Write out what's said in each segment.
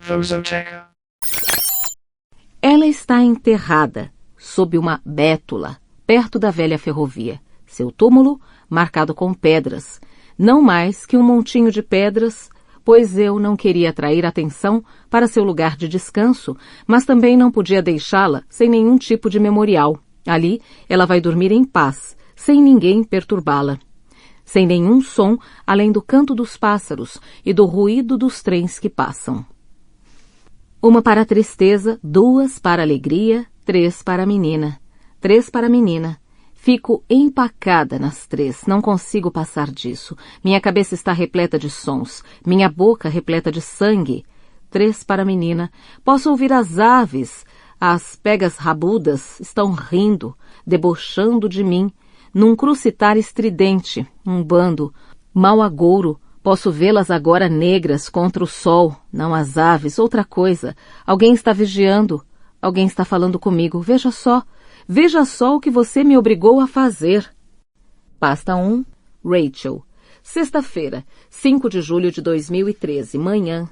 Rosoteca. Ela está enterrada sob uma bétula, perto da velha ferrovia. Seu túmulo, marcado com pedras. Não mais que um montinho de pedras, pois eu não queria atrair atenção para seu lugar de descanso, mas também não podia deixá-la sem nenhum tipo de memorial. Ali, ela vai dormir em paz, sem ninguém perturbá-la. Sem nenhum som, além do canto dos pássaros e do ruído dos trens que passam. 1 para a tristeza, 2 para a alegria, 3 para a menina. 3 para a menina. Fico empacada nas 3, não consigo passar disso. Minha cabeça está repleta de sons, minha boca repleta de sangue. 3 para a menina. Posso ouvir as aves, as pegas rabudas estão rindo, debochando de mim, num crucitar estridente, um bando, mau agouro. Posso vê-las agora negras contra o sol, não as aves, outra coisa. Alguém está vigiando, alguém está falando comigo. Veja só o que você me obrigou a fazer. Pasta 1, Rachel. Sexta-feira, 5 de julho de 2013, manhã.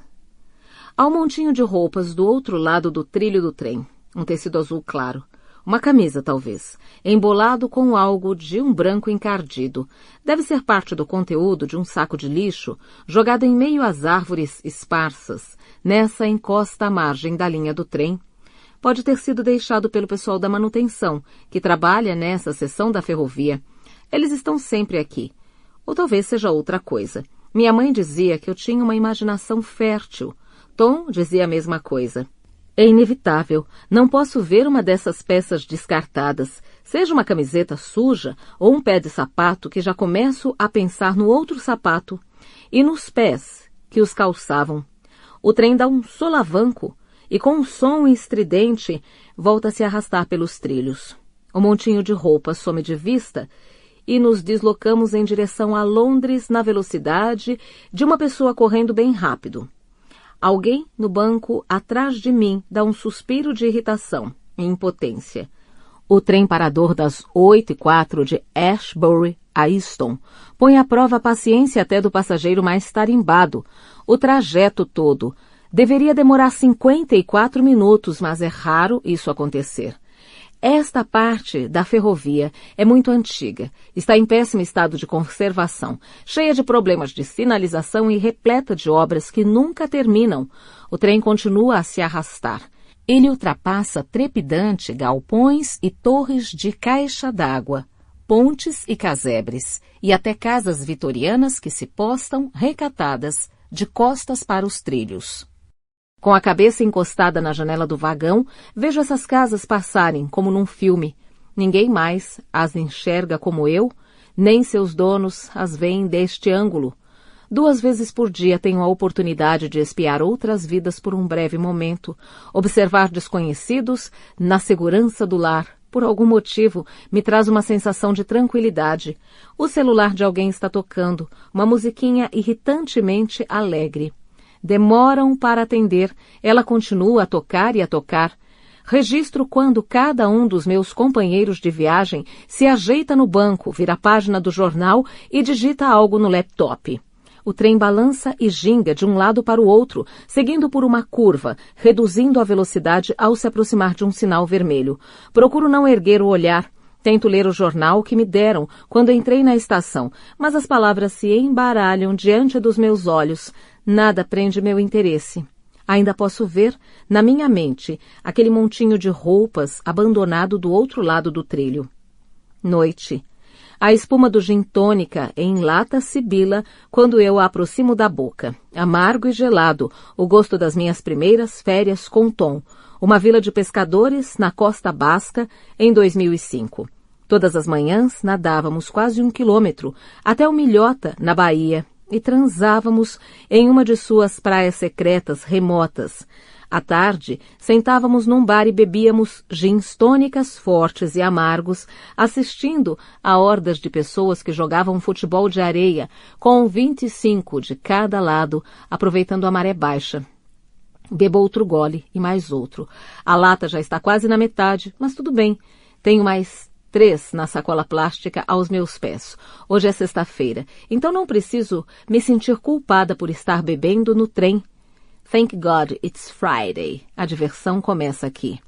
Há um montinho de roupas do outro lado do trilho do trem. Um tecido azul claro. Uma camisa, talvez, embolado com algo de um branco encardido. Deve ser parte do conteúdo de um saco de lixo jogado em meio às árvores esparsas, nessa encosta à margem da linha do trem. Pode ter sido deixado pelo pessoal da manutenção, que trabalha nessa seção da ferrovia. Eles estão sempre aqui. Ou talvez seja outra coisa. Minha mãe dizia que eu tinha uma imaginação fértil. Tom dizia a mesma coisa. É inevitável. Não posso ver uma dessas peças descartadas, seja uma camiseta suja ou um pé de sapato, que já começo a pensar no outro sapato e nos pés que os calçavam. O trem dá um solavanco e, com um som estridente, volta a se arrastar pelos trilhos. O montinho de roupa some de vista e nos deslocamos em direção a Londres na velocidade de uma pessoa correndo bem rápido. Alguém no banco atrás de mim dá um suspiro de irritação e impotência. O trem parador das 8h04 de Ashbury a Euston põe à prova a paciência até do passageiro mais tarimbado. O trajeto todo deveria demorar 54 minutos, mas é raro isso acontecer. Esta parte da ferrovia é muito antiga, está em péssimo estado de conservação, cheia de problemas de sinalização e repleta de obras que nunca terminam. O trem continua a se arrastar. Ele ultrapassa trepidante galpões e torres de caixa d'água, pontes e casebres, e até casas vitorianas que se postam recatadas, de costas para os trilhos. Com a cabeça encostada na janela do vagão, vejo essas casas passarem como num filme. Ninguém mais as enxerga como eu, nem seus donos as veem deste ângulo. 2 vezes por dia tenho a oportunidade de espiar outras vidas por um breve momento, observar desconhecidos na segurança do lar. Por algum motivo, me traz uma sensação de tranquilidade. O celular de alguém está tocando, uma musiquinha irritantemente alegre. Demoram para atender, ela continua a tocar e a tocar. Registro quando cada um dos meus companheiros de viagem se ajeita no banco, vira a página do jornal e digita algo no laptop. O trem balança e ginga de um lado para o outro, seguindo por uma curva, reduzindo a velocidade ao se aproximar de um sinal vermelho. Procuro não erguer o olhar. Tento ler o jornal que me deram quando entrei na estação, mas as palavras se embaralham diante dos meus olhos. Nada prende meu interesse. Ainda posso ver, na minha mente, aquele montinho de roupas abandonado do outro lado do trilho. Noite. A espuma do gin tônica em lata sibila quando eu a aproximo da boca. Amargo e gelado, o gosto das minhas primeiras férias com Tom. Uma vila de pescadores na costa basca em 2005. Todas as manhãs nadávamos quase 1 quilômetro até o Milhota, na Bahia, e transávamos em uma de suas praias secretas remotas. À tarde, sentávamos num bar e bebíamos gins tônicas fortes e amargos, assistindo a hordas de pessoas que jogavam futebol de areia, com 25 de cada lado, aproveitando a maré baixa. Bebo outro gole e mais outro. A lata já está quase na metade, mas tudo bem. Tenho mais 3 na sacola plástica aos meus pés. Hoje é sexta-feira, então não preciso me sentir culpada por estar bebendo no trem. Thank God it's Friday. A diversão começa aqui.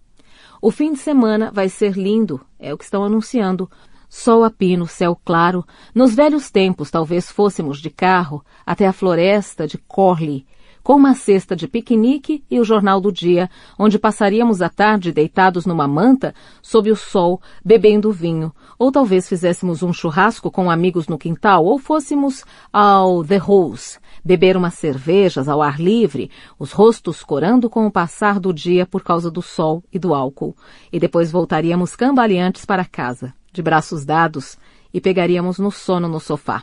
O fim de semana vai ser lindo, é o que estão anunciando. Sol a pino, céu claro. Nos velhos tempos, talvez fôssemos de carro até a floresta de Corley, com uma cesta de piquenique e o jornal do dia, onde passaríamos a tarde deitados numa manta, sob o sol, bebendo vinho. Ou talvez fizéssemos um churrasco com amigos no quintal, ou fôssemos ao The Rose, beber umas cervejas ao ar livre, os rostos corando com o passar do dia por causa do sol e do álcool. E depois voltaríamos cambaleantes para casa, de braços dados, e pegaríamos no sono no sofá.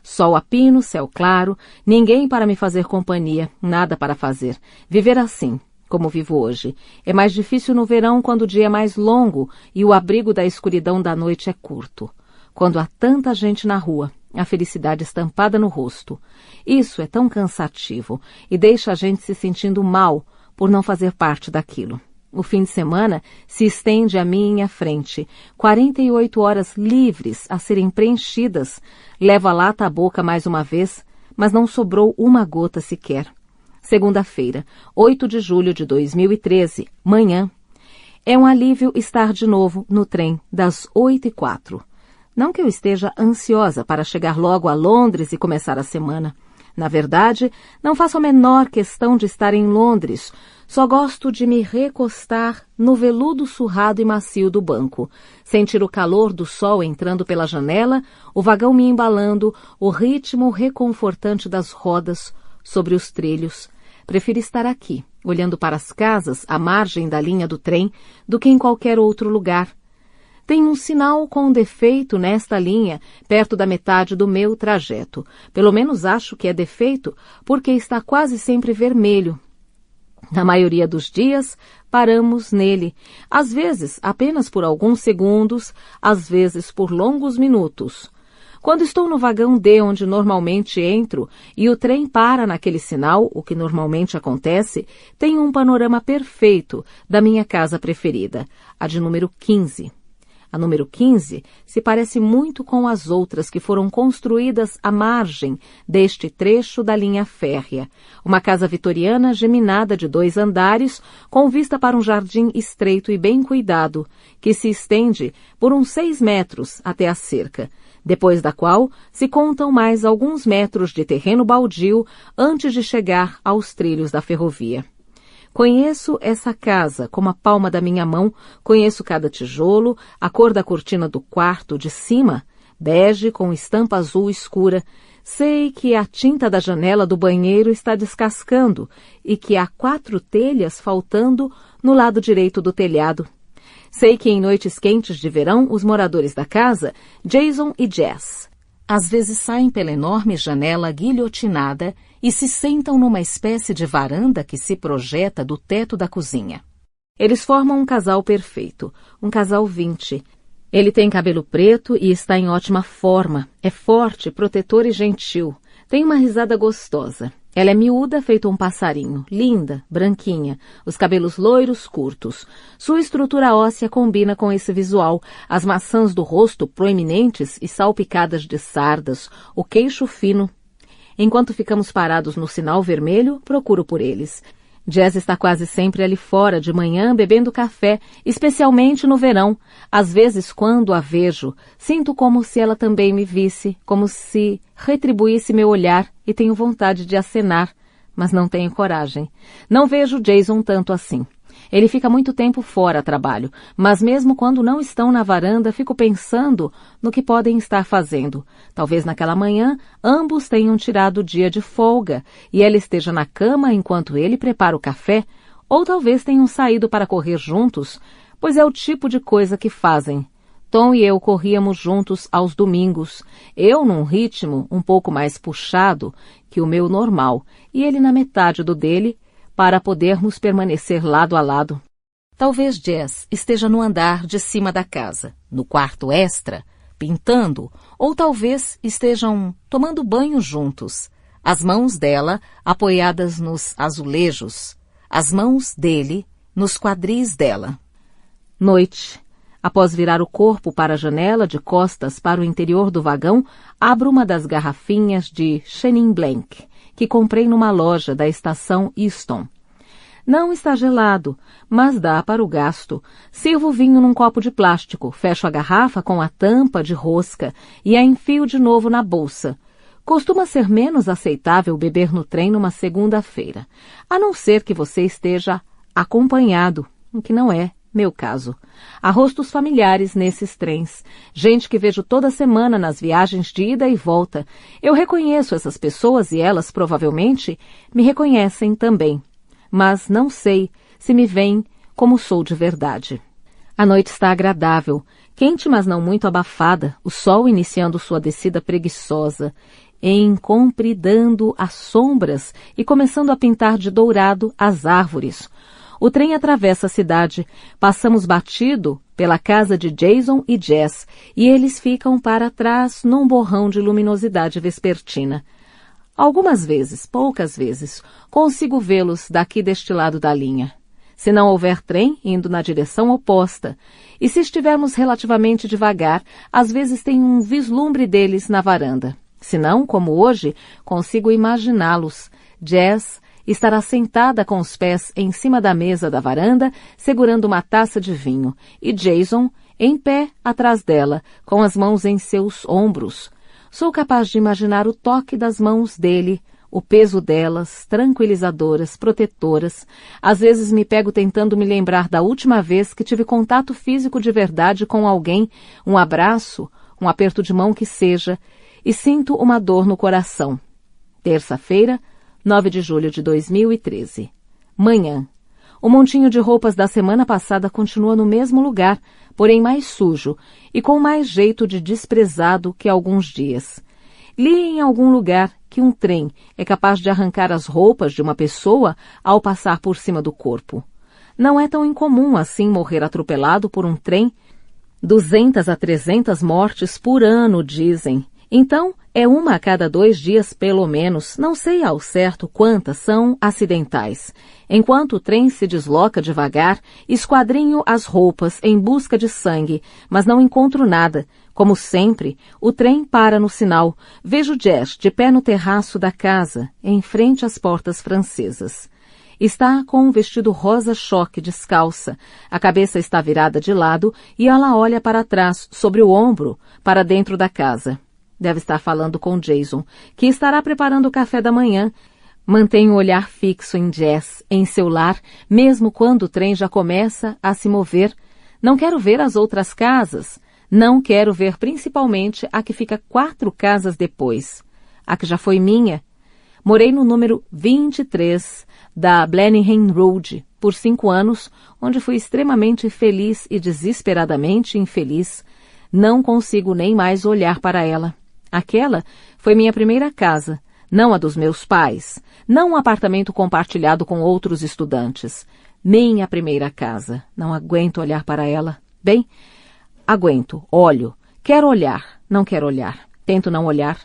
Sol a pino, céu claro, ninguém para me fazer companhia, nada para fazer. Viver assim, como vivo hoje, é mais difícil no verão quando o dia é mais longo e o abrigo da escuridão da noite é curto. Quando há tanta gente na rua, a felicidade estampada no rosto. Isso é tão cansativo e deixa a gente se sentindo mal por não fazer parte daquilo. O fim de semana se estende à minha frente. 48 horas livres a serem preenchidas. Levo a lata à boca mais uma vez, mas não sobrou uma gota sequer. Segunda-feira, 8 de julho de 2013, manhã. É um alívio estar de novo no trem das 8h04. Não que eu esteja ansiosa para chegar logo a Londres e começar a semana. Na verdade, não faço a menor questão de estar em Londres. Só gosto de me recostar no veludo surrado e macio do banco, sentir o calor do sol entrando pela janela, o vagão me embalando, o ritmo reconfortante das rodas sobre os trilhos. Prefiro estar aqui, olhando para as casas à margem da linha do trem, do que em qualquer outro lugar. Tem um sinal com defeito nesta linha, perto da metade do meu trajeto. Pelo menos acho que é defeito, porque está quase sempre vermelho. Na maioria dos dias, paramos nele. Às vezes, apenas por alguns segundos, às vezes por longos minutos. Quando estou no vagão D, onde normalmente entro, e o trem para naquele sinal, o que normalmente acontece, tenho um panorama perfeito da minha casa preferida, a de número 15. A número 15 se parece muito com as outras que foram construídas à margem deste trecho da linha férrea. Uma casa vitoriana geminada de 2 andares, com vista para um jardim estreito e bem cuidado, que se estende por uns 6 metros até a cerca, depois da qual se contam mais alguns metros de terreno baldio antes de chegar aos trilhos da ferrovia. Conheço essa casa como a palma da minha mão, conheço cada tijolo, a cor da cortina do quarto de cima, bege com estampa azul escura. Sei que a tinta da janela do banheiro está descascando e que há 4 telhas faltando no lado direito do telhado. Sei que em noites quentes de verão, os moradores da casa, Jason e Jess, às vezes saem pela enorme janela guilhotinada e se sentam numa espécie de varanda que se projeta do teto da cozinha. Eles formam um casal perfeito, um casal 20. Ele tem cabelo preto e está em ótima forma. É forte, protetor e gentil. Tem uma risada gostosa. Ela é miúda, feito um passarinho, linda, branquinha, os cabelos loiros curtos. Sua estrutura óssea combina com esse visual, as maçãs do rosto proeminentes e salpicadas de sardas, o queixo fino. Enquanto ficamos parados no sinal vermelho, procuro por eles. Jess está quase sempre ali fora, de manhã, bebendo café, especialmente no verão. Às vezes, quando a vejo, sinto como se ela também me visse, como se retribuísse meu olhar e tenho vontade de acenar, mas não tenho coragem. Não vejo Jason tanto assim. Ele fica muito tempo fora a trabalho, mas mesmo quando não estão na varanda, fico pensando no que podem estar fazendo. Talvez naquela manhã ambos tenham tirado o dia de folga e ela esteja na cama enquanto ele prepara o café, ou talvez tenham saído para correr juntos, pois é o tipo de coisa que fazem. Tom e eu corríamos juntos aos domingos, eu num ritmo um pouco mais puxado que o meu normal, e ele na metade do dele, para podermos permanecer lado a lado. Talvez Jess esteja no andar de cima da casa, no quarto extra, pintando, ou talvez estejam tomando banho juntos, as mãos dela apoiadas nos azulejos, as mãos dele nos quadris dela. Noite. Após virar o corpo para a janela de costas para o interior do vagão, abro uma das garrafinhas de Chenin Blanc que comprei numa loja da estação Euston. Não está gelado, mas dá para o gasto. Sirvo o vinho num copo de plástico, fecho a garrafa com a tampa de rosca e a enfio de novo na bolsa. Costuma ser menos aceitável beber no trem numa segunda-feira, a não ser que você esteja acompanhado, o que não é meu caso. Há rostos familiares nesses trens, gente que vejo toda semana nas viagens de ida e volta. Eu reconheço essas pessoas e elas provavelmente me reconhecem também. Mas não sei se me veem como sou de verdade. A noite está agradável, quente mas não muito abafada, o sol iniciando sua descida preguiçosa, encompridando as sombras e começando a pintar de dourado as árvores. O trem atravessa a cidade, passamos batido pela casa de Jason e Jess, e eles ficam para trás num borrão de luminosidade vespertina. Algumas vezes, poucas vezes, consigo vê-los daqui deste lado da linha. Se não houver trem, indo na direção oposta. E se estivermos relativamente devagar, às vezes tem um vislumbre deles na varanda. Se não, como hoje, consigo imaginá-los. Jess estará sentada com os pés em cima da mesa da varanda, segurando uma taça de vinho, e Jason em pé atrás dela, com as mãos em seus ombros. Sou capaz de imaginar o toque das mãos dele, o peso delas, tranquilizadoras, protetoras. Às vezes me pego tentando me lembrar da última vez que tive contato físico de verdade com alguém, um abraço, um aperto de mão que seja, e sinto uma dor no coração. Terça-feira, 9 de julho de 2013. Manhã. O montinho de roupas da semana passada continua no mesmo lugar, porém mais sujo e com mais jeito de desprezado que alguns dias. Li em algum lugar que um trem é capaz de arrancar as roupas de uma pessoa ao passar por cima do corpo. Não é tão incomum assim morrer atropelado por um trem. 200 a 300 mortes por ano, dizem. Então, é uma a cada 2 dias pelo menos, não sei ao certo quantas são acidentais. Enquanto o trem se desloca devagar, esquadrinho as roupas em busca de sangue, mas não encontro nada. Como sempre, o trem para no sinal. Vejo Jess de pé no terraço da casa, em frente às portas francesas. Está com um vestido rosa choque descalça, a cabeça está virada de lado e ela olha para trás, sobre o ombro, para dentro da casa. Deve estar falando com Jason, que estará preparando o café da manhã. Mantém o olhar fixo em Jess, em seu lar, mesmo quando o trem já começa a se mover. Não quero ver as outras casas. Não quero ver principalmente a que fica 4 casas depois. A que já foi minha. Morei no número 23 da Blenheim Road por 5 anos, onde fui extremamente feliz e desesperadamente infeliz. Não consigo nem mais olhar para ela. Aquela foi minha primeira casa, não a dos meus pais, não um apartamento compartilhado com outros estudantes. Minha primeira casa. Não aguento olhar para ela. Bem, aguento, olho. Quero olhar, não quero olhar. Tento não olhar.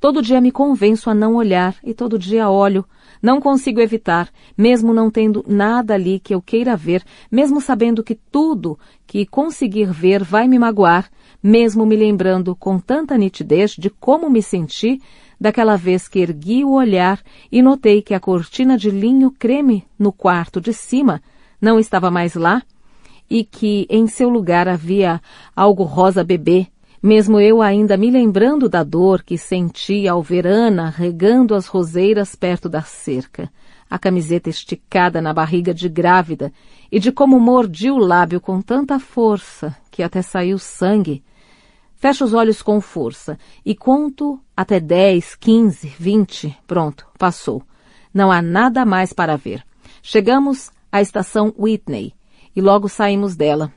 Todo dia me convenço a não olhar e todo dia olho. Não consigo evitar, mesmo não tendo nada ali que eu queira ver, mesmo sabendo que tudo que conseguir ver vai me magoar, mesmo me lembrando com tanta nitidez de como me senti daquela vez que ergui o olhar e notei que a cortina de linho creme no quarto de cima não estava mais lá e que em seu lugar havia algo rosa bebê, mesmo eu ainda me lembrando da dor que senti ao ver Ana regando as roseiras perto da cerca, a camiseta esticada na barriga de grávida e de como mordi o lábio com tanta força que até saiu sangue. Fecho os olhos com força e conto até 10, 15, 20. Pronto, passou. Não há nada mais para ver. Chegamos à estação Whitney e logo saímos dela.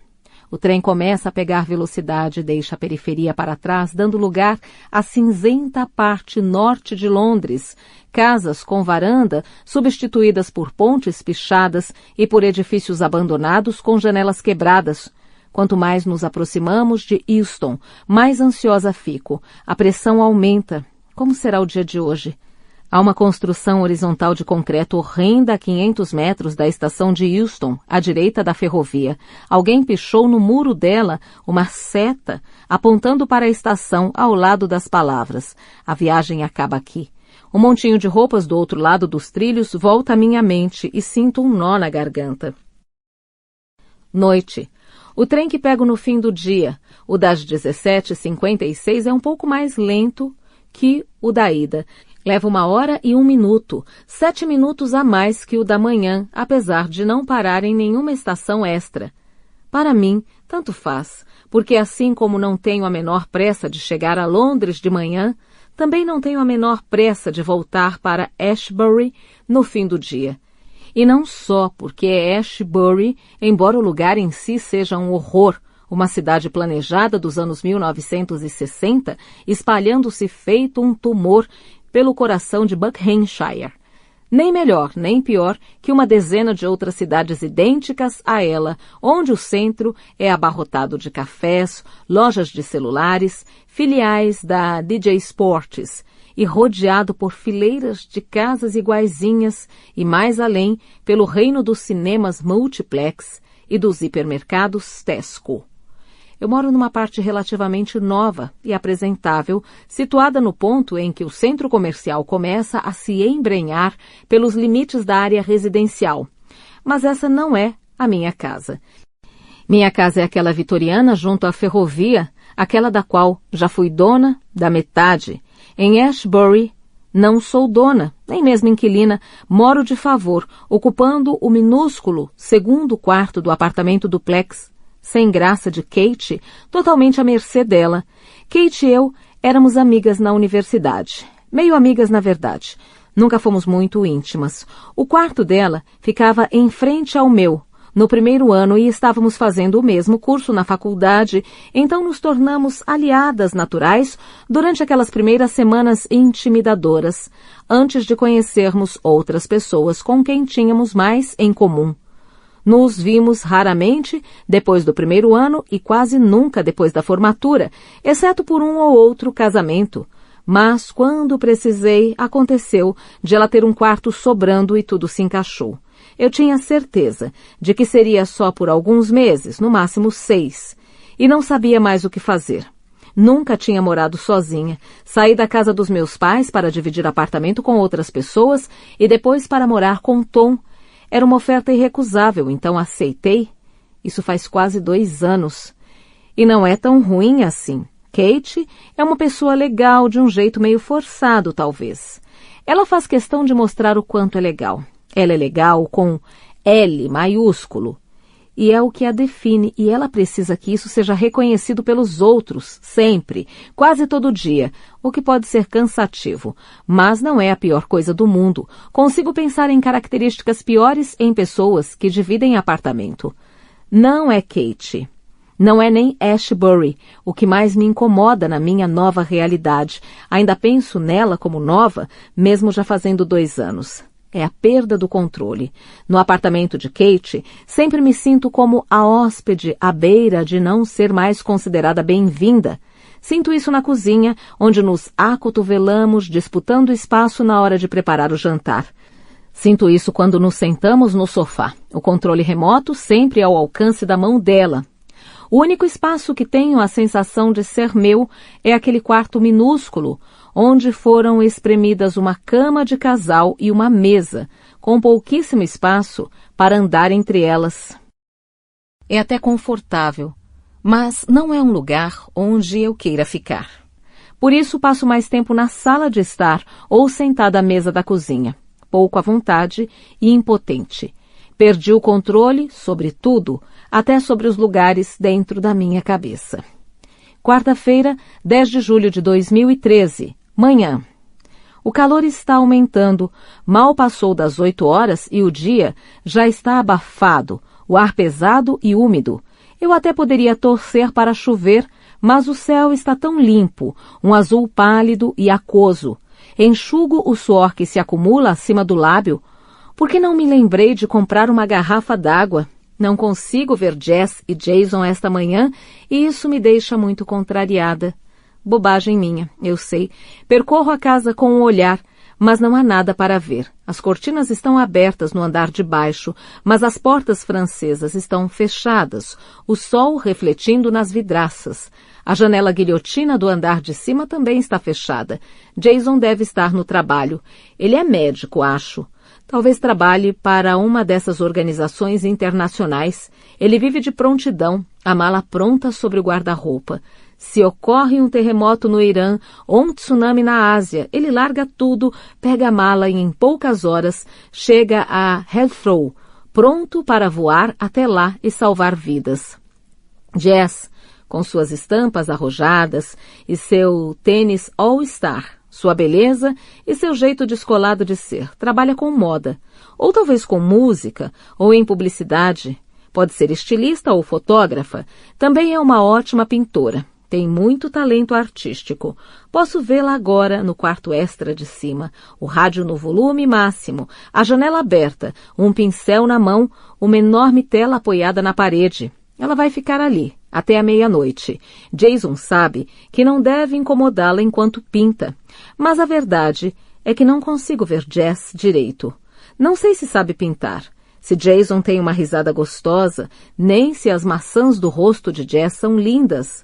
O trem começa a pegar velocidade e deixa a periferia para trás, dando lugar à cinzenta parte norte de Londres, casas com varanda substituídas por pontes pichadas e por edifícios abandonados com janelas quebradas. Quanto mais nos aproximamos de Euston, mais ansiosa fico. A pressão aumenta. Como será o dia de hoje? Há uma construção horizontal de concreto horrenda a 500 metros da estação de Euston, à direita da ferrovia. Alguém pichou no muro dela uma seta, apontando para a estação ao lado das palavras. A viagem acaba aqui. Um montinho de roupas do outro lado dos trilhos volta à minha mente e sinto um nó na garganta. Noite. O trem que pego no fim do dia, o das 17h56, é um pouco mais lento que o da ida. Leva 1h01, 7 minutos a mais que o da manhã, apesar de não parar em nenhuma estação extra. Para mim, tanto faz, porque assim como não tenho a menor pressa de chegar a Londres de manhã, também não tenho a menor pressa de voltar para Ashbury no fim do dia. E não só porque é Ashbury, embora o lugar em si seja um horror, uma cidade planejada dos anos 1960, espalhando-se feito um tumor pelo coração de Buckinghamshire. Nem melhor, nem pior que uma dezena de outras cidades idênticas a ela, onde o centro é abarrotado de cafés, lojas de celulares, filiais da DJ Sports, e rodeado por fileiras de casas iguaizinhas e, mais além, pelo reino dos cinemas multiplex e dos hipermercados Tesco. Eu moro numa parte relativamente nova e apresentável, situada no ponto em que o centro comercial começa a se embrenhar pelos limites da área residencial. Mas essa não é a minha casa. Minha casa é aquela vitoriana junto à ferrovia, aquela da qual já fui dona da metade. Em Ashbury, não sou dona, nem mesmo inquilina, moro de favor, ocupando o minúsculo segundo quarto do apartamento duplex, sem graça de Kate, totalmente à mercê dela. Kate e eu éramos amigas na universidade, meio amigas na verdade. Nunca fomos muito íntimas. O quarto dela ficava em frente ao meu, no primeiro ano, e estávamos fazendo o mesmo curso na faculdade, então nos tornamos aliadas naturais durante aquelas primeiras semanas intimidadoras, antes de conhecermos outras pessoas com quem tínhamos mais em comum. Nos vimos raramente depois do primeiro ano e quase nunca depois da formatura, exceto por um ou outro casamento. Mas quando precisei, aconteceu de ela ter um quarto sobrando e tudo se encaixou. Eu tinha certeza de que seria só por alguns meses, no máximo 6, e não sabia mais o que fazer. Nunca tinha morado sozinha. Saí da casa dos meus pais para dividir apartamento com outras pessoas e depois para morar com Tom. Era uma oferta irrecusável, então aceitei. Isso faz quase 2 anos. E não é tão ruim assim. Kate é uma pessoa legal, de um jeito meio forçado, talvez. Ela faz questão de mostrar o quanto é legal. Ela é legal com L maiúsculo. E é o que a define, e ela precisa que isso seja reconhecido pelos outros, sempre, quase todo dia, o que pode ser cansativo. Mas não é a pior coisa do mundo. Consigo pensar em características piores em pessoas que dividem apartamento. Não é Kate. Não é nem Ashbury, o que mais me incomoda na minha nova realidade. Ainda penso nela como nova, mesmo já fazendo 2 anos. É a perda do controle. No apartamento de Kate, sempre me sinto como a hóspede à beira de não ser mais considerada bem-vinda. Sinto isso na cozinha, onde nos acotovelamos, disputando espaço na hora de preparar o jantar. Sinto isso quando nos sentamos no sofá. O controle remoto sempre ao alcance da mão dela. O único espaço que tenho a sensação de ser meu é aquele quarto minúsculo, onde foram espremidas uma cama de casal e uma mesa, com pouquíssimo espaço para andar entre elas. É até confortável, mas não é um lugar onde eu queira ficar. Por isso passo mais tempo na sala de estar ou sentada à mesa da cozinha, pouco à vontade e impotente. Perdi o controle sobre tudo, até sobre os lugares dentro da minha cabeça. Quarta-feira, 10 de julho de 2013, manhã. O calor está aumentando, mal passou das 8 horas e o dia já está abafado, o ar pesado e úmido. Eu até poderia torcer para chover, mas o céu está tão limpo, um azul pálido e aquoso. Enxugo o suor que se acumula acima do lábio. Por que não me lembrei de comprar uma garrafa d'água? Não consigo ver Jess e Jason esta manhã e isso me deixa muito contrariada. Bobagem minha, eu sei. Percorro a casa com um olhar, mas não há nada para ver. As cortinas estão abertas no andar de baixo, mas as portas francesas estão fechadas, o sol refletindo nas vidraças. A janela guilhotina do andar de cima também está fechada. Jason deve estar no trabalho. Ele é médico, acho. Talvez trabalhe para uma dessas organizações internacionais. Ele vive de prontidão, a mala pronta sobre o guarda-roupa. Se ocorre um terremoto no Irã ou um tsunami na Ásia, ele larga tudo, pega a mala e em poucas horas chega a Heathrow, pronto para voar até lá e salvar vidas. Jess, com suas estampas arrojadas e seu tênis All-Star, sua beleza e seu jeito descolado de ser, trabalha com moda, ou talvez com música, ou em publicidade. Pode ser estilista ou fotógrafa. Também é uma ótima pintora. Tem muito talento artístico. Posso vê-la agora no quarto extra de cima, o rádio no volume máximo, a janela aberta, um pincel na mão, uma enorme tela apoiada na parede. Ela vai ficar ali, até a meia-noite. Jason sabe que não deve incomodá-la enquanto pinta. Mas a verdade é que não consigo ver Jess direito. Não sei se sabe pintar. Se Jason tem uma risada gostosa, nem se as maçãs do rosto de Jess são lindas.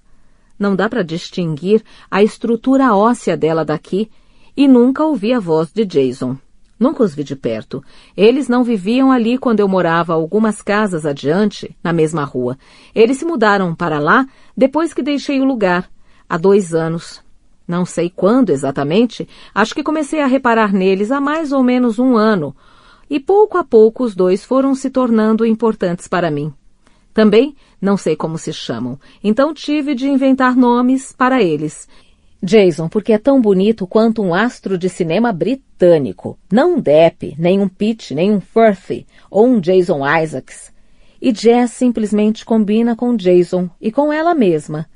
Não dá para distinguir a estrutura óssea dela daqui e nunca ouvi a voz de Jason. Nunca os vi de perto. Eles não viviam ali quando eu morava algumas casas adiante, na mesma rua. Eles se mudaram para lá depois que deixei o lugar, há 2 anos. Não sei quando exatamente, acho que comecei a reparar neles há mais ou menos 1 ano. E pouco a pouco os 2 foram se tornando importantes para mim. Também não sei como se chamam, então tive de inventar nomes para eles. Jason, porque é tão bonito quanto um astro de cinema britânico. Não um Depp, nem um Pitt, nem um Firth, ou um Jason Isaacs. E Jess simplesmente combina com Jason e com ela mesma.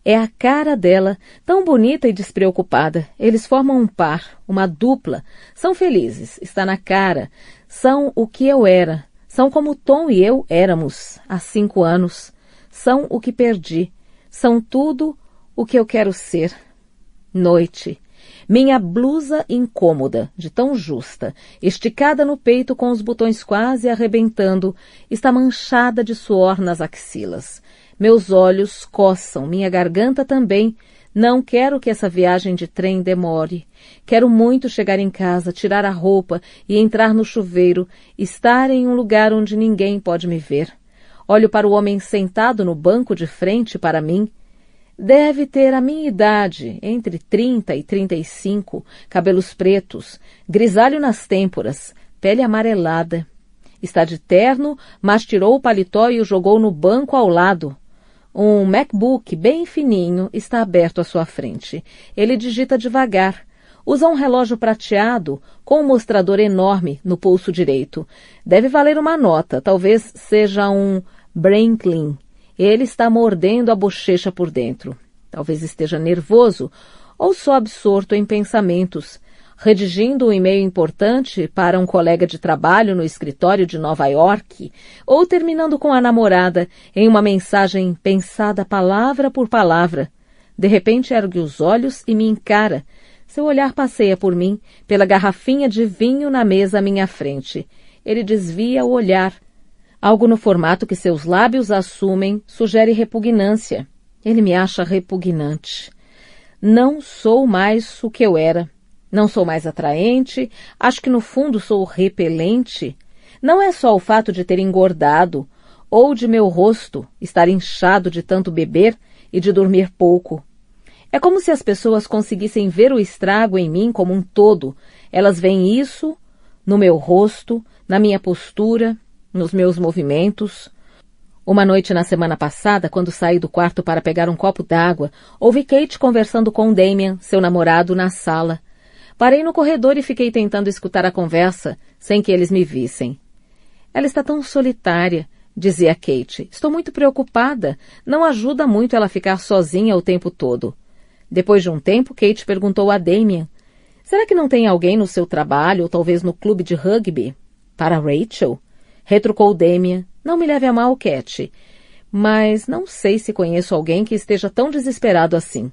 É a cara dela, tão bonita e despreocupada. Eles formam um par, uma dupla. São felizes, está na cara. São o que eu era. São como Tom e eu éramos há 5 anos. São o que perdi. São tudo o que eu quero ser. Noite. Minha blusa incômoda, de tão justa, esticada no peito com os botões quase arrebentando, está manchada de suor nas axilas. Meus olhos coçam, minha garganta também. Não quero que essa viagem de trem demore. Quero muito chegar em casa, tirar a roupa e entrar no chuveiro, estar em um lugar onde ninguém pode me ver. Olho para o homem sentado no banco de frente para mim. Deve ter a minha idade, entre 30 e 35, cabelos pretos, grisalho nas têmporas, pele amarelada. Está de terno, mas tirou o paletó e o jogou no banco ao lado. Um MacBook bem fininho está aberto à sua frente. Ele digita devagar. Usa um relógio prateado com um mostrador enorme no pulso direito. Deve valer uma nota, talvez seja um Franklin. Ele está mordendo a bochecha por dentro. Talvez esteja nervoso ou só absorto em pensamentos, redigindo um e-mail importante para um colega de trabalho no escritório de Nova York, ou terminando com a namorada em uma mensagem pensada palavra por palavra. De repente ergue os olhos e me encara. Seu olhar passeia por mim, pela garrafinha de vinho na mesa à minha frente. Ele desvia o olhar. Algo no formato que seus lábios assumem sugere repugnância. Ele me acha repugnante. Não sou mais o que eu era. Não sou mais atraente. Acho que no fundo sou repelente. Não é só o fato de ter engordado, ou de meu rosto estar inchado de tanto beber e de dormir pouco. É como se as pessoas conseguissem ver o estrago em mim como um todo. Elas veem isso no meu rosto, na minha postura, nos meus movimentos. Uma noite na semana passada, quando saí do quarto para pegar um copo d'água, ouvi Kate conversando com Damien, seu namorado, na sala. Parei no corredor e fiquei tentando escutar a conversa, sem que eles me vissem. Ela está tão solitária, dizia Kate. Estou muito preocupada. Não ajuda muito ela ficar sozinha o tempo todo. Depois de um tempo, Kate perguntou a Damien: será que não tem alguém no seu trabalho, ou talvez no clube de rugby? Para Rachel? Retrucou Damien. Não me leve a mal, Cat, mas não sei se conheço alguém que esteja tão desesperado assim.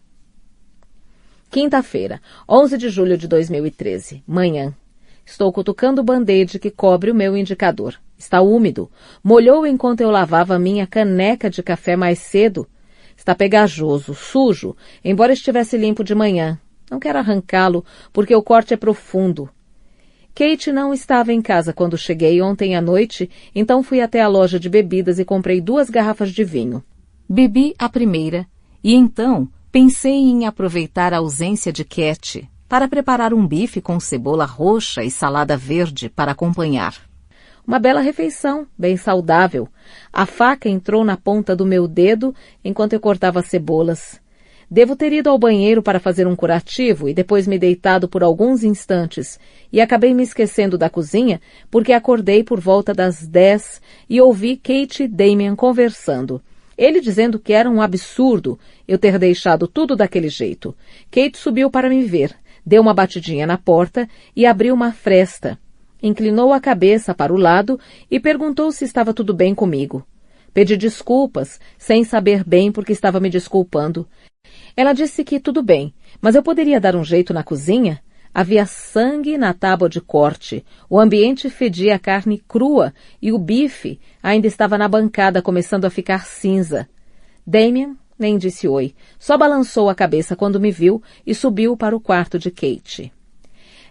Quinta-feira, 11 de julho de 2013, manhã. Estou cutucando o band-aid que cobre o meu indicador. Está úmido. Molhou enquanto eu lavava minha caneca de café mais cedo. Está pegajoso, sujo, embora estivesse limpo de manhã. Não quero arrancá-lo, porque o corte é profundo. Kate não estava em casa quando cheguei ontem à noite, então fui até a loja de bebidas e comprei 2 garrafas de vinho. Bebi a primeira e então pensei em aproveitar a ausência de Cat para preparar um bife com cebola roxa e salada verde para acompanhar. Uma bela refeição, bem saudável. A faca entrou na ponta do meu dedo enquanto eu cortava cebolas. Devo ter ido ao banheiro para fazer um curativo e depois me deitado por alguns instantes e acabei me esquecendo da cozinha porque acordei por volta das 10 e ouvi Kate e Damien conversando. Ele dizendo que era um absurdo eu ter deixado tudo daquele jeito. Kate subiu para me ver, deu uma batidinha na porta e abriu uma fresta. Inclinou a cabeça para o lado e perguntou se estava tudo bem comigo. Pedi desculpas, sem saber bem por que estava me desculpando. Ela disse que tudo bem, mas eu poderia dar um jeito na cozinha? Havia sangue na tábua de corte, o ambiente fedia a carne crua e o bife ainda estava na bancada começando a ficar cinza. Damien nem disse oi, só balançou a cabeça quando me viu e subiu para o quarto de Kate.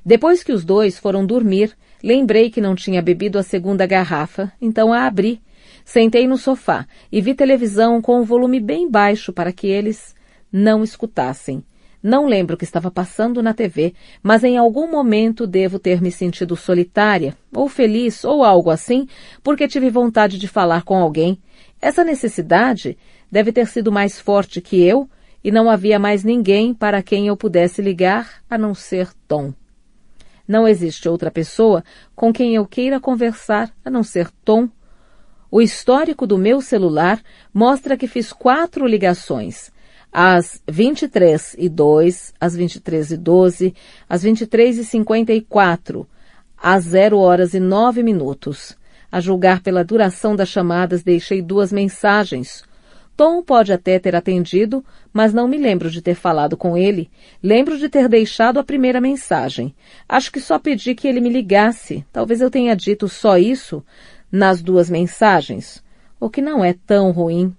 Depois que os 2 foram dormir, lembrei que não tinha bebido a 2ª garrafa, então a abri. Sentei no sofá e vi televisão com o volume bem baixo para que eles não escutassem. Não lembro o que estava passando na TV, mas em algum momento devo ter me sentido solitária, ou feliz, ou algo assim, porque tive vontade de falar com alguém. Essa necessidade deve ter sido mais forte que eu, e não havia mais ninguém para quem eu pudesse ligar a não ser Tom. Não existe outra pessoa com quem eu queira conversar a não ser Tom. O histórico do meu celular mostra que fiz 4 ligações. Às 23h02, às 23h12, às 23h54, às 0h09. A julgar pela duração das chamadas, deixei 2 mensagens. Tom pode até ter atendido, mas não me lembro de ter falado com ele. Lembro de ter deixado a primeira mensagem. Acho que só pedi que ele me ligasse. Talvez eu tenha dito só isso nas 2 mensagens, o que não é tão ruim.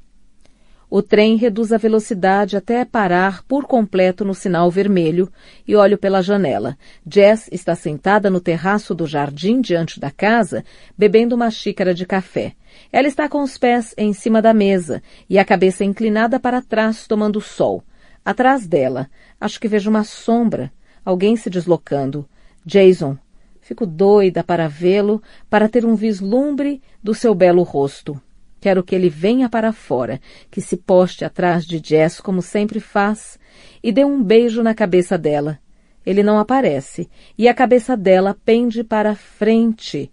O trem reduz a velocidade até parar por completo no sinal vermelho e olho pela janela. Jess está sentada no terraço do jardim diante da casa, bebendo uma xícara de café. Ela está com os pés em cima da mesa e a cabeça inclinada para trás tomando sol. Atrás dela, acho que vejo uma sombra, alguém se deslocando. Jason. Fico doida para vê-lo, para ter um vislumbre do seu belo rosto. Quero que ele venha para fora, que se poste atrás de Jess como sempre faz, e dê um beijo na cabeça dela. Ele não aparece, e a cabeça dela pende para frente.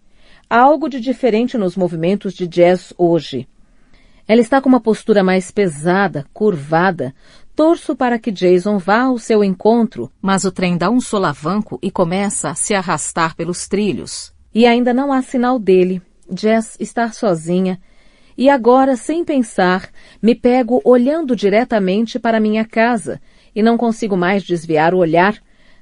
Há algo de diferente nos movimentos de Jess hoje. Ela está com uma postura mais pesada, curvada. Torço para que Jason vá ao seu encontro, mas o trem dá um solavanco e começa a se arrastar pelos trilhos. E ainda não há sinal dele. Jess está sozinha. E agora, sem pensar, me pego olhando diretamente para minha casa e não consigo mais desviar o olhar.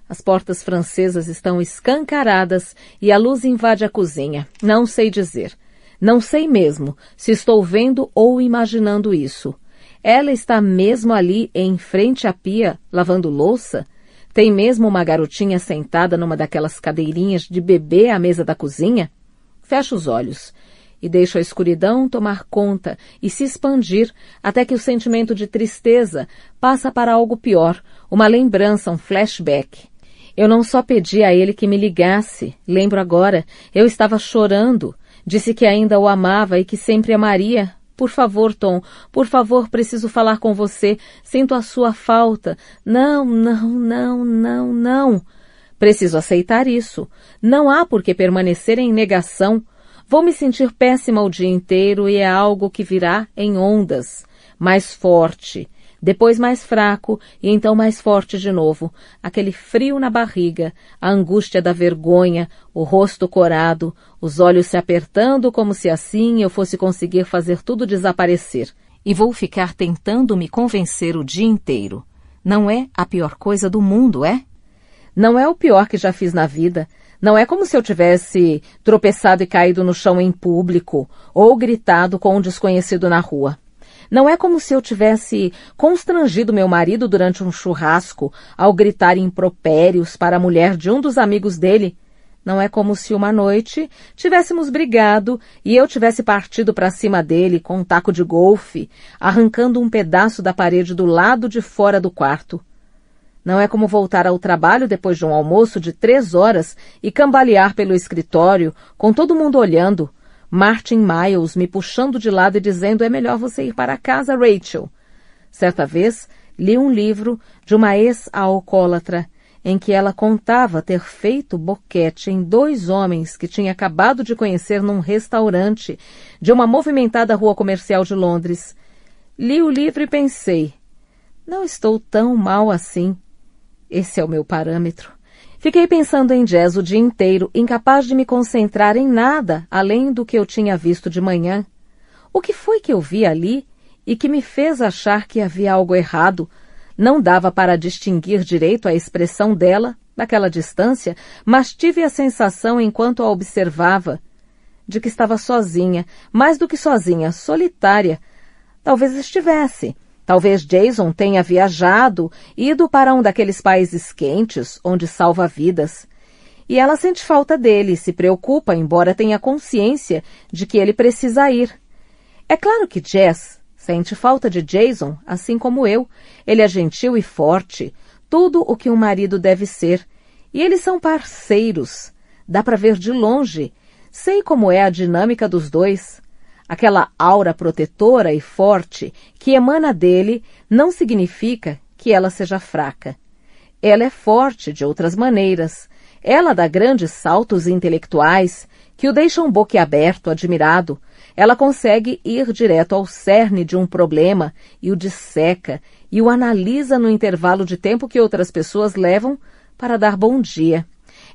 As portas francesas estão escancaradas e a luz invade a cozinha. Não sei dizer. Não sei mesmo se estou vendo ou imaginando isso. Ela está mesmo ali em frente à pia, lavando louça? Tem mesmo uma garotinha sentada numa daquelas cadeirinhas de bebê à mesa da cozinha? Fecho os olhos e deixo a escuridão tomar conta e se expandir até que o sentimento de tristeza passa para algo pior, uma lembrança, um flashback. Eu não só pedi a ele que me ligasse, lembro agora, eu estava chorando, disse que ainda o amava e que sempre amaria. Por favor, Tom, por favor, preciso falar com você, sinto a sua falta. Não, não, não, não, não. Preciso aceitar isso. Não há por que permanecer em negação. Vou me sentir péssima o dia inteiro e é algo que virá em ondas. Mais forte, depois mais fraco e então mais forte de novo. Aquele frio na barriga, a angústia da vergonha, o rosto corado, os olhos se apertando como se assim eu fosse conseguir fazer tudo desaparecer. E vou ficar tentando me convencer o dia inteiro. Não é a pior coisa do mundo, é? Não é o pior que já fiz na vida. Não é como se eu tivesse tropeçado e caído no chão em público ou gritado com um desconhecido na rua. Não é como se eu tivesse constrangido meu marido durante um churrasco ao gritar impropérios para a mulher de um dos amigos dele. Não é como se uma noite tivéssemos brigado e eu tivesse partido para cima dele com um taco de golfe, arrancando um pedaço da parede do lado de fora do quarto. Não é como voltar ao trabalho depois de um almoço de 3 horas e cambalear pelo escritório, com todo mundo olhando, Martin Miles me puxando de lado e dizendo: é melhor você ir para casa, Rachel. Certa vez, li um livro de uma ex-alcoólatra em que ela contava ter feito boquete em 2 homens que tinha acabado de conhecer num restaurante de uma movimentada rua comercial de Londres. Li o livro e pensei: não estou tão mal assim. Esse é o meu parâmetro. Fiquei pensando em jazz o dia inteiro, incapaz de me concentrar em nada além do que eu tinha visto de manhã. O que foi que eu vi ali e que me fez achar que havia algo errado? Não dava para distinguir direito a expressão dela, daquela distância, mas tive a sensação, enquanto a observava, de que estava sozinha, mais do que sozinha, solitária. Talvez estivesse. Talvez Jason tenha viajado, ido para um daqueles países quentes, onde salva vidas. E ela sente falta dele, se preocupa, embora tenha consciência de que ele precisa ir. É claro que Jess sente falta de Jason, assim como eu. Ele é gentil e forte, tudo o que um marido deve ser. E eles são parceiros. Dá para ver de longe. Sei como é a dinâmica dos dois. Aquela aura protetora e forte que emana dele não significa que ela seja fraca. Ela é forte de outras maneiras. Ela dá grandes saltos intelectuais que o deixam boquiaberto, admirado. Ela consegue ir direto ao cerne de um problema e o disseca e o analisa no intervalo de tempo que outras pessoas levam para dar bom dia.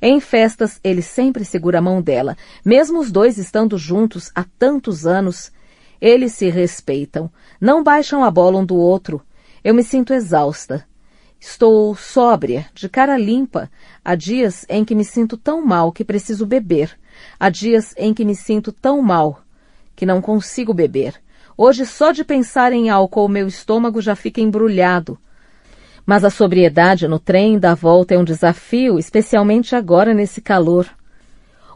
Em festas, ele sempre segura a mão dela, mesmo os dois estando juntos há tantos anos. Eles se respeitam, não baixam a bola um do outro. Eu me sinto exausta. Estou sóbria, de cara limpa. Há dias em que me sinto tão mal que preciso beber. Há dias em que me sinto tão mal que não consigo beber. Hoje, só de pensar em álcool, meu estômago já fica embrulhado. Mas a sobriedade no trem da volta é um desafio, especialmente agora nesse calor.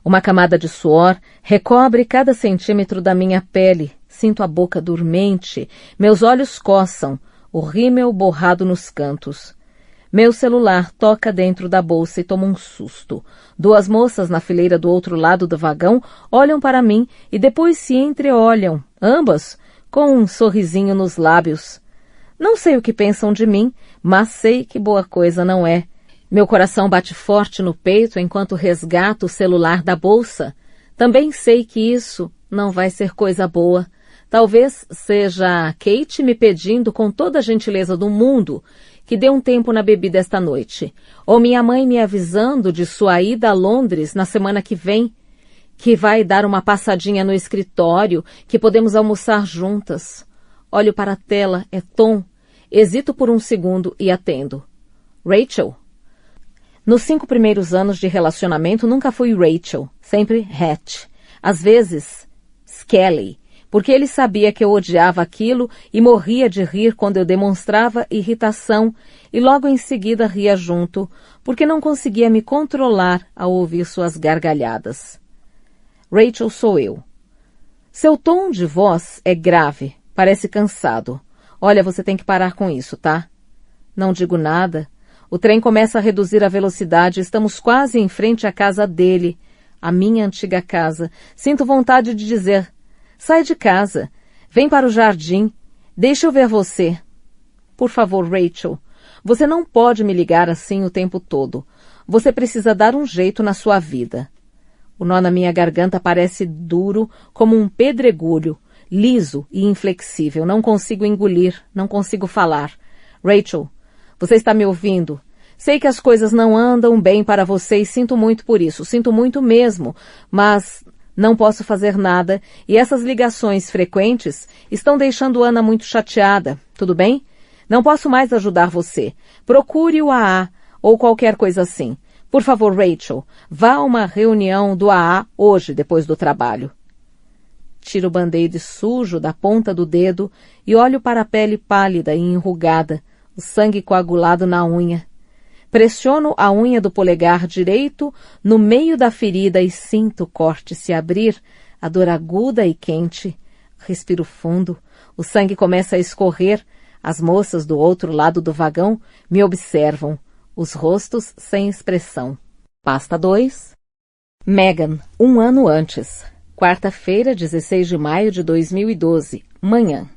Uma camada de suor recobre cada centímetro da minha pele. Sinto a boca dormente, meus olhos coçam, o rímel borrado nos cantos. Meu celular toca dentro da bolsa e tomo um susto. 2 moças na fileira do outro lado do vagão olham para mim e depois se entreolham, ambas com um sorrisinho nos lábios. Não sei o que pensam de mim, mas sei que boa coisa não é. Meu coração bate forte no peito enquanto resgato o celular da bolsa. Também sei que isso não vai ser coisa boa. Talvez seja Kate me pedindo com toda a gentileza do mundo que dê um tempo na bebida esta noite. Ou minha mãe me avisando de sua ida a Londres na semana que vem, que vai dar uma passadinha no escritório, que podemos almoçar juntas. Olho para a tela, é Tom. Hesito por um segundo e atendo. Rachel? Nos 5 primeiros anos de relacionamento nunca fui Rachel, sempre Hatch. Às vezes, Skelly, porque ele sabia que eu odiava aquilo e morria de rir quando eu demonstrava irritação e logo em seguida ria junto, porque não conseguia me controlar ao ouvir suas gargalhadas. Rachel sou eu. Seu tom de voz é grave, parece cansado. Olha, você tem que parar com isso, tá? Não digo nada. O trem começa a reduzir a velocidade. Estamos quase em frente à casa dele, a minha antiga casa. Sinto vontade de dizer: sai de casa, vem para o jardim, deixa eu ver você. Por favor, Rachel, você não pode me ligar assim o tempo todo. Você precisa dar um jeito na sua vida. O nó na minha garganta parece duro como um pedregulho, liso e inflexível. Não consigo engolir, não consigo falar. Rachel, você está me ouvindo? Sei que as coisas não andam bem para você e sinto muito por isso. Sinto muito mesmo, mas não posso fazer nada e essas ligações frequentes estão deixando Ana muito chateada. Tudo bem? Não posso mais ajudar você. Procure o AA ou qualquer coisa assim. Por favor, Rachel, vá a uma reunião do AA hoje, depois do trabalho. Tiro o band-aid sujo da ponta do dedo e olho para a pele pálida e enrugada, o sangue coagulado na unha. Pressiono a unha do polegar direito no meio da ferida e sinto o corte se abrir, a dor aguda e quente. Respiro fundo, o sangue começa a escorrer. As moças do outro lado do vagão me observam, os rostos sem expressão. Pasta 2. Megan, 1 ano antes. Quarta-feira, 16 de maio de 2012, manhã.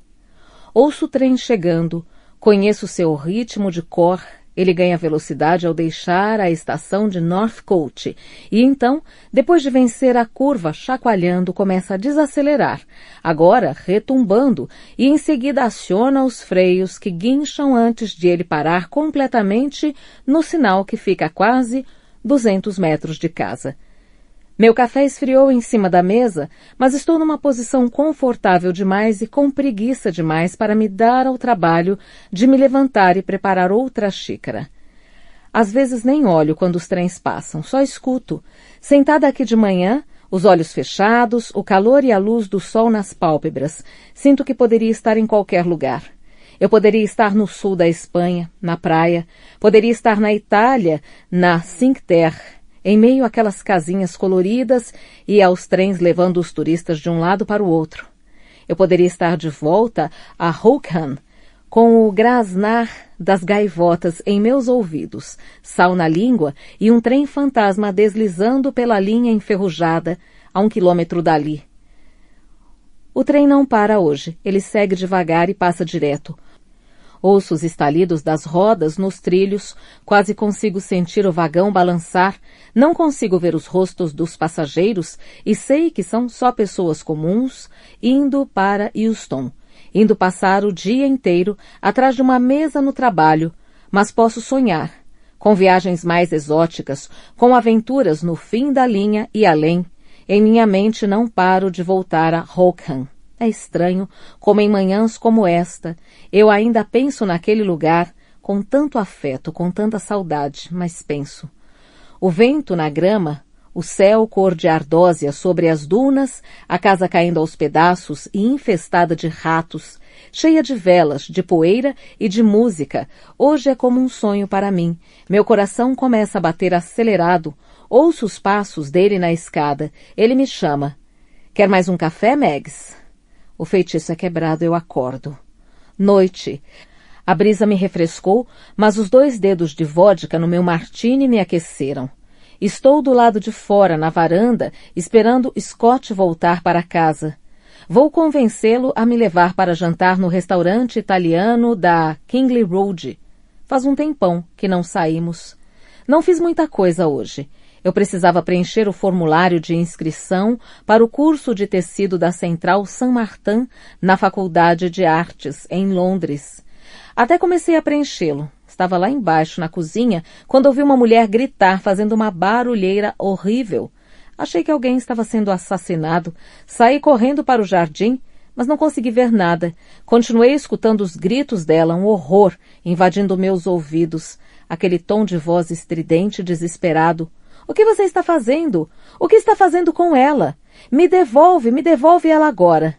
Ouço o trem chegando, conheço seu ritmo de cor. Ele ganha velocidade ao deixar a estação de Northcote e então, depois de vencer a curva chacoalhando, começa a desacelerar, agora retumbando, e em seguida aciona os freios que guincham antes de ele parar completamente no sinal que fica a quase 200 metros de casa. Meu café esfriou em cima da mesa, mas estou numa posição confortável demais e com preguiça demais para me dar ao trabalho de me levantar e preparar outra xícara. Às vezes nem olho quando os trens passam, só escuto. Sentada aqui de manhã, os olhos fechados, o calor e a luz do sol nas pálpebras, sinto que poderia estar em qualquer lugar. Eu poderia estar no sul da Espanha, na praia, poderia estar na Itália, na Cinque Terre, em meio àquelas casinhas coloridas e aos trens levando os turistas de um lado para o outro. Eu poderia estar de volta a Rockham, com o grasnar das gaivotas em meus ouvidos, sal na língua e um trem fantasma deslizando pela linha enferrujada a 1 quilômetro dali. O trem não para hoje, ele segue devagar e passa direto. Ouço os estalidos das rodas nos trilhos, quase consigo sentir o vagão balançar, não consigo ver os rostos dos passageiros e sei que são só pessoas comuns indo para Euston, indo passar o dia inteiro atrás de uma mesa no trabalho, mas posso sonhar, com viagens mais exóticas, com aventuras no fim da linha e além. Em minha mente não paro de voltar a Rockham. É estranho como em manhãs como esta, eu ainda penso naquele lugar com tanto afeto, com tanta saudade, mas penso. O vento na grama, o céu cor de ardósia sobre as dunas, a casa caindo aos pedaços e infestada de ratos, cheia de velas, de poeira e de música, hoje é como um sonho para mim. Meu coração começa a bater acelerado, ouço os passos dele na escada, ele me chama. Quer mais um café, Megs? O feitiço é quebrado, eu acordo. Noite. A brisa me refrescou, mas os 2 dedos de vodka no meu martini me aqueceram. Estou do lado de fora, na varanda, esperando Scott voltar para casa. Vou convencê-lo a me levar para jantar no restaurante italiano da Kingley Road. Faz um tempão que não saímos. Não fiz muita coisa hoje. Eu precisava preencher o formulário de inscrição para o curso de tecido da Central Saint Martin na Faculdade de Artes, em Londres. Até comecei a preenchê-lo. Estava lá embaixo, na cozinha, quando ouvi uma mulher gritar, fazendo uma barulheira horrível. Achei que alguém estava sendo assassinado. Saí correndo para o jardim, mas não consegui ver nada. Continuei escutando os gritos dela, um horror, invadindo meus ouvidos. Aquele tom de voz estridente e desesperado. O que você está fazendo? O que está fazendo com ela? Me devolve ela agora.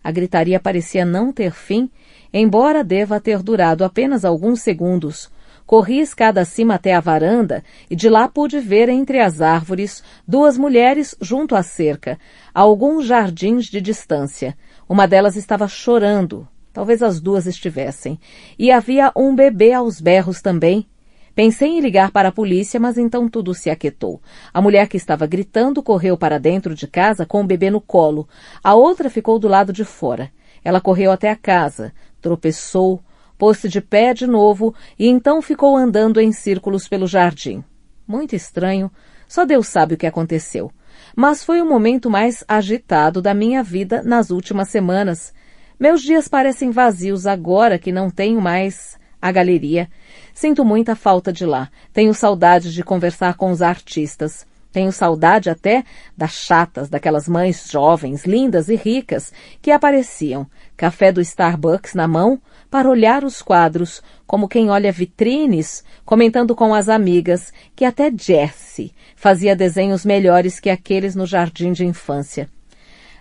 A gritaria parecia não ter fim, embora deva ter durado apenas alguns segundos. Corri escada acima até a varanda e de lá pude ver entre as árvores 2 mulheres junto à cerca, a alguns jardins de distância. Uma delas estava chorando, talvez as 2 estivessem, e havia um bebê aos berros também. Pensei em ligar para a polícia, mas então tudo se aquietou. A mulher que estava gritando correu para dentro de casa com o bebê no colo. A outra ficou do lado de fora. Ela correu até a casa, tropeçou, pôs-se de pé de novo e então ficou andando em círculos pelo jardim. Muito estranho, só Deus sabe o que aconteceu. Mas foi o momento mais agitado da minha vida nas últimas semanas. Meus dias parecem vazios agora que não tenho mais a galeria. Sinto muita falta de lá. Tenho saudade de conversar com os artistas. Tenho saudade até das chatas, daquelas mães jovens, lindas e ricas, que apareciam, café do Starbucks na mão, para olhar os quadros, como quem olha vitrines, comentando com as amigas que até Jessie fazia desenhos melhores que aqueles no jardim de infância.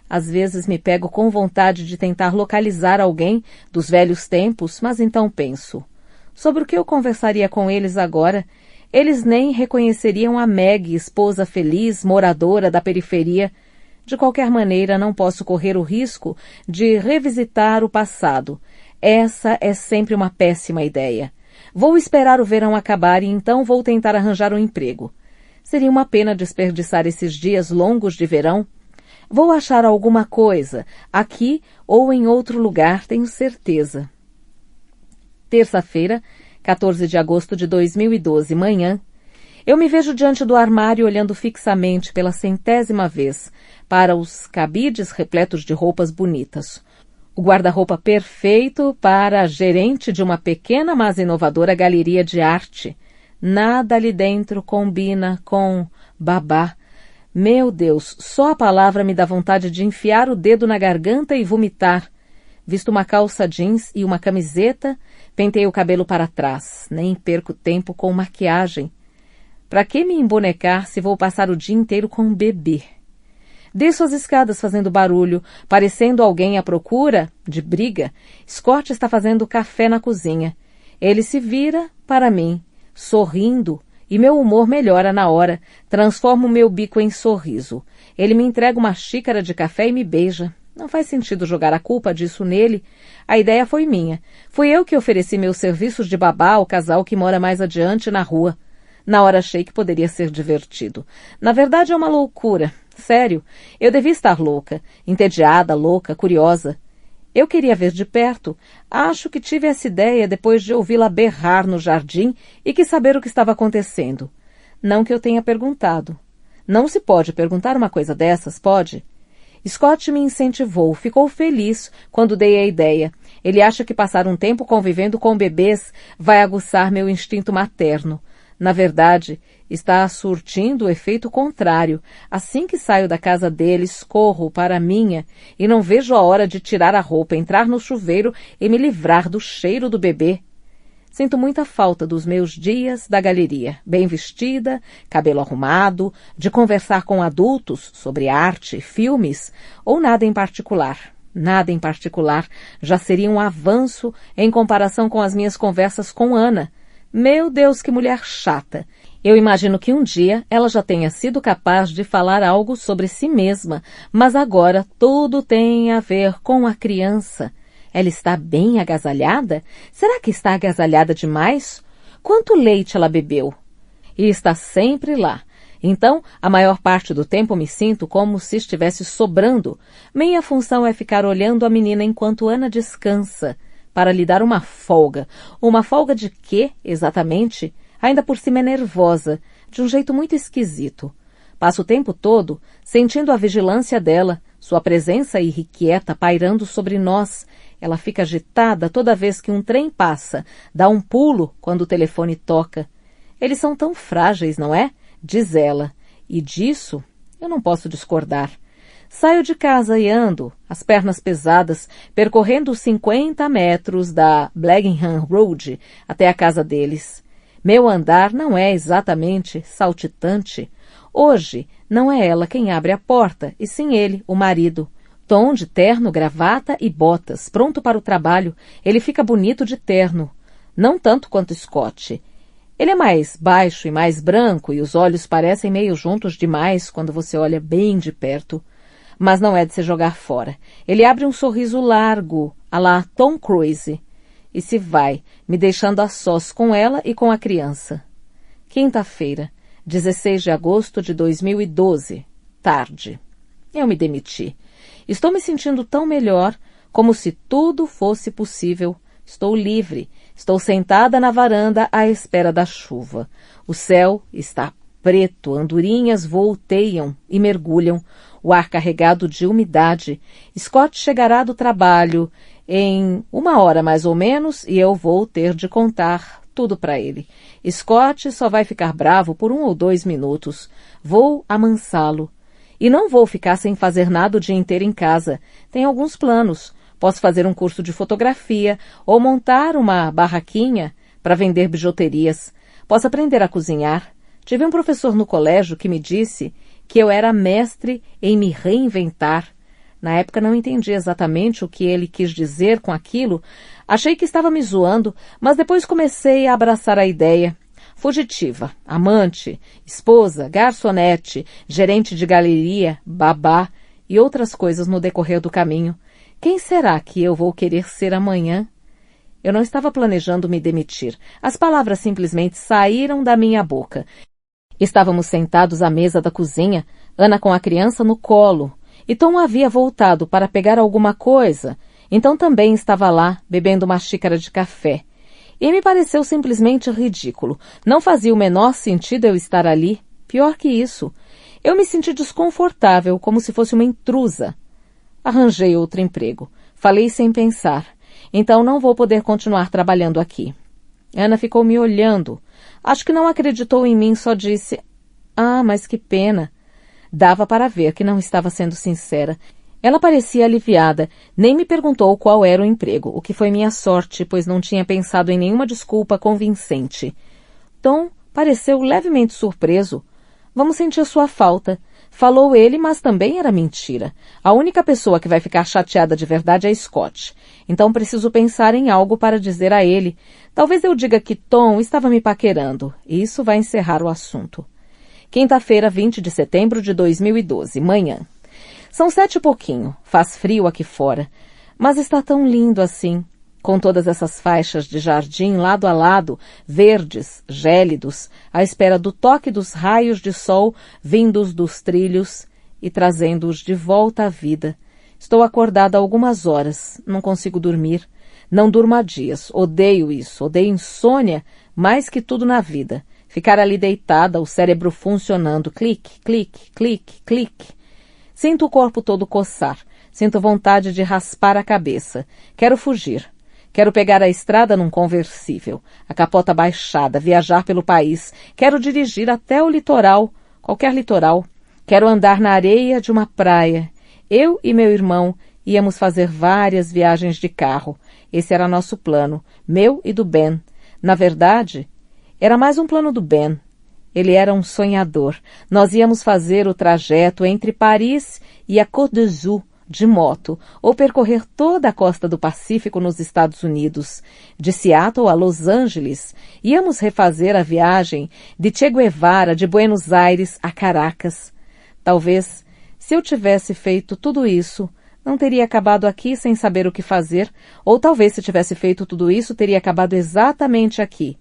Às vezes me pego com vontade de tentar localizar alguém dos velhos tempos, mas então penso, sobre o que eu conversaria com eles agora? Eles nem reconheceriam a Meg, esposa feliz, moradora da periferia. De qualquer maneira, não posso correr o risco de revisitar o passado. Essa é sempre uma péssima ideia. Vou esperar o verão acabar e então vou tentar arranjar um emprego. Seria uma pena desperdiçar esses dias longos de verão. Vou achar alguma coisa, aqui ou em outro lugar, tenho certeza. Terça-feira, 14 de agosto de 2012, manhã, eu me vejo diante do armário olhando fixamente pela 100ª vez para os cabides repletos de roupas bonitas. O guarda-roupa perfeito para a gerente de uma pequena, mas inovadora galeria de arte. Nada ali dentro combina com babá. Meu Deus, só a palavra me dá vontade de enfiar o dedo na garganta e vomitar. Visto uma calça jeans e uma camiseta, pentei o cabelo para trás. Nem perco tempo com maquiagem. Para que me embonecar se vou passar o dia inteiro com um bebê? Desço as escadas fazendo barulho, parecendo alguém à procura de briga. Scott está fazendo café na cozinha. Ele se vira para mim, sorrindo, e meu humor melhora na hora. Transformo meu bico em sorriso. Ele me entrega uma xícara de café e me beija. Não faz sentido jogar a culpa disso nele. A ideia foi minha. Fui eu que ofereci meus serviços de babá ao casal que mora mais adiante na rua. Na hora achei que poderia ser divertido. Na verdade é uma loucura. Sério, eu devia estar louca, entediada, louca, curiosa. Eu queria ver de perto. Acho que tive essa ideia depois de ouvi-la berrar no jardim e quis saber o que estava acontecendo. Não que eu tenha perguntado. Não se pode perguntar uma coisa dessas, pode? Scott me incentivou, ficou feliz quando dei a ideia. Ele acha que passar um tempo convivendo com bebês vai aguçar meu instinto materno. Na verdade, está surtindo o efeito contrário. Assim que saio da casa deles, corro para a minha e não vejo a hora de tirar a roupa, entrar no chuveiro e me livrar do cheiro do bebê. Sinto muita falta dos meus dias da galeria, bem vestida, cabelo arrumado, de conversar com adultos sobre arte, filmes ou nada em particular. Nada em particular já seria um avanço em comparação com as minhas conversas com Ana. Meu Deus, que mulher chata! Eu imagino que um dia ela já tenha sido capaz de falar algo sobre si mesma, mas agora tudo tem a ver com a criança. Ela está bem agasalhada? Será que está agasalhada demais? Quanto leite ela bebeu? E está sempre lá. Então, a maior parte do tempo me sinto como se estivesse sobrando. Minha função é ficar olhando a menina enquanto Ana descansa, para lhe dar uma folga. Uma folga de quê, exatamente? Ainda por cima é nervosa, de um jeito muito esquisito. Passo o tempo todo sentindo a vigilância dela, sua presença irrequieta pairando sobre nós. Ela fica agitada toda vez que um trem passa, dá um pulo quando o telefone toca. Eles são tão frágeis, não é? Diz ela. E disso eu não posso discordar. Saio de casa e ando, as pernas pesadas, percorrendo os 50 metros da Blagingham Road até a casa deles. Meu andar não é exatamente saltitante. Hoje não é ela quem abre a porta, e sim ele, o marido. Tom de terno, gravata e botas, pronto para o trabalho. Ele fica bonito de terno. Não tanto quanto Scott. Ele é mais baixo e mais branco e os olhos parecem meio juntos demais quando você olha bem de perto. Mas não é de se jogar fora. Ele abre um sorriso largo, à la Tom Cruise, e se vai, me deixando a sós com ela e com a criança. Quinta-feira, 16 de agosto de 2012, tarde. Eu me demiti. Estou me sentindo tão melhor, como se tudo fosse possível. Estou livre. Estou sentada na varanda à espera da chuva. O céu está preto, andorinhas volteiam e mergulham, o ar carregado de umidade. Scott chegará do trabalho em 1 hora mais ou menos e eu vou ter de contar tudo para ele. Scott só vai ficar bravo por 1 ou 2 minutos. Vou amansá-lo. E não vou ficar sem fazer nada o dia inteiro em casa. Tenho alguns planos. Posso fazer um curso de fotografia ou montar uma barraquinha para vender bijuterias. Posso aprender a cozinhar. Tive um professor no colégio que me disse que eu era mestre em me reinventar. Na época não entendi exatamente o que ele quis dizer com aquilo. Achei que estava me zoando, mas depois comecei a abraçar a ideia. Fugitiva, amante, esposa, garçonete, gerente de galeria, babá e outras coisas no decorrer do caminho. Quem será que eu vou querer ser amanhã? Eu não estava planejando me demitir. As palavras simplesmente saíram da minha boca. Estávamos sentados à mesa da cozinha, Ana com a criança no colo, e Tom havia voltado para pegar alguma coisa, então também estava lá, bebendo uma xícara de café. E me pareceu simplesmente ridículo. Não fazia o menor sentido eu estar ali. Pior que isso, eu me senti desconfortável, como se fosse uma intrusa. Arranjei outro emprego. Falei sem pensar. Então não vou poder continuar trabalhando aqui. Ana ficou me olhando. Acho que não acreditou em mim, só disse: "Ah, mas que pena." Dava para ver que não estava sendo sincera. Ela parecia aliviada, nem me perguntou qual era o emprego, o que foi minha sorte, pois não tinha pensado em nenhuma desculpa convincente. Tom pareceu levemente surpreso. "Vamos sentir sua falta." Falou ele, mas também era mentira. A única pessoa que vai ficar chateada de verdade é Scott. Então preciso pensar em algo para dizer a ele. Talvez eu diga que Tom estava me paquerando, e isso vai encerrar o assunto. Quinta-feira, 20 de setembro de 2012, manhã. São 7 e pouquinho, faz frio aqui fora, mas está tão lindo assim, com todas essas faixas de jardim lado a lado, verdes, gélidos, à espera do toque dos raios de sol vindos dos trilhos e trazendo-os de volta à vida. Estou acordada há algumas horas, não consigo dormir, não durmo há dias, odeio isso, odeio insônia mais que tudo na vida. Ficar ali deitada, o cérebro funcionando, clique, clique, clique, clique. Sinto o corpo todo coçar, sinto vontade de raspar a cabeça. Quero fugir. Quero pegar a estrada num conversível, a capota baixada, viajar pelo país. Quero dirigir até o litoral, qualquer litoral. Quero andar na areia de uma praia. Eu e meu irmão íamos fazer várias viagens de carro. Esse era nosso plano, meu e do Ben. Na verdade, era mais um plano do Ben. Ele era um sonhador. Nós íamos fazer o trajeto entre Paris e a Côte d'Azur de moto, ou percorrer toda a costa do Pacífico nos Estados Unidos. De Seattle a Los Angeles, íamos refazer a viagem de Che Guevara, de Buenos Aires a Caracas. Talvez, se eu tivesse feito tudo isso, não teria acabado aqui sem saber o que fazer, ou talvez se tivesse feito tudo isso, teria acabado exatamente aqui.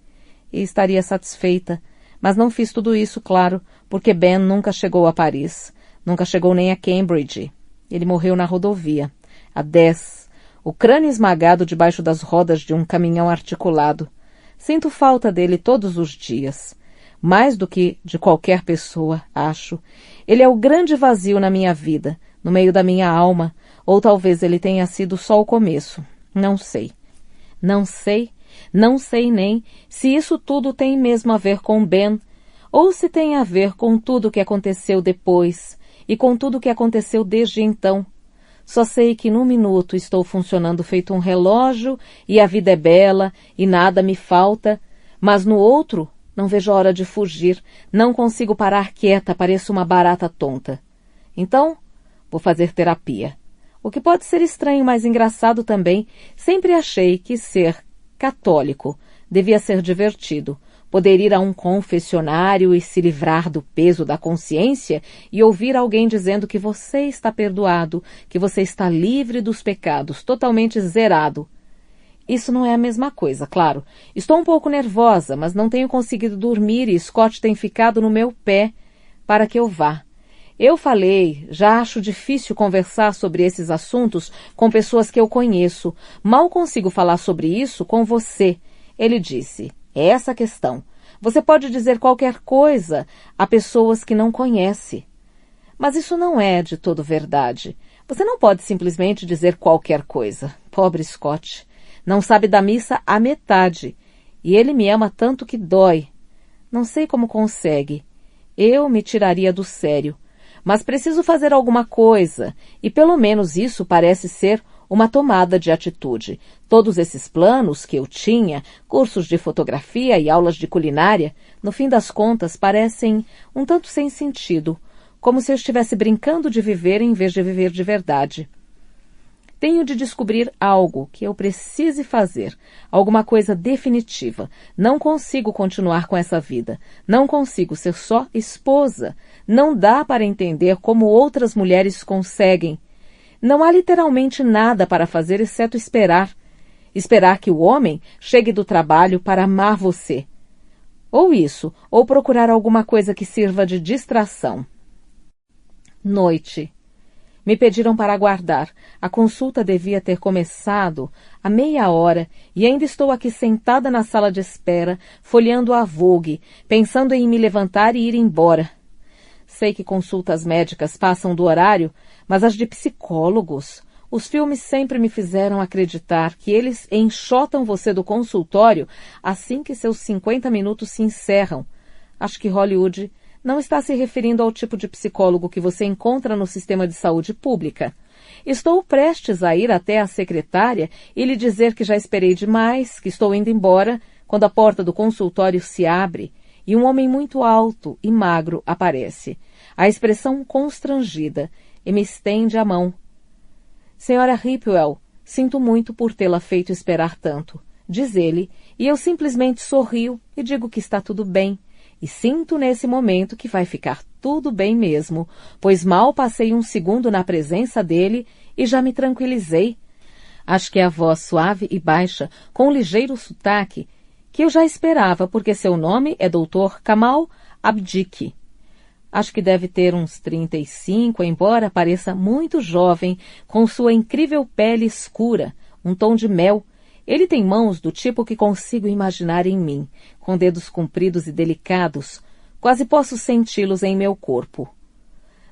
E estaria satisfeita, mas não fiz tudo isso, claro, porque Ben nunca chegou a Paris, nunca chegou nem a Cambridge. Ele morreu na rodovia, há 10, o crânio esmagado debaixo das rodas de um caminhão articulado. Sinto falta dele todos os dias, mais do que de qualquer pessoa, acho. Ele é o grande vazio na minha vida, no meio da minha alma, ou talvez ele tenha sido só o começo, não sei. Não sei. Não sei nem se isso tudo tem mesmo a ver com Ben, ou se tem a ver com tudo o que aconteceu depois e com tudo o que aconteceu desde então. Só sei que num minuto estou funcionando feito um relógio e a vida é bela e nada me falta, mas no outro não vejo a hora de fugir, não consigo parar quieta, pareço uma barata tonta. Então, vou fazer terapia. O que pode ser estranho, mas engraçado também, sempre achei que ser católico devia ser divertido, poder ir a um confessionário e se livrar do peso da consciência e ouvir alguém dizendo que você está perdoado, que você está livre dos pecados, totalmente zerado. Isso não é a mesma coisa, claro. Estou um pouco nervosa, mas não tenho conseguido dormir e Scott tem ficado no meu pé para que eu vá. Eu falei, já acho difícil conversar sobre esses assuntos com pessoas que eu conheço. Mal consigo falar sobre isso com você. Ele disse, é essa a questão. Você pode dizer qualquer coisa a pessoas que não conhece. Mas isso não é de todo verdade. Você não pode simplesmente dizer qualquer coisa. Pobre Scott. Não sabe da missa a metade. E ele me ama tanto que dói. Não sei como consegue. Eu me tiraria do sério. Mas preciso fazer alguma coisa, e pelo menos isso parece ser uma tomada de atitude. Todos esses planos que eu tinha, cursos de fotografia e aulas de culinária, no fim das contas parecem um tanto sem sentido, como se eu estivesse brincando de viver em vez de viver de verdade. Tenho de descobrir algo que eu precise fazer, alguma coisa definitiva. Não consigo continuar com essa vida. Não consigo ser só esposa. Não dá para entender como outras mulheres conseguem. Não há literalmente nada para fazer exceto esperar. Esperar que o homem chegue do trabalho para amar você. Ou isso, ou procurar alguma coisa que sirva de distração. Noite. Me pediram para aguardar. A consulta devia ter começado há meia hora e ainda estou aqui sentada na sala de espera, folheando a Vogue, pensando em me levantar e ir embora. Sei que consultas médicas passam do horário, mas as de psicólogos... Os filmes sempre me fizeram acreditar que eles enxotam você do consultório assim que seus 50 minutos se encerram. Acho que Hollywood não está se referindo ao tipo de psicólogo que você encontra no sistema de saúde pública. Estou prestes a ir até a secretária e lhe dizer que já esperei demais, que estou indo embora, quando a porta do consultório se abre e um homem muito alto e magro aparece. A expressão constrangida, e me estende a mão. Senhora Hipwell, sinto muito por tê-la feito esperar tanto, diz ele, e eu simplesmente sorrio e digo que está tudo bem. E sinto nesse momento que vai ficar tudo bem mesmo, pois mal passei um segundo na presença dele e já me tranquilizei. Acho que é a voz suave e baixa, com um ligeiro sotaque, que eu já esperava, porque seu nome é Dr. Kamal Abdique. Acho que deve ter uns 35, embora pareça muito jovem, com sua incrível pele escura, um tom de mel. Ele tem mãos do tipo que consigo imaginar em mim, com dedos compridos e delicados. Quase posso senti-los em meu corpo.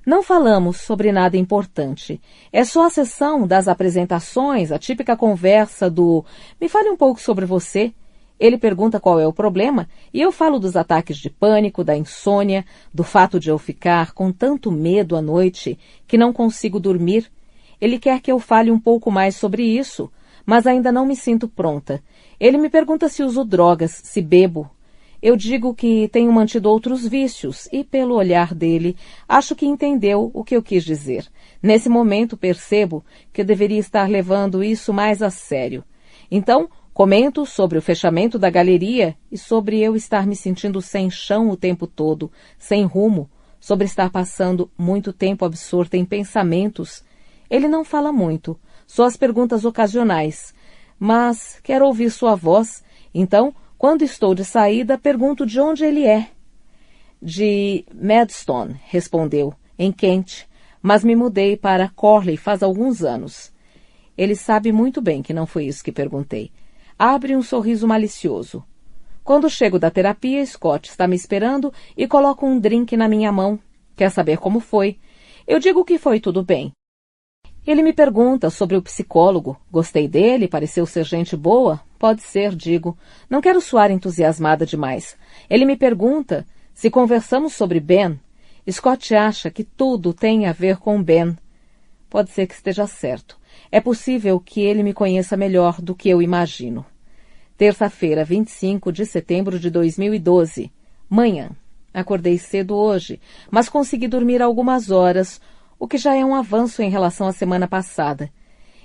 Não falamos sobre nada importante. É só a sessão das apresentações, a típica conversa do "me fale um pouco sobre você". Ele pergunta qual é o problema e eu falo dos ataques de pânico, da insônia, do fato de eu ficar com tanto medo à noite que não consigo dormir. Ele quer que eu fale um pouco mais sobre isso, mas ainda não me sinto pronta. Ele me pergunta se uso drogas, se bebo. Eu digo que tenho mantido outros vícios e, pelo olhar dele, acho que entendeu o que eu quis dizer. Nesse momento percebo que eu deveria estar levando isso mais a sério. Então, comento sobre o fechamento da galeria e sobre eu estar me sentindo sem chão o tempo todo, sem rumo, sobre estar passando muito tempo absorta em pensamentos. Ele não fala muito, só as perguntas ocasionais, mas quero ouvir sua voz, então, quando estou de saída, pergunto de onde ele é. De Maidstone, respondeu, em Kent, mas me mudei para Corley faz alguns anos. Ele sabe muito bem que não foi isso que perguntei. Abre um sorriso malicioso. Quando chego da terapia, Scott está me esperando e coloca um drink na minha mão. Quer saber como foi? Eu digo que foi tudo bem. Ele me pergunta sobre o psicólogo. Gostei dele, pareceu ser gente boa? Pode ser, digo. Não quero soar entusiasmada demais. Ele me pergunta se conversamos sobre Ben. Scott acha que tudo tem a ver com Ben. Pode ser que esteja certo. É possível que ele me conheça melhor do que eu imagino. Terça-feira, 25 de setembro de 2012. Manhã. Acordei cedo hoje, mas consegui dormir algumas horas, o que já é um avanço em relação à semana passada.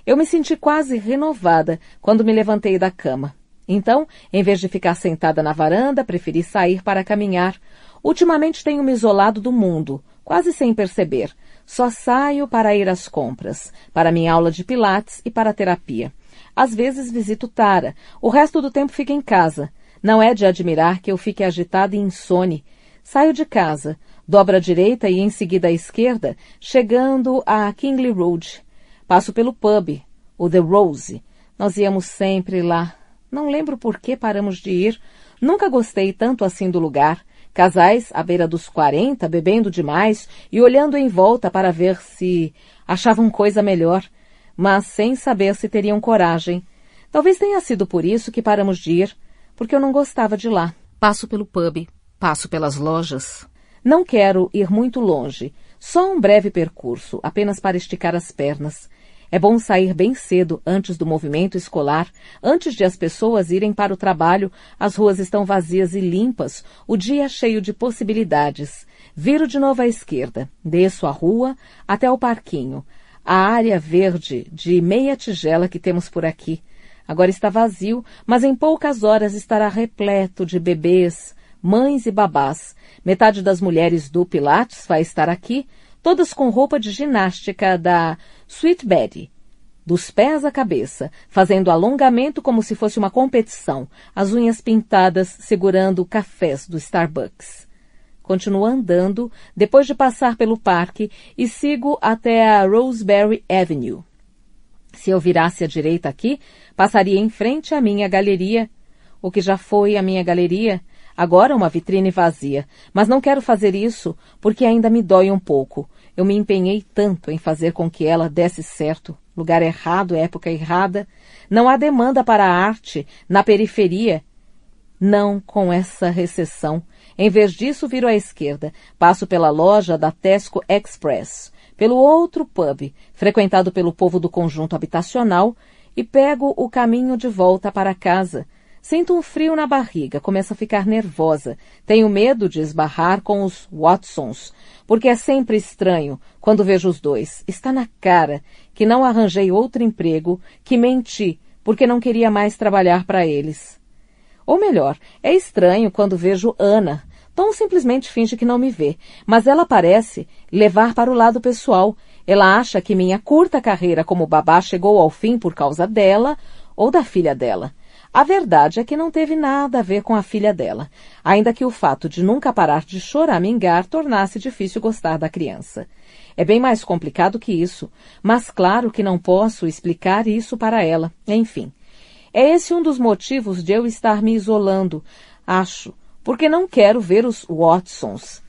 Eu me senti quase renovada quando me levantei da cama. Então, em vez de ficar sentada na varanda, preferi sair para caminhar. Ultimamente tenho me isolado do mundo, quase sem perceber. Só saio para ir às compras, para minha aula de pilates e para a terapia. Às vezes visito Tara, o resto do tempo fico em casa. Não é de admirar que eu fique agitada e insone. Saio de casa, dobro à direita e em seguida à esquerda, chegando a Kingley Road. Passo pelo pub, o The Rose. Nós íamos sempre lá. Não lembro por que paramos de ir. Nunca gostei tanto assim do lugar. Casais à beira dos 40, bebendo demais e olhando em volta para ver se achavam coisa melhor, mas sem saber se teriam coragem. Talvez tenha sido por isso que paramos de ir. porque eu não gostava de lá. Passo pelo pub, passo pelas lojas. Não quero ir muito longe, só um breve percurso, apenas para esticar as pernas. É bom sair bem cedo, antes do movimento escolar, antes de as pessoas irem para o trabalho, as ruas estão vazias e limpas, o dia é cheio de possibilidades. Viro de novo à esquerda, desço a rua até o parquinho, a área verde de meia tigela que temos por aqui. Agora está vazio, mas em poucas horas estará repleto de bebês, mães e babás. Metade das mulheres do Pilates vai estar aqui, todas com roupa de ginástica da Sweet Betty, dos pés à cabeça, fazendo alongamento como se fosse uma competição, as unhas pintadas segurando cafés do Starbucks. Continuo andando, depois de passar pelo parque, e sigo até a Roseberry Avenue. Se eu virasse à direita aqui, passaria em frente à minha galeria, o que já foi a minha galeria, agora uma vitrine vazia. Mas não quero fazer isso porque ainda me dói um pouco. Eu me empenhei tanto em fazer com que ela desse certo. Lugar errado, época errada. Não há demanda para a arte na periferia. Não com essa recessão. Em vez disso, viro à esquerda. Passo pela loja da Tesco Express, pelo outro pub, frequentado pelo povo do conjunto habitacional, e pego o caminho de volta para casa. Sinto um frio na barriga, começo a ficar nervosa. Tenho medo de esbarrar com os Watsons, porque é sempre estranho quando vejo os dois. Está na cara que não arranjei outro emprego, que menti, porque não queria mais trabalhar para eles. Ou melhor, é estranho quando vejo Ana. Tom simplesmente finge que não me vê, mas ela parece levar para o lado pessoal. Ela acha que minha curta carreira como babá chegou ao fim por causa dela ou da filha dela. A verdade é que não teve nada a ver com a filha dela, ainda que o fato de nunca parar de choramingar tornasse difícil gostar da criança. É bem mais complicado que isso, mas claro que não posso explicar isso para ela. Enfim, é esse um dos motivos de eu estar me isolando, acho, porque não quero ver os Watsons.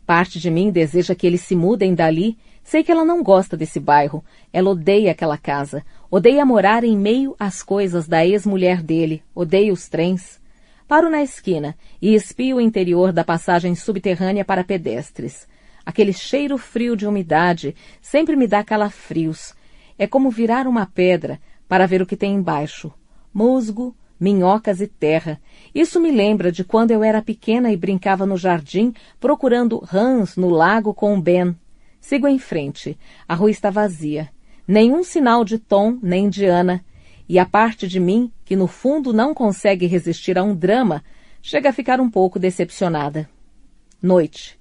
Parte de mim deseja que eles se mudem dali. Sei que ela não gosta desse bairro. Ela odeia aquela casa. Odeia morar em meio às coisas da ex-mulher dele. Odeia os trens. Paro na esquina e espio o interior da passagem subterrânea para pedestres. Aquele cheiro frio de umidade sempre me dá calafrios. É como virar uma pedra para ver o que tem embaixo. Musgo, minhocas e terra. Isso me lembra de quando eu era pequena e brincava no jardim procurando rãs no lago com o Ben. Sigo em frente. A rua está vazia. Nenhum sinal de Tom nem de Ana. E a parte de mim, que no fundo não consegue resistir a um drama, chega a ficar um pouco decepcionada. Noite.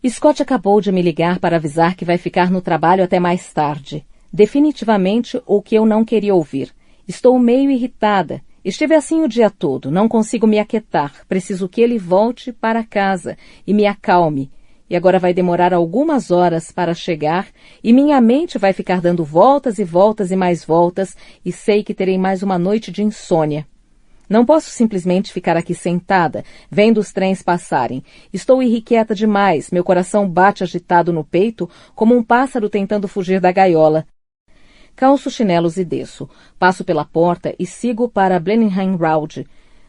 Scott acabou de me ligar para avisar que vai ficar no trabalho até mais tarde. Definitivamente o que eu não queria ouvir. Estou meio irritada. Estive assim o dia todo. Não consigo me aquietar. Preciso que ele volte para casa e me acalme. E agora vai demorar algumas horas para chegar e minha mente vai ficar dando voltas e voltas e mais voltas e sei que terei mais uma noite de insônia. Não posso simplesmente ficar aqui sentada, vendo os trens passarem. Estou irrequieta demais, meu coração bate agitado no peito como um pássaro tentando fugir da gaiola. Calço chinelos e desço. Passo pela porta e sigo para Blenheim Road.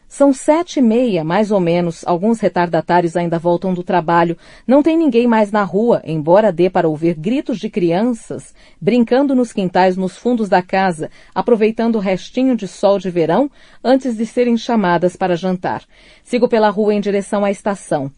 São 7h30, mais ou menos. Alguns retardatários ainda voltam do trabalho. Não tem ninguém mais na rua, embora dê para ouvir gritos de crianças, brincando nos quintais nos fundos da casa, aproveitando o restinho de sol de verão antes de serem chamadas para jantar. Sigo pela rua em direção à estação.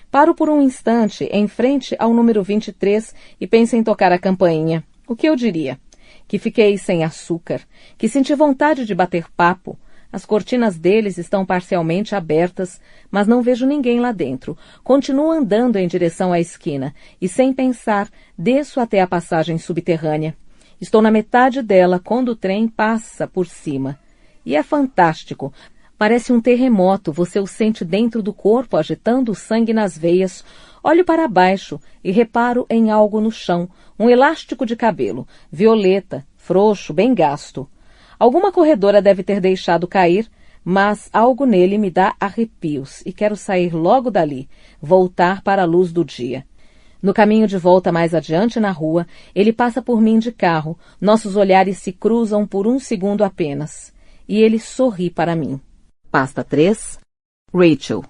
Paro por um instante em frente ao número 23 e penso em tocar a campainha. O que eu diria? Que fiquei sem açúcar, que senti vontade de bater papo. As cortinas deles estão parcialmente abertas, mas não vejo ninguém lá dentro. Continuo andando em direção à esquina e, sem pensar, desço até a passagem subterrânea. Estou na metade dela quando o trem passa por cima. E é fantástico. Parece um terremoto, você o sente dentro do corpo, agitando o sangue nas veias. Olho para baixo e reparo em algo no chão, um elástico de cabelo, violeta, frouxo, bem gasto. Alguma corredora deve ter deixado cair, mas algo nele me dá arrepios e quero sair logo dali, voltar para a luz do dia. No caminho de volta mais adiante na rua, ele passa por mim de carro, nossos olhares se cruzam por um segundo apenas, e ele sorri para mim. Pasta 3. Rachel.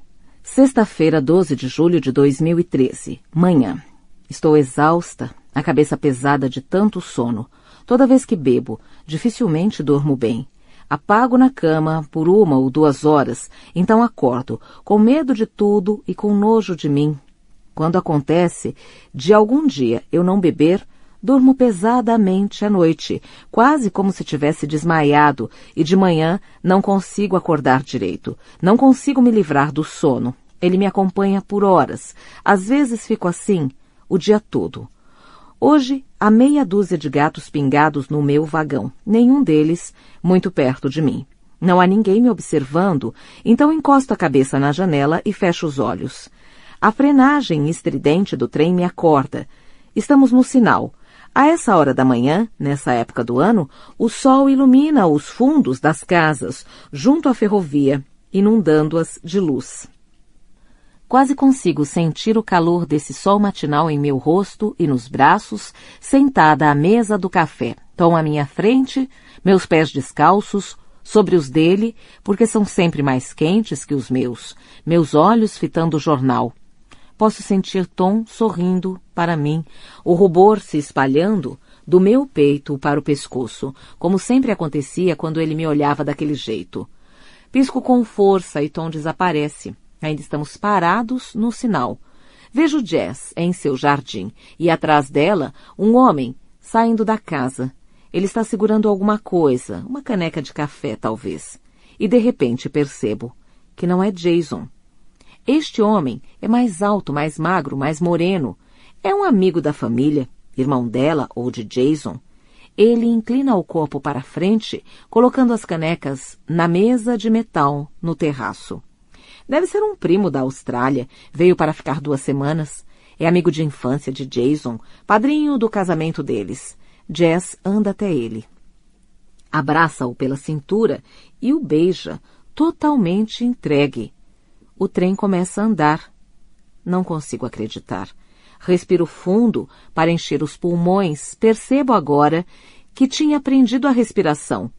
Sexta-feira, 12 de julho de 2013. Manhã. Estou exausta, a cabeça pesada de tanto sono. Toda vez que bebo, dificilmente durmo bem. Apago na cama por 1 ou 2 horas, então acordo, com medo de tudo e com nojo de mim. Quando acontece de algum dia eu não beber, durmo pesadamente à noite, quase como se tivesse desmaiado, e de manhã não consigo acordar direito. Não consigo me livrar do sono. Ele me acompanha por horas. Às vezes fico assim o dia todo. Hoje, há meia dúzia de gatos pingados no meu vagão, nenhum deles muito perto de mim. Não há ninguém me observando, então encosto a cabeça na janela e fecho os olhos. A frenagem estridente do trem me acorda. Estamos no sinal. A essa hora da manhã, nessa época do ano, o sol ilumina os fundos das casas, junto à ferrovia, inundando-as de luz. Quase consigo sentir o calor desse sol matinal em meu rosto e nos braços, sentada à mesa do café. Tom à minha frente, meus pés descalços, sobre os dele, porque são sempre mais quentes que os meus olhos fitando o jornal. Posso sentir Tom sorrindo para mim, o rubor se espalhando do meu peito para o pescoço, como sempre acontecia quando ele me olhava daquele jeito. Pisco com força e Tom desaparece. Ainda estamos parados no sinal. Vejo Jess em seu jardim e atrás dela um homem saindo da casa. Ele está segurando alguma coisa, uma caneca de café talvez. E de repente percebo que não é Jason. Este homem é mais alto, mais magro, mais moreno. É um amigo da família, irmão dela ou de Jason. Ele inclina o corpo para a frente, colocando as canecas na mesa de metal no terraço. Deve ser um primo da Austrália, veio para ficar 2 semanas. É amigo de infância de Jason, padrinho do casamento deles. Jess anda até ele. Abraça-o pela cintura e o beija, totalmente entregue. O trem começa a andar. Não consigo acreditar. Respiro fundo para encher os pulmões. Percebo agora que tinha aprendido a respiração.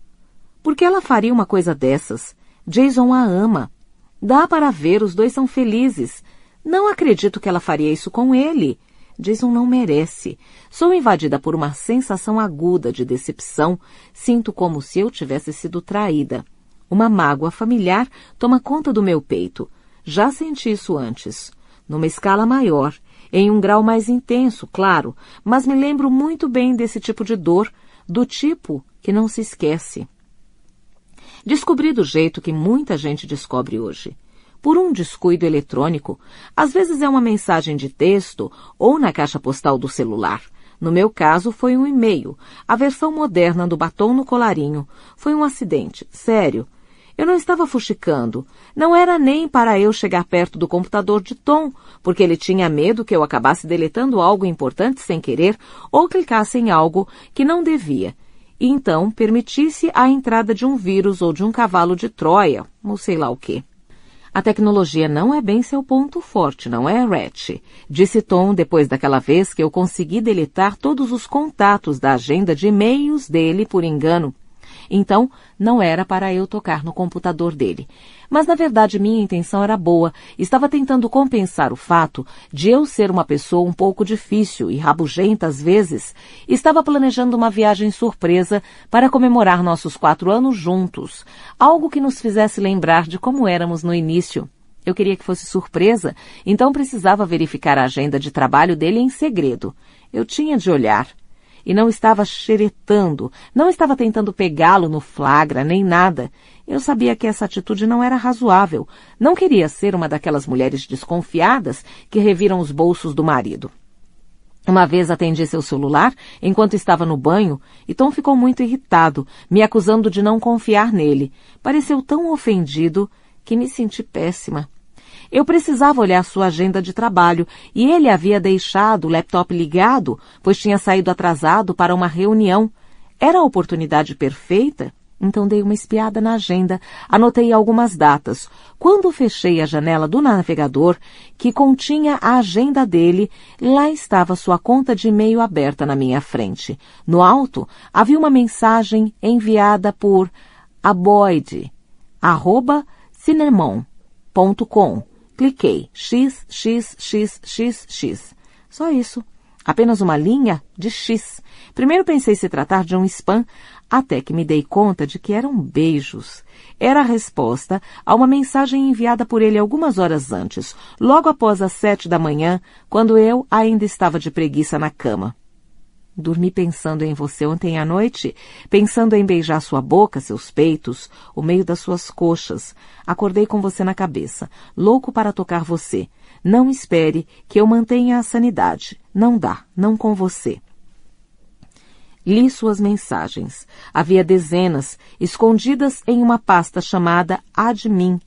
Por que ela faria uma coisa dessas? Jason a ama. Dá para ver, os dois são felizes. Não acredito que ela faria isso com ele. Jason não merece. Sou invadida por uma sensação aguda de decepção. Sinto como se eu tivesse sido traída. Uma mágoa familiar toma conta do meu peito. Já senti isso antes. Numa escala maior, em um grau mais intenso, claro, mas me lembro muito bem desse tipo de dor, do tipo que não se esquece. Descobri do jeito que muita gente descobre hoje. Por um descuido eletrônico, às vezes é uma mensagem de texto ou na caixa postal do celular. No meu caso, foi um e-mail, a versão moderna do batom no colarinho. Foi um acidente, sério. Eu não estava fuxicando. Não era nem para eu chegar perto do computador de Tom, porque ele tinha medo que eu acabasse deletando algo importante sem querer ou clicasse em algo que não devia. E então permitisse a entrada de um vírus ou de um cavalo de Troia, ou sei lá o quê. A tecnologia não é bem seu ponto forte, não é, Rach? Disse Tom depois daquela vez que eu consegui deletar todos os contatos da agenda de e-mails dele por engano. Então, não era para eu tocar no computador dele. Mas, na verdade, minha intenção era boa. Estava tentando compensar o fato de eu ser uma pessoa um pouco difícil e rabugenta às vezes. Estava planejando uma viagem surpresa para comemorar nossos 4 anos juntos. Algo que nos fizesse lembrar de como éramos no início. Eu queria que fosse surpresa, então precisava verificar a agenda de trabalho dele em segredo. Eu tinha de olhar. E não estava xeretando, não estava tentando pegá-lo no flagra, nem nada. Eu sabia que essa atitude não era razoável. Não queria ser uma daquelas mulheres desconfiadas que reviram os bolsos do marido. Uma vez atendi seu celular enquanto estava no banho e Tom ficou muito irritado, me acusando de não confiar nele. Pareceu tão ofendido que me senti péssima. Eu precisava olhar sua agenda de trabalho e ele havia deixado o laptop ligado, pois tinha saído atrasado para uma reunião. Era a oportunidade perfeita? Então dei uma espiada na agenda, anotei algumas datas. Quando fechei a janela do navegador, que continha a agenda dele, lá estava sua conta de e-mail aberta na minha frente. No alto, havia uma mensagem enviada por aboide, cinnamon.com. Cliquei. XXXXX. Só isso. Apenas uma linha de X. Primeiro pensei se tratar de um spam, até que me dei conta de que eram beijos. Era a resposta a uma mensagem enviada por ele algumas horas antes, logo após as 7 da manhã, quando eu ainda estava de preguiça na cama. Dormi pensando em você ontem à noite, pensando em beijar sua boca, seus peitos, o meio das suas coxas. Acordei com você na cabeça, louco para tocar você. Não espere que eu mantenha a sanidade. Não dá, não com você. Li suas mensagens. Havia dezenas, escondidas em uma pasta chamada Admin.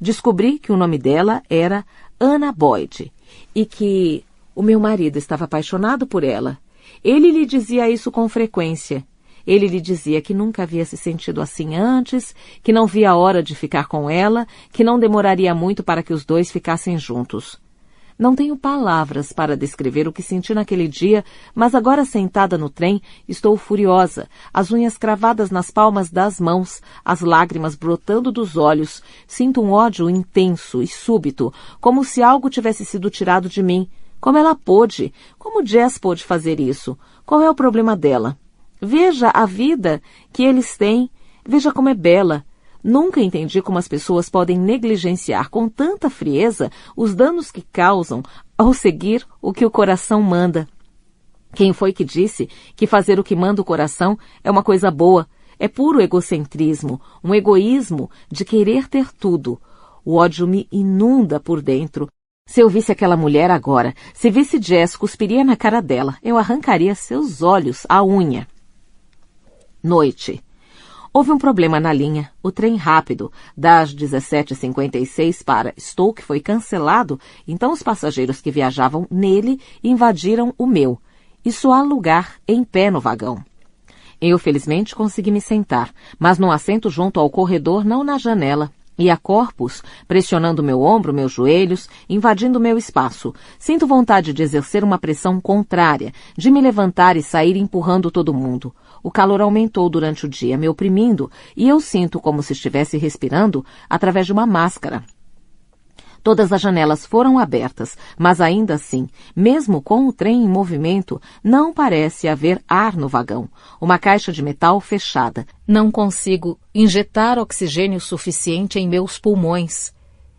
Descobri que o nome dela era Anna Boyd e que o meu marido estava apaixonado por ela. Ele lhe dizia isso com frequência. Ele lhe dizia que nunca havia se sentido assim antes, que não via a hora de ficar com ela, que não demoraria muito para que os dois ficassem juntos. Não tenho palavras para descrever o que senti naquele dia, mas agora sentada no trem, estou furiosa, as unhas cravadas nas palmas das mãos, as lágrimas brotando dos olhos. Sinto um ódio intenso e súbito, como se algo tivesse sido tirado de mim. Como ela pôde? Como Jess pôde fazer isso? Qual é o problema dela? Veja a vida que eles têm. Veja como é bela. Nunca entendi como as pessoas podem negligenciar com tanta frieza os danos que causam ao seguir o que o coração manda. Quem foi que disse que fazer o que manda o coração é uma coisa boa? É puro egocentrismo, um egoísmo de querer ter tudo. O ódio me inunda por dentro. Se eu visse aquela mulher agora, se visse Jess, cuspiria na cara dela. Eu arrancaria seus olhos à unha. Noite. Houve um problema na linha. O trem rápido das 17h56 para Stoke foi cancelado, então os passageiros que viajavam nele invadiram o meu. Isso há lugar em pé no vagão. Eu, felizmente, consegui me sentar, mas num assento junto ao corredor, não na janela. E a corpos, pressionando meu ombro, meus joelhos, invadindo meu espaço. Sinto vontade de exercer uma pressão contrária, de me levantar e sair empurrando todo mundo. O calor aumentou durante o dia, me oprimindo, e eu sinto como se estivesse respirando através de uma máscara. Todas as janelas foram abertas, mas ainda assim, mesmo com o trem em movimento, não parece haver ar no vagão. Uma caixa de metal fechada. Não consigo injetar oxigênio suficiente em meus pulmões.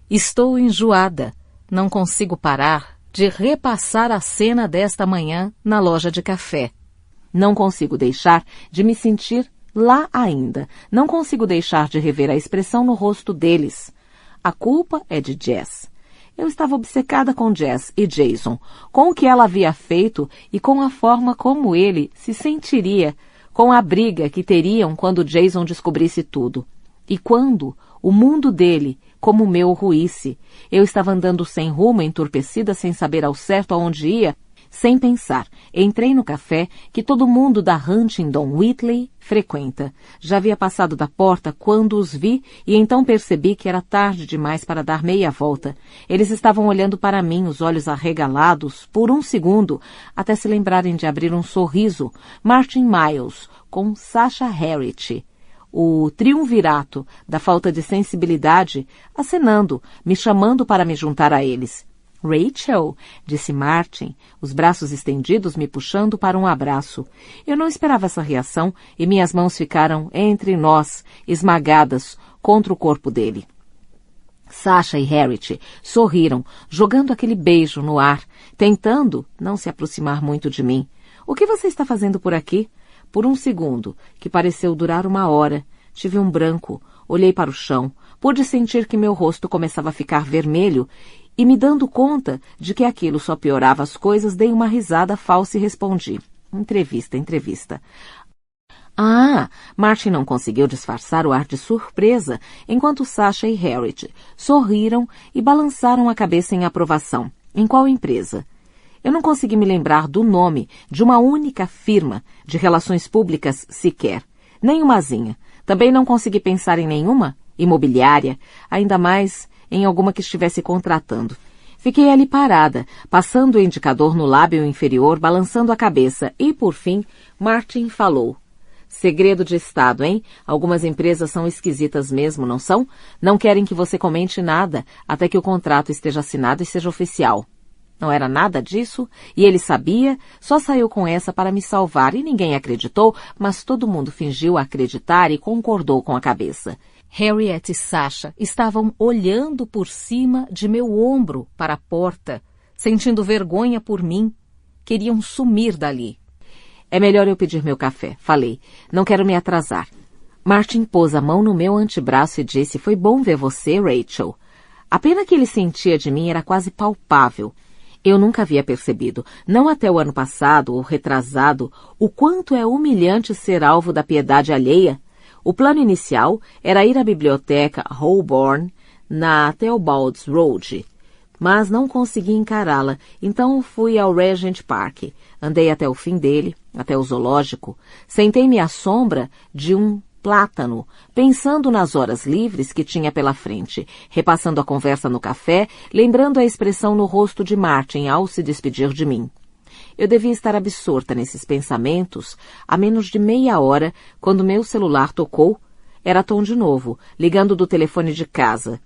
Estou enjoada. Não consigo parar de repassar a cena desta manhã na loja de café. Não consigo deixar de me sentir lá ainda. Não consigo deixar de rever a expressão no rosto deles. A culpa é de Jess. Eu estava obcecada com Jess e Jason, com o que ela havia feito e com a forma como ele se sentiria, com a briga que teriam quando Jason descobrisse tudo. E quando o mundo dele, como o meu, ruísse, eu estava andando sem rumo, entorpecida, sem saber ao certo aonde ia. Sem pensar, entrei no café que todo mundo da Huntingdon Whitley frequenta. Já havia passado da porta quando os vi e então percebi que era tarde demais para dar meia volta. Eles estavam olhando para mim, os olhos arregalados, por um segundo, até se lembrarem de abrir um sorriso. Martin Miles, com Sasha Harriet. O triunvirato da falta de sensibilidade, acenando, me chamando para me juntar a eles. Rachel, disse Martin, os braços estendidos me puxando para um abraço. Eu não esperava essa reação e minhas mãos ficaram entre nós, esmagadas contra o corpo dele. Sasha e Harriet sorriram, jogando aquele beijo no ar, tentando não se aproximar muito de mim. O que você está fazendo por aqui? Por um segundo, que pareceu durar uma hora, tive um branco, olhei para o chão, pude sentir que meu rosto começava a ficar vermelho e, me dando conta de que aquilo só piorava as coisas, dei uma risada falsa e respondi. Entrevista. Ah, Martin não conseguiu disfarçar o ar de surpresa, enquanto Sasha e Harriet sorriram e balançaram a cabeça em aprovação. Em qual empresa? Eu não consegui me lembrar do nome de uma única firma de relações públicas sequer, nem umazinha. Também não consegui pensar em nenhuma imobiliária, ainda mais em alguma que estivesse contratando. Fiquei ali parada, passando o indicador no lábio inferior, balançando a cabeça, e, por fim, Martin falou. Segredo de Estado, hein? Algumas empresas são esquisitas mesmo, não são? Não querem que você comente nada até que o contrato esteja assinado e seja oficial. Não era nada disso, e ele sabia, só saiu com essa para me salvar e ninguém acreditou, mas todo mundo fingiu acreditar e concordou com a cabeça. Harriet e Sasha estavam olhando por cima de meu ombro para a porta, sentindo vergonha por mim. Queriam sumir dali. É melhor eu pedir meu café, falei. Não quero me atrasar. Martin pôs a mão no meu antebraço e disse, foi bom ver você, Rachel. A pena que ele sentia de mim era quase palpável. Eu nunca havia percebido, não até o ano passado ou retrasado, o quanto é humilhante ser alvo da piedade alheia. O plano inicial era ir à biblioteca Holborn, na Theobald's Road, mas não consegui encará-la, então fui ao Regent Park. Andei até o fim dele, até o zoológico. Sentei-me à sombra de um plátano, pensando nas horas livres que tinha pela frente, repassando a conversa no café, lembrando a expressão no rosto de Martin ao se despedir de mim. Eu devia estar absorta nesses pensamentos há menos de meia hora, quando meu celular tocou. Era Tom de novo, ligando do telefone de casa.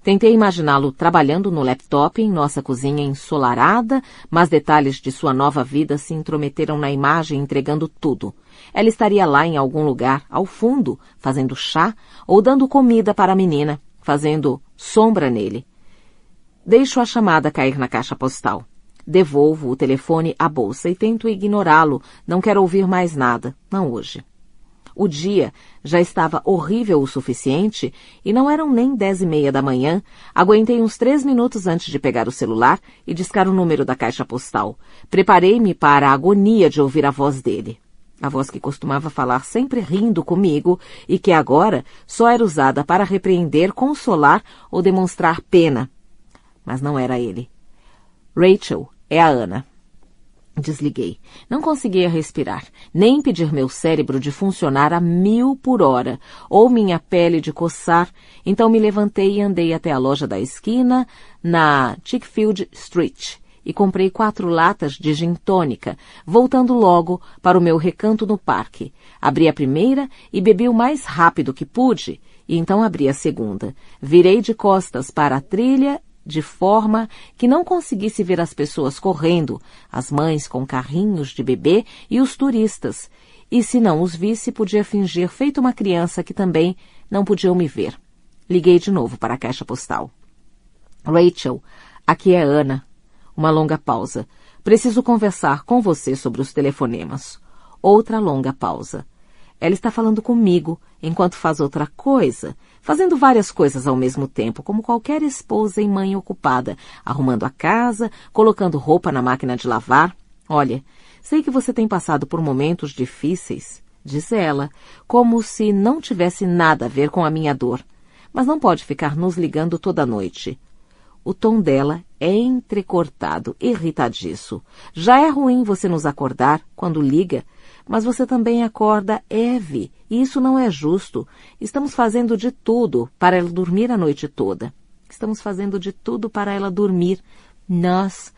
Tentei imaginá-lo trabalhando no laptop em nossa cozinha ensolarada, mas detalhes de sua nova vida se intrometeram na imagem, entregando tudo. Ela estaria lá em algum lugar, ao fundo, fazendo chá ou dando comida para a menina, fazendo sombra nele. Deixo a chamada cair na caixa postal. Devolvo o telefone à bolsa e tento ignorá-lo. Não quero ouvir mais nada. Não hoje. O dia já estava horrível o suficiente e não eram nem 10:30 da manhã. Aguentei uns 3 minutos antes de pegar o celular e discar o número da caixa postal. Preparei-me para a agonia de ouvir a voz dele. A voz que costumava falar sempre rindo comigo e que agora só era usada para repreender, consolar ou demonstrar pena. Mas não era ele. Rachel, é a Ana. Desliguei. Não conseguia respirar, nem impedir meu cérebro de funcionar a 1000 por hora, ou minha pele de coçar. Então me levantei e andei até a loja da esquina, na Chickfield Street, e comprei 4 latas de gin tônica, voltando logo para o meu recanto no parque. Abri a primeira e bebi o mais rápido que pude, e então abri a segunda. Virei de costas para a trilha, de forma que não conseguisse ver as pessoas correndo, as mães com carrinhos de bebê e os turistas, e se não os visse, podia fingir feito uma criança que também não podiam me ver. Liguei de novo para a caixa postal. Rachel, aqui é Ana. Uma longa pausa. Preciso conversar com você sobre os telefonemas. Outra longa pausa. Ela está falando comigo, enquanto faz outra coisa, fazendo várias coisas ao mesmo tempo, como qualquer esposa e mãe ocupada, arrumando a casa, colocando roupa na máquina de lavar. Olha, sei que você tem passado por momentos difíceis, diz ela, como se não tivesse nada a ver com a minha dor, mas não pode ficar nos ligando toda noite. O tom dela é entrecortado, irritadiço. Já é ruim você nos acordar quando liga, mas você também acorda Eve, e isso não é justo. Estamos fazendo de tudo para ela dormir a noite toda. Estamos fazendo de tudo para ela dormir. Nós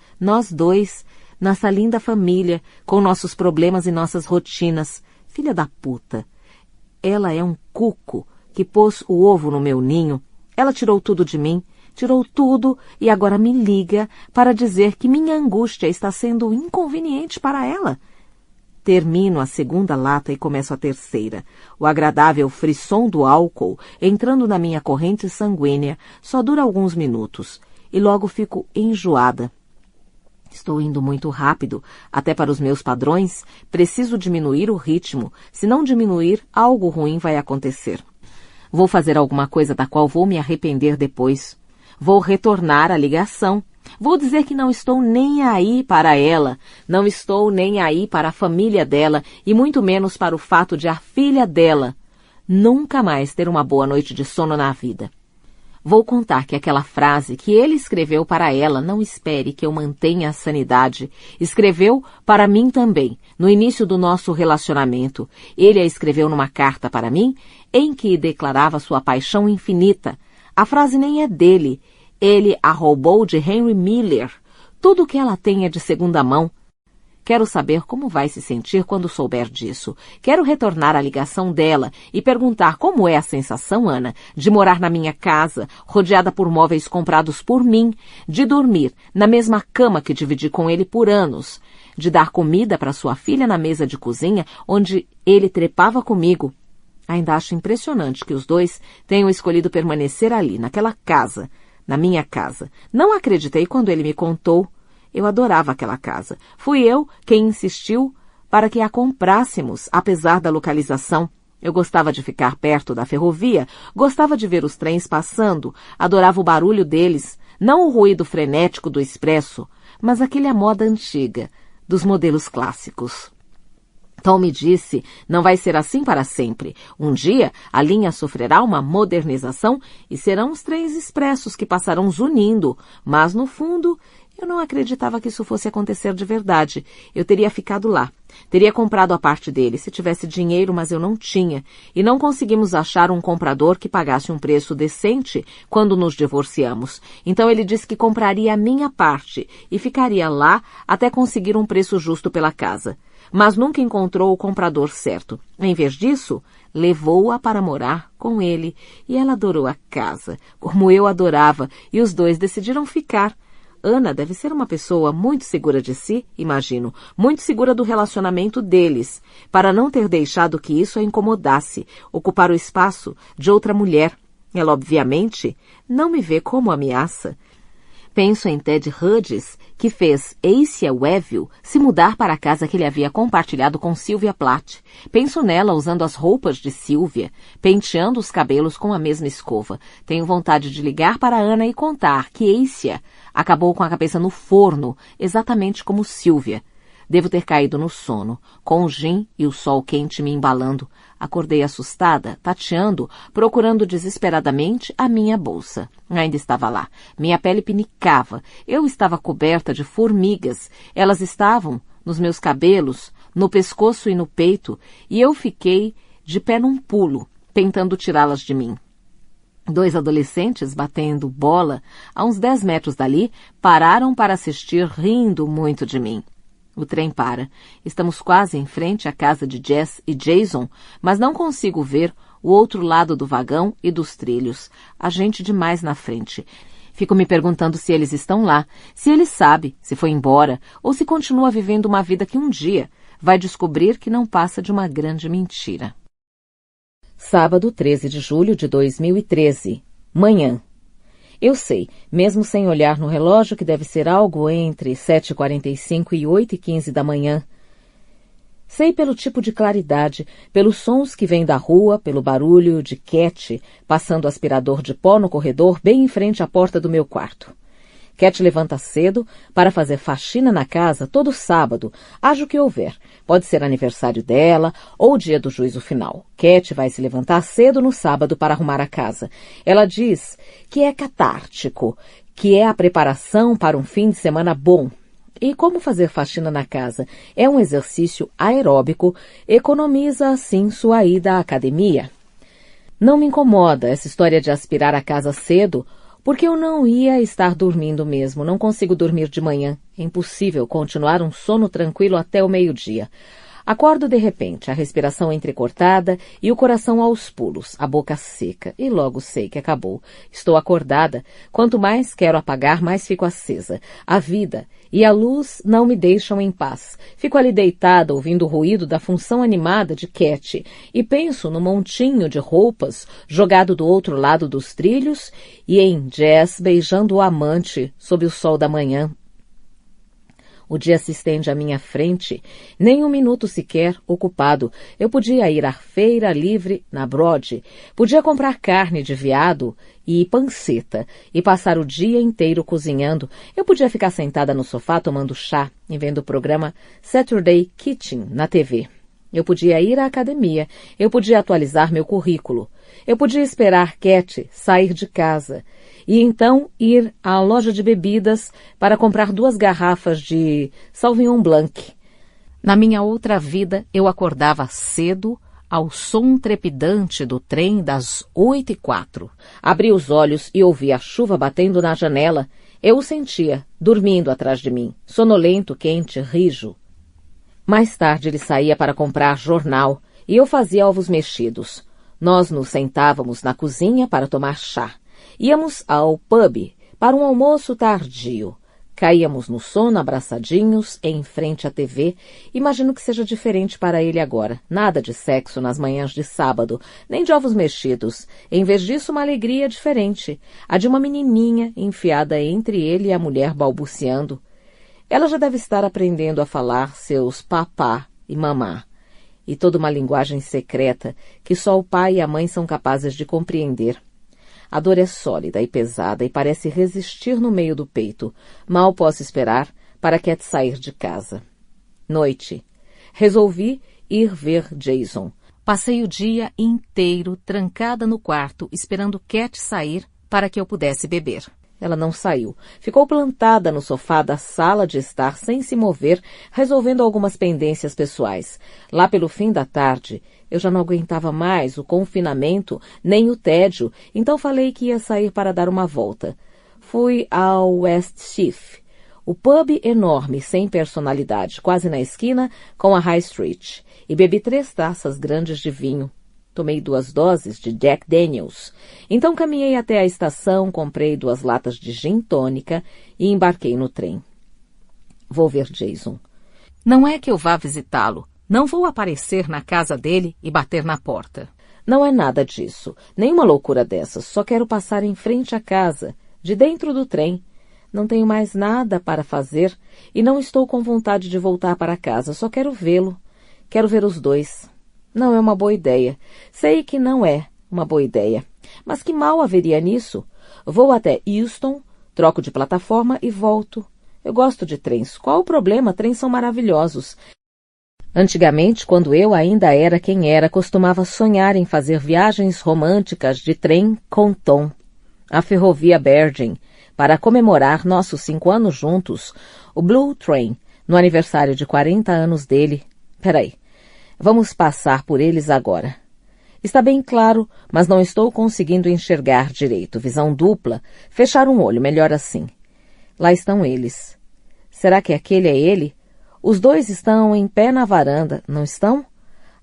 dois, nossa linda família, com nossos problemas e nossas rotinas. Filha da puta. Ela é um cuco que pôs o ovo no meu ninho. Ela tirou tudo de mim, tirou tudo e agora me liga para dizer que minha angústia está sendo inconveniente para ela. Termino a segunda lata e começo a terceira. O agradável frisson do álcool, entrando na minha corrente sanguínea, só dura alguns minutos, e logo fico enjoada. Estou indo muito rápido, até para os meus padrões. Preciso diminuir o ritmo. Se não diminuir, algo ruim vai acontecer. Vou fazer alguma coisa da qual vou me arrepender depois. Vou retornar a ligação. Vou dizer que não estou nem aí para ela, não estou nem aí para a família dela e muito menos para o fato de a filha dela nunca mais ter uma boa noite de sono na vida. Vou contar que aquela frase que ele escreveu para ela, não espere que eu mantenha a sanidade, escreveu para mim também, no início do nosso relacionamento. Ele a escreveu numa carta para mim, em que declarava sua paixão infinita. A frase nem é dele. Ele a roubou de Henry Miller. Tudo o que ela tem é de segunda mão. Quero saber como vai se sentir quando souber disso. Quero retornar à ligação dela e perguntar como é a sensação, Ana, de morar na minha casa, rodeada por móveis comprados por mim, de dormir na mesma cama que dividi com ele por anos, de dar comida para sua filha na mesa de cozinha, onde ele trepava comigo. Ainda acho impressionante que os dois tenham escolhido permanecer ali, naquela casa, na minha casa. Não acreditei quando ele me contou. Eu adorava aquela casa. Fui eu quem insistiu para que a comprássemos, apesar da localização. Eu gostava de ficar perto da ferrovia, gostava de ver os trens passando, adorava o barulho deles, não o ruído frenético do expresso, mas aquele à moda antiga, dos modelos clássicos. Tom me disse, não vai ser assim para sempre. Um dia, a linha sofrerá uma modernização e serão os trens expressos que passarão zunindo. Mas, no fundo, eu não acreditava que isso fosse acontecer de verdade. Eu teria ficado lá. Teria comprado a parte dele se tivesse dinheiro, mas eu não tinha. E não conseguimos achar um comprador que pagasse um preço decente quando nos divorciamos. Então ele disse que compraria a minha parte e ficaria lá até conseguir um preço justo pela casa. Mas nunca encontrou o comprador certo. Em vez disso, levou-a para morar com ele. E ela adorou a casa, como eu adorava, e os dois decidiram ficar. Ana deve ser uma pessoa muito segura de si, imagino, muito segura do relacionamento deles, para não ter deixado que isso a incomodasse, ocupar o espaço de outra mulher. Ela, obviamente, não me vê como ameaça. Penso em Ted Hughes, que fez Acia Weville se mudar para a casa que ele havia compartilhado com Sylvia Plath. Penso nela usando as roupas de Sylvia, penteando os cabelos com a mesma escova. Tenho vontade de ligar para Ana e contar que Acia acabou com a cabeça no forno, exatamente como Sylvia. Devo ter caído no sono, com o gin e o sol quente me embalando. Acordei assustada, tateando, procurando desesperadamente a minha bolsa. Ainda estava lá. Minha pele pinicava. Eu estava coberta de formigas. Elas estavam nos meus cabelos, no pescoço e no peito, e eu fiquei de pé num pulo, tentando tirá-las de mim. 2 adolescentes, batendo bola, a uns 10 metros dali, pararam para assistir, rindo muito de mim. O trem para. Estamos quase em frente à casa de Jess e Jason, mas não consigo ver o outro lado do vagão e dos trilhos. Há gente demais na frente. Fico me perguntando se eles estão lá, se ele sabe, se foi embora, ou se continua vivendo uma vida que um dia vai descobrir que não passa de uma grande mentira. Sábado, 13 de julho de 2013. Manhã. Eu sei, mesmo sem olhar no relógio, que deve ser algo entre 7h45 e 8h15 da manhã. Sei pelo tipo de claridade, pelos sons que vêm da rua, pelo barulho de Cat passando aspirador de pó no corredor bem em frente à porta do meu quarto. Cat levanta cedo para fazer faxina na casa todo sábado, haja o que houver. Pode ser aniversário dela ou dia do juízo final. Cat vai se levantar cedo no sábado para arrumar a casa. Ela diz que é catártico, que é a preparação para um fim de semana bom. E como fazer faxina na casa é um exercício aeróbico, economiza assim sua ida à academia. Não me incomoda essa história de aspirar a casa cedo, porque eu não ia estar dormindo mesmo. Não consigo dormir de manhã. É impossível continuar um sono tranquilo até o meio-dia. Acordo de repente, a respiração entrecortada e o coração aos pulos, a boca seca, e logo sei que acabou. Estou acordada. Quanto mais quero apagar, mais fico acesa. A vida e a luz não me deixam em paz. Fico ali deitada, ouvindo o ruído da função animada de Cat, e penso no montinho de roupas jogado do outro lado dos trilhos e em Jess beijando o amante sob o sol da manhã. O dia se estende à minha frente, nem um minuto sequer ocupado. Eu podia ir à feira livre na Broad, podia comprar carne de veado e panceta e passar o dia inteiro cozinhando. Eu podia ficar sentada no sofá tomando chá e vendo o programa Saturday Kitchen na TV. Eu podia ir à academia, eu podia atualizar meu currículo, eu podia esperar Cat sair de casa e então ir à loja de bebidas para comprar 2 garrafas de Sauvignon Blanc. Na minha outra vida, eu acordava cedo ao som trepidante do trem das 8h04. Abri os olhos e ouvi a chuva batendo na janela. Eu o sentia, dormindo atrás de mim, sonolento, quente, rijo. Mais tarde ele saía para comprar jornal e eu fazia ovos mexidos. Nós nos sentávamos na cozinha para tomar chá. Íamos ao pub para um almoço tardio. Caíamos no sono abraçadinhos em frente à TV. Imagino que seja diferente para ele agora. Nada de sexo nas manhãs de sábado, nem de ovos mexidos. Em vez disso, uma alegria diferente. A de uma menininha enfiada entre ele e a mulher balbuciando. Ela já deve estar aprendendo a falar seus papá e mamá. E toda uma linguagem secreta que só o pai e a mãe são capazes de compreender. A dor é sólida e pesada e parece resistir no meio do peito. Mal posso esperar para Cat sair de casa. Noite. Resolvi ir ver Jason. Passei o dia inteiro trancada no quarto, esperando Cat sair para que eu pudesse beber. Ela não saiu. Ficou plantada no sofá da sala de estar sem se mover, resolvendo algumas pendências pessoais. Lá pelo fim da tarde, eu já não aguentava mais o confinamento, nem o tédio, então falei que ia sair para dar uma volta. Fui ao West Chief, o pub enorme, sem personalidade, quase na esquina com a High Street, e bebi 3 taças grandes de vinho. Tomei 2 doses de Jack Daniels. Então caminhei até a estação, comprei 2 latas de gin tônica e embarquei no trem. Vou ver Jason. Não é que eu vá visitá-lo. Não vou aparecer na casa dele e bater na porta. Não é nada disso. Nenhuma loucura dessas. Só quero passar em frente à casa, de dentro do trem. Não tenho mais nada para fazer e não estou com vontade de voltar para casa. Só quero vê-lo. Quero ver os dois. Não é uma boa ideia. Sei que não é uma boa ideia. Mas que mal haveria nisso? Vou até Euston, troco de plataforma e volto. Eu gosto de trens. Qual o problema? Trens são maravilhosos. Antigamente, quando eu ainda era quem era, costumava sonhar em fazer viagens românticas de trem com Tom. A ferrovia Virgin, para comemorar nossos 5 anos juntos, o Blue Train, no aniversário de 40 anos dele. Peraí. Vamos passar por eles agora. Está bem claro, mas não estou conseguindo enxergar direito. Visão dupla. Fechar um olho, melhor assim. Lá estão eles. Será que aquele é ele? Os dois estão em pé na varanda, não estão?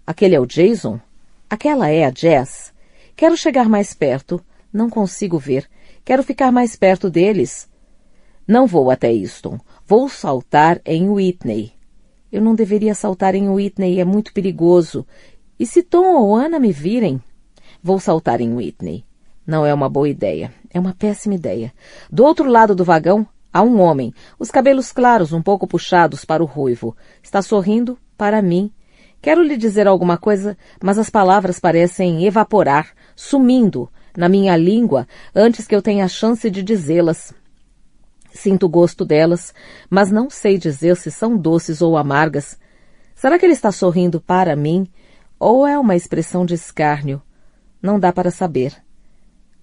Aquele é o Jason? Aquela é a Jess? Quero chegar mais perto. Não consigo ver. Quero ficar mais perto deles. Não vou até Euston. Vou saltar em Whitney. Eu não deveria saltar em Whitney, é muito perigoso. E se Tom ou Anna me virem? Vou saltar em Whitney. Não é uma boa ideia. É uma péssima ideia. Do outro lado do vagão, há um homem, os cabelos claros um pouco puxados para o ruivo. Está sorrindo para mim. Quero lhe dizer alguma coisa, mas as palavras parecem evaporar, sumindo na minha língua antes que eu tenha a chance de dizê-las. Sinto o gosto delas, mas não sei dizer se são doces ou amargas. Será que ele está sorrindo para mim, ou é uma expressão de escárnio? Não dá para saber.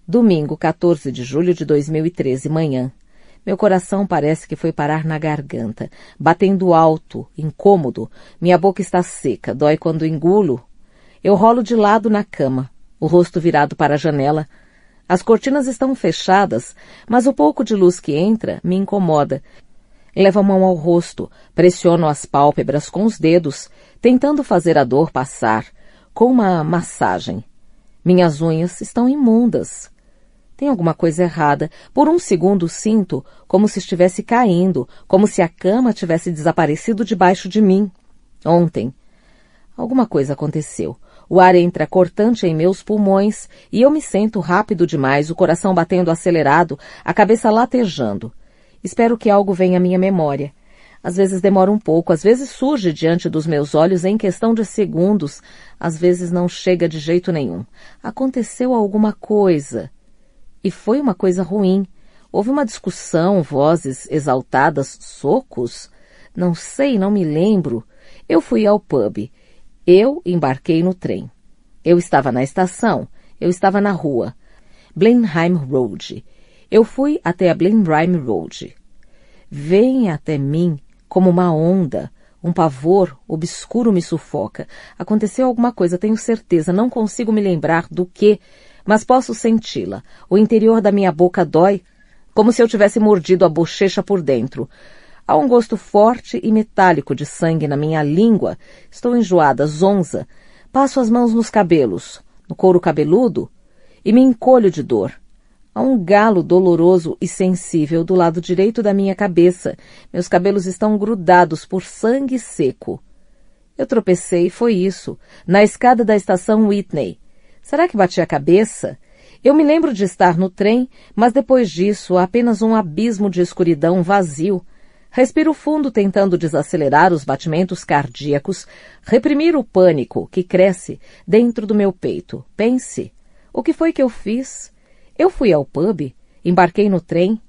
Domingo, 14 de julho de 2013, manhã. Meu coração parece que foi parar na garganta, batendo alto, incômodo. Minha boca está seca, dói quando engulo. Eu rolo de lado na cama, o rosto virado para a janela. As cortinas estão fechadas, mas o pouco de luz que entra me incomoda. Levo a mão ao rosto, pressiono as pálpebras com os dedos, tentando fazer a dor passar, com uma massagem. Minhas unhas estão imundas. Tem alguma coisa errada. Por um segundo sinto como se estivesse caindo, como se a cama tivesse desaparecido debaixo de mim. Ontem. Alguma coisa aconteceu. O ar entra cortante em meus pulmões e eu me sento rápido demais, o coração batendo acelerado, a cabeça latejando. Espero que algo venha à minha memória. Às vezes demora um pouco, às vezes surge diante dos meus olhos em questão de segundos, às vezes não chega de jeito nenhum. Aconteceu alguma coisa. E foi uma coisa ruim. Houve uma discussão, vozes exaltadas, socos? Não sei, não me lembro. Eu fui ao pub. Eu embarquei no trem. Eu estava na estação. Eu estava na rua. Blenheim Road. Eu fui até a Blenheim Road. Vem até mim como uma onda. Um pavor obscuro me sufoca. Aconteceu alguma coisa, tenho certeza. Não consigo me lembrar do que, mas posso senti-la. O interior da minha boca dói, como se eu tivesse mordido a bochecha por dentro. Há um gosto forte e metálico de sangue na minha língua. Estou enjoada, zonza. Passo as mãos nos cabelos, no couro cabeludo, e me encolho de dor. Há um galo doloroso e sensível do lado direito da minha cabeça. Meus cabelos estão grudados por sangue seco. Eu tropecei, foi isso, na escada da estação Whitney. Será que bati a cabeça? Eu me lembro de estar no trem, mas depois disso há apenas um abismo de escuridão vazio. Respiro fundo tentando desacelerar os batimentos cardíacos, reprimir o pânico que cresce dentro do meu peito. Pense, o que foi que eu fiz? Eu fui ao pub, embarquei no trem.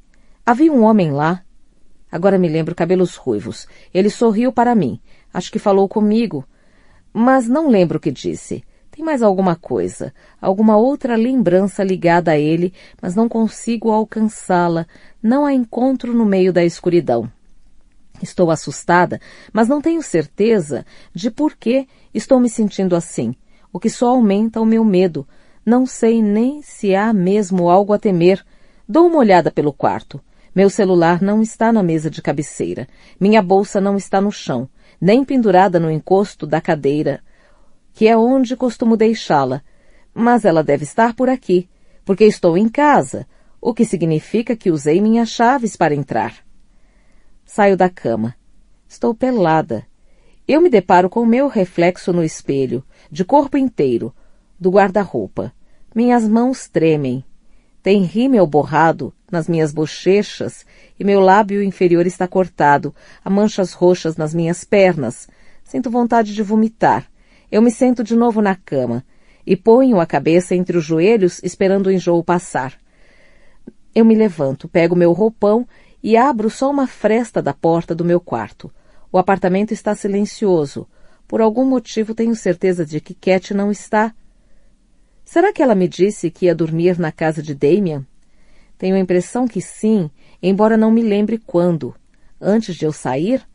Havia um homem lá. Agora me lembro, cabelos ruivos. Ele sorriu para mim. Acho que falou comigo. Mas não lembro o que disse. Tem mais alguma coisa, alguma outra lembrança ligada a ele, mas não consigo alcançá-la. Não a encontro no meio da escuridão. Estou assustada, mas não tenho certeza de por que estou me sentindo assim, o que só aumenta o meu medo. Não sei nem se há mesmo algo a temer. Dou uma olhada pelo quarto. Meu celular não está na mesa de cabeceira. Minha bolsa não está no chão, nem pendurada no encosto da cadeira, que é onde costumo deixá-la. Mas ela deve estar por aqui, porque estou em casa, o que significa que usei minhas chaves para entrar. Saio da cama. Estou pelada. Eu me deparo com o meu reflexo no espelho, de corpo inteiro, do guarda-roupa. Minhas mãos tremem. Tem rímel borrado nas minhas bochechas e meu lábio inferior está cortado. Há manchas roxas nas minhas pernas. Sinto vontade de vomitar. Eu me sento de novo na cama e ponho a cabeça entre os joelhos esperando o enjoo passar. Eu me levanto, pego meu roupão e abro só uma fresta da porta do meu quarto. O apartamento está silencioso. Por algum motivo tenho certeza de que Cat não está. Será que ela me disse que ia dormir na casa de Damien? Tenho a impressão que sim, embora não me lembre quando. Antes de eu sair?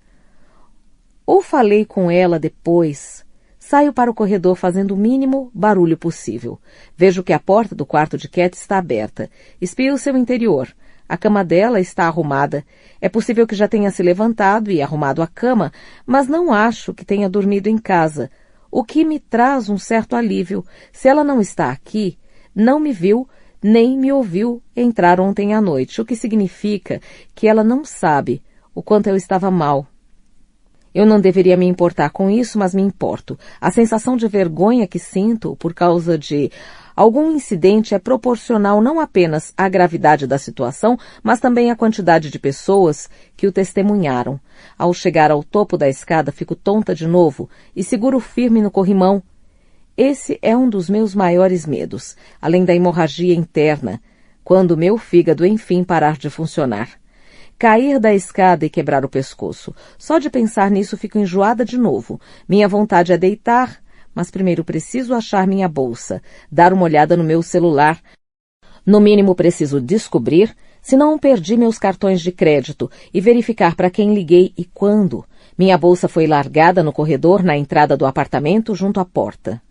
Ou falei com ela depois? Saio para o corredor fazendo o mínimo barulho possível. Vejo que a porta do quarto de Cat está aberta. Espio seu interior. A cama dela está arrumada. É possível que já tenha se levantado e arrumado a cama, mas não acho que tenha dormido em casa, o que me traz um certo alívio. Se ela não está aqui, não me viu, nem me ouviu entrar ontem à noite, o que significa que ela não sabe o quanto eu estava mal. Eu não deveria me importar com isso, mas me importo. A sensação de vergonha que sinto por causa de algum incidente é proporcional não apenas à gravidade da situação, mas também à quantidade de pessoas que o testemunharam. Ao chegar ao topo da escada, fico tonta de novo e seguro firme no corrimão. Esse é um dos meus maiores medos, além da hemorragia interna, quando meu fígado enfim parar de funcionar. Cair da escada e quebrar o pescoço. Só de pensar nisso fico enjoada de novo. Minha vontade é deitar, mas primeiro preciso achar minha bolsa, dar uma olhada no meu celular. No mínimo preciso descobrir se não perdi meus cartões de crédito e verificar para quem liguei e quando. Minha bolsa foi largada no corredor na entrada do apartamento junto à porta.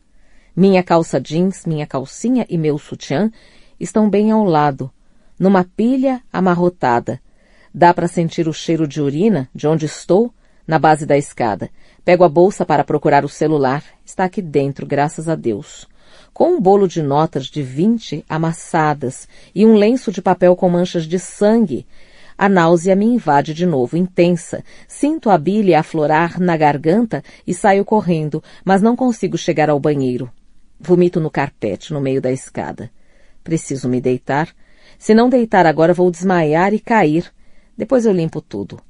Minha calça jeans, minha calcinha e meu sutiã estão bem ao lado, numa pilha amarrotada. Dá para sentir o cheiro de urina de onde estou, na base da escada. Pego a bolsa para procurar o celular. Está aqui dentro, graças a Deus. Com um bolo de notas de 20 amassadas e um lenço de papel com manchas de sangue. A náusea me invade de novo, intensa. Sinto a bile aflorar na garganta e saio correndo, mas não consigo chegar ao banheiro. Vomito no carpete, no meio da escada. Preciso me deitar. Se não deitar agora, vou desmaiar e cair. Depois eu limpo tudo.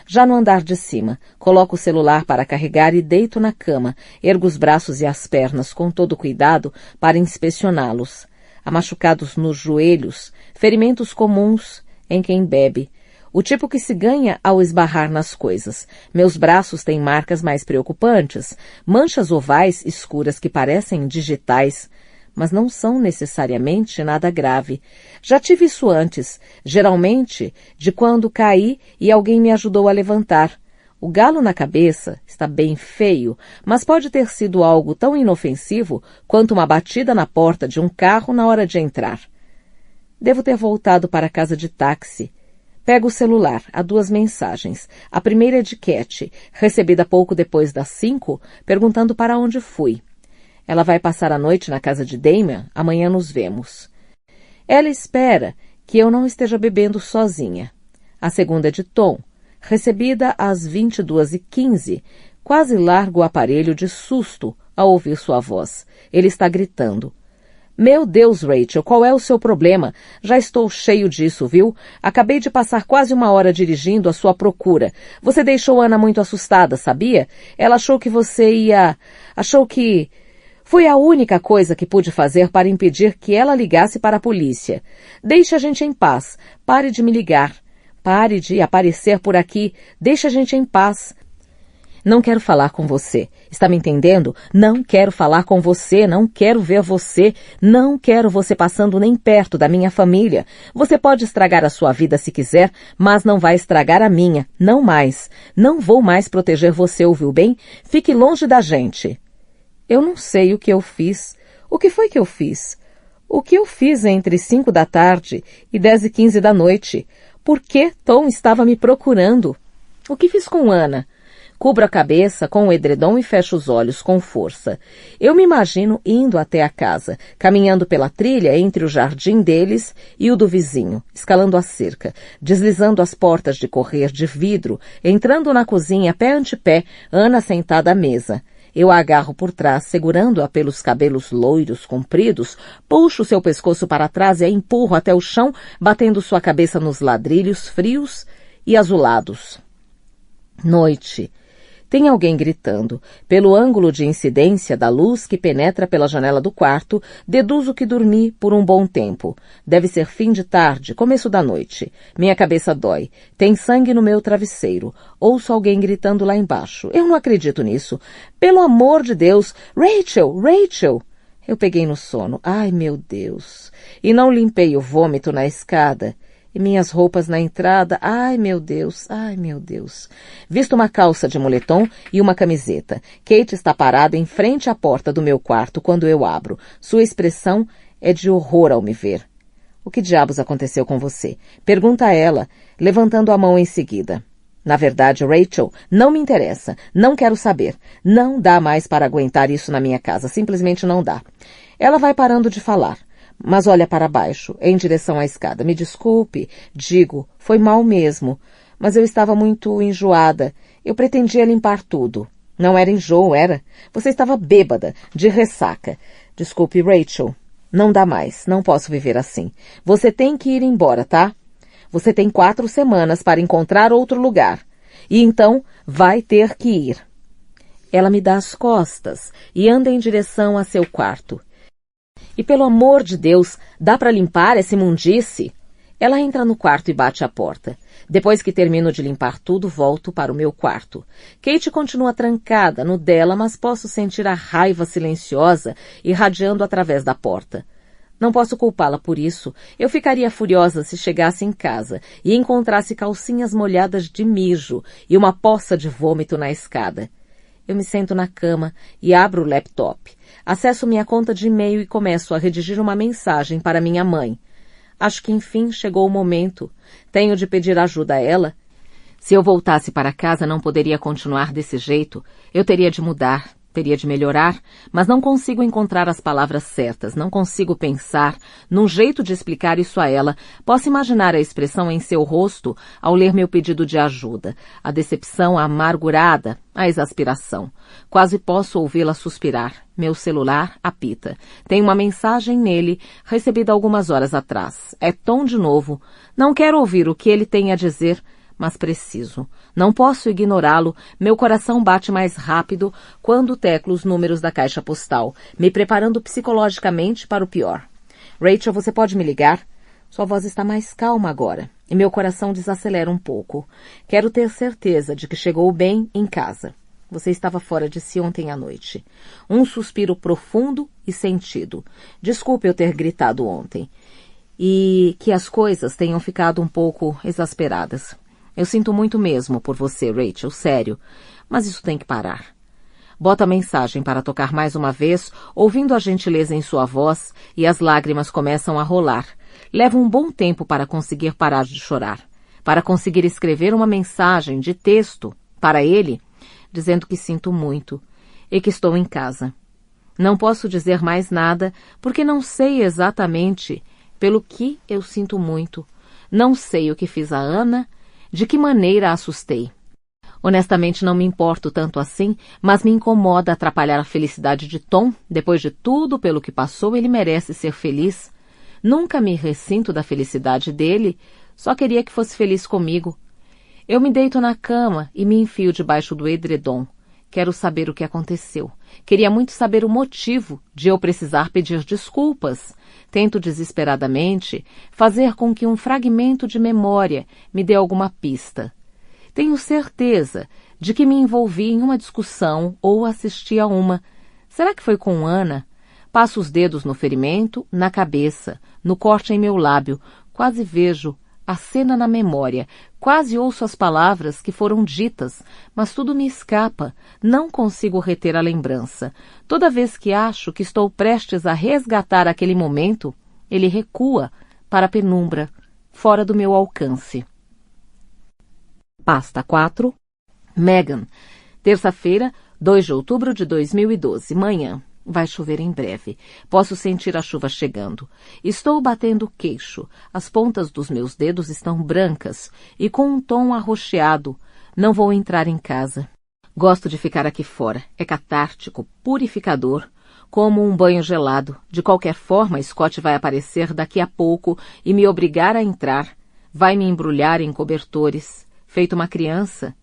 Já no andar de cima, coloco o celular para carregar e deito na cama, ergo os braços e as pernas com todo cuidado para inspecioná-los. Há machucados nos joelhos, ferimentos comuns em quem bebe, o tipo que se ganha ao esbarrar nas coisas. Meus braços têm marcas mais preocupantes, manchas ovais escuras que parecem digitais, mas não são necessariamente nada grave. Já tive isso antes, geralmente de quando caí e alguém me ajudou a levantar. O galo na cabeça está bem feio, mas pode ter sido algo tão inofensivo quanto uma batida na porta de um carro na hora de entrar. Devo ter voltado para a casa de táxi. Pego o celular. Há 2 mensagens. A primeira é de Cat, recebida pouco depois das 5, perguntando para onde fui. Ela vai passar a noite na casa de Damian. Amanhã nos vemos. Ela espera que eu não esteja bebendo sozinha. A segunda é de Tom, recebida às 22h15. Quase largo o aparelho de susto ao ouvir sua voz. Ele está gritando. Meu Deus, Rachel, qual é o seu problema? Já estou cheio disso, viu? Acabei de passar quase 1 hora dirigindo à sua procura. Você deixou Ana muito assustada, sabia? Ela achou que você ia... Achou que... Foi a única coisa que pude fazer para impedir que ela ligasse para a polícia. Deixe a gente em paz. Pare de me ligar. Pare de aparecer por aqui. Deixe a gente em paz. Não quero falar com você. Está me entendendo? Não quero falar com você. Não quero ver você. Não quero você passando nem perto da minha família. Você pode estragar a sua vida se quiser, mas não vai estragar a minha. Não mais. Não vou mais proteger você, ouviu bem? Fique longe da gente. Eu não sei o que eu fiz. O que foi que eu fiz? O que eu fiz entre 5 da tarde e 10h15 da noite? Por que Tom estava me procurando? O que fiz com Ana? Cubro a cabeça com o edredom e fecho os olhos com força. Eu me imagino indo até a casa, caminhando pela trilha entre o jardim deles e o do vizinho, escalando a cerca, deslizando as portas de correr de vidro, entrando na cozinha pé ante pé, Ana sentada à mesa. Eu a agarro por trás, segurando-a pelos cabelos loiros compridos, puxo seu pescoço para trás e a empurro até o chão, batendo sua cabeça nos ladrilhos frios e azulados. Noite. Tem alguém gritando. Pelo ângulo de incidência da luz que penetra pela janela do quarto, deduzo que dormi por um bom tempo. Deve ser fim de tarde, começo da noite. Minha cabeça dói. Tem sangue no meu travesseiro. Ouço alguém gritando lá embaixo. Eu não acredito nisso. Pelo amor de Deus! Rachel! Rachel! Eu peguei no sono. Ai, meu Deus! E não limpei o vômito na escada. E minhas roupas na entrada, ai meu Deus, ai meu Deus. Visto uma calça de moletom e uma camiseta. Kate está parada em frente à porta do meu quarto quando eu abro. Sua expressão é de horror ao me ver. O que diabos aconteceu com você? Pergunta a ela, levantando a mão em seguida. Na verdade, Rachel, não me interessa. Não quero saber. Não dá mais para aguentar isso na minha casa. Simplesmente não dá. Ela vai parando de falar. Mas olha para baixo, em direção à escada. Me desculpe, digo, foi mal mesmo. Mas eu estava muito enjoada. Eu pretendia limpar tudo. Não era enjoo, era? Você estava bêbada, de ressaca. Desculpe, Rachel. Não dá mais, não posso viver assim. Você tem que ir embora, tá? Você tem 4 semanas para encontrar outro lugar. E então vai ter que ir. Ela me dá as costas e anda em direção a seu quarto. E pelo amor de Deus, dá para limpar essa imundice? Ela entra no quarto e bate a porta. Depois que termino de limpar tudo, volto para o meu quarto. Kate continua trancada no dela, mas posso sentir a raiva silenciosa irradiando através da porta. Não posso culpá-la por isso. Eu ficaria furiosa se chegasse em casa e encontrasse calcinhas molhadas de mijo e uma poça de vômito na escada. Eu me sento na cama e abro o laptop. Acesso minha conta de e-mail e começo a redigir uma mensagem para minha mãe. Acho que enfim chegou o momento. Tenho de pedir ajuda a ela. Se eu voltasse para casa não poderia continuar desse jeito. Eu teria de mudar, teria de melhorar, mas não consigo encontrar as palavras certas, não consigo pensar num jeito de explicar isso a ela. Posso imaginar a expressão em seu rosto ao ler meu pedido de ajuda, a decepção amargurada, a exasperação. Quase posso ouvi-la suspirar. Meu celular apita. Tem uma mensagem nele, recebida algumas horas atrás. É Tom de novo. Não quero ouvir o que ele tem a dizer, mas preciso. Não posso ignorá-lo. Meu coração bate mais rápido quando teclo os números da caixa postal, me preparando psicologicamente para o pior. Rachel, você pode me ligar? Sua voz está mais calma agora, e meu coração desacelera um pouco. Quero ter certeza de que chegou bem em casa. Você estava fora de si ontem à noite. Um suspiro profundo e sentido. Desculpe eu ter gritado ontem. E que as coisas tenham ficado um pouco exasperadas. Eu sinto muito mesmo por você, Rachel, sério. Mas isso tem que parar. Bota a mensagem para tocar mais uma vez, ouvindo a gentileza em sua voz, e as lágrimas começam a rolar. Leva um bom tempo para conseguir parar de chorar. para conseguir escrever uma mensagem de texto para ele, dizendo que sinto muito e que estou em casa. Não posso dizer mais nada porque não sei exatamente pelo que eu sinto muito. Não sei o que fiz a Ana, de que maneira a assustei. Honestamente não me importo tanto assim, mas me incomoda atrapalhar a felicidade de Tom. Depois de tudo pelo que passou, ele merece ser feliz. Nunca me ressinto da felicidade dele, só queria que fosse feliz comigo. Eu me deito na cama e me enfio debaixo do edredom. Quero saber o que aconteceu. Queria muito saber o motivo de eu precisar pedir desculpas. Tento desesperadamente fazer com que um fragmento de memória me dê alguma pista. Tenho certeza de que me envolvi em uma discussão ou assisti a uma. Será que foi com Ana? Passo os dedos no ferimento, na cabeça, no corte em meu lábio. Quase vejo a cena na memória. Quase ouço as palavras que foram ditas, mas tudo me escapa. Não consigo reter a lembrança. Toda vez que acho que estou prestes a resgatar aquele momento, ele recua para a penumbra, fora do meu alcance. Pasta 4. Megan. Terça-feira, 2 de outubro de 2012. Manhã. Vai chover em breve. Posso sentir a chuva chegando. Estou batendo o queixo. As pontas dos meus dedos estão brancas e com um tom arroxeado. Não vou entrar em casa. Gosto de ficar aqui fora. É catártico, purificador, como um banho gelado. De qualquer forma, Scott vai aparecer daqui a pouco e me obrigar a entrar. Vai me embrulhar em cobertores. Feito uma criança.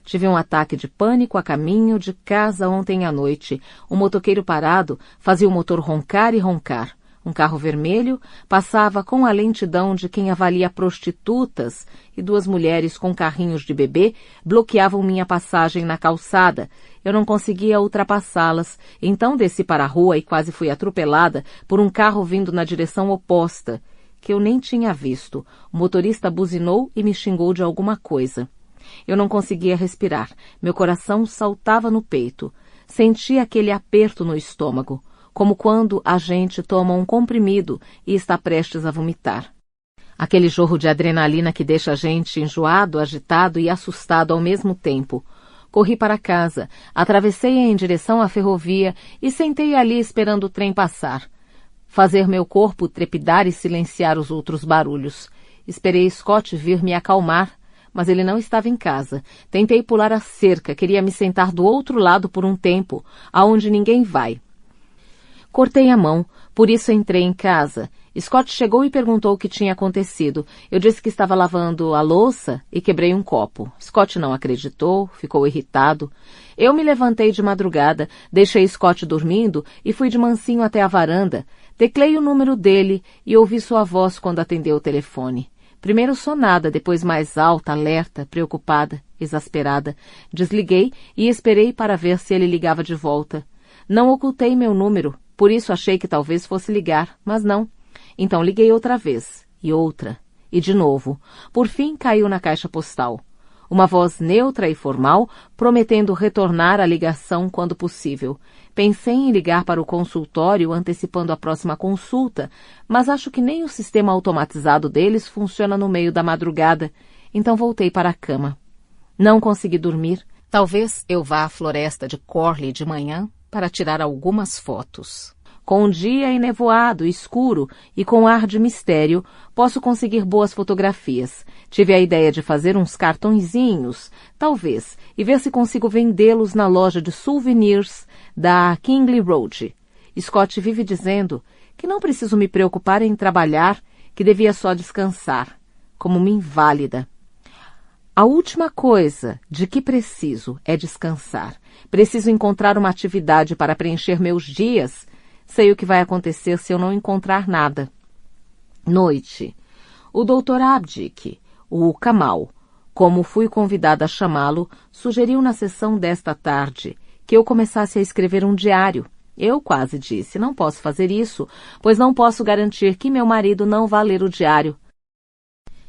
Tive um ataque de pânico a caminho de casa ontem à noite. O motoqueiro parado fazia o motor roncar e roncar. Um carro vermelho passava com a lentidão de quem avalia prostitutas e 2 mulheres com carrinhos de bebê bloqueavam minha passagem na calçada. Eu não conseguia ultrapassá-las, então desci para a rua e quase fui atropelada por um carro vindo na direção oposta, que eu nem tinha visto. O motorista buzinou e me xingou de alguma coisa. Eu não conseguia respirar. Meu coração saltava no peito. Sentia aquele aperto no estômago, como quando a gente toma um comprimido e está prestes a vomitar. Aquele jorro de adrenalina que deixa a gente enjoado, agitado e assustado ao mesmo tempo. Corri para casa, atravessei em direção à ferrovia e sentei ali esperando o trem passar. Fazer meu corpo trepidar e silenciar os outros barulhos. Esperei Scott vir me acalmar, mas ele não estava em casa. Tentei pular a cerca, queria me sentar do outro lado por um tempo, aonde ninguém vai. Cortei a mão, por isso entrei em casa. Scott chegou e perguntou o que tinha acontecido. Eu disse que estava lavando a louça e quebrei um copo. Scott não acreditou, ficou irritado. Eu me levantei de madrugada, deixei Scott dormindo e fui de mansinho até a varanda. Teclei o número dele e ouvi sua voz quando atendeu o telefone. Primeiro sonada, depois mais alta, alerta, preocupada, exasperada. Desliguei e esperei para ver se ele ligava de volta. Não ocultei meu número, por isso achei que talvez fosse ligar, mas não. Então liguei outra vez, e outra, e de novo. Por fim caiu na caixa postal. Uma voz neutra e formal, prometendo retornar a ligação quando possível. Pensei em ligar para o consultório antecipando a próxima consulta, mas acho que nem o sistema automatizado deles funciona no meio da madrugada, então voltei para a cama. Não consegui dormir. Talvez eu vá à floresta de Corley de manhã para tirar algumas fotos. Com um dia enevoado, escuro e com ar de mistério, posso conseguir boas fotografias. Tive a ideia de fazer uns cartõezinhos, talvez, e ver se consigo vendê-los na loja de souvenirs da Kingley Road. Scott vive dizendo que não preciso me preocupar em trabalhar, que devia só descansar, como uma inválida. A última coisa de que preciso é descansar. Preciso encontrar uma atividade para preencher meus dias. Sei o que vai acontecer se eu não encontrar nada. Noite. O Dr. Abdick, o Kamal, como fui convidada a chamá-lo, sugeriu na sessão desta tarde que eu começasse a escrever um diário. Eu quase disse, não posso fazer isso, pois não posso garantir que meu marido não vá ler o diário.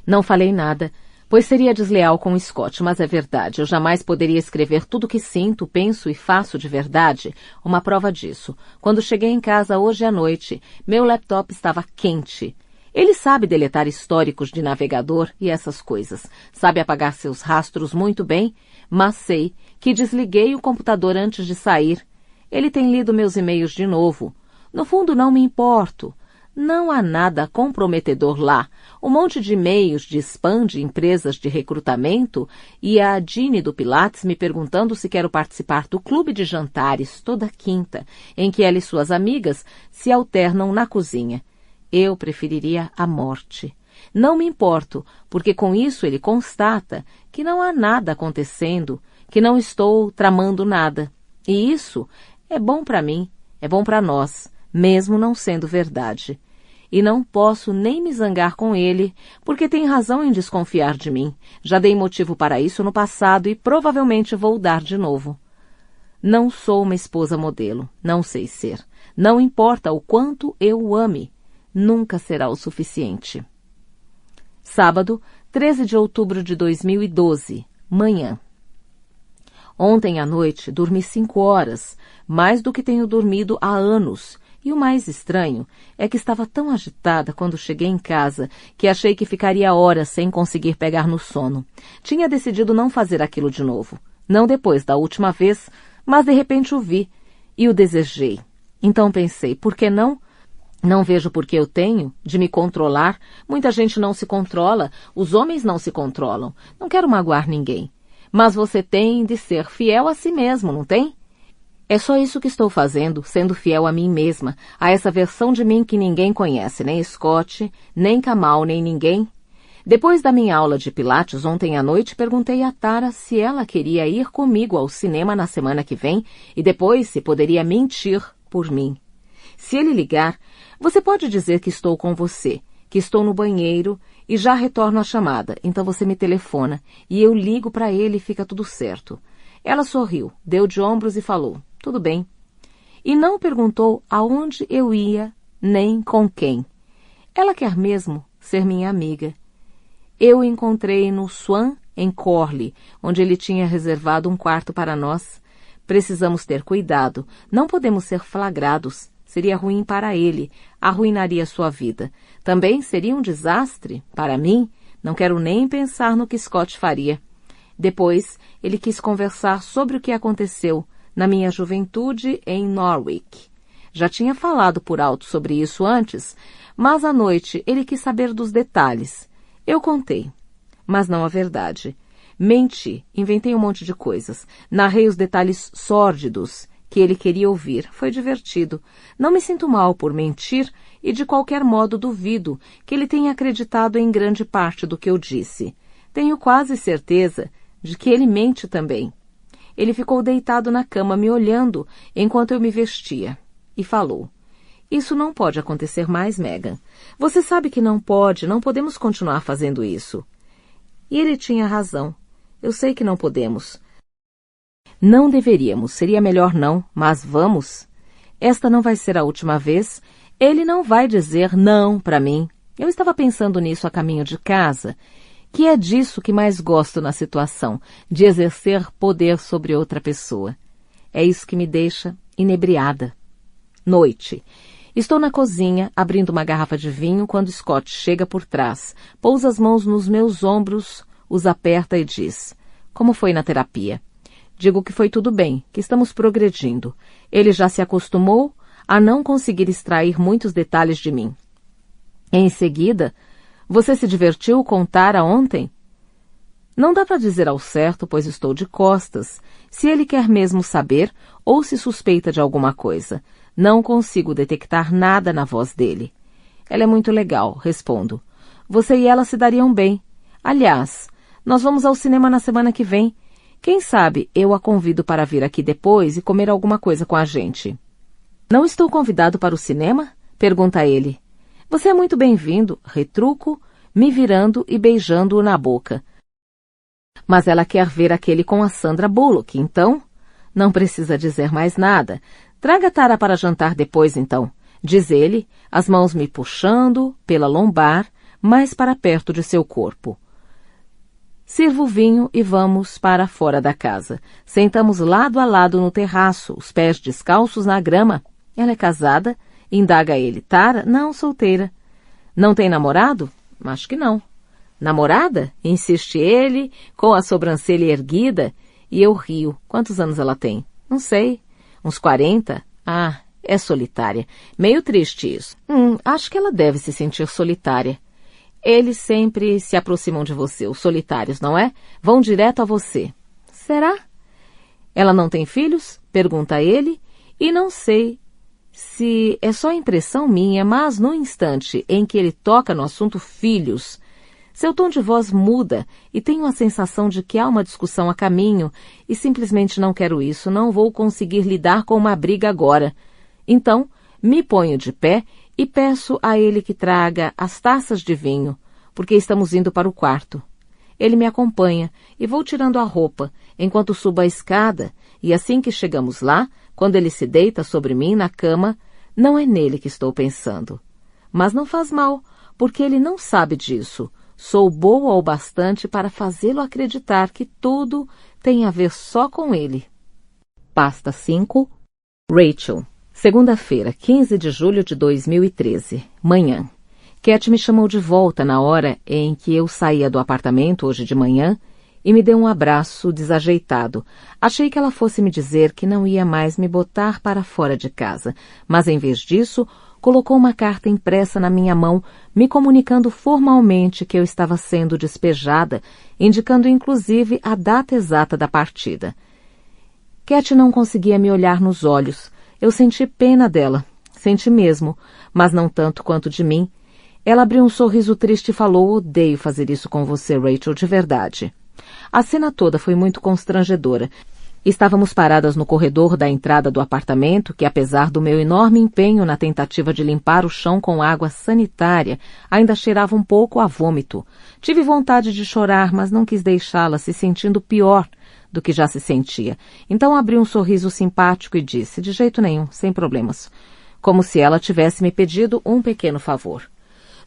Não falei nada, pois seria desleal com Scott, mas é verdade, eu jamais poderia escrever tudo o que sinto, penso e faço de verdade. Uma prova disso. Quando cheguei em casa hoje à noite, meu laptop estava quente. Ele sabe deletar históricos de navegador e essas coisas. Sabe apagar seus rastros muito bem, mas sei que desliguei o computador antes de sair. Ele tem lido meus e-mails de novo. No fundo, não me importo. Não há nada comprometedor lá. Um monte de e-mails de spam de empresas de recrutamento e a Jeanne do Pilates me perguntando se quero participar do clube de jantares toda quinta, em que ela e suas amigas se alternam na cozinha. Eu preferiria a morte. Não me importo, porque com isso ele constata que não há nada acontecendo, que não estou tramando nada. E isso é bom para mim, é bom para nós, mesmo não sendo verdade. E não posso nem me zangar com ele, porque tem razão em desconfiar de mim. Já dei motivo para isso no passado e provavelmente vou dar de novo. Não sou uma esposa modelo, não sei ser. Não importa o quanto eu o ame, nunca será o suficiente. Sábado, 13 de outubro de 2012, manhã. Ontem à noite dormi 5 horas, mais do que tenho dormido há anos, e o mais estranho é que estava tão agitada quando cheguei em casa que achei que ficaria horas sem conseguir pegar no sono. Tinha decidido não fazer aquilo de novo, não depois da última vez, mas de repente o vi e o desejei. Então pensei, por que não? Não vejo por que eu tenho de me controlar. Muita gente não se controla, os homens não se controlam. Não quero magoar ninguém. Mas você tem de ser fiel a si mesmo, não tem? É só isso que estou fazendo, sendo fiel a mim mesma, a essa versão de mim que ninguém conhece, nem Scott, nem Kamal, nem ninguém. Depois da minha aula de Pilates ontem à noite, perguntei a Tara se ela queria ir comigo ao cinema na semana que vem e depois se poderia mentir por mim. Se ele ligar, você pode dizer que estou com você, que estou no banheiro e já retorno a chamada. Então você me telefona e eu ligo para ele e fica tudo certo. Ela sorriu, deu de ombros e falou, tudo bem. E não perguntou aonde eu ia, nem com quem. Ela quer mesmo ser minha amiga. Eu o encontrei no Swan, em Corley, onde ele tinha reservado um quarto para nós. Precisamos ter cuidado, não podemos ser flagrados. Seria ruim para ele, arruinaria sua vida. Também seria um desastre para mim, não quero nem pensar no que Scott faria. Depois, ele quis conversar sobre o que aconteceu na minha juventude em Norwich. Já tinha falado por alto sobre isso antes, mas à noite ele quis saber dos detalhes. Eu contei, mas não a verdade. Menti, inventei um monte de coisas, narrei os detalhes sórdidos que ele queria ouvir. Foi divertido. Não me sinto mal por mentir e de qualquer modo duvido que ele tenha acreditado em grande parte do que eu disse. Tenho quase certeza de que ele mente também. Ele ficou deitado na cama me olhando enquanto eu me vestia e falou, isso não pode acontecer mais, Megan. Você sabe que não pode, não podemos continuar fazendo isso. E ele tinha razão. Eu sei que não podemos. Não deveríamos, seria melhor não, mas vamos. Esta não vai ser a última vez. Ele não vai dizer não para mim. Eu estava pensando nisso a caminho de casa, que é disso que mais gosto na situação, de exercer poder sobre outra pessoa. É isso que me deixa inebriada. Noite. Estou na cozinha, abrindo uma garrafa de vinho, quando Scott chega por trás, pousa as mãos nos meus ombros, os aperta e diz, como foi na terapia? Digo que foi tudo bem, que estamos progredindo. Ele já se acostumou a não conseguir extrair muitos detalhes de mim. Em seguida, você se divertiu com Tara ontem? Não dá para dizer ao certo, pois estou de costas, se ele quer mesmo saber ou se suspeita de alguma coisa. Não consigo detectar nada na voz dele. Ela é muito legal, respondo. Você e ela se dariam bem. Aliás, nós vamos ao cinema na semana que vem. Quem sabe eu a convido para vir aqui depois e comer alguma coisa com a gente. Não estou convidado para o cinema? Pergunta ele. Você é muito bem-vindo, retruco, me virando e beijando-o na boca. Mas ela quer ver aquele com a Sandra Bullock, então? Não precisa dizer mais nada. Traga Tara para jantar depois, então, diz ele, as mãos me puxando pela lombar, mais para perto de seu corpo. Sirvo o vinho e vamos para fora da casa. Sentamos lado a lado no terraço, os pés descalços na grama. Ela é casada? Indaga ele. Tara? Não, solteira. Não tem namorado? Acho que não. Namorada? Insiste ele, com a sobrancelha erguida, e eu rio. Quantos anos ela tem? Não sei. Uns 40? Ah, é solitária. Meio triste isso. Acho que ela deve se sentir solitária. Eles sempre se aproximam de você, os solitários, não é? Vão direto a você. Será? Ela não tem filhos? Pergunta ele, e não sei se é só impressão minha, mas no instante em que ele toca no assunto filhos, seu tom de voz muda e tenho a sensação de que há uma discussão a caminho e simplesmente não quero isso, não vou conseguir lidar com uma briga agora. Então, me ponho de pé e peço a ele que traga as taças de vinho, porque estamos indo para o quarto. Ele me acompanha e vou tirando a roupa, enquanto subo a escada, e assim que chegamos lá, quando ele se deita sobre mim na cama, não é nele que estou pensando. Mas não faz mal, porque ele não sabe disso. Sou boa o bastante para fazê-lo acreditar que tudo tem a ver só com ele. Pasta 5. Rachel. Segunda-feira, 15 de julho de 2013. Manhã. Cat me chamou de volta na hora em que eu saía do apartamento hoje de manhã e me deu um abraço desajeitado. Achei que ela fosse me dizer que não ia mais me botar para fora de casa, mas em vez disso, colocou uma carta impressa na minha mão, me comunicando formalmente que eu estava sendo despejada, indicando inclusive a data exata da partida. Cat não conseguia me olhar nos olhos. Eu senti pena dela, senti mesmo, mas não tanto quanto de mim. Ela abriu um sorriso triste e falou: odeio fazer isso com você, Rachel, de verdade. A cena toda foi muito constrangedora. Estávamos paradas no corredor da entrada do apartamento, que apesar do meu enorme empenho na tentativa de limpar o chão com água sanitária, ainda cheirava um pouco a vômito. Tive vontade de chorar, mas não quis deixá-la se sentindo pior do que já se sentia. Então abri um sorriso simpático e disse: de jeito nenhum, sem problemas. Como se ela tivesse me pedido um pequeno favor.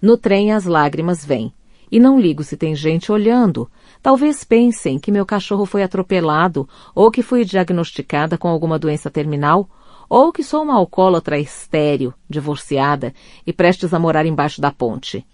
No trem as lágrimas vêm. E não ligo se tem gente olhando. Talvez pensem que meu cachorro foi atropelado, ou que fui diagnosticada com alguma doença terminal, ou que sou uma alcoólatra estéril, divorciada e prestes a morar embaixo da ponte.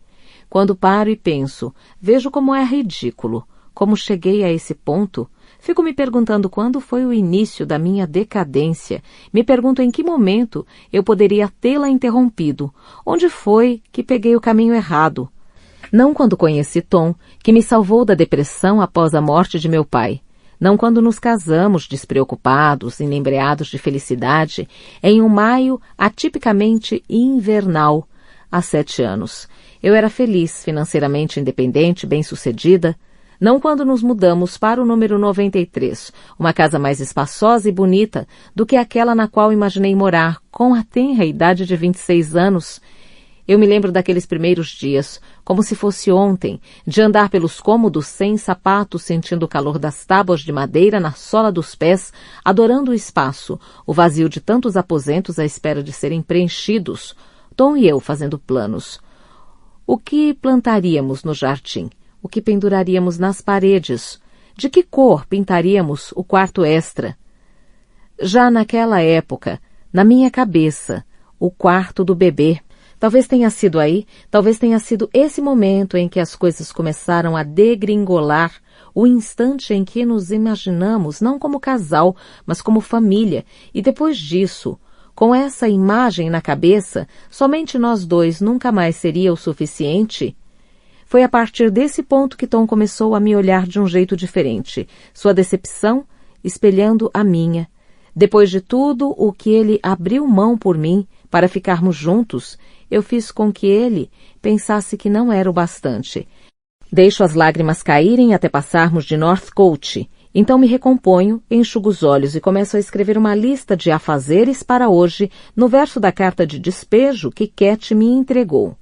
Quando paro e penso, vejo como é ridículo, como cheguei a esse ponto. Fico me perguntando quando foi o início da minha decadência. Me pergunto em que momento eu poderia tê-la interrompido. Onde foi que peguei o caminho errado? Não quando conheci Tom, que me salvou da depressão após a morte de meu pai. Não quando nos casamos despreocupados, inebriados de felicidade, em um maio atipicamente invernal, há 7 anos. Eu era feliz, financeiramente independente, bem-sucedida. Não quando nos mudamos para o número 93, uma casa mais espaçosa e bonita do que aquela na qual imaginei morar, com a tenra idade de 26 anos. Eu me lembro daqueles primeiros dias, como se fosse ontem, de andar pelos cômodos sem sapatos, sentindo o calor das tábuas de madeira na sola dos pés, adorando o espaço, o vazio de tantos aposentos à espera de serem preenchidos. Tom e eu fazendo planos. O que plantaríamos no jardim? O que penduraríamos nas paredes? De que cor pintaríamos o quarto extra? Já naquela época, na minha cabeça, o quarto do bebê. Talvez tenha sido aí, talvez tenha sido esse momento em que as coisas começaram a degringolar, o instante em que nos imaginamos não como casal, mas como família, e depois disso, com essa imagem na cabeça, somente nós dois nunca mais seria o suficiente. Foi a partir desse ponto que Tom começou a me olhar de um jeito diferente, sua decepção espelhando a minha. Depois de tudo o que ele abriu mão por mim para ficarmos juntos, eu fiz com que ele pensasse que não era o bastante. Deixo as lágrimas caírem até passarmos de Northcote. Então me recomponho, enxugo os olhos e começo a escrever uma lista de afazeres para hoje no verso da carta de despejo que Cat me entregou.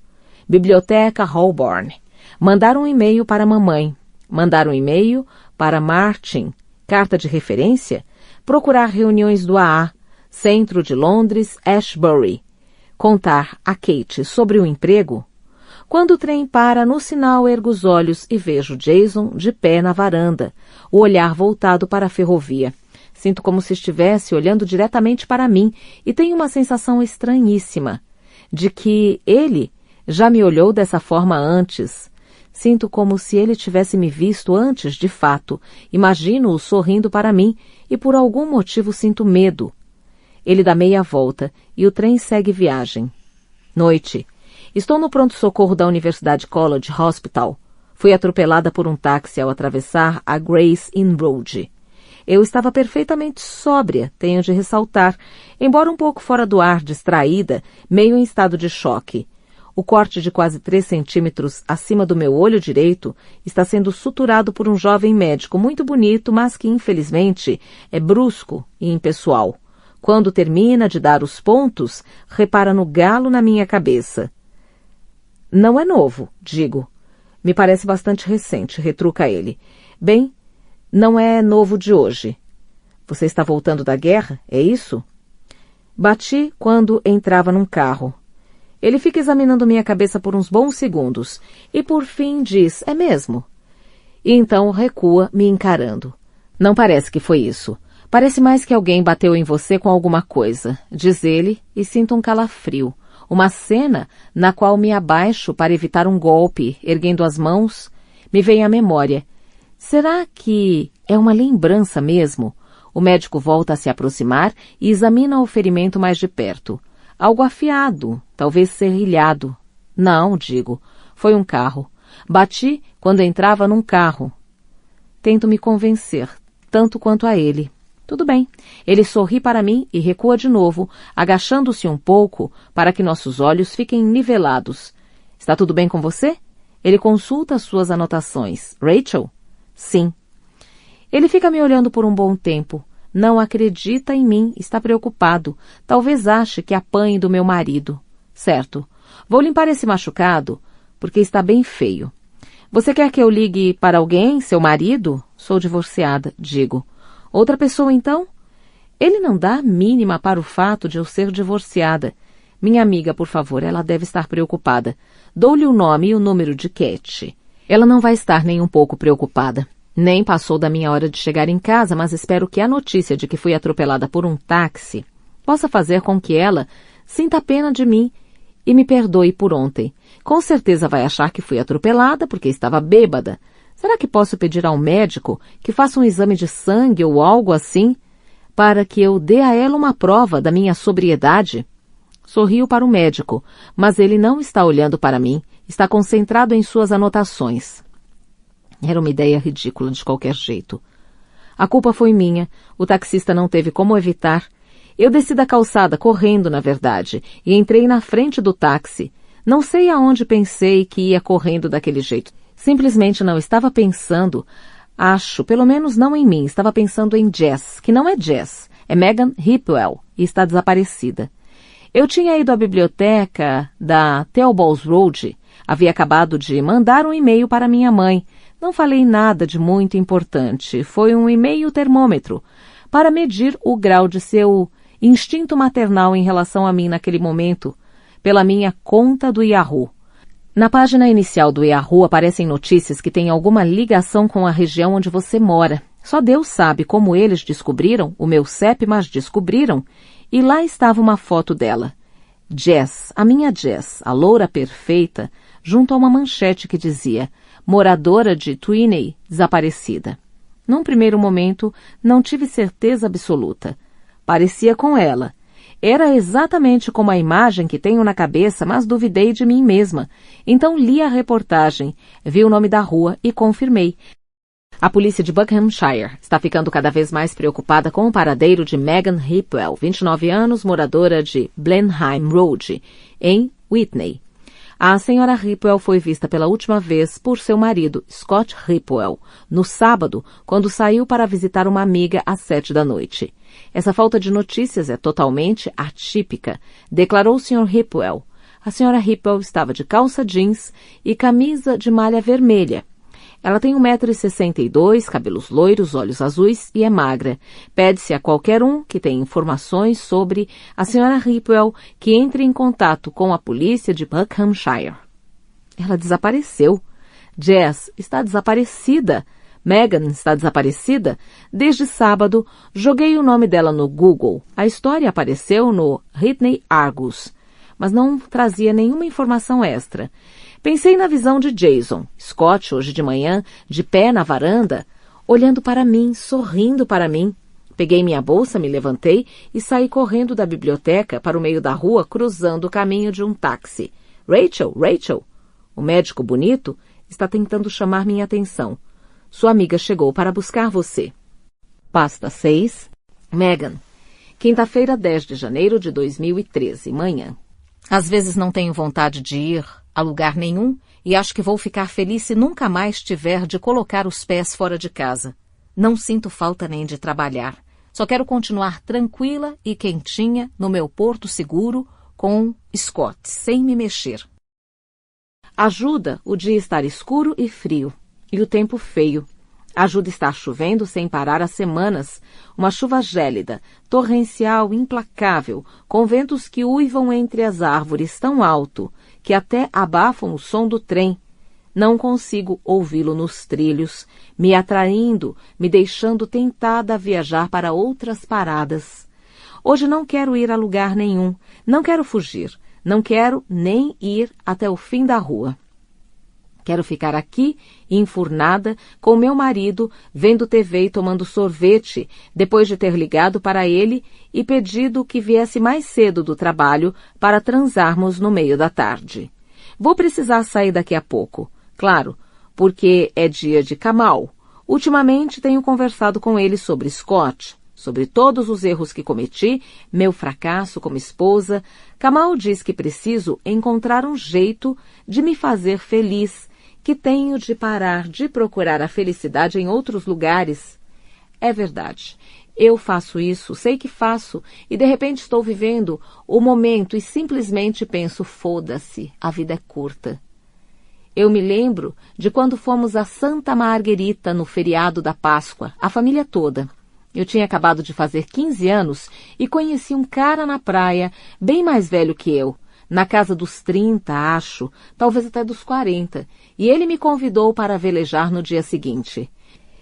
Biblioteca Holborn. Mandar um e-mail para a mamãe. Mandar um e-mail para Martin. Carta de referência. Procurar reuniões do AA. Centro de Londres, Ashbury. Contar a Kate sobre o emprego? Quando o trem para no sinal, ergo os olhos e vejo Jason de pé na varanda, o olhar voltado para a ferrovia. Sinto como se estivesse olhando diretamente para mim e tenho uma sensação estranhíssima de que ele Já me olhou dessa forma antes. Sinto como se ele tivesse me visto antes, de fato. Imagino-o sorrindo para mim e por algum motivo sinto medo. Ele dá meia volta e o trem segue viagem. Noite. Estou no pronto-socorro da Universidade College Hospital. Fui atropelada por um táxi ao atravessar a Gray's Inn Road. Eu estava perfeitamente sóbria, tenho de ressaltar, embora um pouco fora do ar, distraída, meio em estado de choque. O corte de quase 3 centímetros acima do meu olho direito está sendo suturado por um jovem médico muito bonito, mas que, infelizmente, é brusco e impessoal. Quando termina de dar os pontos, repara no galo na minha cabeça. Não é novo, digo. Me parece bastante recente, retruca ele. Bem, não é novo de hoje. Você está voltando da guerra, é isso? Bati quando entrava num carro. Ele fica examinando minha cabeça por uns bons segundos e por fim diz, é mesmo? E então recua, me encarando. Não parece que foi isso. Parece mais que alguém bateu em você com alguma coisa, diz ele, e sinto um calafrio. Uma cena na qual me abaixo para evitar um golpe, erguendo as mãos, me vem à memória. Será que é uma lembrança mesmo? O médico volta a se aproximar e examina o ferimento mais de perto. Algo afiado, talvez serrilhado. Não, digo, foi um carro. Bati quando entrava num carro. Tento me convencer, tanto quanto a ele. Tudo bem. Ele sorri para mim e recua de novo, agachando-se um pouco para que nossos olhos fiquem nivelados. Está tudo bem com você? Ele consulta suas anotações. Rachel? Sim. Ele fica me olhando por um bom tempo. Não acredita em mim, está preocupado. Talvez ache que apanhe do meu marido. Certo. Vou limpar esse machucado, porque está bem feio. Você quer que eu ligue para alguém, seu marido? Sou divorciada, digo. Outra pessoa, então? Ele não dá a mínima para o fato de eu ser divorciada. Minha amiga, por favor, ela deve estar preocupada. Dou-lhe o nome e o número de Cat. Ela não vai estar nem um pouco preocupada. Nem passou da minha hora de chegar em casa, mas espero que a notícia de que fui atropelada por um táxi possa fazer com que ela sinta pena de mim e me perdoe por ontem. Com certeza vai achar que fui atropelada porque estava bêbada. Será que posso pedir ao médico que faça um exame de sangue ou algo assim para que eu dê a ela uma prova da minha sobriedade? Sorrio para o médico, mas ele não está olhando para mim, está concentrado em suas anotações. Era uma ideia ridícula de qualquer jeito. A culpa foi minha, o taxista não teve como evitar. Eu desci da calçada, correndo, na verdade, e entrei na frente do táxi. Não sei aonde pensei que ia correndo daquele jeito. Simplesmente não estava pensando, acho, pelo menos não em mim, estava pensando em Jess, que não é Jess, é Megan Hipwell, e está desaparecida. Eu tinha ido à biblioteca da Theobald's Road, havia acabado de mandar um e-mail para minha mãe. Não falei nada de muito importante, foi um e-mail termômetro, para medir o grau de seu instinto maternal em relação a mim naquele momento, pela minha conta do Yahoo. Na página inicial do Yahoo aparecem notícias que têm alguma ligação com a região onde você mora. Só Deus sabe como eles descobriram o meu CEP, mas descobriram, e lá estava uma foto dela. Jess, a minha Jess, a loura perfeita, junto a uma manchete que dizia moradora de Tweeney, desaparecida. Num primeiro momento, não tive certeza absoluta. Parecia com ela. Era exatamente como a imagem que tenho na cabeça, mas duvidei de mim mesma. Então li a reportagem, vi o nome da rua e confirmei. A polícia de Buckinghamshire está ficando cada vez mais preocupada com o paradeiro de Megan Hipwell, 29 anos, moradora de Blenheim Road, em Whitney. A senhora Hipwell foi vista pela última vez por seu marido, Scott Hipwell, no sábado, quando saiu para visitar uma amiga às 7 da noite. Essa falta de notícias é totalmente atípica, declarou o Sr. Hipwell. A senhora Hipwell estava de calça jeans e camisa de malha vermelha. Ela tem 1,62 m, cabelos loiros, olhos azuis e é magra. Pede-se a qualquer um que tenha informações sobre a senhora Hipwell que entre em contato com a polícia de Buckinghamshire. Ela desapareceu. Jess está desaparecida. Megan está desaparecida. Desde sábado, joguei o nome dela no Google. A história apareceu no Whitney Argus. mas não trazia nenhuma informação extra. Pensei na visão de Jason, Scott, hoje de manhã, de pé na varanda, olhando para mim, sorrindo para mim. Peguei minha bolsa, me levantei e saí correndo da biblioteca para o meio da rua, cruzando o caminho de um táxi. Rachel, Rachel! O médico bonito está tentando chamar minha atenção. Sua amiga chegou para buscar você. Pasta 6. Megan. Quinta-feira, 10 de janeiro de 2013, manhã. Às vezes não tenho vontade de ir a lugar nenhum e acho que vou ficar feliz se nunca mais tiver de colocar os pés fora de casa. Não sinto falta nem de trabalhar. Só quero continuar tranquila e quentinha no meu porto seguro com Scott, sem me mexer. Ajuda o dia estar escuro e frio, e o tempo feio. Ajuda estar chovendo sem parar há semanas, uma chuva gélida, torrencial, implacável, com ventos que uivam entre as árvores tão alto que até abafam o som do trem. Não consigo ouvi-lo nos trilhos, me atraindo, me deixando tentada a viajar para outras paradas. Hoje não quero ir a lugar nenhum, não quero fugir, não quero nem ir até o fim da rua. Quero ficar aqui, enfurnada, com meu marido, vendo TV e tomando sorvete, depois de ter ligado para ele e pedido que viesse mais cedo do trabalho para transarmos no meio da tarde. Vou precisar sair daqui a pouco, claro, porque é dia de Kamal. Ultimamente tenho conversado com ele sobre Scott, sobre todos os erros que cometi, meu fracasso como esposa. Kamal diz que preciso encontrar um jeito de me fazer feliz, que tenho de parar de procurar a felicidade em outros lugares. É verdade. Eu faço isso, sei que faço, e de repente estou vivendo o momento e simplesmente penso, foda-se, a vida é curta. Eu me lembro de quando fomos a Santa Margherita no feriado da Páscoa, a família toda. Eu tinha acabado de fazer 15 anos e conheci um cara na praia, bem mais velho que eu, na casa dos 30, acho, talvez até dos 40, e ele me convidou para velejar no dia seguinte.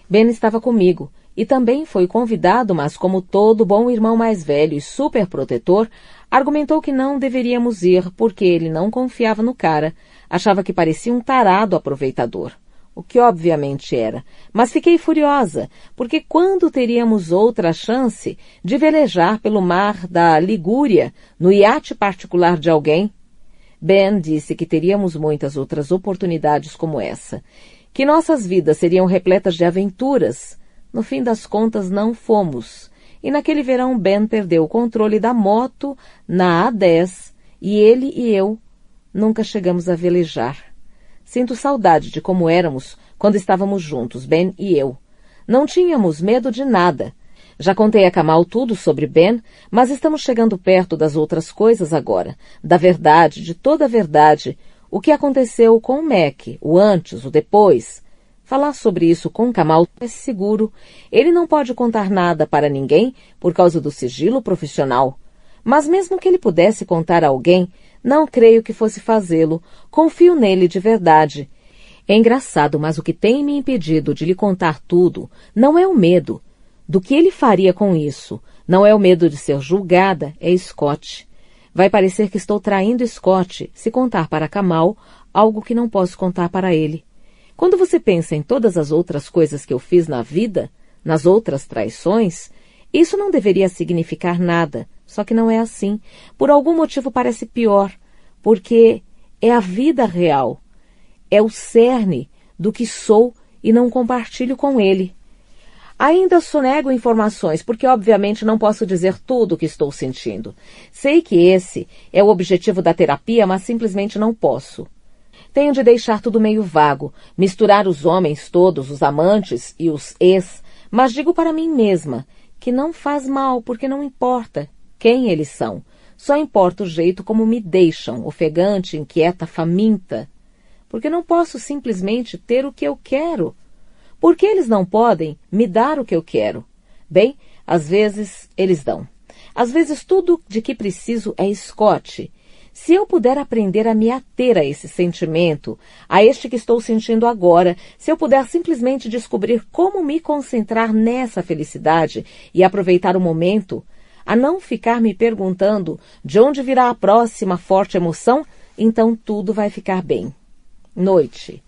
Ben estava comigo, e também foi convidado, mas como todo bom irmão mais velho e super protetor, argumentou que não deveríamos ir porque ele não confiava no cara, achava que parecia um tarado aproveitador. O que obviamente era, mas fiquei furiosa, porque quando teríamos outra chance de velejar pelo mar da Ligúria, no iate particular de alguém? Ben disse que teríamos muitas outras oportunidades como essa, que nossas vidas seriam repletas de aventuras. No fim das contas, não fomos, e naquele verão Ben perdeu o controle da moto na A10, e ele e eu nunca chegamos a velejar. Sinto saudade de como éramos quando estávamos juntos, Ben e eu. Não tínhamos medo de nada. Já contei a Kamal tudo sobre Ben, mas estamos chegando perto das outras coisas agora, da verdade, de toda a verdade, o que aconteceu com o Mac, o antes, o depois. Falar sobre isso com Kamal é seguro. Ele não pode contar nada para ninguém por causa do sigilo profissional. Mas mesmo que ele pudesse contar a alguém, não creio que fosse fazê-lo. Confio nele de verdade. É engraçado, mas o que tem me impedido de lhe contar tudo não é o medo do que ele faria com isso. Não é o medo de ser julgada, é Scott. Vai parecer que estou traindo Scott se contar para Kamal algo que não posso contar para ele. Quando você pensa em todas as outras coisas que eu fiz na vida, nas outras traições, isso não deveria significar nada. Só que não é assim. Por algum motivo parece pior, porque é a vida real. É o cerne do que sou e não compartilho com ele. Ainda sonego informações, porque obviamente não posso dizer tudo o que estou sentindo. Sei que esse é o objetivo da terapia, mas simplesmente não posso. Tenho de deixar tudo meio vago, misturar os homens todos, os amantes e os ex, mas digo para mim mesma que não faz mal, porque não importa quem eles são. Só importa o jeito como me deixam, ofegante, inquieta, faminta. Porque não posso simplesmente ter o que eu quero. Por que eles não podem me dar o que eu quero? Bem, às vezes eles dão. Às vezes tudo de que preciso é Scott. Se eu puder aprender a me ater a esse sentimento, a este que estou sentindo agora, se eu puder simplesmente descobrir como me concentrar nessa felicidade e aproveitar o momento, a não ficar me perguntando de onde virá a próxima forte emoção, então tudo vai ficar bem. Noite.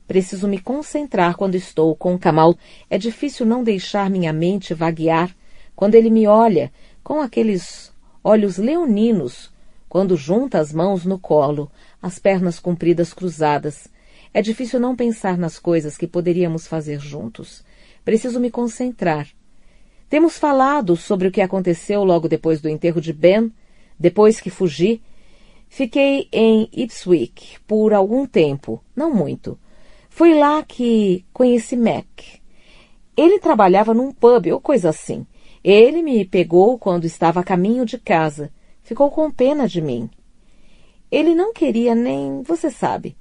Preciso me concentrar quando estou com Kamal. É difícil não deixar minha mente vaguear quando ele me olha com aqueles olhos leoninos, quando junta as mãos no colo, as pernas compridas cruzadas. É difícil não pensar nas coisas que poderíamos fazer juntos. Preciso me concentrar. Temos falado sobre o que aconteceu logo depois do enterro de Ben, depois que fugi. Fiquei em Ipswich por algum tempo, não muito. Foi lá que conheci Mac. Ele trabalhava num pub ou coisa assim. Ele me pegou quando estava a caminho de casa. Ficou com pena de mim. Ele não queria nem... você sabe.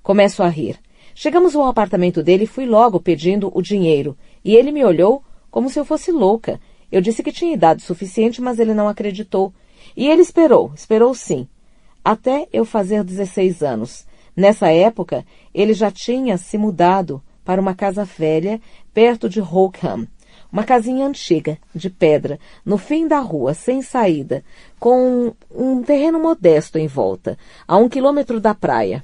Começo a rir. Chegamos ao apartamento dele e fui logo pedindo o dinheiro. E ele me olhou como se eu fosse louca. Eu disse que tinha idade suficiente, mas ele não acreditou. E ele esperou sim. Até eu fazer 16 anos. Nessa época, ele já tinha se mudado para uma casa velha perto de Rockham. Uma casinha antiga, de pedra, no fim da rua, sem saída, com um terreno modesto em volta, a 1 quilômetro da praia.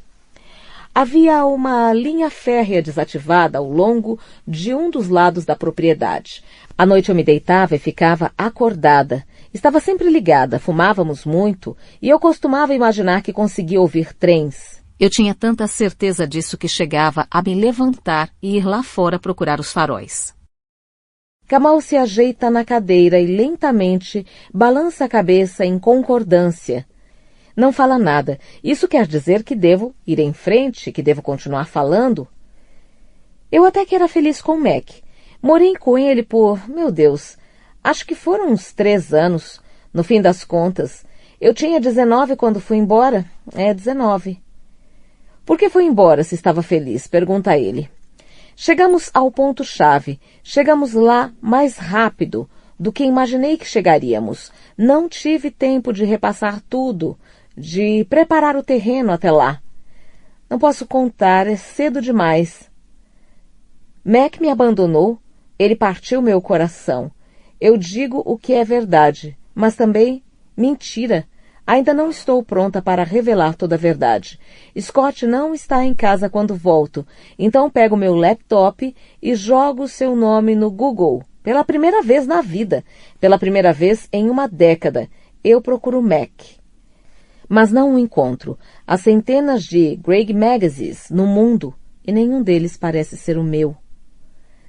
Havia uma linha férrea desativada ao longo de um dos lados da propriedade. À noite eu me deitava e ficava acordada. Estava sempre ligada, fumávamos muito, e eu costumava imaginar que conseguia ouvir trens. Eu tinha tanta certeza disso que chegava a me levantar e ir lá fora procurar os faróis. Kamal se ajeita na cadeira e lentamente balança a cabeça em concordância. Não fala nada. Isso quer dizer que devo ir em frente, que devo continuar falando? Eu até que era feliz com Mac. Morei com ele por, meu Deus, acho que foram uns 3 anos. No fim das contas, eu tinha 19 quando fui embora. 19. Por que foi embora se estava feliz? Pergunta ele. Chegamos ao ponto-chave. Chegamos lá mais rápido do que imaginei que chegaríamos. Não tive tempo de repassar tudo, de preparar o terreno até lá. Não posso contar, é cedo demais. Mac me abandonou, ele partiu meu coração. Eu digo o que é verdade, mas também mentira. Ainda não estou pronta para revelar toda a verdade. Scott não está em casa quando volto, então pego meu laptop e jogo seu nome no Google. Pela primeira vez na vida, pela primeira vez em uma década, eu procuro Mac. Mas não o encontro. Há centenas de Greg Magazines no mundo e nenhum deles parece ser o meu.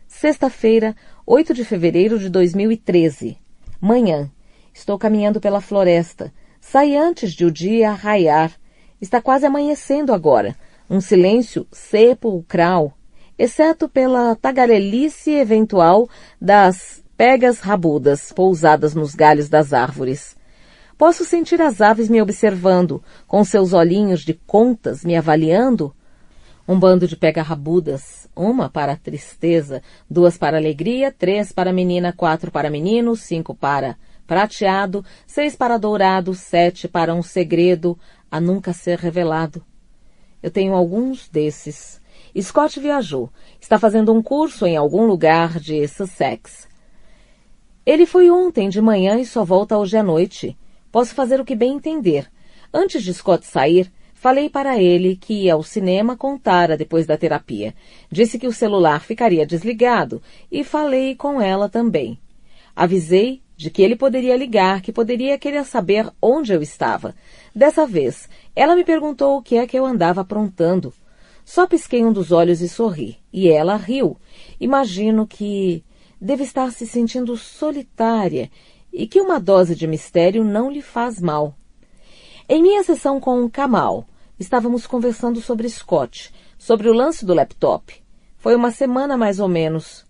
Sexta-feira, 8 de fevereiro de 2013. Manhã. Estou caminhando pela floresta. Saí antes de o dia raiar. Está quase amanhecendo agora. Um silêncio sepulcral, exceto pela tagarelice eventual das pegas rabudas pousadas nos galhos das árvores. Posso sentir as aves me observando, com seus olhinhos de contas me avaliando. Um bando de pega-rabudas, 1 para a tristeza, 2 para a alegria, 3 para a menina, 4 para menino, 5 para prateado, 6 para dourado, 7 para um segredo a nunca ser revelado. Eu tenho alguns desses. Scott viajou. Está fazendo um curso em algum lugar de Sussex. Ele foi ontem de manhã e só volta hoje à noite. Posso fazer o que bem entender. Antes de Scott sair, falei para ele que ia ao cinema com Tara depois da terapia. Disse que o celular ficaria desligado e falei com ela também. Avisei de que ele poderia ligar, que poderia querer saber onde eu estava. Dessa vez, ela me perguntou o que é que eu andava aprontando. Só pisquei um dos olhos e sorri. E ela riu. Imagino que deve estar se sentindo solitária e que uma dose de mistério não lhe faz mal. Em minha sessão com Kamal, estávamos conversando sobre Scott, sobre o lance do laptop. Foi uma semana mais ou menos.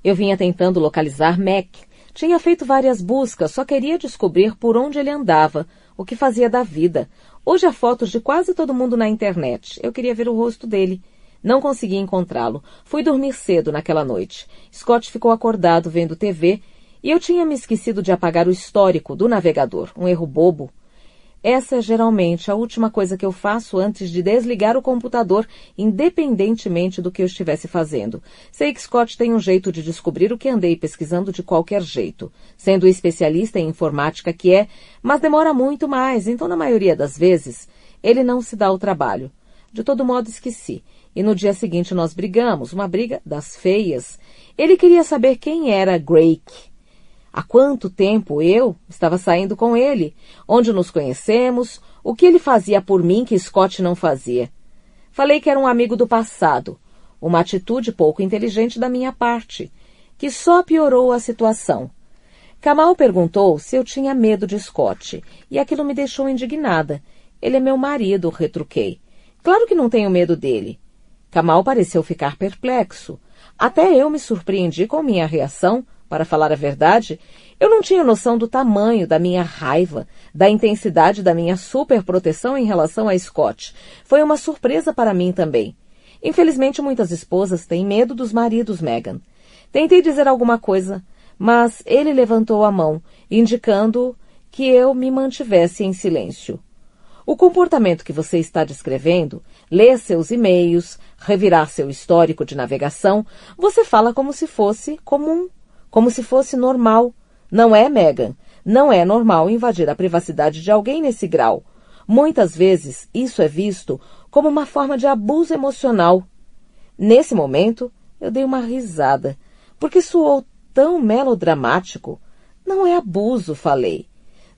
Eu vinha tentando localizar Mac. Tinha feito várias buscas, só queria descobrir por onde ele andava, o que fazia da vida. Hoje há fotos de quase todo mundo na internet. Eu queria ver o rosto dele. Não consegui encontrá-lo. Fui dormir cedo naquela noite. Scott ficou acordado vendo TV e eu tinha me esquecido de apagar o histórico do navegador. Um erro bobo. Essa é geralmente a última coisa que eu faço antes de desligar o computador, independentemente do que eu estivesse fazendo. Sei que Scott tem um jeito de descobrir o que andei pesquisando de qualquer jeito, sendo o especialista em informática que é, mas demora muito mais, então na maioria das vezes ele não se dá o trabalho. De todo modo esqueci, e no dia seguinte nós brigamos, uma briga das feias. Ele queria saber quem era Drake. Há quanto tempo eu estava saindo com ele, onde nos conhecemos, o que ele fazia por mim que Scott não fazia. Falei que era um amigo do passado, uma atitude pouco inteligente da minha parte, que só piorou a situação. Kamal perguntou se eu tinha medo de Scott, e aquilo me deixou indignada. Ele é meu marido, retruquei. Claro que não tenho medo dele. Kamal pareceu ficar perplexo. Até eu me surpreendi com minha reação. Para falar a verdade, eu não tinha noção do tamanho da minha raiva, da intensidade da minha superproteção em relação a Scott. Foi uma surpresa para mim também. Infelizmente, muitas esposas têm medo dos maridos, Megan. Tentei dizer alguma coisa, mas ele levantou a mão, indicando que eu me mantivesse em silêncio. O comportamento que você está descrevendo, ler seus e-mails, revirar seu histórico de navegação, você fala como se fosse comum. Como se fosse normal. Não é, Megan? Não é normal invadir a privacidade de alguém nesse grau. Muitas vezes isso é visto como uma forma de abuso emocional. Nesse momento, eu dei uma risada, porque soou tão melodramático. Não é abuso, falei.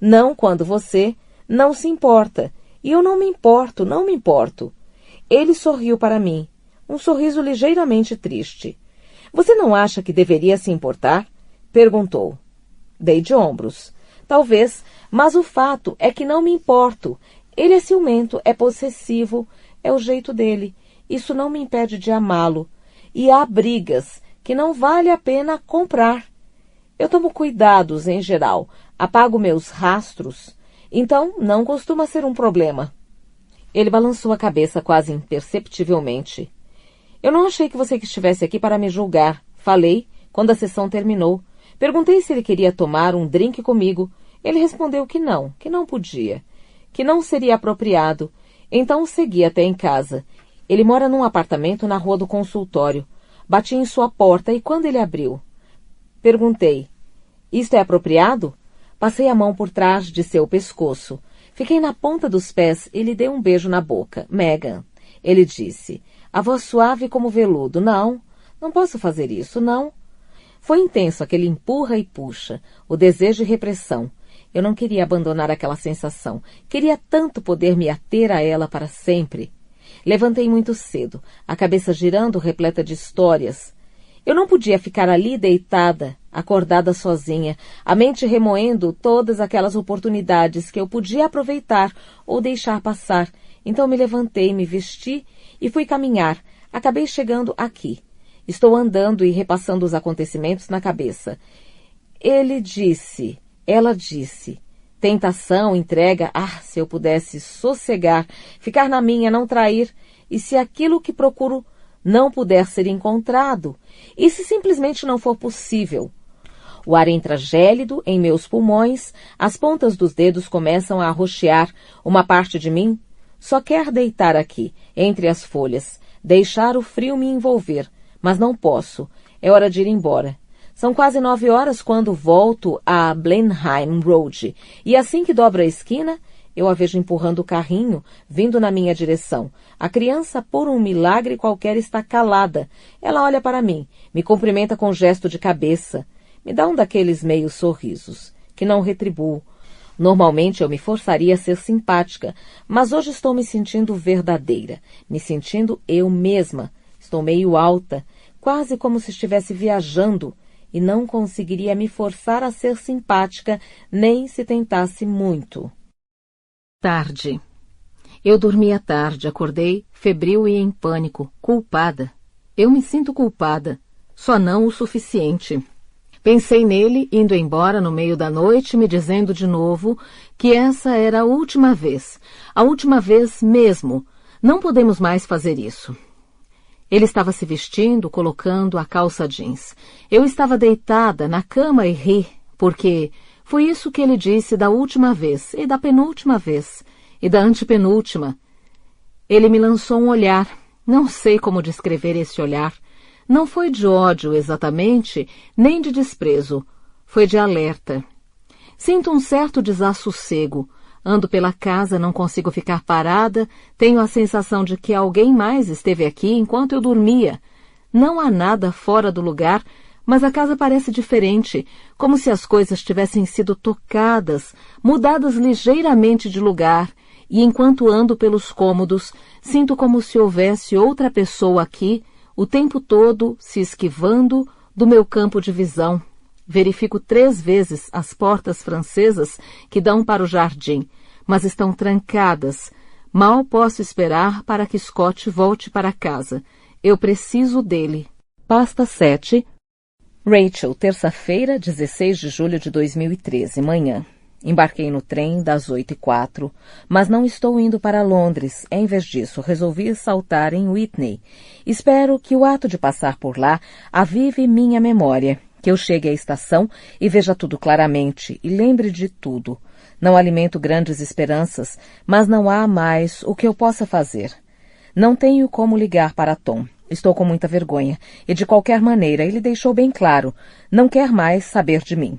Não quando você não se importa. E eu não me importo, não me importo. Ele sorriu para mim, um sorriso ligeiramente triste. Você não acha que deveria se importar? Perguntou. Dei de ombros. Talvez, mas o fato é que não me importo. Ele é ciumento, é possessivo, é o jeito dele. Isso não me impede de amá-lo. E há brigas que não vale a pena comprar. Eu tomo cuidados em geral, apago meus rastros, então não costuma ser um problema. Ele balançou a cabeça quase imperceptivelmente. Eu não achei que você estivesse aqui para me julgar. Falei, quando a sessão terminou. Perguntei se ele queria tomar um drink comigo. Ele respondeu que não podia, que não seria apropriado. Então segui até em casa. Ele mora num apartamento na rua do consultório. Bati em sua porta e quando ele abriu, perguntei, isto é apropriado? Passei a mão por trás de seu pescoço. Fiquei na ponta dos pés e lhe dei um beijo na boca. Megan, ele disse. A voz suave como veludo. Não posso fazer isso, não. Foi intenso aquele empurra e puxa, o desejo e repressão. Eu não queria abandonar aquela sensação. Queria tanto poder me ater a ela para sempre. Levantei muito cedo, a cabeça girando repleta de histórias. Eu não podia ficar ali deitada, acordada sozinha, a mente remoendo todas aquelas oportunidades que eu podia aproveitar ou deixar passar. Então me levantei, me vesti e fui caminhar. Acabei chegando aqui. Estou andando e repassando os acontecimentos na cabeça. Ela disse. Tentação, entrega. Se eu pudesse sossegar, ficar na minha, não trair. E se aquilo que procuro não puder ser encontrado? E se simplesmente não for possível? O ar entra gélido em meus pulmões, as pontas dos dedos começam a arroxear. Uma parte de mim só quer deitar aqui, entre as folhas, deixar o frio me envolver, mas não posso. É hora de ir embora. São quase 9 horas quando volto a Blenheim Road, e assim que dobro a esquina, eu a vejo empurrando o carrinho, vindo na minha direção. A criança, por um milagre qualquer, está calada. Ela olha para mim, me cumprimenta com gesto de cabeça, me dá um daqueles meios sorrisos, que não retribuo. Normalmente eu me forçaria a ser simpática, mas hoje estou me sentindo verdadeira, me sentindo eu mesma. Estou meio alta, quase como se estivesse viajando, e não conseguiria me forçar a ser simpática, nem se tentasse muito. Tarde. Eu dormi à tarde, acordei, febril e em pânico, culpada. Eu me sinto culpada, só não o suficiente. Pensei nele, indo embora no meio da noite, me dizendo de novo que essa era a última vez mesmo. Não podemos mais fazer isso. Ele estava se vestindo, colocando a calça jeans. Eu estava deitada na cama e ri, porque Foi isso que ele disse da última vez, e da penúltima vez, e da antepenúltima. Ele me lançou um olhar. Não sei como descrever esse olhar. Não foi de ódio exatamente, nem de desprezo. Foi de alerta. Sinto um certo desassossego. Ando pela casa, não consigo ficar parada, tenho a sensação de que alguém mais esteve aqui enquanto eu dormia. Não há nada fora do lugar, mas a casa parece diferente, como se as coisas tivessem sido tocadas, mudadas ligeiramente de lugar, e enquanto ando pelos cômodos, sinto como se houvesse outra pessoa aqui, o tempo todo se esquivando do meu campo de visão. Verifico 3 vezes as portas francesas que dão para o jardim, mas estão trancadas. Mal posso esperar para que Scott volte para casa. Eu preciso dele. Pasta 7. Rachel, terça-feira, 16 de julho de 2013, manhã. Embarquei no trem das 8h04, mas não estou indo para Londres. Em vez disso, resolvi saltar em Whitney. Espero que o ato de passar por lá avive minha memória, que eu chegue à estação e veja tudo claramente e lembre de tudo. Não alimento grandes esperanças, mas não há mais o que eu possa fazer. Não tenho como ligar para Tom. Estou com muita vergonha e, de qualquer maneira, ele deixou bem claro, não quer mais saber de mim.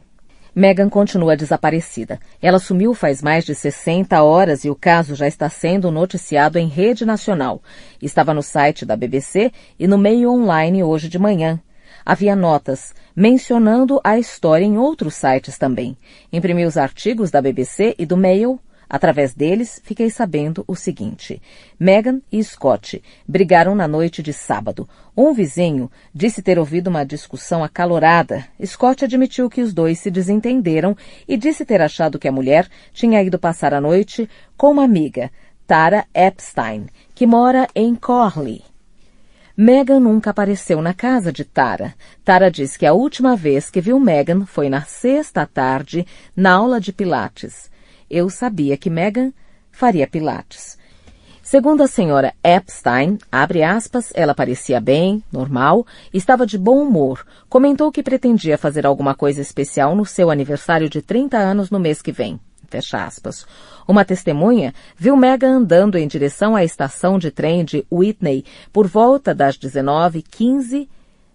Megan continua desaparecida. Ela sumiu faz mais de 60 horas e o caso já está sendo noticiado em rede nacional. Estava no site da BBC e no Mail Online hoje de manhã. Havia notas mencionando a história em outros sites também. Imprimi os artigos da BBC e do Mail. Através deles, fiquei sabendo o seguinte. Megan e Scott brigaram na noite de sábado. Um vizinho disse ter ouvido uma discussão acalorada. Scott admitiu que os dois se desentenderam e disse ter achado que a mulher tinha ido passar a noite com uma amiga, Tara Epstein, que mora em Corley. Megan nunca apareceu na casa de Tara. Tara diz que a última vez que viu Megan foi na sexta à tarde, na aula de Pilates. Eu sabia que Megan faria Pilates. Segundo a senhora Epstein, abre aspas, ela parecia bem, normal, estava de bom humor. Comentou que pretendia fazer alguma coisa especial no seu aniversário de 30 anos no mês que vem. Fecha aspas. Uma testemunha viu Megan andando em direção à estação de trem de Whitney por volta das 19h15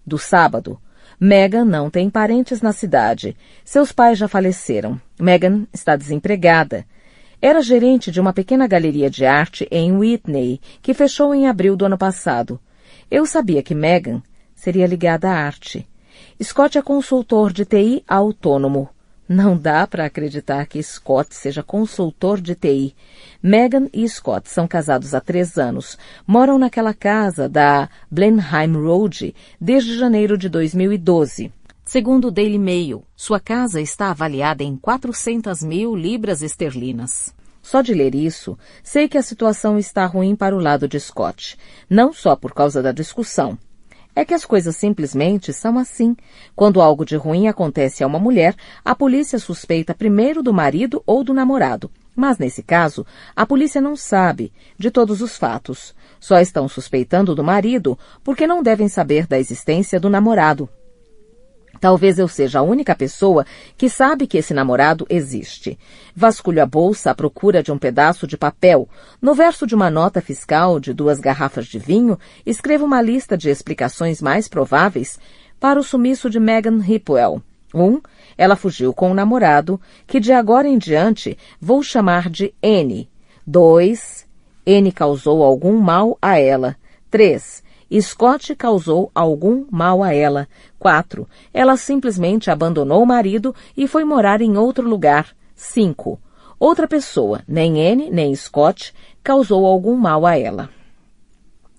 do sábado. Megan não tem parentes na cidade. Seus pais já faleceram. Megan está desempregada. Era gerente de uma pequena galeria de arte em Whitney, que fechou em abril do ano passado. Eu sabia que Megan seria ligada à arte. Scott é consultor de TI autônomo. Não dá para acreditar que Scott seja consultor de TI. Megan e Scott são casados há 3 anos. Moram naquela casa da Blenheim Road desde janeiro de 2012. Segundo o Daily Mail, sua casa está avaliada em 400.000 libras esterlinas. Só de ler isso, sei que a situação está ruim para o lado de Scott. Não só por causa da discussão. É que as coisas simplesmente são assim. Quando algo de ruim acontece a uma mulher, a polícia suspeita primeiro do marido ou do namorado. Mas, nesse caso, a polícia não sabe de todos os fatos. Só estão suspeitando do marido porque não devem saber da existência do namorado. Talvez eu seja a única pessoa que sabe que esse namorado existe. Vasculho a bolsa à procura de um pedaço de papel. No verso de uma nota fiscal de 2 garrafas de vinho, escrevo uma lista de explicações mais prováveis para o sumiço de Megan Hipwell. 1. Ela fugiu com o namorado, que de agora em diante vou chamar de N. 2. N causou algum mal a ela. 3. Scott causou algum mal a ela. 4. Ela simplesmente abandonou o marido e foi morar em outro lugar. 5. Outra pessoa, nem N, nem Scott, causou algum mal a ela.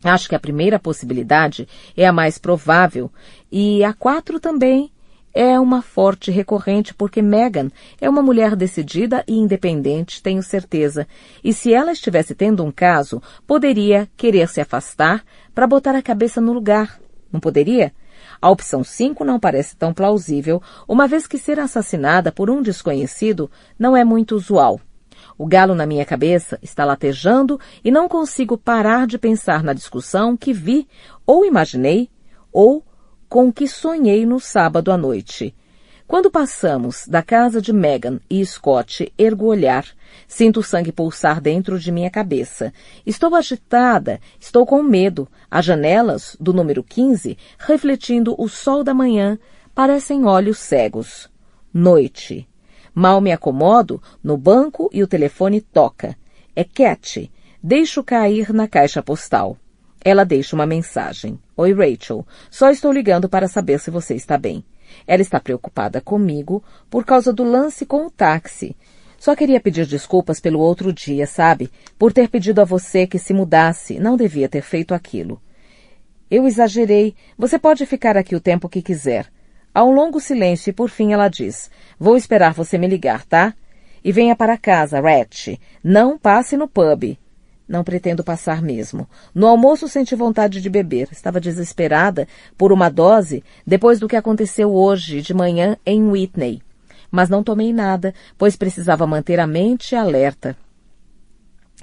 Acho que a primeira possibilidade é a mais provável e a 4 também é uma forte recorrente porque Megan é uma mulher decidida e independente, tenho certeza. E se ela estivesse tendo um caso, poderia querer se afastar para botar a cabeça no lugar. Não poderia? A opção 5 não parece tão plausível, uma vez que ser assassinada por um desconhecido não é muito usual. O galo na minha cabeça está latejando e não consigo parar de pensar na discussão que vi, ou imaginei, ou com que sonhei no sábado à noite. Quando passamos da casa de Megan e Scott, ergo o olhar. Sinto o sangue pulsar dentro de minha cabeça. Estou agitada, estou com medo. As janelas do número 15, refletindo o sol da manhã, parecem olhos cegos. Noite. Mal me acomodo no banco e o telefone toca. É Cat. Deixo cair na caixa postal. Ela deixa uma mensagem. Oi, Rachel. Só estou ligando para saber se você está bem. Ela está preocupada comigo por causa do lance com o táxi. Só queria pedir desculpas pelo outro dia, sabe? Por ter pedido a você que se mudasse. Não devia ter feito aquilo. Eu exagerei. Você pode ficar aqui o tempo que quiser. Há um longo silêncio e por fim ela diz. Vou esperar você me ligar, tá? E venha para casa, Rat. Não passe no pub. Não pretendo passar mesmo. No almoço senti vontade de beber. Estava desesperada por uma dose depois do que aconteceu hoje de manhã em Whitney. Mas não tomei nada, pois precisava manter a mente alerta.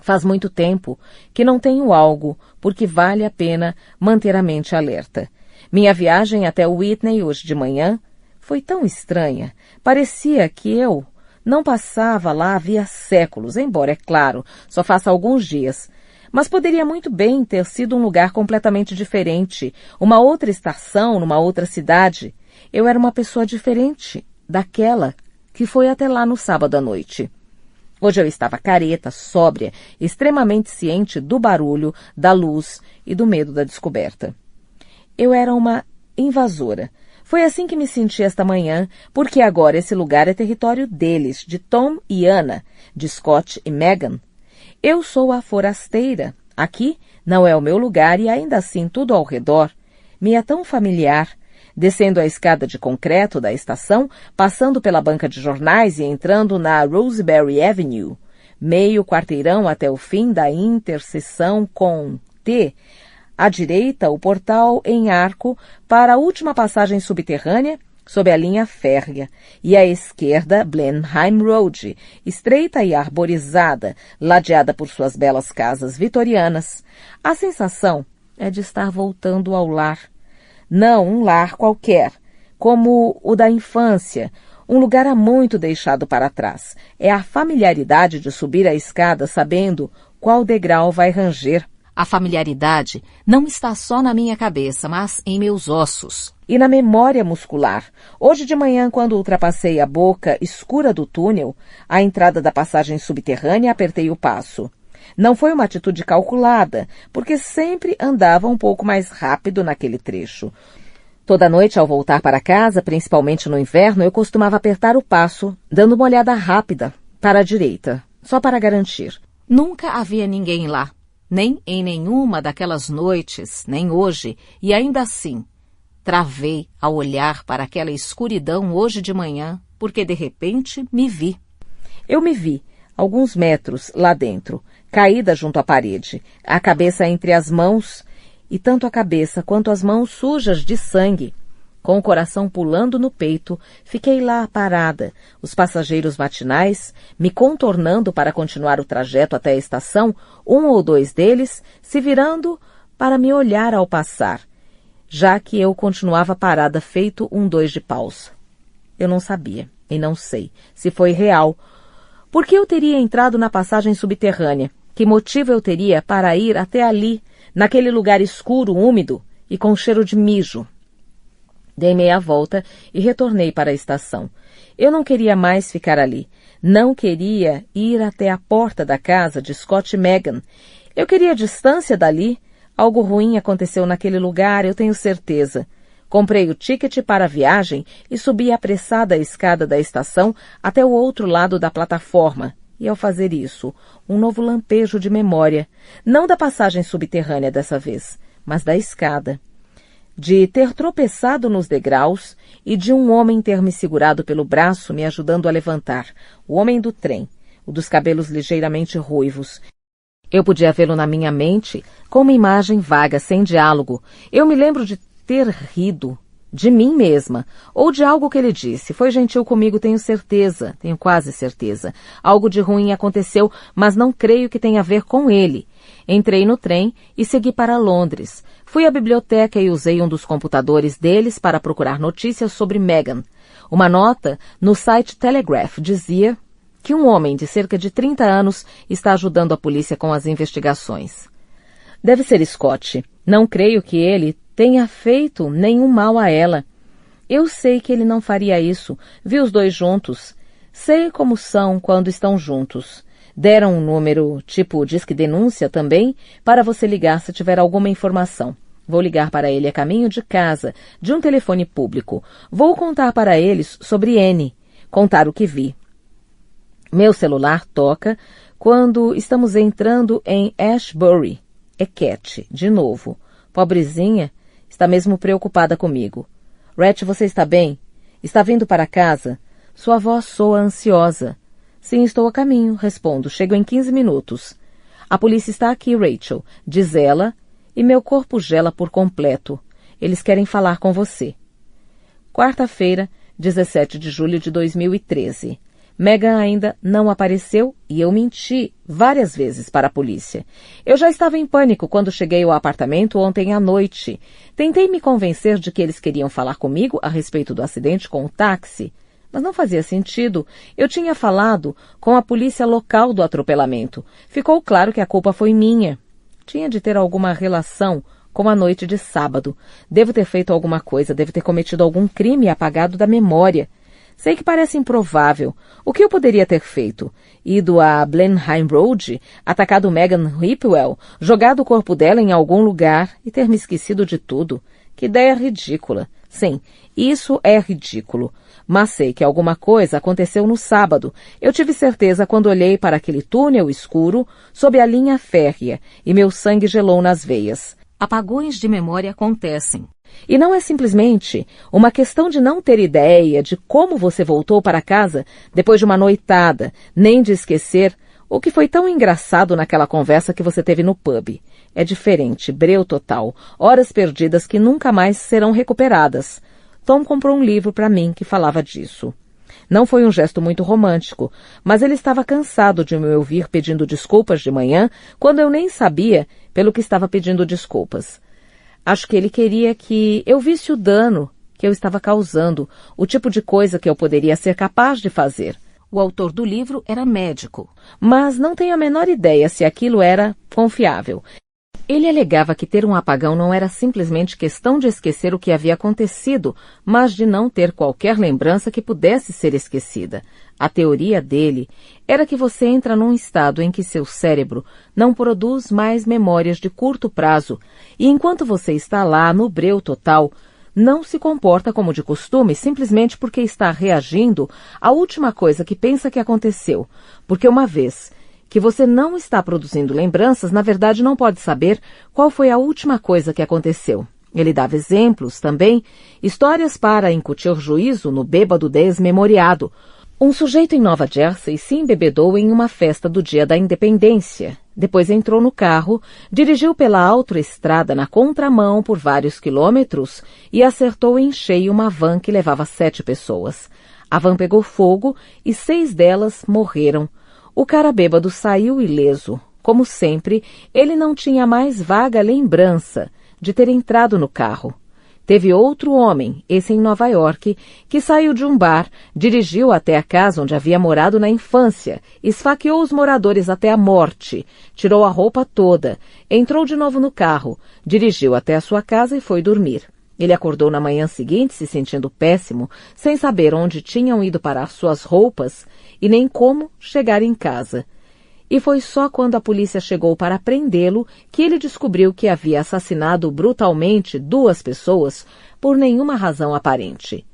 Faz muito tempo que não tenho algo, porque vale a pena manter a mente alerta. Minha viagem até Whitney hoje de manhã foi tão estranha. Parecia que eu não passava lá havia séculos, embora, é claro, só faça alguns dias. Mas poderia muito bem ter sido um lugar completamente diferente, uma outra estação, numa outra cidade. Eu era uma pessoa diferente daquela que foi até lá no sábado à noite. Hoje eu estava careta, sóbria, extremamente ciente do barulho, da luz e do medo da descoberta. Eu era uma invasora. Foi assim que me senti esta manhã, porque agora esse lugar é território deles, de Tom e Anna, de Scott e Megan. Eu sou a forasteira. Aqui não é o meu lugar e ainda assim tudo ao redor me é tão familiar. Descendo a escada de concreto da estação, passando pela banca de jornais e entrando na Roseberry Avenue, meio quarteirão até o fim da interseção com T, à direita, o portal em arco para a última passagem subterrânea sob a linha férrea, e à esquerda, Blenheim Road, estreita e arborizada, ladeada por suas belas casas vitorianas. A sensação é de estar voltando ao lar. Não um lar qualquer, como o da infância, um lugar há muito deixado para trás. É a familiaridade de subir a escada sabendo qual degrau vai ranger. A familiaridade não está só na minha cabeça, mas em meus ossos. E na memória muscular. Hoje de manhã, quando ultrapassei a boca escura do túnel, à entrada da passagem subterrânea, apertei o passo. Não foi uma atitude calculada, porque sempre andava um pouco mais rápido naquele trecho. Toda noite, ao voltar para casa, principalmente no inverno, eu costumava apertar o passo, dando uma olhada rápida para a direita, só para garantir. Nunca havia ninguém lá. Nem em nenhuma daquelas noites, nem hoje, e ainda assim, travei ao olhar para aquela escuridão hoje de manhã, porque de repente me vi. Eu me vi, alguns metros lá dentro, caída junto à parede, a cabeça entre as mãos, e tanto a cabeça quanto as mãos sujas de sangue. Com o coração pulando no peito, fiquei lá parada, os passageiros matinais, me contornando para continuar o trajeto até a estação, um ou dois deles se virando para me olhar ao passar, já que eu continuava parada feito um 2 de paus. Eu não sabia, e não sei, se foi real. Por que eu teria entrado na passagem subterrânea? Que motivo eu teria para ir até ali, naquele lugar escuro, úmido e com cheiro de mijo? Dei meia volta e retornei para a estação. Eu não queria mais ficar ali. Não queria ir até a porta da casa de Scott e Megan. Eu queria distância dali. Algo ruim aconteceu naquele lugar, eu tenho certeza. Comprei o ticket para a viagem e subi apressada a escada da estação até o outro lado da plataforma. E ao fazer isso, um novo lampejo de memória. Não da passagem subterrânea dessa vez, mas da escada. De ter tropeçado nos degraus e de um homem ter me segurado pelo braço, me ajudando a levantar. O homem do trem, o dos cabelos ligeiramente ruivos. Eu podia vê-lo na minha mente com uma imagem vaga, sem diálogo. Eu me lembro de ter rido de mim mesma, ou de algo que ele disse. Foi gentil comigo, tenho certeza, tenho quase certeza. Algo de ruim aconteceu, mas não creio que tenha a ver com ele. Entrei no trem e segui para Londres. Fui à biblioteca e usei um dos computadores deles para procurar notícias sobre Megan. Uma nota no site Telegraph dizia que um homem de cerca de 30 anos está ajudando a polícia com as investigações. Deve ser Scott. Não creio que ele tenha feito nenhum mal a ela. Eu sei que ele não faria isso. Vi os dois juntos. Sei como são quando estão juntos. Deram um número, tipo disque denúncia também, para você ligar se tiver alguma informação. Vou ligar para ele a caminho de casa, de um telefone público. Vou contar para eles sobre Annie, contar o que vi. Meu celular toca quando estamos entrando em Ashbury. É Cat, de novo. Pobrezinha, está mesmo preocupada comigo. Rhett, você está bem? Está vindo para casa? Sua voz soa ansiosa. Sim, estou a caminho, respondo. Chego em 15 minutos. A polícia está aqui, Rachel, diz ela, e meu corpo gela por completo. Eles querem falar com você. Quarta-feira, 17 de julho de 2013. Megan ainda não apareceu e eu menti várias vezes para a polícia. Eu já estava em pânico quando cheguei ao apartamento ontem à noite. Tentei me convencer de que eles queriam falar comigo a respeito do acidente com o táxi, mas não fazia sentido. Eu tinha falado com a polícia local do atropelamento. Ficou claro que a culpa foi minha. Tinha de ter alguma relação com a noite de sábado. Devo ter feito alguma coisa, devo ter cometido algum crime apagado da memória. Sei que parece improvável. O que eu poderia ter feito? Ido a Blenheim Road, atacado Megan Whipwell, jogado o corpo dela em algum lugar e ter me esquecido de tudo? Que ideia ridícula. Sim, isso é ridículo. Mas sei que alguma coisa aconteceu no sábado. Eu tive certeza quando olhei para aquele túnel escuro sob a linha férrea e meu sangue gelou nas veias. Apagões de memória acontecem. E não é simplesmente uma questão de não ter ideia de como você voltou para casa depois de uma noitada, nem de esquecer o que foi tão engraçado naquela conversa que você teve no pub. É diferente, breu total, horas perdidas que nunca mais serão recuperadas. Tom comprou um livro para mim que falava disso. Não foi um gesto muito romântico, mas ele estava cansado de me ouvir pedindo desculpas de manhã, quando eu nem sabia pelo que estava pedindo desculpas. Acho que ele queria que eu visse o dano que eu estava causando, o tipo de coisa que eu poderia ser capaz de fazer. O autor do livro era médico, mas não tenho a menor ideia se aquilo era confiável. Ele alegava que ter um apagão não era simplesmente questão de esquecer o que havia acontecido, mas de não ter qualquer lembrança que pudesse ser esquecida. A teoria dele era que você entra num estado em que seu cérebro não produz mais memórias de curto prazo e enquanto você está lá no breu total, não se comporta como de costume simplesmente porque está reagindo à última coisa que pensa que aconteceu, porque uma vez que você não está produzindo lembranças, na verdade não pode saber qual foi a última coisa que aconteceu. Ele dava exemplos também, histórias para incutir juízo no bêbado desmemoriado. Um sujeito em Nova Jersey se embebedou em uma festa do Dia da Independência. Depois entrou no carro, dirigiu pela autoestrada na contramão por vários quilômetros e acertou em cheio uma van que levava 7 pessoas. A van pegou fogo e 6 delas morreram. O cara bêbado saiu ileso. Como sempre, ele não tinha mais vaga lembrança de ter entrado no carro. Teve outro homem, esse em Nova York, que saiu de um bar, dirigiu até a casa onde havia morado na infância, esfaqueou os moradores até a morte, tirou a roupa toda, entrou de novo no carro, dirigiu até a sua casa e foi dormir. Ele acordou na manhã seguinte se sentindo péssimo, sem saber onde tinham ido parar suas roupas e nem como chegar em casa. E foi só quando a polícia chegou para prendê-lo que ele descobriu que havia assassinado brutalmente 2 pessoas por nenhuma razão aparente.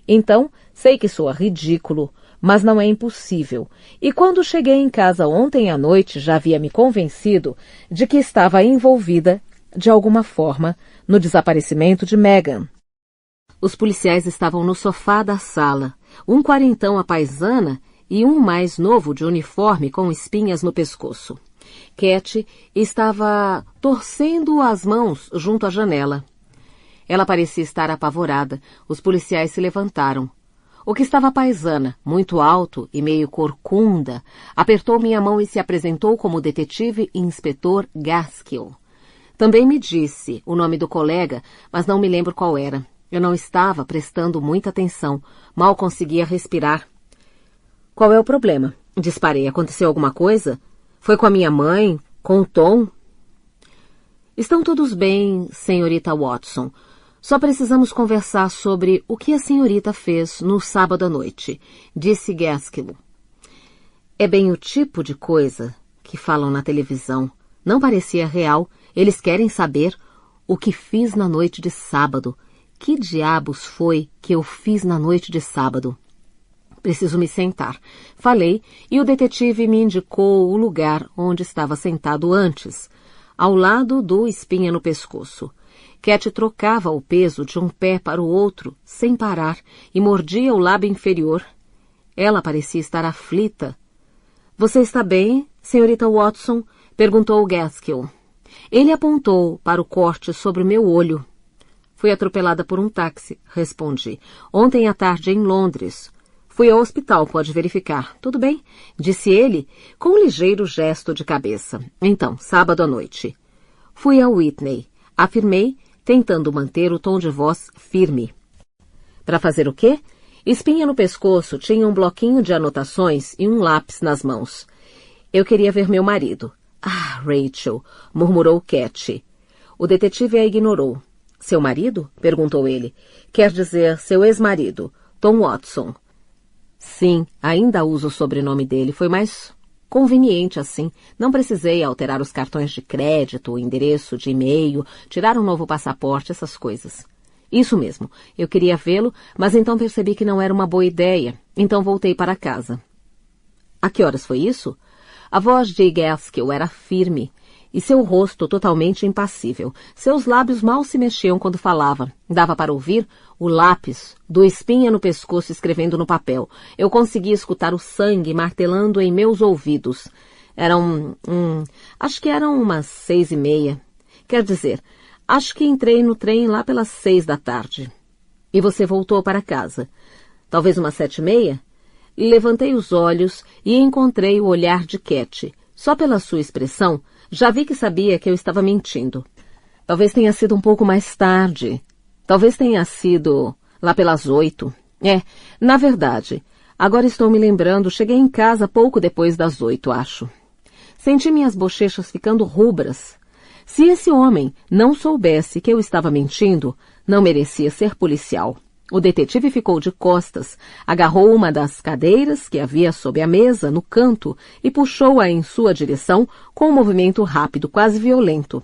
Então, sei que soa ridículo, mas não é impossível. E quando cheguei em casa ontem à noite, já havia me convencido de que estava envolvida, de alguma forma, no desaparecimento de Megan. Os policiais estavam no sofá da sala, um quarentão à paisana e um mais novo de uniforme com espinhas no pescoço. Cat estava torcendo as mãos junto à janela. Ela parecia estar apavorada. Os policiais se levantaram. O que estava à paisana, muito alto e meio corcunda, apertou minha mão e se apresentou como detetive e inspetor Gaskill. Também me disse o nome do colega, mas não me lembro qual era. Eu não estava prestando muita atenção. Mal conseguia respirar. Qual é o problema? Disparei. Aconteceu alguma coisa? Foi com a minha mãe? Com o Tom? Estão todos bem, senhorita Watson. Só precisamos conversar sobre o que a senhorita fez no sábado à noite, disse Gaskell. É bem o tipo de coisa que falam na televisão. Não parecia real. Eles querem saber o que fiz na noite de sábado. Que diabos foi que eu fiz na noite de sábado? Preciso me sentar. Falei e o detetive me indicou o lugar onde estava sentado antes, ao lado do espinha no pescoço. Cat trocava o peso de um pé para o outro, sem parar, e mordia o lábio inferior. Ela parecia estar aflita. Você está bem, senhorita Watson? Perguntou Gaskell. Ele apontou para o corte sobre o meu olho. Fui atropelada por um táxi, respondi. Ontem à tarde em Londres. Fui ao hospital, pode verificar. Tudo bem, disse ele, com um ligeiro gesto de cabeça. Então, sábado à noite. Fui a Whitney, afirmei, tentando manter o tom de voz firme. Para fazer o quê? Espinha no pescoço, tinha um bloquinho de anotações e um lápis nas mãos. Eu queria ver meu marido. Ah, Rachel, murmurou Cat. O detetive a ignorou. Seu marido? Perguntou ele. Quer dizer, seu ex-marido, Tom Watson. Sim, ainda uso o sobrenome dele. Foi mais conveniente assim. Não precisei alterar os cartões de crédito, o endereço de e-mail, tirar um novo passaporte, essas coisas. Isso mesmo. Eu queria vê-lo, mas então percebi que não era uma boa ideia. Então voltei para casa. A que horas foi isso? A voz de Gaskell era firme e seu rosto totalmente impassível. Seus lábios mal se mexiam quando falava. Dava para ouvir o lápis do espinha no pescoço escrevendo no papel. Eu conseguia escutar o sangue martelando em meus ouvidos. Acho que eram umas 6:30. Quer dizer, acho que entrei no trem lá pelas 6 da tarde. E você voltou para casa? Talvez umas 7:30? Levantei os olhos e encontrei o olhar de Cat. Só pela sua expressão, já vi que sabia que eu estava mentindo. Talvez tenha sido um pouco mais tarde. Talvez tenha sido lá pelas 8. Na verdade, agora estou me lembrando, cheguei em casa pouco depois das 8, acho. Senti minhas bochechas ficando rubras. Se esse homem não soubesse que eu estava mentindo, não merecia ser policial. O detetive ficou de costas, agarrou uma das cadeiras que havia sob a mesa, no canto, e puxou-a em sua direção com um movimento rápido, quase violento.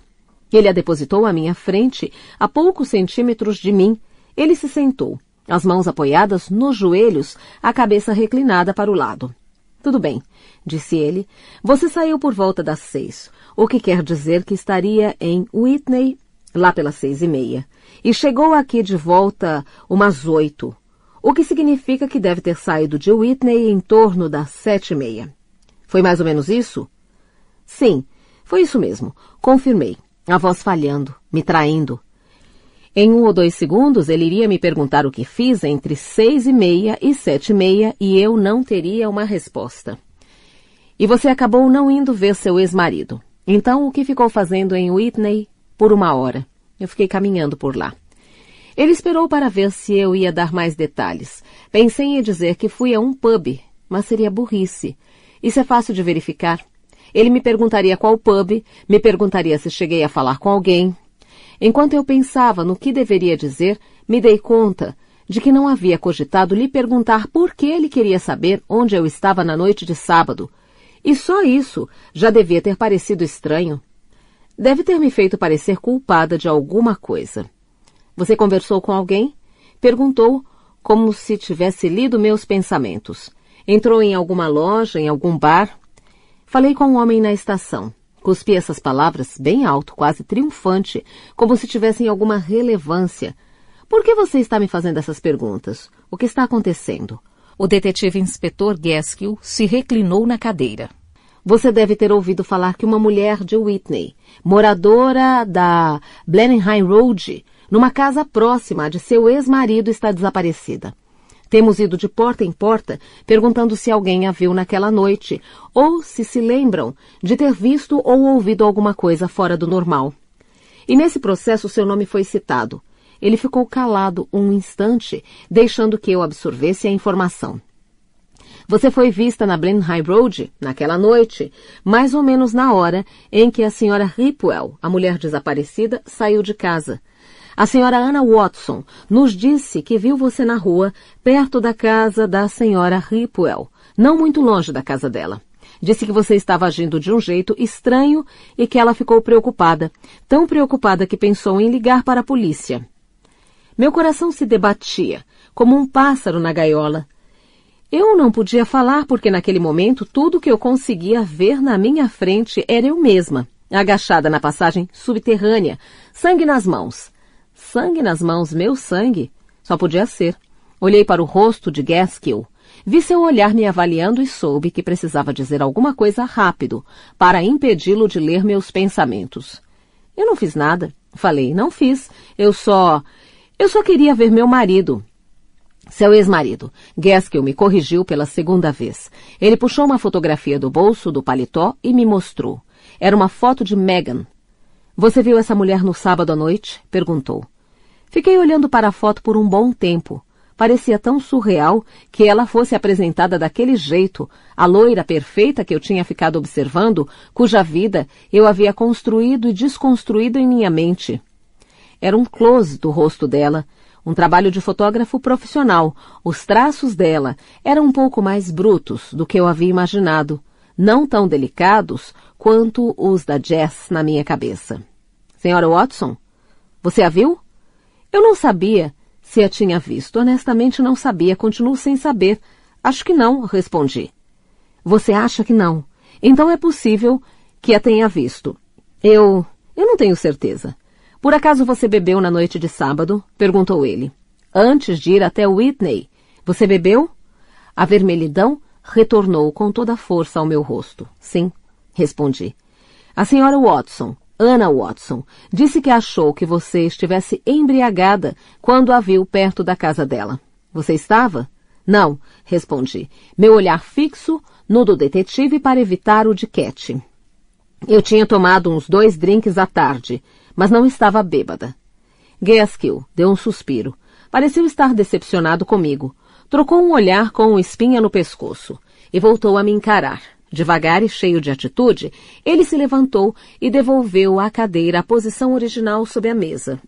Ele a depositou à minha frente, a poucos centímetros de mim. Ele se sentou, as mãos apoiadas nos joelhos, a cabeça reclinada para o lado. Tudo bem, disse ele. Você saiu por volta das 6, o que quer dizer que estaria em Whitney lá pelas 6:30. E chegou aqui de volta umas 8, o que significa que deve ter saído de Whitney em torno das 7:30. Foi mais ou menos isso? Sim, foi isso mesmo, confirmei, a voz falhando, me traindo. Em 1 ou 2 segundos ele iria me perguntar o que fiz entre 6:30 e 7:30 e eu não teria uma resposta. E você acabou não indo ver seu ex-marido. Então o que ficou fazendo em Whitney por 1 hora? Eu fiquei caminhando por lá. Ele esperou para ver se eu ia dar mais detalhes. Pensei em dizer que fui a um pub, mas seria burrice. Isso é fácil de verificar. Ele me perguntaria qual pub, me perguntaria se cheguei a falar com alguém. Enquanto eu pensava no que deveria dizer, me dei conta de que não havia cogitado lhe perguntar por que ele queria saber onde eu estava na noite de sábado. E só isso já devia ter parecido estranho. Deve ter me feito parecer culpada de alguma coisa. Você conversou com alguém? Perguntou, como se tivesse lido meus pensamentos. Entrou em alguma loja, em algum bar? Falei com um homem na estação. Cuspi essas palavras bem alto, quase triunfante, como se tivessem alguma relevância. Por que você está me fazendo essas perguntas? O que está acontecendo? O detetive inspetor Gaskell se reclinou na cadeira. Você deve ter ouvido falar que uma mulher de Whitney, moradora da Blenheim Road, numa casa próxima de seu ex-marido, está desaparecida. Temos ido de porta em porta perguntando se alguém a viu naquela noite ou se lembram de ter visto ou ouvido alguma coisa fora do normal. E nesse processo seu nome foi citado. Ele ficou calado um instante, deixando que eu absorvesse a informação. Você foi vista na Blenheim Road, naquela noite, mais ou menos na hora em que a senhora Ripwell, a mulher desaparecida, saiu de casa. A senhora Anna Watson nos disse que viu você na rua, perto da casa da senhora Ripwell, não muito longe da casa dela. Disse que você estava agindo de um jeito estranho e que ela ficou preocupada, tão preocupada que pensou em ligar para a polícia. Meu coração se debatia, como um pássaro na gaiola. Eu não podia falar porque naquele momento tudo que eu conseguia ver na minha frente era eu mesma, agachada na passagem subterrânea, sangue nas mãos. Sangue nas mãos, meu sangue? Só podia ser. Olhei para o rosto de Gaskill. Vi seu olhar me avaliando e soube que precisava dizer alguma coisa rápido para impedi-lo de ler meus pensamentos. Eu não fiz nada. Falei, não fiz. Eu só queria ver meu marido. Seu ex-marido. Gaskill me corrigiu pela segunda vez. Ele puxou uma fotografia do bolso do paletó e me mostrou. Era uma foto de Megan. Você viu essa mulher no sábado à noite? Perguntou. Fiquei olhando para a foto por um bom tempo. Parecia tão surreal que ela fosse apresentada daquele jeito, a loira perfeita que eu tinha ficado observando, cuja vida eu havia construído e desconstruído em minha mente. Era um close do rosto dela, um trabalho de fotógrafo profissional. Os traços dela eram um pouco mais brutos do que eu havia imaginado, não tão delicados quanto os da Jess na minha cabeça. Senhora Watson, você a viu? Eu não sabia se a tinha visto. Honestamente não sabia, continuo sem saber. Acho que não, respondi. Você acha que não? Então é possível que a tenha visto. Eu não tenho certeza. Por acaso você bebeu na noite de sábado? Perguntou ele. Antes de ir até Whitney. Você bebeu? A vermelhidão retornou com toda a força ao meu rosto. Sim, respondi. A senhora Watson, Anna Watson, disse que achou que você estivesse embriagada quando a viu perto da casa dela. Você estava? Não, respondi, meu olhar fixo no do detetive para evitar o de Cat. Eu tinha tomado uns 2 drinks à tarde, mas não estava bêbada. Gaskill deu um suspiro. Pareceu estar decepcionado comigo. Trocou um olhar com uma espinha no pescoço e voltou a me encarar. Devagar e cheio de atitude, ele se levantou e devolveu à cadeira a posição original sob a mesa.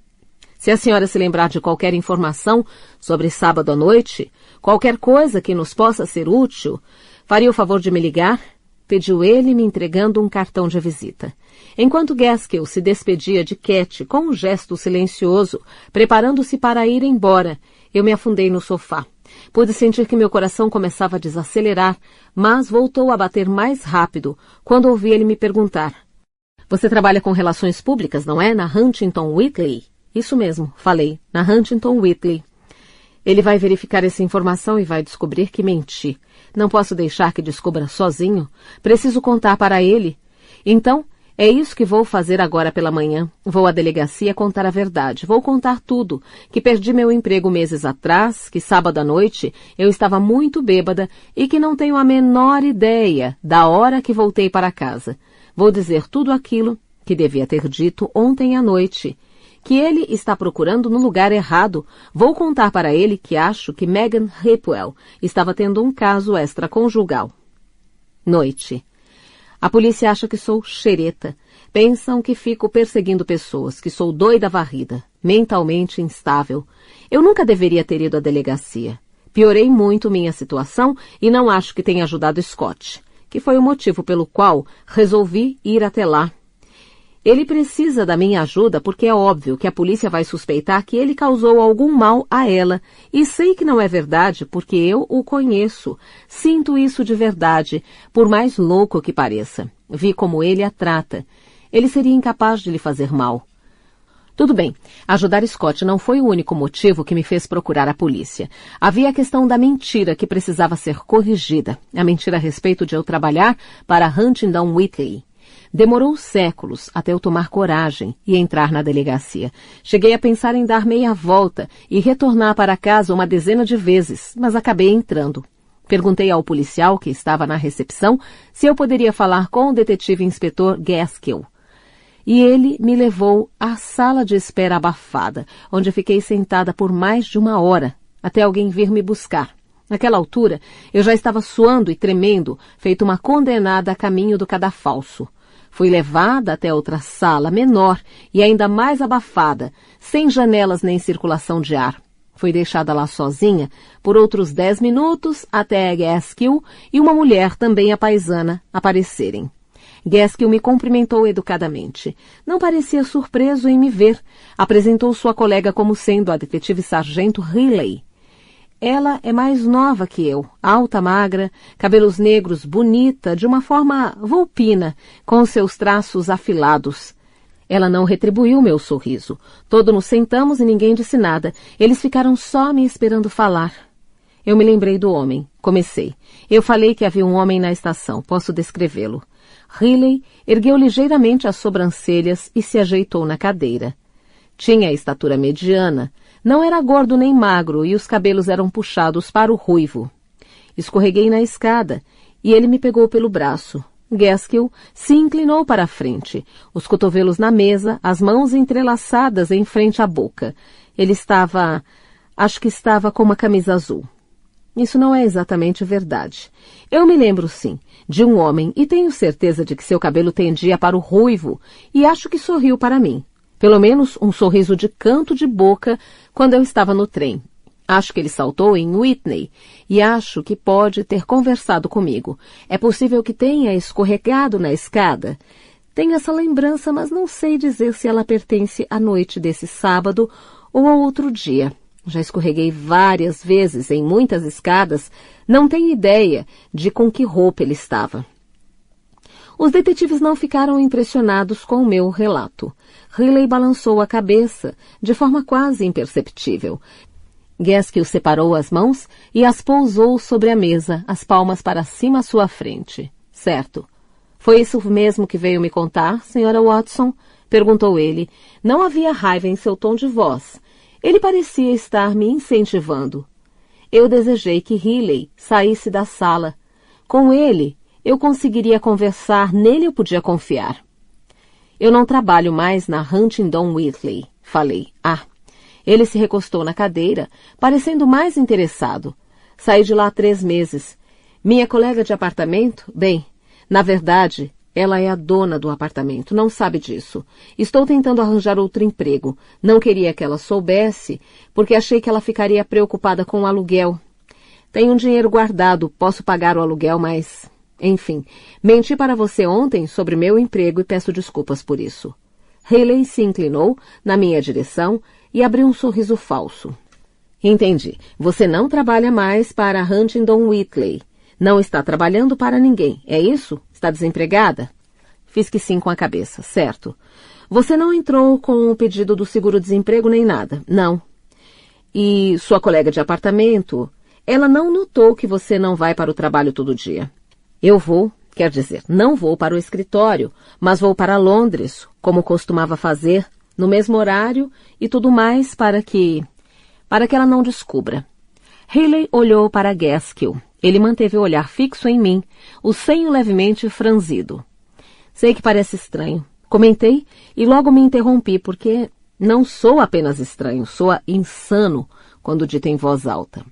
Se a senhora se lembrar de qualquer informação sobre sábado à noite, qualquer coisa que nos possa ser útil, faria o favor de me ligar? Pediu ele, me entregando um cartão de visita. Enquanto Gaskill se despedia de Cat com um gesto silencioso, preparando-se para ir embora, eu me afundei no sofá. Pude sentir que meu coração começava a desacelerar, mas voltou a bater mais rápido quando ouvi ele me perguntar. Você trabalha com relações públicas, não é? Na Huntington Whiteley? Isso mesmo, falei, na Huntington Whiteley. Ele vai verificar essa informação e vai descobrir que menti. Não posso deixar que descubra sozinho. Preciso contar para ele. Então, é isso que vou fazer agora pela manhã. Vou à delegacia contar a verdade. Vou contar tudo. Que perdi meu emprego meses atrás, que sábado à noite eu estava muito bêbada e que não tenho a menor ideia da hora que voltei para casa. Vou dizer tudo aquilo que devia ter dito ontem à noite. Que ele está procurando no lugar errado. Vou contar para ele que acho que Megan Ripwell estava tendo um caso extraconjugal. Noite. A polícia acha que sou xereta. Pensam que fico perseguindo pessoas, que sou doida varrida, mentalmente instável. Eu nunca deveria ter ido à delegacia. Piorei muito minha situação e não acho que tenha ajudado Scott, que foi o motivo pelo qual resolvi ir até lá. Ele precisa da minha ajuda porque é óbvio que a polícia vai suspeitar que ele causou algum mal a ela. E sei que não é verdade porque eu o conheço. Sinto isso de verdade, por mais louco que pareça. Vi como ele a trata. Ele seria incapaz de lhe fazer mal. Tudo bem, ajudar Scott não foi o único motivo que me fez procurar a polícia. Havia a questão da mentira que precisava ser corrigida. A mentira a respeito de eu trabalhar para Huntington Whiteley. Demorou séculos até eu tomar coragem e entrar na delegacia. Cheguei a pensar em dar meia volta e retornar para casa uma dezena de vezes, mas acabei entrando. Perguntei ao policial que estava na recepção se eu poderia falar com o detetive inspetor Gaskill. e ele me levou à sala de espera abafada, onde fiquei sentada por mais de 1 hora, até alguém vir me buscar. Naquela altura, eu já estava suando e tremendo, feito uma condenada a caminho do cadafalso. Fui levada até outra sala, menor e ainda mais abafada, sem janelas nem circulação de ar. Fui deixada lá sozinha por outros 10 minutos até Gaskill e uma mulher, também apaisana, aparecerem. Gaskill me cumprimentou educadamente. Não parecia surpreso em me ver. Apresentou sua colega como sendo a detetive-sargento Riley. Ela é mais nova que eu, alta, magra, cabelos negros, bonita, de uma forma vulpina, com seus traços afilados. Ela não retribuiu meu sorriso. Todos nos sentamos e ninguém disse nada. Eles ficaram só me esperando falar. Eu me lembrei do homem. Comecei. Eu falei que havia um homem na estação. Posso descrevê-lo. Riley ergueu ligeiramente as sobrancelhas e se ajeitou na cadeira. Tinha a estatura mediana. Não era gordo nem magro e os cabelos eram puxados para o ruivo. Escorreguei na escada e ele me pegou pelo braço. Gaskill se inclinou para a frente, os cotovelos na mesa, as mãos entrelaçadas em frente à boca. Ele acho que estava com uma camisa azul. Isso não é exatamente verdade. Eu me lembro, sim, de um homem e tenho certeza de que seu cabelo tendia para o ruivo e acho que sorriu para mim. Pelo menos um sorriso de canto de boca quando eu estava no trem. Acho que ele saltou em Whitney e acho que pode ter conversado comigo. É possível que tenha escorregado na escada. Tenho essa lembrança, mas não sei dizer se ela pertence à noite desse sábado ou ao outro dia. Já escorreguei várias vezes em muitas escadas, não tenho ideia de com que roupa ele estava. Os detetives não ficaram impressionados com o meu relato. Riley balançou a cabeça, de forma quase imperceptível. Gaskill separou as mãos e as pousou sobre a mesa, as palmas para cima à sua frente. Certo. Foi isso mesmo que veio me contar, senhora Watson? Perguntou ele. Não havia raiva em seu tom de voz. Ele parecia estar me incentivando. Eu desejei que Riley saísse da sala. Com ele, eu conseguiria conversar, nele eu podia confiar. Eu não trabalho mais na Huntingdon Whitley, falei. Ele se recostou na cadeira, parecendo mais interessado. Saí de lá há 3 meses. Minha colega de apartamento, bem, na verdade, ela é a dona do apartamento, não sabe disso. Estou tentando arranjar outro emprego. Não queria que ela soubesse, porque achei que ela ficaria preocupada com o aluguel. Tenho um dinheiro guardado, posso pagar o aluguel, mas... Enfim, menti para você ontem sobre meu emprego e peço desculpas por isso. Riley se inclinou na minha direção e abriu um sorriso falso. Entendi. Você não trabalha mais para Huntingdon Whitley. Não está trabalhando para ninguém, é isso? Está desempregada? Fiz que sim com a cabeça, certo. Você não entrou com o pedido do seguro-desemprego nem nada, não. E sua colega de apartamento, ela não notou que você não vai para o trabalho todo dia. Eu vou, quer dizer, não vou para o escritório, mas vou para Londres, como costumava fazer, no mesmo horário e tudo mais para que ela não descubra. Riley olhou para Gaskill. Ele manteve o olhar fixo em mim, o senho levemente franzido. Sei que parece estranho. Comentei e logo me interrompi, porque não sou apenas estranho, sou insano, quando dito em voz alta.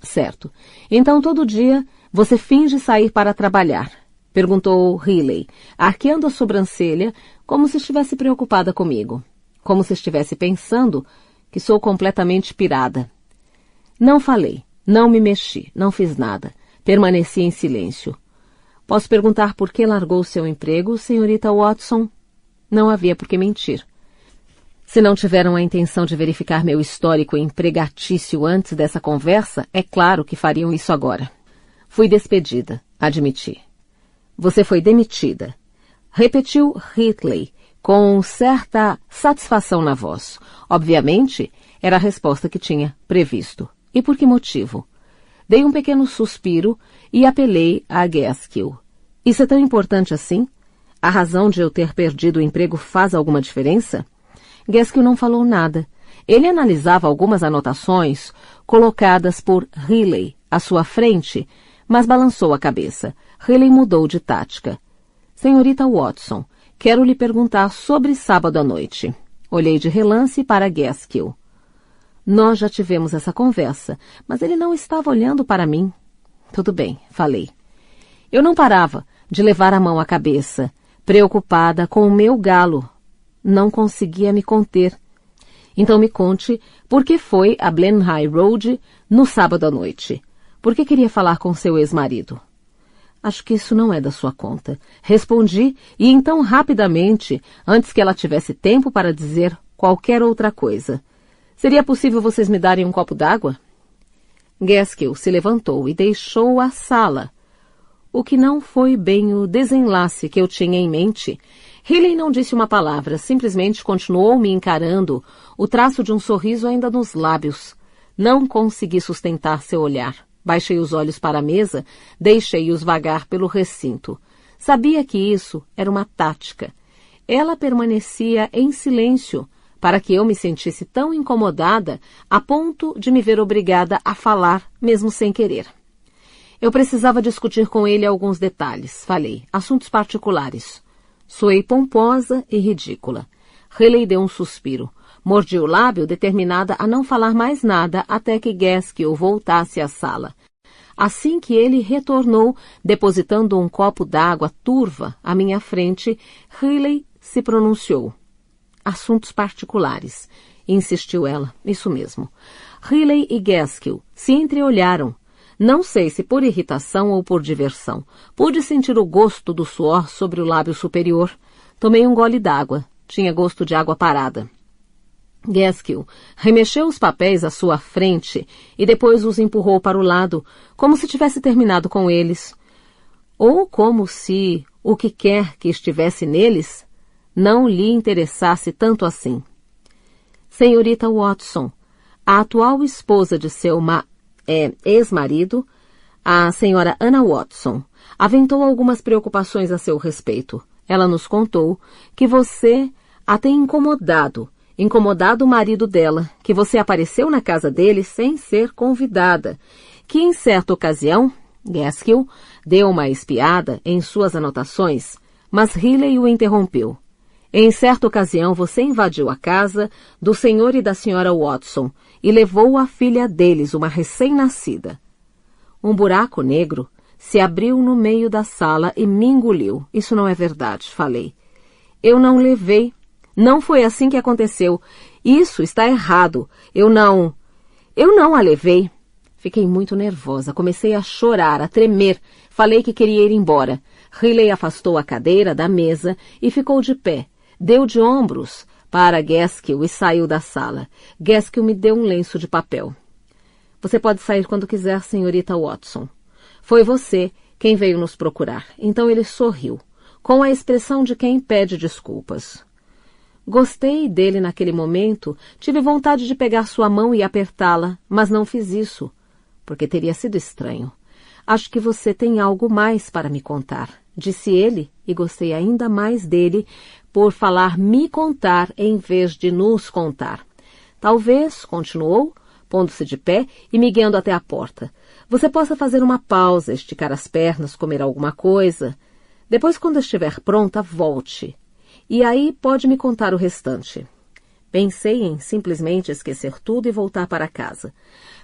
Certo. Então todo dia você finge sair para trabalhar? Perguntou Riley, arqueando a sobrancelha, como se estivesse preocupada comigo. Como se estivesse pensando que sou completamente pirada. Não falei, não me mexi, não fiz nada. Permaneci em silêncio. Posso perguntar por que largou seu emprego, senhorita Watson? Não havia por que mentir. Se não tiveram a intenção de verificar meu histórico empregatício antes dessa conversa, é claro que fariam isso agora. Fui despedida, admiti. Você foi demitida. Repetiu Riley, com certa satisfação na voz. Obviamente, era a resposta que tinha previsto. E por que motivo? Dei um pequeno suspiro e apelei a Gaskill. Isso é tão importante assim? A razão de eu ter perdido o emprego faz alguma diferença? Gaskill não falou nada. Ele analisava algumas anotações colocadas por Riley à sua frente, mas balançou a cabeça. Riley mudou de tática. Senhorita Watson, Quero lhe perguntar sobre sábado à noite. Olhei de relance para Gaskill. Nós já tivemos essa conversa, mas ele não estava olhando para mim. Tudo bem, falei. Eu não parava de levar a mão à cabeça, preocupada com o meu galo. Não conseguia me conter. Então me conte por que foi a Blenheim Road no sábado à noite. Por que queria falar com seu ex-marido? Acho que isso não é da sua conta. Respondi, e então rapidamente, antes que ela tivesse tempo para dizer qualquer outra coisa. Seria possível vocês me darem um copo d'água? Gaskill se levantou e deixou a sala. O que não foi bem o desenlace que eu tinha em mente. Riley não disse uma palavra, simplesmente continuou me encarando, o traço de um sorriso ainda nos lábios. Não consegui sustentar seu olhar. Baixei os olhos para a mesa, deixei-os vagar pelo recinto. Sabia que isso era uma tática. Ela permanecia em silêncio, para que eu me sentisse tão incomodada a ponto de me ver obrigada a falar, mesmo sem querer. Eu precisava discutir com ele alguns detalhes, falei, assuntos particulares. Soei pomposa e ridícula. Riley deu um suspiro. Mordi o lábio, determinada a não falar mais nada até que Gaskill voltasse à sala. Assim que ele retornou, depositando um copo d'água turva à minha frente, Riley se pronunciou. Assuntos particulares, insistiu ela, isso mesmo. Riley e Gaskill se entreolharam. Não sei se por irritação ou por diversão. Pude sentir o gosto do suor sobre o lábio superior. Tomei um gole d'água. Tinha gosto de água parada. Gaskill remexeu os papéis à sua frente e depois os empurrou para o lado, como se tivesse terminado com eles. Ou como se o que quer que estivesse neles não lhe interessasse tanto assim. Senhorita Watson, a atual esposa de seu ex-marido, a senhora Anna Watson, aventou algumas preocupações a seu respeito. Ela nos contou que você a tem incomodado o marido dela, que você apareceu na casa dele sem ser convidada, que em certa ocasião, Gaskill deu uma espiada em suas anotações, mas Riley o interrompeu. Em certa ocasião você invadiu a casa do senhor e da senhora Watson e levou a filha deles, uma recém-nascida. Um buraco negro se abriu no meio da sala e me engoliu. Isso não é verdade, falei. Eu não levei. Não foi assim que aconteceu. Isso está errado. Eu não a levei. Fiquei muito nervosa. Comecei a chorar, a tremer. Falei que queria ir embora. Riley afastou a cadeira da mesa e ficou de pé. Deu de ombros para Gaskill e saiu da sala. Gaskill me deu um lenço de papel. Você pode sair quando quiser, senhorita Watson. Foi você quem veio nos procurar. Então ele sorriu, com a expressão de quem pede desculpas. Gostei dele naquele momento, tive vontade de pegar sua mão e apertá-la, mas não fiz isso, porque teria sido estranho. Acho que você tem algo mais para me contar, disse ele, e gostei ainda mais dele por falar me contar em vez de nos contar. Talvez, continuou, pondo-se de pé e me guiando até a porta, você possa fazer uma pausa, esticar as pernas, comer alguma coisa. Depois, quando estiver pronta, volte. E aí pode me contar o restante. Pensei em simplesmente esquecer tudo e voltar para casa.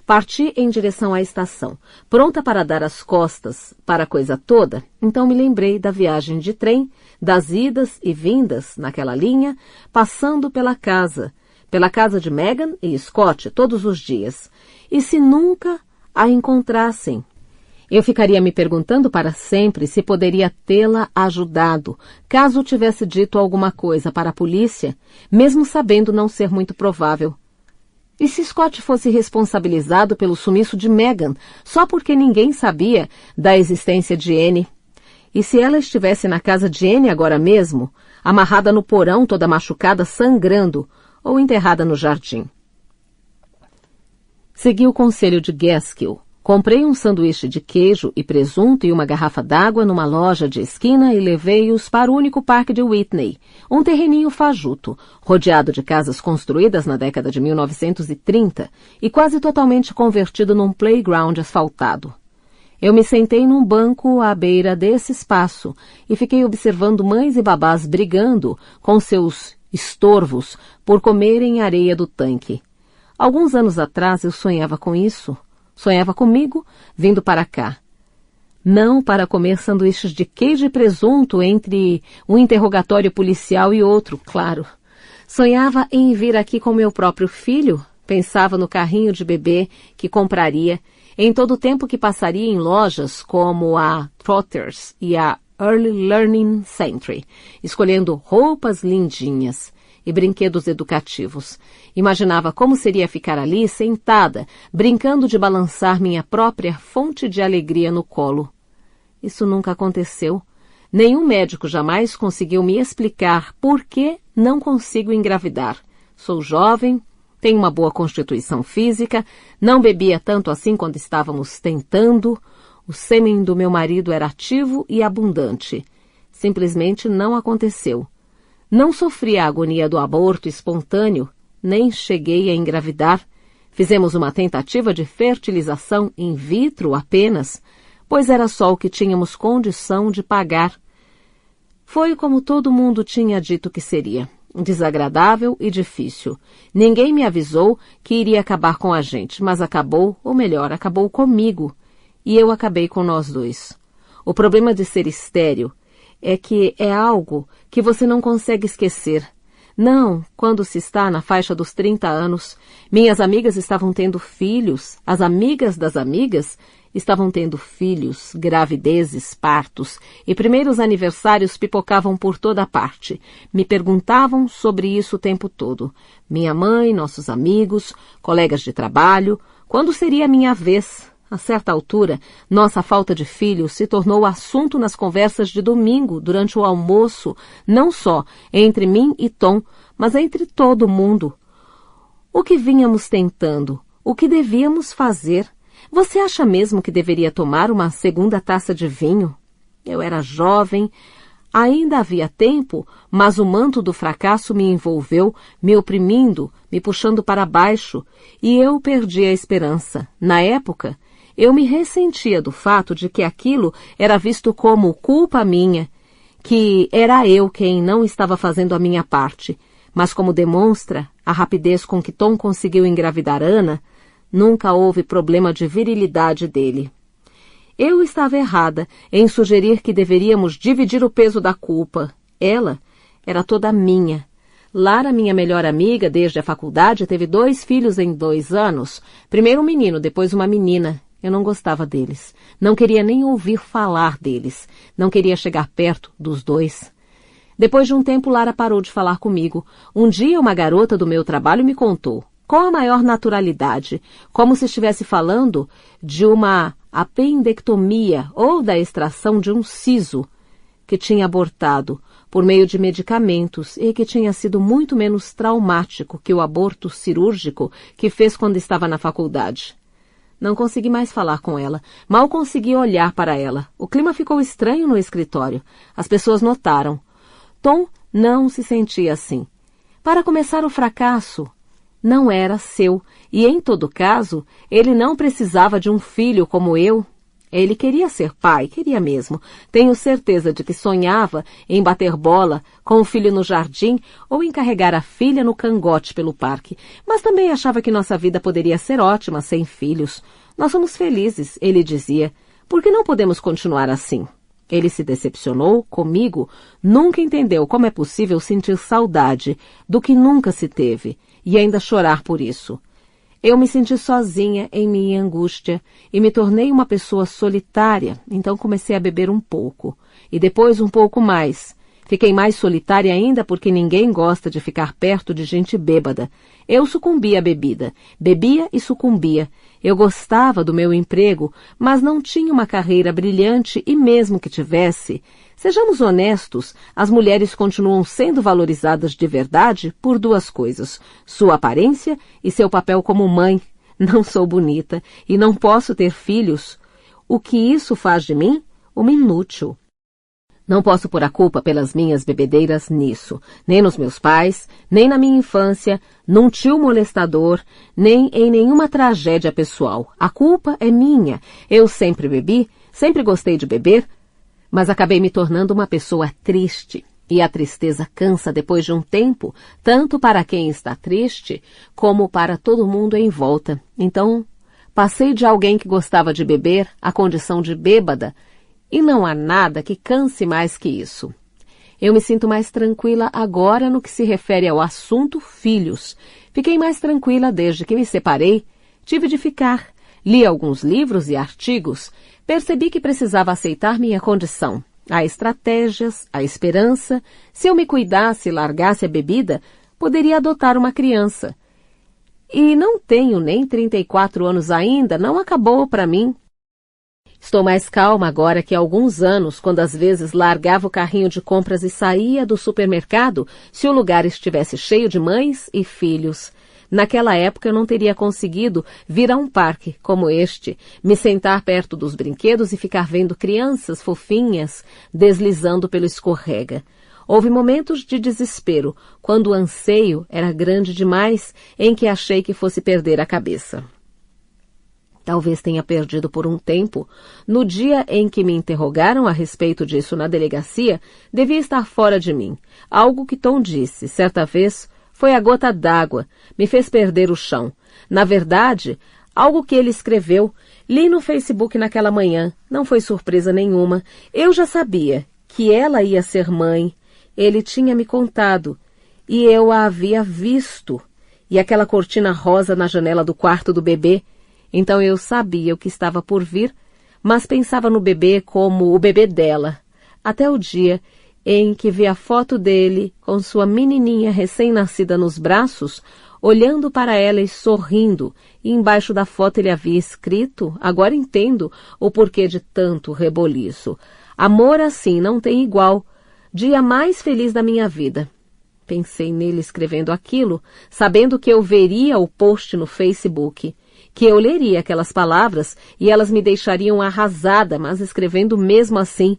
Parti em direção à estação, pronta para dar as costas para a coisa toda, então me lembrei da viagem de trem, das idas e vindas naquela linha, passando pela casa de Megan e Scott todos os dias. E se nunca a encontrassem? Eu ficaria me perguntando para sempre se poderia tê-la ajudado, caso tivesse dito alguma coisa para a polícia, mesmo sabendo não ser muito provável. E se Scott fosse responsabilizado pelo sumiço de Megan, só porque ninguém sabia da existência de Annie? E se ela estivesse na casa de Annie agora mesmo, amarrada no porão, toda machucada, sangrando, ou enterrada no jardim? Segui o conselho de Gaskill. Comprei um sanduíche de queijo e presunto e uma garrafa d'água numa loja de esquina e levei-os para o único parque de Whitney, um terreninho fajuto, rodeado de casas construídas na década de 1930 e quase totalmente convertido num playground asfaltado. Eu me sentei num banco à beira desse espaço e fiquei observando mães e babás brigando com seus estorvos por comerem areia do tanque. Alguns anos atrás eu sonhava com isso. Sonhava comigo vindo para cá. Não para comer sanduíches de queijo e presunto entre um interrogatório policial e outro, claro. Sonhava em vir aqui com meu próprio filho. Pensava no carrinho de bebê que compraria, em todo o tempo que passaria em lojas como a Trotters e a Early Learning Center, escolhendo roupas lindinhas e brinquedos educativos. Imaginava como seria ficar ali sentada, brincando de balançar minha própria fonte de alegria no colo. Isso nunca aconteceu. Nenhum médico jamais conseguiu me explicar por que não consigo engravidar. Sou jovem, tenho uma boa constituição física, não bebia tanto assim quando estávamos tentando. O sêmen do meu marido era ativo e abundante. Simplesmente não aconteceu. Não sofri a agonia do aborto espontâneo, nem cheguei a engravidar. Fizemos uma tentativa de fertilização in vitro apenas, pois era só o que tínhamos condição de pagar. Foi como todo mundo tinha dito que seria. Desagradável e difícil. Ninguém me avisou que iria acabar com a gente, mas acabou, ou melhor, acabou comigo. E eu acabei com nós dois. O problema de ser estéril é que é algo que você não consegue esquecer. Não, quando se está na faixa dos 30 anos. Minhas amigas estavam tendo filhos, as amigas das amigas estavam tendo filhos, gravidezes, partos, e primeiros aniversários pipocavam por toda parte. Me perguntavam sobre isso o tempo todo. Minha mãe, nossos amigos, colegas de trabalho, quando seria a minha vez? A certa altura, nossa falta de filhos se tornou assunto nas conversas de domingo, durante o almoço, não só entre mim e Tom, mas entre todo mundo. O que vínhamos tentando? O que devíamos fazer? Você acha mesmo que deveria tomar uma segunda taça de vinho? Eu era jovem, ainda havia tempo, mas o manto do fracasso me envolveu, me oprimindo, me puxando para baixo, e eu perdi a esperança. Na época, eu me ressentia do fato de que aquilo era visto como culpa minha, que era eu quem não estava fazendo a minha parte. Mas como demonstra a rapidez com que Tom conseguiu engravidar Ana, nunca houve problema de virilidade dele. Eu estava errada em sugerir que deveríamos dividir o peso da culpa. Ela era toda minha. Lara, minha melhor amiga desde a faculdade, teve 2 filhos em 2 anos. Primeiro um menino, depois uma menina. Eu não gostava deles. Não queria nem ouvir falar deles. Não queria chegar perto dos 2. Depois de um tempo, Lara parou de falar comigo. Um dia, uma garota do meu trabalho me contou, com a maior naturalidade, como se estivesse falando de uma apendectomia ou da extração de um siso, que tinha abortado por meio de medicamentos e que tinha sido muito menos traumático que o aborto cirúrgico que fez quando estava na faculdade. Não consegui mais falar com ela. Mal consegui olhar para ela. O clima ficou estranho no escritório. As pessoas notaram. Tom não se sentia assim. Para começar, o fracasso não era seu, e em todo caso, ele não precisava de um filho como eu. Ele queria ser pai, queria mesmo. Tenho certeza de que sonhava em bater bola com o filho no jardim ou em carregar a filha no cangote pelo parque, mas também achava que nossa vida poderia ser ótima sem filhos. Nós somos felizes, ele dizia. Por que não podemos continuar assim? Ele se decepcionou comigo, nunca entendeu como é possível sentir saudade do que nunca se teve e ainda chorar por isso. Eu me senti sozinha em minha angústia e me tornei uma pessoa solitária, então comecei a beber um pouco e depois um pouco mais. Fiquei mais solitária ainda porque ninguém gosta de ficar perto de gente bêbada. Eu sucumbi à bebida, bebia e sucumbia. Eu gostava do meu emprego, mas não tinha uma carreira brilhante e mesmo que tivesse, sejamos honestos, as mulheres continuam sendo valorizadas de verdade por 2 coisas, sua aparência e seu papel como mãe. Não sou bonita e não posso ter filhos. O que isso faz de mim? Uma inútil. Não posso pôr a culpa pelas minhas bebedeiras nisso, nem nos meus pais, nem na minha infância, num tio molestador, nem em nenhuma tragédia pessoal. A culpa é minha. Eu sempre bebi, sempre gostei de beber, mas acabei me tornando uma pessoa triste. E a tristeza cansa depois de um tempo, tanto para quem está triste, como para todo mundo em volta. Então, passei de alguém que gostava de beber à condição de bêbada, e não há nada que canse mais que isso. Eu me sinto mais tranquila agora no que se refere ao assunto filhos. Fiquei mais tranquila desde que me separei. Tive de ficar. Li alguns livros e artigos. Percebi que precisava aceitar minha condição. Há estratégias, há esperança. Se eu me cuidasse e largasse a bebida, poderia adotar uma criança. E não tenho nem 34 anos ainda, não acabou para mim. Estou mais calma agora que há alguns anos, quando às vezes largava o carrinho de compras e saía do supermercado se o lugar estivesse cheio de mães e filhos. Naquela época eu não teria conseguido vir a um parque como este, me sentar perto dos brinquedos e ficar vendo crianças fofinhas deslizando pelo escorrega. Houve momentos de desespero, quando o anseio era grande demais, em que achei que fosse perder a cabeça. Talvez tenha perdido por um tempo. No dia em que me interrogaram a respeito disso na delegacia, devia estar fora de mim. Algo que Tom disse, certa vez, foi a gota d'água, me fez perder o chão. Na verdade, algo que ele escreveu, li no Facebook naquela manhã, não foi surpresa nenhuma. Eu já sabia que ela ia ser mãe. Ele tinha me contado, e eu a havia visto. E aquela cortina rosa na janela do quarto do bebê. Então eu sabia o que estava por vir, mas pensava no bebê como o bebê dela, até o dia em que vi a foto dele com sua menininha recém-nascida nos braços, olhando para ela e sorrindo, e embaixo da foto ele havia escrito, agora entendo o porquê de tanto reboliço. Amor assim não tem igual, dia mais feliz da minha vida. Pensei nele escrevendo aquilo, sabendo que eu veria o post no Facebook, que eu leria aquelas palavras e elas me deixariam arrasada, mas escrevendo mesmo assim.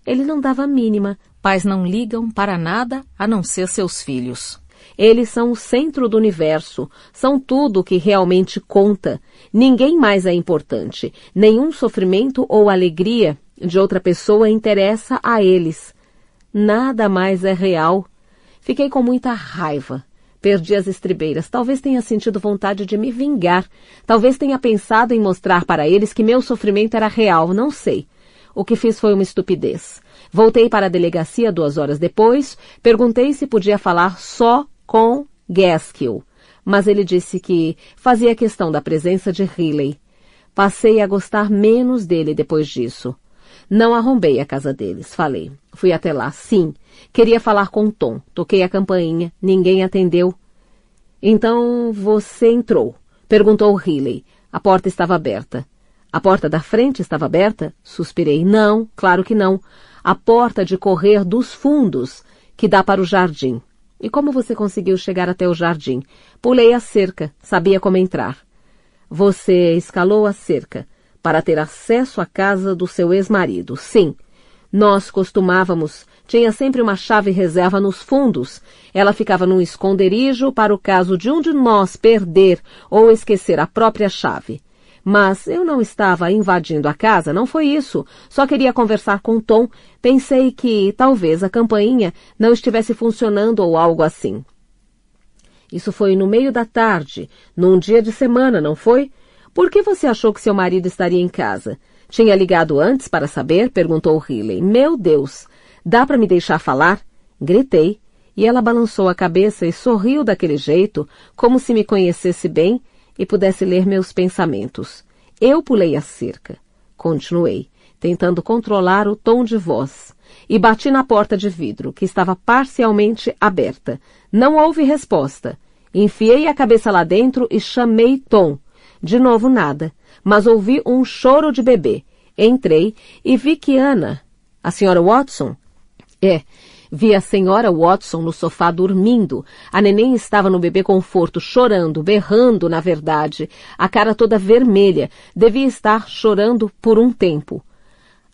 Ele não dava a mínima. Pais não ligam para nada a não ser seus filhos. Eles são o centro do universo, são tudo o que realmente conta. Ninguém mais é importante. Nenhum sofrimento ou alegria de outra pessoa interessa a eles. Nada mais é real. Fiquei com muita raiva. Perdi as estribeiras. Talvez tenha sentido vontade de me vingar. Talvez tenha pensado em mostrar para eles que meu sofrimento era real. Não sei. O que fiz foi uma estupidez. Voltei para a delegacia 2 horas depois. Perguntei se podia falar só com Gaskill. Mas ele disse que fazia questão da presença de Riley. Passei a gostar menos dele depois disso. Não arrombei a casa deles, falei. Fui até lá, sim. Queria falar com Tom. Toquei a campainha. Ninguém atendeu. Então você entrou? Perguntou Riley. A porta estava aberta. A porta da frente estava aberta? Suspirei. Não, claro que não. A porta de correr dos fundos, que dá para o jardim. E como você conseguiu chegar até o jardim? Pulei a cerca. Sabia como entrar. Você escalou a cerca para ter acesso à casa do seu ex-marido. Sim. Nós costumávamos. Tinha sempre uma chave reserva nos fundos. Ela ficava num esconderijo para o caso de um de nós perder ou esquecer a própria chave. Mas eu não estava invadindo a casa, não foi isso. Só queria conversar com Tom. Pensei que talvez a campainha não estivesse funcionando ou algo assim. Isso foi no meio da tarde, num dia de semana, não foi? Por que você achou que seu marido estaria em casa? Tinha ligado antes para saber? Perguntou Riley. Meu Deus! Dá para me deixar falar? Gritei, e ela balançou a cabeça e sorriu daquele jeito, como se me conhecesse bem e pudesse ler meus pensamentos. Eu pulei a cerca. Continuei, tentando controlar o tom de voz, e bati na porta de vidro, que estava parcialmente aberta. Não houve resposta. Enfiei a cabeça lá dentro e chamei Tom. De novo nada, mas ouvi um choro de bebê. Entrei e vi que Ana, a senhora Watson... Vi a senhora Watson no sofá dormindo. A neném estava no bebê conforto, chorando, berrando, na verdade, a cara toda vermelha. Devia estar chorando por um tempo.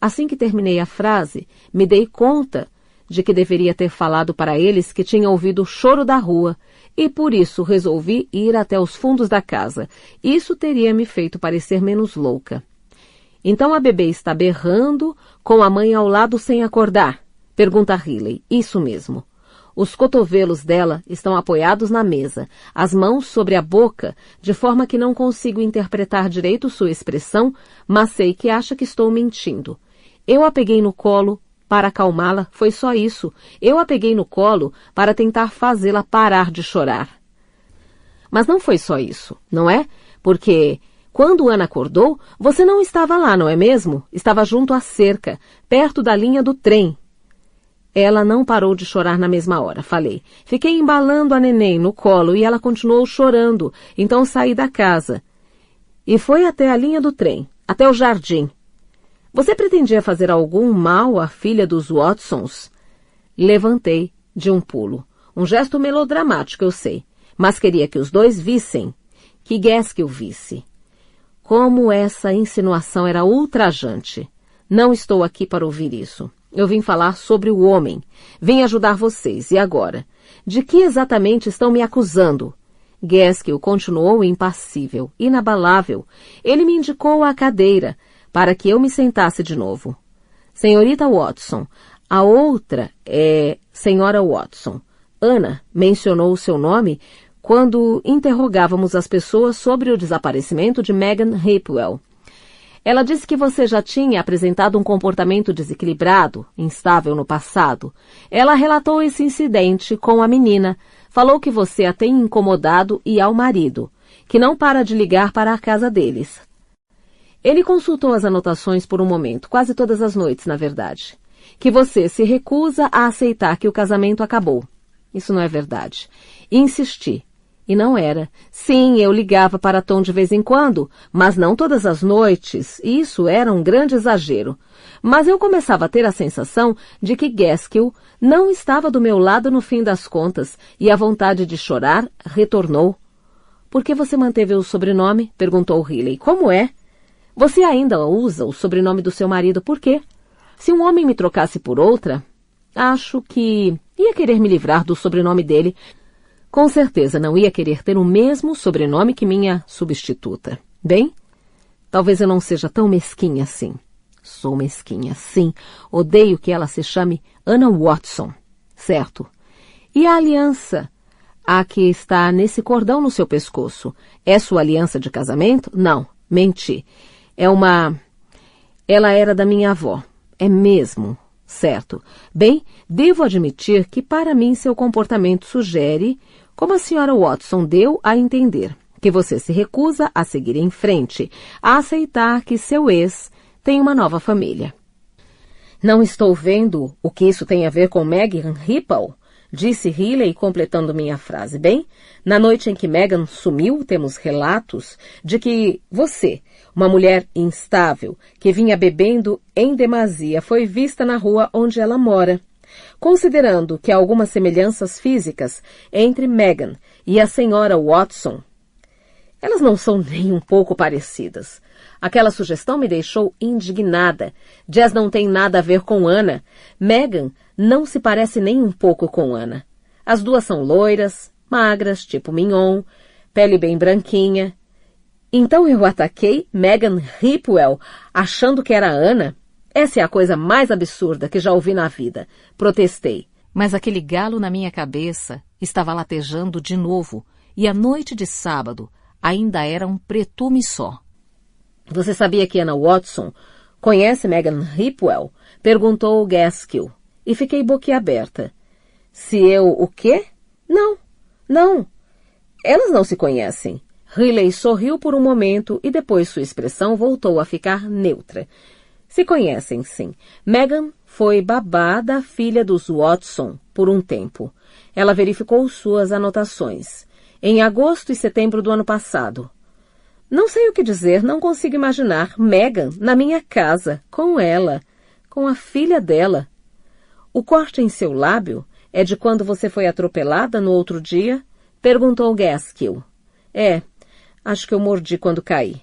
Assim que terminei a frase, me dei conta de que deveria ter falado para eles que tinha ouvido o choro da rua e por isso resolvi ir até os fundos da casa. Isso teria me feito parecer menos louca. Então a bebê está berrando com a mãe ao lado sem acordar? Pergunta Riley. Isso mesmo. Os cotovelos dela estão apoiados na mesa, as mãos sobre a boca, de forma que não consigo interpretar direito sua expressão, mas sei que acha que estou mentindo. Eu a peguei no colo para acalmá-la, foi só isso. Eu a peguei no colo para tentar fazê-la parar de chorar. Mas não foi só isso, não é? Porque quando Ana acordou, você não estava lá, não é mesmo? Estava junto à cerca, perto da linha do trem. Ela não parou de chorar na mesma hora, falei. Fiquei embalando a neném no colo e ela continuou chorando, então saí da casa. E foi até a linha do trem, até o jardim. Você pretendia fazer algum mal à filha dos Watsons? Levantei de um pulo. Um gesto melodramático, eu sei, mas queria que os dois vissem, que Gaskell visse. Como essa insinuação era ultrajante. Não estou aqui para ouvir isso. Eu vim falar sobre o homem. Vim ajudar vocês. E agora? De que exatamente estão me acusando? Gaskell continuou impassível, inabalável. Ele me indicou a cadeira para que eu me sentasse de novo. Senhorita Watson, a outra é Senhora Watson. Ana mencionou o seu nome quando interrogávamos as pessoas sobre o desaparecimento de Megan Hipwell. Ela disse que você já tinha apresentado um comportamento desequilibrado, instável no passado. Ela relatou esse incidente com a menina. Falou que você a tem incomodado e ao marido, que não para de ligar para a casa deles. Ele consultou as anotações por um momento, quase todas as noites, na verdade. Que você se recusa a aceitar que o casamento acabou. Isso não é verdade. Insisti. E não era. Sim, eu ligava para Tom de vez em quando, mas não todas as noites. Isso era um grande exagero. Mas eu começava a ter a sensação de que Gaskell não estava do meu lado no fim das contas, e a vontade de chorar retornou. Por que você manteve o sobrenome? Perguntou Riley. Como é? Você ainda usa o sobrenome do seu marido, por quê? Se um homem me trocasse por outra, acho que ia querer me livrar do sobrenome dele. Com certeza não ia querer ter o mesmo sobrenome que minha substituta. Bem, talvez eu não seja tão mesquinha assim. Sou mesquinha, sim. Odeio que ela se chame Anna Watson. Certo. E a aliança? A que está nesse cordão no seu pescoço. É sua aliança de casamento? Não, menti. Ela era da minha avó. É mesmo. Certo. Bem, devo admitir que para mim seu comportamento sugere, como a senhora Watson deu a entender, que você se recusa a seguir em frente, a aceitar que seu ex tem uma nova família. Não estou vendo o que isso tem a ver com Megan Hipwell, disse Riley completando minha frase. Bem, na noite em que Megan sumiu, temos relatos de que você, uma mulher instável, que vinha bebendo em demasia, foi vista na rua onde ela mora. Considerando que há algumas semelhanças físicas entre Megan e a senhora Watson, elas não são nem um pouco parecidas. Aquela sugestão me deixou indignada. Jazz não tem nada a ver com Ana. Megan não se parece nem um pouco com Ana. As duas são loiras, magras, tipo mignon, pele bem branquinha. Então eu ataquei Megan Hipwell achando que era Ana? Essa é a coisa mais absurda que já ouvi na vida. Protestei. Mas aquele galo na minha cabeça estava latejando de novo, e a noite de sábado ainda era um pretume só. Você sabia que Anna Watson conhece Megan Hipwell? Perguntou Gaskell, e fiquei boquiaberta. Se eu o quê? Não. Elas não se conhecem. Riley sorriu por um momento e depois sua expressão voltou a ficar neutra. Se conhecem, sim. Megan foi babá da filha dos Watson por um tempo. Ela verificou suas anotações. Em agosto e setembro do ano passado. Não sei o que dizer, não consigo imaginar Megan na minha casa, com ela, com a filha dela. O corte em seu lábio é de quando você foi atropelada no outro dia? Perguntou Gaskell. Acho que eu mordi quando caí.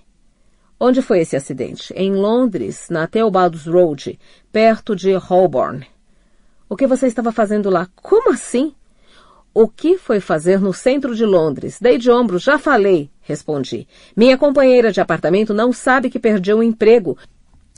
Onde foi esse acidente? Em Londres, na Theobalds Road, perto de Holborn. O que você estava fazendo lá? Como assim? O que foi fazer no centro de Londres? Dei de ombro, já falei, respondi. Minha companheira de apartamento não sabe que perdi o emprego.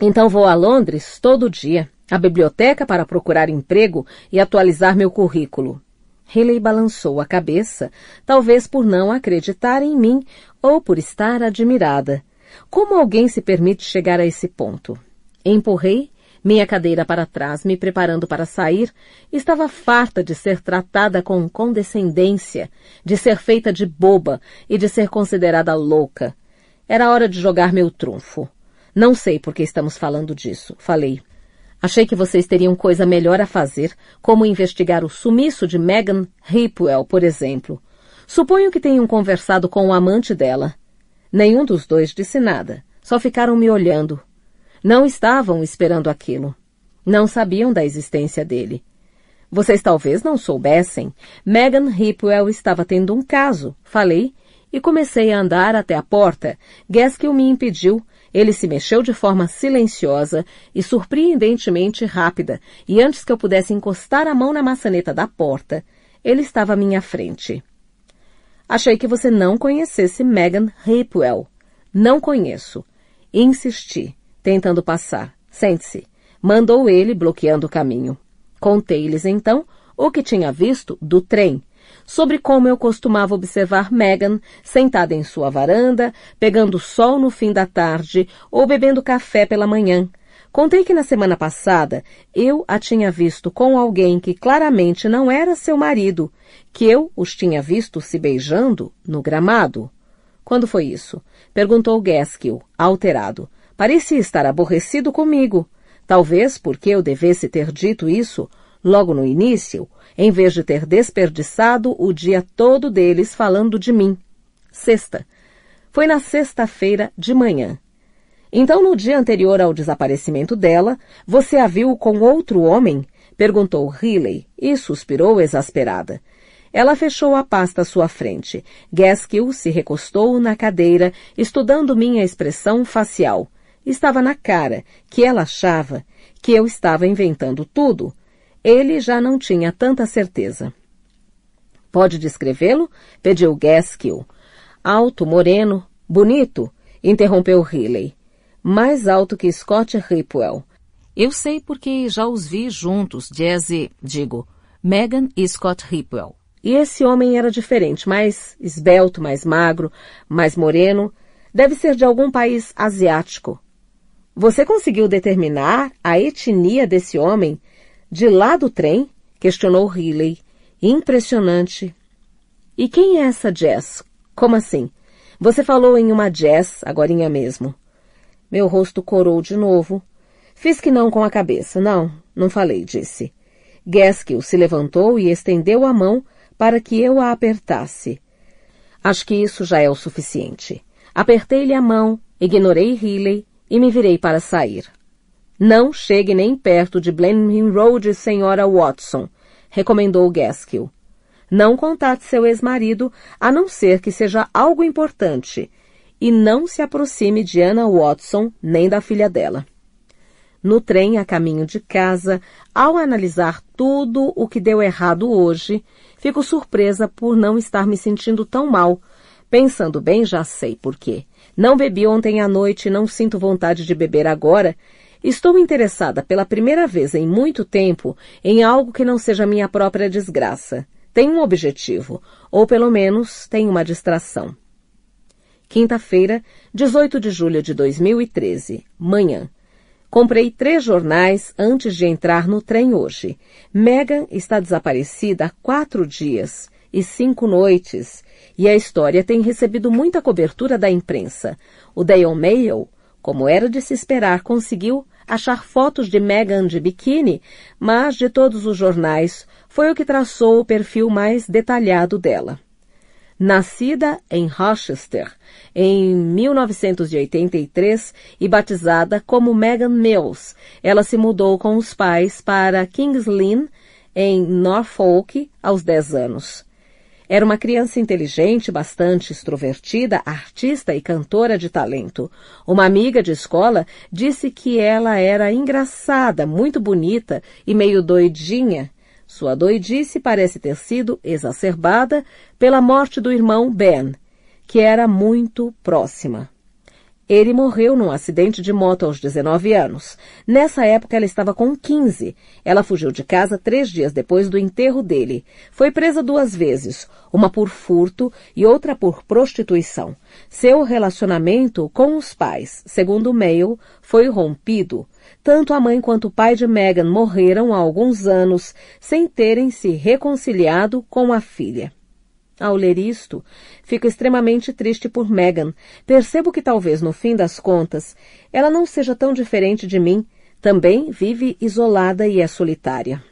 Então vou a Londres todo dia, à biblioteca para procurar emprego e atualizar meu currículo. Riley balançou a cabeça, talvez por não acreditar em mim ou por estar admirada. Como alguém se permite chegar a esse ponto? Empurrei minha cadeira para trás, me preparando para sair. Estava farta de ser tratada com condescendência, de ser feita de boba e de ser considerada louca. Era hora de jogar meu trunfo. Não sei por que estamos falando disso, falei. Achei que vocês teriam coisa melhor a fazer, como investigar o sumiço de Megan Hipwell, por exemplo. Suponho que tenham conversado com o amante dela. Nenhum dos dois disse nada, só ficaram me olhando. Não estavam esperando aquilo. Não sabiam da existência dele. Vocês talvez não soubessem. Megan Hipwell estava tendo um caso, falei, e comecei a andar até a porta. Gaskill me impediu. Ele se mexeu de forma silenciosa e surpreendentemente rápida, e antes que eu pudesse encostar a mão na maçaneta da porta, ele estava à minha frente. Achei que você não conhecesse Megan Hipwell. Não conheço. Insisti, tentando passar. Sente-se. Mandou ele, bloqueando o caminho. Contei-lhes, então, o que tinha visto do trem, sobre como eu costumava observar Megan sentada em sua varanda, pegando sol no fim da tarde ou bebendo café pela manhã. Contei que na semana passada eu a tinha visto com alguém que claramente não era seu marido, que eu os tinha visto se beijando no gramado. Quando foi isso? Perguntou Gaskill, alterado. Parecia estar aborrecido comigo. Talvez porque eu devesse ter dito isso logo no início, em vez de ter desperdiçado o dia todo deles falando de mim. Sexta. Foi na sexta-feira de manhã. Então, no dia anterior ao desaparecimento dela, você a viu com outro homem? Perguntou Riley e suspirou exasperada. Ela fechou a pasta à sua frente. Gaskill se recostou na cadeira, estudando minha expressão facial. Estava na cara que ela achava que eu estava inventando tudo. Ele já não tinha tanta certeza. Pode descrevê-lo? Pediu Gaskill. Alto, moreno, bonito? Interrompeu Riley. Mais alto que Scott Hipwell. Eu sei porque já os vi juntos, Megan e Scott Hipwell. E esse homem era diferente, mais esbelto, mais magro, mais moreno. Deve ser de algum país asiático. Você conseguiu determinar a etnia desse homem de lá do trem? Questionou Riley. Impressionante. E quem é essa Jess? Como assim? Você falou em uma Jess, agorinha mesmo. Meu rosto corou de novo. Fiz que não com a cabeça. Não falei, disse. Gaskill se levantou e estendeu a mão para que eu a apertasse. Acho que isso já é o suficiente. Apertei-lhe a mão, ignorei Riley e me virei para sair. Não chegue nem perto de Blenheim Road, senhora Watson, recomendou Gaskill. Não contate seu ex-marido, a não ser que seja algo importante, e não se aproxime de Anna Watson nem da filha dela. No trem a caminho de casa, ao analisar tudo o que deu errado hoje, fico surpresa por não estar me sentindo tão mal. Pensando bem, já sei por quê. Não bebi ontem à noite e não sinto vontade de beber agora. Estou interessada pela primeira vez em muito tempo em algo que não seja minha própria desgraça. Tenho um objetivo, ou pelo menos tenho uma distração. Quinta-feira, 18 de julho de 2013, manhã. Comprei 3 jornais antes de entrar no trem hoje. Megan está desaparecida há 4 dias e 5 noites, e a história tem recebido muita cobertura da imprensa. O Daily Mail, como era de se esperar, conseguiu achar fotos de Megan de biquíni, mas de todos os jornais foi o que traçou o perfil mais detalhado dela. Nascida em Rochester em 1983 e batizada como Megan Mills, ela se mudou com os pais para Kings Lynn, em Norfolk, aos 10 anos. Era uma criança inteligente, bastante extrovertida, artista e cantora de talento. Uma amiga de escola disse que ela era engraçada, muito bonita e meio doidinha. Sua doidice parece ter sido exacerbada pela morte do irmão Ben, que era muito próxima. Ele morreu num acidente de moto aos 19 anos. Nessa época ela estava com 15. Ela fugiu de casa 3 dias depois do enterro dele. Foi presa 2 vezes, uma por furto e outra por prostituição. Seu relacionamento com os pais, segundo o Mail, foi rompido. Tanto a mãe quanto o pai de Megan morreram há alguns anos sem terem se reconciliado com a filha. Ao ler isto, fico extremamente triste por Megan. Percebo que talvez, no fim das contas, ela não seja tão diferente de mim. Também vive isolada e é solitária.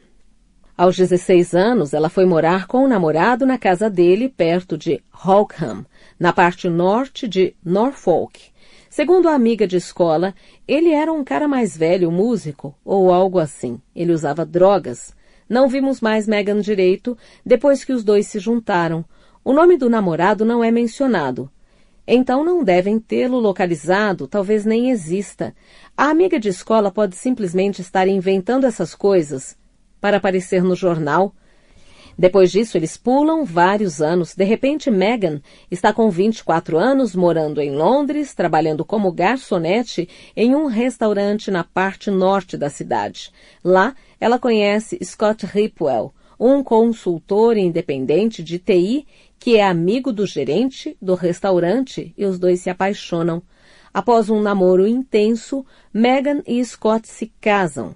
Aos 16 anos, ela foi morar com o namorado na casa dele, perto de Hawkham, na parte norte de Norfolk. Segundo a amiga de escola, ele era um cara mais velho, músico, ou algo assim. Ele usava drogas. Não vimos mais Megan direito depois que os dois se juntaram. O nome do namorado não é mencionado. Então não devem tê-lo localizado, talvez nem exista. A amiga de escola pode simplesmente estar inventando essas coisas para aparecer no jornal. Depois disso, eles pulam vários anos. De repente, Megan está com 24 anos, morando em Londres, trabalhando como garçonete em um restaurante na parte norte da cidade. Lá, ela conhece Scott Ripwell, um consultor independente de TI que é amigo do gerente do restaurante, e os dois se apaixonam. Após um namoro intenso, Megan e Scott se casam.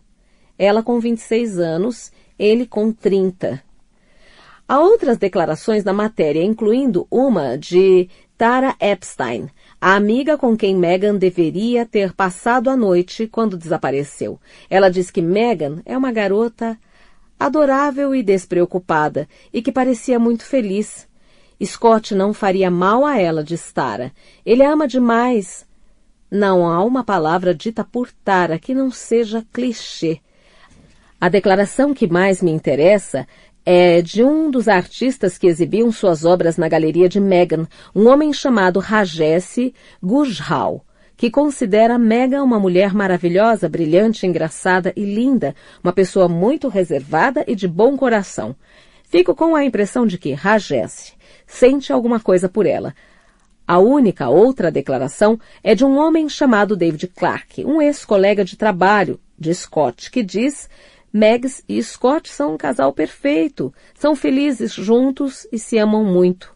Ela com 26 anos, ele com 30. Há outras declarações na matéria, incluindo uma de Tara Epstein, a amiga com quem Megan deveria ter passado a noite quando desapareceu. Ela diz que Megan é uma garota adorável e despreocupada e que parecia muito feliz. Scott não faria mal a ela, diz Tara. Ele a ama demais. Não há uma palavra dita por Tara que não seja clichê. A declaração que mais me interessa é de um dos artistas que exibiam suas obras na galeria de Megan, um homem chamado Rajesh Gujral, que considera Megan uma mulher maravilhosa, brilhante, engraçada e linda, uma pessoa muito reservada e de bom coração. Fico com a impressão de que Rajesh sente alguma coisa por ela. A única outra declaração é de um homem chamado David Clark, um ex-colega de trabalho de Scott, que diz: Megs e Scott são um casal perfeito, são felizes juntos e se amam muito.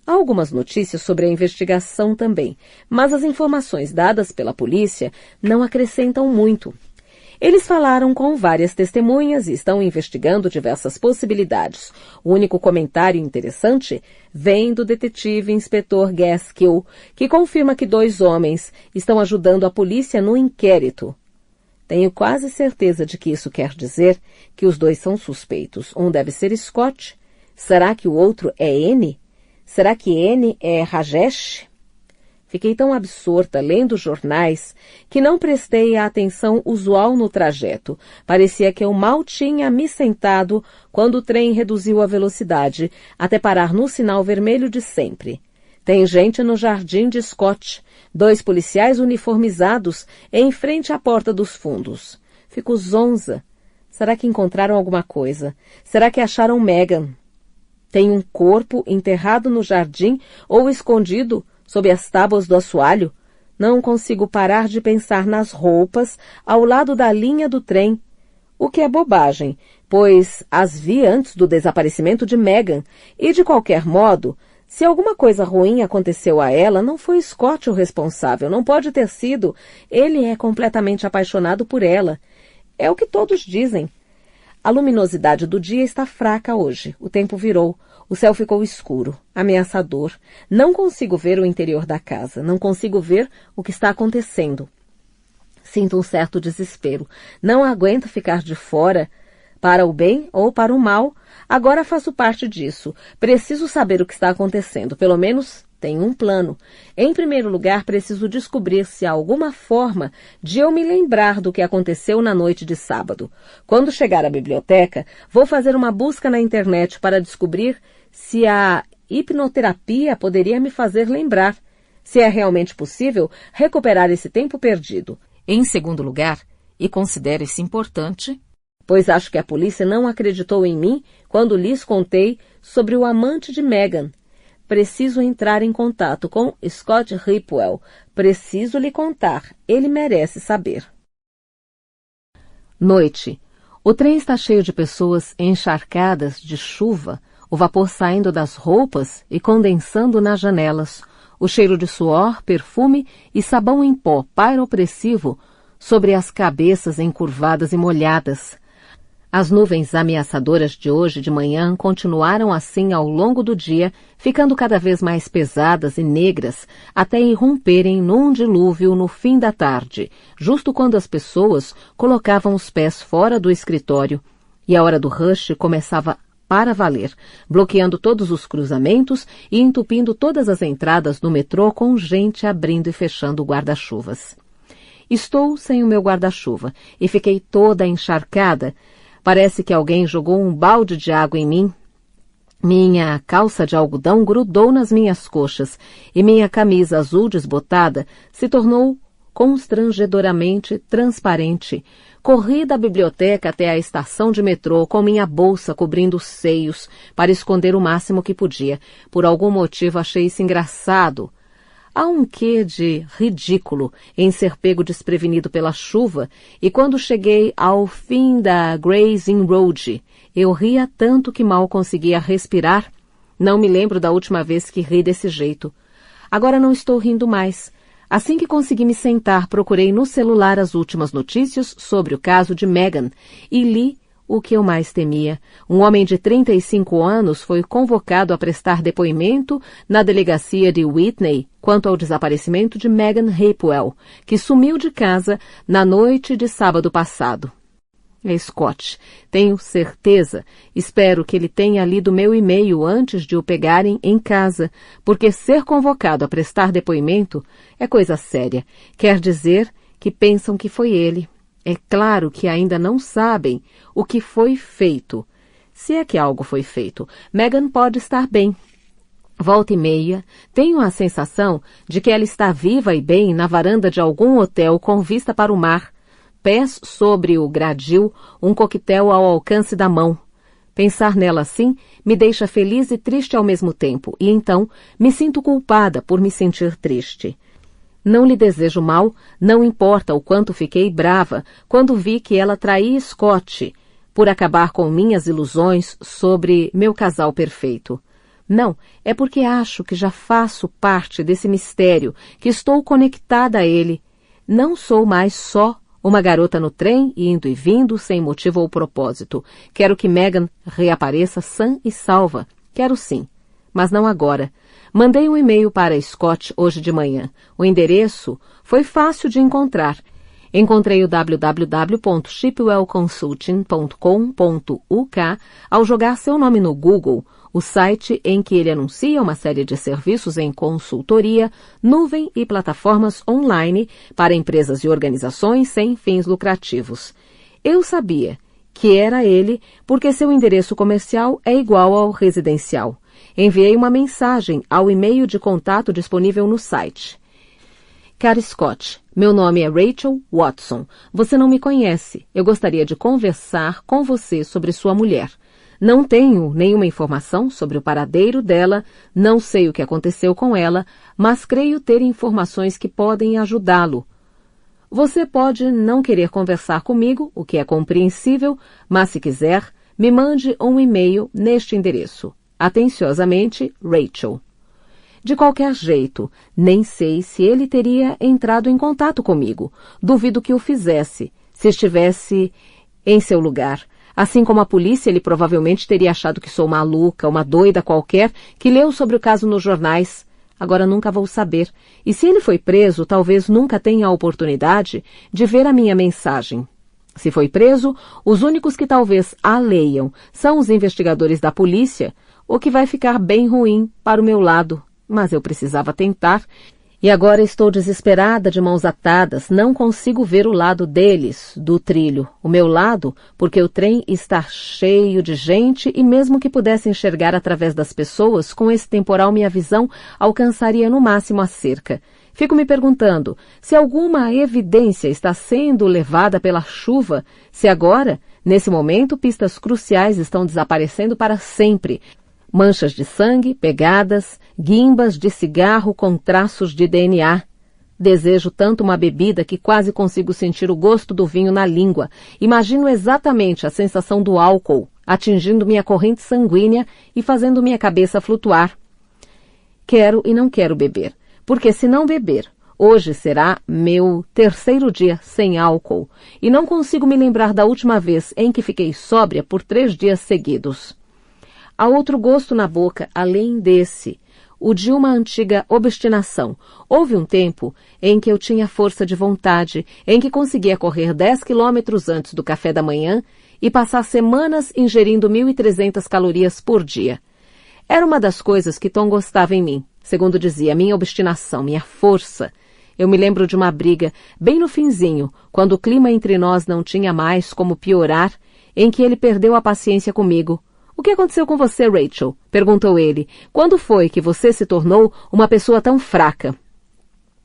Há algumas notícias sobre a investigação também, mas as informações dadas pela polícia não acrescentam muito. Eles falaram com várias testemunhas e estão investigando diversas possibilidades. O único comentário interessante vem do detetive inspetor Gaskill, que confirma que 2 homens estão ajudando a polícia no inquérito. Tenho quase certeza de que isso quer dizer que os 2 são suspeitos. Um deve ser Scott. Será que o outro é N? Será que N é Rajesh? Fiquei tão absorta lendo jornais que não prestei a atenção usual no trajeto. Parecia que eu mal tinha me sentado quando o trem reduziu a velocidade até parar no sinal vermelho de sempre. Tem gente no jardim de Scott, 2 policiais uniformizados em frente à porta dos fundos. Fico zonza. Será que encontraram alguma coisa? Será que acharam Megan? Tem um corpo enterrado no jardim ou escondido sob as tábuas do assoalho? Não consigo parar de pensar nas roupas ao lado da linha do trem. O que é bobagem, pois as vi antes do desaparecimento de Megan e, de qualquer modo, se alguma coisa ruim aconteceu a ela, não foi Scott o responsável, não pode ter sido. Ele é completamente apaixonado por ela. É o que todos dizem. A luminosidade do dia está fraca hoje. O tempo virou. O céu ficou escuro, ameaçador. Não consigo ver o interior da casa. Não consigo ver o que está acontecendo. Sinto um certo desespero. Não aguento ficar de fora, para o bem ou para o mal. Agora faço parte disso. Preciso saber o que está acontecendo. Pelo menos tenho um plano. Em primeiro lugar, preciso descobrir se há alguma forma de eu me lembrar do que aconteceu na noite de sábado. Quando chegar à biblioteca, vou fazer uma busca na internet para descobrir se a hipnoterapia poderia me fazer lembrar, se é realmente possível recuperar esse tempo perdido. Em segundo lugar, e considero isso importante, pois acho que a polícia não acreditou em mim quando lhes contei sobre o amante de Meghan. Preciso entrar em contato com Scott Ripwell. Preciso lhe contar. Ele merece saber. Noite. O trem está cheio de pessoas encharcadas de chuva, o vapor saindo das roupas e condensando nas janelas. O cheiro de suor, perfume e sabão em pó paira opressivo sobre as cabeças encurvadas e molhadas. As nuvens ameaçadoras de hoje de manhã continuaram assim ao longo do dia, ficando cada vez mais pesadas e negras, até irromperem num dilúvio no fim da tarde, justo quando as pessoas colocavam os pés fora do escritório, e a hora do rush começava para valer, bloqueando todos os cruzamentos e entupindo todas as entradas do metrô com gente abrindo e fechando guarda-chuvas. Estou sem o meu guarda-chuva e fiquei toda encharcada. Parece que alguém jogou um balde de água em mim. Minha calça de algodão grudou nas minhas coxas e minha camisa azul desbotada se tornou constrangedoramente transparente. Corri da biblioteca até a estação de metrô com minha bolsa cobrindo os seios para esconder o máximo que podia. Por algum motivo achei isso engraçado. Há um quê de ridículo em ser pego desprevenido pela chuva, e quando cheguei ao fim da Gray's Inn Road, eu ria tanto que mal conseguia respirar. Não me lembro da última vez que ri desse jeito. Agora não estou rindo mais. Assim que consegui me sentar, procurei no celular as últimas notícias sobre o caso de Meghan e li o que eu mais temia. Um homem de 35 anos foi convocado a prestar depoimento na delegacia de Whitney quanto ao desaparecimento de Meghan Ripwell, que sumiu de casa na noite de sábado passado. É Scott. Tenho certeza. Espero que ele tenha lido meu e-mail antes de o pegarem em casa, porque ser convocado a prestar depoimento é coisa séria. Quer dizer que pensam que foi ele. É claro que ainda não sabem o que foi feito. Se é que algo foi feito, Meghan pode estar bem. Volta e meia, tenho a sensação de que ela está viva e bem na varanda de algum hotel com vista para o mar, pés sobre o gradil, um coquetel ao alcance da mão. Pensar nela assim me deixa feliz e triste ao mesmo tempo, e então me sinto culpada por me sentir triste. Não lhe desejo mal, não importa o quanto fiquei brava quando vi que ela traía Scott por acabar com minhas ilusões sobre meu casal perfeito. Não, é porque acho que já faço parte desse mistério, que estou conectada a ele. Não sou mais só uma garota no trem, indo e vindo, sem motivo ou propósito. Quero que Meghan reapareça sã e salva. Quero sim, mas não agora. Mandei um e-mail para Scott hoje de manhã. O endereço foi fácil de encontrar. Encontrei o www.shipwellconsulting.com.uk ao jogar seu nome no Google, o site em que ele anuncia uma série de serviços em consultoria, nuvem e plataformas online para empresas e organizações sem fins lucrativos. Eu sabia que era ele porque seu endereço comercial é igual ao residencial. Enviei uma mensagem ao e-mail de contato disponível no site. Cara Scott, meu nome é Rachel Watson. Você não me conhece. Eu gostaria de conversar com você sobre sua mulher. Não tenho nenhuma informação sobre o paradeiro dela, não sei o que aconteceu com ela, mas creio ter informações que podem ajudá-lo. Você pode não querer conversar comigo, o que é compreensível, mas se quiser, me mande um e-mail neste endereço. Atenciosamente, Rachel. De qualquer jeito, nem sei se ele teria entrado em contato comigo. Duvido que o fizesse, se estivesse em seu lugar. Assim como a polícia, ele provavelmente teria achado que sou maluca, uma doida qualquer, que leu sobre o caso nos jornais. Agora nunca vou saber. E se ele foi preso, talvez nunca tenha a oportunidade de ver a minha mensagem. Se foi preso, os únicos que talvez a leiam são os investigadores da polícia, o que vai ficar bem ruim para o meu lado. mas eu precisava tentar. E agora estou desesperada, de mãos atadas, não consigo ver o lado deles, do trilho. O meu lado, porque o trem está cheio de gente e mesmo que pudesse enxergar através das pessoas, com esse temporal minha visão alcançaria no máximo a cerca. Fico me perguntando se alguma evidência está sendo levada pela chuva, se agora, nesse momento, pistas cruciais estão desaparecendo para sempre. Manchas de sangue, pegadas, guimbas de cigarro com traços de DNA. Desejo tanto uma bebida que quase consigo sentir o gosto do vinho na língua. Imagino exatamente a sensação do álcool, atingindo minha corrente sanguínea e fazendo minha cabeça flutuar. Quero e não quero beber, porque se não beber, hoje será meu 3º dia sem álcool, e não consigo me lembrar da última vez em que fiquei sóbria por 3 dias seguidos. Há outro gosto na boca, além desse, o de uma antiga obstinação. Houve um tempo em que eu tinha força de vontade, em que conseguia correr 10 quilômetros antes do café da manhã e passar semanas ingerindo 1.300 calorias por dia. Era uma das coisas que Tom gostava em mim, segundo dizia, minha obstinação, minha força. Eu me lembro de uma briga, bem no finzinho, quando o clima entre nós não tinha mais como piorar, em que ele perdeu a paciência comigo. "O que aconteceu com você, Rachel?" perguntou ele. "Quando foi que você se tornou uma pessoa tão fraca?"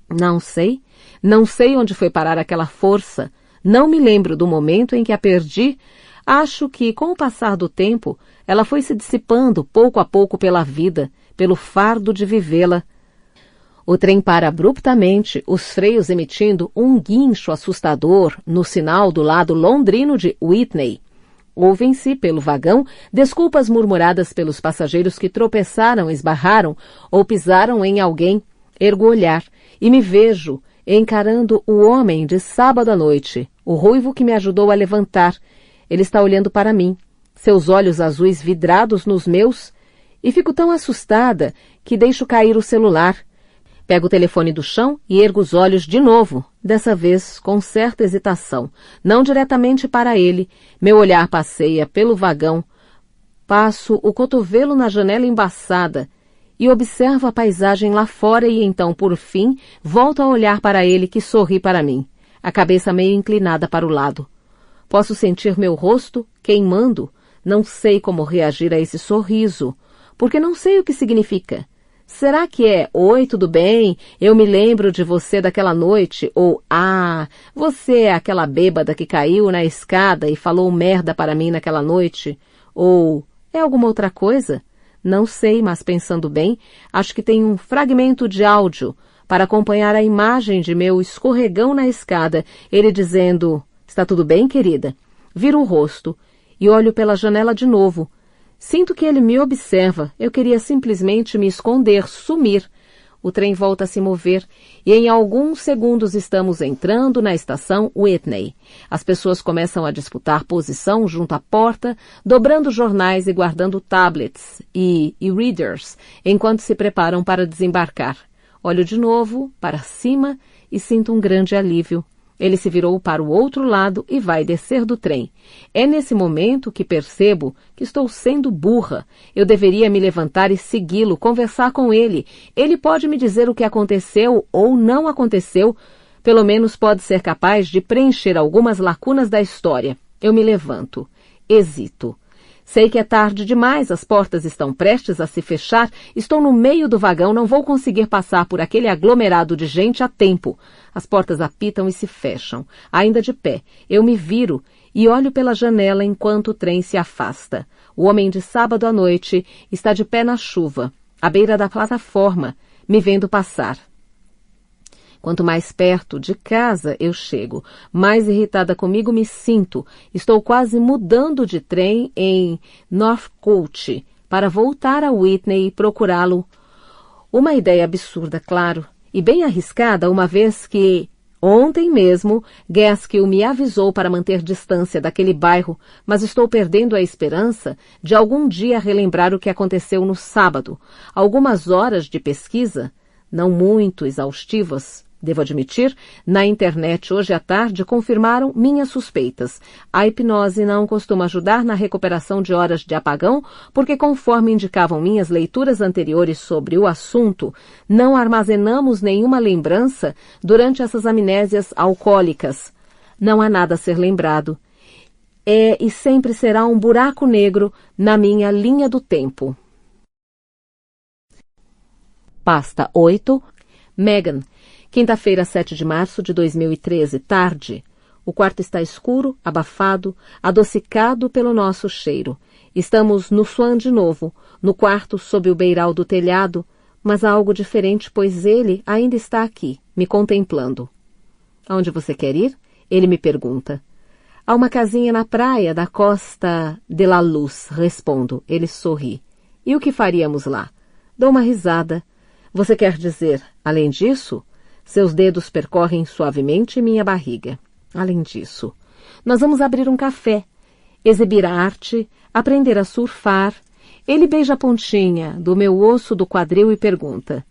Não sei. Não sei onde foi parar aquela força. Não me lembro do momento em que a perdi. Acho que, com o passar do tempo, ela foi se dissipando pouco a pouco pela vida, pelo fardo de vivê-la. O trem para abruptamente, os freios emitindo um guincho assustador no sinal do lado londrino de Whitney. Ouvem-se, pelo vagão, desculpas murmuradas pelos passageiros que tropeçaram, esbarraram ou pisaram em alguém. Ergo o olhar e me vejo encarando o homem de sábado à noite, o ruivo que me ajudou a levantar. Ele está olhando para mim, seus olhos azuis vidrados nos meus, e fico tão assustada que deixo cair o celular. Pego o telefone do chão e ergo os olhos de novo, dessa vez com certa hesitação, não diretamente para ele. Meu olhar passeia pelo vagão, passo o cotovelo na janela embaçada e observo a paisagem lá fora e então, por fim, volto a olhar para ele que sorri para mim, a cabeça meio inclinada para o lado. Posso sentir meu rosto queimando, não sei como reagir a esse sorriso, porque não sei o que significa. Será que é, "Oi, tudo bem? Eu me lembro de você daquela noite", ou "Ah, você é aquela bêbada que caiu na escada e falou merda para mim naquela noite", ou é alguma outra coisa? Não sei, mas pensando bem, acho que tem um fragmento de áudio para acompanhar a imagem de meu escorregão na escada, ele dizendo, "Está tudo bem, querida?" Viro o rosto e olho pela janela de novo. Sinto que ele me observa. Eu queria simplesmente me esconder, sumir. O trem volta a se mover e em alguns segundos estamos entrando na estação Whitney. As pessoas começam a disputar posição junto à porta, dobrando jornais e guardando tablets e e-readers enquanto se preparam para desembarcar. Olho de novo para cima e sinto um grande alívio. Ele se virou para o outro lado e vai descer do trem. É nesse momento que percebo que estou sendo burra. Eu deveria me levantar e segui-lo, conversar com ele. Ele pode me dizer o que aconteceu ou não aconteceu. Pelo menos pode ser capaz de preencher algumas lacunas da história. Eu me levanto. Hesito. Sei que é tarde demais, as portas estão prestes a se fechar, estou no meio do vagão, não vou conseguir passar por aquele aglomerado de gente a tempo. As portas apitam e se fecham. Ainda de pé, eu me viro e olho pela janela enquanto o trem se afasta. O homem de sábado à noite está de pé na chuva, à beira da plataforma, me vendo passar. Quanto mais perto de casa eu chego, mais irritada comigo me sinto. Estou quase mudando de trem em Northcote para voltar a Whitney e procurá-lo. Uma ideia absurda, claro, e bem arriscada, uma vez que, ontem mesmo, Gaskill me avisou para manter distância daquele bairro, mas estou perdendo a esperança de algum dia relembrar o que aconteceu no sábado. Algumas horas de pesquisa, não muito exaustivas, Devo admitir, na internet hoje à tarde confirmaram minhas suspeitas. A hipnose não costuma ajudar na recuperação de horas de apagão, porque conforme indicavam minhas leituras anteriores sobre o assunto, não armazenamos nenhuma lembrança durante essas amnésias alcoólicas. Não há nada a ser lembrado. É e sempre será um buraco negro na minha linha do tempo. Pasta 8. Megan. Quinta-feira, 7 de março de 2013, tarde. O quarto está escuro, abafado, adocicado pelo nosso cheiro. Estamos no Swan de novo, no quarto sob o beiral do telhado, mas há algo diferente, pois ele ainda está aqui, me contemplando. Aonde você quer ir? Ele me pergunta. Há uma casinha na praia da Costa de la Luz, respondo. Ele sorri. E o que faríamos lá? Dou uma risada. Você quer dizer, além disso? Seus dedos percorrem suavemente minha barriga. Além disso, nós vamos abrir um café, exibir arte, aprender a surfar. Ele beija a pontinha do meu osso do quadril e pergunta.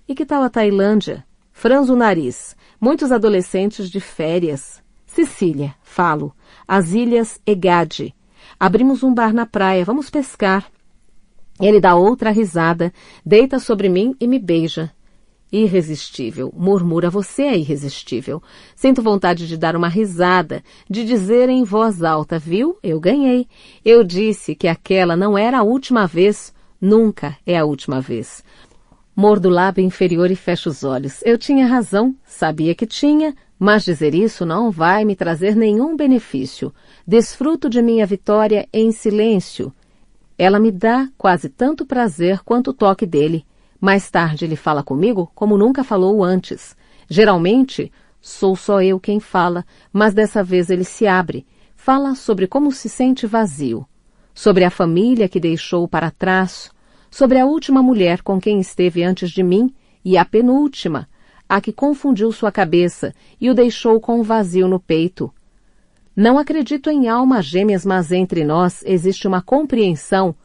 E que tal a Tailândia? Franzo o nariz. Muitos adolescentes de férias. Sicília, falo. As Ilhas Egade. Abrimos um bar na praia, vamos pescar. Ele dá outra risada, deita sobre mim e me beija. Irresistível, murmura, você é irresistível. Sinto vontade de dar uma risada, de dizer em voz alta, viu? Eu ganhei. Eu disse que aquela não era a última vez, nunca é a última vez. Mordo o lábio inferior e fecho os olhos. Eu tinha razão, sabia que tinha, mas dizer isso não vai me trazer nenhum benefício. Desfruto de minha vitória em silêncio. Ela me dá quase tanto prazer quanto o toque dele. Mais tarde ele fala comigo como nunca falou antes. Geralmente, sou só eu quem fala, mas dessa vez ele se abre. Fala sobre como se sente vazio, sobre a família que deixou para trás, sobre a última mulher com quem esteve antes de mim e a penúltima, a que confundiu sua cabeça e o deixou com um vazio no peito. Não acredito em almas gêmeas, mas entre nós existe uma compreensão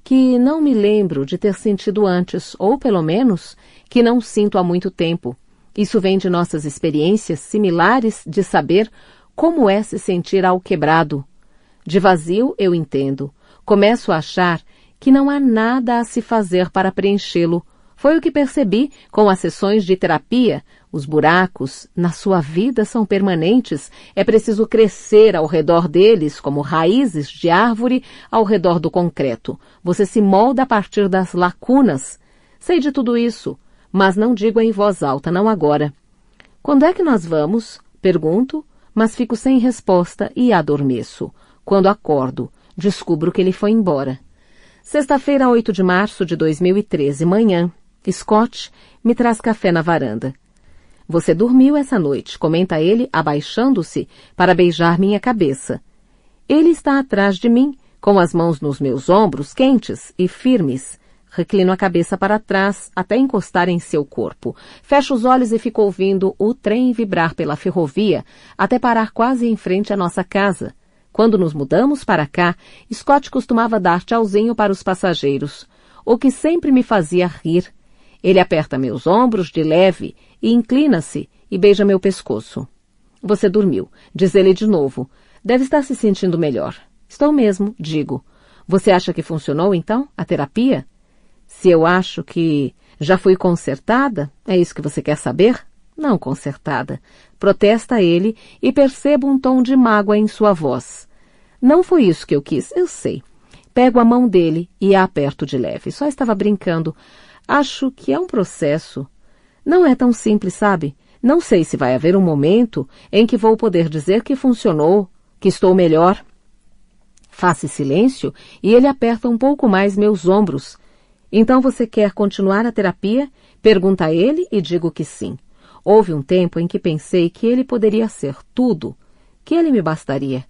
que não me lembro de ter sentido antes, ou pelo menos, que não sinto há muito tempo. Isso vem de nossas experiências similares de saber como é se sentir ao quebrado. De vazio eu entendo. Começo a achar que não há nada a se fazer para preenchê-lo. Foi o que percebi com as sessões de terapia. Os buracos na sua vida são permanentes. É preciso crescer ao redor deles, como raízes de árvore ao redor do concreto. Você se molda a partir das lacunas. Sei de tudo isso, mas não digo em voz alta, não agora. Quando é que nós vamos? Pergunto, mas fico sem resposta e adormeço. Quando acordo, descubro que ele foi embora. Sexta-feira, 8 de março de 2013, manhã. Scott me traz café na varanda. Você dormiu essa noite, comenta ele, abaixando-se para beijar minha cabeça. Ele está atrás de mim, com as mãos nos meus ombros quentes e firmes. Reclino a cabeça para trás até encostar em seu corpo. Fecho os olhos e fico ouvindo o trem vibrar pela ferrovia até parar quase em frente à nossa casa. Quando nos mudamos para cá, Scott costumava dar tchauzinho para os passageiros, o que sempre me fazia rir. Ele aperta meus ombros de leve e inclina-se e beija meu pescoço. Você dormiu, diz ele de novo. Deve estar se sentindo melhor. Estou mesmo, digo. Você acha que funcionou, então, a terapia? Se eu acho que já fui consertada, é isso que você quer saber? Não consertada. Protesta ele e percebo um tom de mágoa em sua voz. Não foi isso que eu quis, eu sei. Pego a mão dele e a aperto de leve. Só estava brincando. Acho que é um processo. Não é tão simples, sabe? Não sei se vai haver um momento em que vou poder dizer que funcionou, que estou melhor. Faça silêncio e ele aperta um pouco mais meus ombros. Então você quer continuar a terapia? Pergunta ele e digo que sim. Houve um tempo em que pensei que ele poderia ser tudo, que ele me bastaria.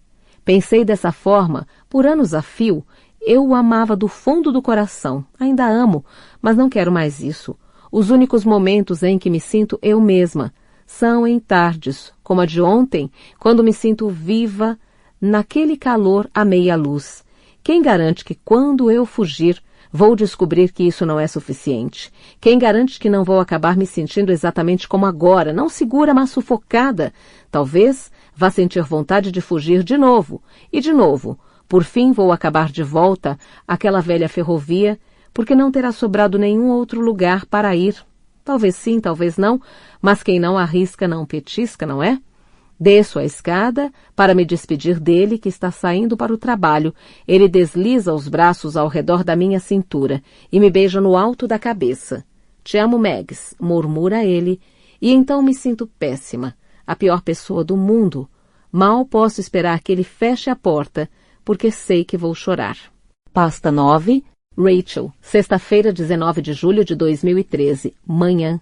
Pensei dessa forma por anos a fio. Eu o amava do fundo do coração, ainda amo, mas não quero mais isso. Os únicos momentos em que me sinto eu mesma são em tardes, como a de ontem, quando me sinto viva naquele calor à meia luz. Quem garante que quando eu fugir, Vou descobrir que isso não é suficiente. Quem garante que não vou acabar me sentindo exatamente como agora, não segura, mas sufocada? Talvez vá sentir vontade de fugir de novo. E de novo, por fim vou acabar de volta àquela velha ferrovia, porque não terá sobrado nenhum outro lugar para ir. Talvez sim, talvez não, mas quem não arrisca não petisca, não é? Desço a escada para me despedir dele, que está saindo para o trabalho. Ele desliza os braços ao redor da minha cintura e me beija no alto da cabeça. Te amo, Megs, murmura ele, e então me sinto péssima, a pior pessoa do mundo. Mal posso esperar que ele feche a porta, porque sei que vou chorar. Pasta 9, Rachel, sexta-feira, 19 de julho de 2013, manhã.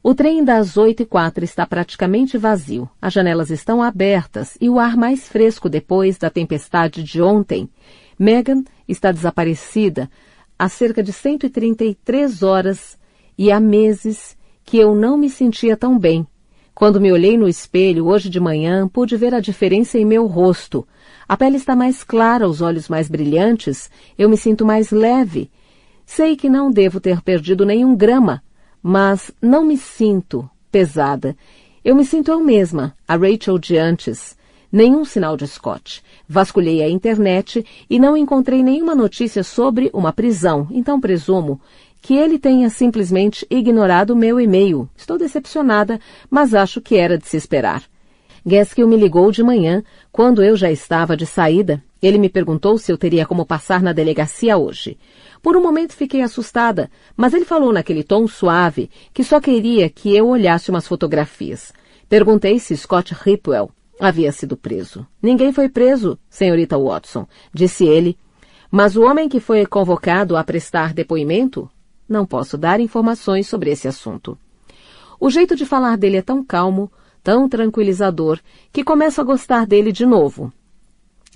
O trem das 8h04 está praticamente vazio. As janelas estão abertas e o ar mais fresco depois da tempestade de ontem. Megan está desaparecida há cerca de 133 horas e há meses que eu não me sentia tão bem. Quando me olhei no espelho hoje de manhã, pude ver a diferença em meu rosto. A pele está mais clara, os olhos mais brilhantes, eu me sinto mais leve. Sei que não devo ter perdido nenhum grama, mas não me sinto pesada. Eu me sinto eu mesma, a Rachel de antes. Nenhum sinal de Scott. Vasculhei a internet e não encontrei nenhuma notícia sobre uma prisão, então presumo que ele tenha simplesmente ignorado meu e-mail. Estou decepcionada, mas acho que era de se esperar. Gaskill me ligou de manhã, quando eu já estava de saída. Ele me perguntou se eu teria como passar na delegacia hoje. Por um momento fiquei assustada, mas ele falou naquele tom suave que só queria que eu olhasse umas fotografias. Perguntei se Scott Ripwell havia sido preso. Ninguém foi preso, senhorita Watson, disse ele. Mas o homem que foi convocado a prestar depoimento? Não posso dar informações sobre esse assunto. O jeito de falar dele é tão calmo, tão tranquilizador, que começo a gostar dele de novo.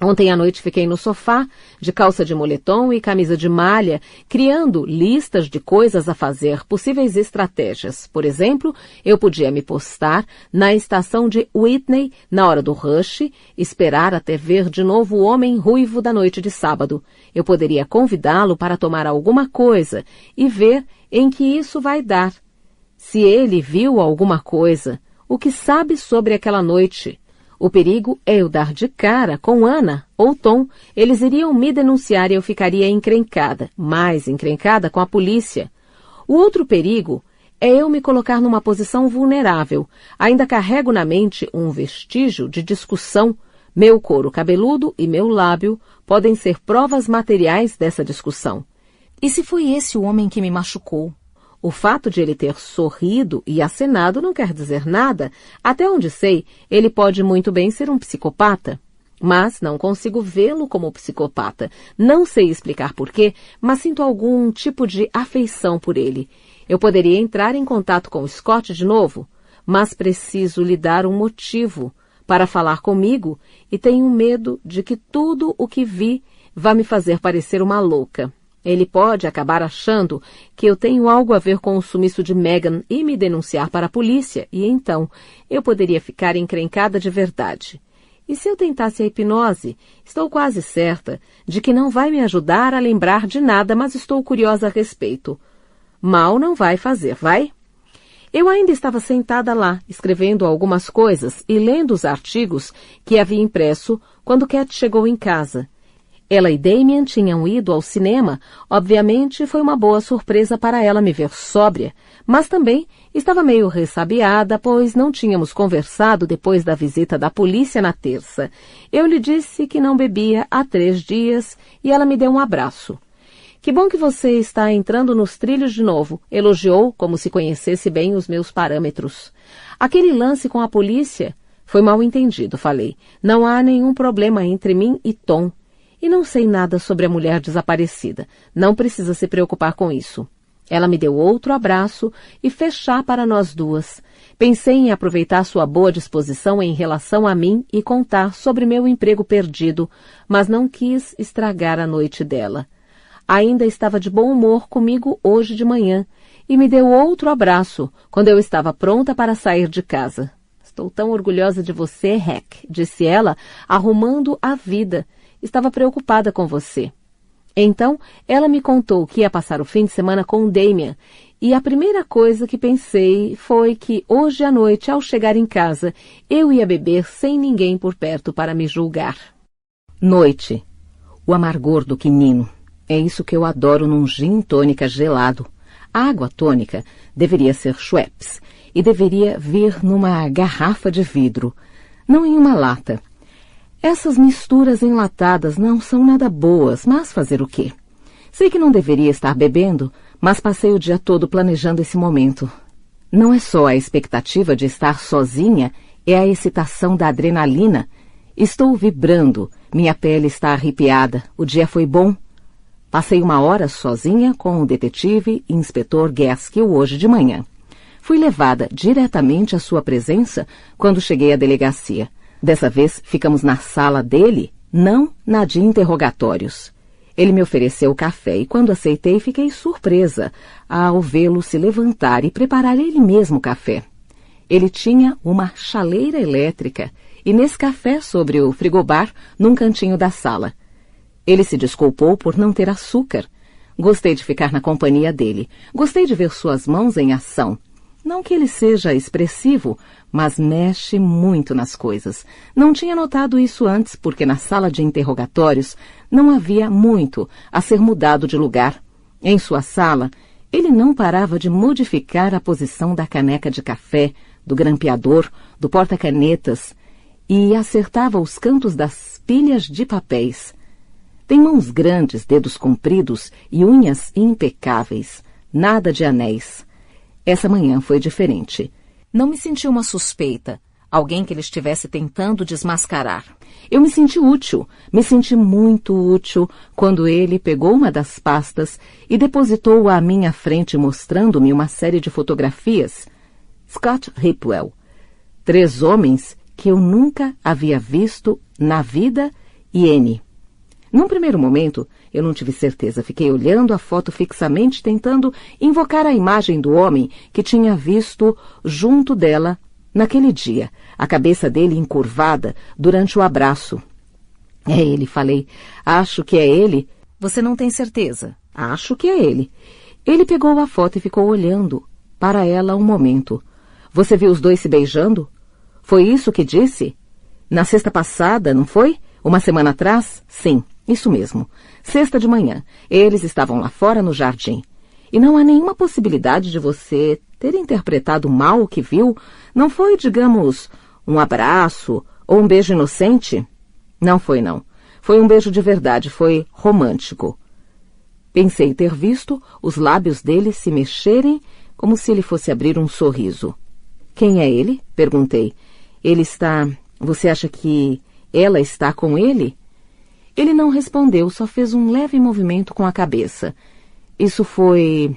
Ontem à noite fiquei no sofá, de calça de moletom e camisa de malha, criando listas de coisas a fazer, possíveis estratégias. Por exemplo, eu podia me postar na estação de Whitney na hora do rush, esperar até ver de novo o homem ruivo da noite de sábado. Eu poderia convidá-lo para tomar alguma coisa e ver em que isso vai dar. Se ele viu alguma coisa, o que sabe sobre aquela noite? O perigo é eu dar de cara com Ana ou Tom. Eles iriam me denunciar e eu ficaria encrencada, mais encrencada com a polícia. O outro perigo é eu me colocar numa posição vulnerável. Ainda carrego na mente um vestígio de discussão. Meu couro cabeludo e meu lábio podem ser provas materiais dessa discussão. E se foi esse o homem que me machucou? O fato de ele ter sorrido e acenado não quer dizer nada. Até onde sei, ele pode muito bem ser um psicopata. Mas não consigo vê-lo como psicopata. Não sei explicar porquê, mas sinto algum tipo de afeição por ele. Eu poderia entrar em contato com o Scott de novo, mas preciso lhe dar um motivo para falar comigo e tenho medo de que tudo o que vi vá me fazer parecer uma louca. Ele pode acabar achando que eu tenho algo a ver com o sumiço de Megan e me denunciar para a polícia, e então eu poderia ficar encrencada de verdade. E se eu tentasse a hipnose? Estou quase certa de que não vai me ajudar a lembrar de nada, mas estou curiosa a respeito. Mal não vai fazer, vai? Eu ainda estava sentada lá, escrevendo algumas coisas e lendo os artigos que havia impresso quando Cat chegou em casa. Ela e Damien tinham ido ao cinema. Obviamente foi uma boa surpresa para ela me ver sóbria, mas também estava meio ressabiada, pois não tínhamos conversado depois da visita da polícia na terça. Eu lhe disse que não bebia há 3 dias e ela me deu um abraço. Que bom que você está entrando nos trilhos de novo, elogiou como se conhecesse bem os meus parâmetros. Aquele lance com a polícia foi mal entendido, falei. Não há nenhum problema entre mim e Tom. E não sei nada sobre a mulher desaparecida. Não precisa se preocupar com isso. Ela me deu outro abraço e fez chá para nós duas. Pensei em aproveitar sua boa disposição em relação a mim e contar sobre meu emprego perdido, mas não quis estragar a noite dela. Ainda estava de bom humor comigo hoje de manhã e me deu outro abraço quando eu estava pronta para sair de casa. Estou tão orgulhosa de você, Heck, disse ela, arrumando a vida. Estava preocupada com você. Então, ela me contou que ia passar o fim de semana com o Damien, e a primeira coisa que pensei foi que hoje à noite, ao chegar em casa, eu ia beber sem ninguém por perto para me julgar. Noite. O amargor do quinino. É isso que eu adoro num gin tônica gelado. A água tônica deveria ser Schweppes e deveria vir numa garrafa de vidro, não em uma lata. Essas misturas enlatadas não são nada boas, mas fazer o quê? Sei que não deveria estar bebendo, mas passei o dia todo planejando esse momento. Não é só a expectativa de estar sozinha, é a excitação da adrenalina. Estou vibrando, minha pele está arrepiada, o dia foi bom. Passei 1 hora sozinha com o detetive e inspetor Gaskill hoje de manhã. Fui levada diretamente à sua presença quando cheguei à delegacia. Dessa vez ficamos na sala dele, não na de interrogatórios. Ele me ofereceu café e quando aceitei fiquei surpresa ao vê-lo se levantar e preparar ele mesmo o café. Ele tinha uma chaleira elétrica e Nescafé sobre o frigobar num cantinho da sala. Ele se desculpou por não ter açúcar. Gostei de ficar na companhia dele. Gostei de ver suas mãos em ação. Não que ele seja expressivo, mas mexe muito nas coisas. Não tinha notado isso antes, porque na sala de interrogatórios não havia muito a ser mudado de lugar. Em sua sala, ele não parava de modificar a posição da caneca de café, do grampeador, do porta-canetas e acertava os cantos das pilhas de papéis. Tem mãos grandes, dedos compridos e unhas impecáveis. Nada de anéis. Essa manhã foi diferente. Não me senti uma suspeita, alguém que ele estivesse tentando desmascarar. Eu me senti útil, me senti muito útil quando ele pegou uma das pastas e depositou-a à minha frente mostrando-me uma série de fotografias. Scott Hipwell. 3 homens que eu nunca havia visto na vida e N. Num primeiro momento, eu não tive certeza. Fiquei olhando a foto fixamente, tentando invocar a imagem do homem que tinha visto junto dela naquele dia, a cabeça dele encurvada durante o abraço. É ele, falei. Acho que é ele. Você não tem certeza? Acho que é ele. Ele pegou a foto e ficou olhando para ela um momento. Você viu os dois se beijando? Foi isso que disse? Na sexta passada, não foi? 1 semana atrás? Sim. Isso mesmo. Sexta de manhã. Eles estavam lá fora no jardim. E não há nenhuma possibilidade de você ter interpretado mal o que viu? Não foi, digamos, um abraço ou um beijo inocente? Não foi, não. Foi um beijo de verdade. Foi romântico. Pensei ter visto os lábios dele se mexerem como se ele fosse abrir um sorriso. Quem é ele? Perguntei. Ele está... Você acha que ela está com ele? Ele não respondeu, só fez um leve movimento com a cabeça. Isso foi...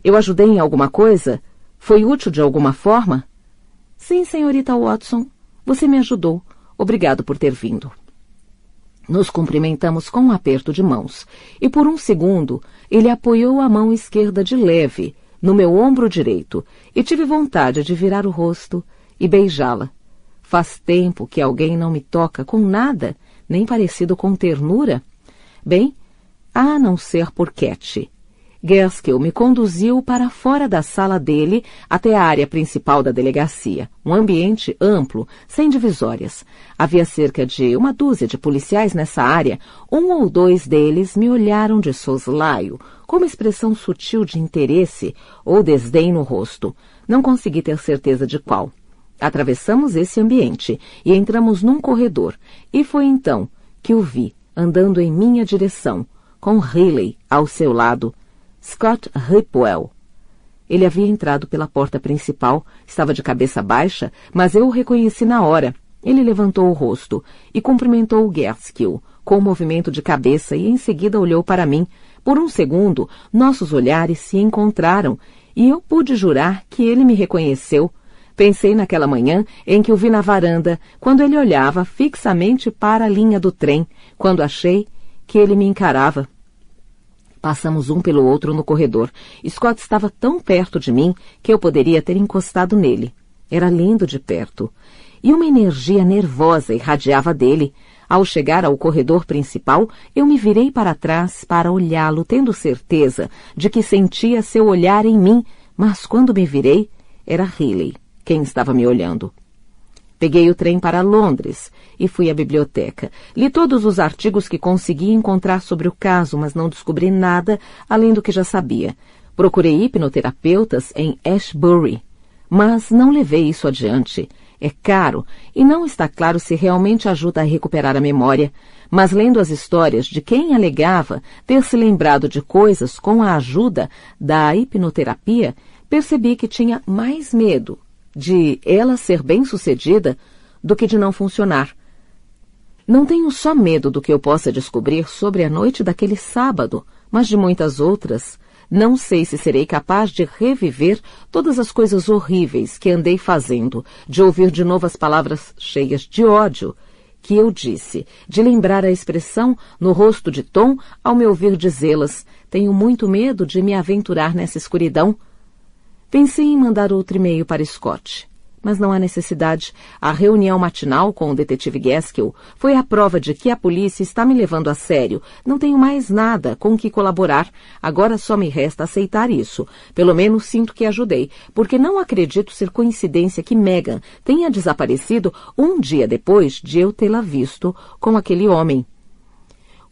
Eu ajudei em alguma coisa? Foi útil de alguma forma? Sim, senhorita Watson. Você me ajudou. Obrigado por ter vindo. Nos cumprimentamos com um aperto de mãos. E por um segundo, ele apoiou a mão esquerda de leve no meu ombro direito e tive vontade de virar o rosto e beijá-la. Faz tempo que alguém não me toca com nada, nem parecido com ternura? Bem, a não ser por Cat. Gaskill me conduziu para fora da sala dele até a área principal da delegacia, um ambiente amplo, sem divisórias. Havia cerca de 1 dúzia de policiais nessa área. 1 ou 2 deles me olharam de soslaio, com uma expressão sutil de interesse ou desdém no rosto. Não consegui ter certeza de qual. Atravessamos esse ambiente e entramos num corredor, e foi então que o vi, andando em minha direção, com Riley ao seu lado, Scott Hipwell. Ele havia entrado pela porta principal, estava de cabeça baixa, mas eu o reconheci na hora. Ele levantou o rosto e cumprimentou o Gaskill, com um movimento de cabeça, e em seguida olhou para mim. Por um segundo, nossos olhares se encontraram, e eu pude jurar que ele me reconheceu. Pensei naquela manhã em que o vi na varanda, quando ele olhava fixamente para a linha do trem, quando achei que ele me encarava. Passamos um pelo outro no corredor. Scott estava tão perto de mim que eu poderia ter encostado nele. Era lindo de perto. E uma energia nervosa irradiava dele. Ao chegar ao corredor principal, eu me virei para trás para olhá-lo, tendo certeza de que sentia seu olhar em mim, mas quando me virei, era Riley quem estava me olhando. Peguei o trem para Londres e fui à biblioteca. Li todos os artigos que consegui encontrar sobre o caso, mas não descobri nada além do que já sabia. Procurei hipnoterapeutas em Ashbury, mas não levei isso adiante. É caro e não está claro se realmente ajuda a recuperar a memória, mas lendo as histórias de quem alegava ter se lembrado de coisas com a ajuda da hipnoterapia, percebi que tinha mais medo de ela ser bem-sucedida do que de não funcionar. Não tenho só medo do que eu possa descobrir sobre a noite daquele sábado, mas de muitas outras. Não sei se serei capaz de reviver todas as coisas horríveis que andei fazendo, de ouvir de novo as palavras cheias de ódio que eu disse, de lembrar a expressão no rosto de Tom ao me ouvir dizê-las. Tenho muito medo de me aventurar nessa escuridão. Pensei em mandar outro e-mail para Scott, mas não há necessidade. A reunião matinal com o detetive Gaskell foi a prova de que a polícia está me levando a sério. Não tenho mais nada com que colaborar. Agora só me resta aceitar isso. Pelo menos sinto que ajudei, porque não acredito ser coincidência que Megan tenha desaparecido um dia depois de eu tê-la visto com aquele homem.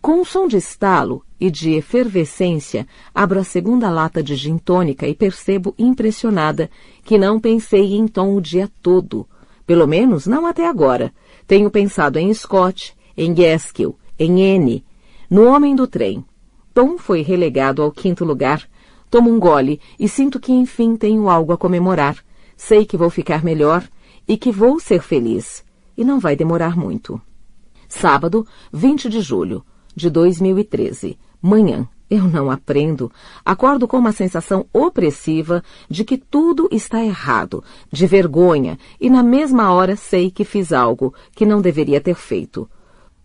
Com um som de estalo e de efervescência, abro a segunda lata de gin tônica e percebo, impressionada, que não pensei em Tom o dia todo. Pelo menos não até agora. Tenho pensado em Scott, em Gaskell, em Annie, no homem do trem. Tom foi relegado ao 5º lugar. Tomo um gole e sinto que enfim tenho algo a comemorar. Sei que vou ficar melhor e que vou ser feliz. E não vai demorar muito. Sábado, 20 de julho. De 2013. Manhã. Eu não aprendo. Acordo com uma sensação opressiva de que tudo está errado, de vergonha, e na mesma hora sei que fiz algo que não deveria ter feito.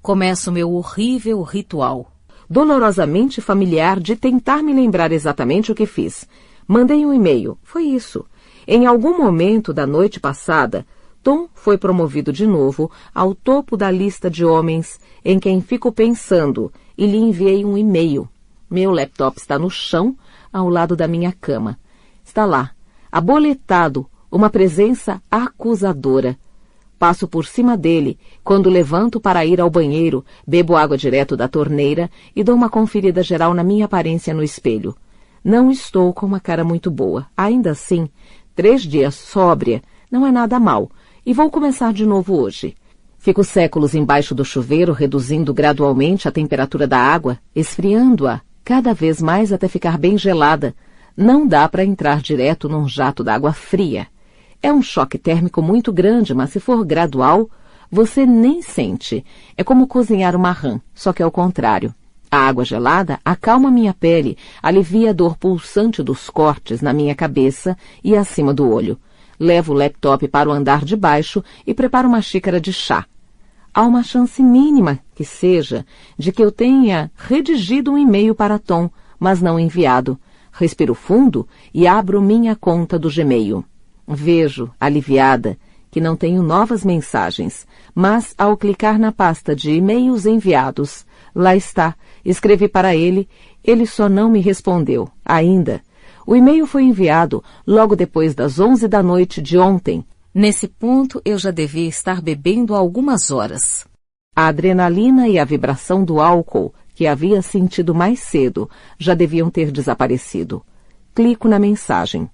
Começo meu horrível ritual, dolorosamente familiar, de tentar me lembrar exatamente o que fiz. Mandei um e-mail. Foi isso. Em algum momento da noite passada, Tom foi promovido de novo ao topo da lista de homens em quem fico pensando e lhe enviei um e-mail. Meu laptop está no chão, ao lado da minha cama. Está lá, aboletado, uma presença acusadora. Passo por cima dele quando levanto para ir ao banheiro, bebo água direto da torneira e dou uma conferida geral na minha aparência no espelho. Não estou com uma cara muito boa. Ainda assim, 3 dias sóbria não é nada mal. E vou começar de novo hoje. Fico séculos embaixo do chuveiro, reduzindo gradualmente a temperatura da água, esfriando-a cada vez mais até ficar bem gelada. Não dá para entrar direto num jato d'água fria. É um choque térmico muito grande, mas se for gradual, você nem sente. É como cozinhar uma rã, só que é o contrário. A água gelada acalma minha pele, alivia a dor pulsante dos cortes na minha cabeça e acima do olho. Levo o laptop para o andar de baixo e preparo uma xícara de chá. Há uma chance mínima, que seja, de que eu tenha redigido um e-mail para Tom, mas não enviado. Respiro fundo e abro minha conta do Gmail. Vejo, aliviada, que não tenho novas mensagens, mas ao clicar na pasta de e-mails enviados, lá está, escrevi para ele, ele só não me respondeu, ainda. O e-mail foi enviado logo depois das 11 da noite de ontem. Nesse ponto, eu já devia estar bebendo há algumas horas. A adrenalina e a vibração do álcool, que havia sentido mais cedo, já deviam ter desaparecido. Clico na mensagem.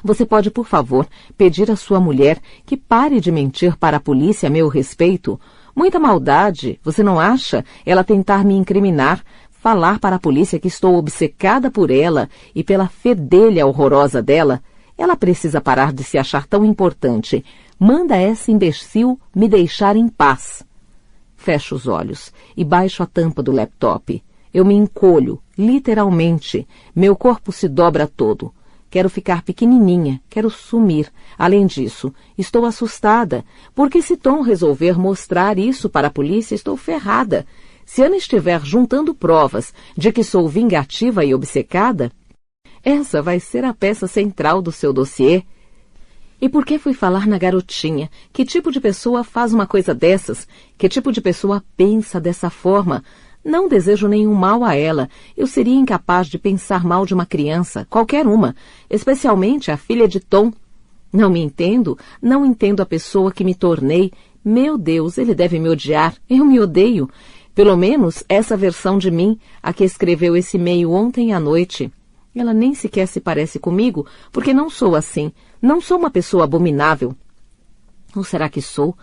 Você pode, por favor, pedir à sua mulher que pare de mentir para a polícia a meu respeito? Muita maldade, você não acha? Ela tentar me incriminar, falar para a polícia que estou obcecada por ela e pela fedelha horrorosa dela. Ela precisa parar de se achar tão importante. Manda essa imbecil me deixar em paz. Fecho os olhos e baixo a tampa do laptop. Eu me encolho, literalmente. Meu corpo se dobra todo. Quero ficar pequenininha, quero sumir. Além disso, estou assustada, porque se Tom resolver mostrar isso para a polícia, estou ferrada. Se Ana estiver juntando provas de que sou vingativa e obcecada, essa vai ser a peça central do seu dossiê. E por que fui falar na garotinha? Que tipo de pessoa faz uma coisa dessas? Que tipo de pessoa pensa dessa forma? Não desejo nenhum mal a ela. Eu seria incapaz de pensar mal de uma criança, qualquer uma, especialmente a filha de Tom. Não me entendo, não entendo a pessoa que me tornei. Meu Deus, ele deve me odiar. Eu me odeio. Pelo menos essa versão de mim, a que escreveu esse e-mail ontem à noite. Ela nem sequer se parece comigo, porque não sou assim. Não sou uma pessoa abominável. Ou será que sou?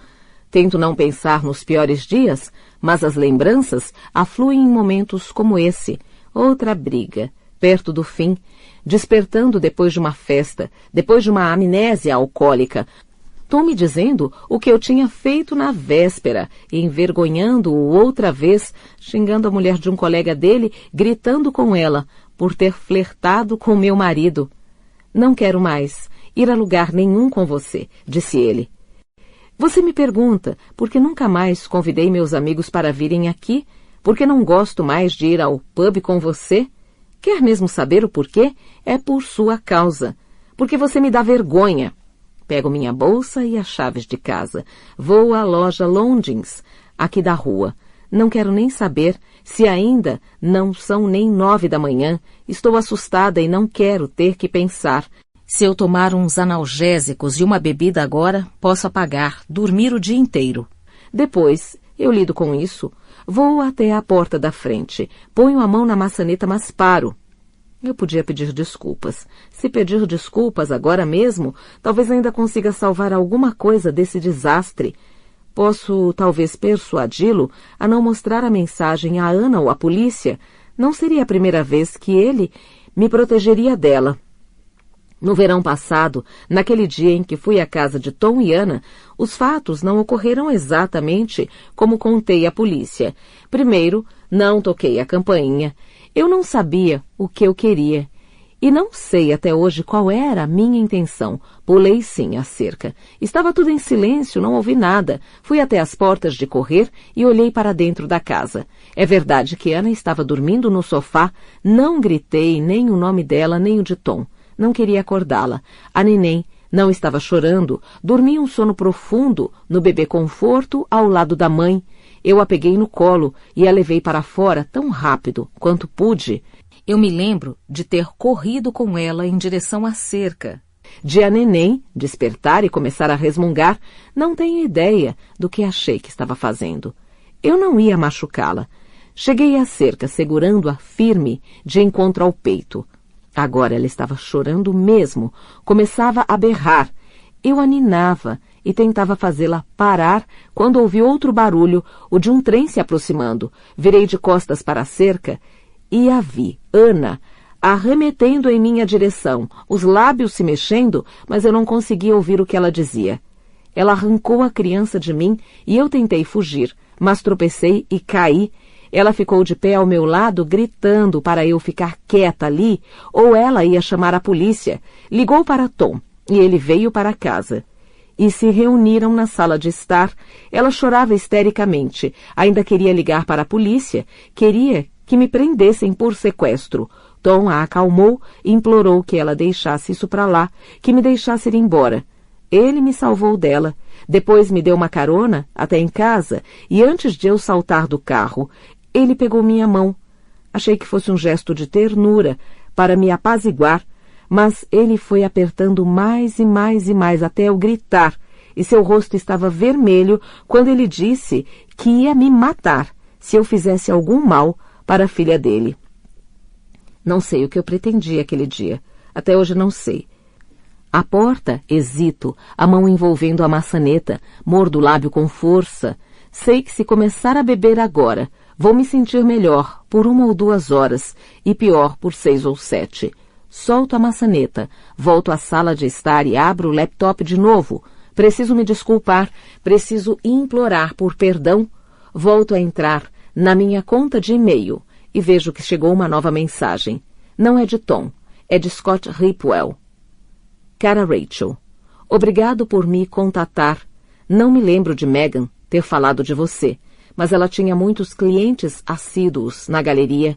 Tento não pensar nos piores dias, mas as lembranças afluem em momentos como esse. Outra briga, perto do fim, despertando depois de uma festa, depois de uma amnésia alcoólica. Tom me dizendo o que eu tinha feito na véspera, envergonhando-o outra vez, xingando a mulher de um colega dele, gritando com ela, por ter flertado com meu marido. Não quero mais ir a lugar nenhum com você, disse ele. Você me pergunta por que nunca mais convidei meus amigos para virem aqui? Por que não gosto mais de ir ao pub com você? Quer mesmo saber o porquê? É por sua causa. Porque você me dá vergonha. Pego minha bolsa e as chaves de casa. Vou à loja Londins, aqui da rua. Não quero nem saber se ainda não são nem 9 da manhã. Estou assustada e não quero ter que pensar. Se eu tomar uns analgésicos e uma bebida agora, posso apagar, dormir o dia inteiro. Depois, eu lido com isso. Vou até a porta da frente. Ponho a mão na maçaneta, mas paro. Eu podia pedir desculpas. Se pedir desculpas agora mesmo, talvez ainda consiga salvar alguma coisa desse desastre. Posso, talvez, persuadi-lo a não mostrar a mensagem a Ana ou à polícia. Não seria a primeira vez que ele me protegeria dela. No verão passado, naquele dia em que fui à casa de Tom e Ana, os fatos não ocorreram exatamente como contei à polícia. Primeiro, não toquei a campainha. Eu não sabia o que eu queria. E não sei até hoje qual era a minha intenção. Pulei sim a cerca. Estava tudo em silêncio, não ouvi nada. Fui até as portas de correr e olhei para dentro da casa. É verdade que Ana estava dormindo no sofá. Não gritei nem o nome dela, nem o de Tom. Não queria acordá-la. A neném não estava chorando. Dormia um sono profundo no bebê conforto ao lado da mãe. Eu a peguei no colo e a levei para fora tão rápido quanto pude. Eu me lembro de ter corrido com ela em direção à cerca. De a neném despertar e começar a resmungar, não tenho ideia do que achei que estava fazendo. Eu não ia machucá-la. Cheguei à cerca, segurando-a firme de encontro ao peito. Agora ela estava chorando mesmo, começava a berrar. Eu a ninava e tentava fazê-la parar quando ouvi outro barulho, o de um trem se aproximando. Virei de costas para a cerca e a vi, Ana, arremetendo em minha direção, os lábios se mexendo, mas eu não conseguia ouvir o que ela dizia. Ela arrancou a criança de mim e eu tentei fugir, mas tropecei e caí. Ela ficou de pé ao meu lado, gritando para eu ficar quieta ali, ou ela ia chamar a polícia. Ligou para Tom, e ele veio para casa. E se reuniram na sala de estar. Ela chorava histericamente. Ainda queria ligar para a polícia. Queria que me prendessem por sequestro. Tom a acalmou e implorou que ela deixasse isso para lá, que me deixasse ir embora. Ele me salvou dela. Depois me deu uma carona até em casa, e antes de eu saltar do carro, ele pegou minha mão. Achei que fosse um gesto de ternura, para me apaziguar, mas ele foi apertando mais e mais e mais até eu gritar, e seu rosto estava vermelho quando ele disse que ia me matar se eu fizesse algum mal para a filha dele. Não sei o que eu pretendia aquele dia. Até hoje não sei. À porta, hesito, a mão envolvendo a maçaneta, mordo o lábio com força. Sei que se começar a beber agora, vou me sentir melhor por 1 ou 2 horas e pior por 6 ou 7. Solto a maçaneta, volto à sala de estar e abro o laptop de novo. Preciso me desculpar, preciso implorar por perdão. Volto a entrar na minha conta de e-mail e vejo que chegou uma nova mensagem. Não é de Tom, é de Scott Ripwell. Cara Rachel, obrigado por me contatar. Não me lembro de Megan ter falado de você, mas ela tinha muitos clientes assíduos na galeria.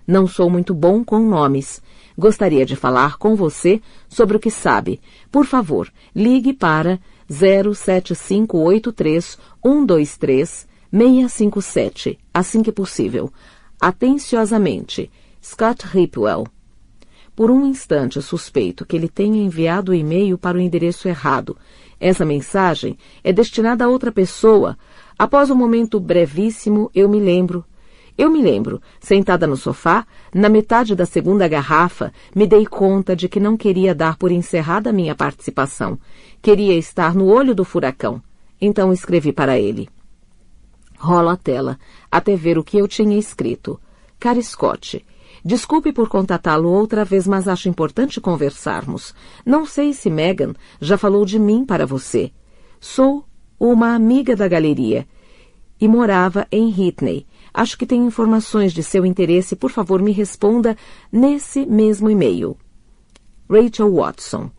Não sou muito bom com nomes. Gostaria de falar com você sobre o que sabe. Por favor, ligue para 07583-123-657, assim que possível. Atenciosamente, Scott Hipwell. Por um instante suspeito que ele tenha enviado o e-mail para o endereço errado. Essa mensagem é destinada a outra pessoa. Após um momento brevíssimo, eu me lembro, sentada no sofá, na metade da segunda garrafa, me dei conta de que não queria dar por encerrada a minha participação. Queria estar no olho do furacão. Então escrevi para ele. Rolo a tela, até ver o que eu tinha escrito. Cara Scott, desculpe por contatá-lo outra vez, mas acho importante conversarmos. Não sei se Megan já falou de mim para você. Sou uma amiga da galeria e morava em Whitney. Acho que tem informações de seu interesse. Por favor, me responda nesse mesmo e-mail. Rachel Watson.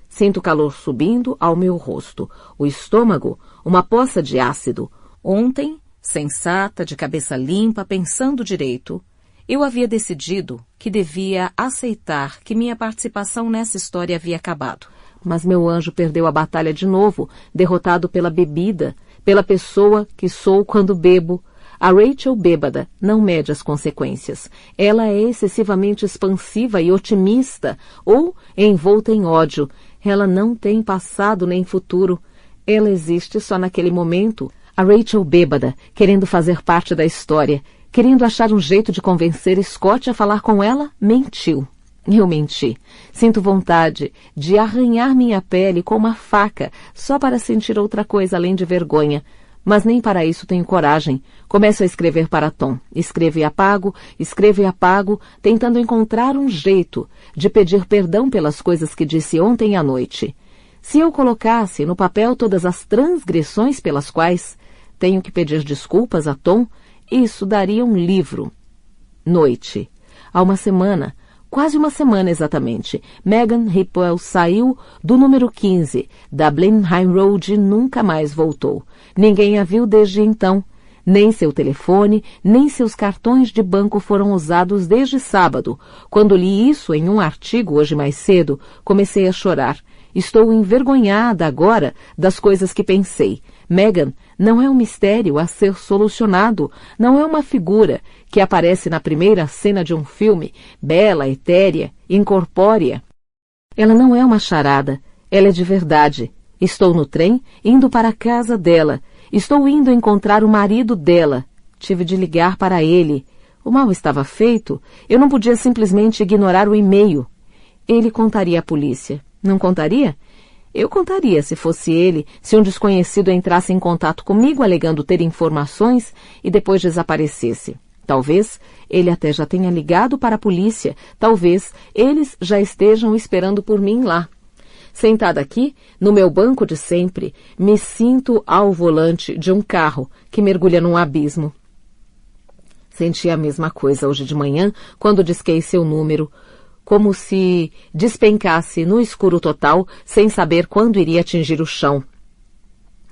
Sinto o calor subindo ao meu rosto. O estômago, uma poça de ácido. Ontem, sensata, de cabeça limpa, pensando direito, eu havia decidido que devia aceitar que minha participação nessa história havia acabado. Mas meu anjo perdeu a batalha de novo, derrotado pela bebida, pela pessoa que sou quando bebo. A Rachel bêbada não mede as consequências. Ela é excessivamente expansiva e otimista, ou envolta em ódio. Ela não tem passado nem futuro. Ela existe só naquele momento. A Rachel bêbada, querendo fazer parte da história, querendo achar um jeito de convencer Scott a falar com ela, mentiu. Eu menti. Sinto vontade de arranhar minha pele com uma faca, só para sentir outra coisa além de vergonha. Mas nem para isso tenho coragem. Começo a escrever para Tom. Escrevo e apago, tentando encontrar um jeito de pedir perdão pelas coisas que disse ontem à noite. Se eu colocasse no papel todas as transgressões pelas quais tenho que pedir desculpas a Tom, isso daria um livro. Noite. Há uma semana, quase uma semana exatamente, Megan Hipwell saiu do número 15 da Blenheim Road e nunca mais voltou. Ninguém a viu desde então. Nem seu telefone, nem seus cartões de banco foram usados desde sábado. Quando li isso em um artigo hoje mais cedo, comecei a chorar. Estou envergonhada agora das coisas que pensei. Megan não é um mistério a ser solucionado, não é uma figura que aparece na primeira cena de um filme, bela, etérea, incorpórea. Ela não é uma charada, ela é de verdade. Estou no trem, indo para a casa dela. Estou indo encontrar o marido dela. Tive de ligar para ele. O mal estava feito. Eu não podia simplesmente ignorar o e-mail. Ele contaria à polícia. Não contaria? Eu contaria se fosse ele, se um desconhecido entrasse em contato comigo alegando ter informações e depois desaparecesse. Talvez ele até já tenha ligado para a polícia. Talvez eles já estejam esperando por mim lá. Sentada aqui, no meu banco de sempre, me sinto ao volante de um carro que mergulha num abismo. Senti a mesma coisa hoje de manhã, quando disquei seu número, como se despencasse no escuro total, sem saber quando iria atingir o chão.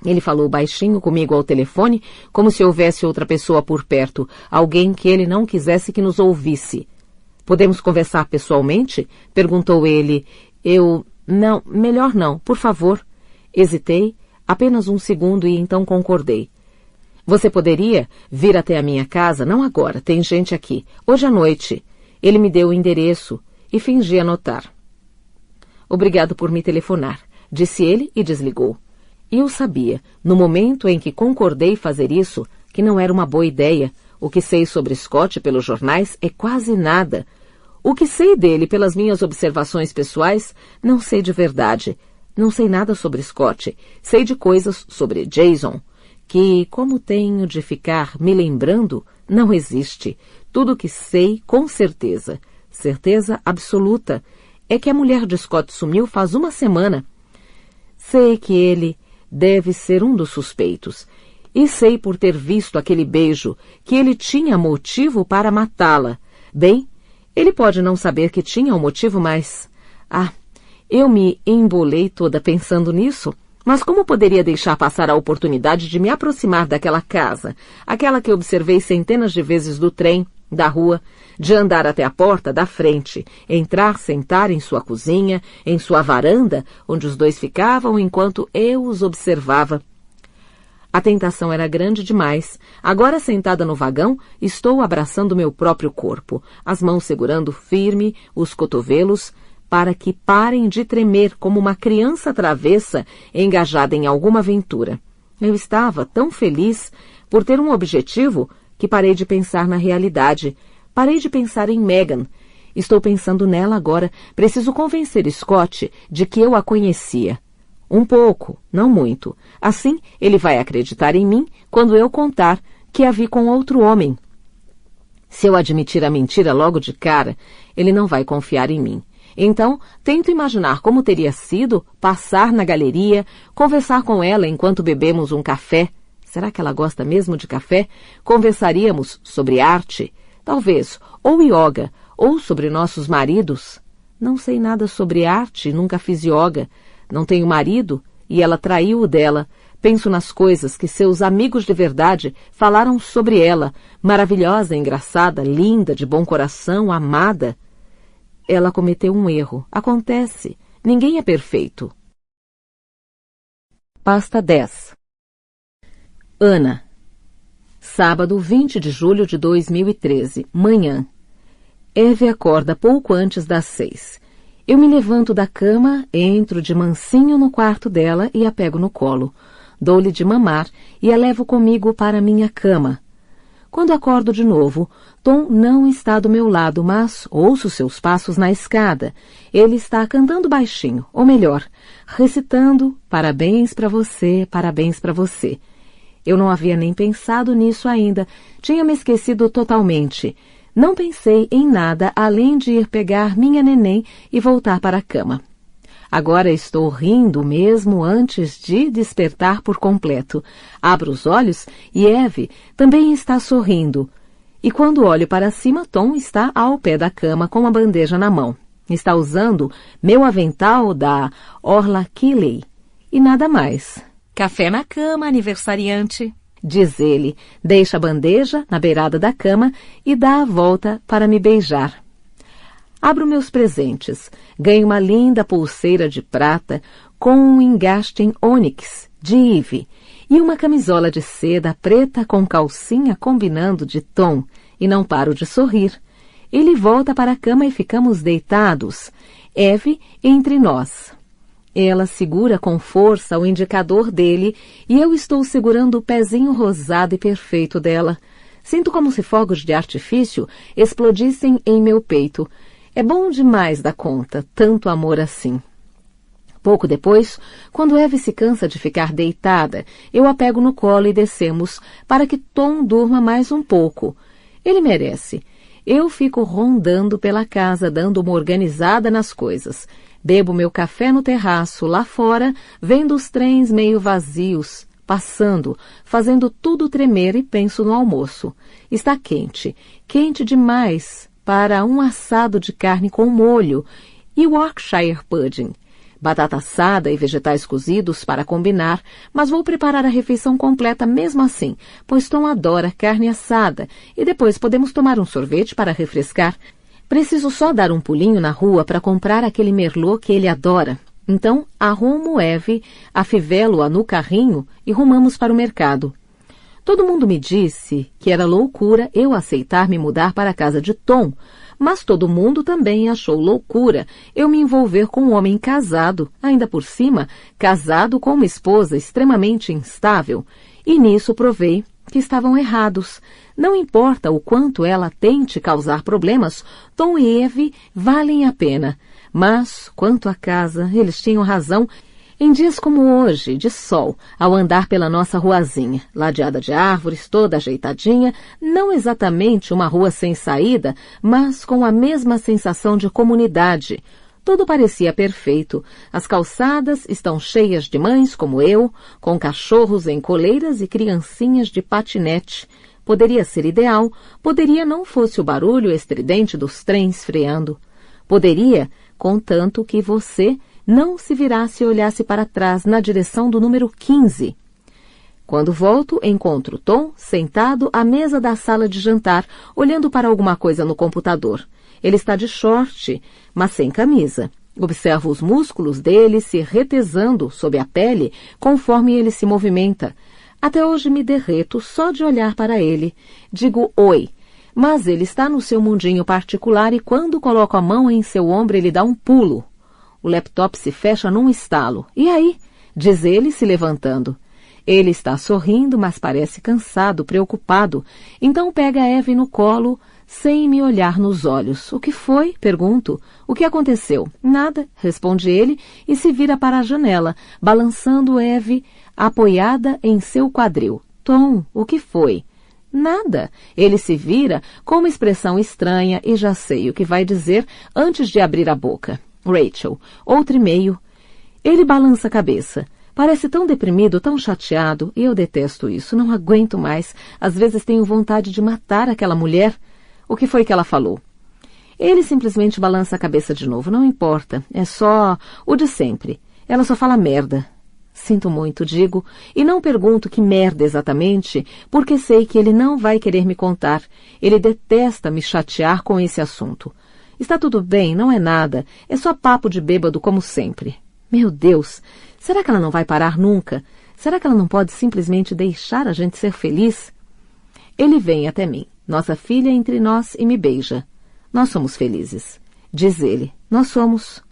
Ele falou baixinho comigo ao telefone, como se houvesse outra pessoa por perto, alguém que ele não quisesse que nos ouvisse. Podemos conversar pessoalmente? Perguntou ele. Não, melhor não, por favor. Hesitei, apenas um segundo e então concordei. Você poderia vir até a minha casa? Não agora, tem gente aqui. Hoje à noite. Ele me deu o endereço e fingi anotar. Obrigado por me telefonar, disse ele e desligou. E eu sabia, no momento em que concordei fazer isso, que não era uma boa ideia. O que sei sobre Scott pelos jornais é quase nada. O que sei dele pelas minhas observações pessoais, não sei de verdade. Não sei nada sobre Scott. Sei de coisas sobre Jason, que, como tenho de ficar me lembrando, não existe. Tudo o que sei, com certeza, certeza absoluta, é que a mulher de Scott sumiu faz uma semana. Sei que ele deve ser um dos suspeitos. E sei por ter visto aquele beijo que ele tinha motivo para matá-la. Bem, ele pode não saber que tinha um motivo, mas... eu me embolei toda pensando nisso. Mas como poderia deixar passar a oportunidade de me aproximar daquela casa, aquela que observei centenas de vezes do trem? da rua, de andar até a porta da frente, entrar, sentar em sua cozinha, em sua varanda, onde os dois ficavam enquanto eu os observava. A tentação era grande demais. Agora, sentada no vagão, estou abraçando meu próprio corpo, as mãos segurando firme os cotovelos, para que parem de tremer como uma criança travessa engajada em alguma aventura. Eu estava tão feliz por ter um objetivo que parei de pensar na realidade. Parei de pensar em Megan. Estou pensando nela agora. Preciso convencer Scott de que eu a conhecia. Um pouco, não muito. Assim, ele vai acreditar em mim quando eu contar que a vi com outro homem. Se eu admitir a mentira logo de cara, ele não vai confiar em mim. Então, tento imaginar como teria sido passar na galeria, conversar com ela enquanto bebemos um café. Será que ela gosta mesmo de café? Conversaríamos sobre arte, talvez, ou yoga, ou sobre nossos maridos. Não sei nada sobre arte, nunca fiz yoga. Não tenho marido e ela traiu o dela. Penso nas coisas que seus amigos de verdade falaram sobre ela. Maravilhosa, engraçada, linda, de bom coração, amada. Ela cometeu um erro. Acontece. Ninguém é perfeito. Pasta 10. Ana. Sábado, 20 de julho de 2013. Manhã. Eve acorda pouco antes das 6. Eu me levanto da cama, entro de mansinho no quarto dela e a pego no colo. Dou-lhe de mamar e a levo comigo para minha cama. Quando acordo de novo, Tom não está do meu lado, mas ouço seus passos na escada. Ele está cantando baixinho, ou melhor, recitando "Parabéns para você, parabéns para você". Eu não havia nem pensado nisso ainda, tinha me esquecido totalmente. Não pensei em nada além de ir pegar minha neném e voltar para a cama. Agora estou rindo mesmo antes de despertar por completo. Abro os olhos e Eve também está sorrindo. E quando olho para cima, Tom está ao pé da cama com a bandeja na mão. Está usando meu avental da Orla Keeley. E nada mais. Café na cama, aniversariante, diz ele, deixa a bandeja na beirada da cama e dá a volta para me beijar. Abro meus presentes. Ganho uma linda pulseira de prata com um engaste em ônix de Eve e uma camisola de seda preta com calcinha combinando de Tom, e não paro de sorrir. Ele volta para a cama e ficamos deitados, Eve entre nós. Ela segura com força o indicador dele e eu estou segurando o pezinho rosado e perfeito dela. Sinto como se fogos de artifício explodissem em meu peito. É bom demais da conta, tanto amor assim. Pouco depois, quando Eve se cansa de ficar deitada, eu a pego no colo e descemos para que Tom durma mais um pouco. Ele merece. Eu fico rondando pela casa, dando uma organizada nas coisas. Bebo meu café no terraço, lá fora, vendo os trens meio vazios, passando, fazendo tudo tremer e penso no almoço. Está quente, quente demais para um assado de carne com molho e Yorkshire pudding. Batata assada e vegetais cozidos para combinar, mas vou preparar a refeição completa mesmo assim, pois Tom adora carne assada e depois podemos tomar um sorvete para refrescar. Preciso só dar um pulinho na rua para comprar aquele merlot que ele adora. Então, arrumo Eve, afivelo-a no carrinho e rumamos para o mercado. Todo mundo me disse que era loucura eu aceitar me mudar para a casa de Tom, mas todo mundo também achou loucura eu me envolver com um homem casado, ainda por cima, casado com uma esposa extremamente instável. E nisso provei que estavam errados. Não importa o quanto ela tente causar problemas, Tom e Eve valem a pena. Mas, quanto à casa, eles tinham razão. Em dias como hoje, de sol, ao andar pela nossa ruazinha, ladeada de árvores, toda ajeitadinha, não exatamente uma rua sem saída, mas com a mesma sensação de comunidade. Tudo parecia perfeito. As calçadas estão cheias de mães como eu, com cachorros em coleiras e criancinhas de patinete. Poderia ser ideal, poderia não fosse o barulho estridente dos trens freando. Poderia, contanto que você não se virasse e olhasse para trás na direção do número 15. Quando volto, encontro Tom sentado à mesa da sala de jantar, olhando para alguma coisa no computador. Ele está de short, mas sem camisa. Observo os músculos dele se retesando sob a pele conforme ele se movimenta. Até hoje me derreto só de olhar para ele. Digo oi, mas ele está no seu mundinho particular e quando coloco a mão em seu ombro ele dá um pulo. O laptop se fecha num estalo. E aí? Diz ele se levantando. Ele está sorrindo, mas parece cansado, preocupado. Então pega Eve no colo, sem me olhar nos olhos. O que foi? Pergunto. O que aconteceu? Nada, responde ele e se vira para a janela, balançando Eve apoiada em seu quadril. Tom, o que foi? Nada. Ele se vira com uma expressão estranha e já sei o que vai dizer antes de abrir a boca. Rachel, outro e-mail. Ele balança a cabeça. Parece tão deprimido, tão chateado, e eu detesto isso, não aguento mais. Às vezes tenho vontade de matar aquela mulher. O que foi que ela falou? Ele simplesmente balança a cabeça de novo, não importa, é só o de sempre. Ela só fala merda. Sinto muito, digo, e não pergunto que merda exatamente, porque sei que ele não vai querer me contar. Ele detesta me chatear com esse assunto. Está tudo bem, não é nada, é só papo de bêbado como sempre. Meu Deus, será que ela não vai parar nunca? Será que ela não pode simplesmente deixar a gente ser feliz? Ele vem até mim, nossa filha entre nós, e me beija. Nós somos felizes. Diz ele, nós somos.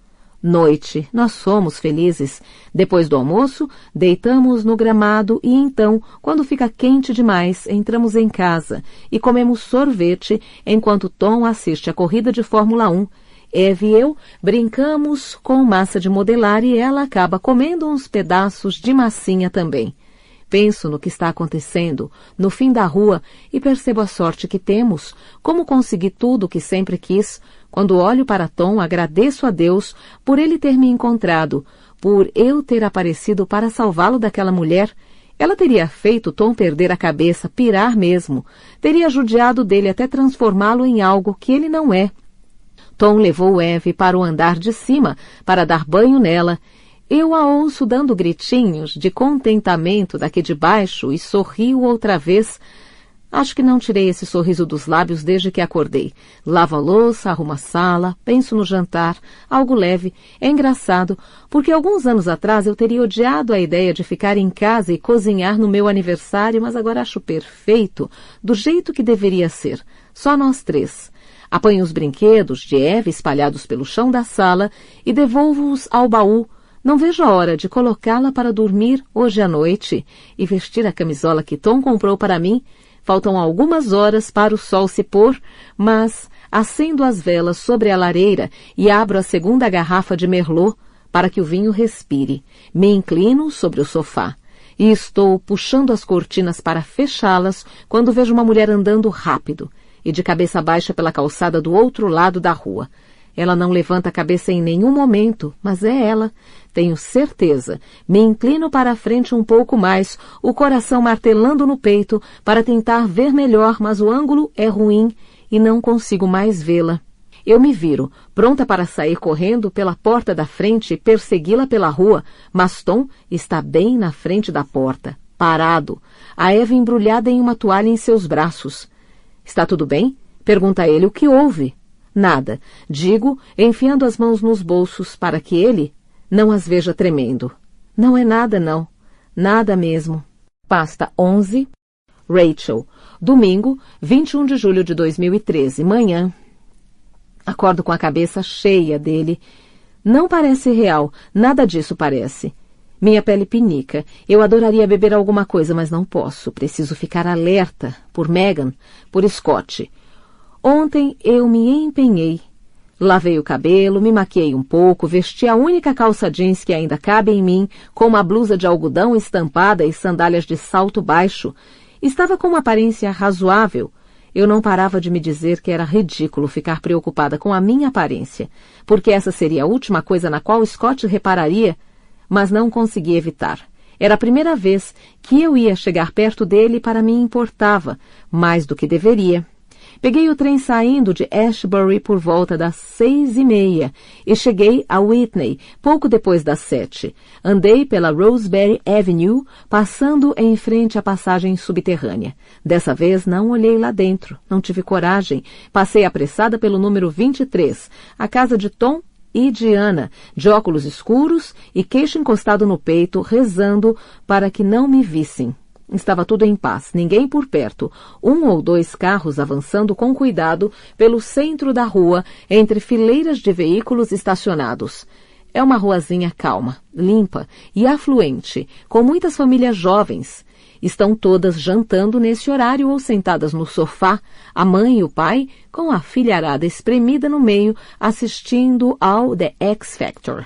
Noite, nós somos felizes. Depois do almoço, deitamos no gramado e então, quando fica quente demais, entramos em casa e comemos sorvete enquanto Tom assiste a corrida de Fórmula 1. Eve e eu brincamos com massa de modelar e ela acaba comendo uns pedaços de massinha também. Penso no que está acontecendo, no fim da rua, e percebo a sorte que temos, como consegui tudo o que sempre quis. Quando olho para Tom, agradeço a Deus por ele ter me encontrado, por eu ter aparecido para salvá-lo daquela mulher. Ela teria feito Tom perder a cabeça, pirar mesmo. Teria judiado dele até transformá-lo em algo que ele não é. Tom levou Eve para o andar de cima para dar banho nela. Eu a ouço dando gritinhos de contentamento daqui de baixo e sorrio outra vez. Acho que não tirei esse sorriso dos lábios desde que acordei. Lavo a louça, arrumo a sala, penso no jantar, algo leve. É engraçado, porque alguns anos atrás eu teria odiado a ideia de ficar em casa e cozinhar no meu aniversário, mas agora acho perfeito, do jeito que deveria ser. Só nós três. Apanho os brinquedos de Eve espalhados pelo chão da sala e devolvo-os ao baú. Não vejo a hora de colocá-la para dormir hoje à noite e vestir a camisola que Tom comprou para mim. Faltam algumas horas para o sol se pôr, mas acendo as velas sobre a lareira e abro a segunda garrafa de Merlot para que o vinho respire. Me inclino sobre o sofá e estou puxando as cortinas para fechá-las quando vejo uma mulher andando rápido e de cabeça baixa pela calçada do outro lado da rua. Ela não levanta a cabeça em nenhum momento, mas é ela. Tenho certeza. Me inclino para a frente um pouco mais, o coração martelando no peito para tentar ver melhor, mas o ângulo é ruim e não consigo mais vê-la. Eu me viro, pronta para sair correndo pela porta da frente e persegui-la pela rua, mas Tom está bem na frente da porta, parado, a Eva embrulhada em uma toalha em seus braços. Está tudo bem? Pergunta ele o que houve. Nada, digo, enfiando as mãos nos bolsos para que ele não as veja tremendo. Não é nada, não. Nada mesmo. Pasta 11. Rachel. Domingo, 21 de julho de 2013. Manhã. Acordo com a cabeça cheia dele. Não parece real. Nada disso parece. Minha pele pinica. Eu adoraria beber alguma coisa, mas não posso. Preciso ficar alerta. Por Megan, por Scott. Ontem eu me empenhei. Lavei o cabelo, me maquiei um pouco, vesti a única calça jeans que ainda cabe em mim, com uma blusa de algodão estampada e sandálias de salto baixo. Estava com uma aparência razoável. Eu não parava de me dizer que era ridículo ficar preocupada com a minha aparência, porque essa seria a última coisa na qual Scott repararia, mas não consegui evitar. Era a primeira vez que eu ia chegar perto dele e para mim importava, mais do que deveria. Peguei o trem saindo de Ashbury por volta das 6:30 e cheguei a Whitney pouco depois das 7. Andei pela Rosebery Avenue, passando em frente à passagem subterrânea. Dessa vez não olhei lá dentro, não tive coragem. Passei apressada pelo número 23, a casa de Tom e Diana, de óculos escuros e queixo encostado no peito, rezando para que não me vissem. Estava tudo em paz, ninguém por perto. 1 ou 2 carros avançando com cuidado pelo centro da rua, entre fileiras de veículos estacionados. É uma ruazinha calma, limpa e afluente, com muitas famílias jovens. Estão todas jantando nesse horário ou sentadas no sofá, a mãe e o pai, com a filharada espremida no meio, assistindo ao The X Factor.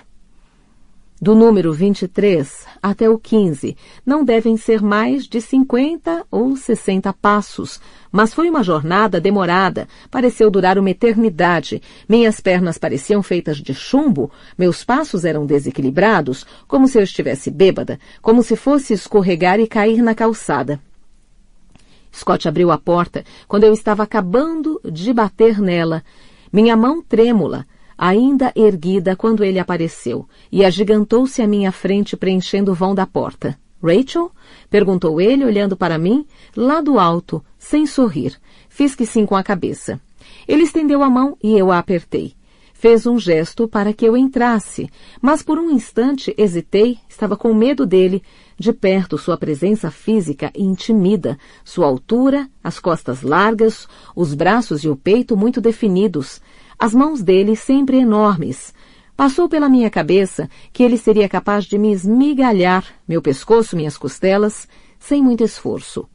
Do número 23 até o 15, não devem ser mais de 50 ou 60 passos, mas foi uma jornada demorada, pareceu durar uma eternidade. Minhas pernas pareciam feitas de chumbo, meus passos eram desequilibrados, como se eu estivesse bêbada, como se fosse escorregar e cair na calçada. Scott abriu a porta quando eu estava acabando de bater nela. Minha mão trêmula, ainda erguida quando ele apareceu, e agigantou-se à minha frente preenchendo o vão da porta. "Rachel?" perguntou ele, olhando para mim, lá do alto, sem sorrir. Fiz que sim com a cabeça. Ele estendeu a mão e eu a apertei. Fez um gesto para que eu entrasse, mas por um instante hesitei, estava com medo dele. De perto, sua presença física intimida, sua altura, as costas largas, os braços e o peito muito definidos, as mãos dele sempre enormes. Passou pela minha cabeça que ele seria capaz de me esmigalhar, meu pescoço, minhas costelas, sem muito esforço.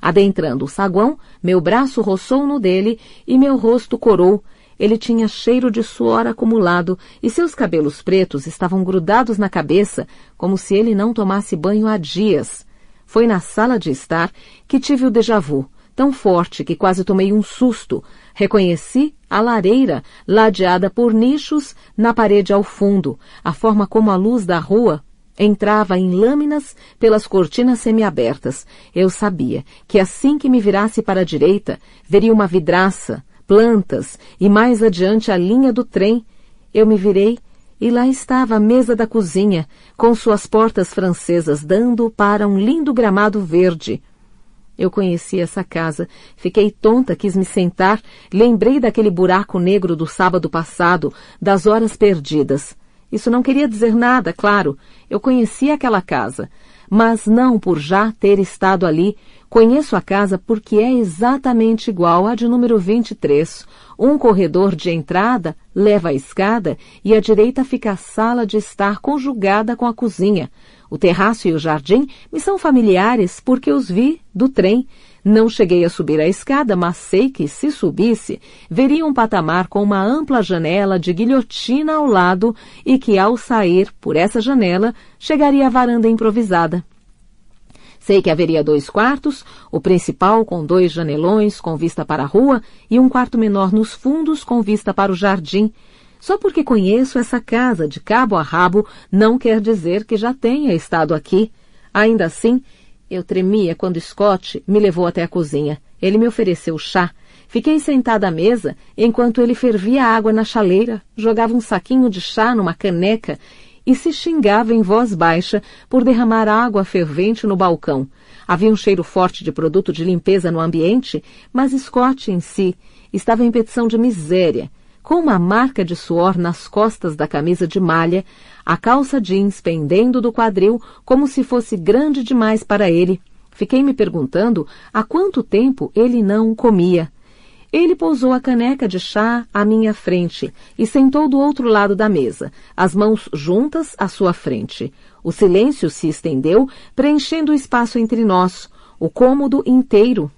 Adentrando o saguão, meu braço roçou no dele e meu rosto corou. Ele tinha cheiro de suor acumulado e seus cabelos pretos estavam grudados na cabeça, como se ele não tomasse banho há dias. Foi na sala de estar que tive o déjà vu, tão forte que quase tomei um susto. Reconheci a lareira, ladeada por nichos na parede ao fundo, a forma como a luz da rua entrava em lâminas pelas cortinas semiabertas. Eu sabia que assim que me virasse para a direita, veria uma vidraça, plantas e mais adiante a linha do trem. Eu me virei e lá estava a mesa da cozinha, com suas portas francesas dando para um lindo gramado verde. Eu conheci essa casa, fiquei tonta, quis me sentar, lembrei daquele buraco negro do sábado passado, das horas perdidas. Isso não queria dizer nada, claro, eu conhecia aquela casa, mas não por já ter estado ali. Conheço a casa porque é exatamente igual à de número 23. Um corredor de entrada leva à escada e à direita fica a sala de estar conjugada com a cozinha. O terraço e o jardim me são familiares porque os vi do trem. Não cheguei a subir a escada, mas sei que, se subisse, veria um patamar com uma ampla janela de guilhotina ao lado e que, ao sair por essa janela, chegaria à varanda improvisada. Sei que haveria 2 quartos, o principal com 2 janelões com vista para a rua e um quarto menor nos fundos com vista para o jardim. Só porque conheço essa casa de cabo a rabo não quer dizer que já tenha estado aqui. Ainda assim, eu tremia quando Scott me levou até a cozinha. Ele me ofereceu chá. Fiquei sentada à mesa enquanto ele fervia água na chaleira, jogava um saquinho de chá numa caneca e se xingava em voz baixa por derramar água fervente no balcão. Havia um cheiro forte de produto de limpeza no ambiente, mas Scott em si estava em petição de miséria, com uma marca de suor nas costas da camisa de malha, a calça jeans pendendo do quadril como se fosse grande demais para ele. Fiquei me perguntando há quanto tempo ele não comia. Ele pousou a caneca de chá à minha frente e sentou do outro lado da mesa, as mãos juntas à sua frente. O silêncio se estendeu, preenchendo o espaço entre nós, o cômodo inteiro.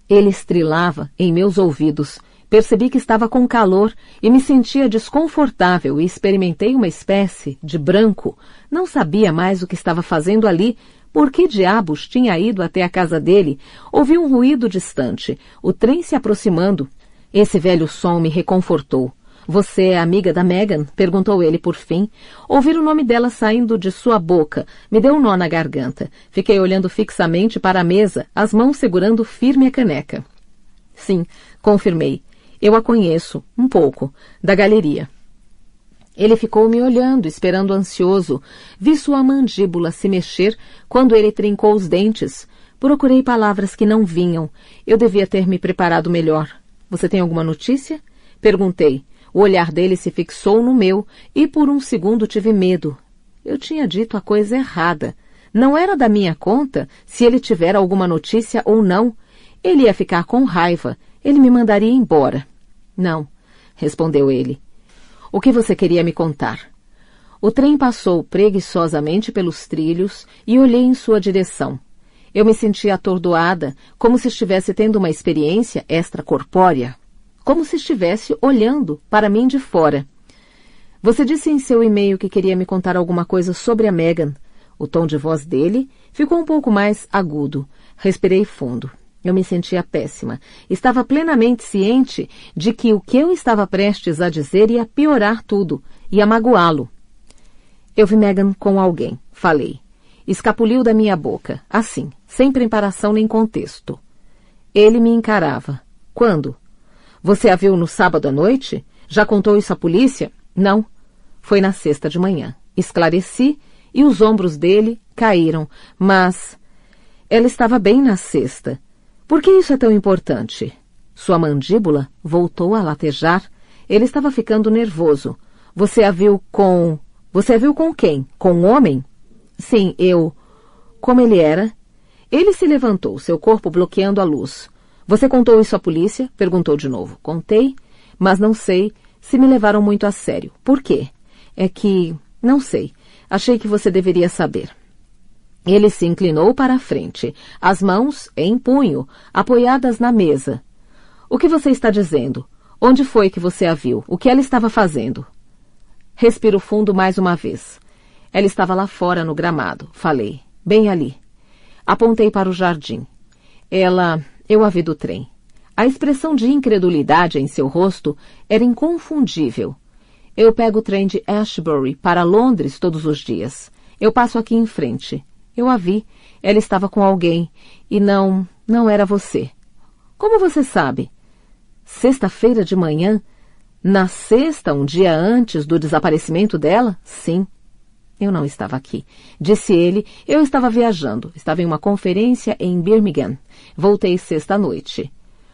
Ele estrilava em meus ouvidos. Percebi que estava com calor e me sentia desconfortável e experimentei uma espécie de branco. Não sabia mais o que estava fazendo ali. Por que diabos tinha ido até a casa dele? Ouvi um ruído distante, o trem se aproximando. Esse velho som me reconfortou. "Você é amiga da Megan?" perguntou ele por fim. Ouvir o nome dela saindo de sua boca me deu um nó na garganta. Fiquei olhando fixamente para a mesa, as mãos segurando firme a caneca. Sim, confirmei. Eu a conheço, um pouco, da galeria. Ele ficou me olhando, esperando ansioso. Vi sua mandíbula se mexer quando ele trincou os dentes. Procurei palavras que não vinham. Eu devia ter me preparado melhor. Você tem alguma notícia? Perguntei. O olhar dele se fixou no meu e por um segundo tive medo. Eu tinha dito a coisa errada. Não era da minha conta se ele tiver alguma notícia ou não. Ele ia ficar com raiva. Ele me mandaria embora. Não, respondeu ele. O que você queria me contar? O trem passou preguiçosamente pelos trilhos e olhei em sua direção. Eu me sentia atordoada, como se estivesse tendo uma experiência extracorpórea. Como se estivesse olhando para mim de fora. Você disse em seu e-mail que queria me contar alguma coisa sobre a Megan. O tom de voz dele ficou um pouco mais agudo. Respirei fundo. Eu me sentia péssima. Estava plenamente ciente de que o que eu estava prestes a dizer ia piorar tudo, ia magoá-lo. Eu vi Megan com alguém, falei. Escapuliu da minha boca, assim, sem preparação nem contexto. Ele me encarava. Quando? Você a viu no sábado à noite? Já contou isso à polícia? Não. Foi na sexta de manhã. Esclareci e os ombros dele caíram, mas ela estava bem na sexta. Por que isso é tão importante? Sua mandíbula voltou a latejar. Ele estava ficando nervoso. Você a viu com quem? Com um homem? Sim, eu... Como ele era? Ele se levantou, seu corpo bloqueando a luz. Você contou isso à polícia? Perguntou de novo. Contei, mas não sei se me levaram muito a sério. Por quê? É que... Não sei. Achei que você deveria saber. Ele se inclinou para a frente, as mãos em punho, apoiadas na mesa. O que você está dizendo? Onde foi que você a viu? O que ela estava fazendo? Respiro fundo mais uma vez. Ela estava lá fora no gramado, falei. Bem ali. Apontei para o jardim. Eu a vi do trem. A expressão de incredulidade em seu rosto era inconfundível. Eu pego o trem de Ashbury para Londres todos os dias. Eu passo aqui em frente. Eu a vi. Ela estava com alguém. E não era você. Como você sabe? Sexta-feira de manhã? Na sexta, um dia antes do desaparecimento dela? Sim. Eu não estava aqui. Disse ele, eu estava viajando. Estava em uma conferência em Birmingham. Voltei sexta à noite.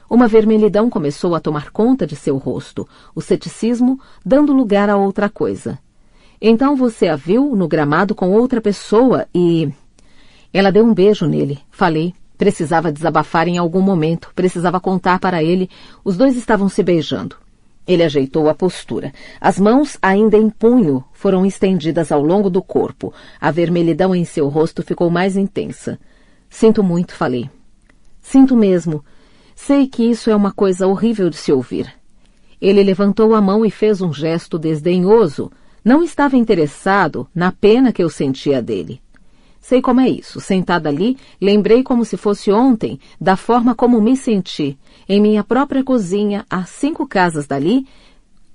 Uma vermelhidão começou a tomar conta de seu rosto, o ceticismo dando lugar a outra coisa. Então você a viu no gramado com outra pessoa e... Ela deu um beijo nele, falei. Precisava desabafar em algum momento, precisava contar para ele. Os dois estavam se beijando. Ele ajeitou a postura. As mãos, ainda em punho, foram estendidas ao longo do corpo. A vermelhidão em seu rosto ficou mais intensa. Sinto muito, falei. Sinto mesmo. Sei que isso é uma coisa horrível de se ouvir. Ele levantou a mão e fez um gesto desdenhoso. Não estava interessado na pena que eu sentia dele. Sei como é isso. Sentada ali, lembrei como se fosse ontem, da forma como me senti, em minha própria cozinha, a 5 casas dali,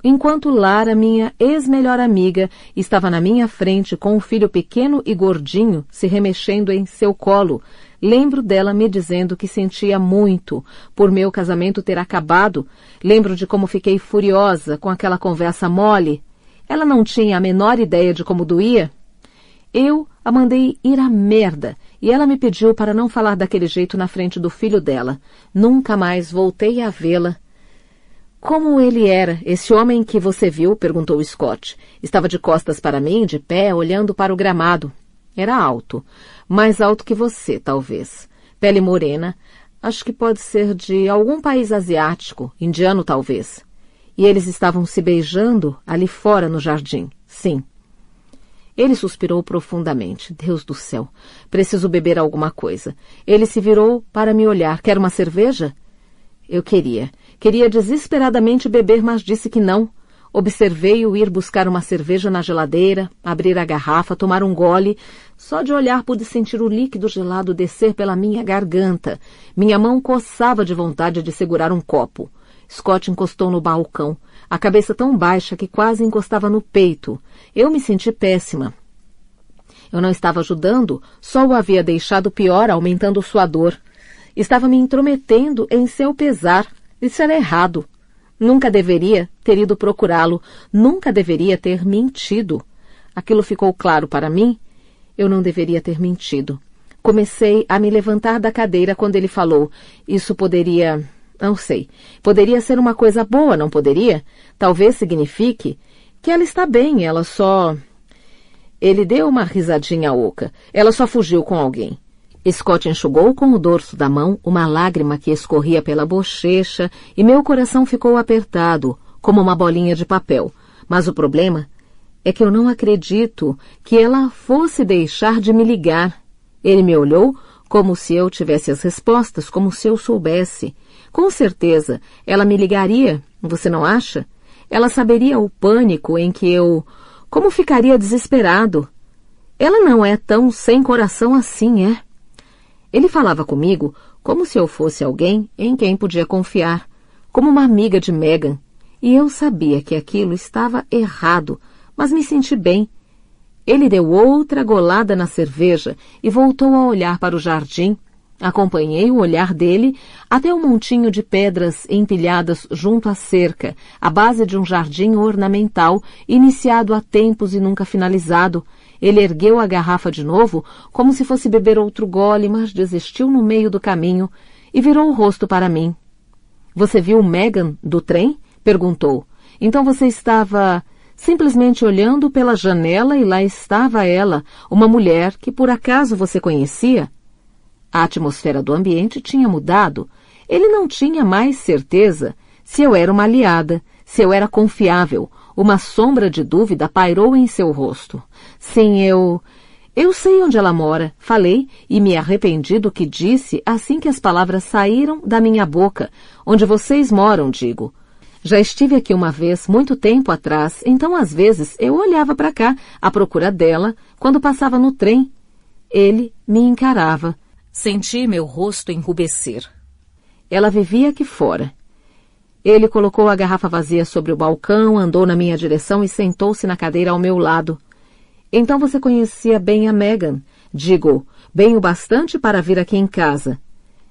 enquanto Lara, minha ex-melhor amiga, estava na minha frente com um filho pequeno e gordinho se remexendo em seu colo. Lembro dela me dizendo que sentia muito por meu casamento ter acabado. Lembro de como fiquei furiosa com aquela conversa mole. Ela não tinha a menor ideia de como doía. Eu a mandei ir à merda e ela me pediu para não falar daquele jeito na frente do filho dela. Nunca mais voltei a vê-la. Como ele era, esse homem que você viu? Perguntou Scott. Estava de costas para mim, de pé, olhando para o gramado. Era alto. Mais alto que você, talvez. Pele morena. Acho que pode ser de algum país asiático, indiano talvez. E eles estavam se beijando ali fora no jardim. Sim. Ele suspirou profundamente. Deus do céu. Preciso beber alguma coisa. Ele se virou para me olhar. Quer uma cerveja? Eu queria. Queria desesperadamente beber, mas disse que não. Observei-o ir buscar uma cerveja na geladeira, abrir a garrafa, tomar um gole. Só de olhar pude sentir o líquido gelado descer pela minha garganta. Minha mão coçava de vontade de segurar um copo. Scott encostou no balcão, a cabeça tão baixa que quase encostava no peito. Eu me senti péssima. Eu não estava ajudando, só o havia deixado pior, aumentando sua dor. Estava me intrometendo em seu pesar. Isso era errado. Nunca deveria ter ido procurá-lo, nunca deveria ter mentido. Aquilo ficou claro para mim. Eu não deveria ter mentido. Comecei a me levantar da cadeira quando ele falou. Isso poderia... não sei. Poderia ser uma coisa boa, não poderia? Talvez signifique que ela está bem, ela só... Ele deu uma risadinha oca. Ela só fugiu com alguém. Scott enxugou com o dorso da mão uma lágrima que escorria pela bochecha e meu coração ficou apertado, como uma bolinha de papel. Mas o problema é que eu não acredito que ela fosse deixar de me ligar. Ele me olhou como se eu tivesse as respostas, como se eu soubesse. Com certeza, ela me ligaria, você não acha? Ela saberia o pânico em que eu... Como ficaria desesperado? Ela não é tão sem coração assim, é? Ele falava comigo como se eu fosse alguém em quem podia confiar, como uma amiga de Megan. E eu sabia que aquilo estava errado, mas me senti bem. Ele deu outra golada na cerveja e voltou a olhar para o jardim. Acompanhei o olhar dele até o montinho de pedras empilhadas junto à cerca, à base de um jardim ornamental, iniciado há tempos e nunca finalizado. Ele ergueu a garrafa de novo, como se fosse beber outro gole, mas desistiu no meio do caminho e virou o rosto para mim. "Você viu Megan do trem?" perguntou. "Então você estava simplesmente olhando pela janela e lá estava ela, uma mulher que por acaso você conhecia?" A atmosfera do ambiente tinha mudado. Ele não tinha mais certeza se eu era uma aliada, se eu era confiável. Uma sombra de dúvida pairou em seu rosto. "Sim, eu sei onde ela mora", falei e me arrependi do que disse assim que as palavras saíram da minha boca. "Onde vocês moram, digo. Já estive aqui uma vez, muito tempo atrás, então às vezes eu olhava para cá, à procura dela, quando passava no trem." Ele me encarava. Senti meu rosto enrubescer. Ela vivia aqui fora. Ele colocou a garrafa vazia sobre o balcão, andou na minha direção e sentou-se na cadeira ao meu lado. "Então você conhecia bem a Megan? Digo, bem o bastante para vir aqui em casa."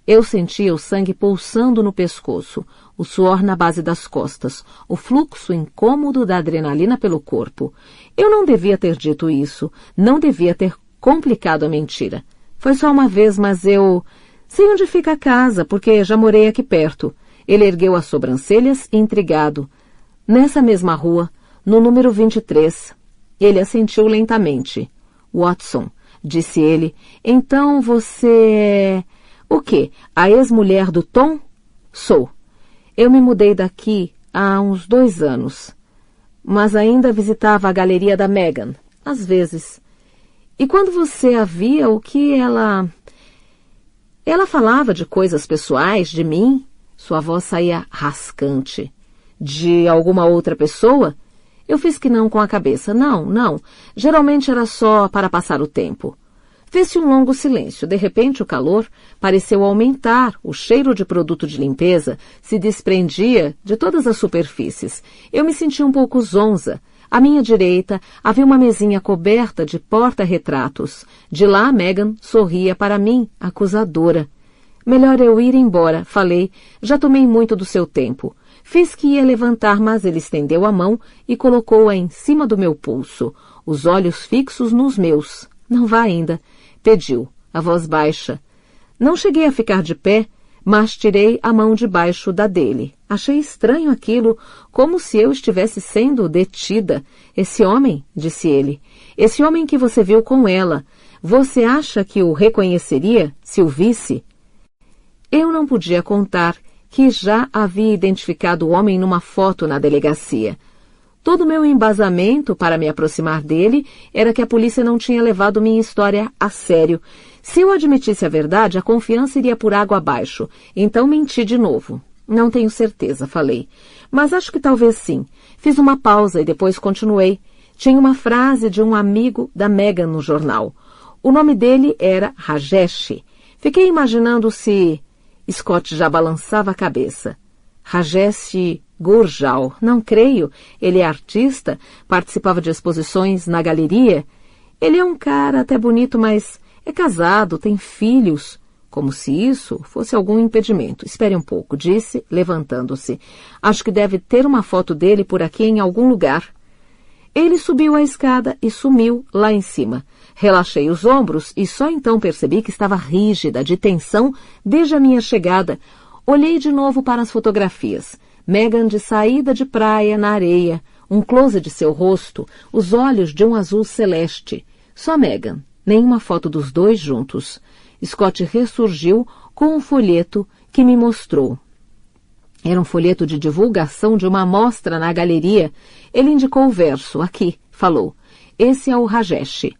Eu sentia o sangue pulsando no pescoço, o suor na base das costas, o fluxo incômodo da adrenalina pelo corpo. Eu não devia ter dito isso, não devia ter complicado a mentira. Foi só uma vez, mas eu... sei onde fica a casa, porque já morei aqui perto. Ele ergueu as sobrancelhas, intrigado. "Nessa mesma rua, no número 23. Ele assentiu lentamente. "Watson", disse ele, "então você é... o quê? A ex-mulher do Tom?" "Sou. Eu me mudei daqui há uns 2 anos. Mas ainda visitava a galeria da Megan, às vezes. E quando você a via, o que ela... Ela falava de coisas pessoais, de mim?" Sua voz saía rascante. "De alguma outra pessoa?" Eu fiz que não com a cabeça. Não. Geralmente era só para passar o tempo." Fez-se um longo silêncio. De repente o calor pareceu aumentar. O cheiro de produto de limpeza se desprendia de todas as superfícies. Eu me senti um pouco zonza. À minha direita havia uma mesinha coberta de porta-retratos. De lá Megan sorria para mim, acusadora. "Melhor eu ir embora", falei. "Já tomei muito do seu tempo." Fiz que ia levantar, mas ele estendeu a mão e colocou-a em cima do meu pulso, os olhos fixos nos meus. "Não vá ainda", pediu, a voz baixa. Não cheguei a ficar de pé, mas tirei a mão debaixo da dele. Achei estranho aquilo, como se eu estivesse sendo detida. "Esse homem", disse ele, "esse homem que você viu com ela, você acha que o reconheceria se o visse?" Eu não podia contar que já havia identificado o homem numa foto na delegacia. Todo o meu embasamento para me aproximar dele era que a polícia não tinha levado minha história a sério. Se eu admitisse a verdade, a confiança iria por água abaixo. Então menti de novo. "Não tenho certeza", falei. "Mas acho que talvez sim." Fiz uma pausa e depois continuei. Tinha uma frase de um amigo da Megan no jornal. O nome dele era Rajesh. Fiquei imaginando se... Scott já balançava a cabeça. "Rajesh Gurjal, não creio. Ele é artista, participava de exposições na galeria. Ele é um cara até bonito, mas é casado, tem filhos." como se isso fosse algum impedimento. Espere um pouco, disse, levantando-se. Acho que deve ter uma foto dele por aqui em algum lugar. Ele subiu a escada e sumiu lá em cima. Relaxei os ombros e só então percebi que estava rígida, de tensão, desde a minha chegada. Olhei de novo para as fotografias. Megan de saída de praia na areia, um close de seu rosto, os olhos de um azul celeste. Só Megan, nenhuma foto dos dois juntos. Scott ressurgiu com um folheto que me mostrou. Era um folheto de divulgação de uma amostra na galeria. Ele indicou o verso. Aqui, falou. Esse é o Rajesh.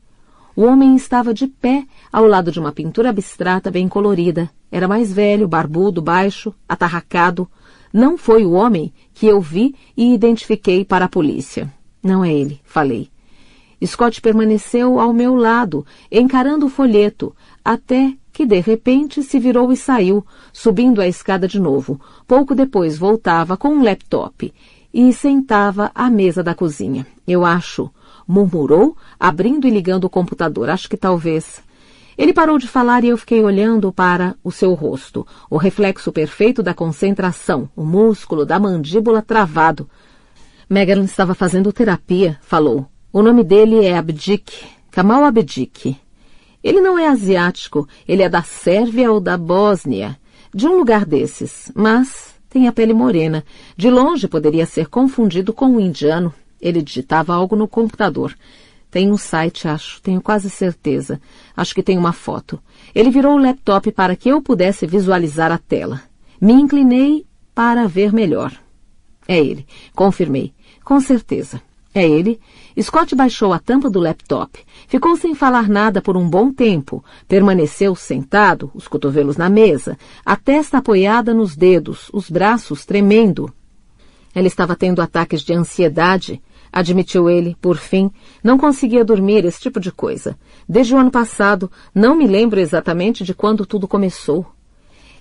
O homem estava de pé ao lado de uma pintura abstrata bem colorida. Era mais velho, barbudo, baixo, atarracado. Não foi o homem que eu vi e identifiquei para a polícia. Não é ele, falei. Scott permaneceu ao meu lado, encarando o folheto, até que de repente se virou e saiu, subindo a escada de novo. Pouco depois voltava com um laptop e sentava à mesa da cozinha. Eu acho, murmurou, abrindo e ligando o computador. Acho que talvez. Ele parou de falar e eu fiquei olhando para o seu rosto, o reflexo perfeito da concentração, o músculo da mandíbula travado. Megan estava fazendo terapia, falou. O nome dele é Abdik, Kamal Abdik. Ele não é asiático, ele é da Sérvia ou da Bósnia, de um lugar desses, mas tem a pele morena. De longe poderia ser confundido com um indiano. Ele digitava algo no computador. Tem um site, acho, tenho quase certeza. Acho que tem uma foto. Ele virou o laptop para que eu pudesse visualizar a tela. Me inclinei para ver melhor. É ele, confirmei. Com certeza. É ele. Scott baixou a tampa do laptop. Ficou sem falar nada por um bom tempo. Permaneceu sentado, os cotovelos na mesa, a testa apoiada nos dedos, os braços tremendo. Ela estava tendo ataques de ansiedade, admitiu ele, por fim. Não conseguia dormir, esse tipo de coisa. Desde o ano passado, não me lembro exatamente de quando tudo começou.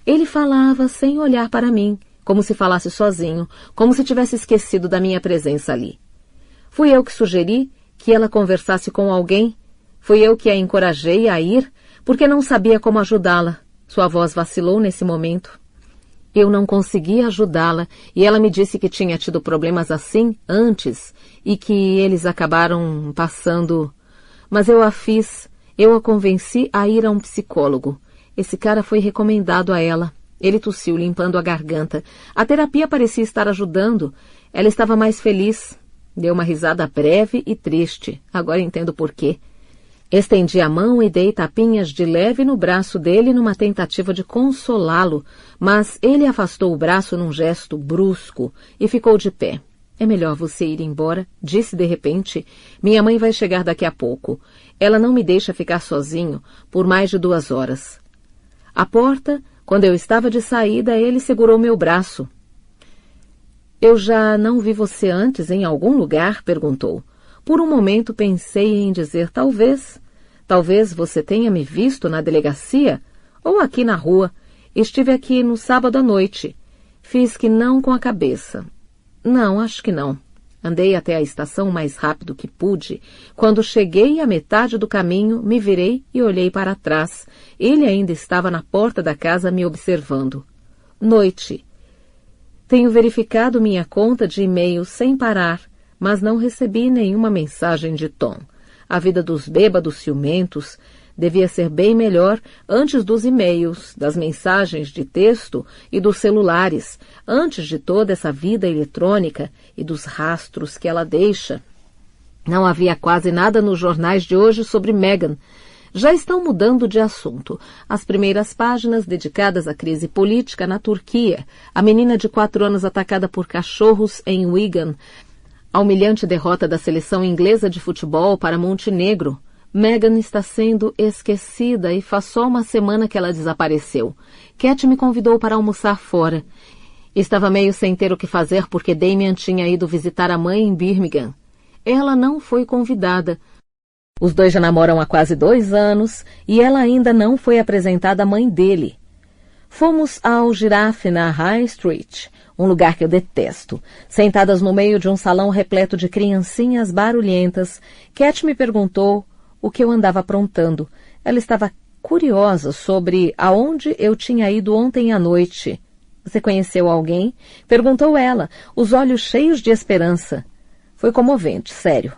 Ele falava sem olhar para mim, como se falasse sozinho, como se tivesse esquecido da minha presença ali. Fui eu que sugeri que ela conversasse com alguém. Fui eu que a encorajei a ir, porque não sabia como ajudá-la. Sua voz vacilou nesse momento. Eu não conseguia ajudá-la e ela me disse que tinha tido problemas assim antes e que eles acabaram passando. Mas eu a fiz, eu a convenci a ir a um psicólogo. Esse cara foi recomendado a ela. Ele tossiu, limpando a garganta. A terapia parecia estar ajudando. Ela estava mais feliz. Deu uma risada breve e triste. Agora entendo por quê. Estendi a mão e dei tapinhas de leve no braço dele numa tentativa de consolá-lo, mas ele afastou o braço num gesto brusco e ficou de pé. É melhor você ir embora, disse de repente. Minha mãe vai chegar daqui a pouco. Ela não me deixa ficar sozinho por mais de 2 horas. À porta, quando eu estava de saída, ele segurou meu braço. Eu já não vi você antes em algum lugar? Perguntou. Por um momento pensei em dizer talvez. Talvez você tenha me visto na delegacia ou aqui na rua. Estive aqui no sábado à noite. Fiz que não com a cabeça. Não, acho que não. Andei até a estação o mais rápido que pude. Quando cheguei à metade do caminho, me virei e olhei para trás. Ele ainda estava na porta da casa me observando. Noite. Tenho verificado minha conta de e-mail sem parar, mas não recebi nenhuma mensagem de Tom. A vida dos bêbados ciumentos devia ser bem melhor antes dos e-mails, das mensagens de texto e dos celulares, antes de toda essa vida eletrônica e dos rastros que ela deixa. Não havia quase nada nos jornais de hoje sobre Megan. Já estão mudando de assunto. As primeiras páginas dedicadas à crise política na Turquia, a menina de 4 anos atacada por cachorros em Wigan, a humilhante derrota da seleção inglesa de futebol para Montenegro. Megan está sendo esquecida e faz só uma semana que ela desapareceu. Cat me convidou para almoçar fora. Estava meio sem ter o que fazer porque Damien tinha ido visitar a mãe em Birmingham. Ela não foi convidada. Os dois já namoram há quase 2 anos e ela ainda não foi apresentada à mãe dele. Fomos ao Girafe na High Street, um lugar que eu detesto. Sentadas no meio de um salão repleto de criancinhas barulhentas, Cat me perguntou o que eu andava aprontando. Ela estava curiosa sobre aonde eu tinha ido ontem à noite. Você conheceu alguém? Perguntou ela, os olhos cheios de esperança. Foi comovente, sério.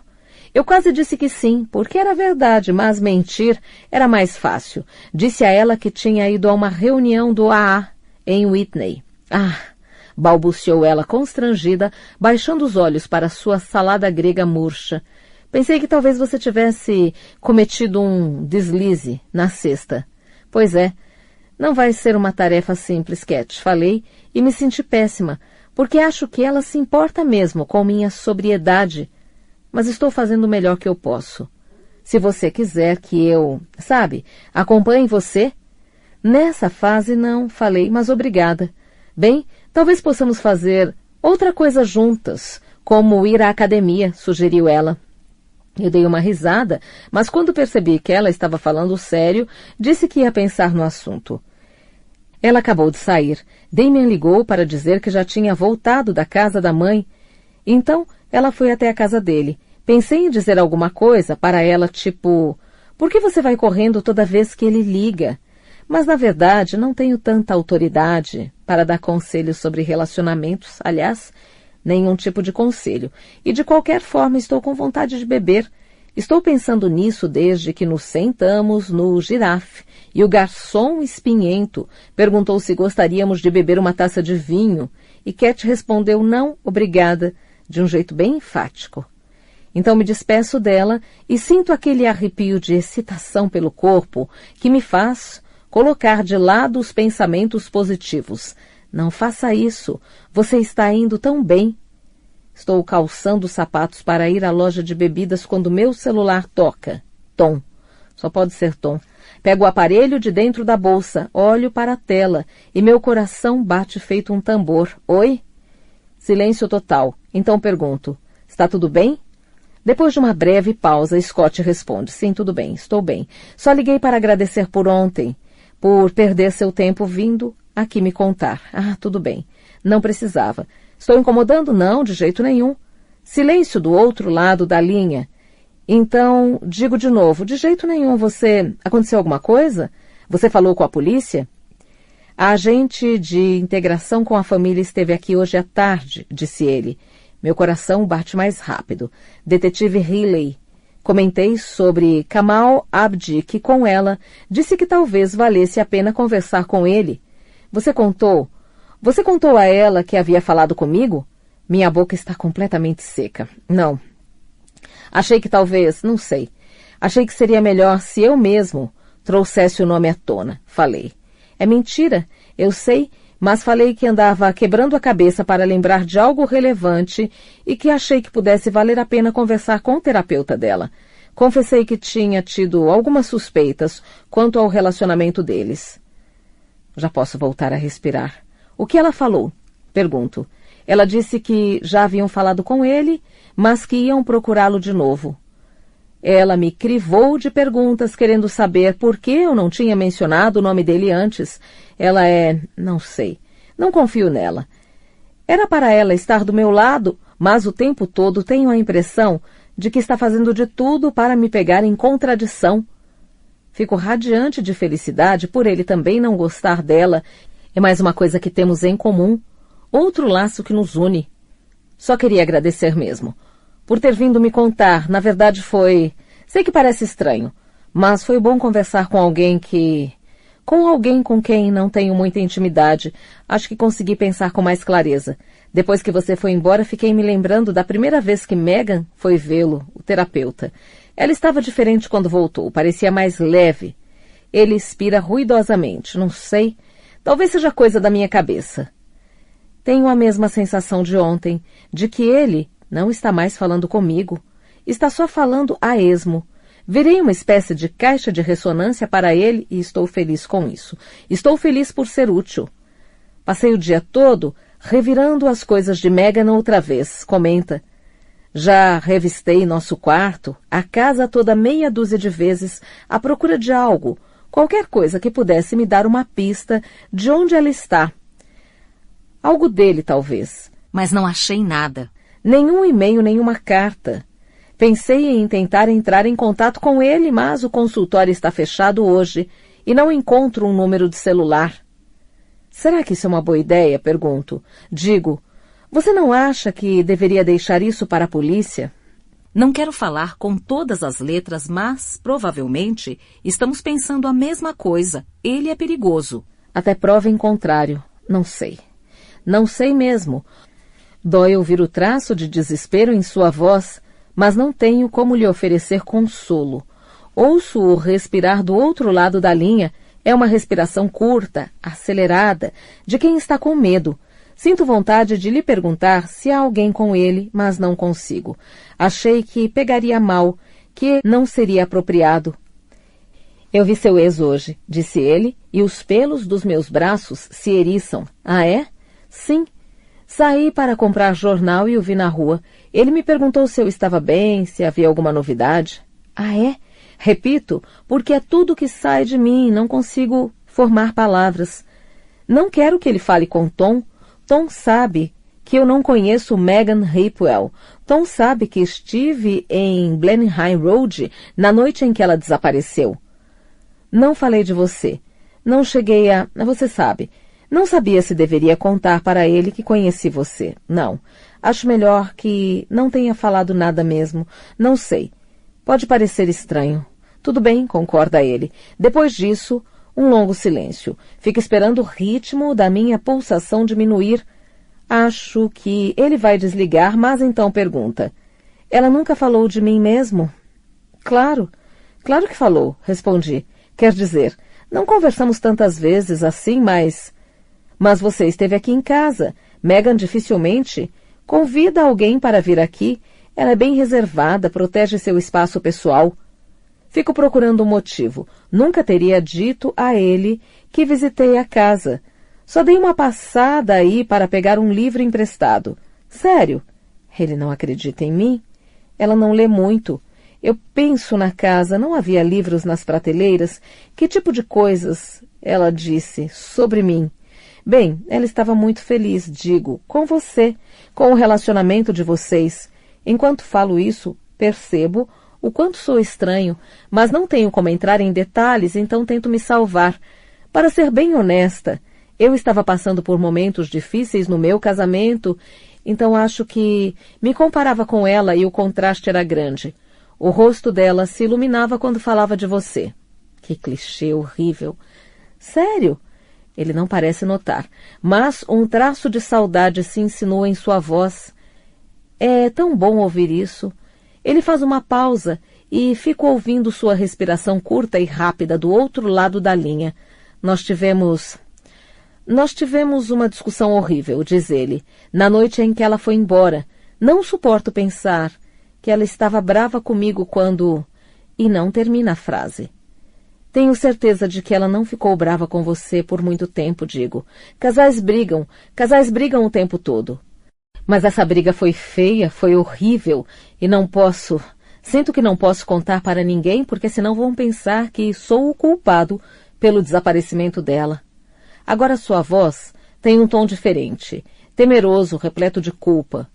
Eu quase disse que sim, porque era verdade, mas mentir era mais fácil. Disse a ela que tinha ido a uma reunião do AA em Whitney. Ah, balbuciou ela constrangida, baixando os olhos para sua salada grega murcha. Pensei que talvez você tivesse cometido um deslize na sexta. Pois é, não vai ser uma tarefa simples, Cat, falei e me senti péssima, porque acho que ela se importa mesmo com minha sobriedade, mas estou fazendo o melhor que eu posso. Se você quiser que eu, acompanhe você... Nessa fase não, falei, mas obrigada. Bem, talvez possamos fazer outra coisa juntas, como ir à academia, sugeriu ela. Eu dei uma risada, mas quando percebi que ela estava falando sério, disse que ia pensar no assunto. Ela acabou de sair. Damien ligou para dizer que já tinha voltado da casa da mãe. Então, ela foi até a casa dele. Pensei em dizer alguma coisa para ela, tipo, por que você vai correndo toda vez que ele liga? Mas, na verdade, não tenho tanta autoridade para dar conselhos sobre relacionamentos, aliás, nenhum tipo de conselho. E, de qualquer forma, estou com vontade de beber. Estou pensando nisso desde que nos sentamos no Girafe e o garçom espinhento perguntou se gostaríamos de beber uma taça de vinho e Cat respondeu não, obrigada, de um jeito bem enfático. Então me despeço dela e sinto aquele arrepio de excitação pelo corpo que me faz colocar de lado os pensamentos positivos. Não faça isso. Você está indo tão bem. Estou calçando os sapatos para ir à loja de bebidas quando meu celular toca. Tom. Só pode ser Tom. Pego o aparelho de dentro da bolsa, olho para a tela e meu coração bate feito um tambor. Oi? Silêncio total. Então pergunto, está tudo bem? Depois de uma breve pausa, Scott responde, sim, tudo bem, estou bem. Só liguei para agradecer por ontem, por perder seu tempo vindo aqui me contar. Ah, tudo bem. Não precisava. Estou incomodando? Não, de jeito nenhum. Silêncio do outro lado da linha. Então, digo de novo, de jeito nenhum. Aconteceu alguma coisa? Você falou com a polícia? A agente de integração com a família esteve aqui hoje à tarde, disse ele. Meu coração bate mais rápido. Detetive Healy. Comentei sobre Kamal Abdi, que com ela disse que talvez valesse a pena conversar com ele. Você contou a ela que havia falado comigo? Minha boca está completamente seca. Não. Achei que talvez, não sei. Achei que seria melhor se eu mesmo trouxesse o nome à tona. Falei. É mentira, eu sei, mas falei que andava quebrando a cabeça para lembrar de algo relevante e que achei que pudesse valer a pena conversar com o terapeuta dela. Confessei que tinha tido algumas suspeitas quanto ao relacionamento deles. Já posso voltar a respirar. O que ela falou? Pergunto. Ela disse que já haviam falado com ele, mas que iam procurá-lo de novo. Ela me crivou de perguntas querendo saber por que eu não tinha mencionado o nome dele antes. Ela não sei, não confio nela. Era para ela estar do meu lado, mas o tempo todo tenho a impressão de que está fazendo de tudo para me pegar em contradição. Fico radiante de felicidade por ele também não gostar dela. É mais uma coisa que temos em comum, outro laço que nos une. Só queria agradecer mesmo. Por ter vindo me contar, na verdade foi... Sei que parece estranho, mas foi bom conversar com alguém com quem não tenho muita intimidade. Acho que consegui pensar com mais clareza. Depois que você foi embora, fiquei me lembrando da primeira vez que Megan foi vê-lo, o terapeuta. Ela estava diferente quando voltou, parecia mais leve. Ele expira ruidosamente, não sei. Talvez seja coisa da minha cabeça. Tenho a mesma sensação de ontem, de que ele não está mais falando comigo. Está só falando a esmo. Virei uma espécie de caixa de ressonância para ele e estou feliz com isso. Estou feliz por ser útil. Passei o dia todo revirando as coisas de Megan outra vez, comenta. Já revistei nosso quarto, a casa toda meia dúzia de vezes, à procura de algo, qualquer coisa que pudesse me dar uma pista de onde ela está. Algo dele, talvez. Mas não achei nada. Nenhum e-mail, nenhuma carta. Pensei em tentar entrar em contato com ele, mas o consultório está fechado hoje e não encontro um número de celular. Será que isso é uma boa ideia? Pergunto. Digo, você não acha que deveria deixar isso para a polícia? Não quero falar com todas as letras, mas, provavelmente, estamos pensando a mesma coisa. Ele é perigoso. Até prova em contrário. Não sei. Não sei mesmo. Dói ouvir o traço de desespero em sua voz, mas não tenho como lhe oferecer consolo. Ouço-o respirar do outro lado da linha. É uma respiração curta, acelerada, de quem está com medo. Sinto vontade de lhe perguntar se há alguém com ele, mas não consigo. Achei que pegaria mal, que não seria apropriado. Eu vi seu ex hoje, disse ele, e os pelos dos meus braços se eriçam. Ah, é? Sim. Saí para comprar jornal e o vi na rua. Ele me perguntou se eu estava bem, se havia alguma novidade. Ah, é? Repito, porque é tudo que sai de mim, não consigo formar palavras. Não quero que ele fale com Tom. Tom sabe que eu não conheço Megan Hipwell. Tom sabe que estive em Blenheim Road na noite em que ela desapareceu. Não falei de você. Não cheguei a... Você sabe. Não sabia se deveria contar para ele que conheci você. Não. Acho melhor que não tenha falado nada mesmo. Não sei. Pode parecer estranho. Tudo bem, concorda ele. Depois disso, um longo silêncio. Fico esperando o ritmo da minha pulsação diminuir. Acho que ele vai desligar, mas então pergunta. Ela nunca falou de mim mesmo? Claro. Claro que falou, respondi. Quer dizer, não conversamos tantas vezes assim, mas você esteve aqui em casa. Megan dificilmente convida alguém para vir aqui. Ela é bem reservada, protege seu espaço pessoal. Fico procurando um motivo. Nunca teria dito a ele que visitei a casa. Só dei uma passada aí para pegar um livro emprestado. Sério? Ele não acredita em mim? Ela não lê muito. Eu penso na casa, não havia livros nas prateleiras? Que tipo de coisas, ela disse, sobre mim? Bem, ela estava muito feliz, digo, com você, com o relacionamento de vocês. Enquanto falo isso, percebo o quanto sou estranho, mas não tenho como entrar em detalhes, então tento me salvar. Para ser bem honesta, eu estava passando por momentos difíceis no meu casamento, então acho que me comparava com ela e o contraste era grande. O rosto dela se iluminava quando falava de você. Que clichê horrível. Sério? Ele não parece notar, mas um traço de saudade se insinua em sua voz. É tão bom ouvir isso. Ele faz uma pausa e fico ouvindo sua respiração curta e rápida do outro lado da linha. Nós tivemos uma discussão horrível, diz ele, na noite em que ela foi embora. Não suporto pensar que ela estava brava comigo quando... E não termina a frase. Tenho certeza de que ela não ficou brava com você por muito tempo, digo. Casais brigam o tempo todo. Mas essa briga foi feia, foi horrível, e sinto que não posso contar para ninguém, porque senão vão pensar que sou o culpado pelo desaparecimento dela. Agora sua voz tem um tom diferente, temeroso, repleto de culpa.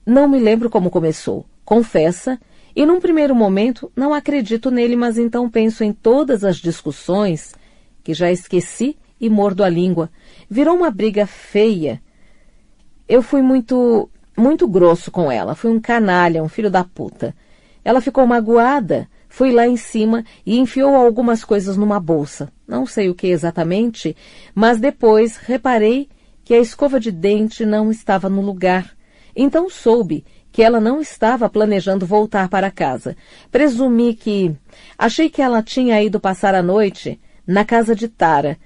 Não me lembro como começou, confessa, e num primeiro momento não acredito nele, mas então penso em todas as discussões que já esqueci e mordo a língua. Virou uma briga feia. Eu fui muito grosso com ela. Fui um canalha, um filho da puta. Ela ficou magoada. Fui lá em cima e enfiou algumas coisas numa bolsa. Não sei o que exatamente, mas depois reparei que a escova de dente não estava no lugar. Então soube que ela não estava planejando voltar para casa. Achei que ela tinha ido passar a noite na casa de Tara.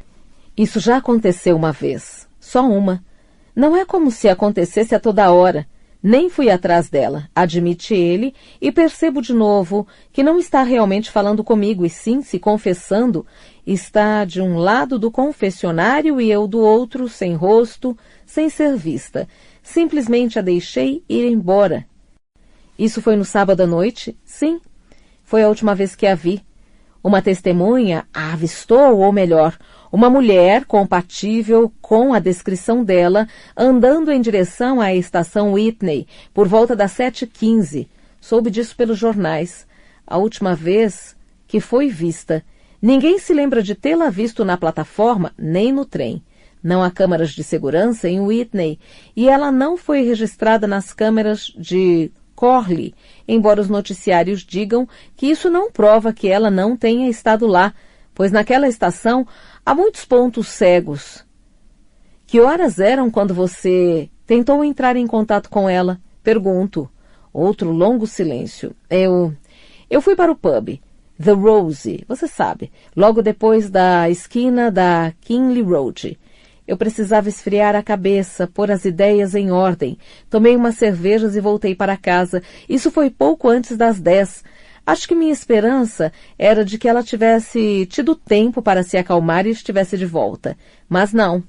Isso já aconteceu uma vez. Só uma. Não é como se acontecesse a toda hora. Nem fui atrás dela, admite ele, e percebo de novo que não está realmente falando comigo, e sim se confessando. Está de um lado do confessionário e eu do outro, sem rosto, sem ser vista. Simplesmente a deixei ir embora. Isso foi no sábado à noite? Sim. Foi a última vez que a vi. Uma testemunha a avistou, ou melhor, uma mulher compatível com a descrição dela, andando em direção à estação Whitney, por volta das 7h15. Soube disso pelos jornais. A última vez que foi vista. Ninguém se lembra de tê-la visto na plataforma nem no trem. Não há câmaras de segurança em Whitney e ela não foi registrada nas câmeras de Corley, embora os noticiários digam que isso não prova que ela não tenha estado lá, pois naquela estação há muitos pontos cegos. Que horas eram quando você tentou entrar em contato com ela? Pergunto. Outro longo silêncio. Eu fui para o pub, The Rose, você sabe, logo depois da esquina da Kinley Road. Eu precisava esfriar a cabeça, pôr as ideias em ordem. Tomei umas cervejas e voltei para casa. Isso foi pouco antes das 10. Acho que minha esperança era de que ela tivesse tido tempo para se acalmar e estivesse de volta. Mas não.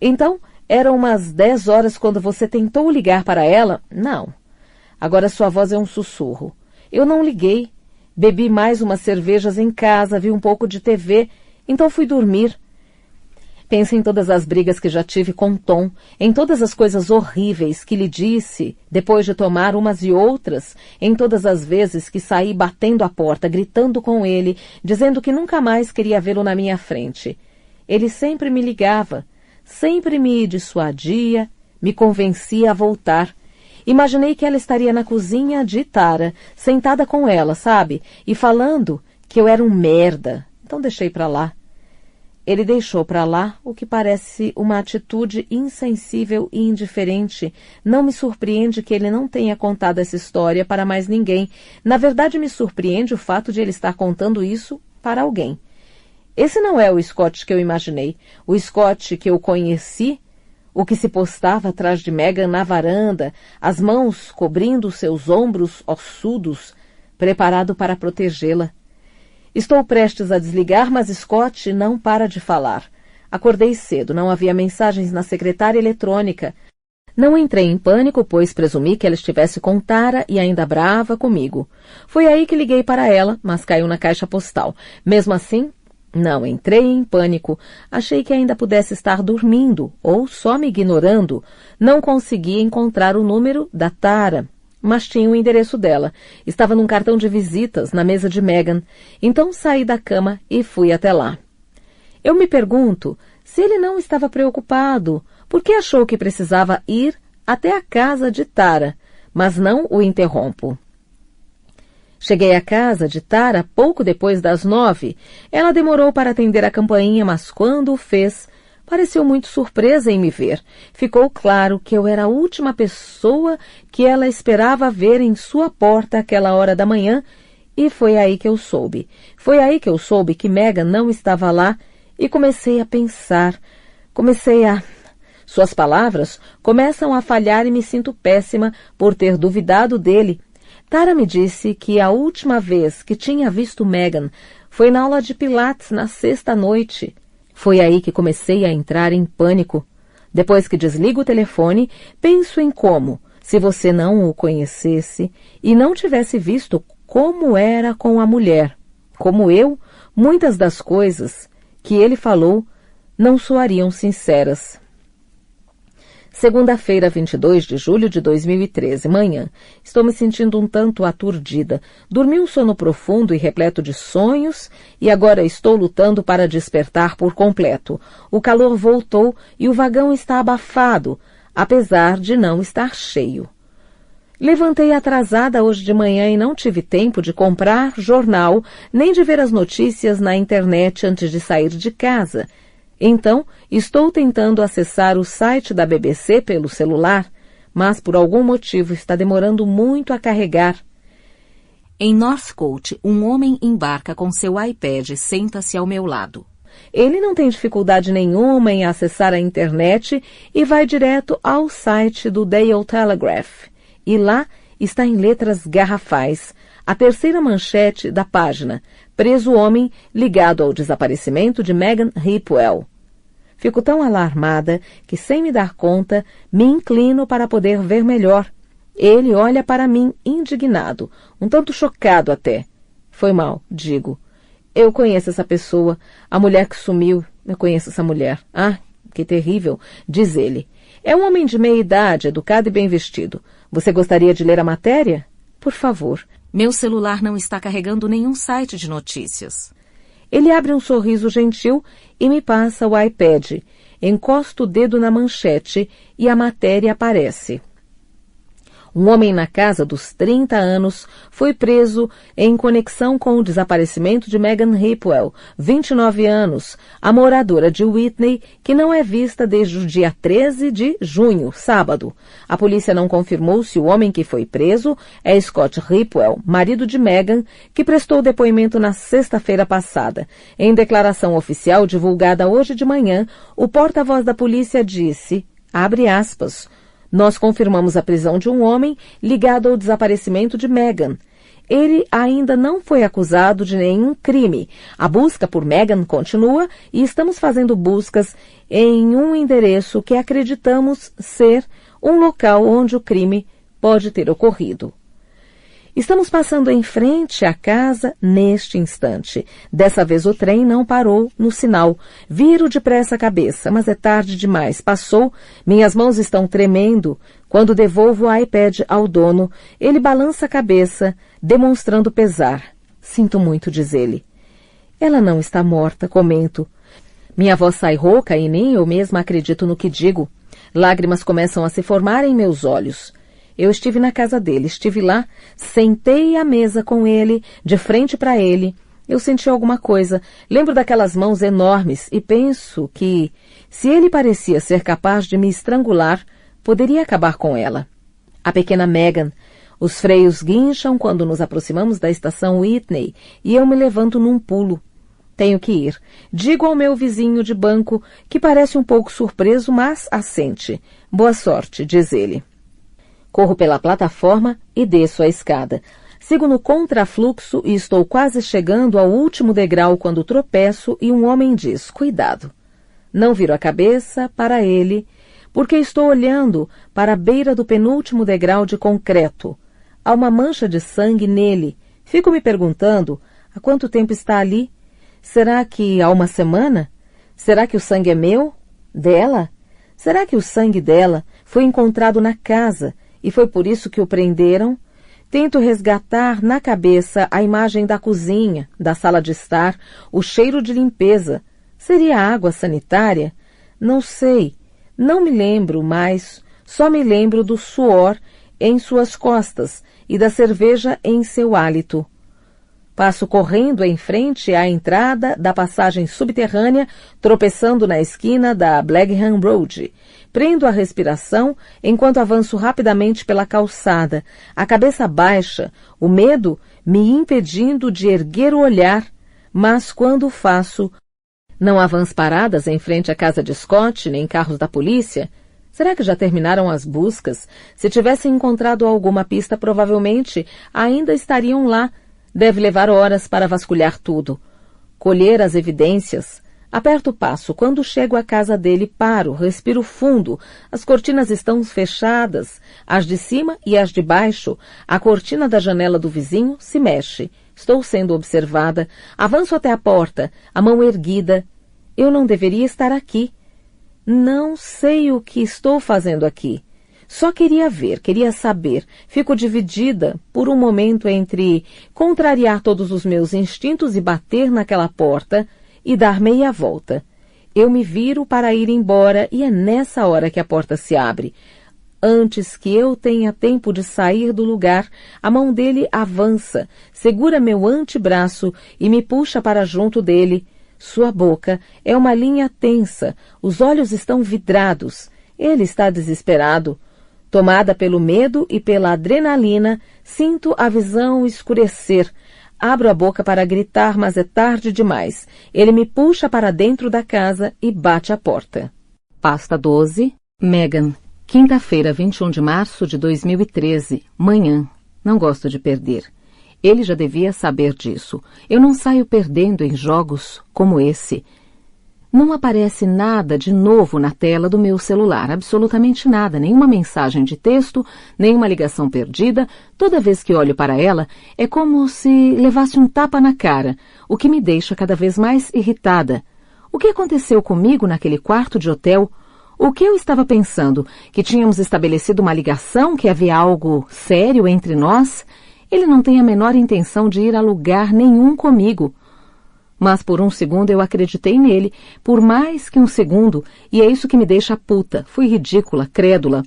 Então, eram umas 10 horas quando você tentou ligar para ela? Não. Agora sua voz é um sussurro. Eu não liguei. Bebi mais umas cervejas em casa, vi um pouco de TV, então fui dormir. Pensa em todas as brigas que já tive com Tom, em todas as coisas horríveis que lhe disse depois de tomar umas e outras, em todas as vezes que saí batendo a porta, gritando com ele, dizendo que nunca mais queria vê-lo na minha frente. Ele sempre me ligava, sempre me dissuadia, me convencia a voltar. Imaginei que ela estaria na cozinha de Tara, sentada com ela, sabe? E falando que eu era um merda. Então deixei pra lá. Ele deixou pra lá o que parece uma atitude insensível e indiferente. Não me surpreende que ele não tenha contado essa história para mais ninguém. Na verdade, me surpreende o fato de ele estar contando isso para alguém. Esse não é o Scott que eu imaginei. O Scott que eu conheci, o que se postava atrás de Megan na varanda, as mãos cobrindo seus ombros ossudos, preparado para protegê-la. Estou prestes a desligar, mas Scott não para de falar. Acordei cedo, não havia mensagens na secretária eletrônica. Não entrei em pânico, pois presumi que ela estivesse com Tara e ainda brava comigo. Foi aí que liguei para ela, mas caiu na caixa postal. Mesmo assim, não entrei em pânico. Achei que ainda pudesse estar dormindo ou só me ignorando. Não consegui encontrar o número da Tara, mas tinha o endereço dela. Estava num cartão de visitas na mesa de Megan. Então saí da cama e fui até lá. Eu me pergunto se ele não estava preocupado, porque achou que precisava ir até a casa de Tara, mas não o interrompo. Cheguei à casa de Tara pouco depois das 9. Ela demorou para atender a campainha, mas quando o fez, pareceu muito surpresa em me ver. Ficou claro que eu era a última pessoa que ela esperava ver em sua porta àquela hora da manhã, e foi aí que eu soube. Foi aí que eu soube que Megan não estava lá e comecei a pensar. Suas palavras começam a falhar e me sinto péssima por ter duvidado dele. Tara me disse que a última vez que tinha visto Megan foi na aula de Pilates na sexta noite. Foi aí que comecei a entrar em pânico. Depois que desligo o telefone, penso em como, se você não o conhecesse e não tivesse visto como era com a mulher, como eu, muitas das coisas que ele falou não soariam sinceras. Segunda-feira, 22 de julho de 2013, manhã. Estou me sentindo um tanto aturdida. Dormi um sono profundo e repleto de sonhos e agora estou lutando para despertar por completo. O calor voltou e o vagão está abafado, apesar de não estar cheio. Levantei atrasada hoje de manhã e não tive tempo de comprar jornal nem de ver as notícias na internet antes de sair de casa. Então, estou tentando acessar o site da BBC pelo celular, mas por algum motivo está demorando muito a carregar. Em Northcote, um homem embarca com seu iPad e senta-se ao meu lado. Ele não tem dificuldade nenhuma em acessar a internet e vai direto ao site do Daily Telegraph. E lá está em letras garrafais a terceira manchete da página: preso homem ligado ao desaparecimento de Megan Hipwell. Fico tão alarmada que, sem me dar conta, me inclino para poder ver melhor. Ele olha para mim indignado, um tanto chocado até. Foi mal, digo. Eu conheço essa pessoa, a mulher que sumiu. Eu conheço essa mulher. Ah, que terrível, diz ele. É um homem de meia idade, educado e bem vestido. Você gostaria de ler a matéria? Por favor. Meu celular não está carregando nenhum site de notícias. Ele abre um sorriso gentil e me passa o iPad. Encosto o dedo na manchete e a matéria aparece. Um homem na casa dos 30 anos foi preso em conexão com o desaparecimento de Megan Hipwell, 29 anos, a moradora de Whitney, que não é vista desde o dia 13 de junho, sábado. A polícia não confirmou se o homem que foi preso é Scott Hipwell, marido de Megan, que prestou depoimento na sexta-feira passada. Em declaração oficial divulgada hoje de manhã, o porta-voz da polícia disse, abre aspas, nós confirmamos a prisão de um homem ligado ao desaparecimento de Megan. Ele ainda não foi acusado de nenhum crime. A busca por Megan continua e estamos fazendo buscas em um endereço que acreditamos ser um local onde o crime pode ter ocorrido. Estamos passando em frente à casa neste instante. Dessa vez o trem não parou no sinal. Viro depressa a cabeça, mas é tarde demais. Passou, minhas mãos estão tremendo. Quando devolvo o iPad ao dono, ele balança a cabeça, demonstrando pesar. Sinto muito, diz ele. Ela não está morta, comento. Minha voz sai rouca e nem eu mesma acredito no que digo. Lágrimas começam a se formar em meus olhos. Eu estive na casa dele, estive lá, sentei à mesa com ele, de frente para ele. Eu senti alguma coisa, lembro daquelas mãos enormes e penso que, se ele parecia ser capaz de me estrangular, poderia acabar com ela. A pequena Megan. Os freios guincham quando nos aproximamos da estação Whitney e eu me levanto num pulo. Tenho que ir. Digo ao meu vizinho de banco, que parece um pouco surpreso, mas assente. Boa sorte, diz ele. Corro pela plataforma e desço a escada. Sigo no contrafluxo e estou quase chegando ao último degrau quando tropeço e um homem diz, cuidado. Não viro a cabeça para ele, porque estou olhando para a beira do penúltimo degrau de concreto. Há uma mancha de sangue nele. Fico me perguntando, há quanto tempo está ali? Será que há uma semana? Será que o sangue é meu? Dela? Será que o sangue dela foi encontrado na casa e foi por isso que o prenderam? Tento resgatar na cabeça a imagem da cozinha, da sala de estar, o cheiro de limpeza. Seria água sanitária? Não sei. Não me lembro mais. Só me lembro do suor em suas costas e da cerveja em seu hálito. Passo correndo em frente à entrada da passagem subterrânea, tropeçando na esquina da Blackham Road. Prendo a respiração enquanto avanço rapidamente pela calçada, a cabeça baixa, o medo me impedindo de erguer o olhar, mas quando o faço, não há vans paradas em frente à casa de Scott, nem carros da polícia. Será que já terminaram as buscas? Se tivessem encontrado alguma pista, provavelmente ainda estariam lá. Deve levar horas para vasculhar tudo. Colher as evidências. Aperto o passo. Quando chego à casa dele, paro, respiro fundo. As cortinas estão fechadas, as de cima e as de baixo. A cortina da janela do vizinho se mexe. Estou sendo observada. Avanço até a porta, a mão erguida. Eu não deveria estar aqui. Não sei o que estou fazendo aqui. Só queria ver, queria saber. Fico dividida por um momento entre contrariar todos os meus instintos e bater naquela porta e dar meia volta. Eu me viro para ir embora e é nessa hora que a porta se abre. Antes que eu tenha tempo de sair do lugar, a mão dele avança, segura meu antebraço e me puxa para junto dele. Sua boca é uma linha tensa, os olhos estão vidrados. Ele está desesperado. Tomada pelo medo e pela adrenalina, sinto a visão escurecer. Abro a boca para gritar, mas é tarde demais. Ele me puxa para dentro da casa e bate a porta. Pasta 12, Megan. Quinta-feira, 21 de março de 2013. Manhã. Não gosto de perder. Ele já devia saber disso. Eu não saio perdendo em jogos como esse. Não aparece nada de novo na tela do meu celular, absolutamente nada, nenhuma mensagem de texto, nenhuma ligação perdida. Toda vez que olho para ela, é como se levasse um tapa na cara, o que me deixa cada vez mais irritada. O que aconteceu comigo naquele quarto de hotel? O que eu estava pensando? Que tínhamos estabelecido uma ligação, que havia algo sério entre nós? Ele não tem a menor intenção de ir a lugar nenhum comigo. Mas por um segundo eu acreditei nele, por mais que um segundo, e é isso que me deixa puta. Fui ridícula, crédula.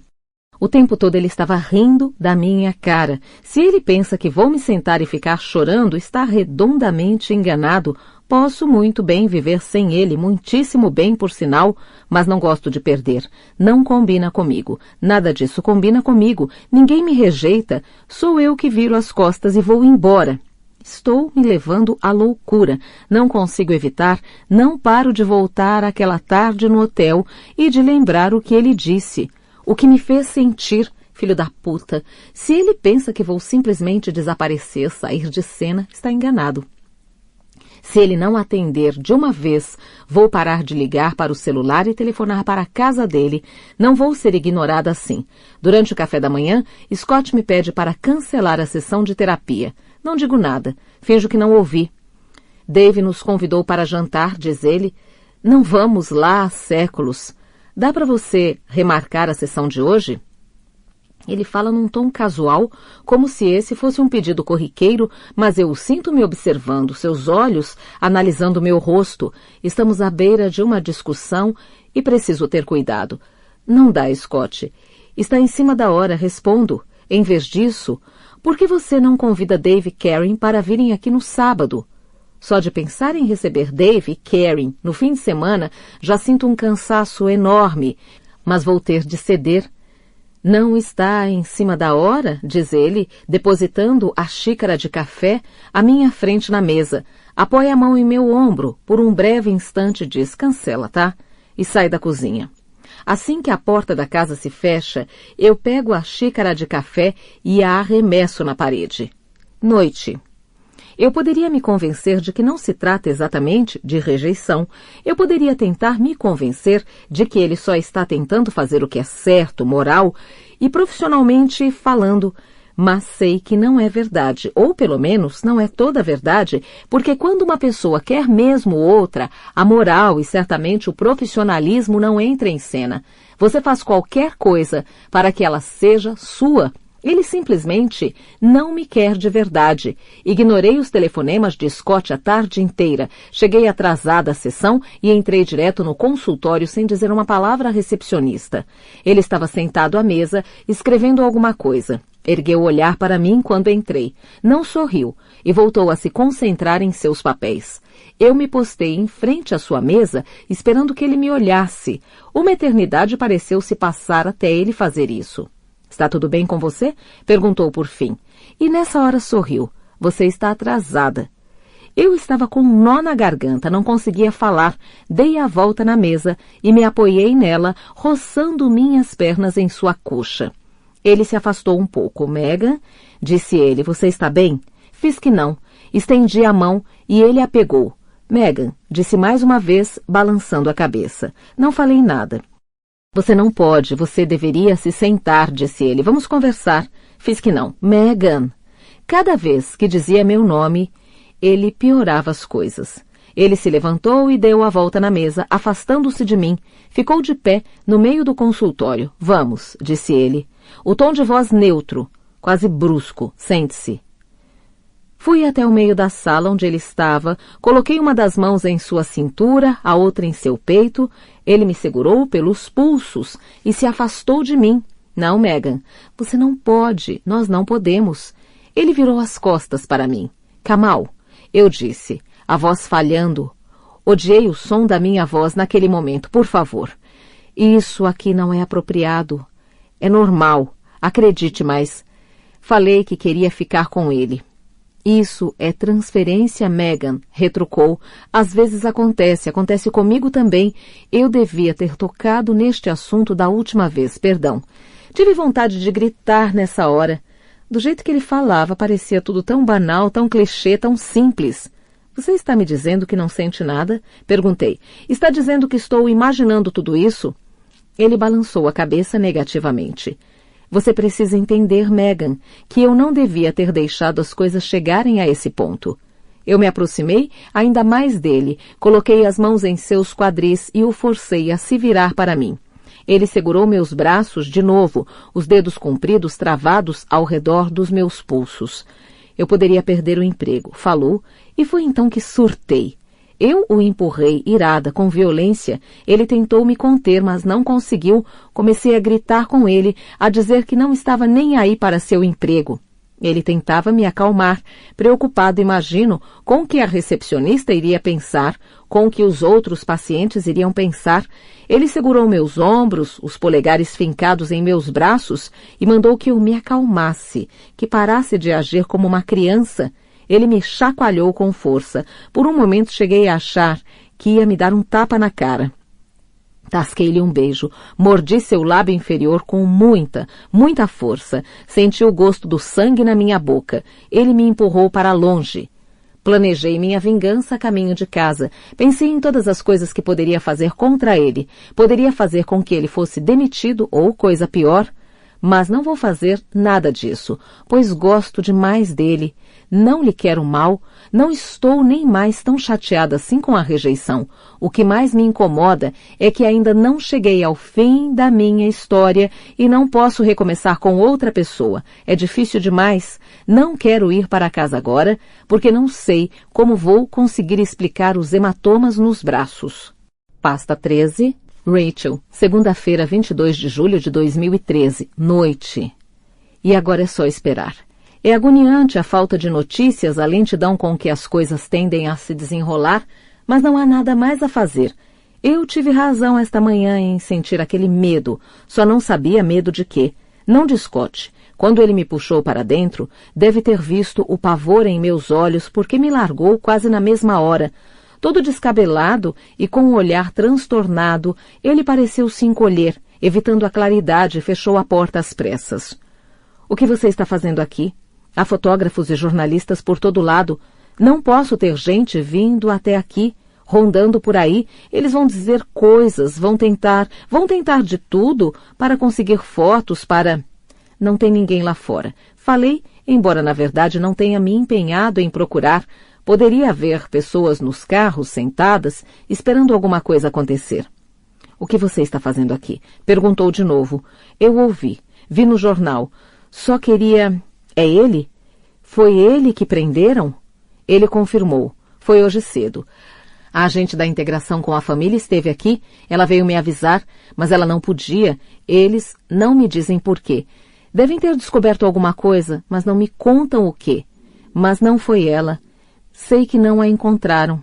O tempo todo ele estava rindo da minha cara. Se ele pensa que vou me sentar e ficar chorando, está redondamente enganado. Posso muito bem viver sem ele, muitíssimo bem, por sinal, mas não gosto de perder. Não combina comigo. Nada disso combina comigo. Ninguém me rejeita. Sou eu que viro as costas e vou embora. Estou me levando à loucura. Não consigo evitar, não paro de voltar àquela tarde no hotel e de lembrar o que ele disse. O que me fez sentir, filho da puta. Se ele pensa que vou simplesmente desaparecer, sair de cena, está enganado. Se ele não atender de uma vez, vou parar de ligar para o celular e telefonar para a casa dele. Não vou ser ignorada assim. Durante o café da manhã, Scott me pede para cancelar a sessão de terapia. Não digo nada. Finjo que não ouvi. Dave nos convidou para jantar, diz ele. Não vamos lá há séculos. Dá para você remarcar a sessão de hoje? Ele fala num tom casual, como se esse fosse um pedido corriqueiro, mas eu o sinto me observando, seus olhos analisando meu rosto. Estamos à beira de uma discussão e preciso ter cuidado. Não dá, Scott. Está em cima da hora, respondo. Em vez disso, por que você não convida Dave e Karen para virem aqui no sábado? Só de pensar em receber Dave e Karen no fim de semana, já sinto um cansaço enorme, mas vou ter de ceder. Não está em cima da hora, diz ele, depositando a xícara de café à minha frente na mesa. Apoia a mão em meu ombro, por um breve instante diz, cancela, tá? E sai da cozinha. Assim que a porta da casa se fecha, eu pego a xícara de café e a arremesso na parede. Noite. Eu poderia me convencer de que não se trata exatamente de rejeição. Eu poderia tentar me convencer de que ele só está tentando fazer o que é certo, moral e profissionalmente falando. Mas sei que não é verdade, ou pelo menos não é toda a verdade, porque quando uma pessoa quer mesmo outra, a moral e certamente o profissionalismo não entra em cena. Você faz qualquer coisa para que ela seja sua. Ele simplesmente não me quer de verdade. Ignorei os telefonemas de Scott a tarde inteira. Cheguei atrasada à sessão e entrei direto no consultório sem dizer uma palavra à recepcionista. Ele estava sentado à mesa, escrevendo alguma coisa. Ergueu o olhar para mim quando entrei. Não sorriu e voltou a se concentrar em seus papéis. Eu me postei em frente à sua mesa, esperando que ele me olhasse. Uma eternidade pareceu se passar até ele fazer isso. Está tudo bem com você? Perguntou por fim. E nessa hora sorriu. Você está atrasada. Eu estava com um nó na garganta, não conseguia falar. Dei a volta na mesa e me apoiei nela, roçando minhas pernas em sua coxa. Ele se afastou um pouco. Megan, disse ele, você está bem? Fiz que não. Estendi a mão e ele a pegou. Megan, disse mais uma vez, balançando a cabeça. Não falei nada. Você não pode, você deveria se sentar, disse ele. Vamos conversar. Fiz que não. Megan. Cada vez que dizia meu nome, ele piorava as coisas. Ele se levantou e deu a volta na mesa, afastando-se de mim. Ficou de pé, no meio do consultório. Vamos, disse ele. O tom de voz neutro, quase brusco. Sente-se. Fui até o meio da sala onde ele estava, coloquei uma das mãos em sua cintura, a outra em seu peito. Ele me segurou pelos pulsos e se afastou de mim. Não, Megan, você não pode, nós não podemos. Ele virou as costas para mim. Kamal, eu disse, a voz falhando. Odiei o som da minha voz naquele momento, por favor. Isso aqui não é apropriado. É normal, acredite, mas falei que queria ficar com ele. Isso é transferência, Megan, retrucou. Às vezes acontece comigo também. Eu devia ter tocado neste assunto da última vez, perdão. Tive vontade de gritar nessa hora. Do jeito que ele falava, parecia tudo tão banal, tão clichê, tão simples. Você está me dizendo que não sente nada? Perguntei. Está dizendo que estou imaginando tudo isso? Ele balançou a cabeça negativamente. Você precisa entender, Megan, que eu não devia ter deixado as coisas chegarem a esse ponto. Eu me aproximei ainda mais dele, coloquei as mãos em seus quadris e o forcei a se virar para mim. Ele segurou meus braços de novo, os dedos compridos travados ao redor dos meus pulsos. Eu poderia perder o emprego, falou, e foi então que surtei. Eu o empurrei, irada, com violência. Ele tentou me conter, mas não conseguiu. Comecei a gritar com ele, a dizer que não estava nem aí para seu emprego. Ele tentava me acalmar, preocupado, imagino, com o que a recepcionista iria pensar, com o que os outros pacientes iriam pensar. Ele segurou meus ombros, os polegares fincados em meus braços, e mandou que eu me acalmasse, que parasse de agir como uma criança. Ele me chacoalhou com força. Por um momento cheguei a achar que ia me dar um tapa na cara. Tasquei-lhe um beijo, mordi seu lábio inferior com muita força. Senti o gosto do sangue na minha boca. Ele me empurrou para longe. Planejei minha vingança a caminho de casa. Pensei em todas as coisas que poderia fazer contra ele. Poderia fazer com que ele fosse demitido ou coisa pior. Mas não vou fazer nada disso, pois gosto demais dele. Não lhe quero mal, não estou nem mais tão chateada assim com a rejeição. O que mais me incomoda é que ainda não cheguei ao fim da minha história e não posso recomeçar com outra pessoa. É difícil demais. Não quero ir para casa agora, porque não sei como vou conseguir explicar os hematomas nos braços. Pasta 13. Rachel, segunda-feira, 22 de julho de 2013, noite. E agora é só esperar. É agoniante a falta de notícias, a lentidão com que as coisas tendem a se desenrolar, mas não há nada mais a fazer. Eu tive razão esta manhã em sentir aquele medo, só não sabia medo de quê. Não de Scott. Quando ele me puxou para dentro, deve ter visto o pavor em meus olhos, porque me largou quase na mesma hora. Todo descabelado e com um olhar transtornado, ele pareceu se encolher, evitando a claridade, e fechou a porta às pressas. — O que você está fazendo aqui? Há fotógrafos e jornalistas por todo lado. Não posso ter gente vindo até aqui, rondando por aí. Eles vão dizer coisas, vão tentar de tudo para conseguir fotos, para... Não tem ninguém lá fora. Falei, embora na verdade não tenha me empenhado em procurar. Poderia haver pessoas nos carros, sentadas, esperando alguma coisa acontecer. — O que você está fazendo aqui? Perguntou de novo. Eu ouvi. Vi no jornal. Só queria... É ele? Foi ele que prenderam? Ele confirmou. Foi hoje cedo. A agente da integração com a família esteve aqui. Ela veio me avisar, mas ela não podia. Eles não me dizem por quê. Devem ter descoberto alguma coisa, mas não me contam o quê. Mas não foi ela. Sei que não a encontraram.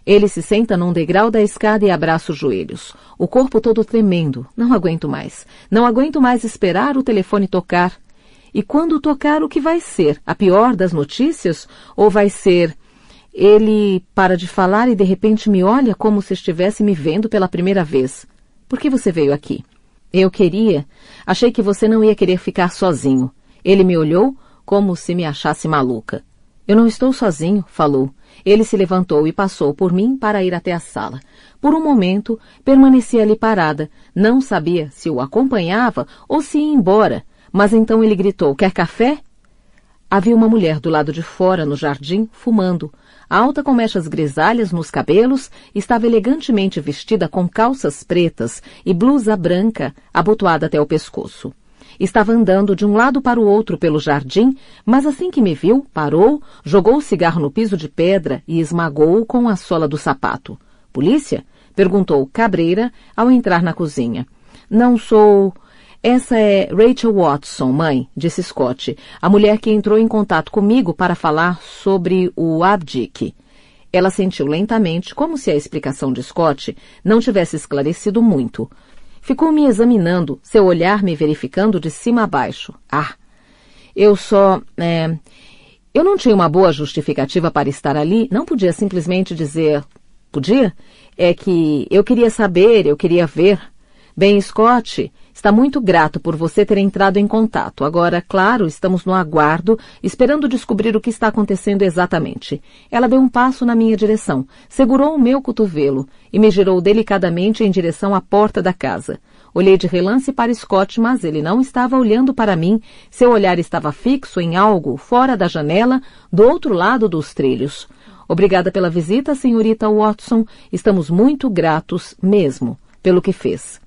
Ele se senta num degrau da escada e abraça os joelhos. O corpo todo tremendo. Não aguento mais. Não aguento mais esperar o telefone tocar. E quando tocar, o que vai ser? A pior das notícias? Ou vai ser... Ele para de falar e de repente me olha como se estivesse me vendo pela primeira vez. Por que você veio aqui? Eu queria. Achei que você não ia querer ficar sozinho. Ele me olhou como se me achasse maluca. Eu não estou sozinho, falou. Ele se levantou e passou por mim para ir até a sala. Por um momento, permaneci ali parada. Não sabia se o acompanhava ou se ia embora. Mas então ele gritou, quer café? Havia uma mulher do lado de fora, no jardim, fumando. Alta com mechas grisalhas nos cabelos, estava elegantemente vestida com calças pretas e blusa branca, abotoada até o pescoço. Estava andando de um lado para o outro pelo jardim, mas assim que me viu, parou, jogou o cigarro no piso de pedra e esmagou-o com a sola do sapato. — Polícia? — perguntou cabreira ao entrar na cozinha. — Não sou... Essa é Rachel Watson, mãe, disse Scott, a mulher que entrou em contato comigo para falar sobre o Abdick. Ela sentiu lentamente, como se a explicação de Scott não tivesse esclarecido muito. Ficou me examinando, seu olhar me verificando de cima a baixo. Eu não tinha uma boa justificativa para estar ali, não podia simplesmente dizer... Podia? É que eu queria saber, eu queria ver. Bem, Scott, está muito grato por você ter entrado em contato. Agora, claro, estamos no aguardo, esperando descobrir o que está acontecendo exatamente. Ela deu um passo na minha direção, segurou o meu cotovelo e me girou delicadamente em direção à porta da casa. Olhei de relance para Scott, mas ele não estava olhando para mim. Seu olhar estava fixo em algo fora da janela, do outro lado dos trilhos. Obrigada pela visita, senhorita Watson. Estamos muito gratos mesmo pelo que fez.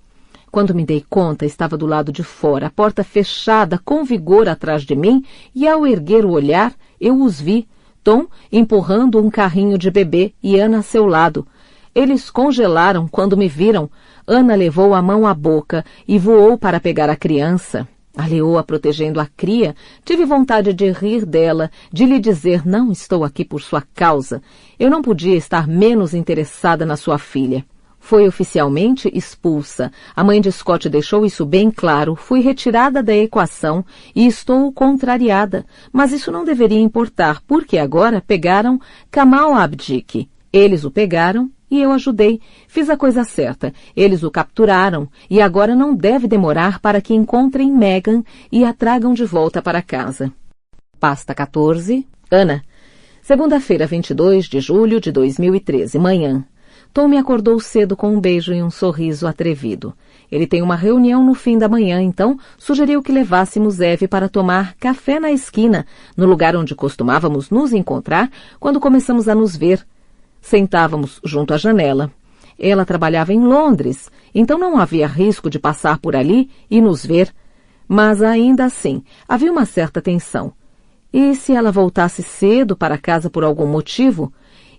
Quando me dei conta, estava do lado de fora, a porta fechada com vigor atrás de mim, e ao erguer o olhar, eu os vi, Tom empurrando um carrinho de bebê e Ana a seu lado. Eles congelaram quando me viram. Ana levou a mão à boca e voou para pegar a criança. A leoa protegendo a cria, tive vontade de rir dela, de lhe dizer: não estou aqui por sua causa. Eu não podia estar menos interessada na sua filha. Foi oficialmente expulsa. A mãe de Scott deixou isso bem claro. Fui retirada da equação e estou contrariada. Mas isso não deveria importar, porque agora pegaram Kamal Abdique. Eles o pegaram e eu ajudei. Fiz a coisa certa. Eles o capturaram e agora não deve demorar para que encontrem Megan e a tragam de volta para casa. Pasta 14. Ana. Segunda-feira, 22 de julho de 2013, manhã. Tom me acordou cedo com um beijo e um sorriso atrevido. Ele tem uma reunião no fim da manhã, então sugeriu que levássemos Eve para tomar café na esquina, no lugar onde costumávamos nos encontrar quando começamos a nos ver. Sentávamos junto à janela. Ela trabalhava em Londres, então não havia risco de passar por ali e nos ver. Mas ainda assim, havia uma certa tensão. E se ela voltasse cedo para casa por algum motivo?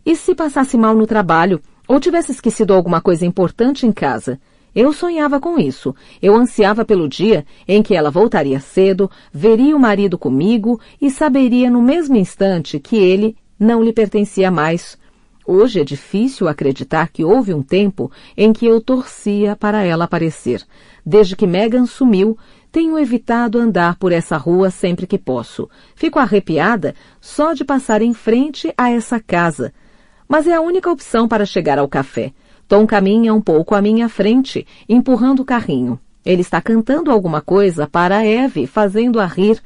E se passasse mal no trabalho? Ou tivesse esquecido alguma coisa importante em casa? Eu sonhava com isso. Eu ansiava pelo dia em que ela voltaria cedo, veria o marido comigo e saberia no mesmo instante que ele não lhe pertencia mais. Hoje é difícil acreditar que houve um tempo em que eu torcia para ela aparecer. Desde que Megan sumiu, tenho evitado andar por essa rua sempre que posso. Fico arrepiada só de passar em frente a essa casa. Mas é a única opção para chegar ao café. Tom caminha um pouco à minha frente, empurrando o carrinho. Ele está cantando alguma coisa para Eve, fazendo-a rir.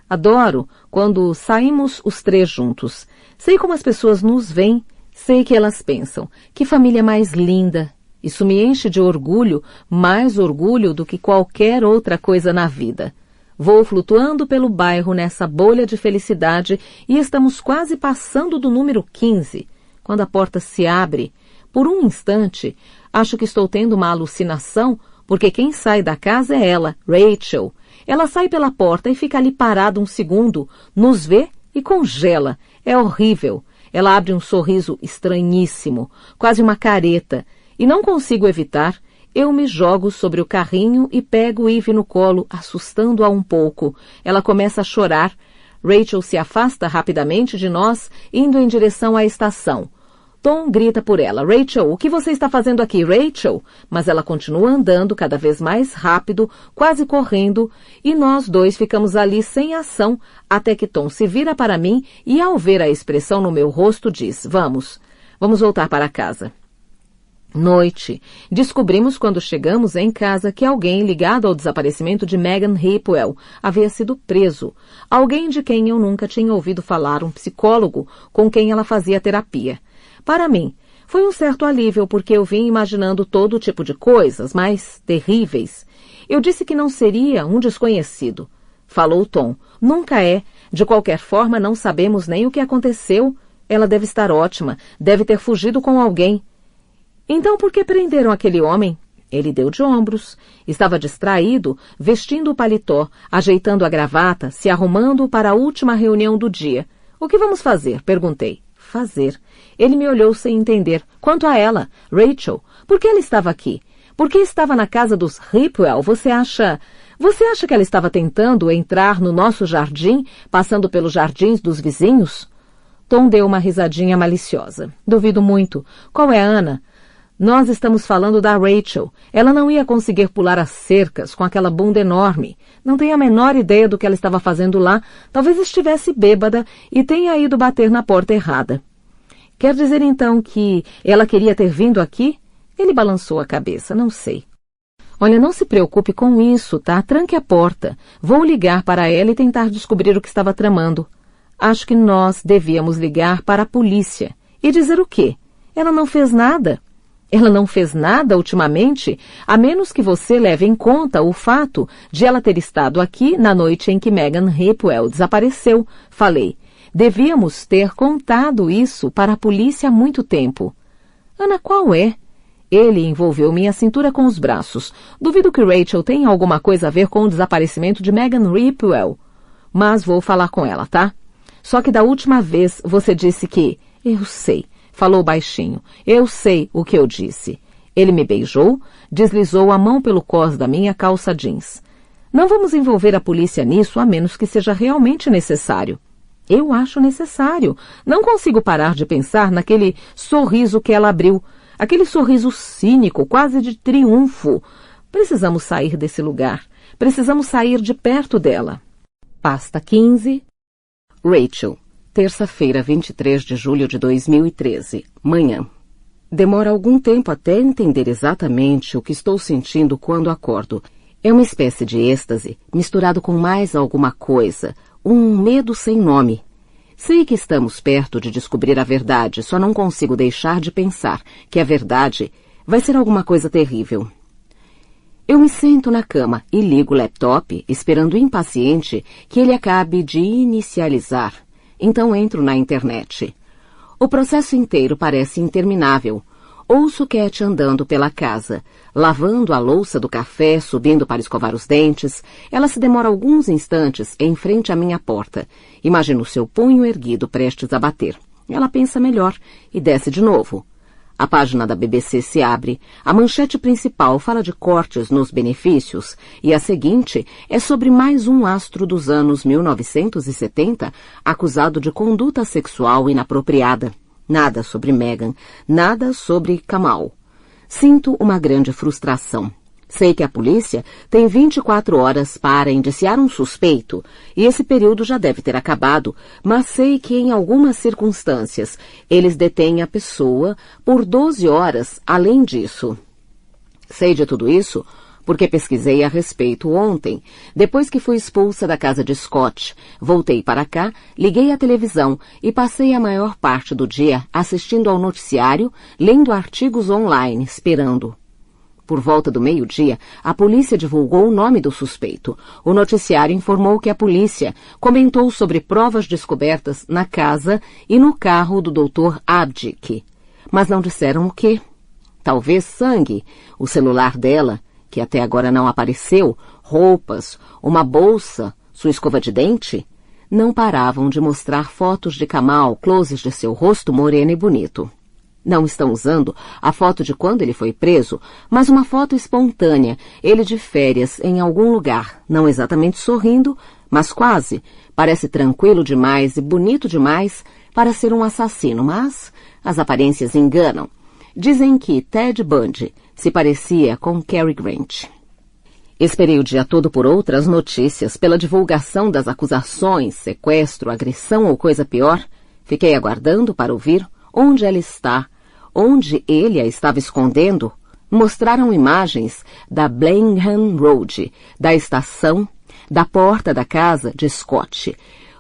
Adoro quando saímos os três juntos. Sei como as pessoas nos veem, sei que elas pensam. Que família mais linda! Isso me enche de orgulho, mais orgulho do que qualquer outra coisa na vida. Vou flutuando pelo bairro nessa bolha de felicidade e estamos quase passando do número 15. Quando a porta se abre, por um instante, acho que estou tendo uma alucinação, porque quem sai da casa é ela, Rachel. Ela sai pela porta e fica ali parada um segundo, nos vê e congela. É horrível. Ela abre um sorriso estranhíssimo, quase uma careta, e não consigo evitar. Eu me jogo sobre o carrinho e pego Eve no colo, assustando-a um pouco. Ela começa a chorar. Rachel se afasta rapidamente de nós, indo em direção à estação. Tom grita por ela: Rachel, o que você está fazendo aqui, Rachel? Mas ela continua andando cada vez mais rápido, quase correndo, e nós dois ficamos ali sem ação, até que Tom se vira para mim e, ao ver a expressão no meu rosto, diz: vamos voltar para casa. Noite. Descobrimos quando chegamos em casa que alguém ligado ao desaparecimento de Megan Hipwell havia sido preso. Alguém de quem eu nunca tinha ouvido falar, um psicólogo com quem ela fazia terapia. Para mim, foi um certo alívio porque eu vim imaginando todo tipo de coisas mais terríveis. Eu disse que não seria um desconhecido. Falou Tom. Nunca é. De qualquer forma, não sabemos nem o que aconteceu. Ela deve estar ótima. Deve ter fugido com alguém. Então por que prenderam aquele homem? Ele deu de ombros. Estava distraído, vestindo o paletó, ajeitando a gravata, se arrumando para a última reunião do dia. O que vamos fazer? Perguntei. Fazer. Ele me olhou sem entender. Quanto a ela, Rachel, por que ela estava aqui? Por que estava na casa dos Hipwell? Você acha que ela estava tentando entrar no nosso jardim, passando pelos jardins dos vizinhos? Tom deu uma risadinha maliciosa. Duvido muito. Qual é a Ana? Nós estamos falando da Rachel. Ela não ia conseguir pular as cercas com aquela bunda enorme. Não tenho a menor ideia do que ela estava fazendo lá. Talvez estivesse bêbada e tenha ido bater na porta errada. Quer dizer então que ela queria ter vindo aqui? Ele balançou a cabeça. Não sei. Olha, não se preocupe com isso, tá? Tranque a porta. Vou ligar para ela e tentar descobrir o que estava tramando. Acho que nós devíamos ligar para a polícia. E dizer o quê? Ela não fez nada. Ela não fez nada ultimamente, a menos que você leve em conta o fato de ela ter estado aqui na noite em que Megan Hipwell desapareceu. Falei, devíamos ter contado isso para a polícia há muito tempo. Ana, qual é? Ele envolveu minha cintura com os braços. Duvido que Rachel tenha alguma coisa a ver com o desaparecimento de Megan Hipwell. Mas vou falar com ela, tá? Só que da última vez você disse que... Eu sei, falou baixinho. Eu sei o que eu disse. Ele me beijou, deslizou a mão pelo cós da minha calça jeans. Não vamos envolver a polícia nisso a menos que seja realmente necessário. Eu acho necessário. Não consigo parar de pensar naquele sorriso que ela abriu. Aquele sorriso cínico, quase de triunfo. Precisamos sair desse lugar. Precisamos sair de perto dela. Pasta 15. Rachel. Terça-feira, 23 de julho de 2013. Manhã. Demora algum tempo até entender exatamente o que estou sentindo quando acordo. É uma espécie de êxtase, misturado com mais alguma coisa, um medo sem nome. Sei que estamos perto de descobrir a verdade, só não consigo deixar de pensar que a verdade vai ser alguma coisa terrível. Eu me sento na cama e ligo o laptop, esperando impaciente que ele acabe de inicializar. Então entro na internet. O processo inteiro parece interminável. Ouço Cat andando pela casa, lavando a louça do café, subindo para escovar os dentes. Ela se demora alguns instantes em frente à minha porta. Imagino seu punho erguido prestes a bater. Ela pensa melhor e desce de novo. A página da BBC se abre. A manchete principal fala de cortes nos benefícios e a seguinte é sobre mais um astro dos anos 1970 acusado de conduta sexual inapropriada. Nada sobre Meghan, nada sobre Kamal. Sinto uma grande frustração. Sei que a polícia tem 24 horas para indiciar um suspeito, e esse período já deve ter acabado, mas sei que em algumas circunstâncias eles detêm a pessoa por 12 horas além disso. Sei de tudo isso porque pesquisei a respeito ontem, depois que fui expulsa da casa de Scott. Voltei para cá, liguei a televisão e passei a maior parte do dia assistindo ao noticiário, lendo artigos online, esperando. Por volta do meio-dia, a polícia divulgou o nome do suspeito. O noticiário informou que a polícia comentou sobre provas descobertas na casa e no carro do Dr. Abdick. Mas não disseram o quê? Talvez sangue, o celular dela, que até agora não apareceu, roupas, uma bolsa, sua escova de dente, não paravam de mostrar fotos de Kamal, closes de seu rosto moreno e bonito. Não estão usando a foto de quando ele foi preso, mas uma foto espontânea, ele de férias em algum lugar, não exatamente sorrindo, mas quase. Parece tranquilo demais e bonito demais para ser um assassino, mas as aparências enganam. Dizem que Ted Bundy se parecia com Cary Grant. Esperei o dia todo por outras notícias, pela divulgação das acusações, sequestro, agressão ou coisa pior. Fiquei aguardando para ouvir onde ela está, onde ele a estava escondendo. Mostraram imagens da Blenheim Road, da estação, da porta da casa de Scott.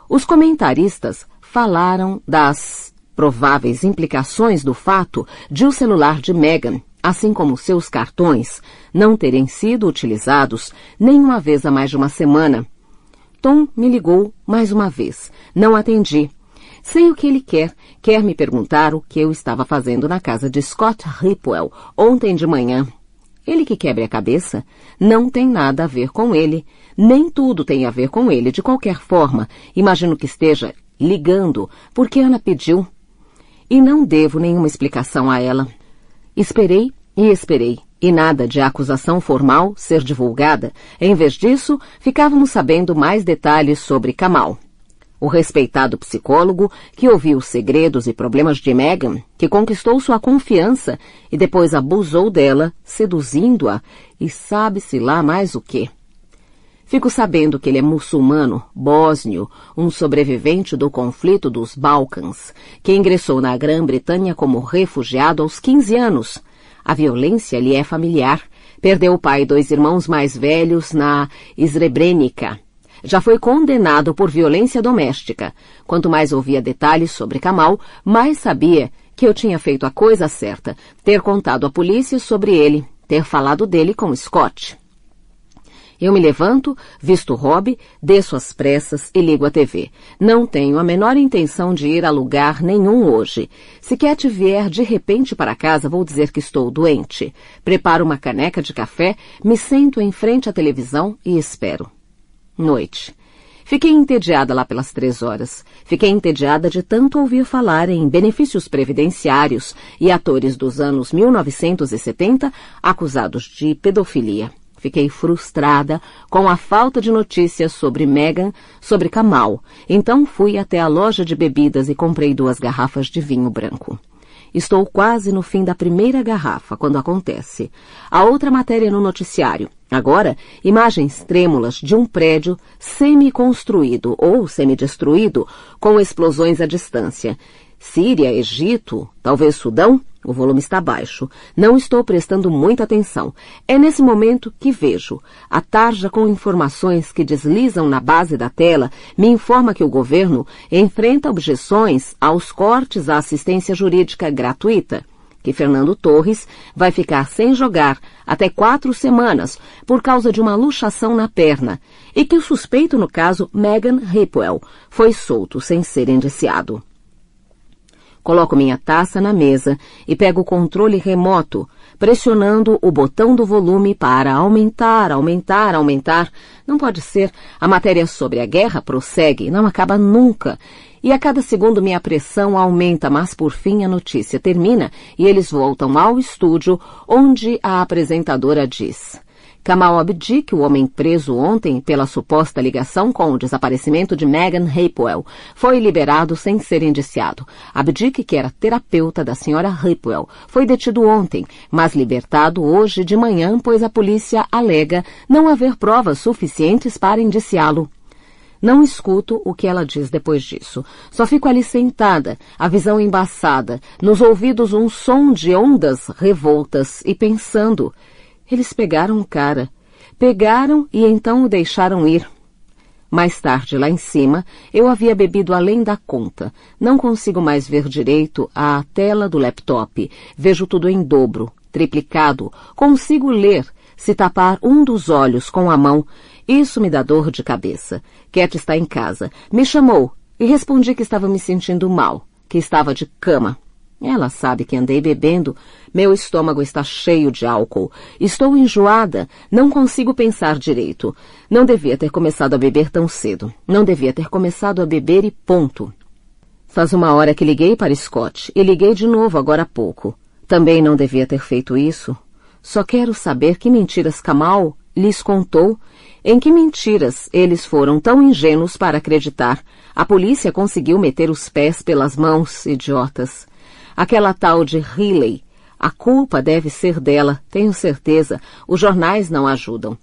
Os comentaristas falaram das prováveis implicações do fato de o celular de Meghan, assim como seus cartões, não terem sido utilizados nenhuma vez há mais de uma semana. Tom me ligou mais uma vez. Não atendi. Sei o que ele quer. Quer me perguntar o que eu estava fazendo na casa de Scott Ripwell ontem de manhã. Ele que quebre a cabeça. Não tem nada a ver com ele. Nem tudo tem a ver com ele. De qualquer forma, imagino que esteja ligando porque Ana pediu. E não devo nenhuma explicação a ela. Esperei e esperei, e nada de acusação formal ser divulgada. Em vez disso, ficávamos sabendo mais detalhes sobre Kamal. O respeitado psicólogo que ouviu os segredos e problemas de Meghan, que conquistou sua confiança e depois abusou dela, seduzindo-a, e sabe-se lá mais o quê. Fico sabendo que ele é muçulmano, bósnio, um sobrevivente do conflito dos Balcãs, que ingressou na Grã-Bretanha como refugiado aos 15 anos. A violência lhe é familiar. Perdeu o pai e 2 irmãos mais velhos na Srebrenica. Já foi condenado por violência doméstica. Quanto mais ouvia detalhes sobre Kamal, mais sabia que eu tinha feito a coisa certa, ter contado à polícia sobre ele, ter falado dele com Scott. Eu me levanto, visto Rob, desço às pressas e ligo a TV. Não tenho a menor intenção de ir a lugar nenhum hoje. Se Cat vier de repente para casa, vou dizer que estou doente. Preparo uma caneca de café, me sento em frente à televisão e espero. Noite. Fiquei entediada lá pelas 3 horas. Fiquei entediada de tanto ouvir falar em benefícios previdenciários e atores dos anos 1970 acusados de pedofilia. Fiquei frustrada com a falta de notícias sobre Meghan, sobre Kamal. Então fui até a loja de bebidas e comprei 2 garrafas de vinho branco. Estou quase no fim da primeira garrafa, quando acontece. A outra matéria no noticiário. Agora, imagens trêmulas de um prédio semi-construído ou semi-destruído com explosões à distância. Síria, Egito, talvez Sudão? O volume está baixo. Não estou prestando muita atenção. É nesse momento que vejo. A tarja com informações que deslizam na base da tela me informa que o governo enfrenta objeções aos cortes à assistência jurídica gratuita, que Fernando Torres vai ficar sem jogar até 4 semanas por causa de uma luxação na perna e que o suspeito no caso Meghan Hipwell foi solto sem ser indiciado. Coloco minha taça na mesa e pego o controle remoto, pressionando o botão do volume para aumentar. Não pode ser. A matéria sobre a guerra prossegue, não acaba nunca. E a cada segundo minha pressão aumenta, mas por fim a notícia termina e eles voltam ao estúdio, onde a apresentadora diz: Kamal Abdic, o homem preso ontem pela suposta ligação com o desaparecimento de Meghan Hipwell, foi liberado sem ser indiciado. Abdic, que era terapeuta da senhora Hipwell, foi detido ontem, mas libertado hoje de manhã, pois a polícia alega não haver provas suficientes para indiciá-lo. Não escuto o que ela diz depois disso. Só fico ali sentada, a visão embaçada, nos ouvidos um som de ondas revoltas e pensando: eles pegaram o cara. Pegaram e então o deixaram ir. Mais tarde, lá em cima, eu havia bebido além da conta. Não consigo mais ver direito a tela do laptop. Vejo tudo em dobro, triplicado. Consigo ler, se tapar um dos olhos com a mão. Isso me dá dor de cabeça. Cat está em casa. Me chamou e respondi que estava me sentindo mal, que estava de cama. Ela sabe que andei bebendo. Meu estômago está cheio de álcool. Estou enjoada. Não consigo pensar direito. Não devia ter começado a beber tão cedo. Não devia ter começado a beber e ponto. Faz 1 hora que liguei para Scott e liguei de novo agora há pouco. Também não devia ter feito isso. Só quero saber que mentiras Kamal lhes contou. Em que mentiras eles foram tão ingênuos para acreditar? A polícia conseguiu meter os pés pelas mãos, idiotas. Aquela tal de Riley. A culpa deve ser dela, tenho certeza. Os jornais não ajudam.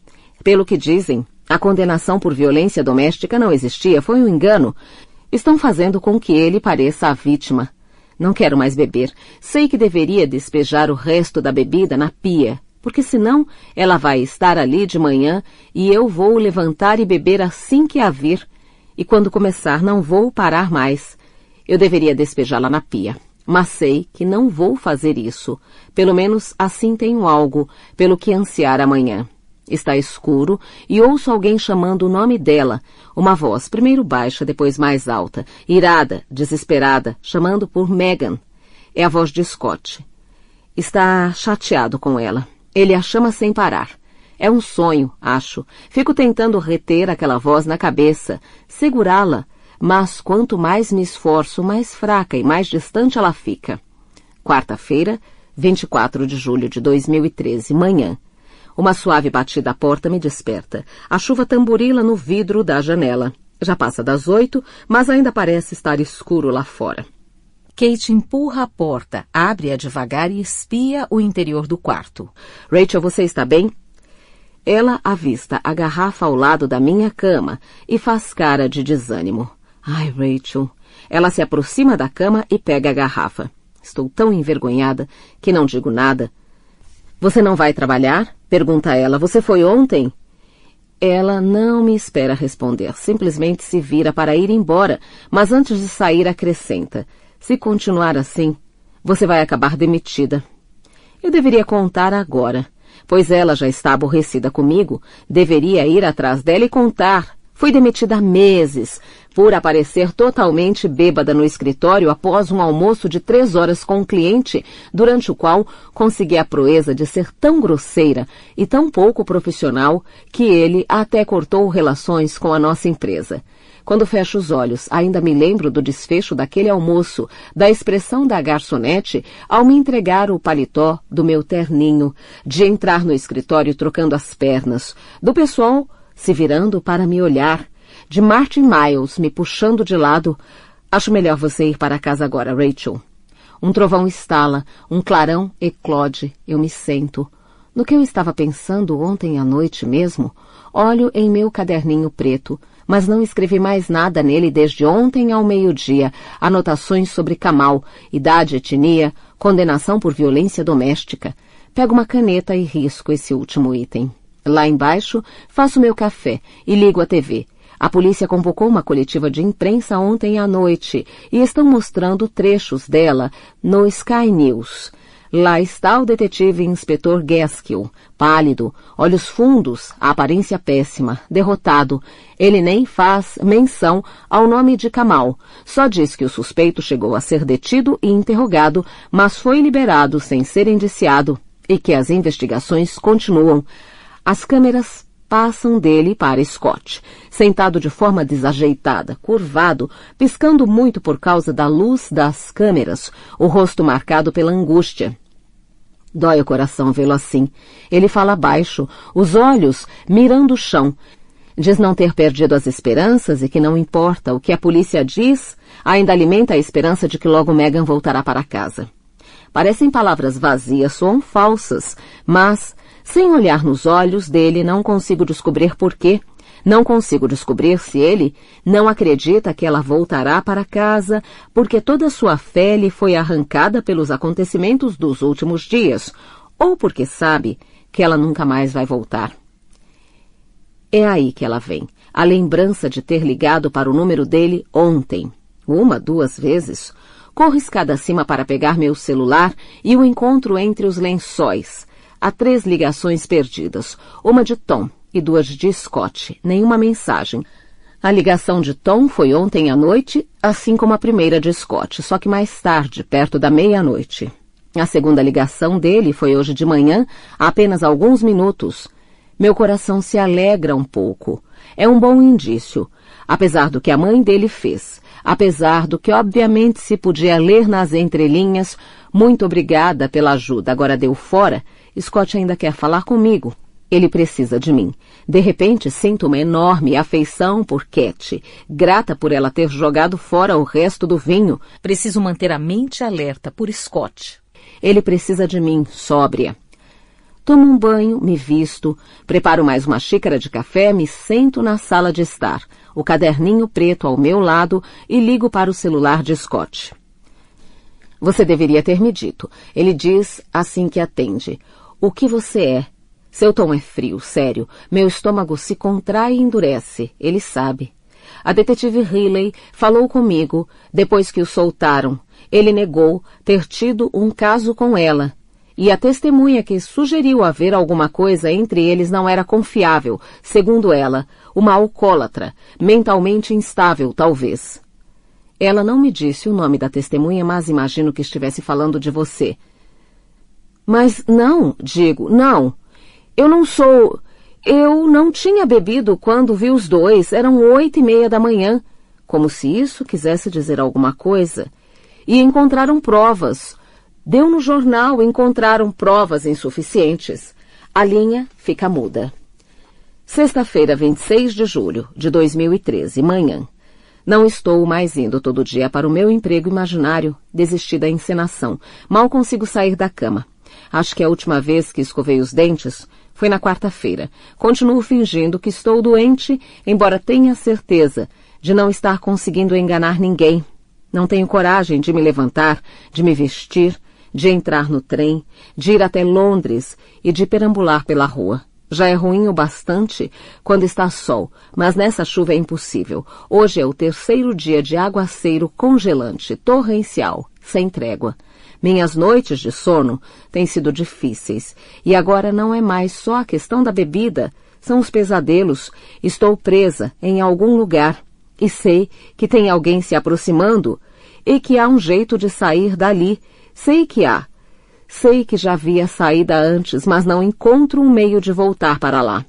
Pelo que dizem, a condenação por violência doméstica não existia, foi um engano. Estão fazendo com que ele pareça a vítima. Não quero mais beber. Sei que deveria despejar o resto da bebida na pia, porque senão ela vai estar ali de manhã e eu vou levantar e beber assim que a vir. E quando começar não vou parar mais. Eu deveria despejá-la na pia. Mas sei que não vou fazer isso. Pelo menos assim tenho algo pelo que ansiar amanhã. Está escuro e ouço alguém chamando o nome dela. Uma voz, primeiro baixa, depois mais alta, irada, desesperada, chamando por Meghan. É a voz de Scott. Está chateado com ela. Ele a chama sem parar. É um sonho, acho. Fico tentando reter aquela voz na cabeça, segurá-la. Mas quanto mais me esforço, mais fraca e mais distante ela fica. Quarta-feira, 24 de julho de 2013, manhã. Uma suave batida à porta me desperta. A chuva tamborila no vidro da janela. Já passa das 8, mas ainda parece estar escuro lá fora. Kate empurra a porta, abre-a devagar e espia o interior do quarto. Rachel, você está bem? Ela avista a garrafa ao lado da minha cama e faz cara de desânimo. Ai, Rachel. Ela se aproxima da cama e pega a garrafa. Estou tão envergonhada que não digo nada. Você não vai trabalhar? Pergunta ela. Você foi ontem? Ela não me espera responder. Simplesmente se vira para ir embora, mas antes de sair acrescenta. Se continuar assim, você vai acabar demitida. Eu deveria contar agora, pois ela já está aborrecida comigo. Deveria ir atrás dela e contar. Fui demitida há meses por aparecer totalmente bêbada no escritório após um almoço de 3 horas com um cliente, durante o qual consegui a proeza de ser tão grosseira e tão pouco profissional que ele até cortou relações com a nossa empresa. Quando fecho os olhos, ainda me lembro do desfecho daquele almoço, da expressão da garçonete ao me entregar o paletó do meu terninho, de entrar no escritório trocando as pernas, do pessoal se virando para me olhar, de Martin Miles me puxando de lado. Acho melhor você ir para casa agora, Rachel. Um trovão estala, um clarão eclode, eu me sento. No que eu estava pensando ontem à noite mesmo, olho em meu caderninho preto, mas não escrevi mais nada nele desde ontem ao meio-dia. Anotações sobre Kamal, idade, etnia, condenação por violência doméstica. Pego uma caneta e risco esse último item. Lá embaixo, faço meu café e ligo a TV. A polícia convocou uma coletiva de imprensa ontem à noite e estão mostrando trechos dela no Sky News. Lá está o detetive inspetor Gaskill, pálido, olhos fundos, a aparência péssima, derrotado. Ele nem faz menção ao nome de Kamal. Só diz que o suspeito chegou a ser detido e interrogado, mas foi liberado sem ser indiciado e que as investigações continuam. As câmeras passam dele para Scott, sentado de forma desajeitada, curvado, piscando muito por causa da luz das câmeras, o rosto marcado pela angústia. Dói o coração vê-lo assim. Ele fala baixo, os olhos mirando o chão. Diz não ter perdido as esperanças e que não importa o que a polícia diz, ainda alimenta a esperança de que logo Megan voltará para casa. Parecem palavras vazias, soam falsas, mas, sem olhar nos olhos dele, não consigo descobrir por quê. Não consigo descobrir se ele não acredita que ela voltará para casa, porque toda sua fé lhe foi arrancada pelos acontecimentos dos últimos dias, ou porque sabe que ela nunca mais vai voltar. É aí que ela vem, a lembrança de ter ligado para o número dele ontem, 1, 2 vezes. Corro escada acima para pegar meu celular e o encontro entre os lençóis. Há 3 ligações perdidas, uma de Tom e 2 de Scott, nenhuma mensagem. A ligação de Tom foi ontem à noite, assim como a primeira de Scott, só que mais tarde, perto da meia-noite. A segunda ligação dele foi hoje de manhã, há apenas alguns minutos. Meu coração se alegra um pouco. É um bom indício, apesar do que a mãe dele fez. Apesar do que obviamente se podia ler nas entrelinhas, muito obrigada pela ajuda, agora deu fora, Scott ainda quer falar comigo. Ele precisa de mim. De repente, sinto uma enorme afeição por Cat, grata por ela ter jogado fora o resto do vinho. Preciso manter a mente alerta por Scott. Ele precisa de mim, sóbria. Tomo um banho, me visto, preparo mais uma xícara de café, me sento na sala de estar, o caderninho preto ao meu lado e ligo para o celular de Scott. Você deveria ter me dito. Ele diz assim que atende. O que você é? Seu tom é frio, sério. Meu estômago se contrai e endurece. Ele sabe. A detetive Riley falou comigo depois que o soltaram. Ele negou ter tido um caso com ela. E a testemunha que sugeriu haver alguma coisa entre eles não era confiável, segundo ela, uma alcoólatra, mentalmente instável, talvez. Ela não me disse o nome da testemunha, mas imagino que estivesse falando de você. Mas não, digo, não. Eu não tinha bebido quando vi os dois, eram 8:30 da manhã, como se isso quisesse dizer alguma coisa. E encontraram provas. Deu no jornal, encontraram provas insuficientes. A linha fica muda. Sexta-feira, 26 de julho de 2013, manhã. Não estou mais indo todo dia para o meu emprego imaginário, desisti da encenação. Mal consigo sair da cama. Acho que a última vez que escovei os dentes foi na quarta-feira. Continuo fingindo que estou doente, embora tenha certeza de não estar conseguindo enganar ninguém. Não tenho coragem de me levantar, de me vestir, de entrar no trem, de ir até Londres e de perambular pela rua. Já é ruim o bastante quando está sol, mas nessa chuva é impossível. Hoje é o 3º dia de aguaceiro congelante, torrencial, sem trégua. Minhas noites de sono têm sido difíceis, e agora não é mais só a questão da bebida. São os pesadelos. Estou presa em algum lugar e sei que tem alguém se aproximando e que há um jeito de sair dali. Sei que há. Sei que já vi a saída antes, mas não encontro um meio de voltar para lá.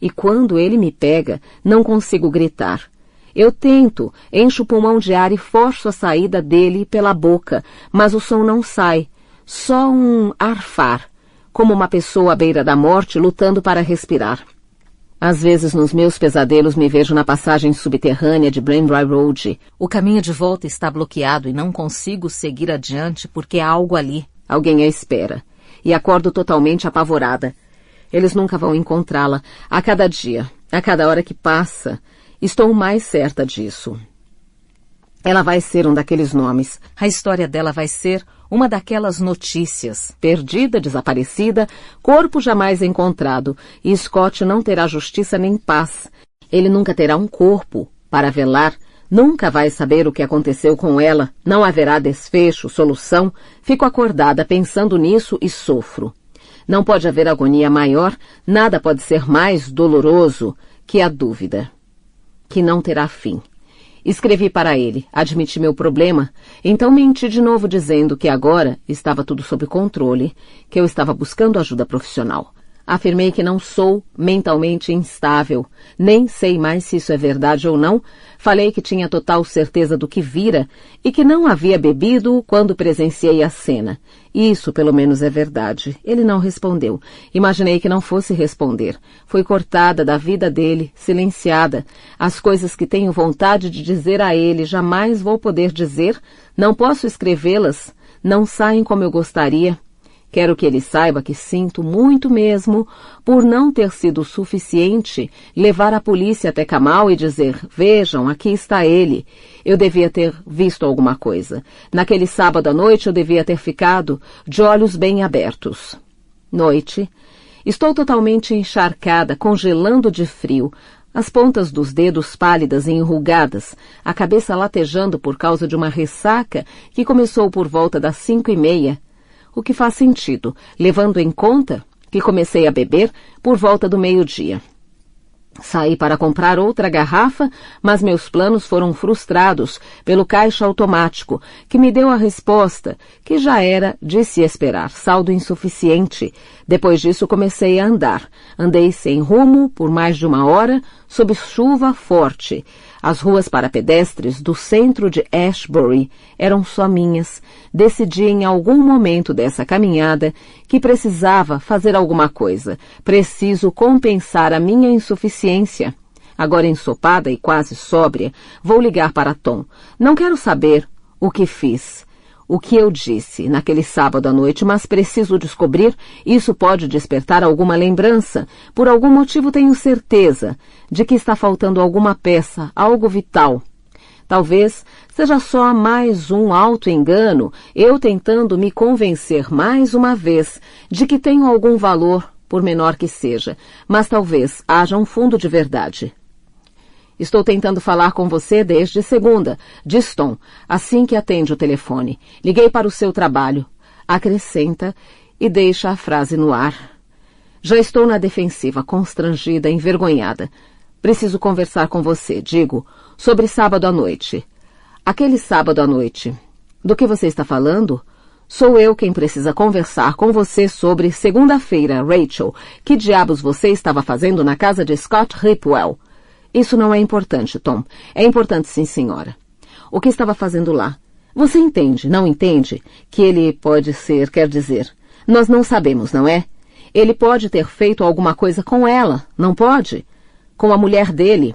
E quando ele me pega, não consigo gritar. Eu tento, encho o pulmão de ar e forço a saída dele pela boca, mas o som não sai. Só um arfar, como uma pessoa à beira da morte lutando para respirar. Às vezes nos meus pesadelos me vejo na passagem subterrânea de Brambrae Road. O caminho de volta está bloqueado e não consigo seguir adiante porque há algo ali. Alguém a espera. E acordo totalmente apavorada. Eles nunca vão encontrá-la. A cada dia, a cada hora que passa, estou mais certa disso. Ela vai ser um daqueles nomes. A história dela vai ser uma daquelas notícias. Perdida, desaparecida, corpo jamais encontrado. E Scott não terá justiça nem paz. Ele nunca terá um corpo para velar. Nunca vai saber o que aconteceu com ela. Não haverá desfecho, solução. Fico acordada pensando nisso e sofro. Não pode haver agonia maior, nada pode ser mais doloroso que a dúvida, que não terá fim. Escrevi para ele, admiti meu problema, então menti de novo dizendo que agora estava tudo sob controle, que eu estava buscando ajuda profissional. Afirmei que não sou mentalmente instável, nem sei mais se isso é verdade ou não. Falei que tinha total certeza do que vira e que não havia bebido quando presenciei a cena. Isso, pelo menos, é verdade. Ele não respondeu. Imaginei que não fosse responder. Fui cortada da vida dele, silenciada. As coisas que tenho vontade de dizer a ele jamais vou poder dizer. Não posso escrevê-las. Não saem como eu gostaria. Quero que ele saiba que sinto muito mesmo por não ter sido suficiente levar a polícia até Kamal e dizer, vejam, aqui está ele. Eu devia ter visto alguma coisa. Naquele sábado à noite eu devia ter ficado de olhos bem abertos. Noite. Estou totalmente encharcada, congelando de frio. As pontas dos dedos pálidas e enrugadas, a cabeça latejando por causa de uma ressaca que começou por volta das 5:30. O que faz sentido, levando em conta que comecei a beber por volta do meio-dia. Saí para comprar outra garrafa, mas meus planos foram frustrados pelo caixa automático, que me deu a resposta, que já era de se esperar, saldo insuficiente. Depois disso comecei a andar. Andei sem rumo por mais de 1 hora, sob chuva forte. As ruas para pedestres do centro de Ashbury eram só minhas. Decidi em algum momento dessa caminhada que precisava fazer alguma coisa. Preciso compensar a minha insuficiência. Agora ensopada e quase sóbria, vou ligar para Tom. Não quero saber o que fiz, o que eu disse naquele sábado à noite, mas preciso descobrir. Isso pode despertar alguma lembrança. Por algum motivo tenho certeza de que está faltando alguma peça, algo vital. Talvez seja só mais um auto-engano, eu tentando me convencer mais uma vez de que tenho algum valor, por menor que seja, mas talvez haja um fundo de verdade. Estou tentando falar com você desde segunda, diz Tom, assim que atende o telefone. Liguei para o seu trabalho. Acrescenta e deixa a frase no ar. Já estou na defensiva, constrangida, envergonhada. Preciso conversar com você, digo, sobre sábado à noite. Aquele sábado à noite. Do que você está falando? Sou eu quem precisa conversar com você sobre segunda-feira, Rachel. Que diabos você estava fazendo na casa de Scott Ripwell? Isso não é importante, Tom. É importante, sim, senhora. O que estava fazendo lá? Você entende, não entende? Que ele pode ser, quer dizer, nós não sabemos, não é? Ele pode ter feito alguma coisa com ela, não pode? Com a mulher dele.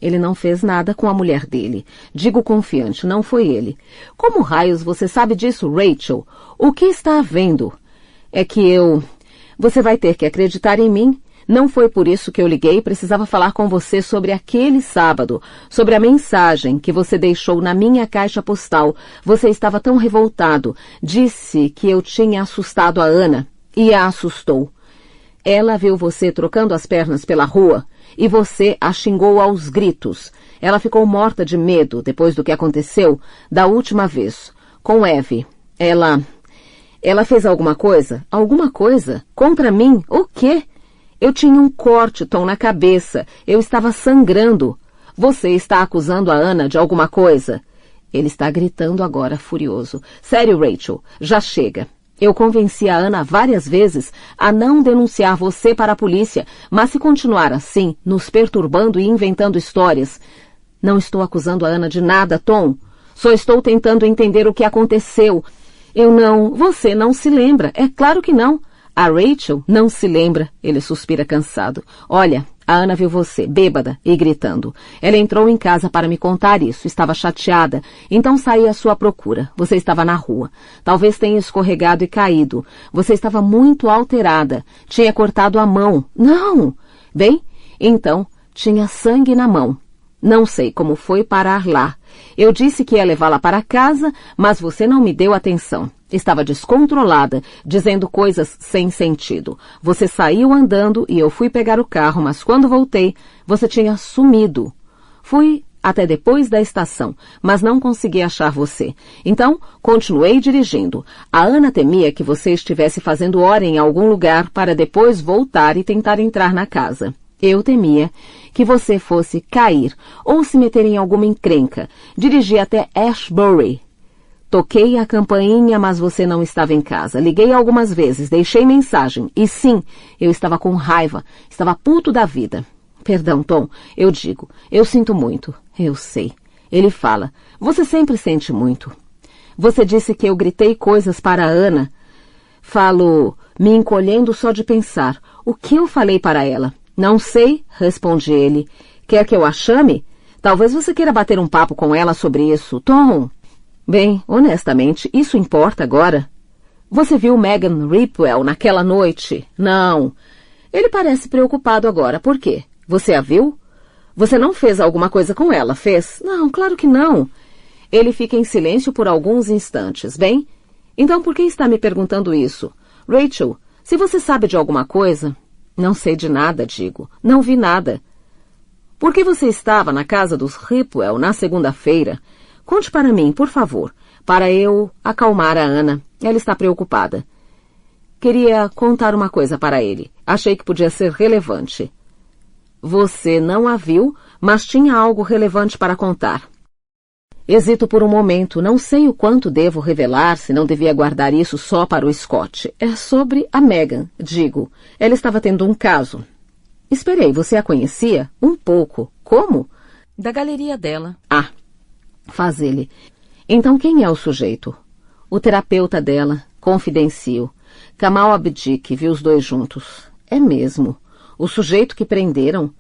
Ele não fez nada com a mulher dele. Digo confiante, não foi ele. Como raios você sabe disso, Rachel? O que está havendo? É que Você vai ter que acreditar em mim. Não foi por isso que eu liguei, precisava falar com você sobre aquele sábado, sobre a mensagem que você deixou na minha caixa postal. Você estava tão revoltado. Disse que eu tinha assustado a Ana, e a assustou. Ela viu você trocando as pernas pela rua, e você a xingou aos gritos. Ela ficou morta de medo depois do que aconteceu da última vez, com Eve. Ela fez alguma coisa? Alguma coisa? Contra mim? O quê? Eu tinha um corte, Tom, na cabeça. Eu estava sangrando. Você está acusando a Ana de alguma coisa? Ele está gritando agora, furioso. Sério, Rachel, já chega. Eu convenci a Ana várias vezes a não denunciar você para a polícia, mas se continuar assim, nos perturbando e inventando histórias... Não estou acusando a Ana de nada, Tom. Só estou tentando entender o que aconteceu. Você não se lembra. É claro que não. A Rachel não se lembra. Ele suspira cansado. Olha, a Ana viu você, bêbada e gritando. Ela entrou em casa para me contar isso. Estava chateada. Então saí à sua procura. Você estava na rua. Talvez tenha escorregado e caído. Você estava muito alterada. Tinha cortado a mão. Não! Bem, então, tinha sangue na mão. Não sei como foi parar lá. Eu disse que ia levá-la para casa, mas você não me deu atenção. Estava descontrolada, dizendo coisas sem sentido. Você saiu andando e eu fui pegar o carro, mas quando voltei, você tinha sumido. Fui até depois da estação, mas não consegui achar você. Então, continuei dirigindo. A Ana temia que você estivesse fazendo hora em algum lugar para depois voltar e tentar entrar na casa. Eu temia que você fosse cair ou se meter em alguma encrenca. Dirigi até Ashbury. Toquei a campainha, mas você não estava em casa. Liguei algumas vezes, deixei mensagem. E sim, eu estava com raiva, estava puto da vida. Perdão, Tom, eu digo, eu sinto muito. Eu sei. Ele fala, você sempre sente muito. Você disse que eu gritei coisas para a Ana. Falo, me encolhendo só de pensar. O que eu falei para ela? Não sei, responde ele. Quer que eu a chame? Talvez você queira bater um papo com ela sobre isso. Tom! Bem, honestamente, isso importa agora? Você viu Megan Ripwell naquela noite? Não. Ele parece preocupado agora. Por quê? Você a viu? Você não fez alguma coisa com ela, fez? Não, claro que não. Ele fica em silêncio por alguns instantes. Bem, então por que está me perguntando isso? Rachel, se você sabe de alguma coisa... Não sei de nada, digo. Não vi nada. Por que você estava na casa dos Ripwell na segunda-feira? Conte para mim, por favor, para eu acalmar a Ana. Ela está preocupada. Queria contar uma coisa para ele. Achei que podia ser relevante. Você não a viu, mas tinha algo relevante para contar. Hesito por um momento. Não sei o quanto devo revelar, se não devia guardar isso só para o Scott. É sobre a Megan, digo. Ela estava tendo um caso. Esperei, você a conhecia? Um pouco. Como? Da galeria dela. Ah, faz ele. Então quem é o sujeito? O terapeuta dela, confidencio. Kamal Abdique, viu os dois juntos. É mesmo. O sujeito que prenderam?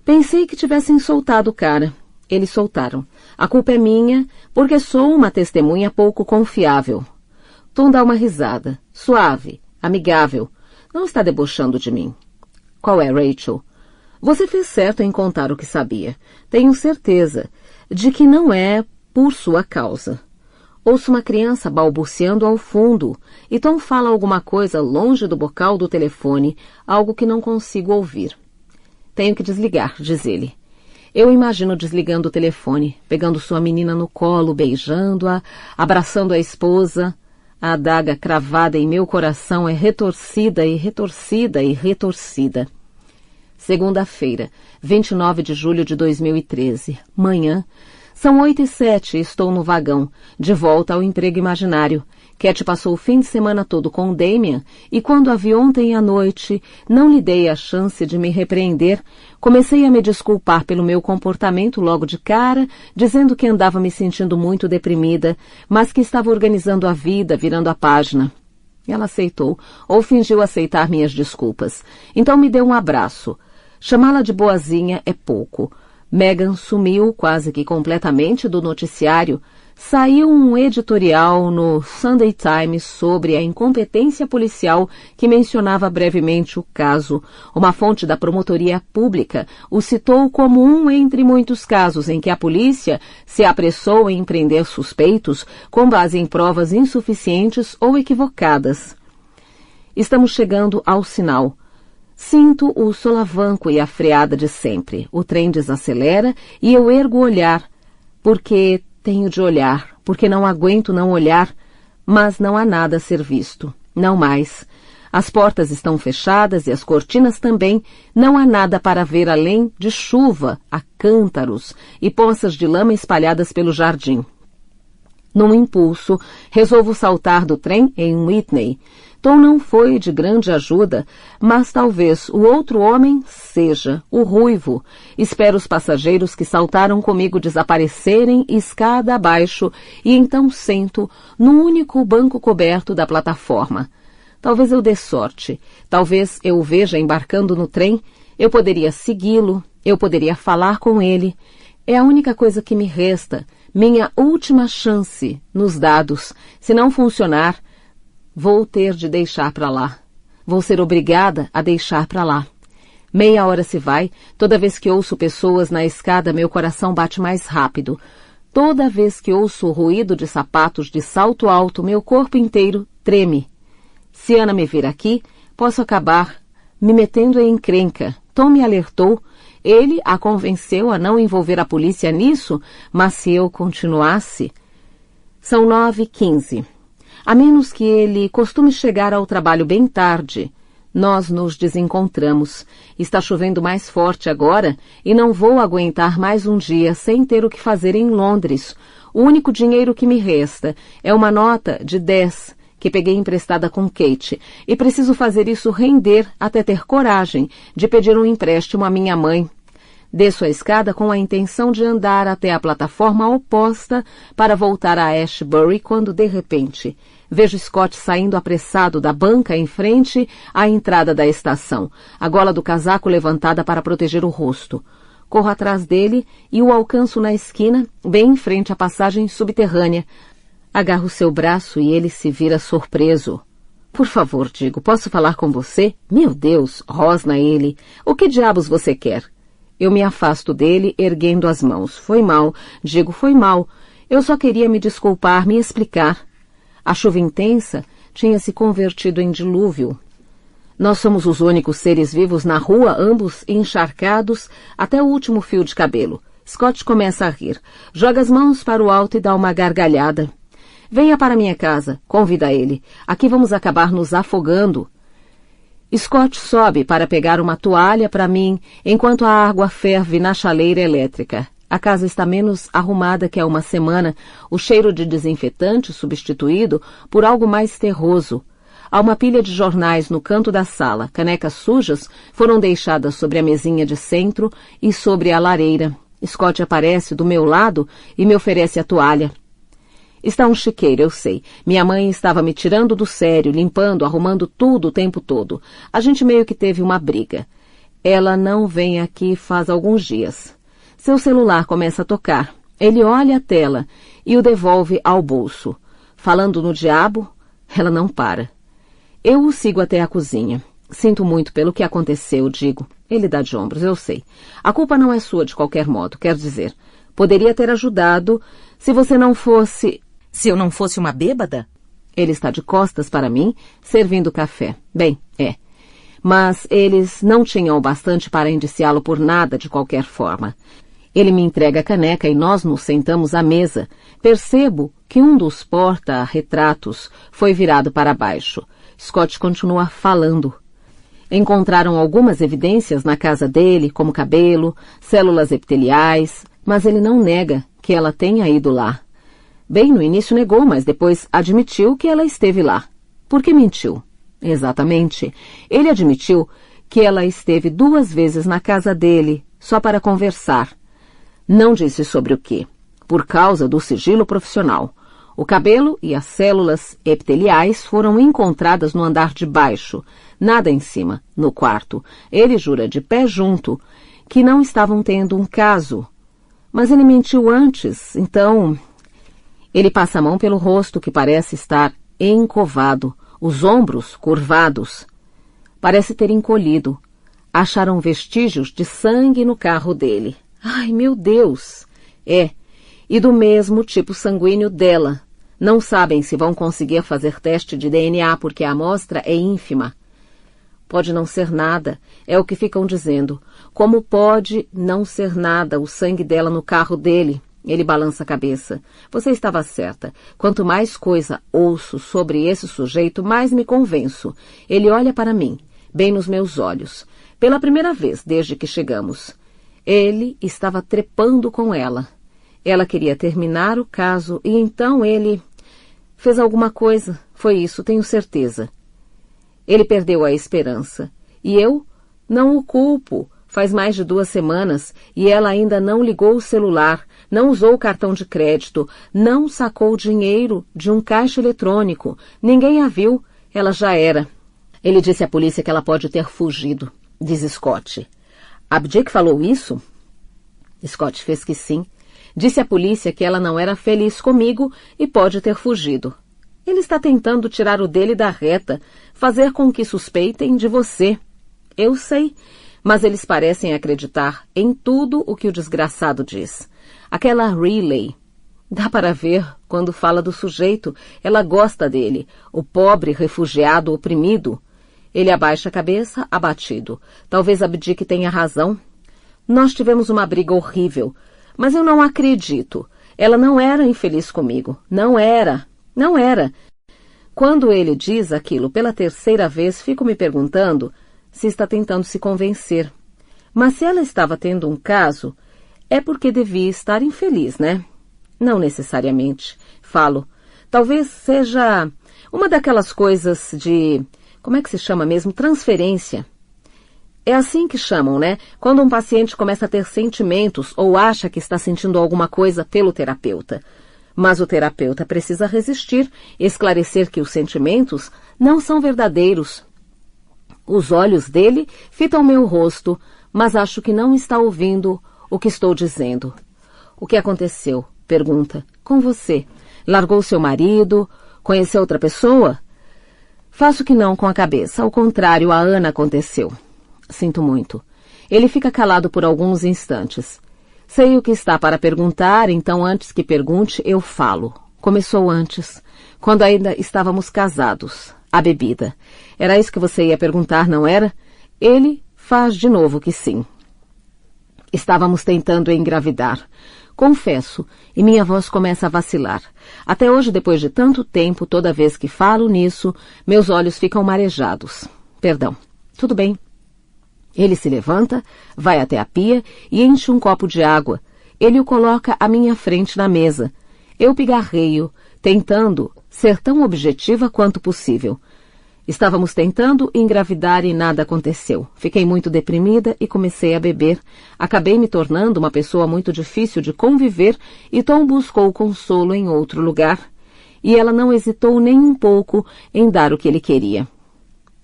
Pensei que tivessem soltado o cara. Eles soltaram. A culpa é minha, porque sou uma testemunha pouco confiável. Tom dá uma risada. Suave, amigável. Não está debochando de mim. Qual é, Rachel? Você fez certo em contar o que sabia. Tenho certeza de que não é por sua causa. Ouço uma criança balbuciando ao fundo, e Tom fala alguma coisa longe do bocal do telefone, algo que não consigo ouvir. Tenho que desligar, diz ele. Eu imagino desligando o telefone, pegando sua menina no colo, beijando-a, abraçando a esposa. A adaga cravada em meu coração é retorcida e retorcida e retorcida. Segunda-feira, 29 de julho de 2013. Manhã. São 8h07 e estou no vagão, de volta ao emprego imaginário. Cat passou o fim de semana todo com Damien e quando a vi ontem à noite, não lhe dei a chance de me repreender. Comecei a me desculpar pelo meu comportamento logo de cara, dizendo que andava me sentindo muito deprimida, mas que estava organizando a vida, virando a página. Ela aceitou, ou fingiu aceitar minhas desculpas. Então me deu um abraço. Chamá-la de boazinha é pouco. Megan sumiu quase que completamente do noticiário. Saiu um editorial no Sunday Times sobre a incompetência policial que mencionava brevemente o caso. Uma fonte da promotoria pública o citou como um entre muitos casos em que a polícia se apressou em prender suspeitos com base em provas insuficientes ou equivocadas. Estamos chegando ao sinal. Sinto o solavanco e a freada de sempre. O trem desacelera e eu ergo o olhar, porque tenho de olhar, porque não aguento não olhar, mas não há nada a ser visto. Não mais. As portas estão fechadas e as cortinas também. Não há nada para ver além de chuva, a cântaros e poças de lama espalhadas pelo jardim. Num impulso, resolvo saltar do trem em Whitney. Tom não foi de grande ajuda, mas talvez o outro homem seja, o ruivo. Espero os passageiros que saltaram comigo desaparecerem escada abaixo e então sento no único banco coberto da plataforma. Talvez eu dê sorte, talvez eu o veja embarcando no trem, eu poderia segui-lo, eu poderia falar com ele. É a única coisa que me resta, minha última chance nos dados. Se não funcionar, vou ter de deixar para lá. Vou ser obrigada a deixar para lá. Meia hora se vai, toda vez que ouço pessoas na escada, meu coração bate mais rápido. Toda vez que ouço o ruído de sapatos de salto alto, meu corpo inteiro treme. Se Ana me vir aqui, posso acabar me metendo em encrenca. Tom me alertou. Ele a convenceu a não envolver a polícia nisso, mas se eu continuasse... São 9h15. A menos que ele costume chegar ao trabalho bem tarde, nós nos desencontramos. Está chovendo mais forte agora e não vou aguentar mais um dia sem ter o que fazer em Londres. O único dinheiro que me resta é uma nota de 10 que peguei emprestada com Kate e preciso fazer isso render até ter coragem de pedir um empréstimo à minha mãe. Desço a escada com a intenção de andar até a plataforma oposta para voltar a Ashbury quando, de repente, vejo Scott saindo apressado da banca em frente à entrada da estação, a gola do casaco levantada para proteger o rosto. Corro atrás dele e o alcanço na esquina, bem em frente à passagem subterrânea. Agarro seu braço e ele se vira surpreso. Por favor, digo, posso falar com você? Meu Deus, rosna ele. O que diabos você quer? Eu me afasto dele, erguendo as mãos. Foi mal, digo, foi mal. Eu só queria me desculpar, me explicar. A chuva intensa tinha se convertido em dilúvio. Nós somos os únicos seres vivos na rua, ambos encharcados até o último fio de cabelo. Scott começa a rir. Joga as mãos para o alto e dá uma gargalhada. Venha para minha casa, convida ele. Aqui vamos acabar nos afogando. Scott sobe para pegar uma toalha para mim, enquanto a água ferve na chaleira elétrica. A casa está menos arrumada que há uma semana, o cheiro de desinfetante substituído por algo mais terroso. Há uma pilha de jornais no canto da sala. Canecas sujas foram deixadas sobre a mesinha de centro e sobre a lareira. Scott aparece do meu lado e me oferece a toalha. Está um chiqueiro, eu sei. Minha mãe estava me tirando do sério, limpando, arrumando tudo o tempo todo. A gente meio que teve uma briga. Ela não vem aqui faz alguns dias. Seu celular começa a tocar. Ele olha a tela e o devolve ao bolso. Falando no diabo, ela não para. Eu o sigo até a cozinha. Sinto muito pelo que aconteceu, digo. Ele dá de ombros, eu sei. A culpa não é sua de qualquer modo, quer dizer. Poderia ter ajudado se você não fosse... Se eu não fosse uma bêbada? Ele está de costas para mim, servindo café. Bem, é. Mas eles não tinham o bastante para indiciá-lo por nada de qualquer forma. Ele me entrega a caneca e nós nos sentamos à mesa. Percebo que um dos porta-retratos foi virado para baixo. Scott continua falando. Encontraram algumas evidências na casa dele, como cabelo, células epiteliais, mas ele não nega que ela tenha ido lá. Bem, no início negou, mas depois admitiu que ela esteve lá. Por que mentiu? Exatamente. Ele admitiu que ela esteve 2 vezes na casa dele, só para conversar. Não disse sobre o quê. Por causa do sigilo profissional. O cabelo e as células epiteliais foram encontradas no andar de baixo, nada em cima, no quarto. Ele jura de pé junto que não estavam tendo um caso. Mas ele mentiu antes, então... Ele passa a mão pelo rosto, que parece estar encovado, os ombros curvados. Parece ter encolhido. Acharam vestígios de sangue no carro dele. Ai, meu Deus! É, e do mesmo tipo sanguíneo dela. Não sabem se vão conseguir fazer teste de DNA porque a amostra é ínfima. Pode não ser nada, é o que ficam dizendo. Como pode não ser nada o sangue dela no carro dele? Ele balança a cabeça. Você estava certa. Quanto mais coisa ouço sobre esse sujeito, mais me convenço. Ele olha para mim, bem nos meus olhos. Pela primeira vez desde que chegamos. Ele estava trepando com ela. Ela queria terminar o caso e então ele fez alguma coisa. Foi isso, tenho certeza. Ele perdeu a esperança. E eu não o culpo. Faz mais de 2 semanas e ela ainda não ligou o celular, não usou o cartão de crédito, não sacou dinheiro de um caixa eletrônico. Ninguém a viu. Ela já era. Ele disse à polícia que ela pode ter fugido, diz Scott. Abdick falou isso? Scott fez que sim. Disse à polícia que ela não era feliz comigo e pode ter fugido. Ele está tentando tirar o dele da reta, fazer com que suspeitem de você. Eu sei, mas eles parecem acreditar em tudo o que o desgraçado diz. Aquela Riley, dá para ver quando fala do sujeito, ela gosta dele, o pobre refugiado oprimido. Ele abaixa a cabeça, abatido. Talvez Abdick tenha razão. Nós tivemos uma briga horrível, mas eu não acredito. Ela não era infeliz comigo. Não era. Não era. Quando ele diz aquilo pela 3ª vez, fico me perguntando se está tentando se convencer. Mas se ela estava tendo um caso, é porque devia estar infeliz, né? Não necessariamente. Falo. Talvez seja uma daquelas coisas de... Como é que se chama mesmo? Transferência. É assim que chamam, né? Quando um paciente começa a ter sentimentos ou acha que está sentindo alguma coisa pelo terapeuta. Mas o terapeuta precisa resistir, esclarecer que os sentimentos não são verdadeiros. Os olhos dele fitam meu rosto, mas acho que não está ouvindo o que estou dizendo. O que aconteceu? Pergunta. Com você. Largou seu marido? Conheceu outra pessoa? Faço que não com a cabeça. Ao contrário, a Ana aconteceu. Sinto muito. Ele fica calado por alguns instantes. Sei o que está para perguntar, então antes que pergunte, eu falo. Começou antes, quando ainda estávamos casados. A bebida. Era isso que você ia perguntar, não era? Ele faz de novo que sim. Estávamos tentando engravidar. Confesso, e minha voz começa a vacilar. Até hoje, depois de tanto tempo, toda vez que falo nisso, meus olhos ficam marejados. Perdão. Tudo bem. Ele se levanta, vai até a pia e enche um copo de água. Ele o coloca à minha frente na mesa. Eu pigarreio, tentando ser tão objetiva quanto possível. Estávamos tentando engravidar e nada aconteceu. Fiquei muito deprimida e comecei a beber. Acabei me tornando uma pessoa muito difícil de conviver e Tom buscou consolo em outro lugar. E ela não hesitou nem um pouco em dar o que ele queria.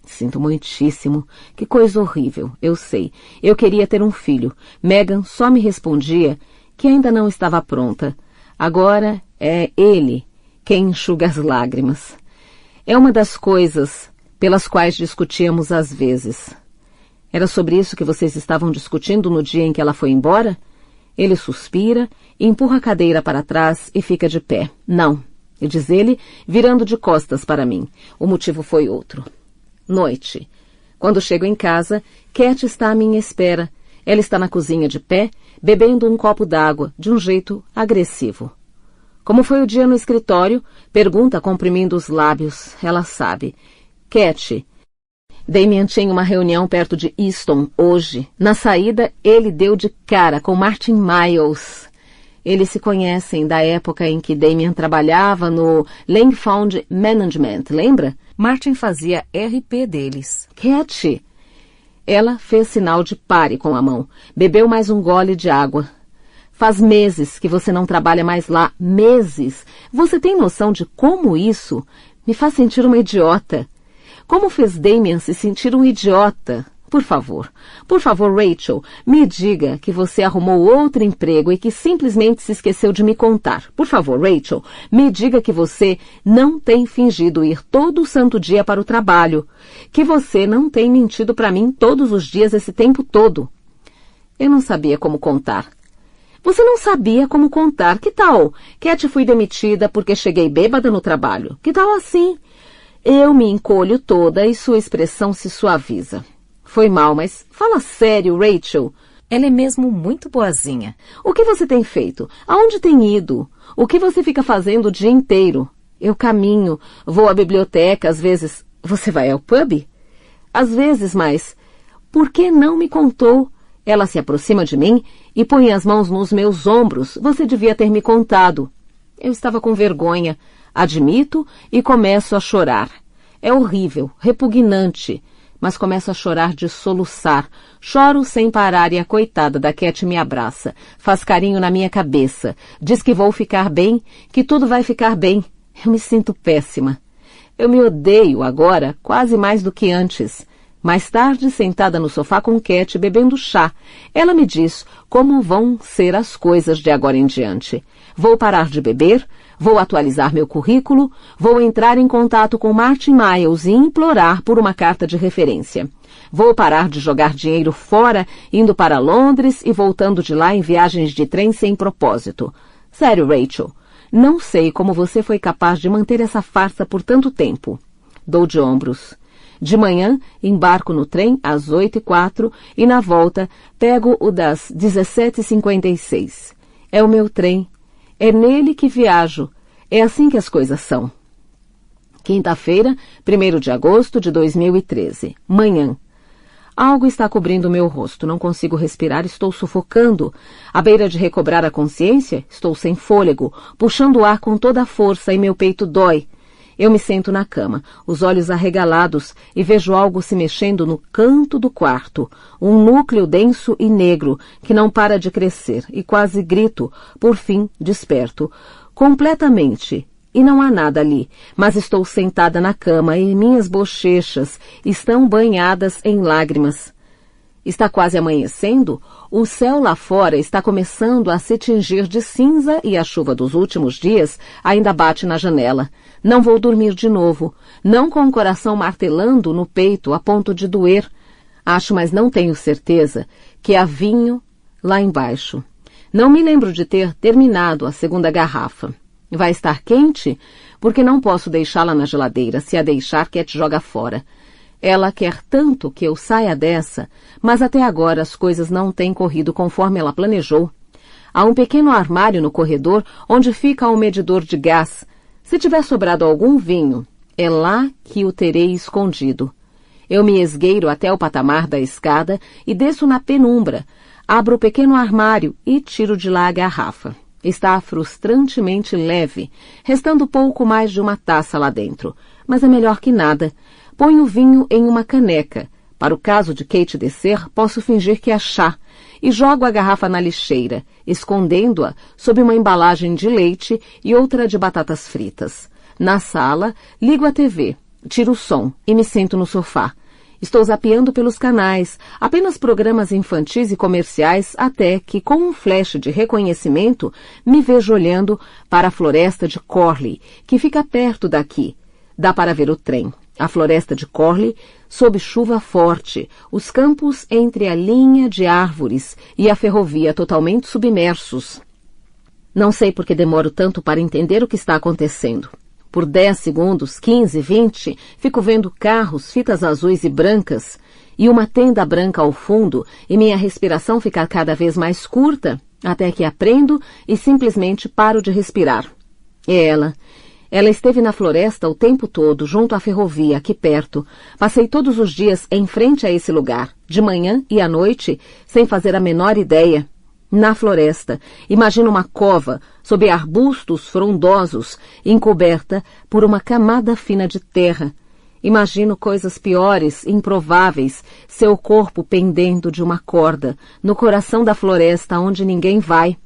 Sinto muitíssimo. Que coisa horrível, eu sei. Eu queria ter um filho. Megan só me respondia que ainda não estava pronta. Agora é ele quem enxuga as lágrimas. É uma das coisas pelas quais discutíamos às vezes. Era sobre isso que vocês estavam discutindo no dia em que ela foi embora? Ele suspira, empurra a cadeira para trás e fica de pé. Não, diz ele, virando de costas para mim. O motivo foi outro. Noite. Quando chego em casa, Cat está à minha espera. Ela está na cozinha de pé, bebendo um copo d'água, de um jeito agressivo. Como foi o dia no escritório? Pergunta, comprimindo os lábios. Ela sabe. Cat, Damien tinha uma reunião perto de Easton hoje. Na saída, ele deu de cara com Martin Miles. Eles se conhecem da época em que Damien trabalhava no Lang Fund Management, lembra? Martin fazia RP deles. Cat! Ela fez sinal de pare com a mão. Bebeu mais um gole de água. Faz meses que você não trabalha mais lá. Meses! Você tem noção de como isso me faz sentir uma idiota? Como fez Damien se sentir um idiota? Por favor, Rachel, me diga que você arrumou outro emprego e que simplesmente se esqueceu de me contar. Por favor, Rachel, me diga que você não tem fingido ir todo o santo dia para o trabalho. Que você não tem mentido para mim todos os dias esse tempo todo. Eu não sabia como contar. Você não sabia como contar. Que tal? Cat, fui demitida porque cheguei bêbada no trabalho. Que tal assim? Eu me encolho toda e sua expressão se suaviza. Foi mal, mas fala sério, Rachel. Ela é mesmo muito boazinha. O que você tem feito? Aonde tem ido? O que você fica fazendo o dia inteiro? Eu caminho, vou à biblioteca, às vezes... Você vai ao pub? Às vezes, mas... Por que não me contou? Ela se aproxima de mim e põe as mãos nos meus ombros. Você devia ter me contado. Eu estava com vergonha, admito, e começo a chorar. É horrível, repugnante, mas começo a chorar de soluçar. Choro sem parar e a coitada da Cat me abraça, faz carinho na minha cabeça, diz que vou ficar bem, que tudo vai ficar bem. Eu me sinto péssima. Eu me odeio agora quase mais do que antes. Mais tarde, sentada no sofá com Cat, bebendo chá, ela me diz como vão ser as coisas de agora em diante. Vou parar de beber, vou atualizar meu currículo, vou entrar em contato com Martin Miles e implorar por uma carta de referência. Vou parar de jogar dinheiro fora, indo para Londres e voltando de lá em viagens de trem sem propósito. Sério, Rachel, não sei como você foi capaz de manter essa farsa por tanto tempo. Dou de ombros. De manhã, embarco no trem às 8h04 e na volta pego o das 17h56. É o meu trem. É nele que viajo. É assim que as coisas são. Quinta-feira, 1º de agosto de 2013. Manhã. Algo está cobrindo meu rosto. Não consigo respirar, estou sufocando. À beira de recobrar a consciência, estou sem fôlego, puxando o ar com toda a força e meu peito dói. Eu me sento na cama, os olhos arregalados, e vejo algo se mexendo no canto do quarto. Um núcleo denso e negro, que não para de crescer, e quase grito, por fim desperto. Completamente. E não há nada ali, mas estou sentada na cama e minhas bochechas estão banhadas em lágrimas. Está quase amanhecendo, o céu lá fora está começando a se tingir de cinza e a chuva dos últimos dias ainda bate na janela. Não vou dormir de novo, não com o coração martelando no peito a ponto de doer. Acho, mas não tenho certeza, que há vinho lá embaixo. Não me lembro de ter terminado a segunda garrafa. Vai estar quente? Porque não posso deixá-la na geladeira. Se a deixar, Cat joga fora. Ela quer tanto que eu saia dessa, mas até agora as coisas não têm corrido conforme ela planejou. Há um pequeno armário no corredor onde fica o medidor de gás. Se tiver sobrado algum vinho, é lá que o terei escondido. Eu me esgueiro até o patamar da escada e desço na penumbra. Abro o pequeno armário e tiro de lá a garrafa. Está frustrantemente leve, restando pouco mais de uma taça lá dentro. Mas é melhor que nada. Ponho o vinho em uma caneca. Para o caso de Kate descer, posso fingir que é chá. E jogo a garrafa na lixeira, escondendo-a sob uma embalagem de leite e outra de batatas fritas. Na sala, ligo a TV, tiro o som e me sento no sofá. Estou zapeando pelos canais, apenas programas infantis e comerciais, até que, com um flash de reconhecimento, me vejo olhando para a floresta de Corley, que fica perto daqui. Dá para ver o trem. A floresta de Corley, sob chuva forte, os campos entre a linha de árvores e a ferrovia totalmente submersos. Não sei por que demoro tanto para entender o que está acontecendo. Por 10 segundos, 15, 20, fico vendo carros, fitas azuis e brancas, e uma tenda branca ao fundo, e minha respiração fica cada vez mais curta, até que aprendo e simplesmente paro de respirar. É ela. Ela esteve na floresta o tempo todo, junto à ferrovia, aqui perto. Passei todos os dias em frente a esse lugar, de manhã e à noite, sem fazer a menor ideia. Na floresta, imagino uma cova, sob arbustos frondosos, encoberta por uma camada fina de terra. Imagino coisas piores, improváveis, seu corpo pendendo de uma corda, no coração da floresta onde ninguém vai.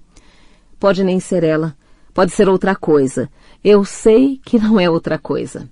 Pode nem ser ela. Pode ser outra coisa. Eu sei que não é outra coisa.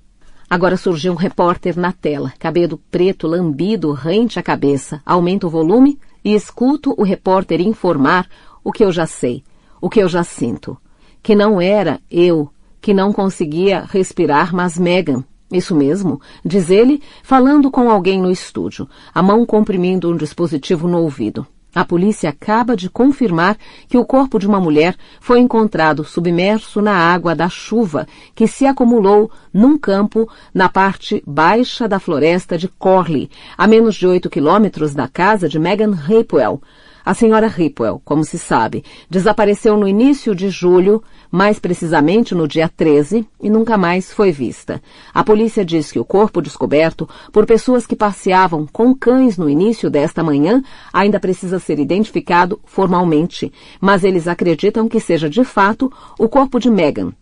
Agora surgiu um repórter na tela, cabelo preto, lambido, rente a cabeça. Aumento o volume e escuto o repórter informar o que eu já sei, o que eu já sinto. Que não era eu, que não conseguia respirar, mas Megan. Isso mesmo, diz ele, falando com alguém no estúdio, a mão comprimindo um dispositivo no ouvido. A polícia acaba de confirmar que o corpo de uma mulher foi encontrado submerso na água da chuva que se acumulou num campo na parte baixa da floresta de Corley, a menos de 8 quilômetros da casa de Megan Hapwell. A senhora Ripwell, como se sabe, desapareceu no início de julho, mais precisamente no dia 13, e nunca mais foi vista. A polícia diz que o corpo descoberto por pessoas que passeavam com cães no início desta manhã ainda precisa ser identificado formalmente, mas eles acreditam que seja de fato o corpo de Megan.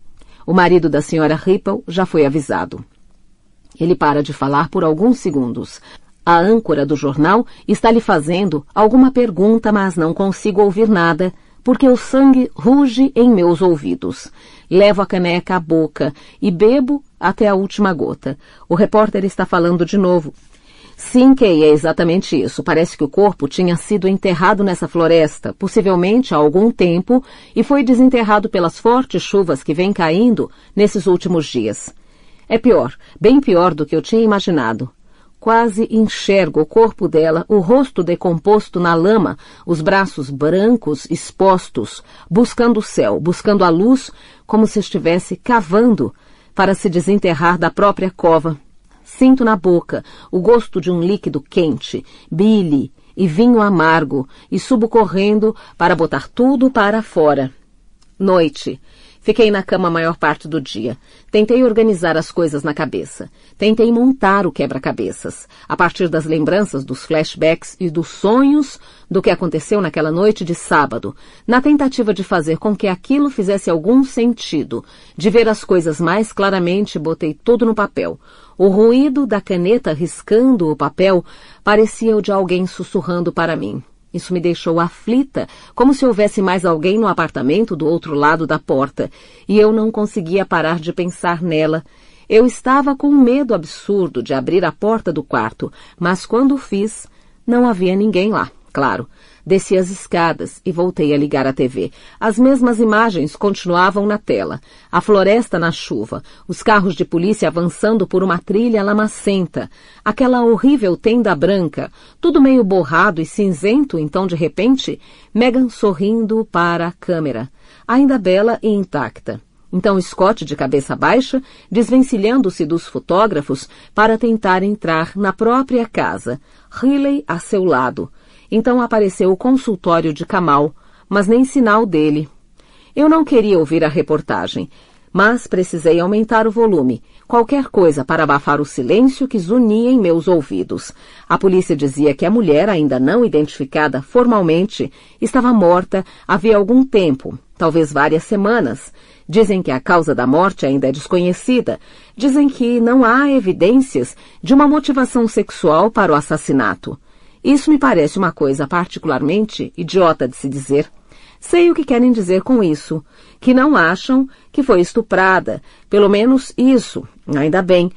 O marido da senhora Ripple já foi avisado. Ele para de falar por alguns segundos. A âncora do jornal está lhe fazendo alguma pergunta, mas não consigo ouvir nada, porque o sangue ruge em meus ouvidos. Levo a caneca à boca e bebo até a última gota. O repórter está falando de novo. Sim, Kay, é exatamente isso. Parece que o corpo tinha sido enterrado nessa floresta, possivelmente há algum tempo, e foi desenterrado pelas fortes chuvas que vêm caindo nesses últimos dias. É pior, bem pior do que eu tinha imaginado. Quase enxergo o corpo dela, o rosto decomposto na lama, os braços brancos expostos, buscando o céu, buscando a luz, como se estivesse cavando para se desenterrar da própria cova. Sinto na boca o gosto de um líquido quente, bile e vinho amargo, e subo correndo para botar tudo para fora. Noite. Fiquei na cama a maior parte do dia. Tentei organizar as coisas na cabeça. Tentei montar o quebra-cabeças, a partir das lembranças dos flashbacks e dos sonhos do que aconteceu naquela noite de sábado, na tentativa de fazer com que aquilo fizesse algum sentido. De ver as coisas mais claramente, botei tudo no papel. O ruído da caneta riscando o papel parecia o de alguém sussurrando para mim. Isso me deixou aflita, como se houvesse mais alguém no apartamento do outro lado da porta, e eu não conseguia parar de pensar nela. Eu estava com um medo absurdo de abrir a porta do quarto, mas quando o fiz, não havia ninguém lá, claro. Desci as escadas e voltei a ligar a TV. As mesmas imagens continuavam na tela. A floresta na chuva, os carros de polícia avançando por uma trilha lamacenta, aquela horrível tenda branca, tudo meio borrado e cinzento, então de repente, Megan sorrindo para a câmera, ainda bela e intacta. Então Scott, de cabeça baixa, desvencilhando-se dos fotógrafos para tentar entrar na própria casa, Riley a seu lado. Então apareceu o consultório de Kamal, mas nem sinal dele. Eu não queria ouvir a reportagem, mas precisei aumentar o volume, qualquer coisa para abafar o silêncio que zunia em meus ouvidos. A polícia dizia que a mulher, ainda não identificada formalmente, estava morta havia algum tempo, talvez várias semanas. Dizem que a causa da morte ainda é desconhecida. Dizem que não há evidências de uma motivação sexual para o assassinato. Isso me parece uma coisa particularmente idiota de se dizer. Sei o que querem dizer com isso, que não acham que foi estuprada, pelo menos isso, ainda bem.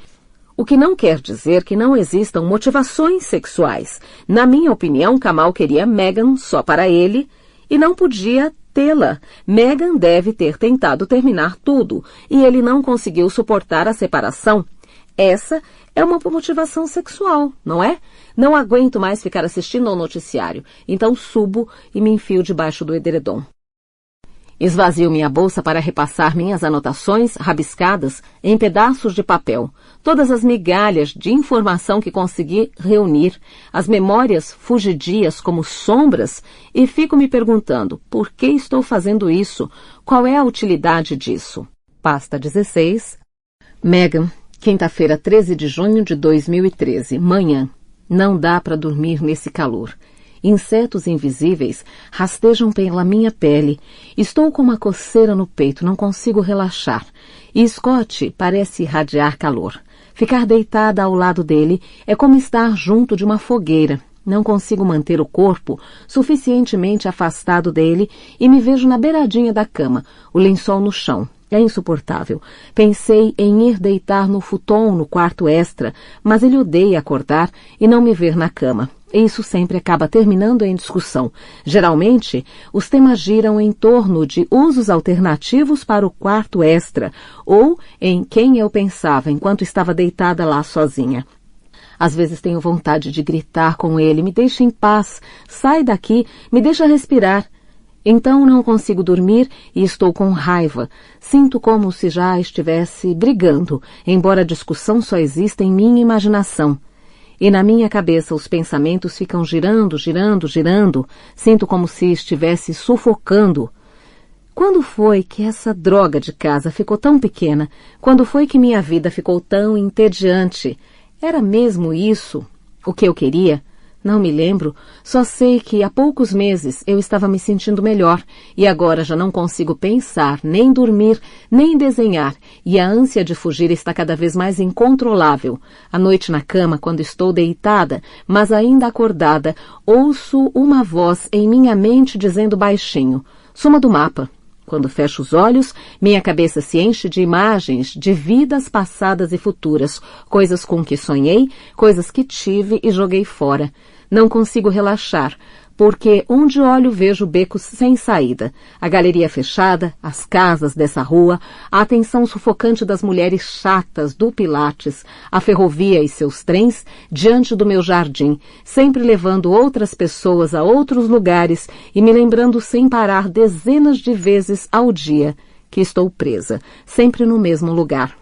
O que não quer dizer que não existam motivações sexuais. Na minha opinião, Kamal queria Megan só para ele e não podia tê-la. Megan deve ter tentado terminar tudo e ele não conseguiu suportar a separação. Essa é uma motivação sexual, não é? Não aguento mais ficar assistindo ao noticiário, então subo e me enfio debaixo do edredom. Esvazio minha bolsa para repassar minhas anotações rabiscadas em pedaços de papel, todas as migalhas de informação que consegui reunir, as memórias fugidias como sombras, e fico me perguntando, por que estou fazendo isso? Qual é a utilidade disso? Pasta 16. Megan, quinta-feira, 13 de junho de 2013, manhã. Não dá para dormir nesse calor. Insetos invisíveis rastejam pela minha pele. Estou com uma coceira no peito, não consigo relaxar. E Scott parece irradiar calor. Ficar deitada ao lado dele é como estar junto de uma fogueira. Não consigo manter o corpo suficientemente afastado dele e me vejo na beiradinha da cama, o lençol no chão. É insuportável. Pensei em ir deitar no futon no quarto extra, mas ele odeia acordar e não me ver na cama. Isso sempre acaba terminando em discussão. Geralmente, os temas giram em torno de usos alternativos para o quarto extra ou em quem eu pensava enquanto estava deitada lá sozinha. Às vezes tenho vontade de gritar com ele, me deixa em paz, sai daqui, me deixa respirar. Então não consigo dormir e estou com raiva. Sinto como se já estivesse brigando, embora a discussão só exista em minha imaginação. E na minha cabeça os pensamentos ficam girando, girando, girando. Sinto como se estivesse sufocando. Quando foi que essa droga de casa ficou tão pequena? Quando foi que minha vida ficou tão entediante? Era mesmo isso o que eu queria? Não me lembro, só sei que há poucos meses eu estava me sentindo melhor e agora já não consigo pensar, nem dormir, nem desenhar e a ânsia de fugir está cada vez mais incontrolável. À noite na cama, quando estou deitada, mas ainda acordada, ouço uma voz em minha mente dizendo baixinho, suma do mapa. Quando fecho os olhos, minha cabeça se enche de imagens de vidas passadas e futuras, coisas com que sonhei, coisas que tive e joguei fora. Não consigo relaxar, porque onde olho vejo becos sem saída, a galeria fechada, as casas dessa rua, a atenção sufocante das mulheres chatas do Pilates, a ferrovia e seus trens diante do meu jardim, sempre levando outras pessoas a outros lugares e me lembrando sem parar dezenas de vezes ao dia que estou presa, sempre no mesmo lugar.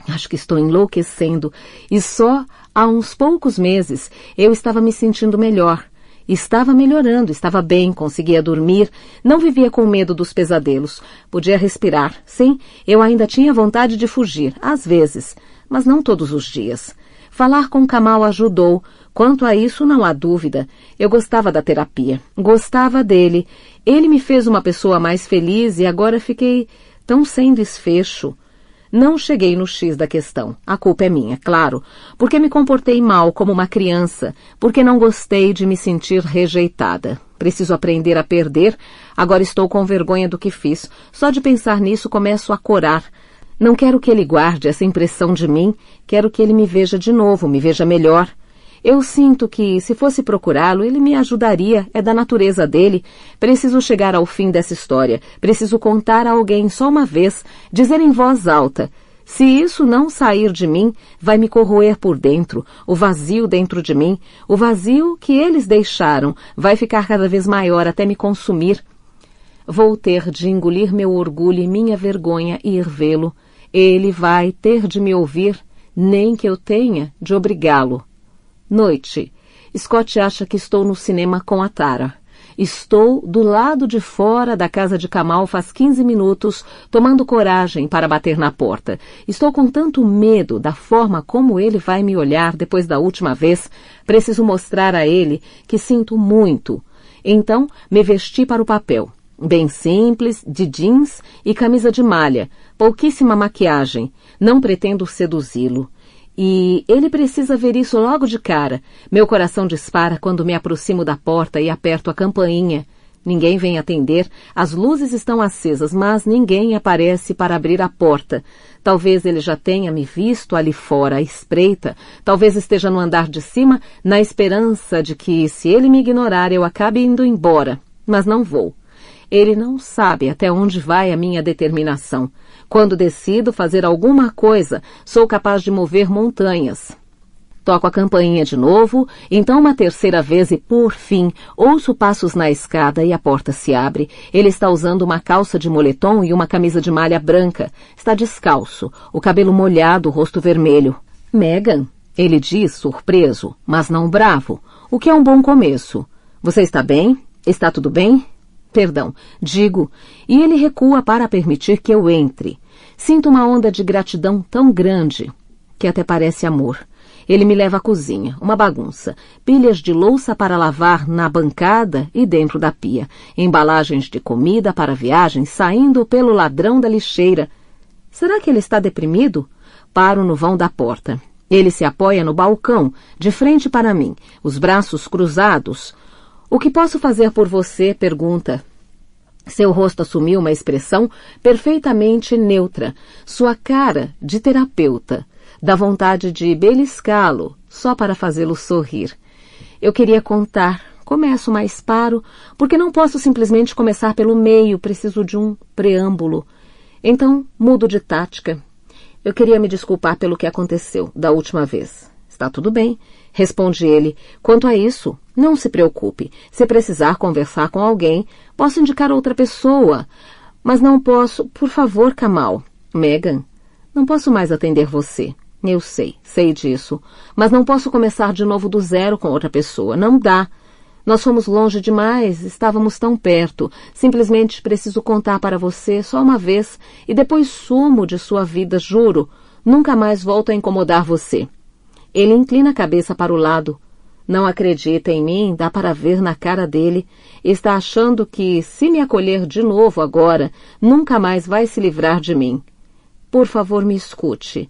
Acho que estou enlouquecendo e só há uns poucos meses eu estava me sentindo melhor. Estava melhorando, estava bem, conseguia dormir, não vivia com medo dos pesadelos, podia respirar. Sim, eu ainda tinha vontade de fugir, às vezes, mas não todos os dias. Falar com Kamal ajudou. Quanto a isso, não há dúvida. Eu gostava da terapia, gostava dele. Ele me fez uma pessoa mais feliz e agora fiquei tão sem desfecho. Não cheguei no X da questão. A culpa é minha, claro, porque me comportei mal como uma criança, porque não gostei de me sentir rejeitada. Preciso aprender a perder. Agora estou com vergonha do que fiz. Só de pensar nisso começo a corar. Não quero que ele guarde essa impressão de mim. Quero que ele me veja de novo, me veja melhor. Eu sinto que, se fosse procurá-lo, ele me ajudaria, é da natureza dele. Preciso chegar ao fim dessa história. Preciso contar a alguém só uma vez, dizer em voz alta. Se isso não sair de mim, vai me corroer por dentro. O vazio dentro de mim, o vazio que eles deixaram, vai ficar cada vez maior até me consumir. Vou ter de engolir meu orgulho e minha vergonha e ir vê-lo. Ele vai ter de me ouvir, nem que eu tenha de obrigá-lo. Noite. Scott acha que estou no cinema com a Tara. Estou do lado de fora da casa de Kamal faz 15 minutos, tomando coragem para bater na porta. Estou com tanto medo da forma como ele vai me olhar depois da última vez. Preciso mostrar a ele que sinto muito. Então, me vesti para o papel. Bem simples, de jeans e camisa de malha. Pouquíssima maquiagem. Não pretendo seduzi-lo. E ele precisa ver isso logo de cara. Meu coração dispara quando me aproximo da porta e aperto a campainha. Ninguém vem atender, as luzes estão acesas, mas ninguém aparece para abrir a porta. Talvez ele já tenha me visto ali fora, à espreita. Talvez esteja no andar de cima, na esperança de que, se ele me ignorar, eu acabe indo embora. Mas não vou. Ele não sabe até onde vai a minha determinação. Quando decido fazer alguma coisa, sou capaz de mover montanhas. Toco a campainha de novo, então uma terceira vez e, por fim, ouço passos na escada e a porta se abre. Ele está usando uma calça de moletom e uma camisa de malha branca. Está descalço, o cabelo molhado, o rosto vermelho. Megan, ele diz, surpreso, mas não bravo, o que é um bom começo. Você está bem? Está tudo bem? Perdão, digo, e ele recua para permitir que eu entre. Sinto uma onda de gratidão tão grande que até parece amor. Ele me leva à cozinha, uma bagunça, pilhas de louça para lavar na bancada e dentro da pia, embalagens de comida para viagem saindo pelo ladrão da lixeira. Será que ele está deprimido? Paro no vão da porta. Ele se apoia no balcão, de frente para mim, os braços cruzados. O que posso fazer por você? Pergunta. Seu rosto assumiu uma expressão perfeitamente neutra, sua cara de terapeuta. Dá vontade de beliscá-lo, só para fazê-lo sorrir. Eu queria contar. Começo, mas paro, porque não posso simplesmente começar pelo meio, preciso de um preâmbulo. Então, mudo de tática. Eu queria me desculpar pelo que aconteceu da última vez. Está tudo bem, responde ele. Quanto a isso, não se preocupe. Se precisar conversar com alguém, posso indicar outra pessoa. Mas não posso... Por favor, Kamal. Megan, não posso mais atender você. Eu sei disso. Mas não posso começar de novo do zero com outra pessoa. Não dá. Nós fomos longe demais, estávamos tão perto. Simplesmente preciso contar para você só uma vez e depois sumo de sua vida, juro. Nunca mais volto a incomodar você. Ele inclina a cabeça para o lado. Não acredita em mim, dá para ver na cara dele. Está achando que, se me acolher de novo agora, nunca mais vai se livrar de mim. Por favor, me escute.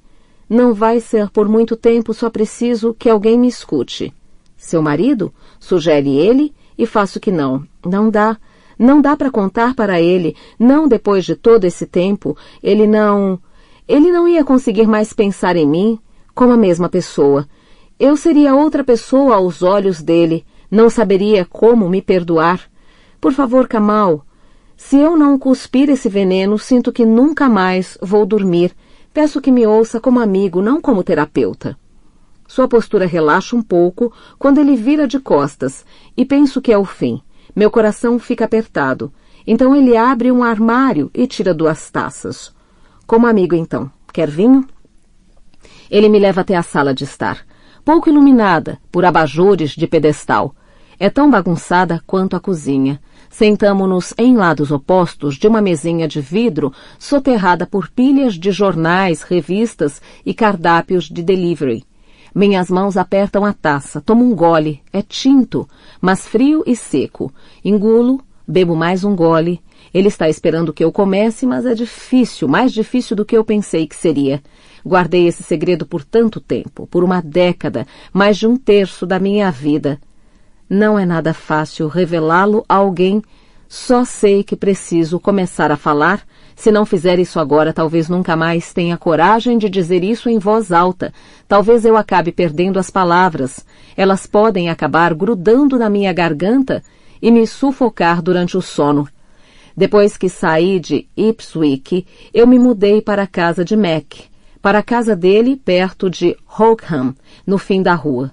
Não vai ser por muito tempo, só preciso que alguém me escute. Seu marido? Sugere ele e faço que não. Não dá. Não dá para contar para ele. Não depois de todo esse tempo. Ele não ia conseguir mais pensar em mim como a mesma pessoa. Eu seria outra pessoa aos olhos dele. Não saberia como me perdoar. Por favor, Kamal, se eu não cuspir esse veneno, sinto que nunca mais vou dormir. Peço que me ouça como amigo, não como terapeuta. Sua postura relaxa um pouco quando ele vira de costas e penso que é o fim. Meu coração fica apertado. Então ele abre um armário e tira 2 taças. Como amigo, então. Quer vinho? Ele me leva até a sala de estar. Pouco iluminada por abajures de pedestal. É tão bagunçada quanto a cozinha. Sentamo-nos em lados opostos de uma mesinha de vidro soterrada por pilhas de jornais, revistas e cardápios de delivery. Minhas mãos apertam a taça, tomo um gole, é tinto, mas frio e seco. Engulo, bebo mais um gole. Ele está esperando que eu comece, mas é difícil, mais difícil do que eu pensei que seria. Guardei esse segredo por tanto tempo, por uma década, mais de 1/3 da minha vida. Não é nada fácil revelá-lo a alguém. Só sei que preciso começar a falar. Se não fizer isso agora, talvez nunca mais tenha coragem de dizer isso em voz alta. Talvez eu acabe perdendo as palavras. Elas podem acabar grudando na minha garganta e me sufocar durante o sono. Depois que saí de Ipswich, eu me mudei para a casa de Mac, para a casa dele perto de Hockham, no fim da rua.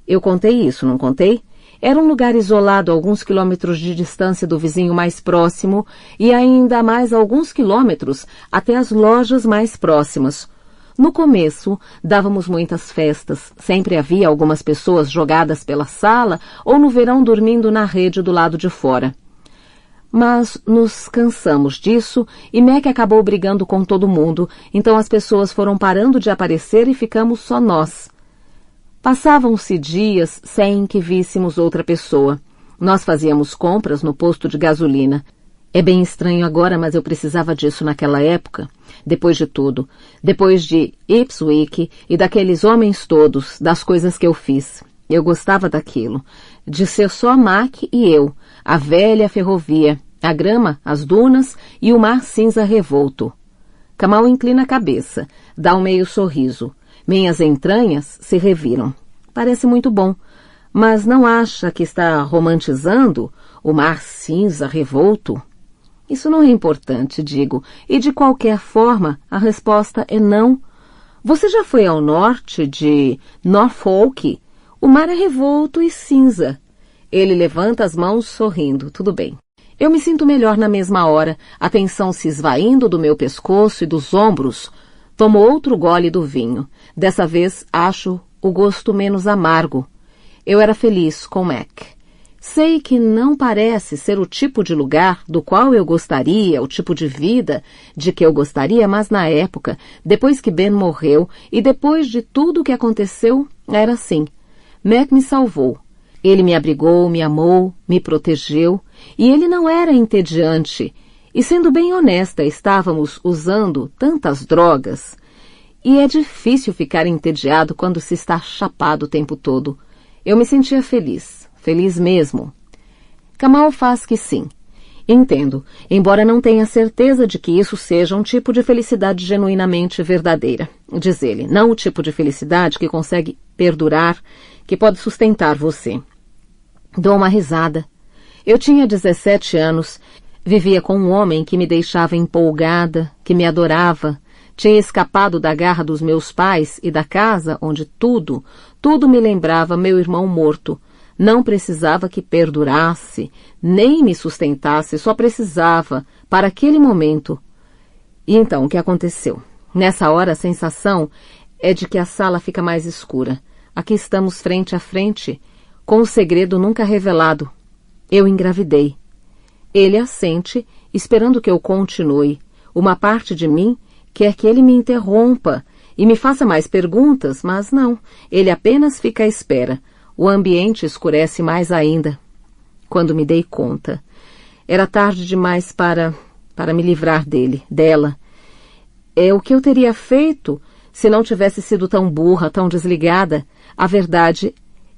Eu contei isso, não contei? Era um lugar isolado a alguns quilômetros de distância do vizinho mais próximo e ainda mais alguns quilômetros até as lojas mais próximas. No começo, dávamos muitas festas. Sempre havia algumas pessoas jogadas pela sala ou no verão dormindo na rede do lado de fora. Mas nos cansamos disso e Mac acabou brigando com todo mundo, então as pessoas foram parando de aparecer e ficamos só nós. Passavam-se dias sem que víssemos outra pessoa. Nós fazíamos compras no posto de gasolina. É bem estranho agora, mas eu precisava disso naquela época. Depois de tudo, depois de Ipswich e daqueles homens todos, das coisas que eu fiz. Eu gostava daquilo, de ser só Mac e eu, a velha ferrovia, a grama, as dunas e o mar cinza revolto. Kamal inclina a cabeça, dá um meio sorriso. Minhas entranhas se reviram. Parece muito bom, mas não acha que está romantizando o mar cinza revolto? Isso não é importante, digo, e de qualquer forma a resposta é não. Você já foi ao norte de Norfolk? O mar é revolto e cinza. Ele levanta as mãos sorrindo. Tudo bem. Eu me sinto melhor na mesma hora, a tensão se esvaindo do meu pescoço e dos ombros. Tomo outro gole do vinho. Dessa vez acho o gosto menos amargo. Eu era feliz com Mac. Sei que não parece ser o tipo de lugar do qual eu gostaria, o tipo de vida de que eu gostaria, mas na época, depois que Ben morreu e depois de tudo o que aconteceu, era assim. Mac me salvou. Ele me abrigou, me amou, me protegeu, e ele não era entediante. E sendo bem honesta, estávamos usando tantas drogas. E é difícil ficar entediado quando se está chapado o tempo todo. Eu me sentia feliz, feliz mesmo. Kamal faz que sim. Entendo, embora não tenha certeza de que isso seja um tipo de felicidade genuinamente verdadeira. Diz ele, não o tipo de felicidade que consegue perdurar, que pode sustentar você. Dou uma risada. Eu tinha 17 anos, vivia com um homem que me deixava empolgada, que me adorava. Tinha escapado da garra dos meus pais e da casa onde tudo me lembrava meu irmão morto. Não precisava que perdurasse, nem me sustentasse, só precisava, para aquele momento. E então, o que aconteceu? Nessa hora, a sensação é de que a sala fica mais escura. Aqui estamos frente a frente, com o segredo nunca revelado. Eu engravidei. Ele assente, esperando que eu continue. Uma parte de mim quer que ele me interrompa e me faça mais perguntas, mas não. Ele apenas fica à espera. O ambiente escurece mais ainda. Quando me dei conta, era tarde demais para me livrar dela. É o que eu teria feito se não tivesse sido tão burra, tão desligada. A verdade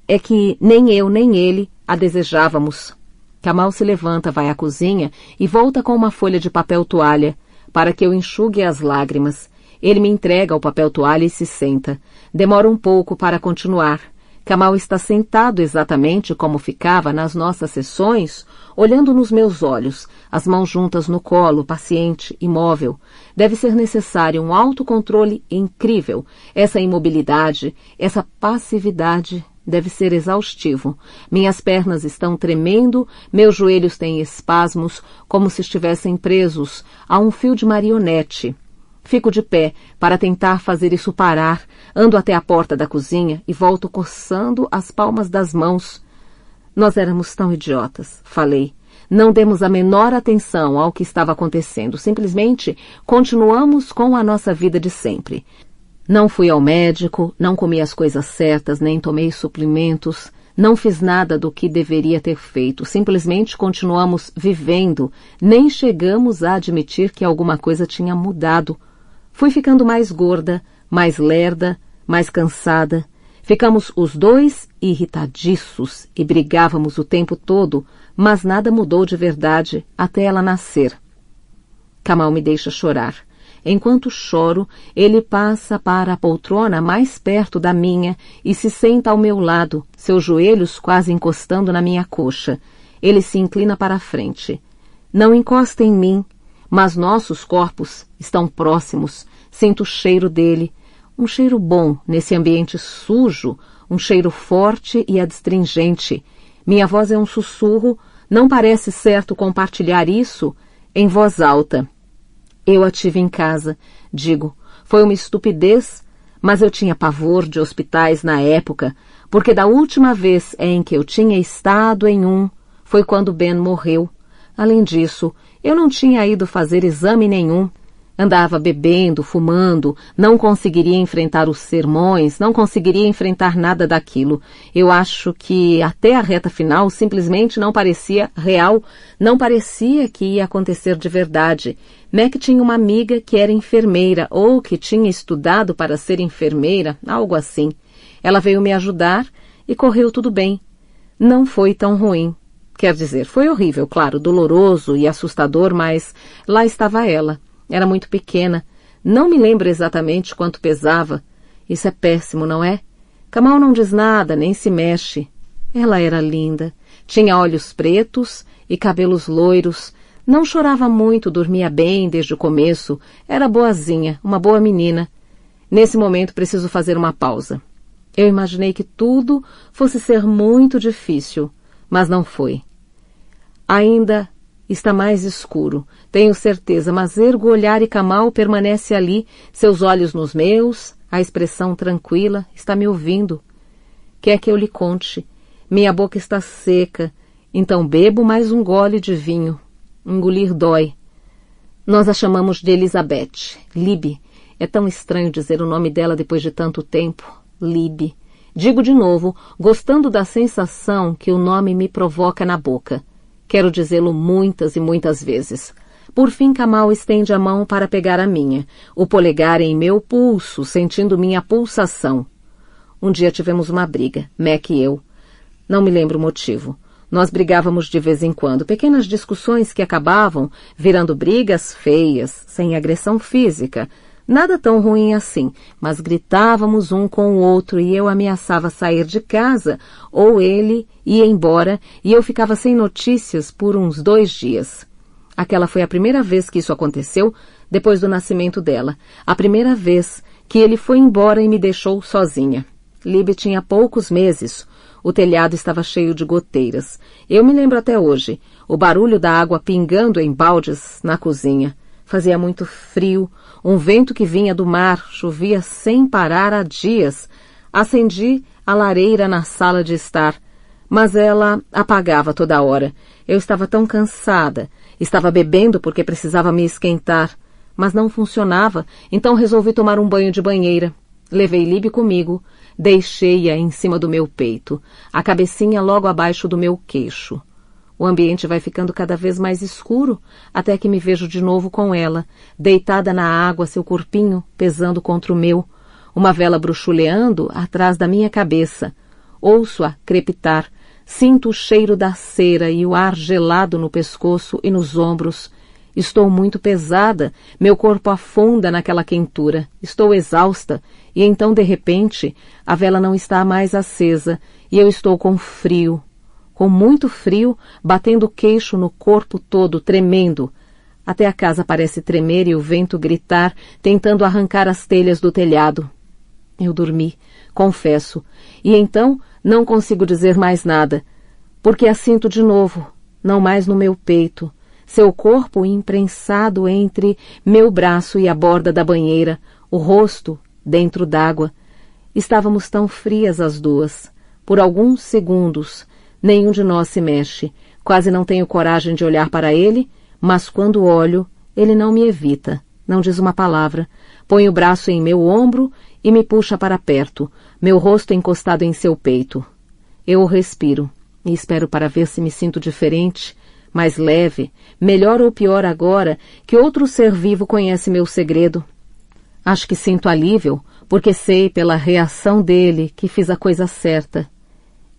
é que nem eu nem ele a desejávamos. Kamal se levanta, vai à cozinha e volta com uma folha de papel toalha para que eu enxugue as lágrimas. Ele me entrega o papel toalha e se senta. Demora um pouco para continuar. Kamal está sentado exatamente como ficava nas nossas sessões, olhando nos meus olhos, as mãos juntas no colo, paciente, imóvel. Deve ser necessário um autocontrole incrível. Essa imobilidade, essa passividade deve ser exaustivo. Minhas pernas estão tremendo, meus joelhos têm espasmos, como se estivessem presos a um fio de marionete. Fico de pé para tentar fazer isso parar, ando até a porta da cozinha e volto coçando as palmas das mãos. Nós éramos tão idiotas, falei. Não demos a menor atenção ao que estava acontecendo, simplesmente continuamos com a nossa vida de sempre. Não fui ao médico, não comi as coisas certas, nem tomei suplementos, não fiz nada do que deveria ter feito, simplesmente continuamos vivendo, nem chegamos a admitir que alguma coisa tinha mudado. Fui ficando mais gorda, mais lerda, mais cansada. Ficamos os dois irritadiços e brigávamos o tempo todo, mas nada mudou de verdade até ela nascer. Kamal me deixa chorar. Enquanto choro, ele passa para a poltrona mais perto da minha e se senta ao meu lado, seus joelhos quase encostando na minha coxa. Ele se inclina para a frente. Não encosta em mim, mas nossos corpos estão próximos. Sinto o cheiro dele, um cheiro bom nesse ambiente sujo, um cheiro forte e adstringente. Minha voz é um sussurro, não parece certo compartilhar isso em voz alta. Eu a tive em casa, digo. Foi uma estupidez, mas eu tinha pavor de hospitais na época, porque da última vez em que eu tinha estado em um, foi quando Ben morreu. Além disso, eu não tinha ido fazer exame nenhum. Andava bebendo, fumando, não conseguiria enfrentar os sermões, não conseguiria enfrentar nada daquilo. Eu acho que até a reta final simplesmente não parecia real, não parecia que ia acontecer de verdade. Mac tinha uma amiga que era enfermeira ou que tinha estudado para ser enfermeira, algo assim. Ela veio me ajudar e correu tudo bem. Não foi tão ruim. Quer dizer, foi horrível, claro, doloroso e assustador, mas lá estava ela. Era muito pequena. Não me lembro exatamente quanto pesava. Isso é péssimo, não é? Kamal não diz nada, nem se mexe. Ela era linda. Tinha olhos pretos e cabelos loiros. Não chorava muito, dormia bem desde o começo. Era boazinha, uma boa menina. Nesse momento preciso fazer uma pausa. Eu imaginei que tudo fosse ser muito difícil, mas não foi. Ainda está mais escuro, tenho certeza, mas ergo o olhar e Kamal permanece ali, seus olhos nos meus, a expressão tranquila, está me ouvindo. Quer que eu lhe conte? Minha boca está seca, então bebo mais um gole de vinho. Engolir dói. Nós a chamamos de Elizabeth, Libby. É tão estranho dizer o nome dela depois de tanto tempo. Libby. Digo de novo, gostando da sensação que o nome me provoca na boca. Quero dizê-lo muitas e muitas vezes. Por fim, Kamal estende a mão para pegar a minha, o polegar em meu pulso, sentindo minha pulsação. Um dia tivemos uma briga, Mac e eu. Não me lembro o motivo. Nós brigávamos de vez em quando, pequenas discussões que acabavam virando brigas feias, sem agressão física. Nada tão ruim assim, mas gritávamos um com o outro e eu ameaçava sair de casa, ou ele ia embora e eu ficava sem notícias por uns 2 dias. Aquela foi a primeira vez que isso aconteceu depois do nascimento dela, a primeira vez que ele foi embora e me deixou sozinha. Libby tinha poucos meses, o telhado estava cheio de goteiras. Eu me lembro até hoje, o barulho da água pingando em baldes na cozinha. Fazia muito frio, um vento que vinha do mar, chovia sem parar há dias. Acendi a lareira na sala de estar, mas ela apagava toda hora. Eu estava tão cansada, estava bebendo porque precisava me esquentar, mas não funcionava, então resolvi tomar um banho de banheira. Levei Libby comigo, deixei-a em cima do meu peito, a cabecinha logo abaixo do meu queixo. O ambiente vai ficando cada vez mais escuro, até que me vejo de novo com ela, deitada na água, seu corpinho pesando contra o meu, uma vela bruxuleando atrás da minha cabeça. Ouço-a crepitar, sinto o cheiro da cera e o ar gelado no pescoço e nos ombros. Estou muito pesada, meu corpo afunda naquela quentura, estou exausta, e então, de repente, a vela não está mais acesa, e eu estou com frio. Com muito frio, batendo o queixo no corpo todo, tremendo. Até a casa parece tremer e o vento gritar, tentando arrancar as telhas do telhado. Eu dormi, confesso, e então não consigo dizer mais nada, porque a sinto de novo, não mais no meu peito, seu corpo imprensado entre meu braço e a borda da banheira, o rosto dentro d'água. Estávamos tão frias as duas. Por alguns segundos, nenhum de nós se mexe. Quase não tenho coragem de olhar para ele, mas quando olho, ele não me evita, não diz uma palavra. Põe o braço em meu ombro e me puxa para perto, meu rosto encostado em seu peito. Eu o respiro e espero para ver se me sinto diferente, mais leve, melhor ou pior agora que outro ser vivo conhece meu segredo. Acho que sinto alívio, porque sei pela reação dele que fiz a coisa certa.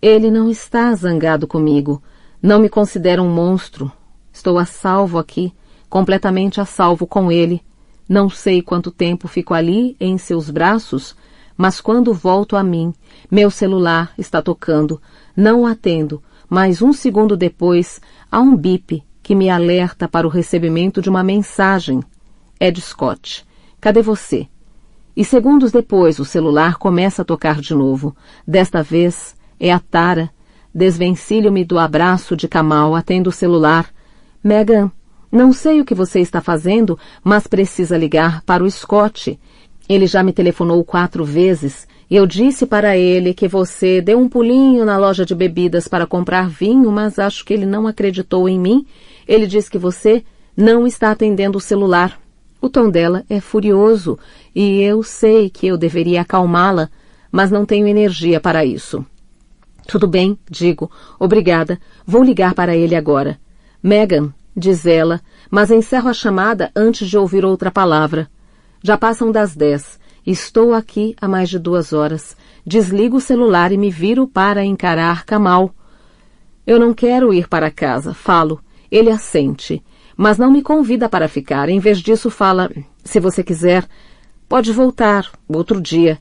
Ele não está zangado comigo, não me considera um monstro. Estou a salvo aqui, completamente a salvo com ele. Não sei quanto tempo fico ali em seus braços, mas quando volto a mim, meu celular está tocando. Não o atendo, mas um segundo depois há um bip que me alerta para o recebimento de uma mensagem. Ed Scott, cadê você? E segundos depois o celular começa a tocar de novo. Desta vez é a Tara. Desvencilho-me do abraço de Kamal, atendo o celular. Megan, não sei o que você está fazendo, mas precisa ligar para o Scott. Ele já me telefonou 4 vezes e eu disse para ele que você deu um pulinho na loja de bebidas para comprar vinho, mas acho que ele não acreditou em mim. Ele diz que você não está atendendo o celular. O tom dela é furioso e eu sei que eu deveria acalmá-la, mas não tenho energia para isso. Tudo bem, digo. Obrigada. Vou ligar para ele agora. Megan, diz ela, mas encerro a chamada antes de ouvir outra palavra. Já passam das 10. Estou aqui há mais de 2 horas. Desligo o celular e me viro para encarar Kamal. Eu não quero ir para casa, falo. Ele assente, mas não me convida para ficar. Em vez disso fala, se você quiser, pode voltar, outro dia.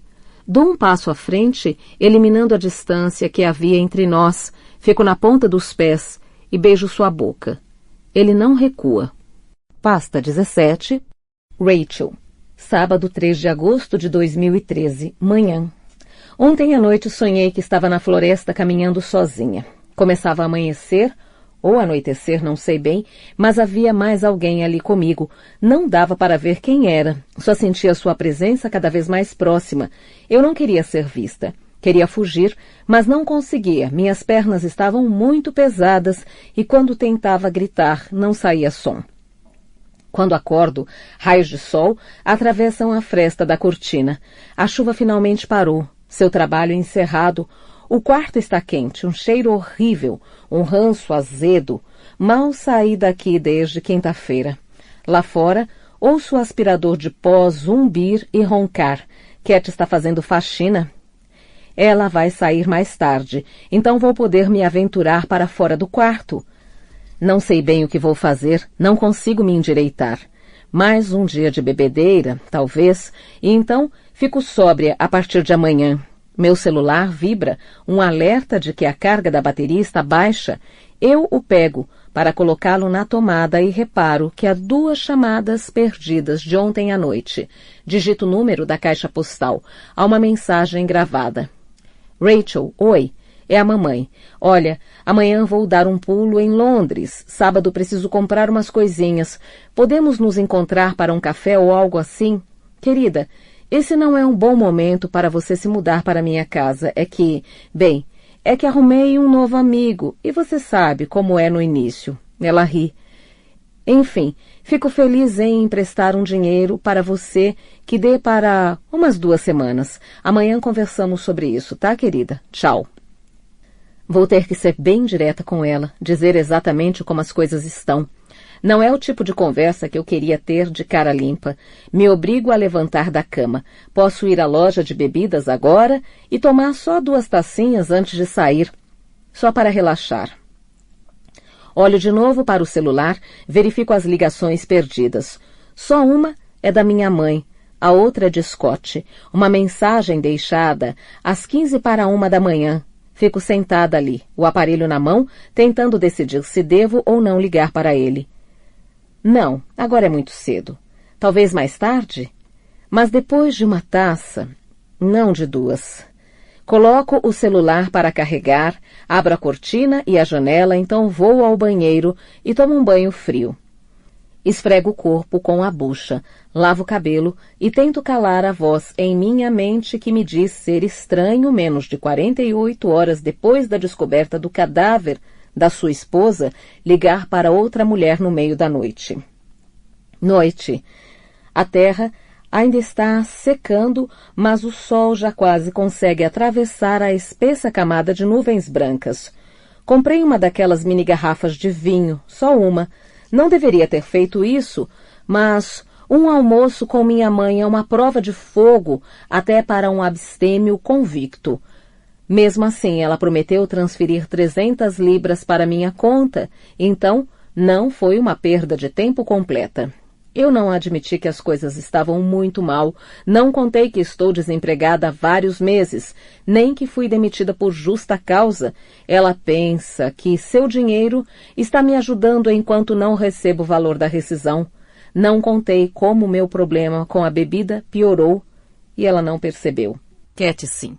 Dou um passo à frente, eliminando a distância que havia entre nós. Fico na ponta dos pés e beijo sua boca. Ele não recua. Pasta 17. Rachel. Sábado 3 de agosto de 2013, manhã. Ontem à noite sonhei que estava na floresta caminhando sozinha. Começava a amanhecer, ou anoitecer, não sei bem, mas havia mais alguém ali comigo. Não dava para ver quem era, só sentia sua presença cada vez mais próxima. Eu não queria ser vista. Queria fugir, mas não conseguia. Minhas pernas estavam muito pesadas e quando tentava gritar, não saía som. Quando acordo, raios de sol atravessam a fresta da cortina. A chuva finalmente parou. Seu trabalho encerrado. O quarto está quente, um cheiro horrível, um ranço azedo. Mal saí daqui desde quinta-feira. Lá fora, ouço o aspirador de pó zumbir e roncar. Cat está fazendo faxina. Ela vai sair mais tarde, então vou poder me aventurar para fora do quarto. Não sei bem o que vou fazer, não consigo me endireitar. Mais um dia de bebedeira, talvez, e então fico sóbria a partir de amanhã. Meu celular vibra, um alerta de que a carga da bateria está baixa. Eu o pego para colocá-lo na tomada e reparo que há 2 chamadas perdidas de ontem à noite. Digito o número da caixa postal. Há uma mensagem gravada. Rachel, oi. É a mamãe. Olha, amanhã vou dar um pulo em Londres. Sábado preciso comprar umas coisinhas. Podemos nos encontrar para um café ou algo assim? Querida, esse não é um bom momento para você se mudar para minha casa. É que arrumei um novo amigo e você sabe como é no início. Ela ri. Enfim, fico feliz em emprestar um dinheiro para você que dê para umas 2 semanas. Amanhã conversamos sobre isso, tá, querida? Tchau. Vou ter que ser bem direta com ela, dizer exatamente como as coisas estão. Não é o tipo de conversa que eu queria ter de cara limpa. Me obrigo a levantar da cama. Posso ir à loja de bebidas agora e tomar só 2 tacinhas antes de sair, só para relaxar. Olho de novo para o celular, verifico as ligações perdidas. Só uma é da minha mãe, a outra é de Scott. Uma mensagem deixada às 1:45 da manhã. Fico sentada ali, o aparelho na mão, tentando decidir se devo ou não ligar para ele. Não, agora é muito cedo. Talvez mais tarde? Mas depois de uma taça, não de 2. Coloco o celular para carregar, abro a cortina e a janela, então vou ao banheiro e tomo um banho frio. Esfrego o corpo com a bucha, lavo o cabelo e tento calar a voz em minha mente que me diz ser estranho menos de 48 horas depois da descoberta do cadáver da sua esposa ligar para outra mulher no meio da noite. Noite. A terra ainda está secando, mas o sol já quase consegue atravessar a espessa camada de nuvens brancas. Comprei uma daquelas mini garrafas de vinho, só uma. Não deveria ter feito isso, mas um almoço com minha mãe é uma prova de fogo até para um abstêmio convicto. Mesmo assim, ela prometeu transferir 300 libras para minha conta, então não foi uma perda de tempo completa. Eu não admiti que as coisas estavam muito mal, não contei que estou desempregada há vários meses, nem que fui demitida por justa causa. Ela pensa que seu dinheiro está me ajudando enquanto não recebo o valor da rescisão. Não contei como meu problema com a bebida piorou e ela não percebeu. Cat, sim.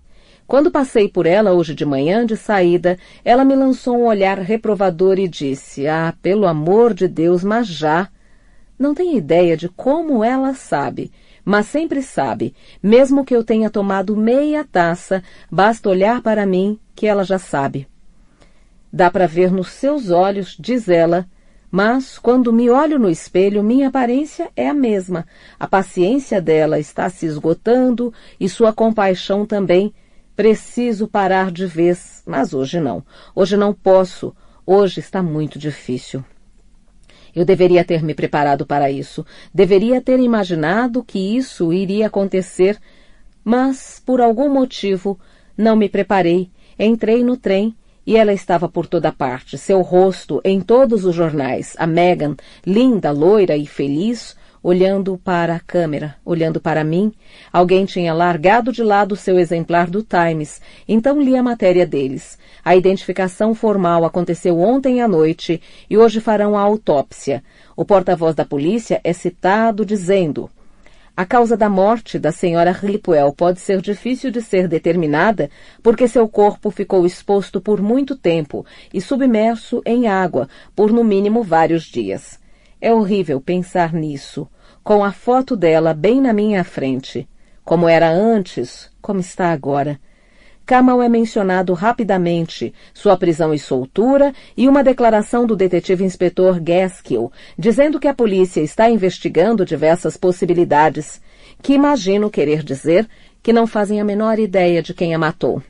Quando passei por ela hoje de manhã, de saída, ela me lançou um olhar reprovador e disse, pelo amor de Deus, mas já... Não tenho ideia de como ela sabe, mas sempre sabe. Mesmo que eu tenha tomado meia taça, basta olhar para mim que ela já sabe. Dá para ver nos seus olhos, diz ela, mas quando me olho no espelho, minha aparência é a mesma. A paciência dela está se esgotando e sua compaixão também. Preciso parar de vez, mas hoje não. Hoje não posso. Hoje está muito difícil. Eu deveria ter me preparado para isso. Deveria ter imaginado que isso iria acontecer, mas, por algum motivo, não me preparei. Entrei no trem e ela estava por toda parte. Seu rosto em todos os jornais. A Megan, linda, loira e feliz, olhando para a câmera, olhando para mim. Alguém tinha largado de lado seu exemplar do Times, então li a matéria deles. A identificação formal aconteceu ontem à noite e hoje farão a autópsia. O porta-voz da polícia é citado dizendo: a causa da morte da senhora Hipwell pode ser difícil de ser determinada porque seu corpo ficou exposto por muito tempo e submerso em água por no mínimo vários dias. É horrível pensar nisso, com a foto dela bem na minha frente. Como era antes, como está agora. Kamal é mencionado rapidamente, sua prisão e soltura e uma declaração do detetive-inspetor Gaskill, dizendo que a polícia está investigando diversas possibilidades, que imagino querer dizer que não fazem a menor ideia de quem a matou.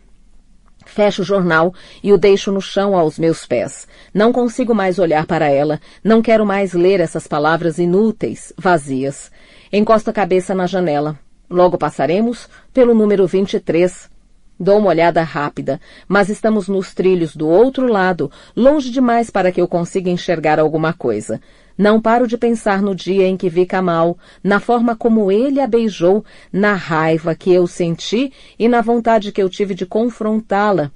Fecho o jornal e o deixo no chão aos meus pés. Não consigo mais olhar para ela, não quero mais ler essas palavras inúteis, vazias. Encosto a cabeça na janela. Logo passaremos pelo número 23. Dou uma olhada rápida, mas estamos nos trilhos do outro lado, longe demais para que eu consiga enxergar alguma coisa. Não paro de pensar no dia em que vi Kamal, na forma como ele a beijou, na raiva que eu senti e na vontade que eu tive de confrontá-la.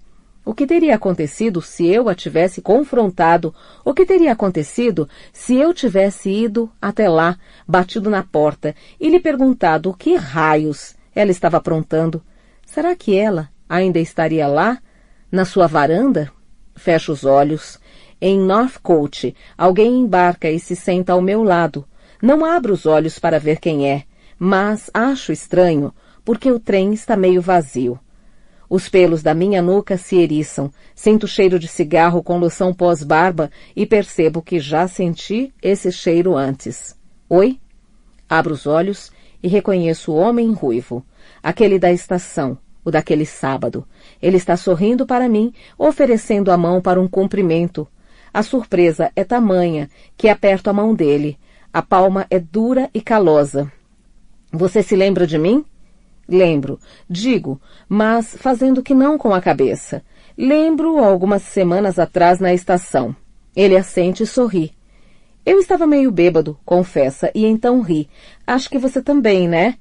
O que teria acontecido se eu a tivesse confrontado? O que teria acontecido se eu tivesse ido até lá, batido na porta e lhe perguntado o que raios ela estava aprontando? Será que ela ainda estaria lá, Na sua varanda? Fecho os olhos. Em Northcote, alguém embarca e se senta ao meu lado. Não abro os olhos para ver quem é, mas acho estranho, porque o trem está meio vazio. Os pelos da minha nuca se eriçam, sinto cheiro de cigarro com loção pós-barba e percebo que já senti esse cheiro antes. Oi? Abro os olhos e reconheço o homem ruivo, aquele da estação, o daquele sábado. Ele está sorrindo para mim, oferecendo a mão para um cumprimento. A surpresa é tamanha que aperto a mão dele. A palma é dura e calosa. Você se lembra de mim? Lembro, digo, mas fazendo que não com a cabeça. Lembro algumas semanas atrás na estação. Ele assente e sorri. Eu estava meio bêbado, confessa, e então ri. Acho que você também, né?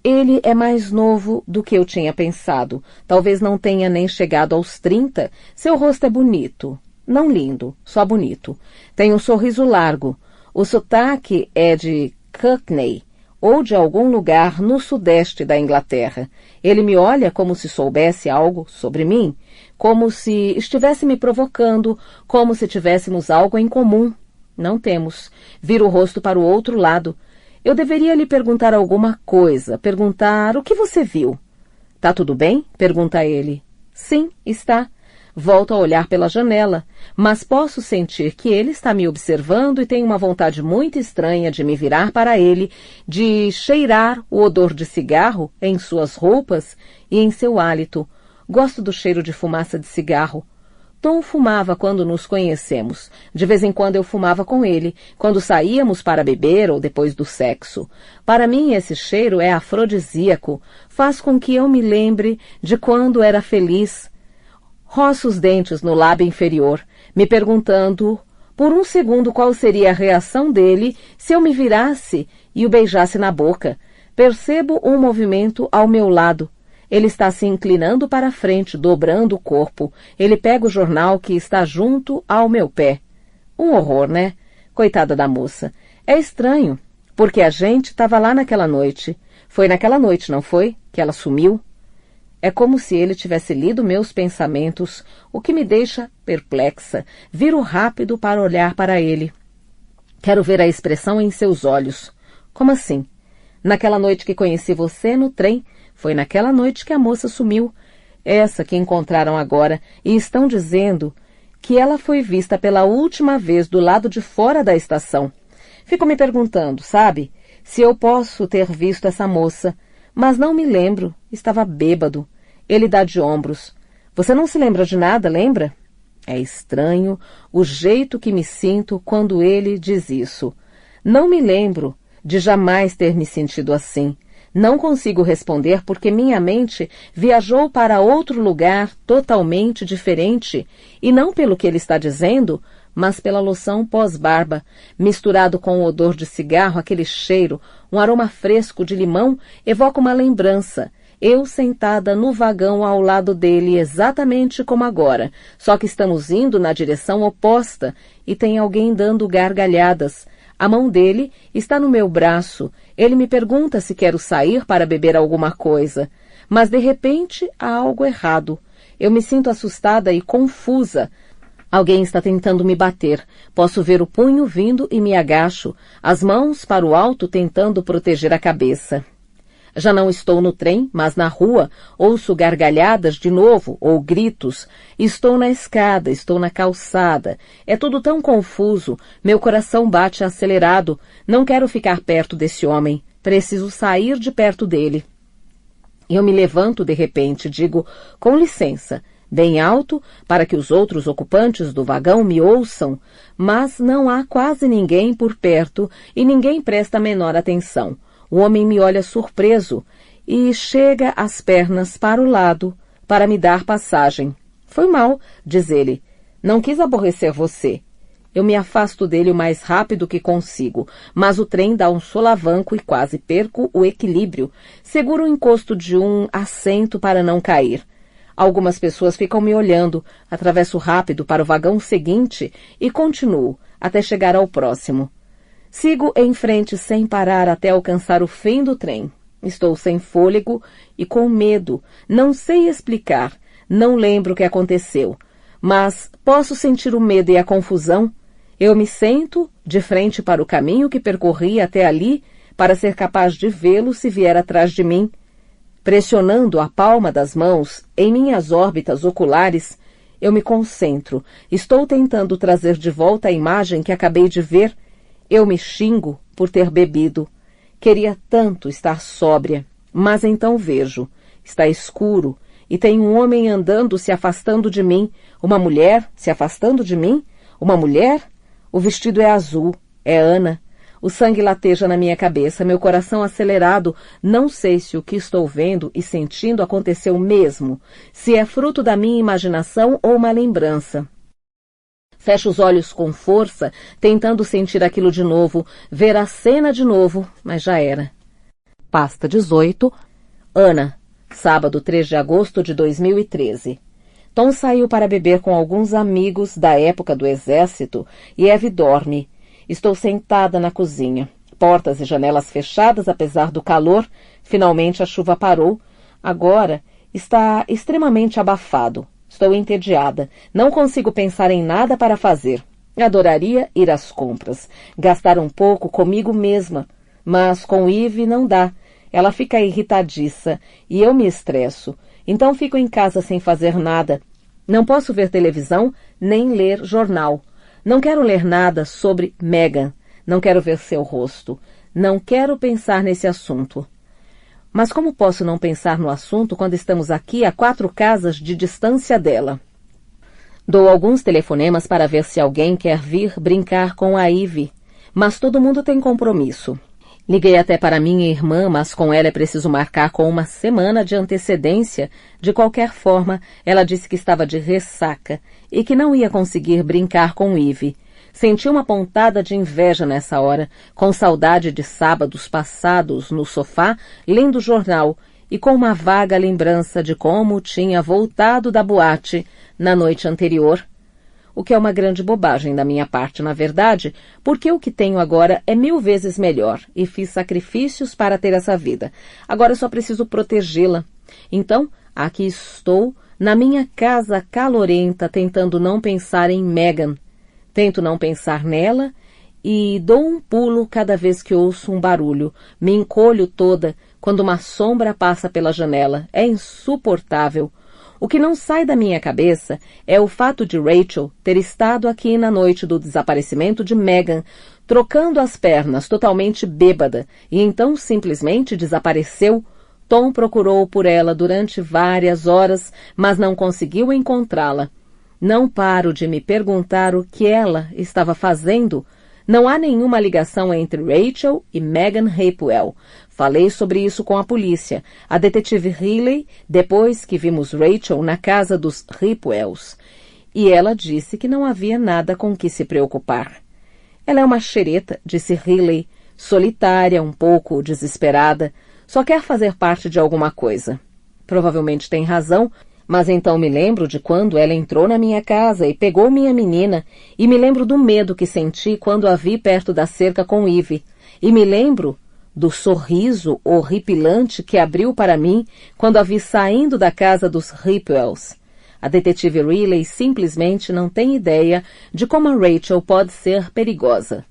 Ele é mais novo do que eu tinha pensado. Talvez não tenha nem chegado aos 30. Seu rosto é bonito. Não lindo, só bonito. Tem um sorriso largo. O sotaque é de Cockney, ou de algum lugar no sudeste da Inglaterra. Ele me olha como se soubesse algo sobre mim, como se estivesse me provocando, como se tivéssemos algo em comum. Não temos. Vira o rosto para o outro lado. Eu deveria lhe perguntar alguma coisa, perguntar o que você viu. Tá tudo bem? Pergunta ele. Sim, está. Volto a olhar pela janela, mas posso sentir que ele está me observando e tenho uma vontade muito estranha de me virar para ele, de cheirar o odor de cigarro em suas roupas e em seu hálito. Gosto do cheiro de fumaça de cigarro. Tom fumava quando nos conhecemos. De vez em quando eu fumava com ele, quando saíamos para beber ou depois do sexo. Para mim esse cheiro é afrodisíaco, faz com que eu me lembre de quando era feliz. Roço os dentes no lábio inferior, me perguntando por um segundo qual seria a reação dele se eu me virasse e o beijasse na boca. Percebo um movimento ao meu lado. Ele está se inclinando para a frente, dobrando o corpo. Ele pega o jornal que está junto ao meu pé. Um horror, né? Coitada da moça. É estranho, porque a gente estava lá naquela noite. Foi naquela noite, não foi? Que ela sumiu. É como se ele tivesse lido meus pensamentos, o que me deixa perplexa. Viro rápido para olhar para ele. Quero ver a expressão em seus olhos. Como assim? Naquela noite que conheci você no trem, foi naquela noite que a moça sumiu. Essa que encontraram agora, e estão dizendo que ela foi vista pela última vez do lado de fora da estação. Fico me perguntando, sabe, se eu posso ter visto essa moça, mas não me lembro, estava bêbado. Ele dá de ombros. Você não se lembra de nada, lembra? É estranho o jeito que me sinto quando ele diz isso. Não me lembro de jamais ter me sentido assim. Não consigo responder porque minha mente viajou para outro lugar totalmente diferente, e não pelo que ele está dizendo, mas pela loção pós-barba, misturado com o odor de cigarro, aquele cheiro, um aroma fresco de limão, evoca uma lembrança. Eu sentada no vagão ao lado dele exatamente como agora, só que estamos indo na direção oposta e tem alguém dando gargalhadas. A mão dele está no meu braço. Ele me pergunta se quero sair para beber alguma coisa. Mas de repente há algo errado. Eu me sinto assustada e confusa. Alguém está tentando me bater. Posso ver o punho vindo e me agacho, as mãos para o alto tentando proteger a cabeça. Já não estou no trem, mas na rua, ouço gargalhadas de novo, ou gritos. Estou na escada, estou na calçada. É tudo tão confuso, meu coração bate acelerado. Não quero ficar perto desse homem, preciso sair de perto dele. Eu me levanto de repente, digo, com licença, bem alto, para que os outros ocupantes do vagão me ouçam, mas não há quase ninguém por perto e ninguém presta a menor atenção. O homem me olha surpreso e chega as pernas para o lado para me dar passagem. Foi mal, diz ele. Não quis aborrecer você. Eu me afasto dele o mais rápido que consigo, mas o trem dá um solavanco e quase perco o equilíbrio. Seguro o encosto de um assento para não cair. Algumas pessoas ficam me olhando, atravesso rápido para o vagão seguinte e continuo até chegar ao próximo. Sigo em frente sem parar até alcançar o fim do trem. Estou sem fôlego e com medo. Não sei explicar. Não lembro o que aconteceu, mas posso sentir o medo e a confusão. Eu me sento de frente para o caminho que percorri até ali para ser capaz de vê-lo se vier atrás de mim. Pressionando a palma das mãos em minhas órbitas oculares, eu me concentro. Estou tentando trazer de volta a imagem que acabei de ver. Eu me xingo por ter bebido. Queria tanto estar sóbria, mas então vejo. Está escuro e tem um homem andando se afastando de mim. Uma mulher se afastando de mim? Uma mulher? O vestido é azul. É Ana. O sangue lateja na minha cabeça, meu coração acelerado. Não sei se o que estou vendo e sentindo aconteceu mesmo, se é fruto da minha imaginação ou uma lembrança. Fecho os olhos com força, tentando sentir aquilo de novo, ver a cena de novo, mas já era. Pasta 18. Ana, sábado 3 de agosto de 2013. Tom saiu para beber com alguns amigos da época do exército e Eve dorme. Estou sentada na cozinha. Portas e janelas fechadas apesar do calor. Finalmente a chuva parou. Agora está extremamente abafado. Estou entediada. Não consigo pensar em nada para fazer. Adoraria ir às compras. Gastar um pouco comigo mesma. Mas com Eve não dá. Ela fica irritadiça e eu me estresso. Então fico em casa sem fazer nada. Não posso ver televisão nem ler jornal. Não quero ler nada sobre Meghan. Não quero ver seu rosto. Não quero pensar nesse assunto. Mas como posso não pensar no assunto quando estamos aqui a 4 casas de distância dela? Dou alguns telefonemas para ver se alguém quer vir brincar com a Ivy, mas todo mundo tem compromisso. Liguei até para minha irmã, mas com ela é preciso marcar com uma semana de antecedência. De qualquer forma, ela disse que estava de ressaca e que não ia conseguir brincar com Ivy. Senti uma pontada de inveja nessa hora, com saudade de sábados passados no sofá, lendo jornal e com uma vaga lembrança de como tinha voltado da boate na noite anterior. O que é uma grande bobagem da minha parte, na verdade, porque o que tenho agora é 1000 vezes melhor e fiz sacrifícios para ter essa vida. Agora eu só preciso protegê-la. Então, aqui estou, na minha casa calorenta, tentando não pensar em Meghan. Tento não pensar nela e dou um pulo cada vez que ouço um barulho. Me encolho toda quando uma sombra passa pela janela. É insuportável. O que não sai da minha cabeça é o fato de Rachel ter estado aqui na noite do desaparecimento de Meghan, trocando as pernas, totalmente bêbada, e então simplesmente desapareceu. Tom procurou por ela durante várias horas, mas não conseguiu encontrá-la. Não paro de me perguntar o que ela estava fazendo. Não há nenhuma ligação entre Rachel e Meghan Hapwell. Falei sobre isso com a polícia. A detetive Healy, depois que vimos Rachel na casa dos Hapwells. E ela disse que não havia nada com que se preocupar. Ela é uma xereta, disse Healy, solitária, um pouco desesperada. Só quer fazer parte de alguma coisa. Provavelmente tem razão, mas então me lembro de quando ela entrou na minha casa e pegou minha menina, e me lembro do medo que senti quando a vi perto da cerca com Ivy, e me lembro do sorriso horripilante que abriu para mim quando a vi saindo da casa dos Hapwells. A detetive Riley simplesmente não tem ideia de como a Rachel pode ser perigosa.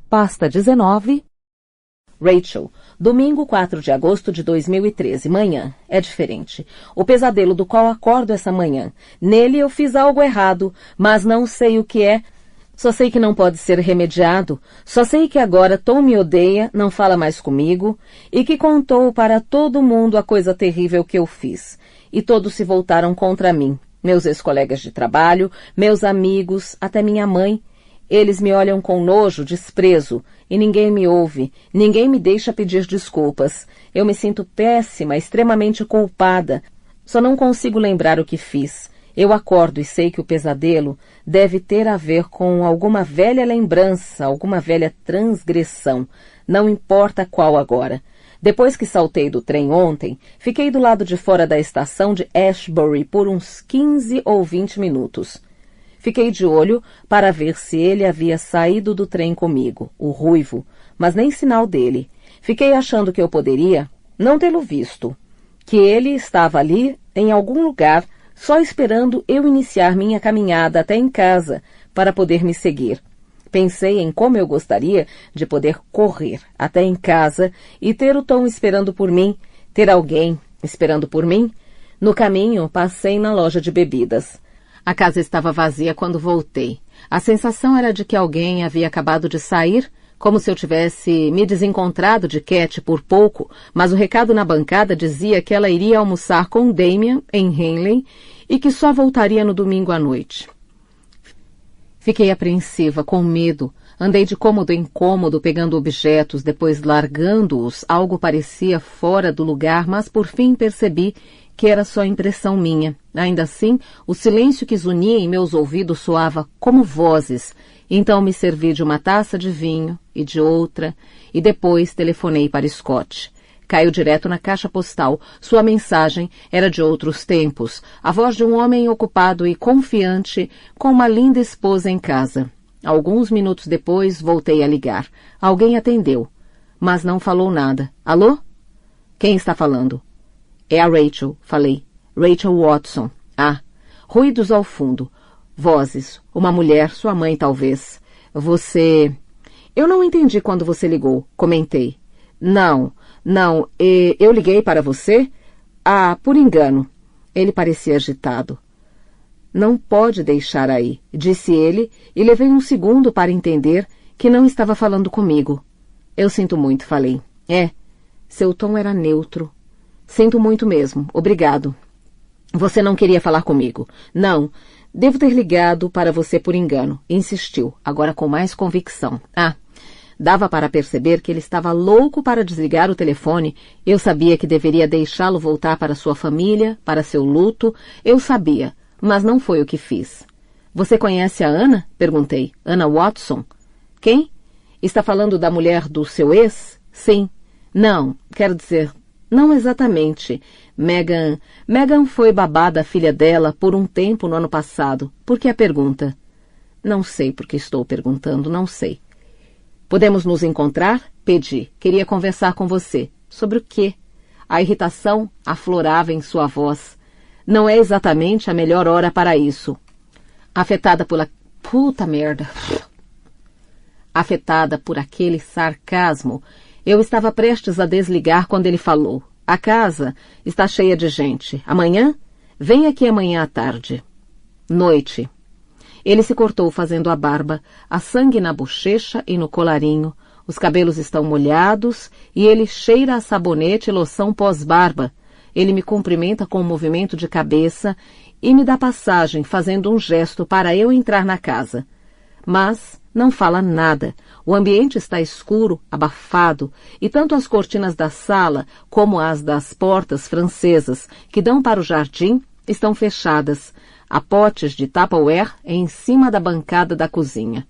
Pasta 19. Rachel, domingo 4 de agosto de 2013, manhã. É diferente. O pesadelo do qual acordo essa manhã. Nele eu fiz algo errado, mas não sei o que é. Só sei que não pode ser remediado. Só sei que agora Tom me odeia, não fala mais comigo, e que contou para todo mundo a coisa terrível que eu fiz. E todos se voltaram contra mim. Meus ex-colegas de trabalho, meus amigos, até minha mãe. Eles me olham com nojo, desprezo, e ninguém me ouve, ninguém me deixa pedir desculpas. Eu me sinto péssima, extremamente culpada. Só não consigo lembrar o que fiz. Eu acordo e sei que o pesadelo deve ter a ver com alguma velha lembrança, alguma velha transgressão. Não importa qual agora. Depois que saltei do trem ontem, fiquei do lado de fora da estação de Ashbury por uns 15 ou 20 minutos. Fiquei de olho para ver se ele havia saído do trem comigo, o ruivo, mas nem sinal dele. Fiquei achando que eu poderia não tê-lo visto, que ele estava ali em algum lugar só esperando eu iniciar minha caminhada até em casa para poder me seguir. Pensei em como eu gostaria de poder correr até em casa e ter o Tom esperando por mim, ter alguém esperando por mim. No caminho, passei na loja de bebidas. A casa estava vazia quando voltei. A sensação era de que alguém havia acabado de sair, como se eu tivesse me desencontrado de Cat por pouco, mas o recado na bancada dizia que ela iria almoçar com Damian em Henley e que só voltaria no domingo à noite. Fiquei apreensiva, com medo. Andei de cômodo em cômodo, pegando objetos, depois largando-os. Algo parecia fora do lugar, mas por fim percebi que era só impressão minha. Ainda assim, o silêncio que zunia em meus ouvidos soava como vozes. Então me servi de uma taça de vinho e de outra, e depois telefonei para Scott. Caiu direto na caixa postal. Sua mensagem era de outros tempos. A voz de um homem ocupado e confiante, com uma linda esposa em casa. Alguns minutos depois, voltei a ligar. Alguém atendeu, mas não falou nada. Alô? Quem está falando? É a Rachel, falei. Rachel Watson. Ah, ruídos ao fundo. Vozes. Uma mulher, sua mãe talvez. Você... Eu não entendi quando você ligou, comentei. Não, eu liguei para você? Ah, por engano. Ele parecia agitado. Não pode deixar aí, disse ele, e levei um segundo para entender que não estava falando comigo. Eu sinto muito, falei. Seu tom era neutro. Sinto muito mesmo, obrigado. Você não queria falar comigo? Não, devo ter ligado para você por engano, insistiu, agora com mais convicção. Dava para perceber que ele estava louco para desligar o telefone. Eu sabia que deveria deixá-lo voltar para sua família, para seu luto. Eu sabia, mas não foi o que fiz. Você conhece a Ana? Perguntei. Ana Watson? Quem? Está falando da mulher do seu ex? Sim. Não, quero dizer, não exatamente. Megan foi babá da filha dela por um tempo no ano passado. Por que a pergunta? Não sei porque estou perguntando, não sei. Podemos nos encontrar? Pedi. Queria conversar com você. Sobre o quê? A irritação aflorava em sua voz. Não é exatamente a melhor hora para isso. Afetada por Afetada por aquele sarcasmo, eu estava prestes a desligar quando ele falou. A casa está cheia de gente. Amanhã? Vem aqui amanhã à tarde. Noite. Ele se cortou fazendo a barba, há sangue na bochecha e no colarinho. Os cabelos estão molhados e ele cheira a sabonete e loção pós-barba. Ele me cumprimenta com um movimento de cabeça e me dá passagem, fazendo um gesto para eu entrar na casa. Mas não fala nada. O ambiente está escuro, abafado, e tanto as cortinas da sala como as das portas francesas, que dão para o jardim, estão fechadas. Há potes de Tupperware em cima da bancada da cozinha.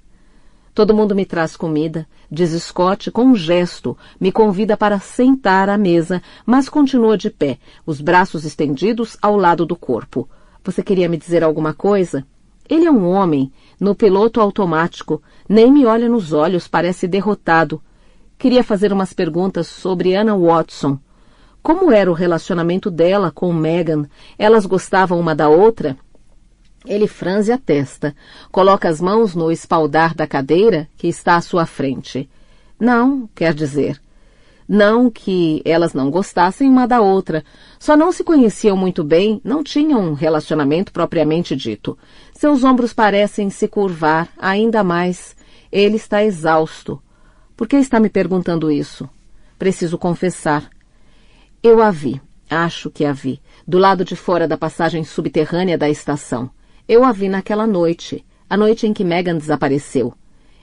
Todo mundo me traz comida, diz Scott com um gesto, me convida para sentar à mesa, mas continua de pé, os braços estendidos ao lado do corpo. Você queria me dizer alguma coisa? Ele é um homem, no piloto automático, nem me olha nos olhos, parece derrotado. Queria fazer umas perguntas sobre Anna Watson. Como era o relacionamento dela com Megan? Elas gostavam uma da outra? Ele franze a testa, coloca as mãos no espaldar da cadeira que está à sua frente. Não, quer dizer, não que elas não gostassem uma da outra, só não se conheciam muito bem, não tinham um relacionamento propriamente dito. Seus ombros parecem se curvar ainda mais. Ele está exausto. Por que está me perguntando isso? Preciso confessar. Eu a vi, acho que a vi, do lado de fora da passagem subterrânea da estação. Eu a vi naquela noite, a noite em que Megan desapareceu.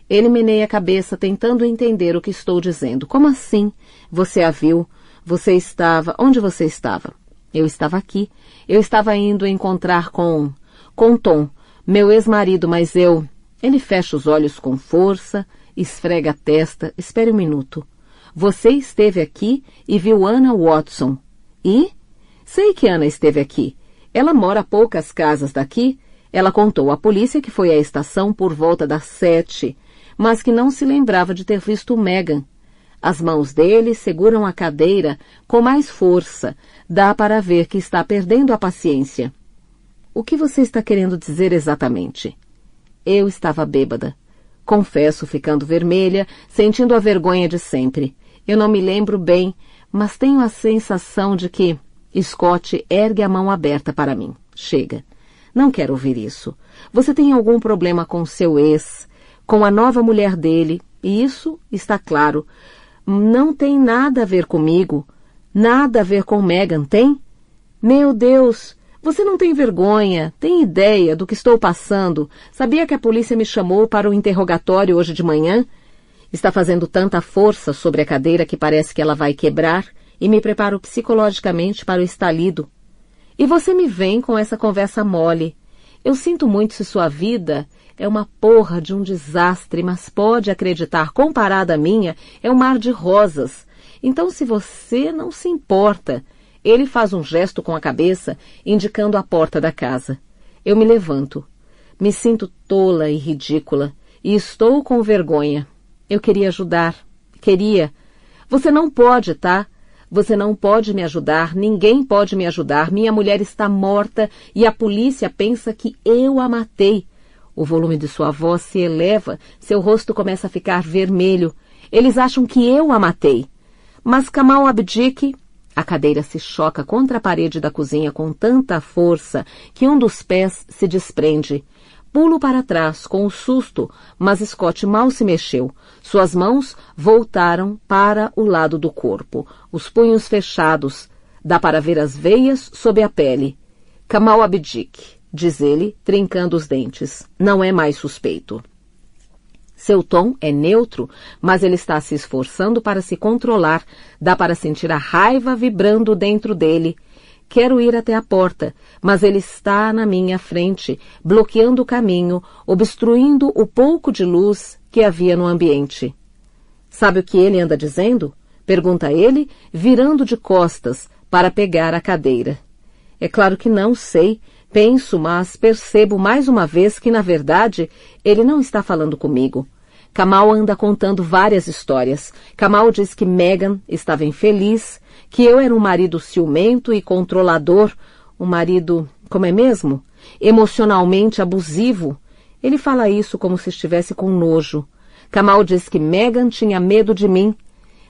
Ele meneia a cabeça, tentando entender o que estou dizendo. Como assim? Você a viu? Você estava... Onde você estava? Eu estava aqui. Eu estava indo encontrar com Tom, meu ex-marido, mas eu... Ele fecha os olhos com força, esfrega a testa. Espere um minuto. Você esteve aqui e viu Anna Watson. E? Sei que Anna esteve aqui. Ela mora a poucas casas daqui. Ela contou à polícia que foi à estação por volta das 7, mas que não se lembrava de ter visto Megan. As mãos dele seguram a cadeira com mais força. Dá para ver que está perdendo a paciência. O que você está querendo dizer exatamente? Eu estava bêbada. Confesso, ficando vermelha, sentindo a vergonha de sempre. Eu não me lembro bem, mas tenho a sensação de que... Scott ergue a mão aberta para mim. Chega. Não quero ouvir isso. Você tem algum problema com seu ex, com a nova mulher dele, e isso está claro. Não tem nada a ver comigo. Nada a ver com Megan, tem? Meu Deus, você não tem vergonha, tem ideia do que estou passando? Sabia que a polícia me chamou para o interrogatório hoje de manhã? Está fazendo tanta força sobre a cadeira que parece que ela vai quebrar e me preparo psicologicamente para o estalido. E você me vem com essa conversa mole. Eu sinto muito se sua vida é uma porra de um desastre, mas pode acreditar, comparada à minha, é um mar de rosas. Então, se você não se importa... Ele faz um gesto com a cabeça, indicando a porta da casa. Eu me levanto. Me sinto tola e ridícula, e estou com vergonha. Eu queria ajudar. Queria. Você não pode, tá? Você não pode me ajudar, ninguém pode me ajudar. Minha mulher está morta e a polícia pensa que eu a matei. O volume de sua voz se eleva, seu rosto começa a ficar vermelho. Eles acham que eu a matei. Mas Kamal Abdique... A cadeira se choca contra a parede da cozinha com tanta força que um dos pés se desprende. Pulo para trás com um susto, mas Scott mal se mexeu. Suas mãos voltaram para o lado do corpo, os punhos fechados. Dá para ver as veias sob a pele. Kamal Abdique, diz ele, trincando os dentes. Não é mais suspeito. Seu tom é neutro, mas ele está se esforçando para se controlar. Dá para sentir a raiva vibrando dentro dele. Quero ir até a porta, mas ele está na minha frente, bloqueando o caminho, obstruindo o pouco de luz que havia no ambiente. Sabe o que ele anda dizendo? Pergunta ele, virando de costas para pegar a cadeira. É claro que não sei. Penso, mas percebo mais uma vez que, na verdade, ele não está falando comigo. Kamal anda contando várias histórias. Kamal diz que Megan estava infeliz, que eu era um marido ciumento e controlador, um marido, como é mesmo? Emocionalmente abusivo. Ele fala isso como se estivesse com nojo. Kamal diz que Megan tinha medo de mim,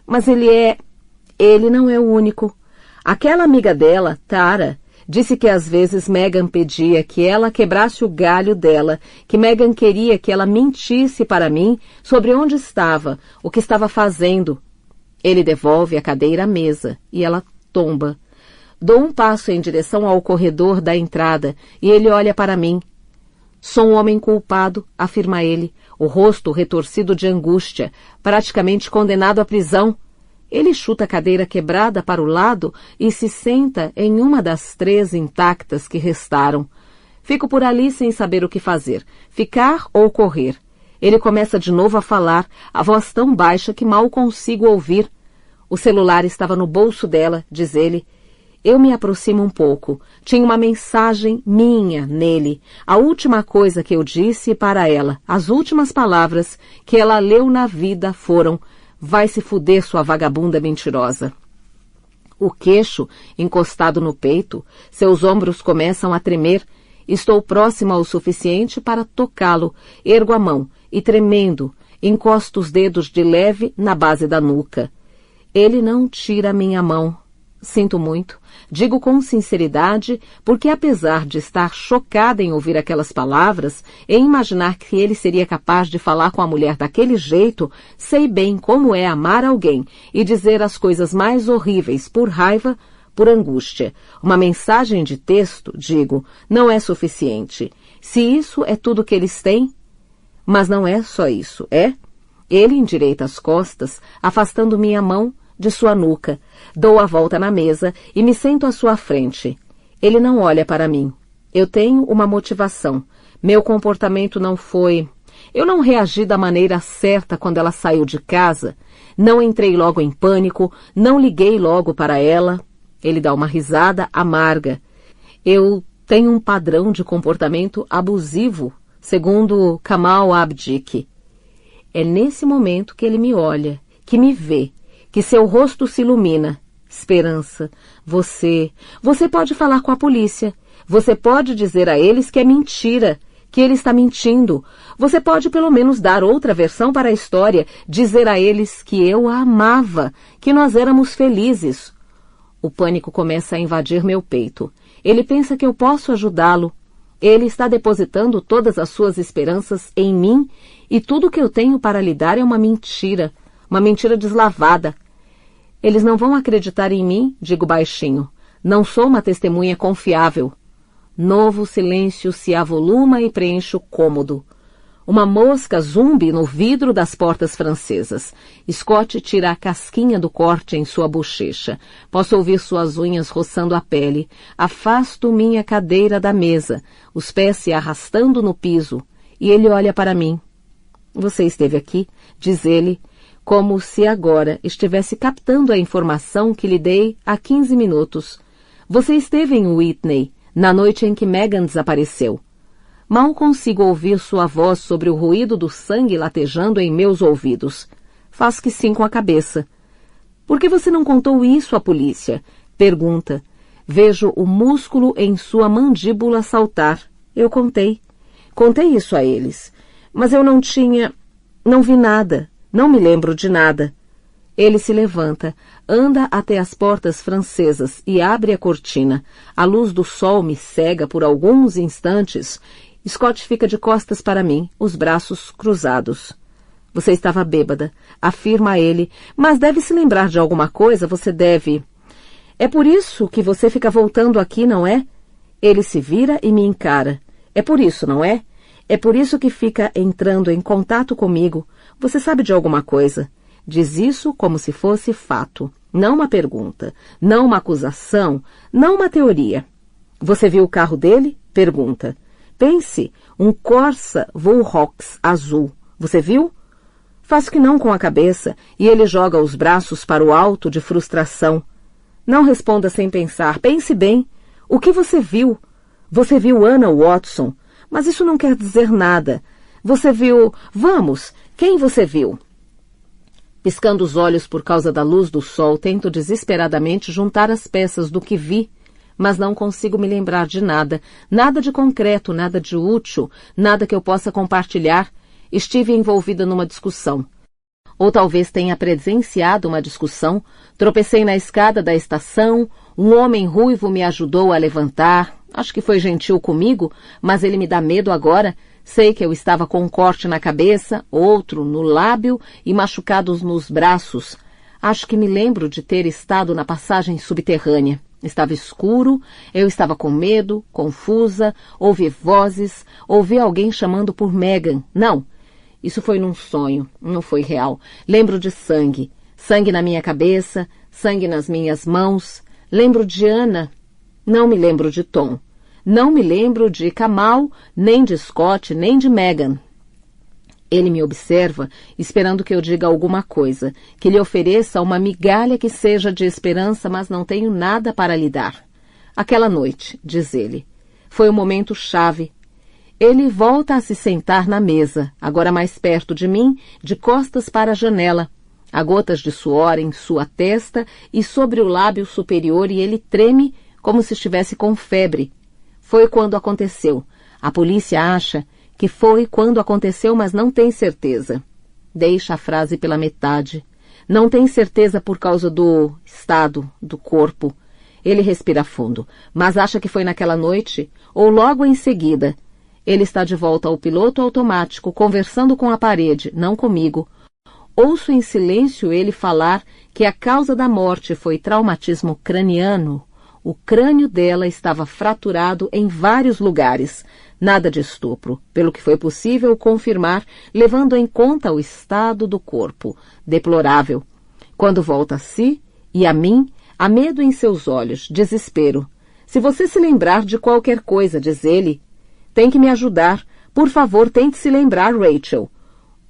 mas ele não é o único. Aquela amiga dela, Tara, disse que às vezes Megan pedia que ela quebrasse o galho dela, que Megan queria que ela mentisse para mim sobre onde estava, o que estava fazendo. Ele devolve a cadeira à mesa e ela tomba. Dou um passo em direção ao corredor da entrada e ele olha para mim. Sou um homem culpado, afirma ele, o rosto retorcido de angústia, praticamente condenado à prisão. Ele chuta a cadeira quebrada para o lado e se senta em uma das 3 intactas que restaram. Fico por ali sem saber o que fazer, ficar ou correr. Ele começa de novo a falar, a voz tão baixa que mal consigo ouvir. O celular estava no bolso dela, diz ele. Eu me aproximo um pouco. Tinha uma mensagem minha nele. A última coisa que eu disse para ela, as últimas palavras que ela leu na vida foram: vai se fuder, sua vagabunda mentirosa. O queixo encostado no peito, seus ombros começam a tremer. Estou próxima o suficiente para tocá-lo. Ergo a mão e, tremendo, encosto os dedos de leve na base da nuca. Ele não tira minha mão. Sinto muito. Digo com sinceridade, porque apesar de estar chocada em ouvir aquelas palavras, em imaginar que ele seria capaz de falar com a mulher daquele jeito, sei bem como é amar alguém e dizer as coisas mais horríveis por raiva, por angústia. Uma mensagem de texto, digo, não é suficiente. Se isso é tudo que eles têm... Mas não é só isso, é? Ele endireita as costas, afastando minha mão de sua nuca. Dou a volta na mesa e me sento à sua frente. Ele não olha para mim. Eu tenho uma motivação. Meu comportamento não foi... Eu não reagi da maneira certa quando ela saiu de casa. Não entrei logo em pânico, não liguei logo para ela. Ele dá uma risada amarga. Eu tenho um padrão de comportamento abusivo, segundo Kamal Abdique. É nesse momento que ele me olha, que me vê, que seu rosto se ilumina. Esperança, você pode falar com a polícia. Você pode dizer a eles que é mentira, que ele está mentindo. Você pode pelo menos dar outra versão para a história, dizer a eles que eu a amava, que nós éramos felizes. O pânico começa a invadir meu peito. Ele pensa que eu posso ajudá-lo. Ele está depositando todas as suas esperanças em mim e tudo que eu tenho para lhe dar é uma mentira deslavada. Eles não vão acreditar em mim, digo baixinho. Não sou uma testemunha confiável. Novo silêncio se avoluma e preenche o cômodo. Uma mosca zumbi no vidro das portas francesas. Scott tira a casquinha do corte em sua bochecha. Posso ouvir suas unhas roçando a pele. Afasto minha cadeira da mesa, os pés se arrastando no piso. E ele olha para mim. Você esteve aqui, diz ele, como se agora estivesse captando a informação que lhe dei há 15 minutos. Você esteve em Whitney, na noite em que Megan desapareceu. Mal consigo ouvir sua voz sobre o ruído do sangue latejando em meus ouvidos. Faz que sim com a cabeça. Por que você não contou isso à polícia? Pergunta. Vejo o músculo em sua mandíbula saltar. Eu contei. Contei isso a eles. Mas eu não vi nada. Não me lembro de nada. Ele se levanta, anda até as portas francesas e abre a cortina. A luz do sol me cega por alguns instantes. Scott fica de costas para mim, os braços cruzados. Você estava bêbada, afirma ele, mas deve se lembrar de alguma coisa, você deve... É por isso que você fica voltando aqui, não é? Ele se vira e me encara. É por isso, não é? É por isso que fica entrando em contato comigo. Você sabe de alguma coisa. Diz isso como se fosse fato. Não uma pergunta, não uma acusação, não uma teoria. Você viu o carro dele? Pergunta. Pense, um Corsa Volrox azul. Você viu? Faz que não com a cabeça e ele joga os braços para o alto de frustração. Não responda sem pensar. Pense bem. O que você viu? Você viu Anna Watson. Mas isso não quer dizer nada. Você viu... Vamos, quem você viu? Piscando os olhos por causa da luz do sol, tento desesperadamente juntar as peças do que vi, mas não consigo me lembrar de nada, nada de concreto, nada de útil, nada que eu possa compartilhar. Estive envolvida numa discussão. Ou talvez tenha presenciado uma discussão, tropecei na escada da estação, um homem ruivo me ajudou a levantar, acho que foi gentil comigo, mas ele me dá medo agora. Sei que eu estava com um corte na cabeça, outro no lábio e machucados nos braços. Acho que me lembro de ter estado na passagem subterrânea. Estava escuro, eu estava com medo, confusa, ouvi vozes, ouvi alguém chamando por Megan. Não, isso foi num sonho, não foi real. Lembro de sangue, sangue na minha cabeça, sangue nas minhas mãos. Lembro de Anna, não me lembro de Tom. Não me lembro de Kamal, nem de Scott, nem de Megan. Ele me observa, esperando que eu diga alguma coisa, que lhe ofereça uma migalha que seja de esperança, mas não tenho nada para lhe dar. Aquela noite, diz ele, foi o momento chave. Ele volta a se sentar na mesa, agora mais perto de mim, de costas para a janela. Há gotas de suor em sua testa e sobre o lábio superior e ele treme como se estivesse com febre. Foi quando aconteceu. A polícia acha que foi quando aconteceu, mas não tem certeza. Deixa a frase pela metade. Não tem certeza por causa do estado do corpo. Ele respira fundo, mas acha que foi naquela noite ou logo em seguida. Ele está de volta ao piloto automático, conversando com a parede, não comigo. Ouço em silêncio ele falar que a causa da morte foi traumatismo craniano. O crânio dela estava fraturado em vários lugares. Nada de estupro, pelo que foi possível confirmar, levando em conta o estado do corpo, deplorável. Quando volta a si e a mim, há medo em seus olhos, desespero. Se você se lembrar de qualquer coisa, diz ele, tem que me ajudar. Por favor, tente se lembrar, Rachel.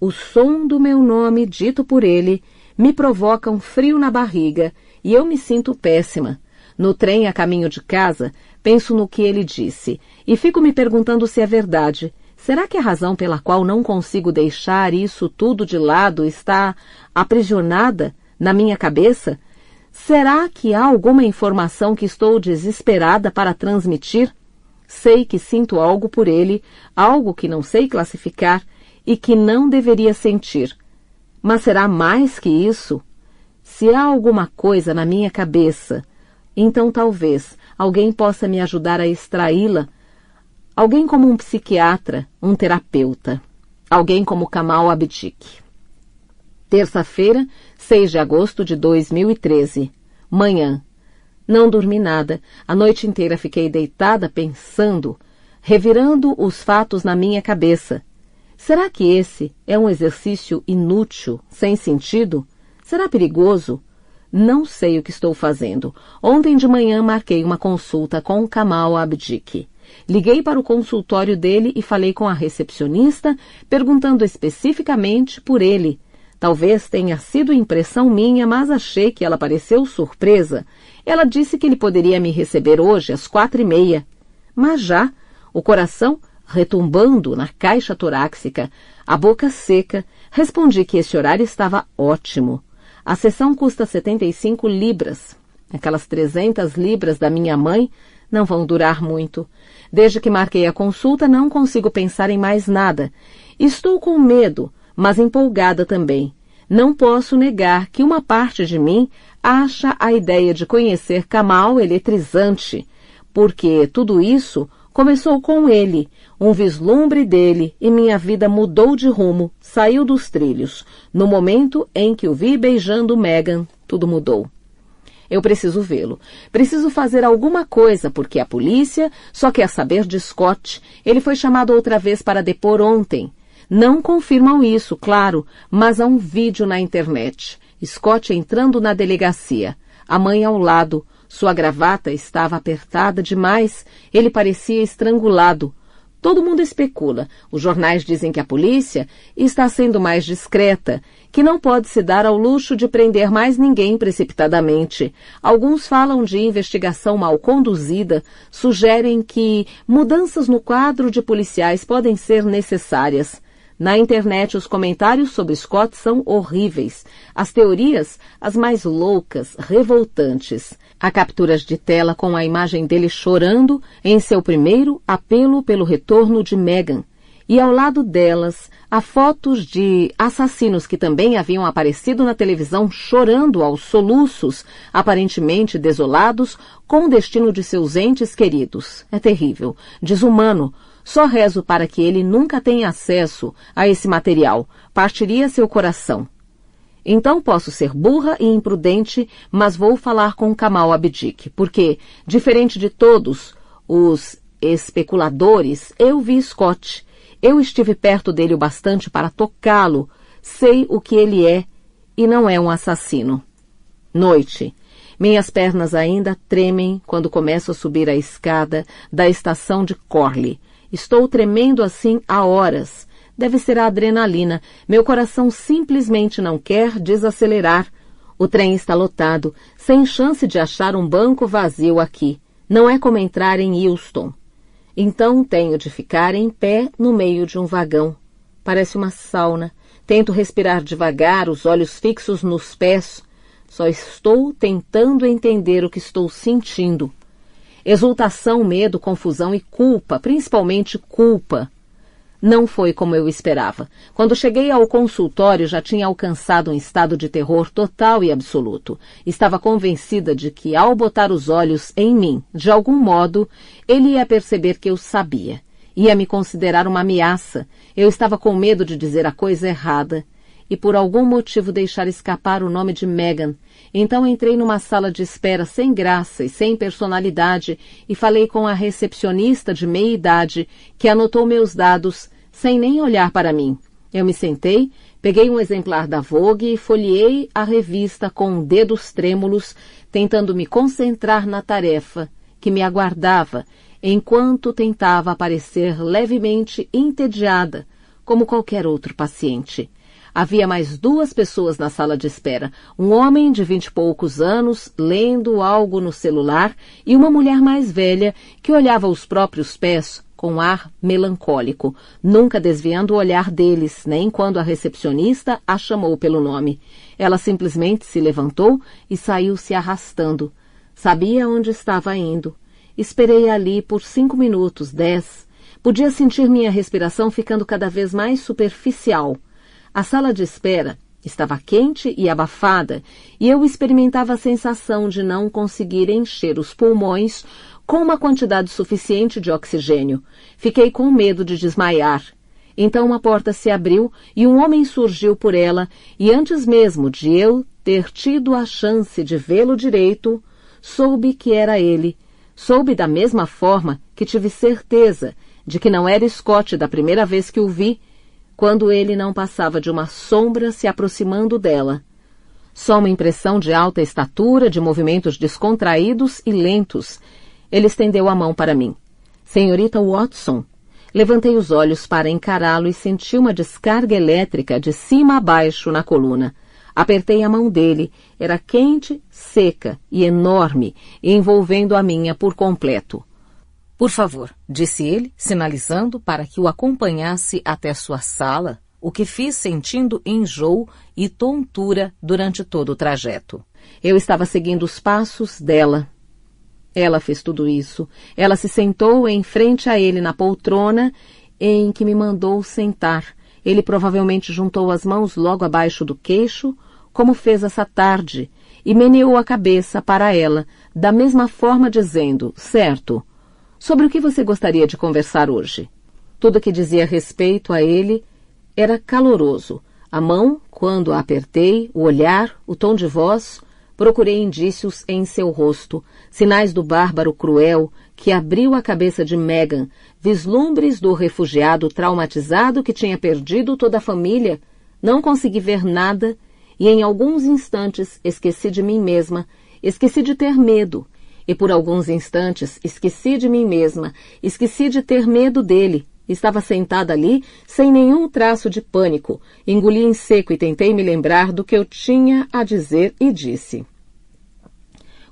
O som do meu nome, dito por ele, me provoca um frio na barriga e eu me sinto péssima. No trem a caminho de casa, penso no que ele disse e fico me perguntando se é verdade. Será que a razão pela qual não consigo deixar isso tudo de lado está aprisionada na minha cabeça? Será que há alguma informação que estou desesperada para transmitir? Sei que sinto algo por ele, algo que não sei classificar e que não deveria sentir. Mas será mais que isso? Se há alguma coisa na minha cabeça, então talvez alguém possa me ajudar a extraí-la. Alguém como um psiquiatra, um terapeuta. Alguém como Kamal Abdiq. Terça-feira, 6 de agosto de 2013. Manhã. Não dormi nada. A noite inteira fiquei deitada pensando, revirando os fatos na minha cabeça. Será que esse é um exercício inútil, sem sentido? Será perigoso? Não sei o que estou fazendo. Ontem de manhã marquei uma consulta com Kamal Abdiq. Liguei para o consultório dele e falei com a recepcionista, perguntando especificamente por ele. Talvez tenha sido impressão minha, mas achei que ela pareceu surpresa. Ela disse que ele poderia me receber hoje às 4h30. Mas já, o coração retumbando na caixa torácica, a boca seca, respondi que esse horário estava ótimo. A sessão custa 75 libras. Aquelas 300 libras da minha mãe não vão durar muito. Desde que marquei a consulta, não consigo pensar em mais nada. Estou com medo, mas empolgada também. Não posso negar que uma parte de mim acha a ideia de conhecer Kamal eletrizante, porque tudo isso começou com ele, um vislumbre dele, e minha vida mudou de rumo, saiu dos trilhos. No momento em que o vi beijando Meghan, tudo mudou. Eu preciso vê-lo. Preciso fazer alguma coisa, porque a polícia só quer saber de Scott. Ele foi chamado outra vez para depor ontem. Não confirmam isso, claro, mas há um vídeo na internet. Scott entrando na delegacia. A mãe ao lado. Sua gravata estava apertada demais. Ele parecia estrangulado. Todo mundo especula. Os jornais dizem que a polícia está sendo mais discreta, que não pode se dar ao luxo de prender mais ninguém precipitadamente. Alguns falam de investigação mal conduzida, sugerem que mudanças no quadro de policiais podem ser necessárias. Na internet, os comentários sobre Scott são horríveis. As teorias, as mais loucas, revoltantes. Há capturas de tela com a imagem dele chorando em seu primeiro apelo pelo retorno de Meghan. E ao lado delas, há fotos de assassinos que também haviam aparecido na televisão chorando aos soluços, aparentemente desolados, com o destino de seus entes queridos. É terrível, desumano. Só rezo para que ele nunca tenha acesso a esse material. Partiria seu coração. Então posso ser burra e imprudente, mas vou falar com Kamal Abdiq, porque, diferente de todos os especuladores, eu vi Scott. Eu estive perto dele o bastante para tocá-lo. Sei o que ele é e não é um assassino. Noite. Minhas pernas ainda tremem quando começo a subir a escada da estação de Corley. Estou tremendo assim há horas. Deve ser a adrenalina. Meu coração simplesmente não quer desacelerar. O trem está lotado, sem chance de achar um banco vazio aqui. Não é como entrar em Euston. Então tenho de ficar em pé no meio de um vagão. Parece uma sauna. Tento respirar devagar, os olhos fixos nos pés. Só estou tentando entender o que estou sentindo. Exultação, medo, confusão e culpa, principalmente culpa. Não foi como eu esperava. Quando cheguei ao consultório, já tinha alcançado um estado de terror total e absoluto. Estava convencida de que, ao botar os olhos em mim, de algum modo, ele ia perceber que eu sabia. Ia me considerar uma ameaça. Eu estava com medo de dizer a coisa errada e, por algum motivo, deixar escapar o nome de Meghan. Então entrei numa sala de espera sem graça e sem personalidade e falei com a recepcionista de meia-idade, que anotou meus dados sem nem olhar para mim. Eu me sentei, peguei um exemplar da Vogue e folheei a revista com dedos trêmulos, tentando me concentrar na tarefa que me aguardava, enquanto tentava parecer levemente entediada, como qualquer outro paciente. Havia mais 2 pessoas na sala de espera, um homem de 20 e poucos anos, lendo algo no celular, e uma mulher mais velha que olhava os próprios pés com ar melancólico, nunca desviando o olhar deles, nem quando a recepcionista a chamou pelo nome. Ela simplesmente se levantou e saiu se arrastando. Sabia onde estava indo. Esperei ali por 5 minutos, 10. Podia sentir minha respiração ficando cada vez mais superficial. A sala de espera estava quente e abafada, e eu experimentava a sensação de não conseguir encher os pulmões com uma quantidade suficiente de oxigênio. Fiquei com medo de desmaiar. Então uma porta se abriu e um homem surgiu por ela, e antes mesmo de eu ter tido a chance de vê-lo direito, soube que era ele. Soube da mesma forma que tive certeza de que não era Scott da primeira vez que o vi, quando ele não passava de uma sombra se aproximando dela. Só uma impressão de alta estatura, de movimentos descontraídos e lentos. Ele estendeu a mão para mim. Senhorita Watson. Levantei os olhos para encará-lo e senti uma descarga elétrica de cima a baixo na coluna. Apertei a mão dele. Era quente, seca e enorme, envolvendo a minha por completo. Por favor, disse ele, sinalizando para que o acompanhasse até sua sala, o que fiz sentindo enjoo e tontura durante todo o trajeto. Eu estava seguindo os passos dela. Ela fez tudo isso. Ela se sentou em frente a ele na poltrona em que me mandou sentar. Ele provavelmente juntou as mãos logo abaixo do queixo, como fez essa tarde, e meneou a cabeça para ela, da mesma forma dizendo, certo, sobre o que você gostaria de conversar hoje? Tudo que dizia respeito a ele era caloroso. A mão, quando a apertei, o olhar, o tom de voz, procurei indícios em seu rosto, sinais do bárbaro cruel que abriu a cabeça de Megan, vislumbres do refugiado traumatizado que tinha perdido toda a família. Não consegui ver nada e em alguns instantes esqueci de mim mesma, esqueci de ter medo. E por alguns instantes esqueci de mim mesma, esqueci de ter medo dele. Estava sentada ali, sem nenhum traço de pânico. Engoli em seco e tentei me lembrar do que eu tinha a dizer e disse.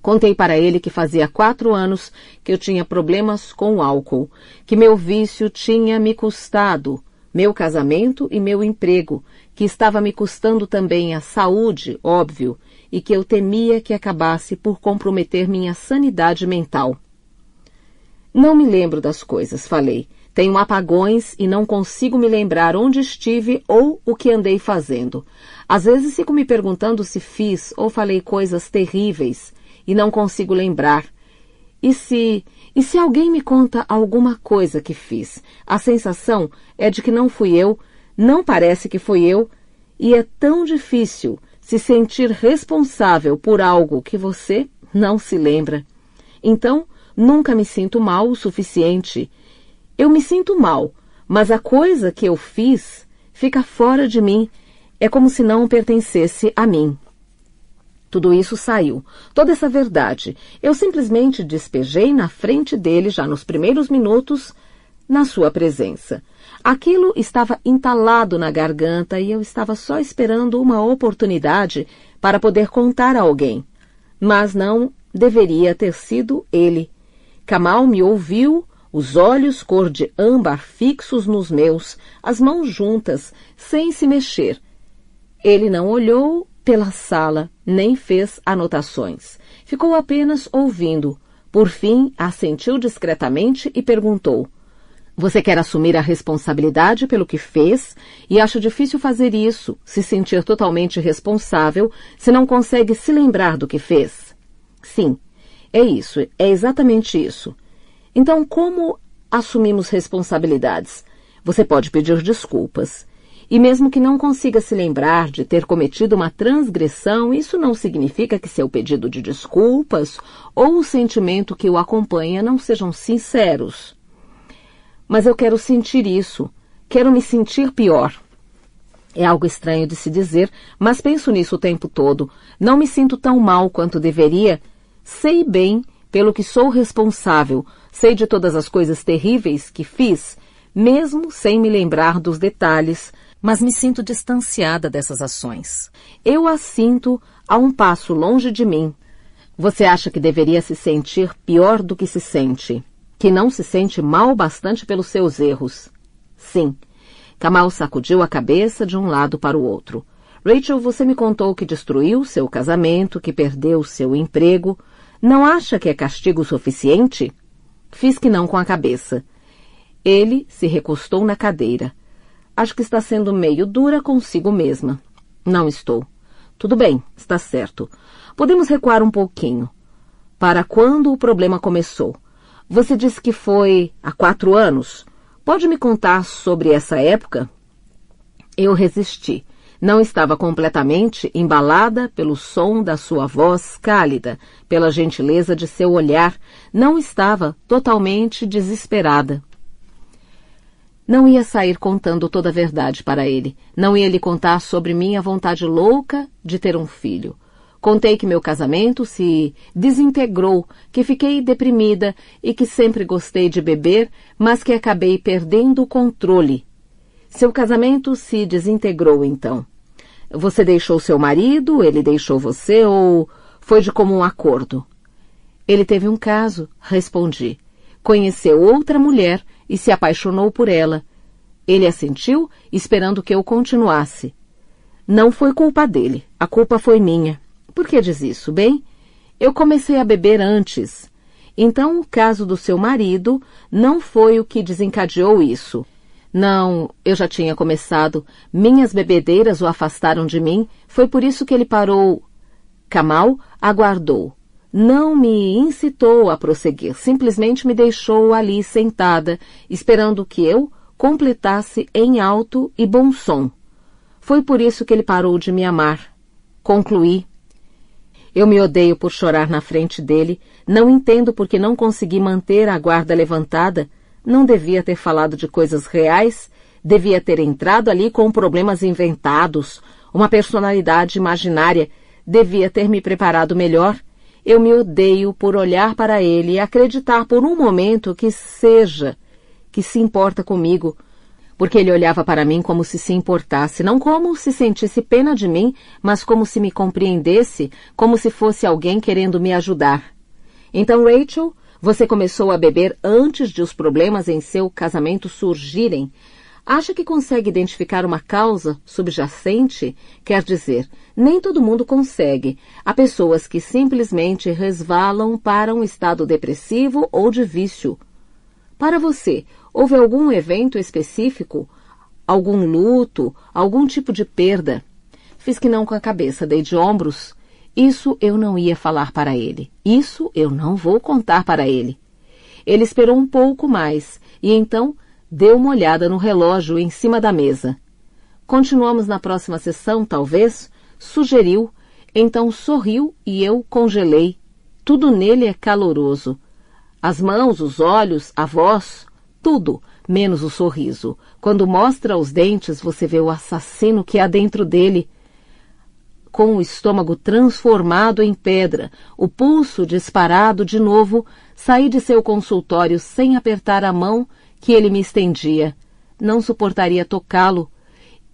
Contei para ele que fazia 4 anos que eu tinha problemas com o álcool, que meu vício tinha me custado meu casamento e meu emprego, que estava me custando também a saúde, óbvio, e que eu temia que acabasse por comprometer minha sanidade mental. Não me lembro das coisas, falei. Tenho apagões e não consigo me lembrar onde estive ou o que andei fazendo. Às vezes fico me perguntando se fiz ou falei coisas terríveis e não consigo lembrar. E se alguém me conta alguma coisa que fiz? A sensação é de que não fui eu, não parece que fui eu, e é tão difícil se sentir responsável por algo que você não se lembra. Então, nunca me sinto mal o suficiente. Eu me sinto mal, mas a coisa que eu fiz fica fora de mim. É como se não pertencesse a mim. Tudo isso saiu. Toda essa verdade. Eu simplesmente despejei na frente dele, já nos primeiros minutos, na sua presença. Aquilo estava entalado na garganta e eu estava só esperando uma oportunidade para poder contar a alguém. Mas não deveria ter sido ele. Kamal me ouviu, os olhos cor de âmbar fixos nos meus, as mãos juntas, sem se mexer. Ele não olhou pela sala, nem fez anotações. Ficou apenas ouvindo. Por fim, assentiu discretamente e perguntou: você quer assumir a responsabilidade pelo que fez e acha difícil fazer isso, se sentir totalmente responsável, se não consegue se lembrar do que fez? Sim, é isso, é exatamente isso. Então, como assumimos responsabilidades? Você pode pedir desculpas. E mesmo que não consiga se lembrar de ter cometido uma transgressão, isso não significa que seu pedido de desculpas ou o sentimento que o acompanha não sejam sinceros. Mas eu quero sentir isso. Quero me sentir pior. É algo estranho de se dizer, mas penso nisso o tempo todo. Não me sinto tão mal quanto deveria. Sei bem pelo que sou responsável. Sei de todas as coisas terríveis que fiz, mesmo sem me lembrar dos detalhes, mas me sinto distanciada dessas ações. Eu as sinto a um passo longe de mim. Você acha que deveria se sentir pior do que se sente? Que não se sente mal bastante pelos seus erros? Sim. Kamal sacudiu a cabeça de um lado para o outro. Rachel, você me contou que destruiu seu casamento, que perdeu seu emprego. Não acha que é castigo suficiente? Fiz que não com a cabeça. Ele se recostou na cadeira. Acho que está sendo meio dura consigo mesma. Não estou. Tudo bem, está certo. Podemos recuar um pouquinho. Para quando o problema começou? Você disse que foi há 4 anos. Pode me contar sobre essa época? Eu resisti. Não estava completamente embalada pelo som da sua voz cálida, pela gentileza de seu olhar. Não estava totalmente desesperada. Não ia sair contando toda a verdade para ele. Não ia lhe contar sobre minha vontade louca de ter um filho. Contei que meu casamento se desintegrou, que fiquei deprimida e que sempre gostei de beber, mas que acabei perdendo o controle. Seu casamento se desintegrou, então. Você deixou seu marido, ele deixou você ou foi de comum acordo? Ele teve um caso, respondi. Conheceu outra mulher e se apaixonou por ela. Ele assentiu, esperando que eu continuasse. Não foi culpa dele, a culpa foi minha. Por que diz isso, bem? Eu comecei a beber antes. Então o caso do seu marido não foi o que desencadeou isso. Não, eu já tinha começado. Minhas bebedeiras o afastaram de mim. Foi por isso que ele parou. Kamal aguardou. Não me incitou a prosseguir. Simplesmente me deixou ali sentada, esperando que eu completasse em alto e bom som. Foi por isso que ele parou de me amar. Concluí. Eu me odeio por chorar na frente dele. Não entendo porque não consegui manter a guarda levantada. Não devia ter falado de coisas reais. Devia ter entrado ali com problemas inventados, uma personalidade imaginária. Devia ter me preparado melhor. Eu me odeio por olhar para ele e acreditar por um momento que se importa comigo, porque ele olhava para mim como se importasse, não como se sentisse pena de mim, mas como se me compreendesse, como se fosse alguém querendo me ajudar. Então, Rachel, você começou a beber antes de os problemas em seu casamento surgirem. Acha que consegue identificar uma causa subjacente? Quer dizer, nem todo mundo consegue. Há pessoas que simplesmente resvalam para um estado depressivo ou de vício. Para você, houve algum evento específico? Algum luto? Algum tipo de perda? Fiz que não com a cabeça, dei de ombros. Isso eu não ia falar para ele. Isso eu não vou contar para ele. Ele esperou um pouco mais e então deu uma olhada no relógio em cima da mesa. Continuamos na próxima sessão, talvez? Sugeriu. Então sorriu e eu congelei. Tudo nele é caloroso. As mãos, os olhos, a voz, tudo, menos o sorriso. Quando mostra os dentes, você vê o assassino que há dentro dele. Com o estômago transformado em pedra, o pulso disparado de novo, saí de seu consultório sem apertar a mão que ele me estendia. Não suportaria tocá-lo.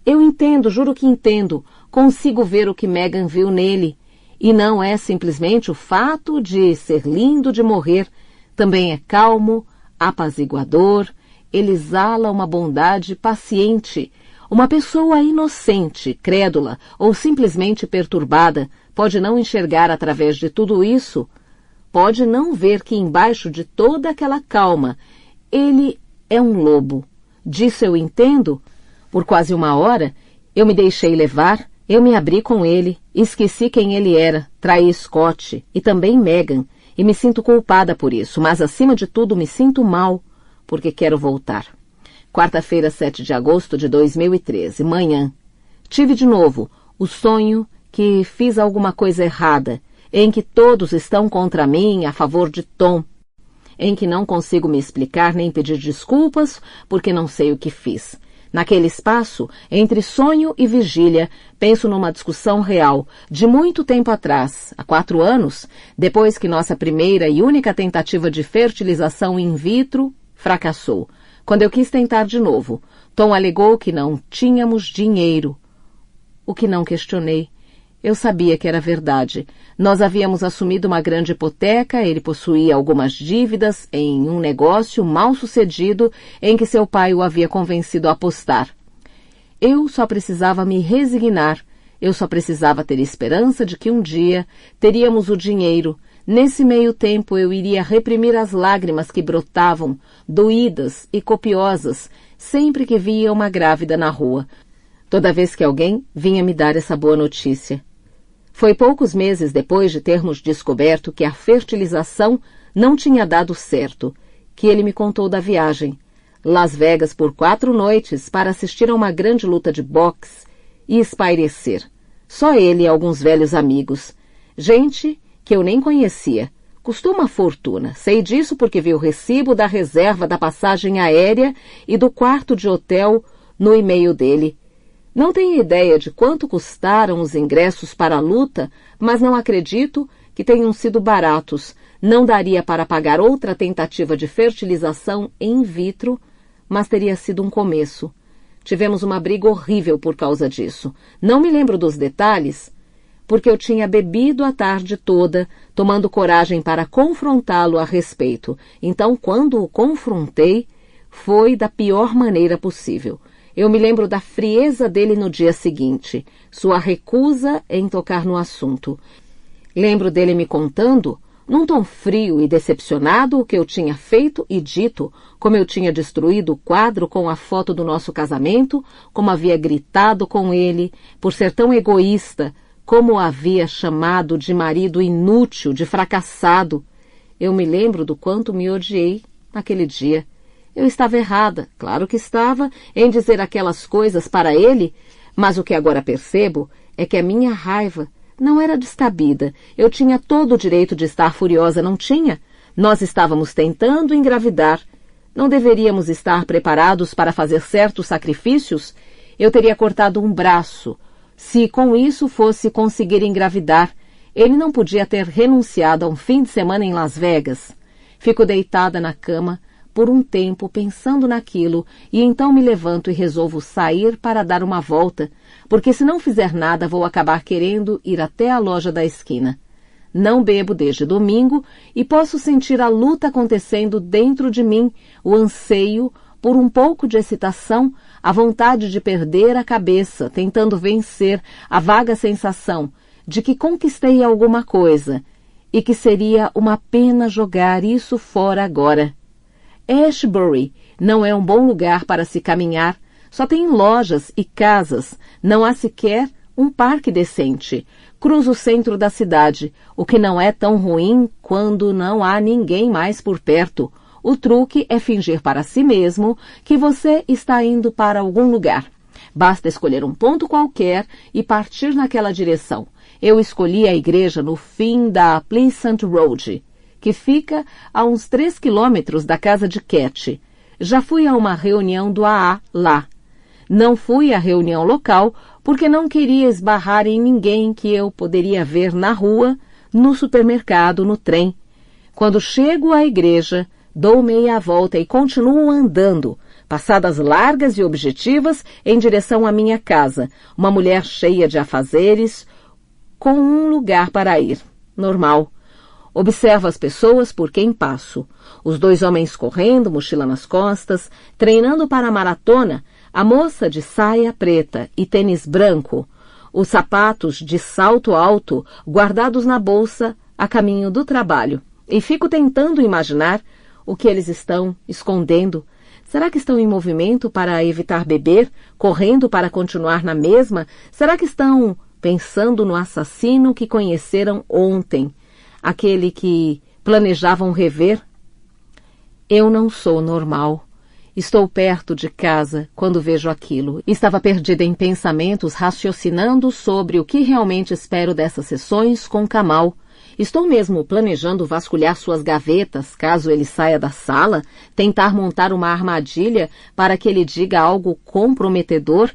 Eu entendo, juro que entendo. Consigo ver o que Megan viu nele. E não é simplesmente o fato de ser lindo de morrer. Também é calmo, apaziguador. Ele exala uma bondade paciente. Uma pessoa inocente, crédula ou simplesmente perturbada pode não enxergar através de tudo isso. Pode não ver que embaixo de toda aquela calma, ele é um lobo. Disso eu entendo. Por quase 1 hora, eu me deixei levar, eu me abri com ele, esqueci quem ele era, traí Scott e também Megan, e me sinto culpada por isso, mas acima de tudo me sinto mal, porque quero voltar. Quarta-feira, 7 de agosto de 2013, manhã. Tive de novo o sonho que fiz alguma coisa errada, em que todos estão contra mim a favor de Tom, em que não consigo me explicar nem pedir desculpas porque não sei o que fiz. Naquele espaço, entre sonho e vigília, penso numa discussão real, de muito tempo atrás, há 4 anos, depois que nossa primeira e única tentativa de fertilização in vitro fracassou. Quando eu quis tentar de novo, Tom alegou que não tínhamos dinheiro. O que não questionei. Eu sabia que era verdade. Nós havíamos assumido uma grande hipoteca, ele possuía algumas dívidas em um negócio mal sucedido em que seu pai o havia convencido a apostar. Eu só precisava me resignar, eu só precisava ter esperança de que um dia teríamos o dinheiro. Nesse meio tempo eu iria reprimir as lágrimas que brotavam, doídas e copiosas, sempre que via uma grávida na rua, toda vez que alguém vinha me dar essa boa notícia. Foi poucos meses depois de termos descoberto que a fertilização não tinha dado certo, que ele me contou da viagem. Las Vegas por 4 noites para assistir a uma grande luta de boxe e espairecer. Só ele e alguns velhos amigos. Gente que eu nem conhecia. Custou uma fortuna. Sei disso porque vi o recibo da reserva da passagem aérea e do quarto de hotel no e-mail dele. Não tenho ideia de quanto custaram os ingressos para a luta, mas não acredito que tenham sido baratos. Não daria para pagar outra tentativa de fertilização in vitro, mas teria sido um começo. Tivemos uma briga horrível por causa disso. Não me lembro dos detalhes, porque eu tinha bebido a tarde toda, tomando coragem para confrontá-lo a respeito. Então, quando o confrontei, foi da pior maneira possível. Eu me lembro da frieza dele no dia seguinte, sua recusa em tocar no assunto. Lembro dele me contando, num tom frio e decepcionado, o que eu tinha feito e dito, como eu tinha destruído o quadro com a foto do nosso casamento, como havia gritado com ele, por ser tão egoísta, como o havia chamado de marido inútil, de fracassado. Eu me lembro do quanto me odiei naquele dia. Eu estava errada, claro que estava, em dizer aquelas coisas para ele, mas o que agora percebo é que a minha raiva não era descabida. Eu tinha todo o direito de estar furiosa, não tinha? Nós estávamos tentando engravidar. Não deveríamos estar preparados para fazer certos sacrifícios? Eu teria cortado um braço, se com isso fosse conseguir engravidar. Ele não podia ter renunciado a um fim de semana em Las Vegas. Fico deitada na cama por um tempo pensando naquilo e então me levanto e resolvo sair para dar uma volta, porque se não fizer nada vou acabar querendo ir até a loja da esquina. Não bebo desde domingo e posso sentir a luta acontecendo dentro de mim, o anseio por um pouco de excitação, a vontade de perder a cabeça, tentando vencer a vaga sensação de que conquistei alguma coisa e que seria uma pena jogar isso fora agora. Ashbury não é um bom lugar para se caminhar, só tem lojas e casas, não há sequer um parque decente. Cruzo o centro da cidade, o que não é tão ruim quando não há ninguém mais por perto. O truque é fingir para si mesmo que você está indo para algum lugar. Basta escolher um ponto qualquer e partir naquela direção. Eu escolhi a igreja no fim da Pleasant Road, que fica a uns 3 quilômetros da casa de Cat. Já fui a uma reunião do AA lá. Não fui à reunião local porque não queria esbarrar em ninguém que eu poderia ver na rua, no supermercado, no trem. Quando chego à igreja, dou meia volta e continuo andando, passadas largas e objetivas, em direção à minha casa, uma mulher cheia de afazeres, com um lugar para ir. Normal. Observo as pessoas por quem passo. Os 2 homens correndo, mochila nas costas, treinando para a maratona, a moça de saia preta e tênis branco, os sapatos de salto alto guardados na bolsa a caminho do trabalho. E fico tentando imaginar o que eles estão escondendo. Será que estão em movimento para evitar beber, correndo para continuar na mesma? Será que estão pensando no assassino que conheceram ontem? Aquele que planejavam rever? Eu não sou normal. Estou perto de casa quando vejo aquilo. Estava perdida em pensamentos, raciocinando sobre o que realmente espero dessas sessões com Kamal. Estou mesmo planejando vasculhar suas gavetas, caso ele saia da sala, tentar montar uma armadilha para que ele diga algo comprometedor,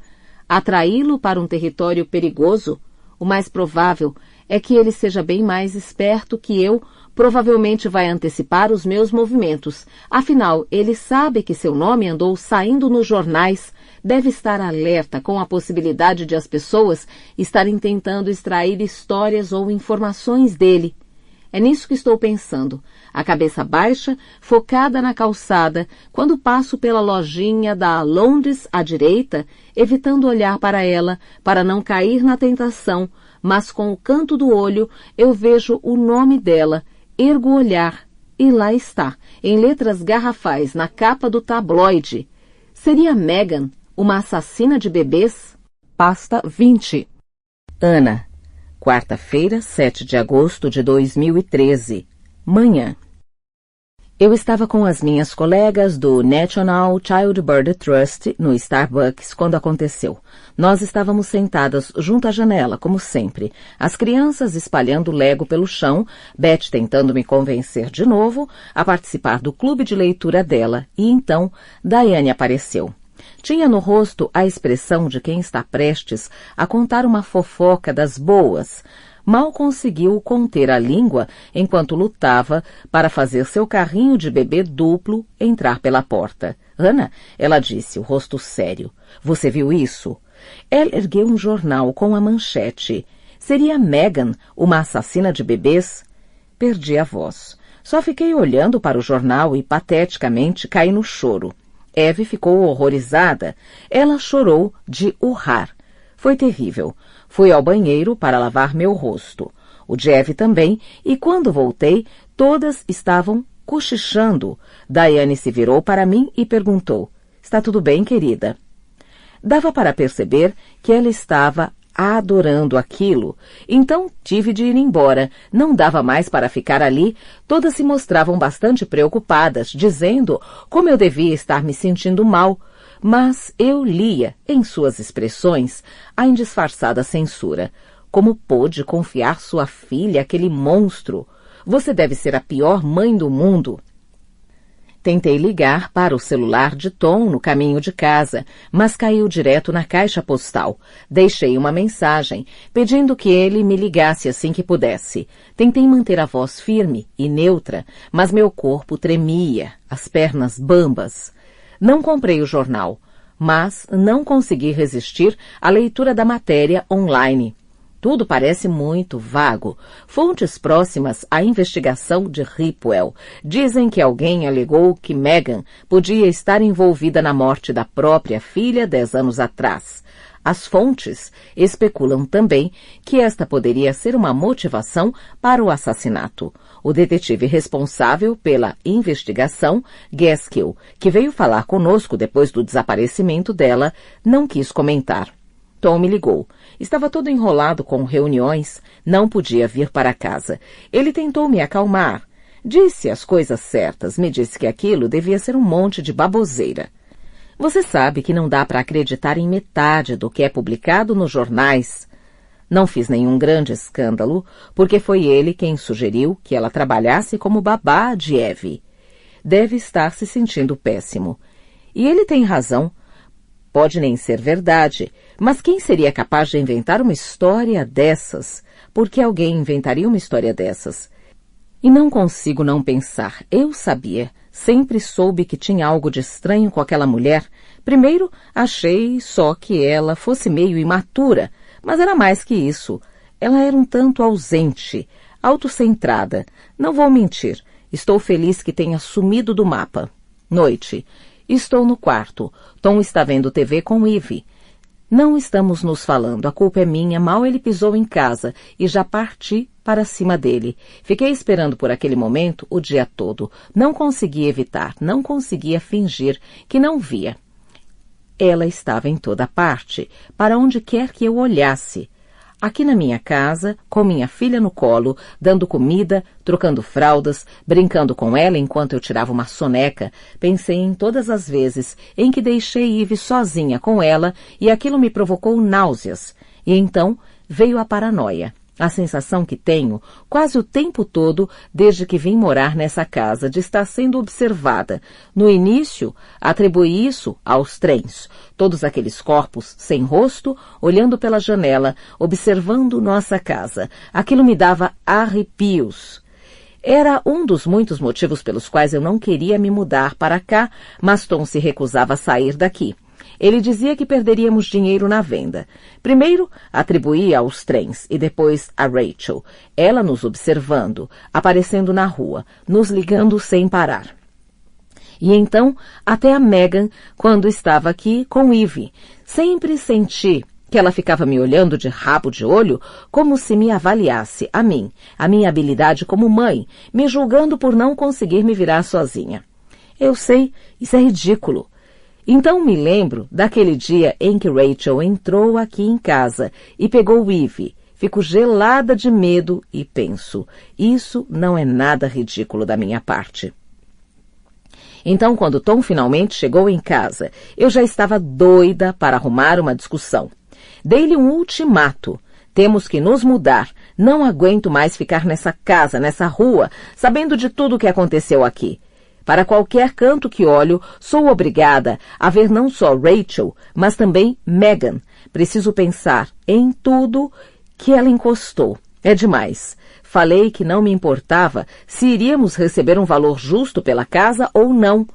atraí-lo para um território perigoso. O mais provável é que ele seja bem mais esperto que eu, provavelmente vai antecipar os meus movimentos. Afinal, ele sabe que seu nome andou saindo nos jornais, deve estar alerta com a possibilidade de as pessoas estarem tentando extrair histórias ou informações dele. É nisso que estou pensando, a cabeça baixa, focada na calçada, quando passo pela lojinha da Londres à direita, evitando olhar para ela, para não cair na tentação, mas com o canto do olho eu vejo o nome dela, ergo o olhar e lá está, em letras garrafais na capa do tabloide. Seria Meghan uma assassina de bebês? Pasta 20. Ana, quarta-feira, 7 de agosto de 2013, manhã. Eu estava com as minhas colegas do National Childbirth Trust no Starbucks quando aconteceu. Nós estávamos sentadas junto à janela, como sempre. As crianças espalhando Lego pelo chão, Beth tentando me convencer de novo a participar do clube de leitura dela. E então, Diane apareceu. Tinha no rosto a expressão de quem está prestes a contar uma fofoca das boas. Mal conseguiu conter a língua enquanto lutava para fazer seu carrinho de bebê duplo entrar pela porta. Ana, ela disse, o rosto sério. Você viu isso? Ela ergueu um jornal com a manchete. Seria Meghan uma assassina de bebês? Perdi a voz. Só fiquei olhando para o jornal e, pateticamente, caí no choro. Eve ficou horrorizada. Ela chorou de urrar. Foi terrível. Fui ao banheiro para lavar meu rosto. O Jeff também, e quando voltei, todas estavam cochichando. Diane se virou para mim e perguntou, está tudo bem, querida? Dava para perceber que ela estava adorando aquilo. Então tive de ir embora. Não dava mais para ficar ali. Todas se mostravam bastante preocupadas, dizendo como eu devia estar me sentindo mal. Mas eu lia, em suas expressões, a indisfarçada censura. Como pôde confiar sua filha àquele monstro? Você deve ser a pior mãe do mundo. Tentei ligar para o celular de Tom no caminho de casa, mas caiu direto na caixa postal. Deixei uma mensagem, pedindo que ele me ligasse assim que pudesse. Tentei manter a voz firme e neutra, mas meu corpo tremia, as pernas bambas. Não comprei o jornal, mas não consegui resistir à leitura da matéria online. Tudo parece muito vago. Fontes próximas à investigação de Ripwell dizem que alguém alegou que Meghan podia estar envolvida na morte da própria filha 10 anos atrás. As fontes especulam também que esta poderia ser uma motivação para o assassinato. O detetive responsável pela investigação, Gaskill, que veio falar conosco depois do desaparecimento dela, não quis comentar. Tom me ligou. Estava todo enrolado com reuniões, não podia vir para casa. Ele tentou me acalmar. Disse as coisas certas, me disse que aquilo devia ser um monte de baboseira. Você sabe que não dá para acreditar em metade do que é publicado nos jornais. Não fiz nenhum grande escândalo, porque foi ele quem sugeriu que ela trabalhasse como babá de Eve. Deve estar se sentindo péssimo. E ele tem razão. Pode nem ser verdade, mas quem seria capaz de inventar uma história dessas? Por que alguém inventaria uma história dessas? E não consigo não pensar. Eu sabia. Sempre soube que tinha algo de estranho com aquela mulher. Primeiro, achei só que ela fosse meio imatura, mas era mais que isso. Ela era um tanto ausente, autocentrada. Não vou mentir. Estou feliz que tenha sumido do mapa. Noite. Estou no quarto. Tom está vendo TV com Eve. Não estamos nos falando. A culpa é minha. Mal ele pisou em casa e já parti para cima dele. Fiquei esperando por aquele momento o dia todo. Não conseguia evitar, não conseguia fingir que não via. Ela estava em toda parte, para onde quer que eu olhasse. Aqui na minha casa, com minha filha no colo, dando comida, trocando fraldas, brincando com ela enquanto eu tirava uma soneca, pensei em todas as vezes em que deixei Eve sozinha com ela e aquilo me provocou náuseas. E então veio a paranoia. A sensação que tenho quase o tempo todo desde que vim morar nessa casa de estar sendo observada. No início, atribuí isso aos trens. Todos aqueles corpos sem rosto, olhando pela janela, observando nossa casa. Aquilo me dava arrepios. Era um dos muitos motivos pelos quais eu não queria me mudar para cá, mas Tom se recusava a sair daqui. Ele dizia que perderíamos dinheiro na venda. Primeiro, atribuía aos trens e depois a Rachel. Ela nos observando, aparecendo na rua, nos ligando sem parar. E então, até a Meghan, quando estava aqui com Eve. Sempre senti Que ela ficava me olhando de rabo de olho, como se me avaliasse, a mim, a minha habilidade como mãe, me julgando por não conseguir me virar sozinha. Eu sei, isso é ridículo. Então me lembro daquele dia em que Rachel entrou aqui em casa e pegou o Eve. Fico gelada de medo e penso, isso não é nada ridículo da minha parte. Então, quando Tom finalmente chegou em casa, eu já estava doida para arrumar uma discussão. Dei-lhe um ultimato. Temos que nos mudar. Não aguento mais ficar nessa casa, nessa rua, sabendo de tudo o que aconteceu aqui. Para qualquer canto que olho, sou obrigada a ver não só Rachel, mas também Megan. Preciso pensar em tudo que ela encostou. É demais. Falei que não me importava se iríamos receber um valor justo pela casa ou não.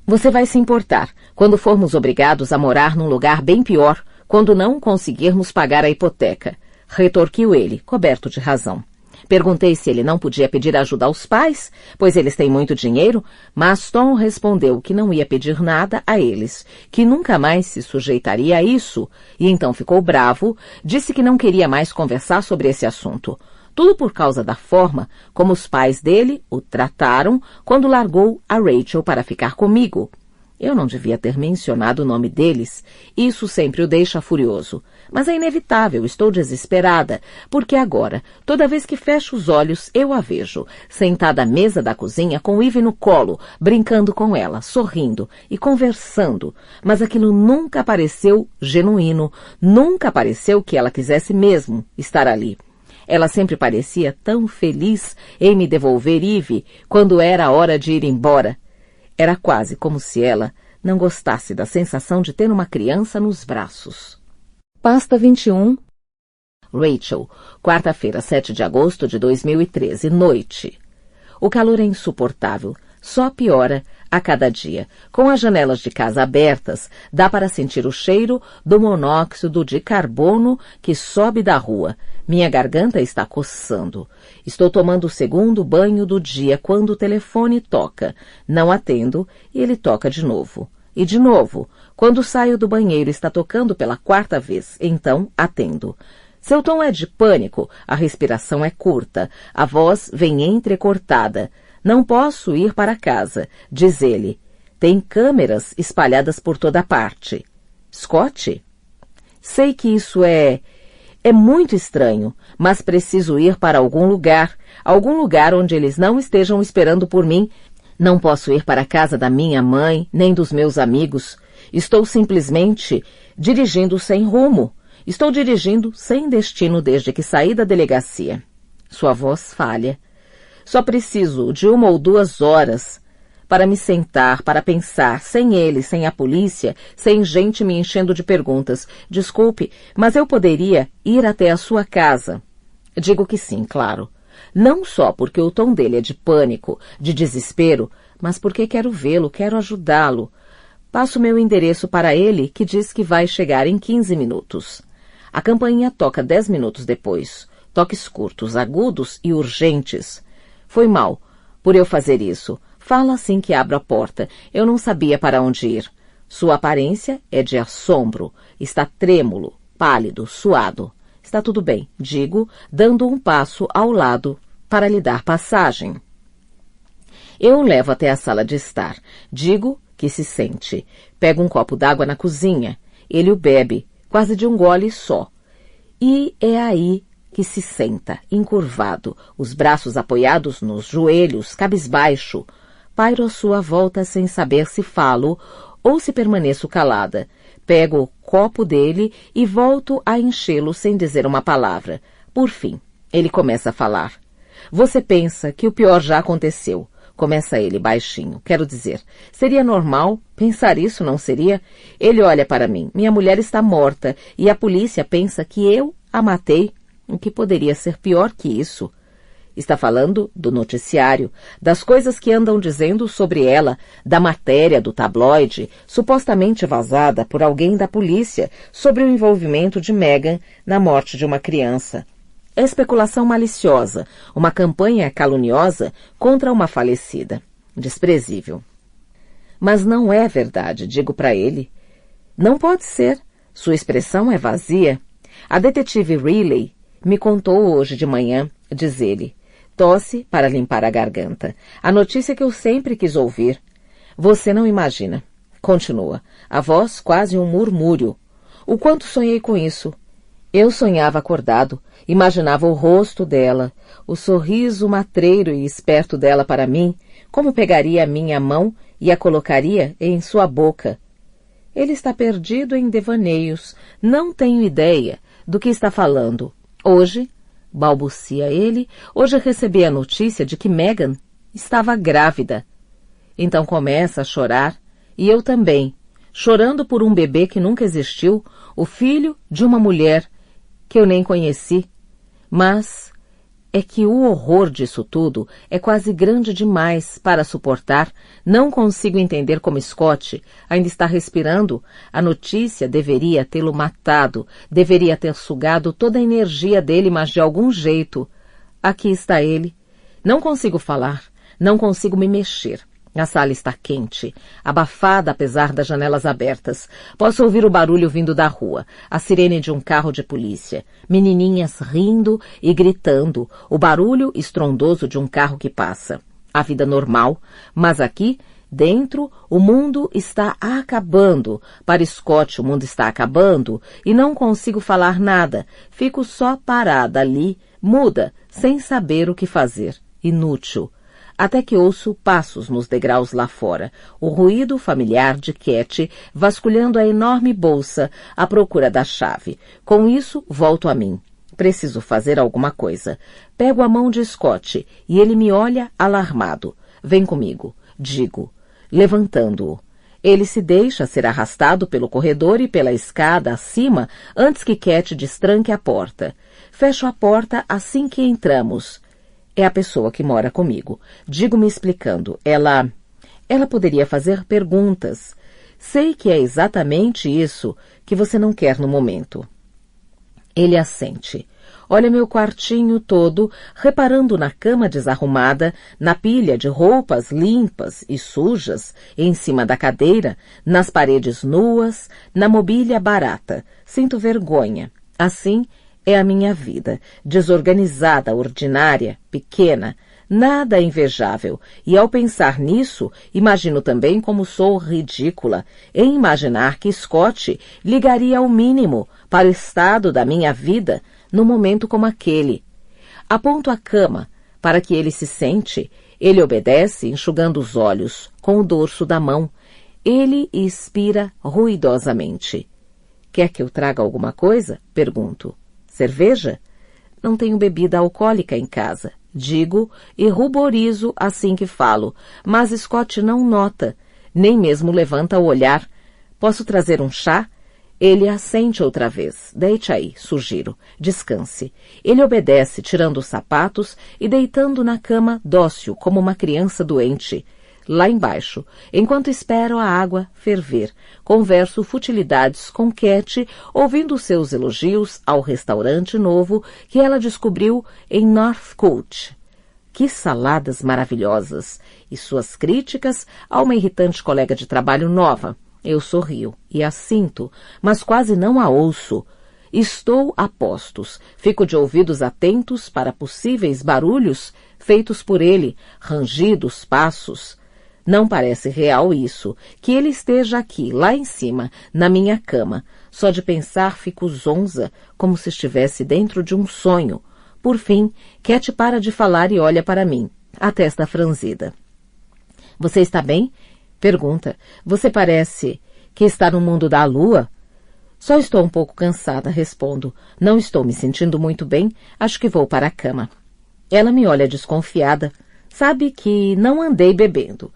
Você vai se importar quando formos obrigados a morar num lugar bem pior, quando não conseguirmos pagar a hipoteca. Retorquiu ele, coberto de razão. Perguntei se ele não podia pedir ajuda aos pais, pois eles têm muito dinheiro, mas Tom respondeu que não ia pedir nada a eles, que nunca mais se sujeitaria a isso, e então ficou bravo, disse que não queria mais conversar sobre esse assunto. Tudo por causa da forma como os pais dele o trataram quando largou a Rachel para ficar comigo. Eu não devia ter mencionado o nome deles. Isso sempre o deixa furioso. Mas é inevitável, estou desesperada, porque agora, toda vez que fecho os olhos, eu a vejo, sentada à mesa da cozinha com Eve no colo, brincando com ela, sorrindo e conversando. Mas aquilo nunca pareceu genuíno, nunca pareceu que ela quisesse mesmo estar ali. Ela sempre parecia tão feliz em me devolver Eve quando era a hora de ir embora. Era quase como se ela não gostasse da sensação de ter uma criança nos braços. Pasta 21. Rachel, quarta-feira, 7 de agosto de 2013, noite. O calor é insuportável, só piora a cada dia. Com as janelas de casa abertas, dá para sentir o cheiro do monóxido de carbono que sobe da rua. Minha garganta está coçando. Estou tomando o segundo banho do dia quando o telefone toca. Não atendo e ele toca de novo. E de novo. Quando saio do banheiro está tocando pela quarta vez. Então atendo. Seu tom é de pânico. A respiração é curta. A voz vem entrecortada. Não posso ir para casa, diz ele. Tem câmeras espalhadas por toda parte. Scott? Sei que isso é muito estranho, mas preciso ir para algum lugar onde eles não estejam esperando por mim. Não posso ir para a casa da minha mãe, nem dos meus amigos. Estou simplesmente dirigindo sem rumo. Estou dirigindo sem destino desde que saí da delegacia. Sua voz falha. Só preciso de 1 ou 2 horas para me sentar, para pensar, sem ele, sem a polícia, sem gente me enchendo de perguntas. Desculpe, mas eu poderia ir até a sua casa? Digo que sim, claro. Não só porque o tom dele é de pânico, de desespero, mas porque quero vê-lo, quero ajudá-lo. Passo meu endereço para ele, que diz que vai chegar em 15 minutos. A campainha toca 10 minutos depois. Toques curtos, agudos e urgentes. Foi mal por eu fazer isso. Fala assim que abro a porta. Eu não sabia para onde ir. Sua aparência é de assombro. Está trêmulo, pálido, suado. Está tudo bem, digo, dando um passo ao lado para lhe dar passagem. Eu o levo até a sala de estar. Digo que se sente. Pego um copo d'água na cozinha. Ele o bebe, quase de um gole só. E é aí que se senta, encurvado, os braços apoiados nos joelhos, cabisbaixo. Pairo à sua volta sem saber se falo ou se permaneço calada. Pego o copo dele e volto a enchê-lo sem dizer uma palavra. Por fim, ele começa a falar. Você pensa que o pior já aconteceu. Começa ele baixinho. Quero dizer, seria normal pensar isso, não seria? Ele olha para mim. Minha mulher está morta e a polícia pensa que eu a matei. O que poderia ser pior que isso? Está falando do noticiário, das coisas que andam dizendo sobre ela, da matéria do tabloide, supostamente vazada por alguém da polícia, sobre o envolvimento de Megan na morte de uma criança. Especulação maliciosa, uma campanha caluniosa contra uma falecida. Desprezível. Mas não é verdade, digo para ele. Não pode ser. Sua expressão é vazia. A detetive Riley me contou hoje de manhã, diz ele. Tosse para limpar a garganta. A notícia que eu sempre quis ouvir. Você não imagina. Continua. A voz quase um murmúrio. O quanto sonhei com isso. Eu sonhava acordado. Imaginava o rosto dela, o sorriso matreiro e esperto dela para mim, como pegaria a minha mão e a colocaria em sua boca. Ele está perdido em devaneios. Não tenho ideia do que está falando. Hoje, balbucia ele, hoje recebi a notícia de que Megan estava grávida. Então começa a chorar, e eu também, chorando por um bebê que nunca existiu, o filho de uma mulher que eu nem conheci. Mas é que o horror disso tudo é quase grande demais para suportar. Não consigo entender como Scott ainda está respirando. A notícia deveria tê-lo matado, deveria ter sugado toda a energia dele, mas de algum jeito. Aqui está ele. Não consigo falar, não consigo me mexer. A sala está quente, abafada apesar das janelas abertas. Posso ouvir o barulho vindo da rua, a sirene de um carro de polícia, menininhas rindo e gritando, o barulho estrondoso de um carro que passa. A vida normal, mas aqui, dentro, o mundo está acabando. Para Scott, o mundo está acabando e não consigo falar nada. Fico só parada ali, muda, sem saber o que fazer. Inútil. Até que ouço passos nos degraus lá fora, o ruído familiar de Cat vasculhando a enorme bolsa à procura da chave. Com isso, volto a mim. Preciso fazer alguma coisa. Pego a mão de Scott e ele me olha alarmado. Vem comigo, digo, levantando-o. Ele se deixa ser arrastado pelo corredor e pela escada acima antes que Cat destranque a porta. Fecho a porta assim que entramos. É a pessoa que mora comigo. Digo me explicando. Ela poderia fazer perguntas. Sei que é exatamente isso que você não quer no momento. Ele assente. Olha meu quartinho todo, reparando na cama desarrumada, na pilha de roupas limpas e sujas, em cima da cadeira, nas paredes nuas, na mobília barata. Sinto vergonha. Assim, é a minha vida, desorganizada, ordinária, pequena, nada invejável. E ao pensar nisso, imagino também como sou ridícula em imaginar que Scott ligaria ao mínimo para o estado da minha vida num momento como aquele. Aponto a cama para que ele se sente. Ele obedece, enxugando os olhos com o dorso da mão. Ele expira ruidosamente. Quer que eu traga alguma coisa? Pergunto. Cerveja? Não tenho bebida alcoólica em casa. Digo e ruborizo assim que falo, mas Scott não nota, nem mesmo levanta o olhar. Posso trazer um chá? Ele assente outra vez. Deite aí, sugiro. Descanse. Ele obedece, tirando os sapatos e deitando na cama dócil, como uma criança doente. Lá embaixo, enquanto espero a água ferver, converso futilidades com Cat, ouvindo seus elogios ao restaurante novo que ela descobriu em Northcote. Que saladas maravilhosas! E suas críticas a uma irritante colega de trabalho nova. Eu sorrio e a sinto, mas quase não a ouço. Estou a postos. Fico de ouvidos atentos para possíveis barulhos feitos por ele, rangidos, passos. Não parece real isso, que ele esteja aqui, lá em cima, na minha cama. Só de pensar fico zonza, como se estivesse dentro de um sonho. Por fim, Cat para de falar e olha para mim, a testa franzida. Você está bem? Pergunta. Você parece que está no mundo da lua? Só estou um pouco cansada, respondo. Não estou me sentindo muito bem, acho que vou para a cama. Ela me olha desconfiada. Sabe que não andei bebendo.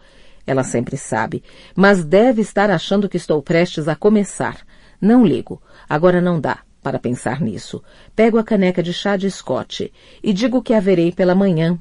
Ela sempre sabe, mas deve estar achando que estou prestes a começar. Não ligo. Agora não dá para pensar nisso. Pego a caneca de chá de Scott e digo que haverei pela manhã.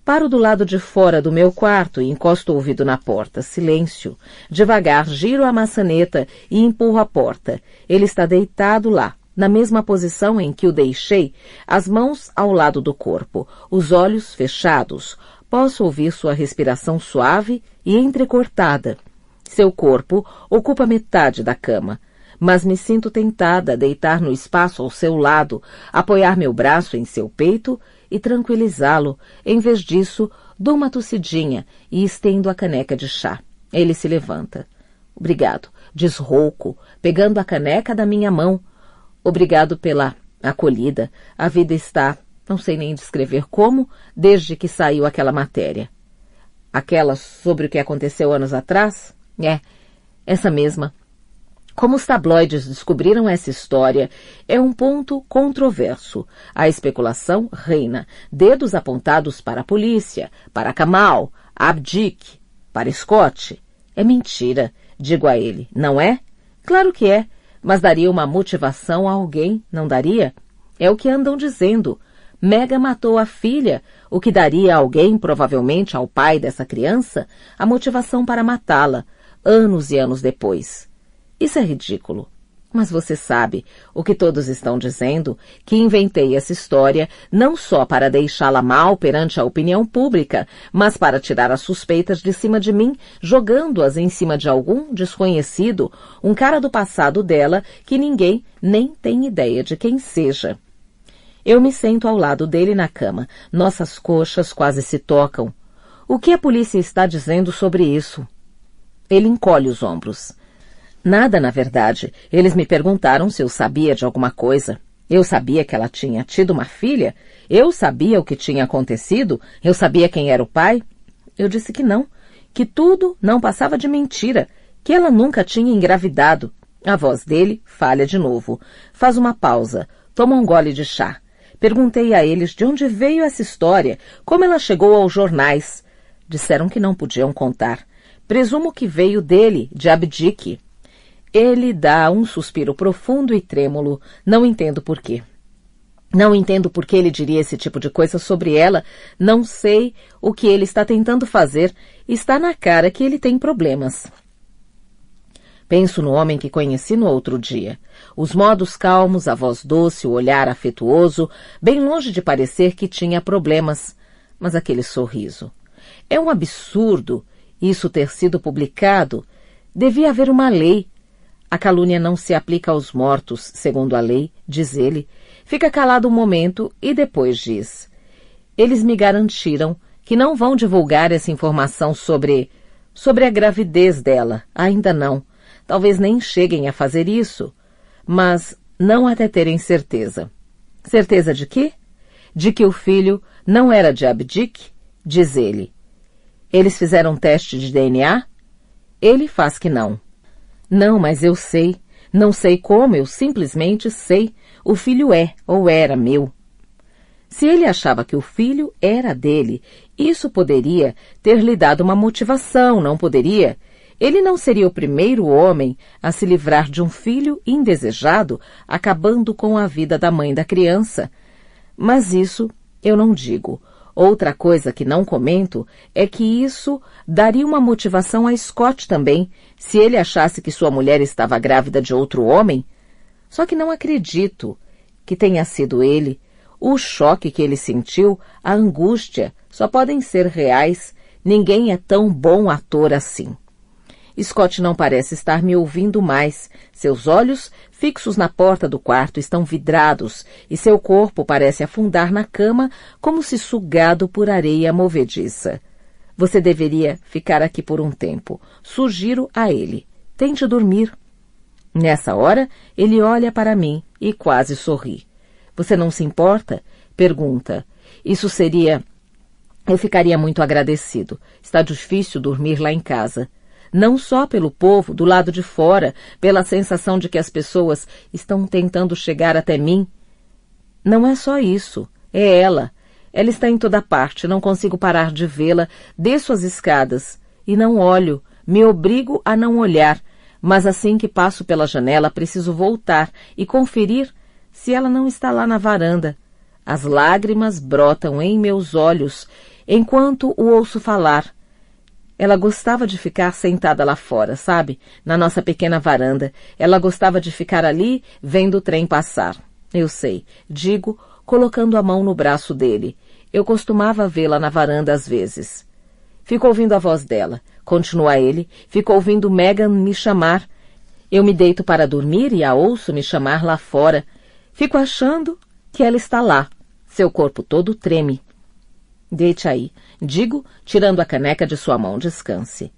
Paro do lado de fora do meu quarto e encosto o ouvido na porta. Silêncio. Devagar giro a maçaneta e empurro a porta. Ele está deitado lá, na mesma posição em que o deixei, as mãos ao lado do corpo, os olhos fechados. Posso ouvir sua respiração suave e entrecortada. Seu corpo ocupa metade da cama, mas me sinto tentada a deitar no espaço ao seu lado, apoiar meu braço em seu peito e tranquilizá-lo. Em vez disso, dou uma tossidinha e estendo a caneca de chá. Ele se levanta. Obrigado, diz rouco, pegando a caneca da minha mão. Obrigado pela acolhida. A vida está, não sei nem descrever como, desde que saiu aquela matéria. Aquela sobre o que aconteceu anos atrás? Essa mesma. Como os tabloides descobriram essa história, é um ponto controverso. A especulação reina, dedos apontados para a polícia, para Kamal, Abdick, para Scott. É mentira, digo a ele, não é? Claro que é, mas daria uma motivação a alguém, não daria? É o que andam dizendo. Mega matou a filha, o que daria a alguém, provavelmente ao pai dessa criança, a motivação para matá-la, anos e anos depois. Isso é ridículo. Mas você sabe o que todos estão dizendo, que inventei essa história não só para deixá-la mal perante a opinião pública, mas para tirar as suspeitas de cima de mim, jogando-as em cima de algum desconhecido, um cara do passado dela que ninguém nem tem ideia de quem seja. Eu me sento ao lado dele na cama. Nossas coxas quase se tocam. O que a polícia está dizendo sobre isso? Ele encolhe os ombros. Nada, na verdade. Eles me perguntaram se eu sabia de alguma coisa. Eu sabia que ela tinha tido uma filha? Eu sabia o que tinha acontecido? Eu sabia quem era o pai? Eu disse que não, que tudo não passava de mentira, que ela nunca tinha engravidado. A voz dele falha de novo. Faz uma pausa, toma um gole de chá. Perguntei a eles de onde veio essa história, como ela chegou aos jornais. Disseram que não podiam contar. Presumo que veio dele, de Abdick. Ele dá um suspiro profundo e trêmulo. Não entendo por quê. Não entendo por que ele diria esse tipo de coisa sobre ela. Não sei o que ele está tentando fazer. Está na cara que ele tem problemas. Penso no homem que conheci no outro dia. Os modos calmos, a voz doce, o olhar afetuoso, bem longe de parecer que tinha problemas. Mas aquele sorriso. É um absurdo isso ter sido publicado. Devia haver uma lei. A calúnia não se aplica aos mortos, segundo a lei, diz ele. Fica calado um momento e depois diz. Eles me garantiram que não vão divulgar essa informação sobre a gravidez dela. Ainda não. Talvez nem cheguem a fazer isso. Mas não até terem certeza. Certeza de quê? De que o filho não era de Abdick? Diz ele. Eles fizeram um teste de DNA? Ele faz que não. Não, mas eu sei. Não sei como, eu simplesmente sei. O filho é, ou era, meu. Se ele achava que o filho era dele, isso poderia ter lhe dado uma motivação, não poderia? Ele não seria o primeiro homem a se livrar de um filho indesejado, acabando com a vida da mãe da criança. Mas isso eu não digo. Outra coisa que não comento é que isso daria uma motivação a Scott também, se ele achasse que sua mulher estava grávida de outro homem. Só que não acredito que tenha sido ele. O choque que ele sentiu, a angústia, só podem ser reais. Ninguém é tão bom ator assim. Scott não parece estar me ouvindo mais. Seus olhos, fixos na porta do quarto, estão vidrados e seu corpo parece afundar na cama como se sugado por areia movediça. Você deveria ficar aqui por um tempo. Sugiro a ele. Tente dormir. Nessa hora, ele olha para mim e quase sorri. Você não se importa? Pergunta. Isso seria... Eu ficaria muito agradecido. Está difícil dormir lá em casa. Não só pelo povo do lado de fora, pela sensação de que as pessoas estão tentando chegar até mim. Não é só isso. É ela. Ela está em toda parte. Não consigo parar de vê-la. Desço as escadas. E não olho. Me obrigo a não olhar. Mas assim que passo pela janela, preciso voltar e conferir se ela não está lá na varanda. As lágrimas brotam em meus olhos enquanto o ouço falar. Ela gostava de ficar sentada lá fora, sabe? Na nossa pequena varanda. Ela gostava de ficar ali, vendo o trem passar. Eu sei, digo, colocando a mão no braço dele. Eu costumava vê-la na varanda às vezes. Fico ouvindo a voz dela. Continua ele. Fico ouvindo Megan me chamar. Eu me deito para dormir e a ouço me chamar lá fora. Fico achando que ela está lá. Seu corpo todo treme. Deite aí, digo, tirando a caneca de sua mão, descanse.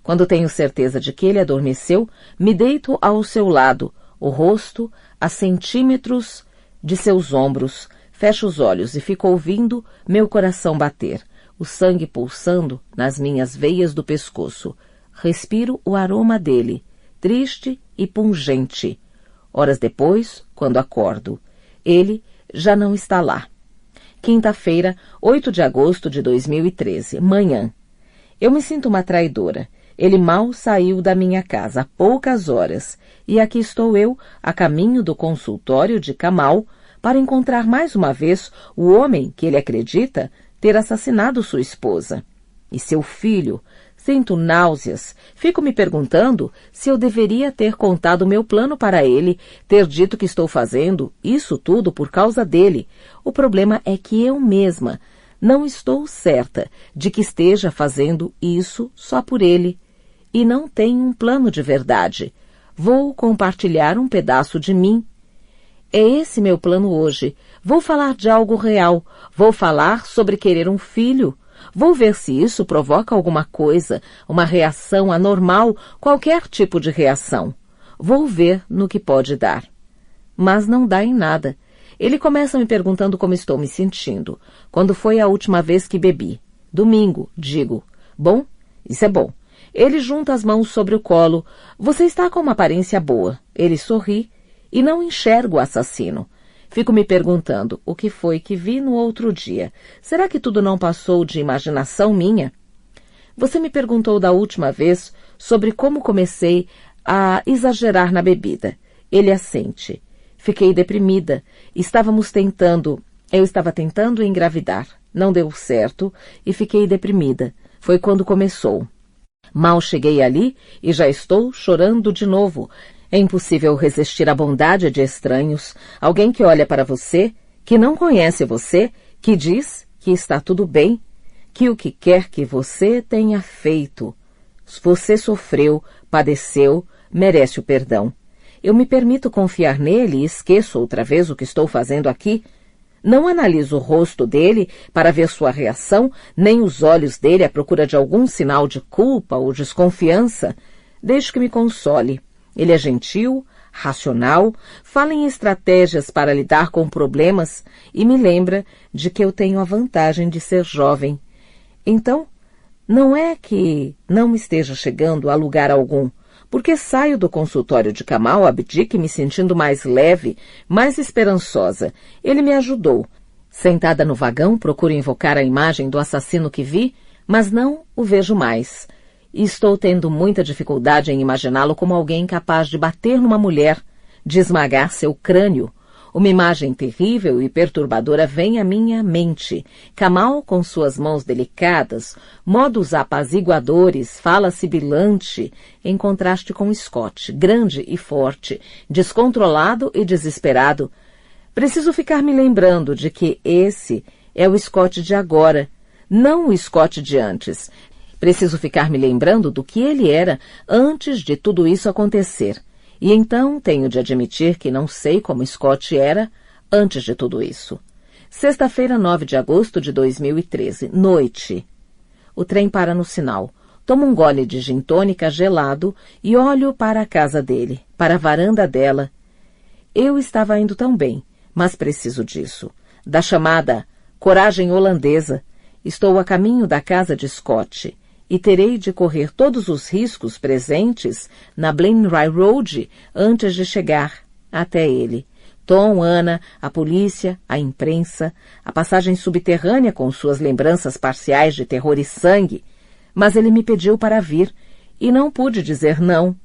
Quando tenho certeza de que ele adormeceu, me deito ao seu lado, o rosto a centímetros de seus ombros, fecho os olhos e fico ouvindo meu coração bater, o sangue pulsando nas minhas veias do pescoço. Respiro o aroma dele, triste e pungente. Horas depois, quando acordo, ele já não está lá. Quinta-feira, 8 de agosto de 2013, manhã. Eu me sinto uma traidora. Ele mal saiu da minha casa há poucas horas, e aqui estou eu, a caminho do consultório de Kamal, para encontrar mais uma vez o homem que ele acredita ter assassinado sua esposa. E seu filho. Sinto náuseas. Fico me perguntando se eu deveria ter contado meu plano para ele, ter dito que estou fazendo isso tudo por causa dele. O problema é que eu mesma não estou certa de que esteja fazendo isso só por ele. E não tenho um plano de verdade. Vou compartilhar um pedaço de mim. É esse meu plano hoje. Vou falar de algo real. Vou falar sobre querer um filho. Vou ver se isso provoca alguma coisa, uma reação anormal, qualquer tipo de reação. Vou ver no que pode dar. Mas não dá em nada. Ele começa me perguntando como estou me sentindo. Quando foi a última vez que bebi? Domingo, digo. Bom, isso é bom. Ele junta as mãos sobre o colo. Você está com uma aparência boa. Ele sorri e não enxerga o assassino. Fico me perguntando o que foi que vi no outro dia. Será que tudo não passou de imaginação minha? Você me perguntou da última vez sobre como comecei a exagerar na bebida. Ele assente. Fiquei deprimida. Eu estava tentando engravidar. Não deu certo e fiquei deprimida. Foi quando começou. Mal cheguei ali e já estou chorando de novo. É impossível resistir à bondade de estranhos, alguém que olha para você, que não conhece você, que diz que está tudo bem, que o que quer que você tenha feito, você sofreu, padeceu, merece o perdão. Eu me permito confiar nele e esqueço outra vez o que estou fazendo aqui. Não analiso o rosto dele para ver sua reação, nem os olhos dele à procura de algum sinal de culpa ou desconfiança. Deixo que me console. Ele é gentil, racional, fala em estratégias para lidar com problemas e me lembra de que eu tenho a vantagem de ser jovem. Então, não é que não esteja chegando a lugar algum, porque saio do consultório de Kamal Abdique me sentindo mais leve, mais esperançosa. Ele me ajudou. Sentada no vagão, procuro invocar a imagem do assassino que vi, mas não o vejo mais. E estou tendo muita dificuldade em imaginá-lo como alguém capaz de bater numa mulher, de esmagar seu crânio. Uma imagem terrível e perturbadora vem à minha mente. Kamal, com suas mãos delicadas, modos apaziguadores, fala sibilante, em contraste com Scott, grande e forte, descontrolado e desesperado. Preciso ficar me lembrando de que esse é o Scott de agora, não o Scott de antes. Preciso ficar me lembrando do que ele era antes de tudo isso acontecer. E então tenho de admitir que não sei como Scott era antes de tudo isso. Sexta-feira, 9 de agosto de 2013, noite. O trem para no sinal. Tomo um gole de gin tônica gelado e olho para a casa dele, para a varanda dela. Eu estava indo tão bem, mas preciso disso. Da chamada coragem holandesa. Estou a caminho da casa de Scott. E terei de correr todos os riscos presentes na Blenheim Road antes de chegar até ele. Tom, Ana, a polícia, a imprensa, a passagem subterrânea com suas lembranças parciais de terror e sangue. Mas ele me pediu para vir e não pude dizer não.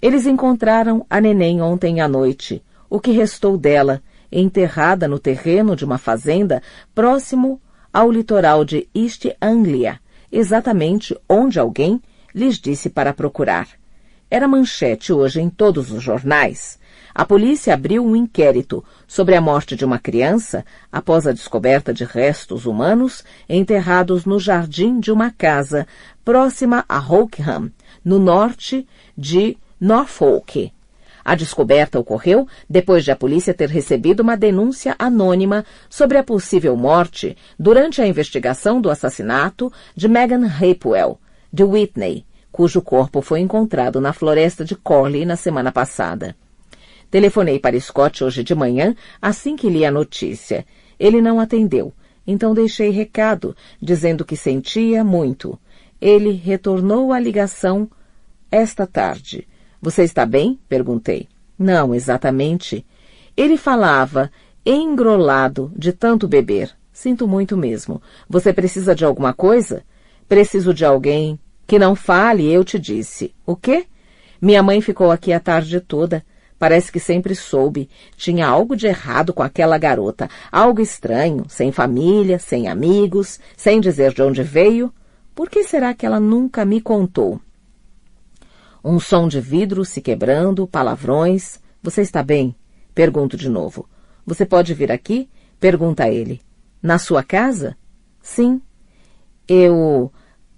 Eles encontraram a neném ontem à noite, o que restou dela, enterrada no terreno de uma fazenda próximo ao litoral de East Anglia, exatamente onde alguém lhes disse para procurar. Era manchete hoje em todos os jornais. A polícia abriu um inquérito sobre a morte de uma criança após a descoberta de restos humanos enterrados no jardim de uma casa próxima a Rockham, no norte de Norfolk. A descoberta ocorreu depois de a polícia ter recebido uma denúncia anônima sobre a possível morte durante a investigação do assassinato de Megan Hapewell, de Whitney, cujo corpo foi encontrado na floresta de Corley na semana passada. Telefonei para Scott hoje de manhã assim que li a notícia. Ele não atendeu, então deixei recado, dizendo que sentia muito. Ele retornou a ligação esta tarde. Você está bem? Perguntei. Não, exatamente. Ele falava engrolado de tanto beber. Sinto muito mesmo. Você precisa de alguma coisa? Preciso de alguém que não fale, eu te disse. O quê? Minha mãe ficou aqui a tarde toda. Parece que sempre soube. Tinha algo de errado com aquela garota. Algo estranho, sem família, sem amigos, sem dizer de onde veio. Por que será que ela nunca me contou? Um som de vidro se quebrando, palavrões. Você está bem? Pergunto de novo. Você pode vir aqui? Pergunta ele. Na sua casa? Sim.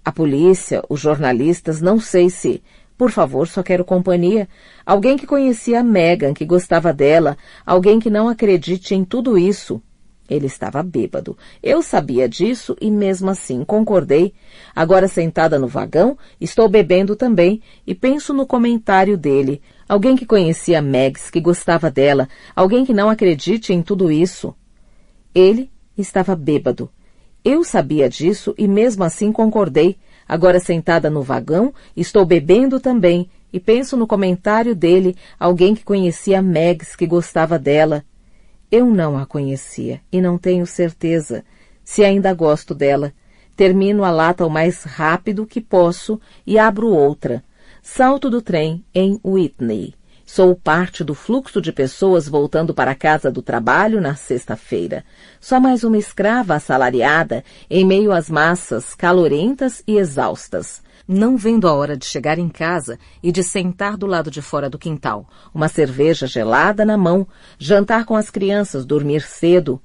A polícia, os jornalistas, não sei se... Por favor, só quero companhia. Alguém que conhecia a Megan, que gostava dela. Alguém que não acredite em tudo isso. Ele estava bêbado. Eu sabia disso e mesmo assim concordei. Agora sentada no vagão, estou bebendo também e penso no comentário dele. Alguém que conhecia Megs, que gostava dela. Alguém que não acredite em tudo isso. Ele estava bêbado. Eu sabia disso e mesmo assim concordei. Agora sentada no vagão, estou bebendo também e penso no comentário dele. Alguém que conhecia Megs, que gostava dela. Eu não a conhecia e não tenho certeza se ainda gosto dela. Termino a lata o mais rápido que posso e abro outra. Salto do trem em Whitney. Sou parte do fluxo de pessoas voltando para a casa do trabalho na sexta-feira. Só mais uma escrava assalariada em meio às massas calorentas e exaustas. Não vendo a hora de chegar em casa e de sentar do lado de fora do quintal. Uma cerveja gelada na mão, jantar com as crianças, dormir cedo.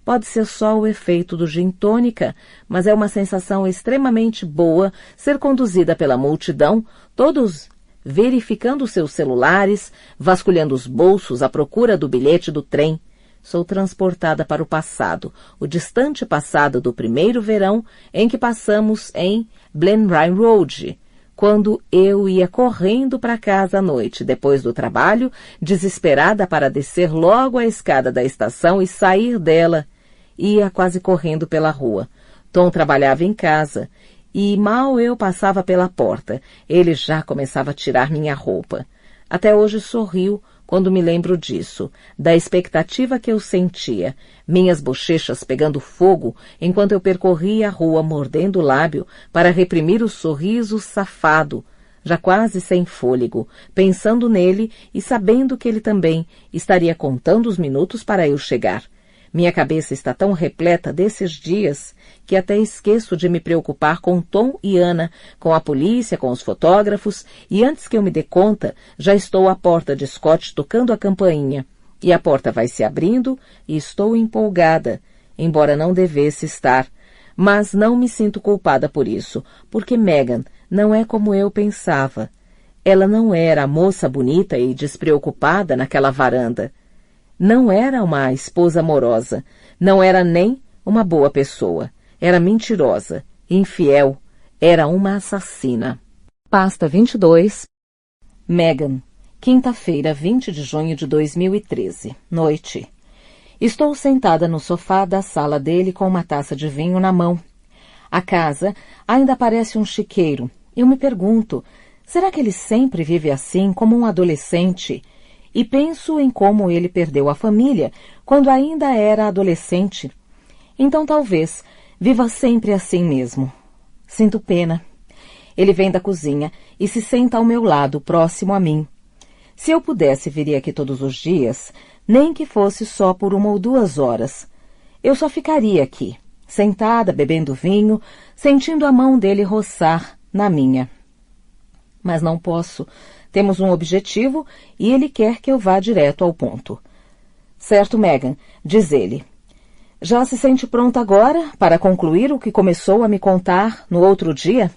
Pode ser só o efeito do gin tônica, mas é uma sensação extremamente boa ser conduzida pela multidão, todos verificando seus celulares, vasculhando os bolsos à procura do bilhete do trem. Sou transportada para o passado, o distante passado do primeiro verão em que passamos em Blenheim Road, quando eu ia correndo para casa à noite, depois do trabalho, desesperada para descer logo a escada da estação e sair dela. Ia quase correndo pela rua. Tom trabalhava em casa, e mal eu passava pela porta, ele já começava a tirar minha roupa. Até hoje sorriu quando me lembro disso, da expectativa que eu sentia, minhas bochechas pegando fogo enquanto eu percorria a rua mordendo o lábio para reprimir o sorriso safado, já quase sem fôlego, pensando nele e sabendo que ele também estaria contando os minutos para eu chegar. Minha cabeça está tão repleta desses dias que até esqueço de me preocupar com Tom e Ana, com a polícia, com os fotógrafos, e antes que eu me dê conta, já estou à porta de Scott tocando a campainha. E a porta vai se abrindo e estou empolgada, embora não devesse estar. Mas não me sinto culpada por isso, porque Megan não é como eu pensava. Ela não era a moça bonita e despreocupada naquela varanda. Não era uma esposa amorosa, não era nem uma boa pessoa. Era mentirosa, infiel, era uma assassina. Pasta 22. Megan, quinta-feira, 20 de junho de 2013, noite. Estou sentada no sofá da sala dele com uma taça de vinho na mão. A casa ainda parece um chiqueiro. Eu me pergunto, será que ele sempre vive assim, como um adolescente? E penso em como ele perdeu a família quando ainda era adolescente. Então talvez viva sempre assim mesmo. Sinto pena. Ele vem da cozinha e se senta ao meu lado, próximo a mim. Se eu pudesse, viria aqui todos os dias, nem que fosse só por 1 ou 2 horas. Eu só ficaria aqui, sentada, bebendo vinho, sentindo a mão dele roçar na minha. Mas não posso. Temos um objetivo e ele quer que eu vá direto ao ponto. Certo, Megan, diz ele. Já se sente pronta agora para concluir o que começou a me contar no outro dia?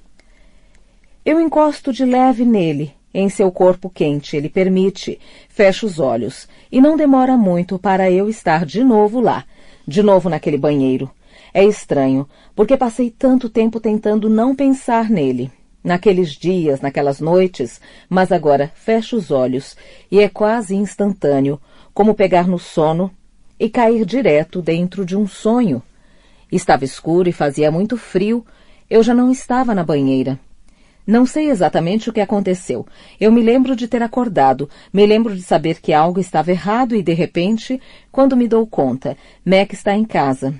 Eu encosto de leve nele Em seu corpo quente, ele permite. Fecho os olhos. E não demora muito para eu estar de novo lá. De novo naquele banheiro. É estranho, porque passei tanto tempo tentando não pensar nele. Naqueles dias, naquelas noites, mas agora fecho os olhos e é quase instantâneo, como pegar no sono e cair direto dentro de um sonho. Estava escuro e fazia muito frio. Eu já não estava na banheira. Não sei exatamente o que aconteceu. Eu me lembro de ter acordado, me lembro de saber que algo estava errado e, de repente, quando me dou conta, Mac está em casa.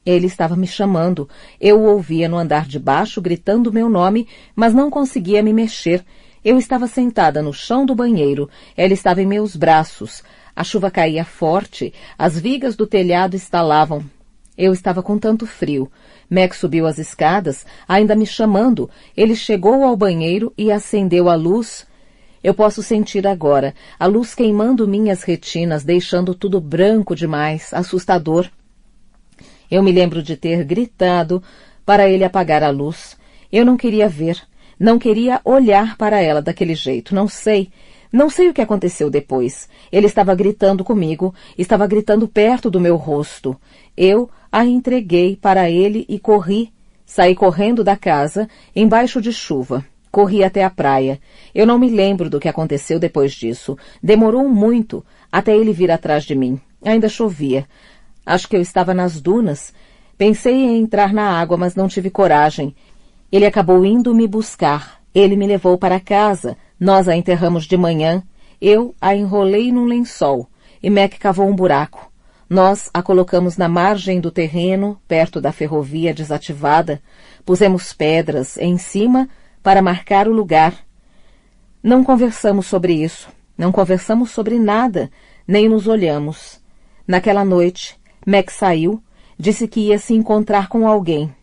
Ele estava me chamando. Eu o ouvia no andar de baixo, gritando meu nome, mas não conseguia me mexer. Eu estava sentada no chão do banheiro. Ela estava em meus braços. A chuva caía forte. As vigas do telhado estalavam. Eu estava com tanto frio. Mac subiu as escadas, ainda me chamando. Ele chegou ao banheiro e acendeu a luz. Eu posso sentir agora, a luz queimando minhas retinas, deixando tudo branco demais, assustador. Eu me lembro de ter gritado para ele apagar a luz. Eu não queria ver, não queria olhar para ela daquele jeito, não sei o que aconteceu depois. Ele estava gritando comigo, estava gritando perto do meu rosto. Eu a entreguei para ele e corri. Saí correndo da casa, embaixo de chuva. Corri até a praia. Eu não me lembro do que aconteceu depois disso. Demorou muito até ele vir atrás de mim. Ainda chovia. Acho que eu estava nas dunas. Pensei em entrar na água, mas não tive coragem. Ele acabou indo me buscar. Ele me levou para casa. Nós a enterramos de manhã. Eu a enrolei num lençol. E Mac cavou um buraco. Nós a colocamos na margem do terreno, perto da ferrovia desativada. Pusemos pedras em cima para marcar o lugar. Não conversamos sobre isso. Não conversamos sobre nada. Nem nos olhamos. Naquela noite, Mac saiu, disse que ia se encontrar com alguém.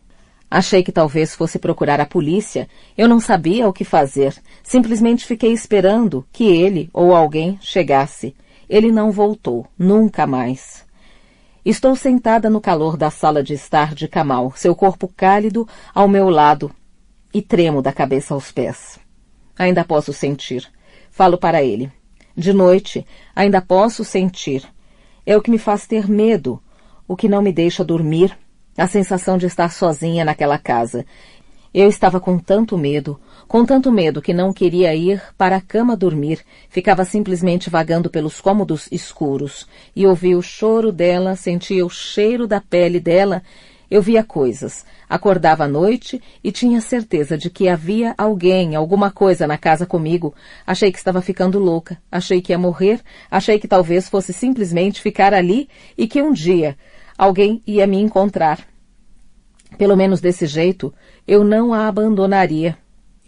Achei que talvez fosse procurar a polícia. Eu não sabia o que fazer. Simplesmente fiquei esperando que ele ou alguém chegasse. Ele não voltou, nunca mais. Estou sentada no calor da sala de estar de Kamal, seu corpo cálido ao meu lado, e tremo da cabeça aos pés. Ainda posso sentir. Falo para ele. De noite, ainda posso sentir. É o que me faz ter medo, o que não me deixa dormir, a sensação de estar sozinha naquela casa. Eu estava com tanto medo que não queria ir para a cama dormir, ficava simplesmente vagando pelos cômodos escuros, e ouvia o choro dela, sentia o cheiro da pele dela. Eu via coisas, acordava à noite e tinha certeza de que havia alguém, alguma coisa na casa comigo. Achei que estava ficando louca, achei que ia morrer, achei que talvez fosse simplesmente ficar ali e que um dia alguém ia me encontrar. Pelo menos desse jeito, eu não a abandonaria.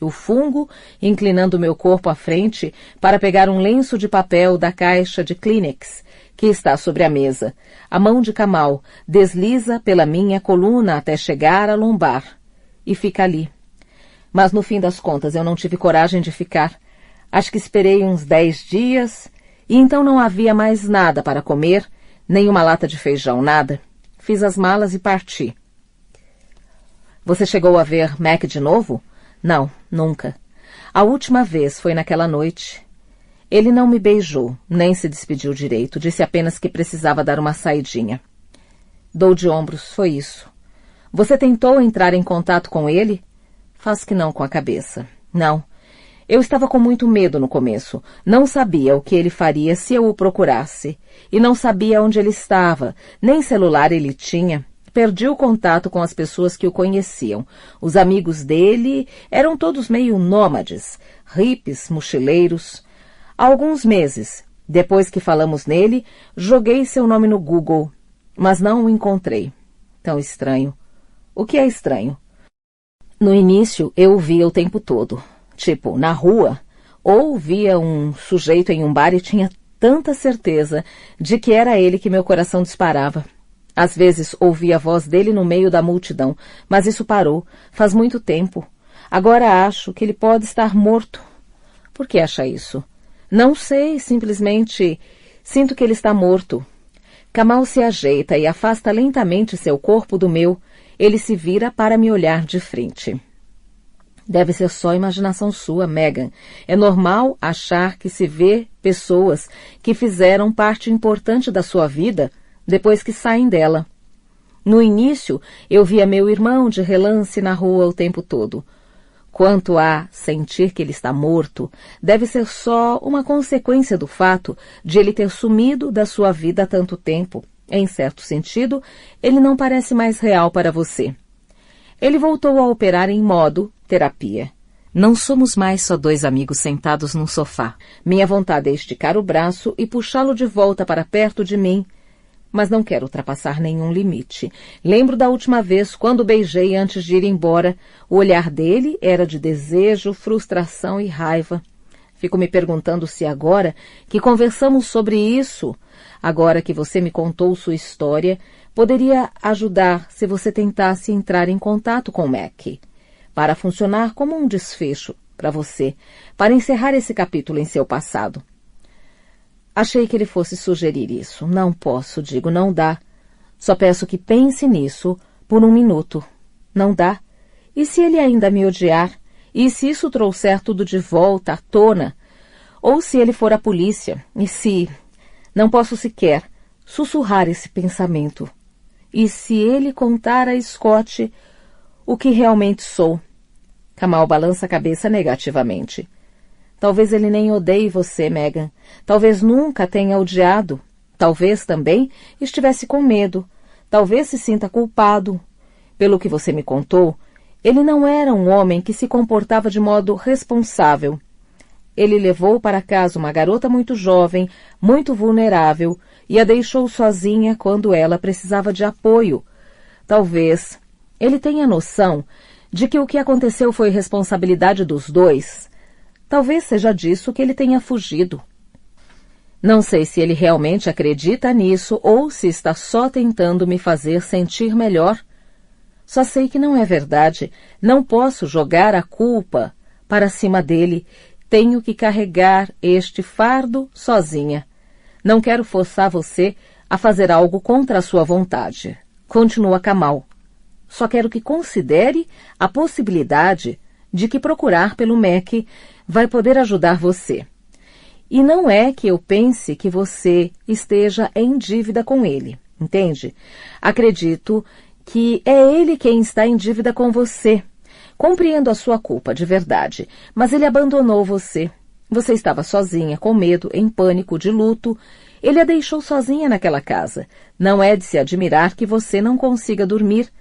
O fungo, inclinando meu corpo à frente para pegar um lenço de papel da caixa de Kleenex que está sobre a mesa. A mão de Kamal desliza pela minha coluna até chegar à lombar e fica ali. Mas no fim das contas eu não tive coragem de ficar. Acho que esperei uns 10 dias e então não havia mais nada para comer, nem uma lata de feijão, nada. Fiz as malas e parti. Você chegou a ver Mac de novo? Não, nunca. A última vez foi naquela noite. Ele não me beijou, nem se despediu direito, disse apenas que precisava dar uma saidinha. Dou de ombros, foi isso. Você tentou entrar em contato com ele? Faz que não com a cabeça. Não. Eu estava com muito medo no começo. Não sabia o que ele faria se eu o procurasse. E não sabia onde ele estava, nem celular ele tinha. Perdi o contato com as pessoas que o conheciam. Os amigos dele eram todos meio nômades, hippies, mochileiros. Há alguns meses, depois que falamos nele, joguei seu nome no Google, mas não o encontrei. Tão estranho. O que é estranho? No início, eu o via o tempo todo. Tipo, na rua, ou via um sujeito em um bar e tinha tanta certeza de que era ele que meu coração disparava. Às vezes ouvia a voz dele no meio da multidão, mas isso parou, faz muito tempo. Agora acho que ele pode estar morto. Por que acha isso? Não sei, simplesmente sinto que ele está morto. Kamal se ajeita e afasta lentamente seu corpo do meu. Ele se vira para me olhar de frente. Deve ser só imaginação sua, Megan. É normal achar que se vê pessoas que fizeram parte importante da sua vida depois que saem dela. No início, eu via meu irmão de relance na rua o tempo todo. Quanto a sentir que ele está morto, deve ser só uma consequência do fato de ele ter sumido da sua vida há tanto tempo. Em certo sentido, ele não parece mais real para você. Ele voltou a operar em modo terapia. Não somos mais só dois amigos sentados num sofá. Minha vontade é esticar o braço e puxá-lo de volta para perto de mim, mas não quero ultrapassar nenhum limite. Lembro da última vez, quando o beijei antes de ir embora. O olhar dele era de desejo, frustração e raiva. Fico me perguntando se agora que conversamos sobre isso, agora que você me contou sua história, poderia ajudar se você tentasse entrar em contato com Mac, para funcionar como um desfecho para você, para encerrar esse capítulo em seu passado. Achei que ele fosse sugerir isso. Não posso, digo, não dá. Só peço que pense nisso por um minuto. Não dá. E se ele ainda me odiar? E se isso trouxer tudo de volta à tona? Ou se ele for à polícia? E se... Não posso sequer sussurrar esse pensamento. E se ele contar a Scott o que realmente sou? Kamal balança a cabeça negativamente. Talvez ele nem odeie você, Megan. Talvez nunca tenha odiado. Talvez também estivesse com medo. Talvez se sinta culpado. Pelo que você me contou, ele não era um homem que se comportava de modo responsável. Ele levou para casa uma garota muito jovem, muito vulnerável, e a deixou sozinha quando ela precisava de apoio. Talvez ele tenha noção de que o que aconteceu foi responsabilidade dos dois. Talvez seja disso que ele tenha fugido. Não sei se ele realmente acredita nisso ou se está só tentando me fazer sentir melhor. Só sei que não é verdade. Não posso jogar a culpa para cima dele. Tenho que carregar este fardo sozinha. Não quero forçar você a fazer algo contra a sua vontade. Continua Kamal. Só quero que considere a possibilidade de que procurar pelo Mac vai poder ajudar você. E não é que eu pense que você esteja em dívida com ele, entende? Acredito que é ele quem está em dívida com você. Compreendo a sua culpa, de verdade, mas ele abandonou você. Você estava sozinha, com medo, em pânico, de luto. Ele a deixou sozinha naquela casa. Não é de se admirar que você não consiga dormir.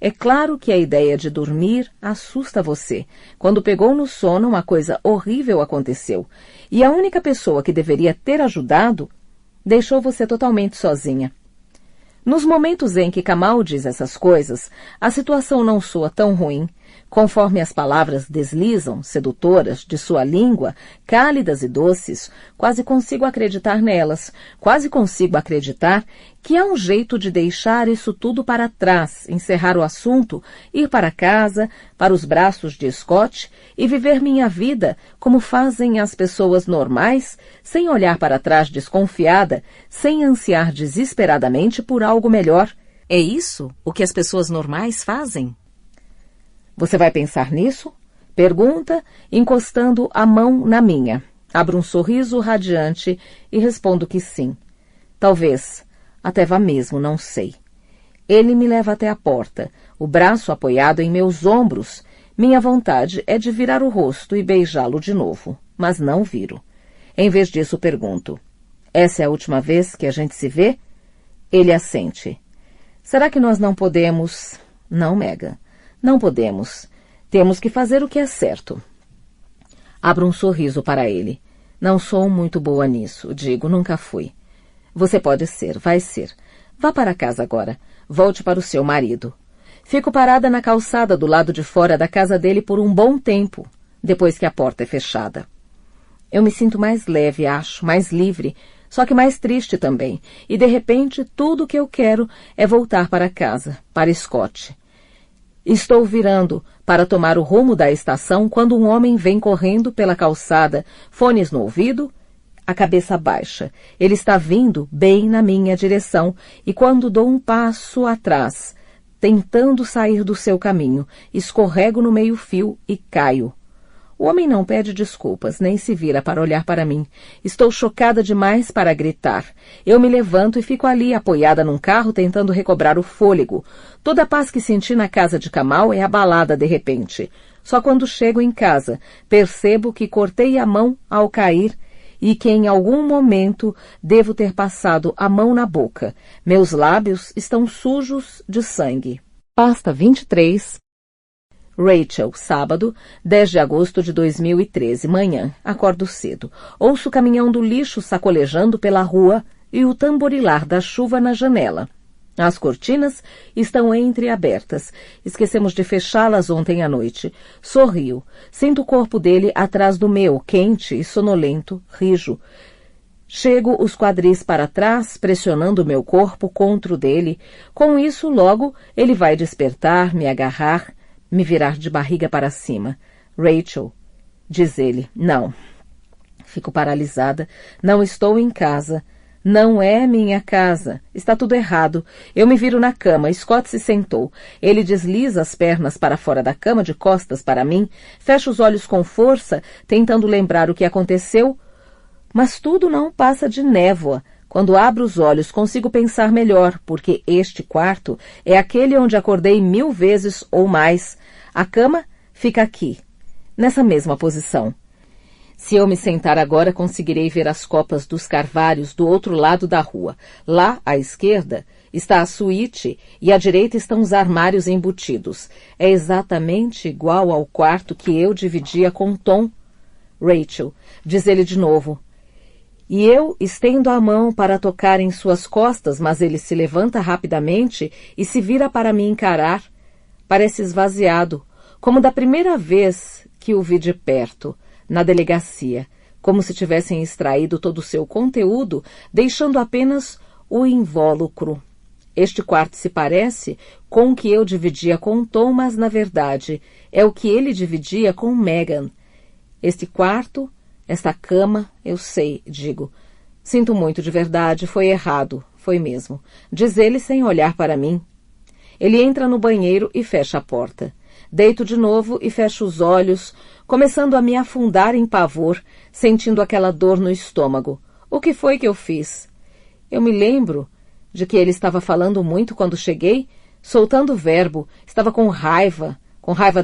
É claro que a ideia de dormir assusta você. Quando pegou no sono, uma coisa horrível aconteceu. E a única pessoa que deveria ter ajudado deixou você totalmente sozinha. Nos momentos em que Kamal diz essas coisas, a situação não soa tão ruim. Conforme as palavras deslizam, sedutoras, de sua língua, cálidas e doces, quase consigo acreditar nelas, quase consigo acreditar que há um jeito de deixar isso tudo para trás, encerrar o assunto, ir para casa, para os braços de Scott e viver minha vida como fazem as pessoas normais, sem olhar para trás desconfiada, sem ansiar desesperadamente por algo melhor. É isso o que as pessoas normais fazem? Você vai pensar nisso? Pergunta, encostando a mão na minha. Abro um sorriso radiante e respondo que sim. Talvez até vá mesmo, não sei. Ele me leva até a porta, o braço apoiado em meus ombros. Minha vontade é de virar o rosto e beijá-lo de novo, mas não viro. Em vez disso, pergunto: essa é a última vez que a gente se vê? Ele assente. Será que nós não podemos... Não, Megan. Não podemos. Temos que fazer o que é certo. Abro um sorriso para ele. Não sou muito boa nisso, digo, nunca fui. Você pode ser, vai ser. Vá para casa agora. Volte para o seu marido. Fico parada na calçada do lado de fora da casa dele por um bom tempo, depois que a porta é fechada. Eu me sinto mais leve, acho, mais livre, só que mais triste também. E de repente tudo o que eu quero é voltar para casa, para Scott. Estou virando para tomar o rumo da estação quando um homem vem correndo pela calçada, fones no ouvido, a cabeça baixa. Ele está vindo bem na minha direção e quando dou um passo atrás, tentando sair do seu caminho. Escorrego no meio-fio e caio. O homem não pede desculpas, nem se vira para olhar para mim. Estou chocada demais para gritar. Eu me levanto e fico ali, apoiada num carro, tentando recobrar o fôlego. Toda a paz que senti na casa de Kamal é abalada de repente. Só quando chego em casa, percebo que cortei a mão ao cair e que em algum momento devo ter passado a mão na boca. Meus lábios estão sujos de sangue. Pasta 23. Rachel, sábado, 10 de agosto de 2013, manhã. Acordo cedo. Ouço o caminhão do lixo sacolejando pela rua e o tamborilar da chuva na janela. As cortinas estão entreabertas. Esquecemos de fechá-las ontem à noite. Sorrio. Sinto o corpo dele atrás do meu, quente e sonolento, rijo. Chego os quadris para trás, pressionando meu corpo contra o dele. Com isso, logo, ele vai despertar, me agarrar, me virar de barriga para cima. Rachel, diz ele, não. Fico paralisada. Não estou em casa. Não é minha casa. Está tudo errado. Eu me viro na cama. Scott se sentou. Ele desliza as pernas para fora da cama, de costas para mim. Fecha os olhos com força, tentando lembrar o que aconteceu. Mas tudo não passa de névoa. Quando abro os olhos, consigo pensar melhor, porque este quarto é aquele onde acordei 1000 vezes ou mais. A cama fica aqui, nessa mesma posição. Se eu me sentar agora, conseguirei ver as copas dos carvalhos do outro lado da rua. Lá, à esquerda, está a suíte e à direita estão os armários embutidos. É exatamente igual ao quarto que eu dividia com Tom. Rachel, diz ele de novo. E eu estendo a mão para tocar em suas costas, mas ele se levanta rapidamente e se vira para me encarar. Parece esvaziado, como da primeira vez que o vi de perto, na delegacia, como se tivessem extraído todo o seu conteúdo, deixando apenas o invólucro. Este quarto se parece com o que eu dividia com Tom, mas, na verdade, é o que ele dividia com Megan. Este quarto, esta cama, eu sei, digo. Sinto muito, de verdade, foi errado, foi mesmo. Diz ele sem olhar para mim. Ele entra no banheiro e fecha a porta. Deito de novo e fecho os olhos, começando a me afundar em pavor, sentindo aquela dor no estômago. O que foi que eu fiz? Eu me lembro de que ele estava falando muito quando cheguei, soltando o verbo, estava com raiva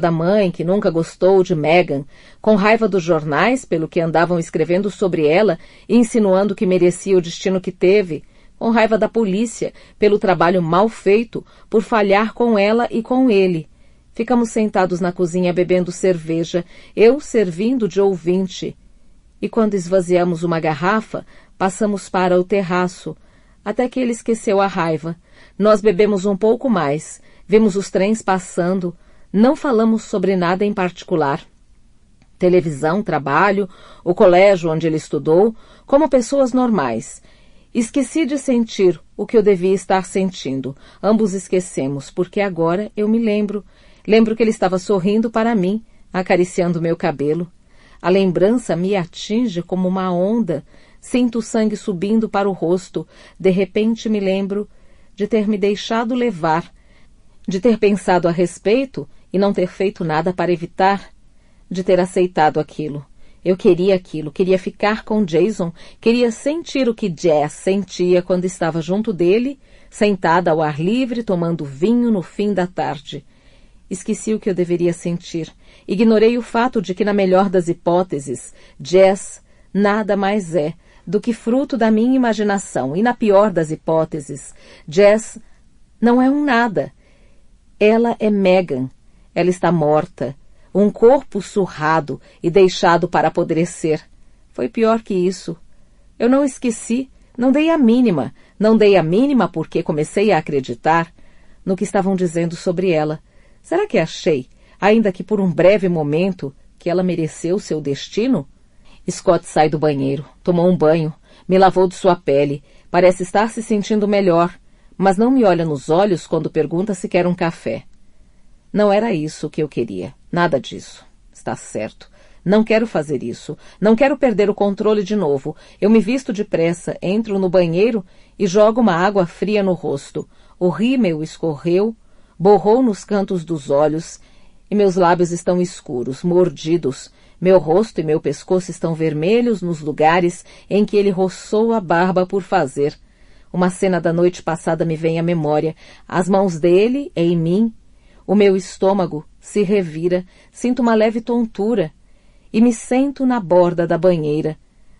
da mãe, que nunca gostou de Megan, com raiva dos jornais, pelo que andavam escrevendo sobre ela e insinuando que merecia o destino que teve, com raiva da polícia, pelo trabalho mal feito, por falhar com ela e com ele. Ficamos sentados na cozinha bebendo cerveja, eu servindo de ouvinte. E quando esvaziamos uma garrafa, passamos para o terraço, até que ele esqueceu a raiva. Nós bebemos um pouco mais, vimos os trens passando, não falamos sobre nada em particular. Televisão, trabalho, o colégio onde ele estudou, como pessoas normais. Esqueci de sentir o que eu devia estar sentindo. Ambos esquecemos, porque agora eu me lembro. Lembro que ele estava sorrindo para mim, acariciando meu cabelo. A lembrança me atinge como uma onda. Sinto o sangue subindo para o rosto. De repente me lembro de ter me deixado levar, de ter pensado a respeito e não ter feito nada para evitar, de ter aceitado aquilo. Eu queria aquilo, queria ficar com Jason, queria sentir o que Jess sentia quando estava junto dele, sentada ao ar livre, tomando vinho no fim da tarde. Esqueci o que eu deveria sentir. Ignorei o fato de que, na melhor das hipóteses, Jess nada mais é do que fruto da minha imaginação. E, na pior das hipóteses, Jess não é um nada. Ela é Megan. Ela está morta. Um corpo surrado e deixado para apodrecer. Foi pior que isso. Eu não esqueci, não dei a mínima. Não dei a mínima porque comecei a acreditar no que estavam dizendo sobre ela. Será que achei, ainda que por um breve momento, que ela mereceu seu destino? Scott sai do banheiro, tomou um banho, me lavou de sua pele, parece estar se sentindo melhor, mas não me olha nos olhos quando pergunta se quer um café. Não era isso que eu queria, nada disso. Está certo. Não quero fazer isso. Não quero perder o controle de novo. Eu me visto depressa, entro no banheiro e jogo uma água fria no rosto. O rímel escorreu, Borrou nos cantos dos olhos e meus lábios estão escuros, mordidos. Meu rosto e meu pescoço estão vermelhos nos lugares em que ele roçou a barba por fazer. Uma cena da noite passada me vem à memória. As mãos dele em mim. O meu estômago se revira, sinto uma leve tontura e me sento na borda da banheira.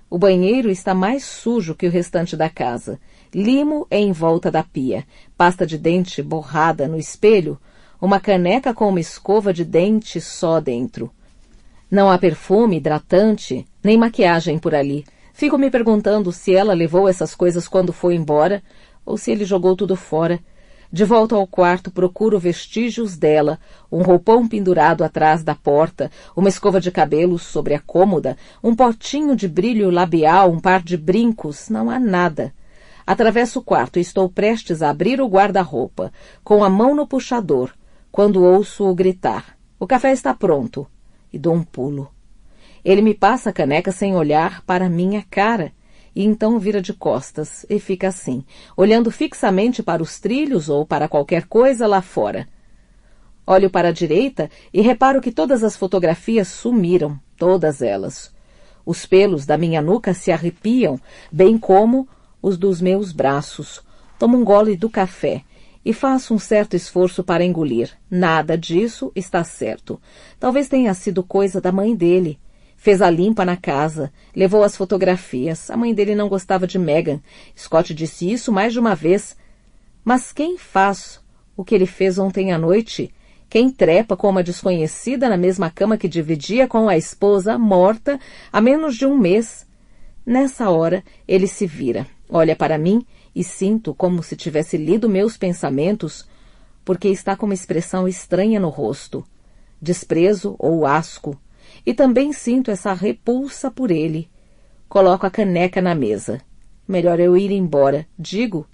O banheiro está mais sujo que o restante da casa. Limo em volta da pia, pasta de dente borrada no espelho, uma caneca com uma escova de dente só dentro. Não há perfume, hidratante, nem maquiagem por ali. Fico me perguntando se ela levou essas coisas quando foi embora ou se ele jogou tudo fora. De volta ao quarto, procuro vestígios dela, um roupão pendurado atrás da porta, uma escova de cabelo sobre a cômoda, um potinho de brilho labial, um par de brincos. Não há nada. Atravesso o quarto e estou prestes a abrir o guarda-roupa, com a mão no puxador, quando ouço-o gritar. O café está pronto. E dou um pulo. Ele me passa a caneca sem olhar para minha cara, e então vira de costas e fica assim, olhando fixamente para os trilhos ou para qualquer coisa lá fora. Olho para a direita e reparo que todas as fotografias sumiram, todas elas. Os pelos da minha nuca se arrepiam, bem como os dos meus braços. Tomo um gole do café e faço um certo esforço para engolir. Nada disso está certo. Talvez tenha sido coisa da mãe dele. Fez a limpa na casa, levou as fotografias. A mãe dele não gostava de Megan. Scott disse isso mais de uma vez. Mas quem faz o que ele fez ontem à noite? Quem trepa com uma desconhecida na mesma cama que dividia com a esposa morta há menos de um mês? Nessa hora, ele se vira, olha para mim e sinto como se tivesse lido meus pensamentos, porque está com uma expressão estranha no rosto. Desprezo ou asco. E também sinto essa repulsa por ele. Coloco a caneca na mesa. Melhor eu ir embora, digo.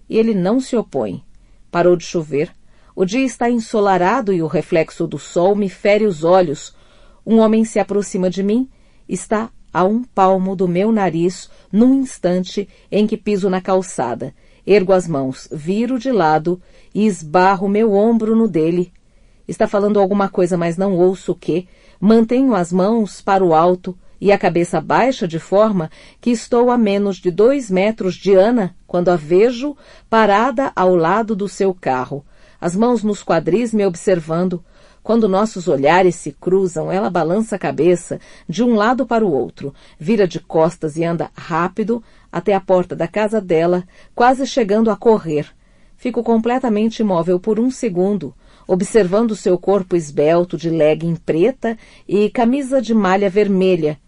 E ele não se opõe. Parou de chover. O dia está ensolarado e o reflexo do sol me fere os olhos. Um homem se aproxima de mim. Está a um palmo do meu nariz num instante em que piso na calçada. Ergo as mãos, viro de lado e esbarro meu ombro no dele. Está falando alguma coisa, mas não ouço o quê. Mantenho as mãos para o alto e a cabeça baixa de forma que estou a menos de 2 metros de Ana quando a vejo parada ao lado do seu carro, as mãos nos quadris me observando. Quando nossos olhares se cruzam, ela balança a cabeça de um lado para o outro, vira de costas e anda rápido até a porta da casa dela, quase chegando a correr. Fico completamente imóvel por um segundo, observando seu corpo esbelto de legging preta e camisa de malha vermelha.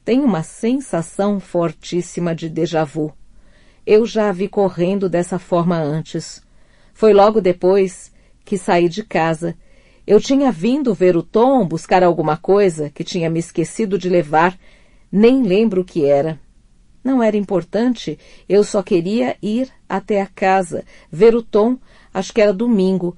Tenho uma sensação fortíssima de déjà vu. Eu já a vi correndo dessa forma antes. Foi logo depois que saí de casa. Eu tinha vindo ver o Tom buscar alguma coisa que tinha me esquecido de levar. Nem lembro o que era. Não era importante, eu só queria ir até a casa, ver o Tom, acho que era domingo.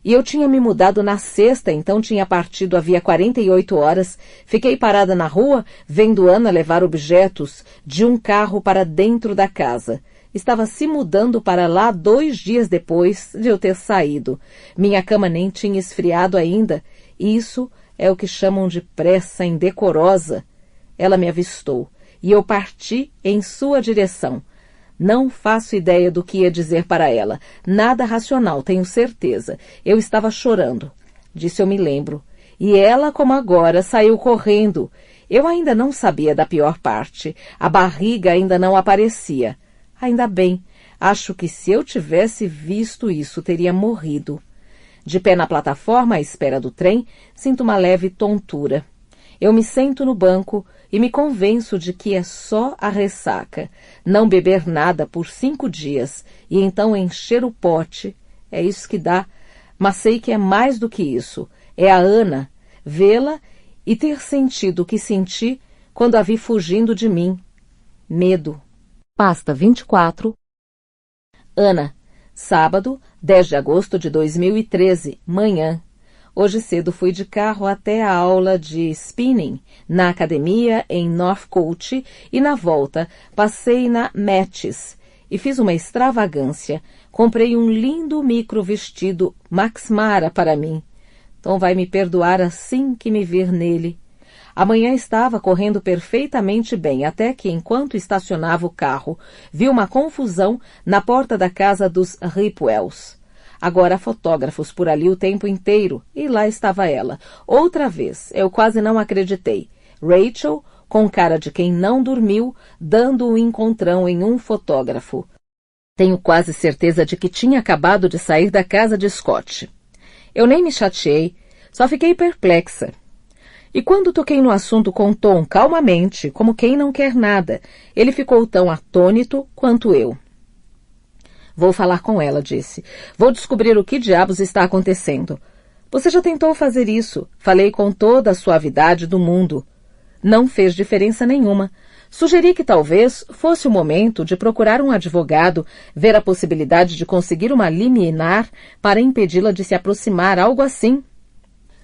E eu tinha me mudado na sexta, então tinha partido havia 48 horas. Fiquei parada na rua, vendo Ana levar objetos de um carro para dentro da casa. Estava se mudando para lá 2 dias depois de eu ter saído. Minha cama nem tinha esfriado ainda. Isso é o que chamam de pressa indecorosa. Ela me avistou e eu parti em sua direção. Não faço ideia do que ia dizer para ela. Nada racional, tenho certeza. Eu estava chorando. Disso eu me lembro. E ela, como agora, saiu correndo. Eu ainda não sabia da pior parte. A barriga ainda não aparecia. Ainda bem. Acho que se eu tivesse visto isso, teria morrido. De pé na plataforma, à espera do trem, sinto uma leve tontura. Eu me sento no banco e me convenço de que é só a ressaca. Não beber nada por 5 dias e então encher o pote. É isso que dá. Mas sei que é mais do que isso. É a Ana. Vê-la e ter sentido o que senti quando a vi fugindo de mim. Medo. Pasta 24. Ana. Sábado, 10 de agosto de 2013, manhã. Hoje cedo fui de carro até a aula de spinning na academia em Northcote e na volta passei na Matches e fiz uma extravagância. Comprei um lindo micro vestido Max Mara para mim. Tom vai me perdoar assim que me ver nele. Amanhã estava correndo perfeitamente bem, até que, enquanto estacionava o carro, vi uma confusão na porta da casa dos Ripwells. Agora há fotógrafos por ali o tempo inteiro, e lá estava ela. Outra vez, eu quase não acreditei. Rachel, com cara de quem não dormiu, dando um encontrão em um fotógrafo. Tenho quase certeza de que tinha acabado de sair da casa de Scott. Eu nem me chateei, só fiquei perplexa. E quando toquei no assunto com Tom calmamente, como quem não quer nada, ele ficou tão atônito quanto eu. Vou falar com ela, disse. Vou descobrir o que diabos está acontecendo. Você já tentou fazer isso? Falei com toda a suavidade do mundo. Não fez diferença nenhuma. Sugeri que talvez fosse o momento de procurar um advogado, ver a possibilidade de conseguir uma liminar para impedi-la de se aproximar, algo assim.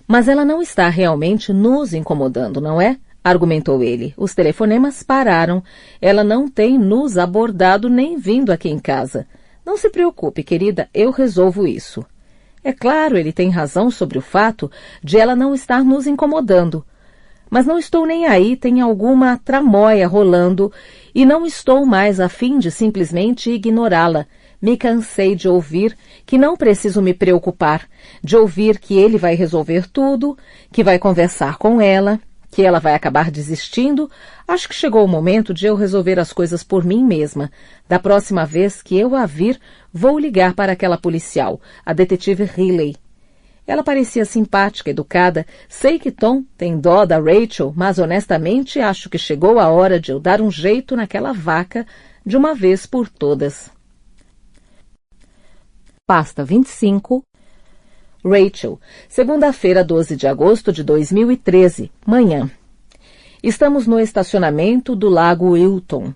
Mas ela não está realmente nos incomodando, não é? Argumentou ele. Os telefonemas pararam. Ela não tem nos abordado nem vindo aqui em casa. Não se preocupe, querida, eu resolvo isso. É claro, ele tem razão sobre o fato de ela não estar nos incomodando. Mas não estou nem aí, tem alguma tramóia rolando e não estou mais a fim de simplesmente ignorá-la. Me cansei de ouvir que não preciso me preocupar, de ouvir que ele vai resolver tudo, que vai conversar com ela, que ela vai acabar desistindo. Acho que chegou o momento de eu resolver as coisas por mim mesma. Da próxima vez que eu a vir, vou ligar para aquela policial, a detetive Riley. Ela parecia simpática, educada. Sei que Tom tem dó da Rachel, mas honestamente acho que chegou a hora de eu dar um jeito naquela vaca de uma vez por todas. Pasta 25. Rachel, segunda-feira, 12 de agosto de 2013, manhã. Estamos no estacionamento do Lago Wilton.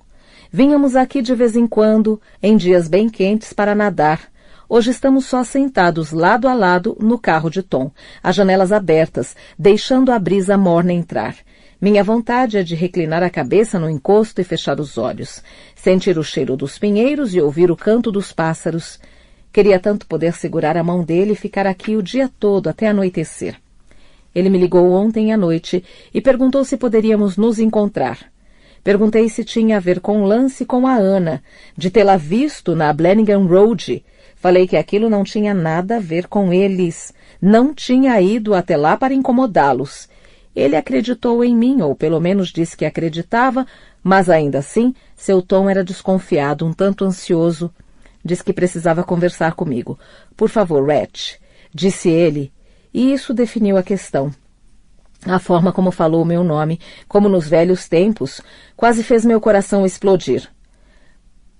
Vínhamos aqui de vez em quando, em dias bem quentes, para nadar. Hoje estamos só sentados lado a lado no carro de Tom, as janelas abertas, deixando a brisa morna entrar. Minha vontade é de reclinar a cabeça no encosto e fechar os olhos, sentir o cheiro dos pinheiros e ouvir o canto dos pássaros. Queria tanto poder segurar a mão dele e ficar aqui o dia todo até anoitecer. Ele me ligou ontem à noite e perguntou se poderíamos nos encontrar. Perguntei se tinha a ver com o lance com a Ana, de tê-la visto na Blenheim Road. Falei que aquilo não tinha nada a ver com eles. Não tinha ido até lá para incomodá-los. Ele acreditou em mim, ou pelo menos disse que acreditava, mas ainda assim seu tom era desconfiado, um tanto ansioso. Disse que precisava conversar comigo. Por favor, Rach, disse ele, e isso definiu a questão. A forma como falou o meu nome, como nos velhos tempos, quase fez meu coração explodir.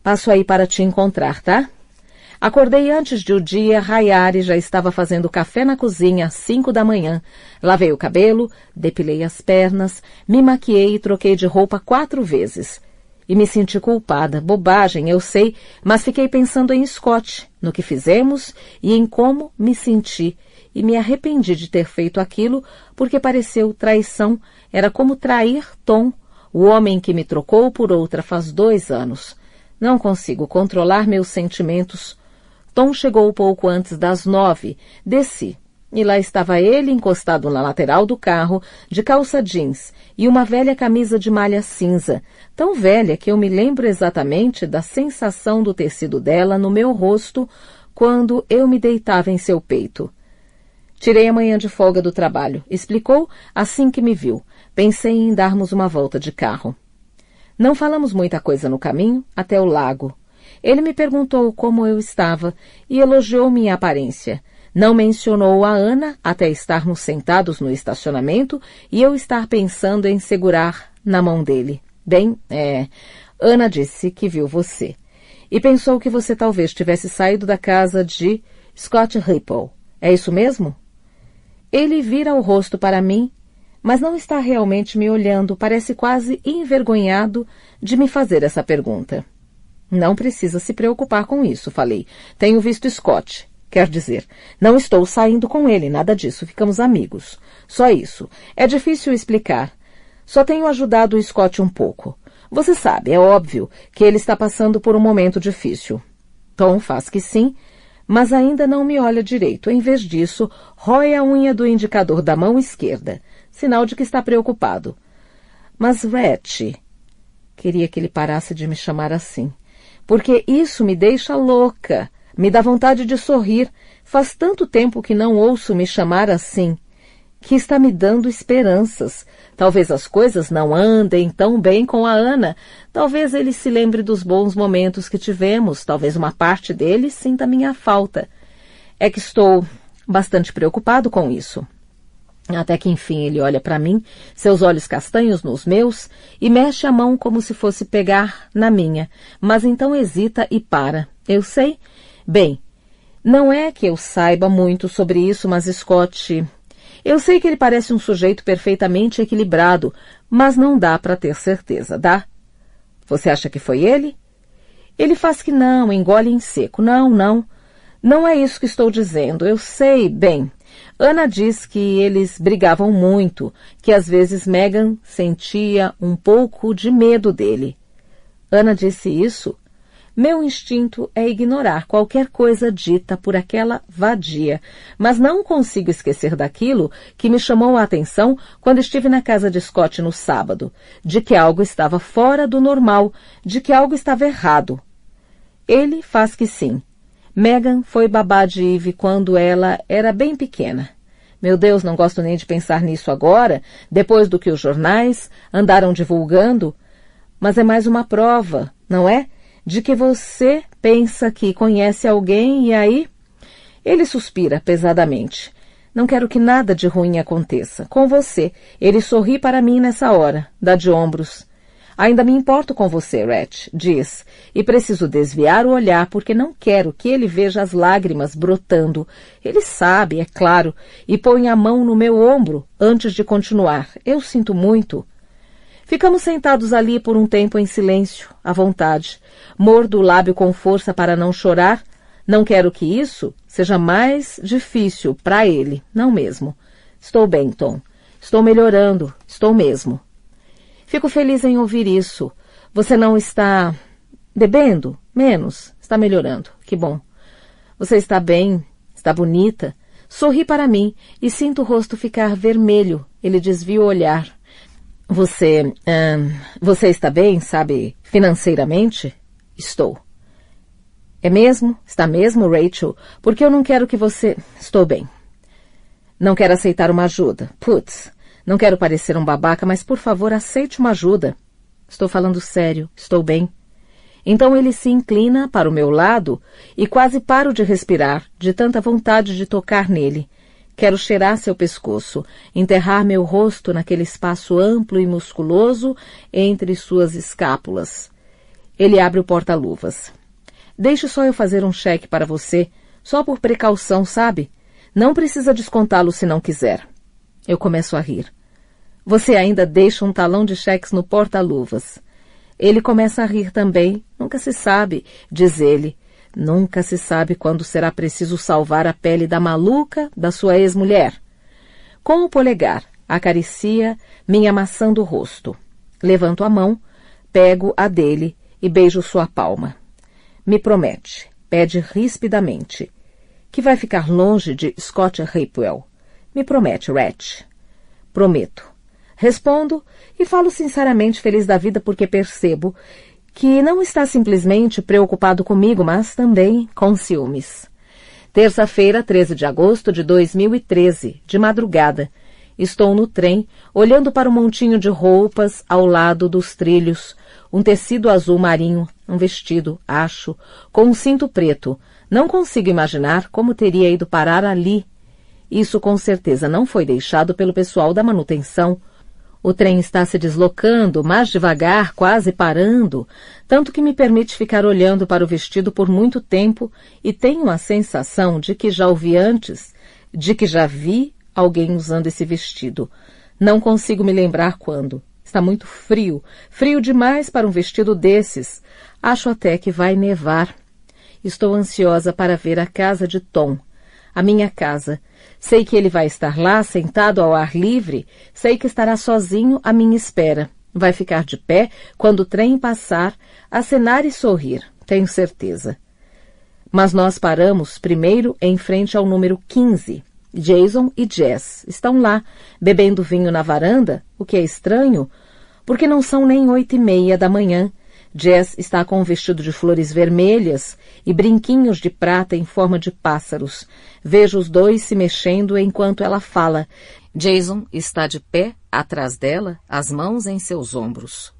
Passo aí para te encontrar, tá? Acordei antes de o dia raiar e já estava fazendo café na cozinha às 5 da manhã. Lavei o cabelo, depilei as pernas, me maquiei e troquei de roupa 4 vezes. E me senti culpada. Bobagem, eu sei, mas fiquei pensando em Scott, no que fizemos e em como me senti. E me arrependi de ter feito aquilo porque pareceu traição. Era como trair Tom, o homem que me trocou por outra faz 2 anos. Não consigo controlar meus sentimentos. Tom chegou pouco antes das 9. Desci. E lá estava ele encostado na lateral do carro, de calça jeans e uma velha camisa de malha cinza, tão velha que eu me lembro exatamente da sensação do tecido dela no meu rosto quando eu me deitava em seu peito. Tirei a manhã de folga do trabalho, explicou assim que me viu. Pensei em darmos uma volta de carro. Não falamos muita coisa no caminho até o lago. Ele me perguntou como eu estava e elogiou minha aparência. Não mencionou a Ana até estarmos sentados no estacionamento e eu estar pensando em segurar na mão dele. Bem, Ana disse que viu você. E pensou que você talvez tivesse saído da casa de Scott Ripple. É isso mesmo? Ele vira o rosto para mim, mas não está realmente me olhando, parece quase envergonhado de me fazer essa pergunta. Não precisa se preocupar com isso, falei. Tenho visto Scott. Quer dizer, não estou saindo com ele, nada disso, ficamos amigos. Só isso. É difícil explicar. Só tenho ajudado o Scott um pouco. Você sabe, é óbvio que ele está passando por um momento difícil. Tom faz que sim, mas ainda não me olha direito. Em vez disso, rói a unha do indicador da mão esquerda, sinal de que está preocupado. Mas, Rhett, queria que ele parasse de me chamar assim, porque isso me deixa louca, me dá vontade de sorrir. Faz tanto tempo que não ouço me chamar assim, que está me dando esperanças. Talvez as coisas não andem tão bem com a Ana. Talvez ele se lembre dos bons momentos que tivemos. Talvez uma parte dele sinta minha falta. É que estou bastante preocupado com isso. Até que enfim ele olha para mim, seus olhos castanhos nos meus, e mexe a mão como se fosse pegar na minha, mas então hesita e para. Eu sei? Bem, não é que eu saiba muito sobre isso, mas Scott... Eu sei que ele parece um sujeito perfeitamente equilibrado, mas não dá para ter certeza, dá? Você acha que foi ele? Ele faz que não, engole em seco. Não. Não é isso que estou dizendo. Eu sei, bem. Ana diz que eles brigavam muito, que às vezes Megan sentia um pouco de medo dele. Ana disse isso? Meu instinto é ignorar qualquer coisa dita por aquela vadia, mas não consigo esquecer daquilo que me chamou a atenção quando estive na casa de Scott no sábado, de que algo estava fora do normal, de que algo estava errado. Ele faz que sim. Megan foi babá de Eve quando ela era bem pequena. Meu Deus, não gosto nem de pensar nisso agora, depois do que os jornais andaram divulgando, mas é mais uma prova, não é? De que você pensa que conhece alguém e aí... Ele suspira pesadamente. Não quero que nada de ruim aconteça. Com você. Ele sorri para mim nessa hora. Dá de ombros. Ainda me importo com você, Rhett, diz. E preciso desviar o olhar porque não quero que ele veja as lágrimas brotando. Ele sabe, é claro. E põe a mão no meu ombro antes de continuar. Eu sinto muito. Ficamos sentados ali por um tempo em silêncio, à vontade. Mordo o lábio com força para não chorar. Não quero que isso seja mais difícil para ele, não mesmo. Estou bem, Tom. Estou melhorando, estou mesmo. Fico feliz em ouvir isso. Você não está bebendo? Menos. Está melhorando. Que bom. Você está bem, está bonita. Sorri para mim e sinto o rosto ficar vermelho. Ele desvia o olhar. Você está bem, sabe, financeiramente? Estou. É mesmo? Está mesmo, Rachel? Porque eu não quero que você... Estou bem. Não quero aceitar uma ajuda. Putz, não quero parecer um babaca, mas por favor, aceite uma ajuda. Estou falando sério, estou bem. Então ele se inclina para o meu lado e quase paro de respirar, de tanta vontade de tocar nele. Quero cheirar seu pescoço, enterrar meu rosto naquele espaço amplo e musculoso entre suas escápulas. Ele abre o porta-luvas. Deixe só eu fazer um cheque para você, só por precaução, sabe? Não precisa descontá-lo se não quiser. Eu começo a rir. Você ainda deixa um talão de cheques no porta-luvas. Ele começa a rir também. Nunca se sabe, diz ele. Nunca se sabe quando será preciso salvar a pele da maluca da sua ex-mulher. Com o polegar, acaricia minha maçã do rosto. Levanto a mão, pego a dele e beijo sua palma. Me promete, pede rispidamente, que vai ficar longe de Scott Hipwell. Me promete, Rhett. Prometo. Respondo e falo sinceramente feliz da vida porque percebo que não está simplesmente preocupado comigo, mas também com ciúmes. Terça-feira, 13 de agosto de 2013, de madrugada. Estou no trem, olhando para um montinho de roupas ao lado dos trilhos. Um tecido azul marinho, um vestido, acho, com um cinto preto. Não consigo imaginar como teria ido parar ali. Isso com certeza não foi deixado pelo pessoal da manutenção. O trem está se deslocando, mais devagar, quase parando, tanto que me permite ficar olhando para o vestido por muito tempo e tenho a sensação de que já o vi antes, de que já vi alguém usando esse vestido. Não consigo me lembrar quando. Está muito frio, frio demais para um vestido desses. Acho até que vai nevar. Estou ansiosa para ver a casa de Tom. A minha casa. Sei que ele vai estar lá, sentado ao ar livre. Sei que estará sozinho à minha espera. Vai ficar de pé quando o trem passar, acenar e sorrir, tenho certeza. Mas nós paramos primeiro em frente ao número 15. Jason e Jess estão lá, bebendo vinho na varanda, o que é estranho, porque não são nem 8:30 da manhã. Jess está com um vestido de flores vermelhas e brinquinhos de prata em forma de pássaros. Vejo os dois se mexendo enquanto ela fala. Jason está de pé atrás dela, as mãos em seus ombros.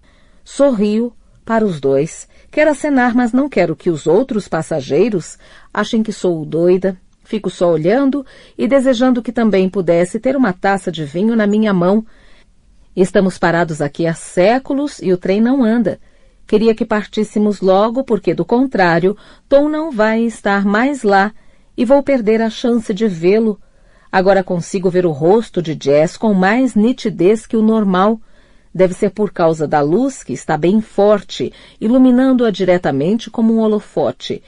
Sorrio para os dois. Quero acenar, mas não quero que os outros passageiros achem que sou doida. Fico só olhando e desejando que também pudesse ter uma taça de vinho na minha mão. Estamos parados aqui há séculos e o trem não anda. Queria que partíssemos logo, porque, do contrário, Tom não vai estar mais lá e vou perder a chance de vê-lo. Agora consigo ver o rosto de Jess com mais nitidez que o normal. Deve ser por causa da luz, que está bem forte, iluminando-a diretamente como um holofote.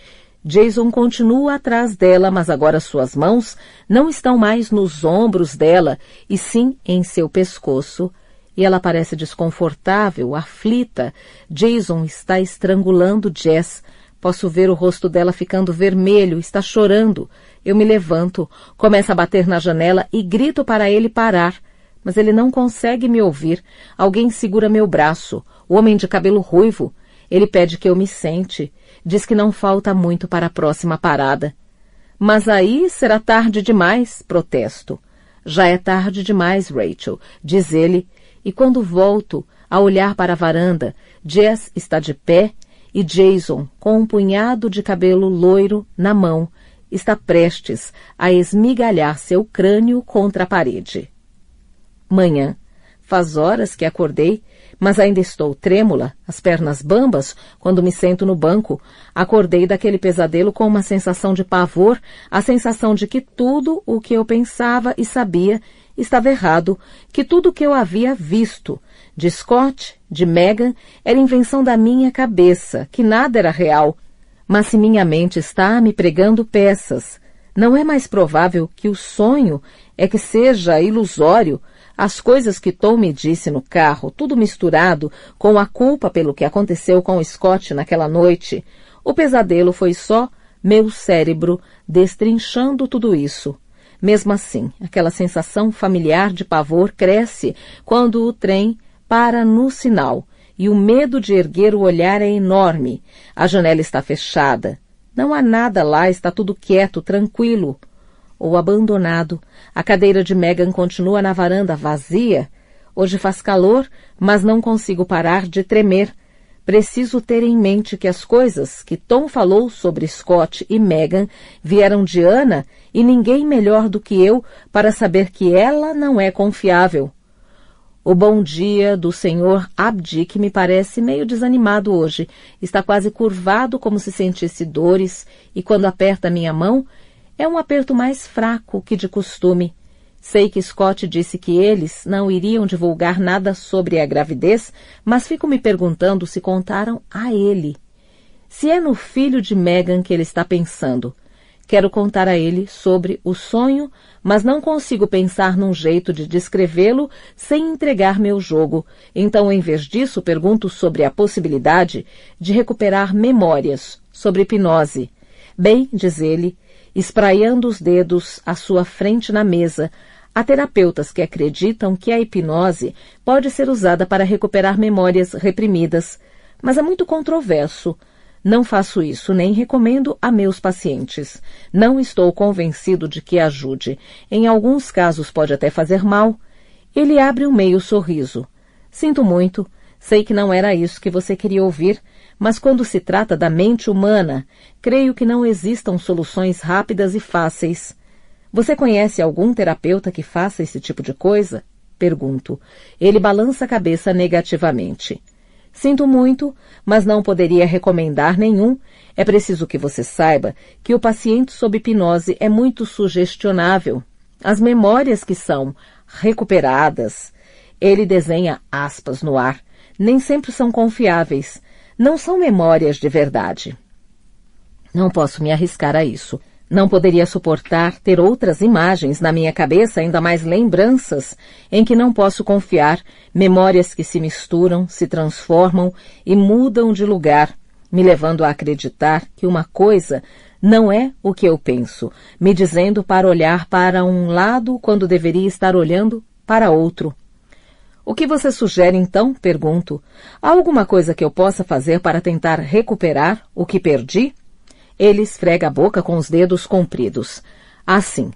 Jason continua atrás dela, mas agora suas mãos não estão mais nos ombros dela, e sim em seu pescoço. E ela parece desconfortável, aflita. Jason está estrangulando Jess. Posso ver o rosto dela ficando vermelho, está chorando. Eu me levanto, começo a bater na janela e grito para ele parar. Mas ele não consegue me ouvir. Alguém segura meu braço. O homem de cabelo ruivo. Ele pede que eu me sente. Diz que não falta muito para a próxima parada. Mas aí será tarde demais, protesto. Já é tarde demais, Rachel, diz ele. E quando volto a olhar para a varanda, Jess está de pé e Jason, com um punhado de cabelo loiro na mão, está prestes a esmigalhar seu crânio contra a parede. Manhã. Faz horas que acordei, mas ainda estou trêmula, as pernas bambas, quando me sento no banco. Acordei daquele pesadelo com uma sensação de pavor, a sensação de que tudo o que eu pensava e sabia estava errado, que tudo o que eu havia visto, de Scott, de Megan, era invenção da minha cabeça, que nada era real. Mas se minha mente está me pregando peças, não é mais provável que o sonho é que seja ilusório? As coisas que Tom me disse no carro, tudo misturado com a culpa pelo que aconteceu com Scott naquela noite. O pesadelo foi só meu cérebro destrinchando tudo isso. Mesmo assim, aquela sensação familiar de pavor cresce quando o trem para no sinal e o medo de erguer o olhar é enorme. A janela está fechada. Não há nada lá, está tudo quieto, tranquilo. Ou abandonado. A cadeira de Megan continua na varanda vazia. Hoje faz calor, mas não consigo parar de tremer. Preciso ter em mente que as coisas que Tom falou sobre Scott e Megan vieram de Anna e ninguém melhor do que eu para saber que ela não é confiável. O bom dia do Sr. Abdick me parece meio desanimado hoje. Está quase curvado como se sentisse dores e quando aperta minha mão, é um aperto mais fraco que de costume. Sei que Scott disse que eles não iriam divulgar nada sobre a gravidez, mas fico me perguntando se contaram a ele. Se é no filho de Megan que ele está pensando. Quero contar a ele sobre o sonho, mas não consigo pensar num jeito de descrevê-lo sem entregar meu jogo. Então, em vez disso, pergunto sobre a possibilidade de recuperar memórias, sobre hipnose. Bem, diz ele, espraiando os dedos à sua frente na mesa, há terapeutas que acreditam que a hipnose pode ser usada para recuperar memórias reprimidas, mas é muito controverso. Não faço isso, nem recomendo a meus pacientes. Não estou convencido de que ajude. Em alguns casos pode até fazer mal. Ele abre um meio sorriso. Sinto muito. Sei que não era isso que você queria ouvir, mas quando se trata da mente humana, creio que não existam soluções rápidas e fáceis. Você conhece algum terapeuta que faça esse tipo de coisa? Pergunto. Ele balança a cabeça negativamente. Sinto muito, mas não poderia recomendar nenhum. É preciso que você saiba que o paciente sob hipnose é muito sugestionável. As memórias que são recuperadas, ele desenha aspas no ar, nem sempre são confiáveis. Não são memórias de verdade. Não posso me arriscar a isso. Não poderia suportar ter outras imagens na minha cabeça, ainda mais lembranças em que não posso confiar, memórias que se misturam, se transformam e mudam de lugar, me levando a acreditar que uma coisa não é o que eu penso, me dizendo para olhar para um lado quando deveria estar olhando para outro. O que você sugere então? Pergunto. Há alguma coisa que eu possa fazer para tentar recuperar o que perdi? Ele esfrega a boca com os dedos compridos. Assim.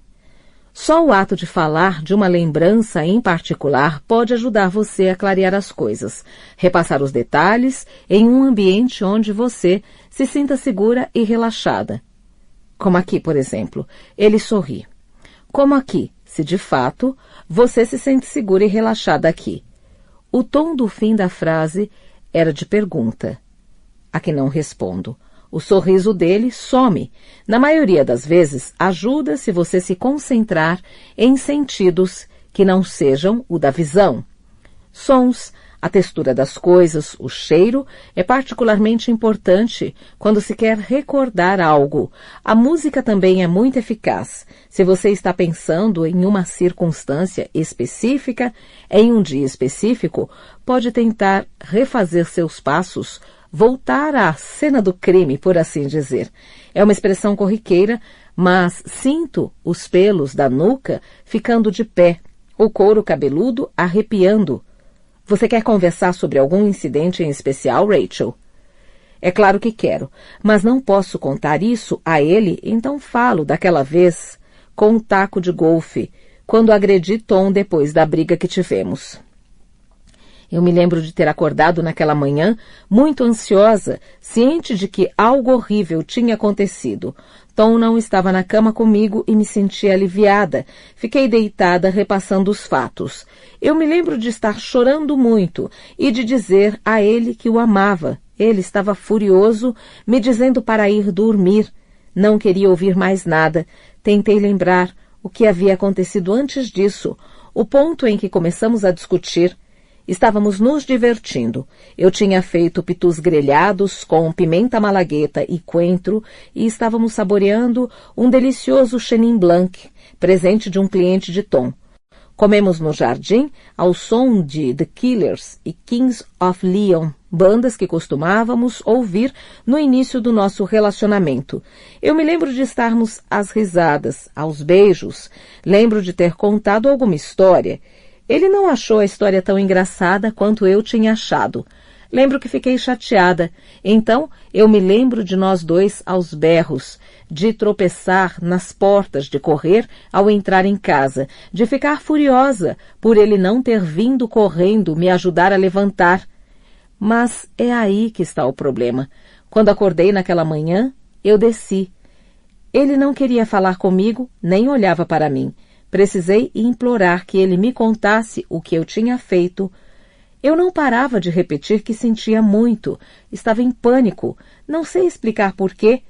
Só o ato de falar de uma lembrança em particular pode ajudar você a clarear as coisas, repassar os detalhes em um ambiente onde você se sinta segura e relaxada. Como aqui, por exemplo. Ele sorri. Como aqui, se de fato você se sente segura e relaxada aqui. O tom do fim da frase era de pergunta. A que não respondo. O sorriso dele some. Na maioria das vezes, ajuda se você se concentrar em sentidos que não sejam o da visão. Sons, a textura das coisas, o cheiro é particularmente importante quando se quer recordar algo. A música também é muito eficaz. Se você está pensando em uma circunstância específica, em um dia específico, pode tentar refazer seus passos, voltar à cena do crime, por assim dizer. É uma expressão corriqueira, mas sinto os pelos da nuca ficando de pé, o couro cabeludo arrepiando. Você quer conversar sobre algum incidente em especial, Rachel? É claro que quero, mas não posso contar isso a ele, então falo daquela vez com um taco de golfe, quando agredi Tom depois da briga que tivemos. Eu me lembro de ter acordado naquela manhã, muito ansiosa, ciente de que algo horrível tinha acontecido. Tom não estava na cama comigo e me senti aliviada. Fiquei deitada repassando os fatos. Eu me lembro de estar chorando muito e de dizer a ele que o amava. Ele estava furioso, me dizendo para ir dormir. Não queria ouvir mais nada. Tentei lembrar o que havia acontecido antes disso, o ponto em que começamos a discutir. Estávamos nos divertindo. Eu tinha feito pitus grelhados com pimenta malagueta e coentro e estávamos saboreando um delicioso Chenin Blanc, presente de um cliente de Tom. Comemos no jardim ao som de The Killers e Kings of Leon, bandas que costumávamos ouvir no início do nosso relacionamento. Eu me lembro de estarmos às risadas, aos beijos. Lembro de ter contado alguma história. Ele não achou a história tão engraçada quanto eu tinha achado. Lembro que fiquei chateada. Então, eu me lembro de nós dois aos berros, de tropeçar nas portas, de correr ao entrar em casa, de ficar furiosa por ele não ter vindo correndo me ajudar a levantar. Mas é aí que está o problema. Quando acordei naquela manhã, eu desci. Ele não queria falar comigo, nem olhava para mim. Precisei implorar que ele me contasse o que eu tinha feito. Eu não parava de repetir que sentia muito. Estava em pânico. Não sei explicar porquê.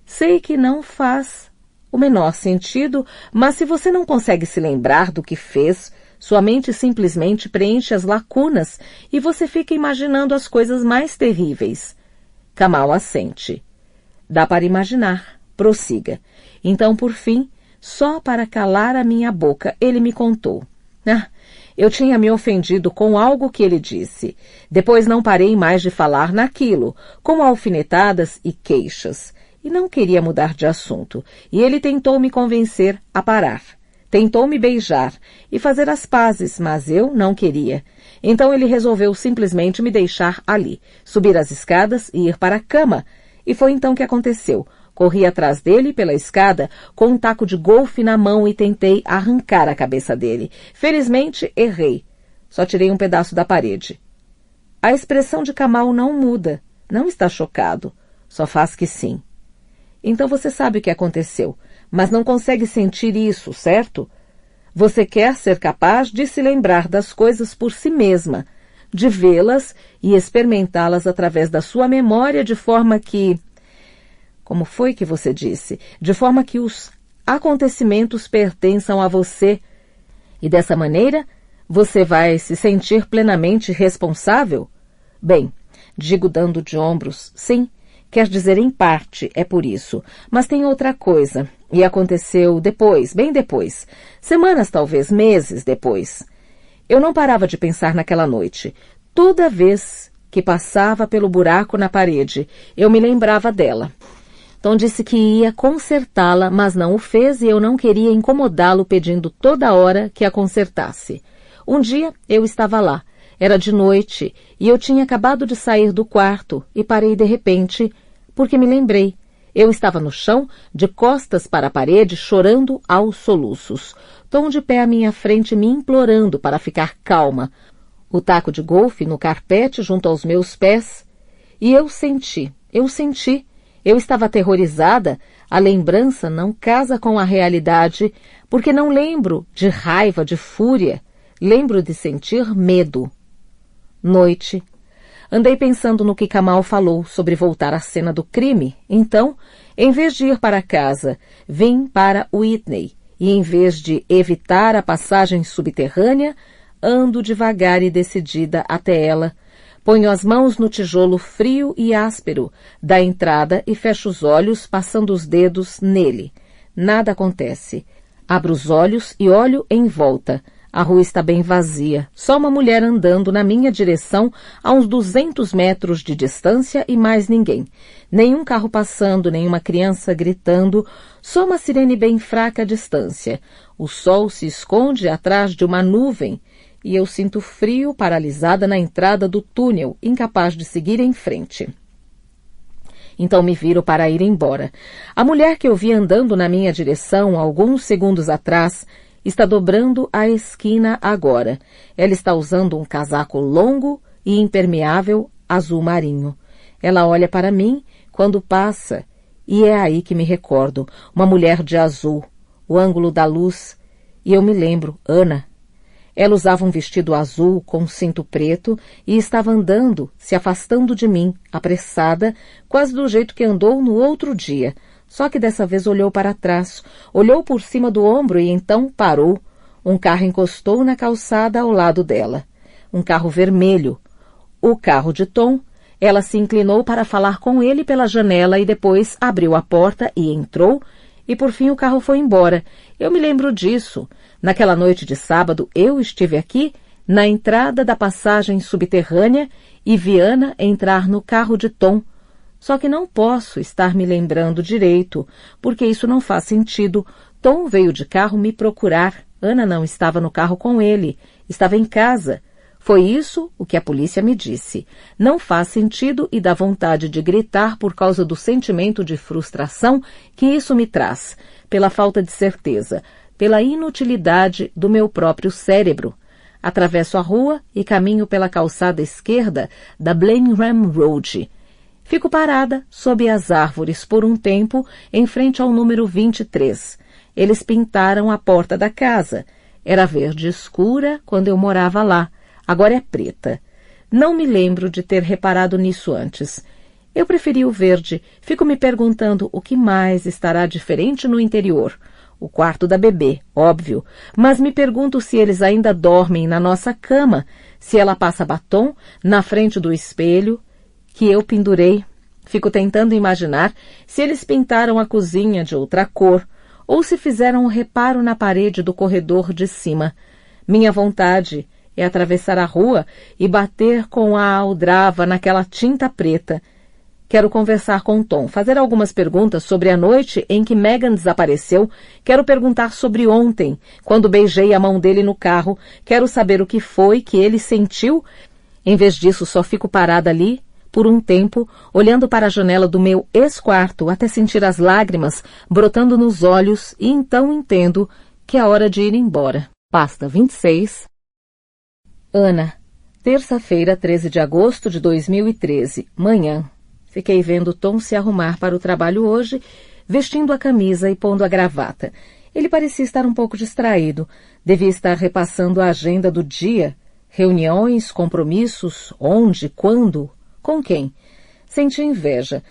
Sei que não faz o menor sentido, mas se você não consegue se lembrar do que fez, sua mente simplesmente preenche as lacunas e você fica imaginando as coisas mais terríveis. Kamal assente. Dá para imaginar. Prossiga. Então, por fim, só para calar a minha boca, ele me contou. Eu tinha me ofendido com algo que ele disse. Depois não parei mais de falar naquilo, com alfinetadas e queixas. E não queria mudar de assunto. E ele tentou me convencer a parar. Tentou me beijar e fazer as pazes, mas eu não queria. Então ele resolveu simplesmente me deixar ali, subir as escadas e ir para a cama. E foi então que aconteceu. Corri atrás dele pela escada com um taco de golfe na mão e tentei arrancar a cabeça dele. Felizmente, errei. Só tirei um pedaço da parede. A expressão de Kamal não muda. Não está chocado. Só faz que sim. Então você sabe o que aconteceu, mas não consegue sentir isso, certo? Você quer ser capaz de se lembrar das coisas por si mesma, de vê-las e experimentá-las através da sua memória de forma que... Como foi que você disse? De forma que os acontecimentos pertençam a você. E dessa maneira, você vai se sentir plenamente responsável? Bem, digo dando de ombros, sim. Quer dizer, em parte, é por isso. Mas tem outra coisa. E aconteceu depois, bem depois. Semanas, talvez, meses depois. Eu não parava de pensar naquela noite. Toda vez que passava pelo buraco na parede, eu me lembrava dela. Tom disse que ia consertá-la, mas não o fez e eu não queria incomodá-lo pedindo toda hora que a consertasse. Um dia eu estava lá. Era de noite e eu tinha acabado de sair do quarto e parei de repente porque me lembrei. Eu estava no chão, de costas para a parede, chorando aos soluços. Tom de pé à minha frente me implorando para ficar calma. O taco de golfe no carpete junto aos meus pés. E eu senti. Eu estava aterrorizada. A lembrança não casa com a realidade, porque não lembro de raiva, de fúria. Lembro de sentir medo. Noite. Andei pensando no que Kamal falou sobre voltar à cena do crime. Então, em vez de ir para casa, vim para Whitney. E em vez de evitar a passagem subterrânea, ando devagar e decidida até ela. Ponho as mãos no tijolo frio e áspero da entrada e fecho os olhos, passando os dedos nele. Nada acontece. Abro os olhos e olho em volta. A rua está bem vazia. Só uma mulher andando na minha direção a uns 200 metros de distância e mais ninguém. Nenhum carro passando, nenhuma criança gritando, só uma sirene bem fraca à distância. O sol se esconde atrás de uma nuvem e eu sinto frio, paralisada na entrada do túnel, incapaz de seguir em frente. Então me viro para ir embora. A mulher que eu vi andando na minha direção alguns segundos atrás está dobrando a esquina agora. Ela está usando um casaco longo e impermeável azul marinho. Ela olha para mim quando passa e é aí que me recordo. Uma mulher de azul, o ângulo da luz. E eu me lembro, Ana. Ela usava um vestido azul com cinto preto e estava andando, se afastando de mim, apressada, quase do jeito que andou no outro dia. Só que dessa vez olhou para trás, olhou por cima do ombro e então parou. Um carro encostou na calçada ao lado dela. Um carro vermelho. O carro de Tom. Ela se inclinou para falar com ele pela janela e depois abriu a porta e entrou. E por fim o carro foi embora. Eu me lembro disso. Naquela noite de sábado eu estive aqui, na entrada da passagem subterrânea, e vi Ana entrar no carro de Tom. Só que não posso estar me lembrando direito, porque isso não faz sentido. Tom veio de carro me procurar. Ana não estava no carro com ele. Estava em casa. Foi isso o que a polícia me disse. Não faz sentido e dá vontade de gritar por causa do sentimento de frustração que isso me traz, pela falta de certeza, pela inutilidade do meu próprio cérebro. Atravesso a rua e caminho pela calçada esquerda da Blenheim Road. Fico parada sob as árvores por um tempo em frente ao número 23. Eles pintaram a porta da casa. Era verde escura quando eu morava lá. Agora é preta. Não me lembro de ter reparado nisso antes. Eu preferi o verde. Fico me perguntando o que mais estará diferente no interior. O quarto da bebê, óbvio. Mas me pergunto se eles ainda dormem na nossa cama, se ela passa batom na frente do espelho que eu pendurei. Fico tentando imaginar se eles pintaram a cozinha de outra cor ou se fizeram um reparo na parede do corredor de cima. Minha vontade é atravessar a rua e bater com a aldrava naquela tinta preta. Quero conversar com Tom, fazer algumas perguntas sobre a noite em que Megan desapareceu. Quero perguntar sobre ontem, quando beijei a mão dele no carro. Quero saber o que foi que ele sentiu. Em vez disso, só fico parada ali, por um tempo, olhando para a janela do meu ex-quarto até sentir as lágrimas brotando nos olhos e então entendo que é hora de ir embora. Pasta 26. Ana, terça-feira, 13 de agosto de 2013, manhã. Fiquei vendo Tom se arrumar para o trabalho hoje, vestindo a camisa e pondo a gravata. Ele parecia estar um pouco distraído. Devia estar repassando a agenda do dia. Reuniões, compromissos, onde, quando, com quem. Senti inveja.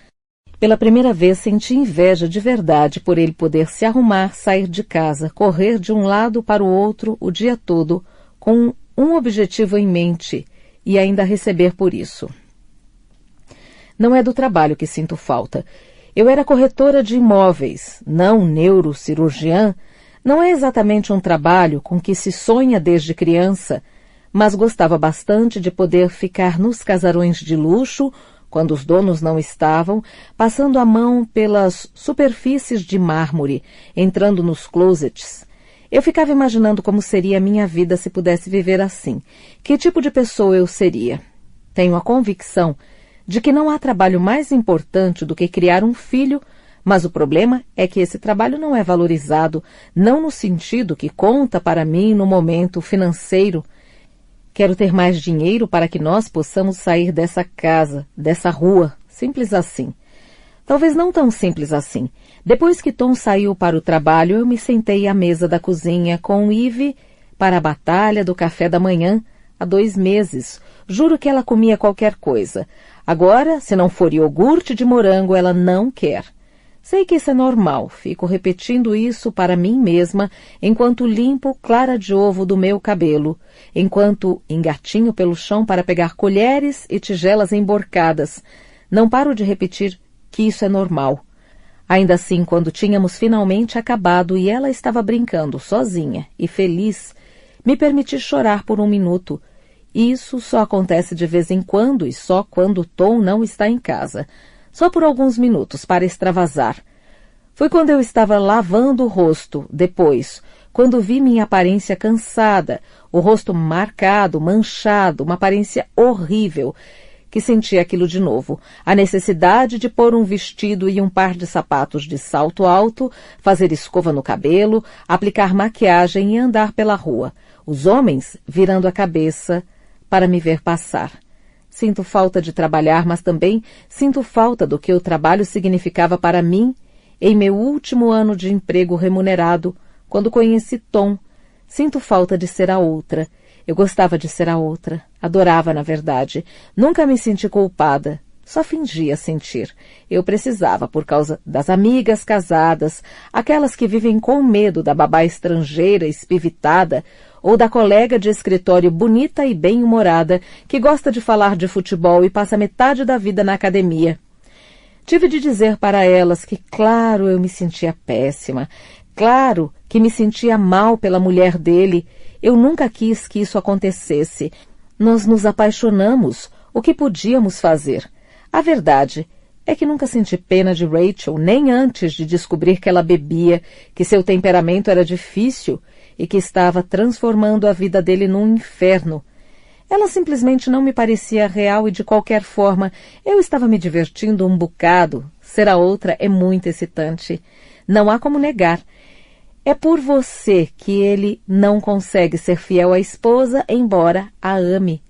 Pela primeira vez senti inveja de verdade por ele poder se arrumar, sair de casa, correr de um lado para o outro o dia todo, com um objetivo em mente e ainda receber por isso. Não é do trabalho que sinto falta. Eu era corretora de imóveis, não neurocirurgiã. Não é exatamente um trabalho com que se sonha desde criança, mas gostava bastante de poder ficar nos casarões de luxo, quando os donos não estavam, passando a mão pelas superfícies de mármore, entrando nos closets. Eu ficava imaginando como seria a minha vida se pudesse viver assim. Que tipo de pessoa eu seria? Tenho a convicção de que não há trabalho mais importante do que criar um filho, mas o problema é que esse trabalho não é valorizado, não no sentido que conta para mim no momento financeiro. Quero ter mais dinheiro para que nós possamos sair dessa casa, dessa rua, simples assim. Talvez não tão simples assim. Depois que Tom saiu para o trabalho, eu me sentei à mesa da cozinha com Eve para a batalha do café da manhã, há 2 meses. Juro que ela comia qualquer coisa. Agora, se não for iogurte de morango, ela não quer. Sei que isso é normal, fico repetindo isso para mim mesma enquanto limpo clara de ovo do meu cabelo, enquanto engatinho pelo chão para pegar colheres e tigelas emborcadas. Não paro de repetir que isso é normal. Ainda assim, quando tínhamos finalmente acabado e ela estava brincando sozinha e feliz, me permiti chorar por 1 minuto. Isso só acontece de vez em quando e só quando Tom não está em casa. Só por alguns minutos, para extravasar. Foi quando eu estava lavando o rosto, depois, quando vi minha aparência cansada, o rosto marcado, manchado, uma aparência horrível, que senti aquilo de novo. A necessidade de pôr um vestido e um par de sapatos de salto alto, fazer escova no cabelo, aplicar maquiagem e andar pela rua. Os homens virando a cabeça para me ver passar. Sinto falta de trabalhar, mas também sinto falta do que o trabalho significava para mim em meu último ano de emprego remunerado, quando conheci Tom. Sinto falta de ser a outra. Eu gostava de ser a outra. Adorava, na verdade. Nunca me senti culpada. Só fingia sentir. Eu precisava, por causa das amigas casadas, aquelas que vivem com medo da babá estrangeira espivitada, ou da colega de escritório bonita e bem-humorada que gosta de falar de futebol e passa metade da vida na academia. Tive de dizer para elas que, claro, eu me sentia péssima. Claro que me sentia mal pela mulher dele. Eu nunca quis que isso acontecesse. Nós nos apaixonamos. O que podíamos fazer? A verdade é que nunca senti pena de Rachel, nem antes de descobrir que ela bebia, que seu temperamento era difícil e que estava transformando a vida dele num inferno. Ela simplesmente não me parecia real e, de qualquer forma, eu estava me divertindo um bocado. Ser a outra é muito excitante. Não há como negar. É por você que ele não consegue ser fiel à esposa, embora a ame.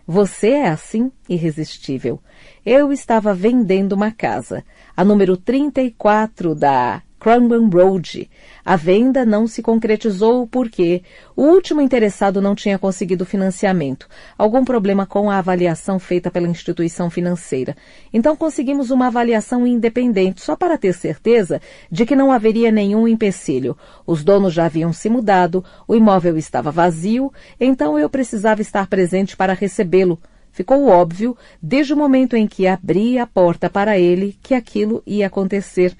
Você é assim, irresistível. Eu estava vendendo uma casa, a número 34 da Cranbourne Road. A venda não se concretizou porque o último interessado não tinha conseguido financiamento, algum problema com a avaliação feita pela instituição financeira. Então conseguimos uma avaliação independente, só para ter certeza de que não haveria nenhum empecilho. Os donos já haviam se mudado, o imóvel estava vazio, então eu precisava estar presente para recebê-lo. Ficou óbvio, desde o momento em que abri a porta para ele, que aquilo ia acontecer.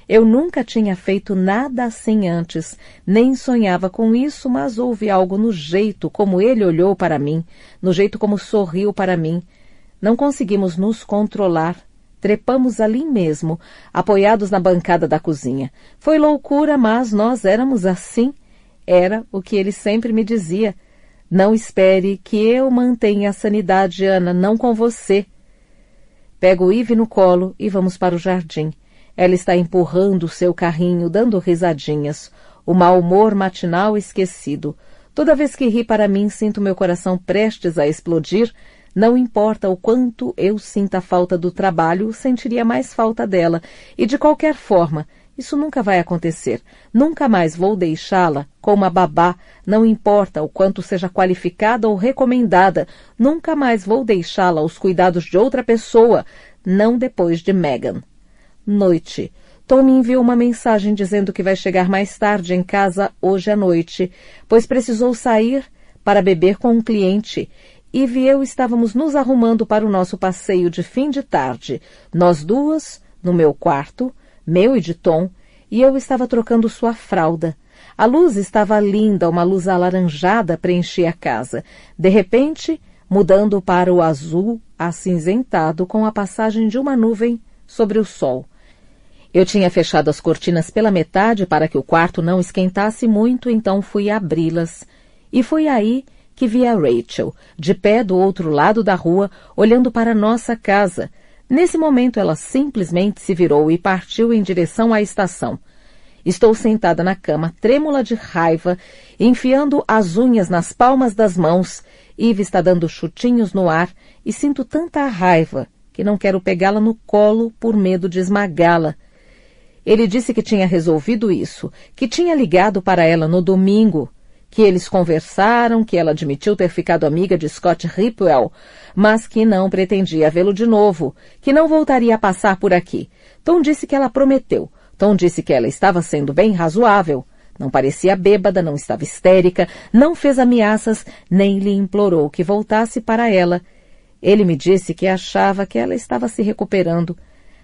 Eu nunca tinha feito nada assim antes, nem sonhava com isso, mas houve algo no jeito como ele olhou para mim, no jeito como sorriu para mim. Não conseguimos nos controlar. Trepamos ali mesmo, apoiados na bancada da cozinha. Foi loucura, mas nós éramos assim. Era o que ele sempre me dizia. Não espere que eu mantenha a sanidade, Ana, não com você. Pego Eve no colo e vamos para o jardim. Ela está empurrando o seu carrinho, dando risadinhas. O mau humor matinal esquecido. Toda vez que ri para mim, sinto meu coração prestes a explodir. Não importa o quanto eu sinta falta do trabalho, sentiria mais falta dela. E de qualquer forma, isso nunca vai acontecer. Nunca mais vou deixá-la com uma babá, não importa o quanto seja qualificada ou recomendada. Nunca mais vou deixá-la aos cuidados de outra pessoa, não depois de Megan. Noite. Tom me enviou uma mensagem dizendo que vai chegar mais tarde em casa hoje à noite, pois precisou sair para beber com um cliente. Eve e eu estávamos nos arrumando para o nosso passeio de fim de tarde. Nós duas, no meu quarto, meu e de Tom, e eu estava trocando sua fralda. A luz estava linda, uma luz alaranjada preenchia a casa. De repente, mudando para o azul acinzentado com a passagem de uma nuvem sobre o sol. Eu tinha fechado as cortinas pela metade para que o quarto não esquentasse muito, então fui abri-las. E foi aí que vi a Rachel, de pé do outro lado da rua, olhando para nossa casa. Nesse momento ela simplesmente se virou e partiu em direção à estação. Estou sentada na cama, trêmula de raiva, enfiando as unhas nas palmas das mãos. Eve está dando chutinhos no ar e sinto tanta raiva que não quero pegá-la no colo por medo de esmagá-la. Ele disse que tinha resolvido isso, que tinha ligado para ela no domingo, que eles conversaram, que ela admitiu ter ficado amiga de Scott Ripwell, mas que não pretendia vê-lo de novo, que não voltaria a passar por aqui. Tom disse que ela prometeu. Tom disse que ela estava sendo bem razoável. Não parecia bêbada, não estava histérica, não fez ameaças, nem lhe implorou que voltasse para ela. Ele me disse que achava que ela estava se recuperando.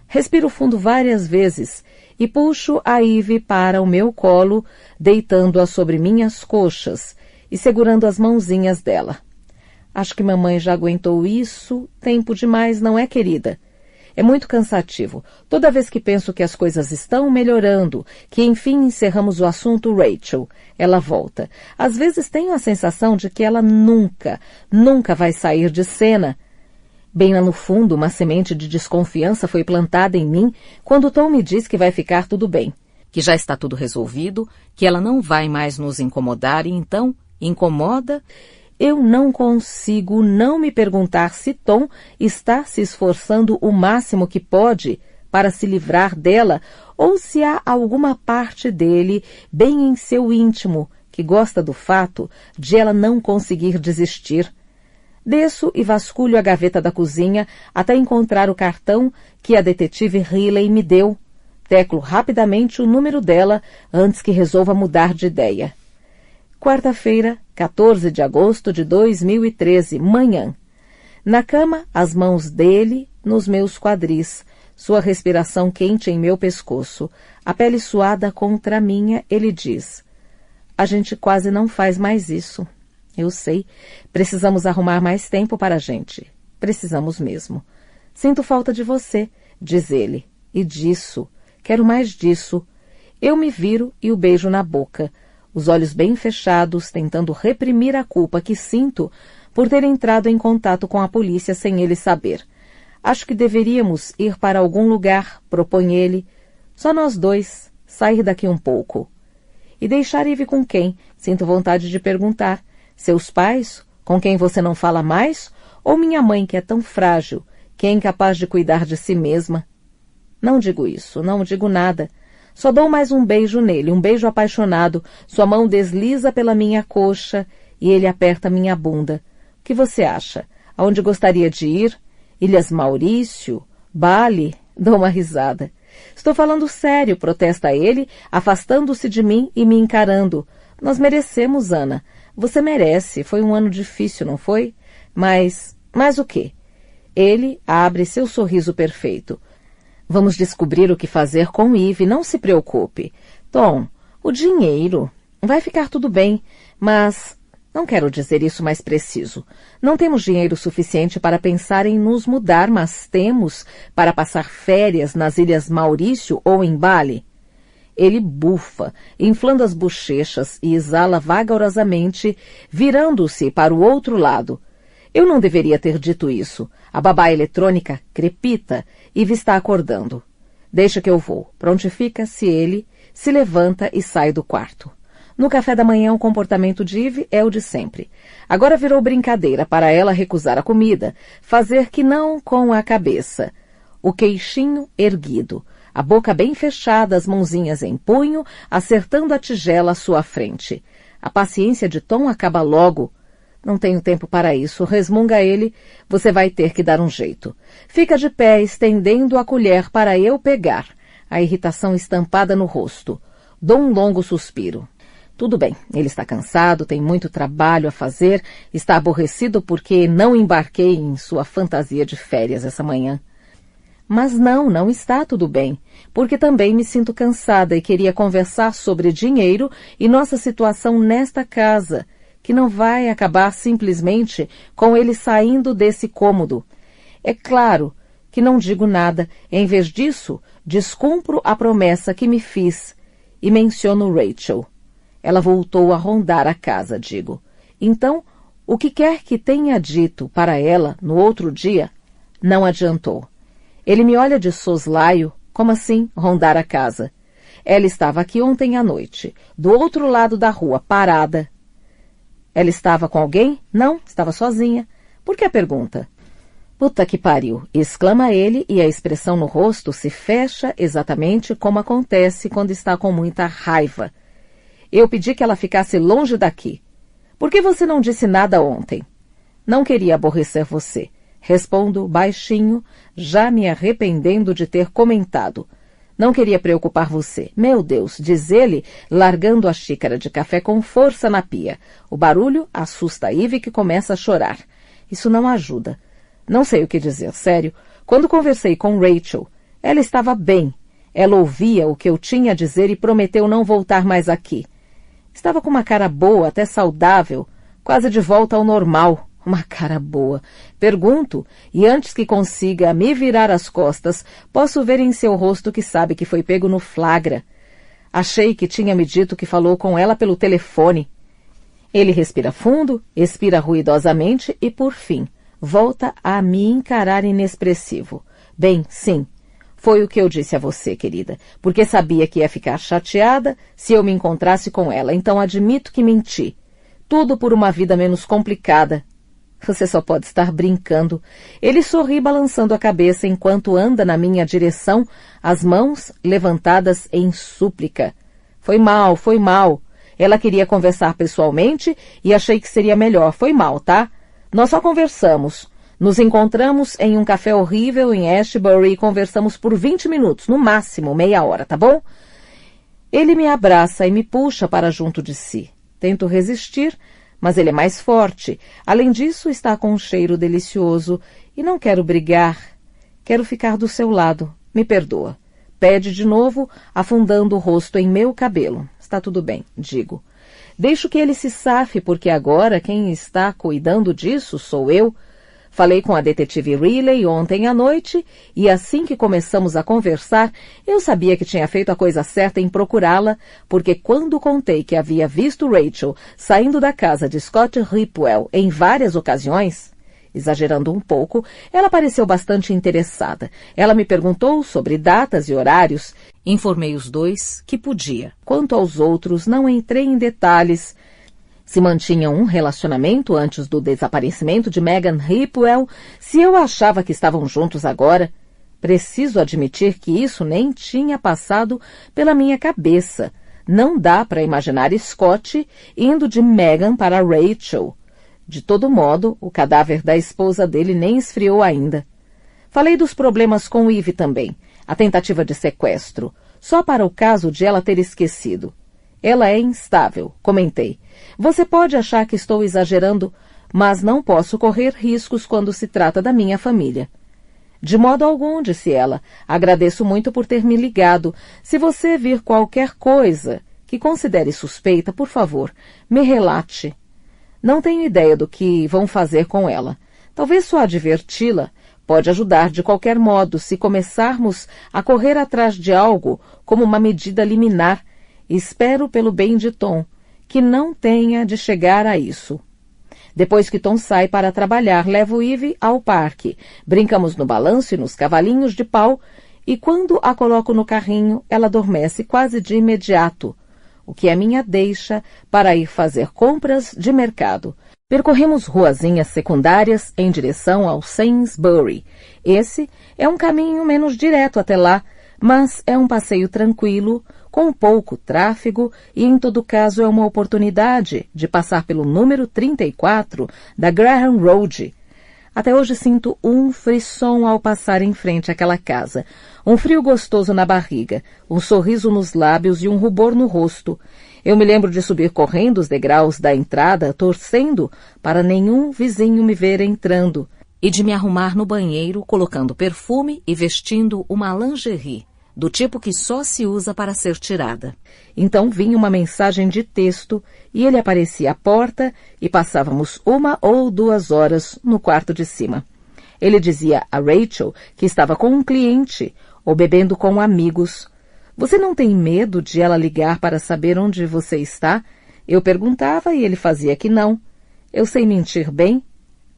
Respiro fundo várias vezes e puxo a Eve para o meu colo, deitando-a sobre minhas coxas e segurando as mãozinhas dela. Acho que mamãe já aguentou isso tempo demais, não é, querida? É muito cansativo. Toda vez que penso que as coisas estão melhorando, que enfim encerramos o assunto Rachel, ela volta. Às vezes tenho a sensação de que ela nunca vai sair de cena. Bem lá no fundo, uma semente de desconfiança foi plantada em mim quando Tom me diz que vai ficar tudo bem, que já está tudo resolvido, que ela não vai mais nos incomodar e então incomoda. Eu não consigo não me perguntar se Tom está se esforçando o máximo que pode para se livrar dela ou se há alguma parte dele, bem em seu íntimo, que gosta do fato de ela não conseguir desistir. Desço e vasculho a gaveta da cozinha até encontrar o cartão que a detetive Riley me deu. Teclo rapidamente o número dela antes que resolva mudar de ideia. Quarta-feira, 14 de agosto de 2013, manhã. Na cama, as mãos dele nos meus quadris, sua respiração quente em meu pescoço, a pele suada contra a minha, ele diz: "A gente quase não faz mais isso. Eu sei. Precisamos arrumar mais tempo para a gente. Precisamos mesmo. Sinto falta de você", diz ele. "E disso. Quero mais disso." Eu me viro e o beijo na boca, os olhos bem fechados, tentando reprimir a culpa que sinto por ter entrado em contato com a polícia sem ele saber. "Acho que deveríamos ir para algum lugar", propõe ele. "Só nós dois. Sair daqui um pouco." "E deixar Eve com quem?" Sinto vontade de perguntar. "Seus pais, com quem você não fala mais? Ou minha mãe, que é tão frágil, que é incapaz de cuidar de si mesma?" Não digo isso, não digo nada. Só dou mais um beijo nele, um beijo apaixonado. Sua mão desliza pela minha coxa e ele aperta minha bunda. "O que você acha? Aonde gostaria de ir? Ilhas Maurício? Bali?" Dou uma risada. "Estou falando sério", protesta ele, afastando-se de mim e me encarando. "Nós merecemos, Ana. Você merece. Foi um ano difícil, não foi? Mas o quê?" Ele abre seu sorriso perfeito. "Vamos descobrir o que fazer com Eve, não se preocupe. Tom, o dinheiro. Vai ficar tudo bem, mas não quero dizer isso mais preciso. Não temos dinheiro suficiente para pensar em nos mudar, mas temos para passar férias nas Ilhas Maurício ou em Bali." Ele bufa, inflando as bochechas e exala vagarosamente, virando-se para o outro lado. Eu não deveria ter dito isso. A babá eletrônica crepita e está acordando. "Deixa que eu vou." Prontifica-se ele, se levanta e sai do quarto. No café da manhã o comportamento de Eve é o de sempre. Agora virou brincadeira para ela recusar a comida, fazer que não com a cabeça. O queixinho erguido, a boca bem fechada, as mãozinhas em punho, acertando a tigela à sua frente. A paciência de Tom acaba logo. "Não tenho tempo para isso", resmunga ele. "Você vai ter que dar um jeito." Fica de pé, estendendo a colher para eu pegar, a irritação estampada no rosto. Dou um longo suspiro. Tudo bem, ele está cansado, tem muito trabalho a fazer, está aborrecido porque não embarquei em sua fantasia de férias essa manhã. Mas não está tudo bem, porque também me sinto cansada e queria conversar sobre dinheiro e nossa situação nesta casa, que não vai acabar simplesmente com ele saindo desse cômodo. É claro que não digo nada, em vez disso, descumpro a promessa que me fiz e menciono Rachel. Ela voltou a rondar a casa, digo. Então, o que quer que tenha dito para ela no outro dia, não adiantou. Ele me olha de soslaio, como assim, rondar a casa? Ela estava aqui ontem à noite, do outro lado da rua, parada. Ela estava com alguém? Não, estava sozinha. Por que a pergunta? Puta que pariu, exclama ele e a expressão no rosto se fecha exatamente como acontece quando está com muita raiva. Eu pedi que ela ficasse longe daqui. Por que você não disse nada ontem? Não queria aborrecer você. Respondo baixinho, já me arrependendo de ter comentado. Não queria preocupar você. Meu Deus, diz ele, largando a xícara de café com força na pia. O barulho assusta a Ivy, que começa a chorar. Isso não ajuda. Não sei o que dizer, sério. Quando conversei com Rachel, ela estava bem. Ela ouvia o que eu tinha a dizer e prometeu não voltar mais aqui. Estava com uma cara boa, até saudável, quase de volta ao normal. Uma cara boa. Pergunto, e antes que consiga me virar as costas, posso ver em seu rosto que sabe que foi pego no flagra. Achei que tinha me dito que falou com ela pelo telefone. Ele respira fundo, expira ruidosamente e, por fim, volta a me encarar inexpressivo. Bem, sim, foi o que eu disse a você, querida, porque sabia que ia ficar chateada se eu me encontrasse com ela, então admito que menti. Tudo por uma vida menos complicada. Você só pode estar brincando. Ele sorri balançando a cabeça enquanto anda na minha direção, as mãos levantadas em súplica. Foi mal, foi mal. Ela queria conversar pessoalmente e achei que seria melhor. Foi mal, tá? Nós só conversamos. Nos encontramos em um café horrível em Ashbury e conversamos por 20 minutos, no máximo meia hora, tá bom? Ele me abraça e me puxa para junto de si. Tento resistir, mas ele é mais forte. Além disso, está com um cheiro delicioso e não quero brigar. Quero ficar do seu lado. Me perdoa. Pede de novo, afundando o rosto em meu cabelo. Está tudo bem, digo. Deixo que ele se safe, porque agora quem está cuidando disso sou eu. Falei com a detetive Riley ontem à noite e assim que começamos a conversar, eu sabia que tinha feito a coisa certa em procurá-la, porque quando contei que havia visto Rachel saindo da casa de Scott Ripwell em várias ocasiões, exagerando um pouco, ela pareceu bastante interessada. Ela me perguntou sobre datas e horários. Informei os dois que podia. Quanto aos outros, não entrei em detalhes. Se mantinham um relacionamento antes do desaparecimento de Megan Ripwell, se eu achava que estavam juntos agora. Preciso admitir que isso nem tinha passado pela minha cabeça. Não dá para imaginar Scott indo de Megan para Rachel. De todo modo, o cadáver da esposa dele nem esfriou ainda. Falei dos problemas com Ivy também, a tentativa de sequestro, só para o caso de ela ter esquecido. Ela é instável, comentei. Você pode achar que estou exagerando, mas não posso correr riscos quando se trata da minha família. De modo algum, disse ela. Agradeço muito por ter me ligado. Se você vir qualquer coisa que considere suspeita, por favor, me relate. Não tenho ideia do que vão fazer com ela. Talvez só adverti-la pode ajudar de qualquer modo se começarmos a correr atrás de algo como uma medida liminar. Espero pelo bem de Tom, que não tenha de chegar a isso. Depois que Tom sai para trabalhar, levo Ivy ao parque. Brincamos no balanço e nos cavalinhos de pau, e quando a coloco no carrinho, ela adormece quase de imediato, o que é minha deixa para ir fazer compras de mercado. Percorremos ruazinhas secundárias em direção ao Sainsbury. Esse é um caminho menos direto até lá, mas é um passeio tranquilo, com pouco tráfego e, em todo caso, é uma oportunidade de passar pelo número 34 da Graham Road. Até hoje sinto um frisson ao passar em frente àquela casa, um frio gostoso na barriga, um sorriso nos lábios e um rubor no rosto. Eu me lembro de subir correndo os degraus da entrada, torcendo para nenhum vizinho me ver entrando. e de me arrumar no banheiro colocando perfume e vestindo uma lingerie, do tipo que só se usa para ser tirada. Então vinha uma mensagem de texto e ele aparecia à porta e passávamos 1 ou 2 horas no quarto de cima. Ele dizia a Rachel que estava com um cliente ou bebendo com amigos. Você não tem medo de ela ligar para saber onde você está? Eu perguntava e ele fazia que não. Eu sei mentir bem,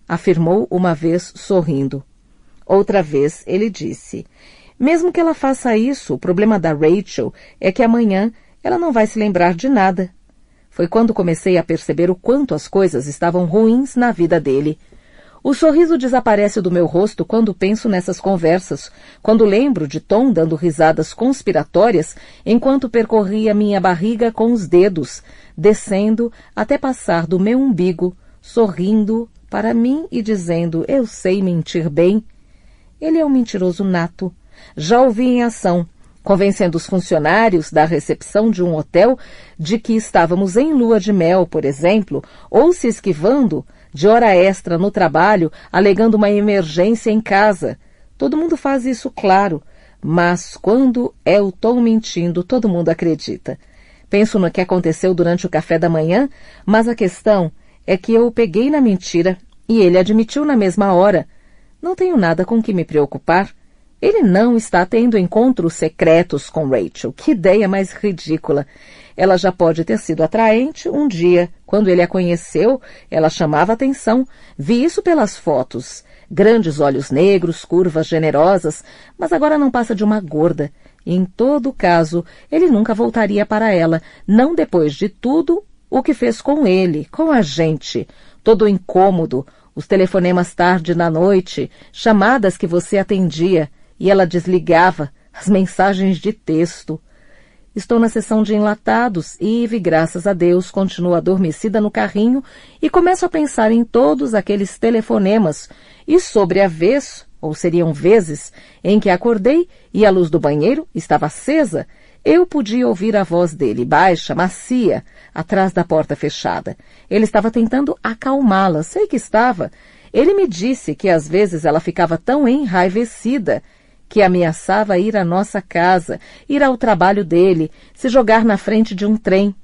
afirmou uma vez sorrindo. Outra vez ele disse, mesmo que ela faça isso, o problema da Rachel é que amanhã ela não vai se lembrar de nada. Foi quando comecei a perceber o quanto as coisas estavam ruins na vida dele. O sorriso desaparece do meu rosto quando penso nessas conversas, quando lembro de Tom dando risadas conspiratórias enquanto percorria minha barriga com os dedos, descendo até passar do meu umbigo, sorrindo para mim e dizendo, eu sei mentir bem. Ele é um mentiroso nato. Já o vi em ação, convencendo os funcionários da recepção de um hotel de que estávamos em lua de mel, por exemplo, ou se esquivando de hora extra no trabalho, alegando uma emergência em casa. Todo mundo faz isso, claro, mas quando é o Tom mentindo, todo mundo acredita. Penso no que aconteceu durante o café da manhã, mas a questão é que eu o peguei na mentira e ele admitiu na mesma hora. Não tenho nada com que me preocupar. Ele não está tendo encontros secretos com Rachel. Que ideia mais ridícula. Ela já pode ter sido atraente um dia. Quando ele a conheceu, ela chamava atenção. Vi isso pelas fotos. Grandes olhos negros, curvas generosas, mas agora não passa de uma gorda. Em todo caso, ele nunca voltaria para ela, não depois de tudo o que fez com ele, com a gente. Todo incômodo, os telefonemas tarde na noite, chamadas que você atendia. E ela desligava as mensagens de texto. Estou na seção de enlatados e Eve, graças a Deus, continua adormecida no carrinho e começo a pensar em todos aqueles telefonemas e sobre a vez, ou seriam vezes, em que acordei e a luz do banheiro estava acesa, eu podia ouvir a voz dele, baixa, macia, atrás da porta fechada. Ele estava tentando acalmá-la, sei que estava. Ele me disse que às vezes ela ficava tão enraivecida que ameaçava ir à nossa casa, ir ao trabalho dele, se jogar na frente de um trem.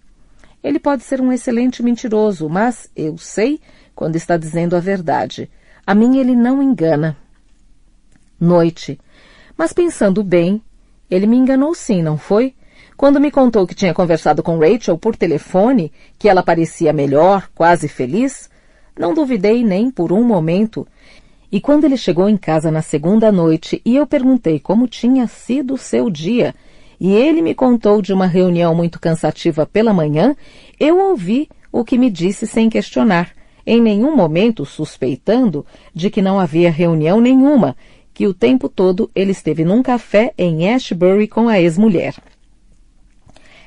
Ele pode ser um excelente mentiroso, mas eu sei quando está dizendo a verdade. A mim ele não engana. Noite. Mas pensando bem, ele me enganou sim, não foi? Quando me contou que tinha conversado com Rachel por telefone, que ela parecia melhor, quase feliz, não duvidei nem por um momento. E quando ele chegou em casa na segunda noite e eu perguntei como tinha sido o seu dia, e ele me contou de uma reunião muito cansativa pela manhã, eu ouvi o que me disse sem questionar, em nenhum momento suspeitando de que não havia reunião nenhuma, que o tempo todo ele esteve num café em Ashbury com a ex-mulher.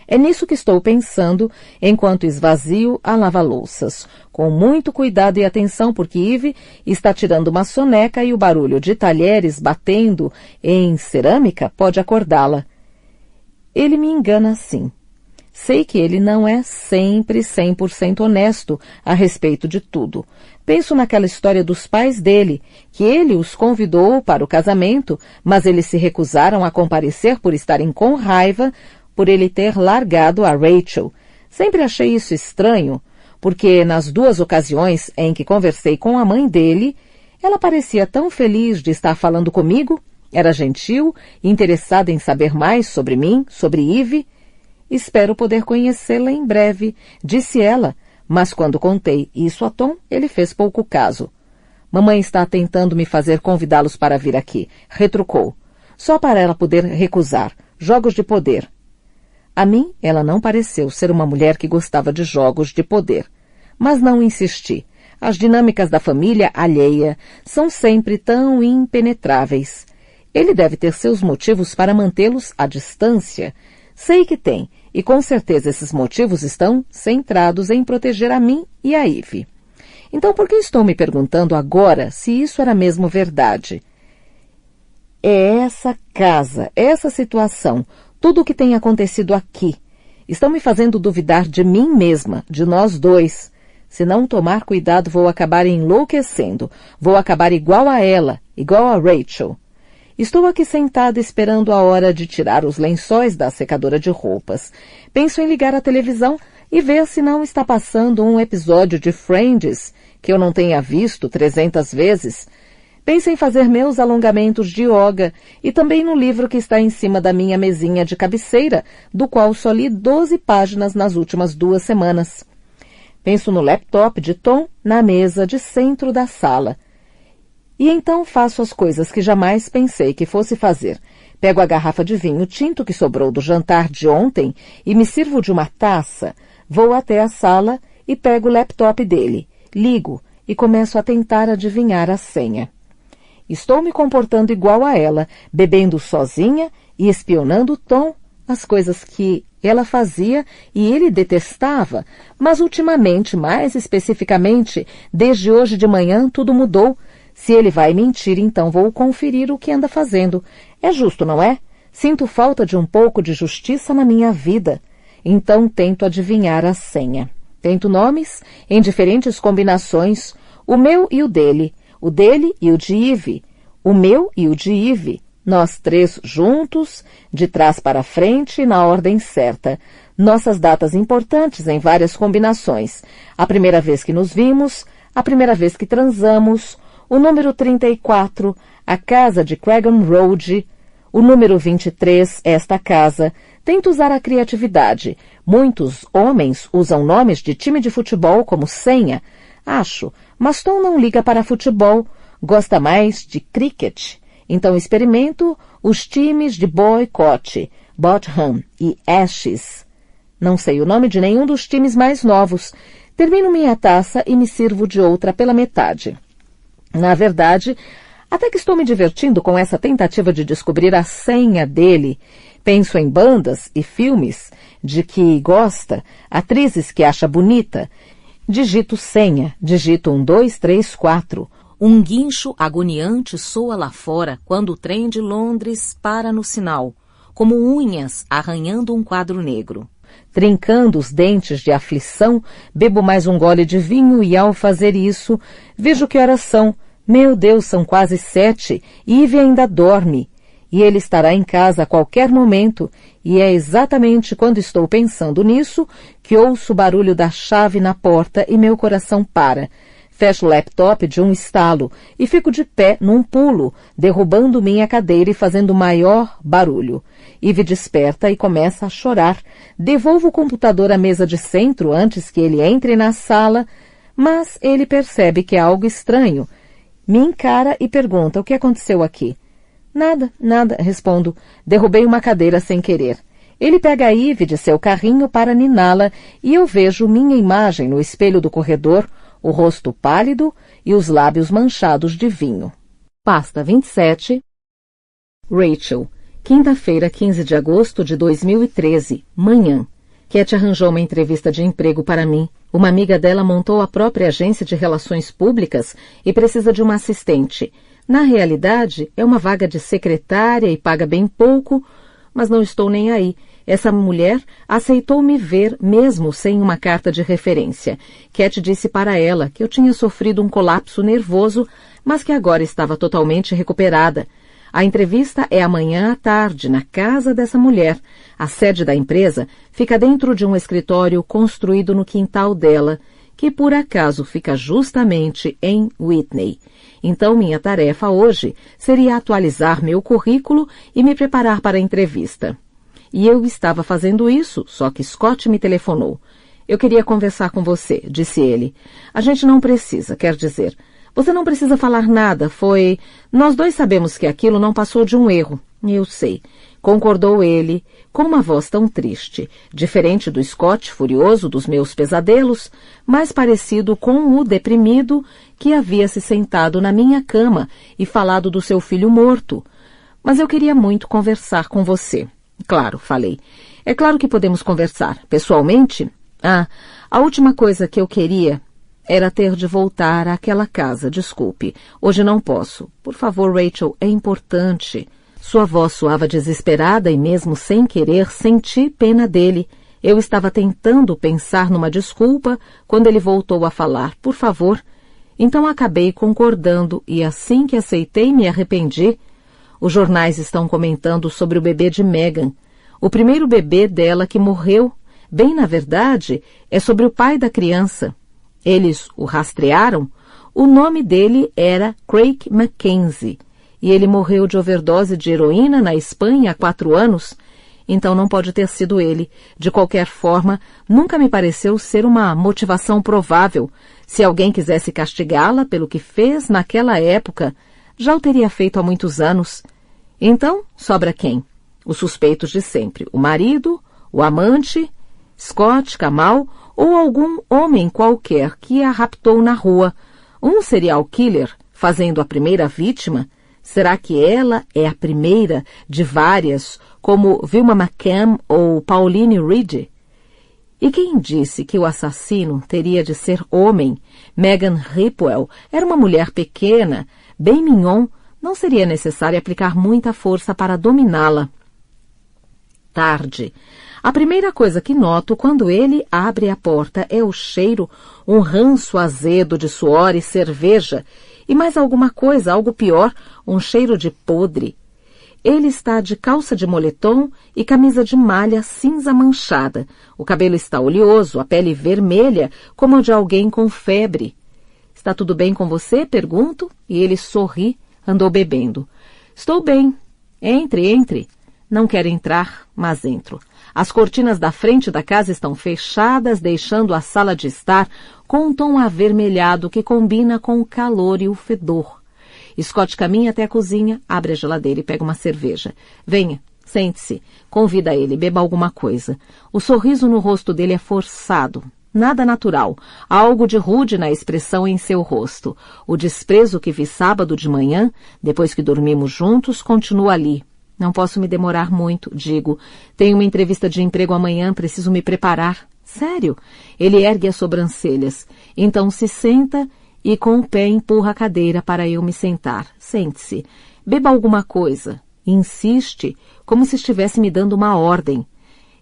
É nisso que estou pensando enquanto esvazio a lava-louças, com muito cuidado e atenção porque Eve está tirando uma soneca e o barulho de talheres batendo em cerâmica pode acordá-la. Ele me engana sim. Sei que ele não é sempre 100% honesto a respeito de tudo. Penso naquela história dos pais dele, que ele os convidou para o casamento, mas eles se recusaram a comparecer por estarem com raiva por ele ter largado a Rachel. Sempre achei isso estranho, porque nas 2 ocasiões em que conversei com a mãe dele, ela parecia tão feliz de estar falando comigo, era gentil, interessada em saber mais sobre mim, sobre Eve. Espero poder conhecê-la em breve, disse ela, mas quando contei isso a Tom, ele fez pouco caso. Mamãe está tentando me fazer convidá-los para vir aqui, retrucou, só para ela poder recusar, jogos de poder. A mim, ela não pareceu ser uma mulher que gostava de jogos de poder. Mas não insisti. As dinâmicas da família alheia são sempre tão impenetráveis. Ele deve ter seus motivos para mantê-los à distância. Sei que tem, e com certeza esses motivos estão centrados em proteger a mim e a Eve. Então por que estou me perguntando agora se isso era mesmo verdade? É essa casa, essa situação, tudo o que tem acontecido aqui, estão me fazendo duvidar de mim mesma, de nós dois. Se não tomar cuidado, vou acabar enlouquecendo. Vou acabar igual a ela, igual a Rachel. Estou aqui sentada esperando a hora de tirar os lençóis da secadora de roupas. Penso em ligar a televisão e ver se não está passando um episódio de Friends que eu não tenha visto 300 vezes. Penso em fazer meus alongamentos de yoga e também no livro que está em cima da minha mesinha de cabeceira, do qual só li 12 páginas nas últimas 2 semanas. Penso no laptop de Tom na mesa de centro da sala. E então faço as coisas que jamais pensei que fosse fazer. Pego a garrafa de vinho tinto que sobrou do jantar de ontem e me sirvo de uma taça. Vou até a sala e pego o laptop dele, ligo e começo a tentar adivinhar a senha. Estou me comportando igual a ela, bebendo sozinha e espionando Tom, as coisas que ela fazia e ele detestava, mas ultimamente, mais especificamente, desde hoje de manhã, tudo mudou. Se ele vai mentir, então vou conferir o que anda fazendo. É justo, não é? Sinto falta de um pouco de justiça na minha vida. Então tento adivinhar a senha. Tento nomes em diferentes combinações, o meu e o dele e o de Ivy, o meu e o de Ivy. Nós 3 juntos, de trás para frente, na ordem certa. Nossas datas importantes em várias combinações. A primeira vez que nos vimos, a primeira vez que transamos, o número 34, a casa de Cragham Road, o número 23, esta casa. Tento usar a criatividade. Muitos homens usam nomes de time de futebol como senha. Acho, mas Tom não liga para futebol, gosta mais de cricket. Então experimento os times de boicote, Botham e Ashes. Não sei o nome de nenhum dos times mais novos. Termino minha taça e me sirvo de outra pela metade. Na verdade, até que estou me divertindo com essa tentativa de descobrir a senha dele. Penso em bandas e filmes de que gosta, atrizes que acha bonita. Digito senha, digito 1, 2, 3, 4. Um guincho agoniante soa lá fora quando o trem de Londres para no sinal, como unhas arranhando um quadro negro. Trincando os dentes de aflição, bebo mais um gole de vinho e, ao fazer isso, vejo que horas são. Meu Deus, são quase 7 e Ivy ainda dorme. E ele estará em casa a qualquer momento, e é exatamente quando estou pensando nisso que ouço o barulho da chave na porta e meu coração para. Fecho o laptop de um estalo e fico de pé num pulo, derrubando minha cadeira e fazendo maior barulho. Ivy desperta e começa a chorar. Devolvo o computador à mesa de centro antes que ele entre na sala, mas ele percebe que há algo estranho. Me encara e pergunta o que aconteceu aqui. Nada, respondo. Derrubei uma cadeira sem querer. Ele pega a Ivy de seu carrinho para niná-la e eu vejo minha imagem no espelho do corredor, o rosto pálido e os lábios manchados de vinho. Pasta 27. Rachel, quinta-feira, 15 de agosto de 2013, manhã. Cat arranjou uma entrevista de emprego para mim. Uma amiga dela montou a própria agência de relações públicas e precisa de uma assistente. Na realidade, é uma vaga de secretária e paga bem pouco, mas não estou nem aí. Essa mulher aceitou me ver mesmo sem uma carta de referência. Cat disse para ela que eu tinha sofrido um colapso nervoso, mas que agora estava totalmente recuperada. A entrevista é amanhã à tarde, na casa dessa mulher. A sede da empresa fica dentro de um escritório construído no quintal dela, que por acaso fica justamente em Whitney. Então minha tarefa hoje seria atualizar meu currículo e me preparar para a entrevista. E eu estava fazendo isso, só que Scott me telefonou. Eu queria conversar com você, disse ele. A gente não precisa, quer dizer, você não precisa falar nada, foi... Nós dois sabemos que aquilo não passou de um erro. Eu sei, concordou ele, com uma voz tão triste, diferente do Scott furioso dos meus pesadelos, mais parecido com o deprimido que havia se sentado na minha cama e falado do seu filho morto. Mas eu queria muito conversar com você. Claro, falei. É claro que podemos conversar. Pessoalmente? A última coisa que eu queria era ter de voltar àquela casa. Desculpe. Hoje não posso. Por favor, Rachel, é importante. Sua voz soava desesperada e mesmo sem querer senti pena dele. Eu estava tentando pensar numa desculpa quando ele voltou a falar, por favor. Então acabei concordando e assim que aceitei me arrependi. Os jornais estão comentando sobre o bebê de Meghan, o primeiro bebê dela que morreu. Bem, na verdade, é sobre o pai da criança. Eles o rastrearam. O nome dele era Craig Mackenzie e ele morreu de overdose de heroína na Espanha há 4 anos. Então não pode ter sido ele. De qualquer forma, nunca me pareceu ser uma motivação provável. Se alguém quisesse castigá-la pelo que fez naquela época, já o teria feito há muitos anos. Então, sobra quem? Os suspeitos de sempre. O marido, o amante, Scott, Kamal ou algum homem qualquer que a raptou na rua. Um serial killer fazendo a primeira vítima? Será que ela é a primeira de várias, como Vilma McCann ou Pauline Reed? E quem disse que o assassino teria de ser homem? Megan Ripwell era uma mulher pequena, bem mignon, não seria necessário aplicar muita força para dominá-la. Tarde. A primeira coisa que noto quando ele abre a porta é o cheiro, um ranço azedo de suor e cerveja, e mais alguma coisa, algo pior, um cheiro de podre. Ele está de calça de moletom e camisa de malha cinza manchada. O cabelo está oleoso, a pele vermelha, como a de alguém com febre. Está tudo bem com você? Pergunto, e ele sorri, andou bebendo. Estou bem. Entre, entre. Não quero entrar, mas entro. As cortinas da frente da casa estão fechadas, deixando a sala de estar com um tom avermelhado que combina com o calor e o fedor. Scott caminha até a cozinha, abre a geladeira e pega uma cerveja. Venha, sente-se. Convida ele, beba alguma coisa. O sorriso no rosto dele é forçado. Nada natural. Há algo de rude na expressão em seu rosto. O desprezo que vi sábado de manhã, depois que dormimos juntos, continua ali. Não posso me demorar muito, digo. Tenho uma entrevista de emprego amanhã, preciso me preparar. Sério? Ele ergue as sobrancelhas. Então se senta e com o pé empurra a cadeira para eu me sentar. Sente-se. Beba alguma coisa. Insiste, como se estivesse me dando uma ordem.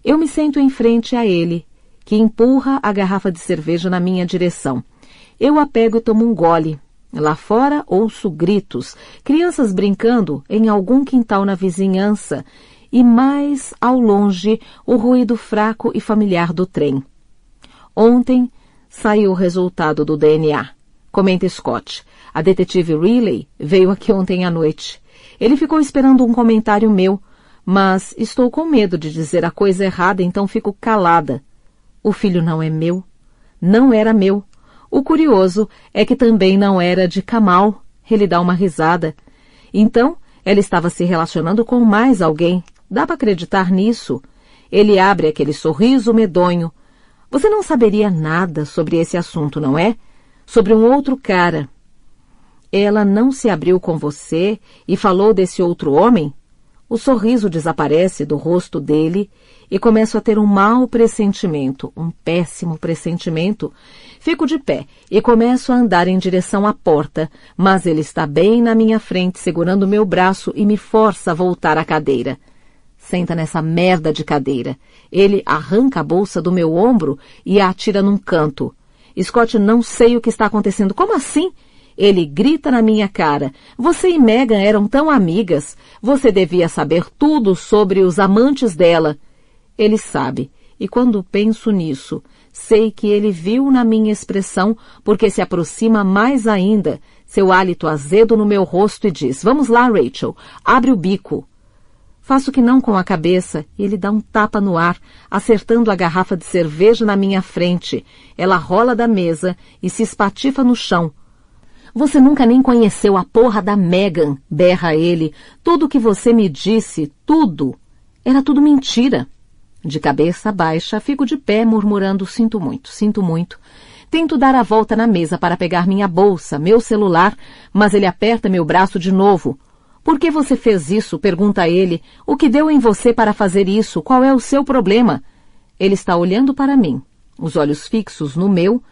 Eu me sento em frente a ele, que empurra a garrafa de cerveja na minha direção. Eu a pego e tomo um gole. Lá fora ouço gritos, crianças brincando em algum quintal na vizinhança e mais ao longe o ruído fraco e familiar do trem. Ontem saiu o resultado do DNA. Comenta Scott. A detetive Riley veio aqui ontem à noite. Ele ficou esperando um comentário meu, mas estou com medo de dizer a coisa errada, então fico calada. O filho não é meu. Não era meu. O curioso é que também não era de Kamal. Ele dá uma risada. Então, ela estava se relacionando com mais alguém. Dá para acreditar nisso? Ele abre aquele sorriso medonho. Você não saberia nada sobre esse assunto, não é? Sobre um outro cara. Ela não se abriu com você e falou desse outro homem? O sorriso desaparece do rosto dele e começo a ter um mau pressentimento, um péssimo pressentimento. Fico de pé e começo a andar em direção à porta, mas ele está bem na minha frente, segurando meu braço e me força a voltar à cadeira. Senta nessa merda de cadeira. Ele arranca a bolsa do meu ombro e a atira num canto. Scott, não sei o que está acontecendo. Como assim? Ele grita na minha cara. Você e Meghan eram tão amigas. Você devia saber tudo sobre os amantes dela. Ele sabe. E quando penso nisso, sei que ele viu na minha expressão porque se aproxima mais ainda, seu hálito azedo no meu rosto e diz, vamos lá, Rachel, abre o bico. Faço que não com a cabeça e ele dá um tapa no ar, acertando a garrafa de cerveja na minha frente. Ela rola da mesa e se espatifa no chão. Você nunca nem conheceu a porra da Meghan, berra ele. Tudo o que você me disse, tudo, era tudo mentira. De cabeça baixa, fico de pé murmurando, sinto muito, sinto muito. Tento dar a volta na mesa para pegar minha bolsa, meu celular, mas ele aperta meu braço de novo. Por que você fez isso? Pergunta ele. O que deu em você para fazer isso? Qual é o seu problema? Ele está olhando para mim, os olhos fixos no meu.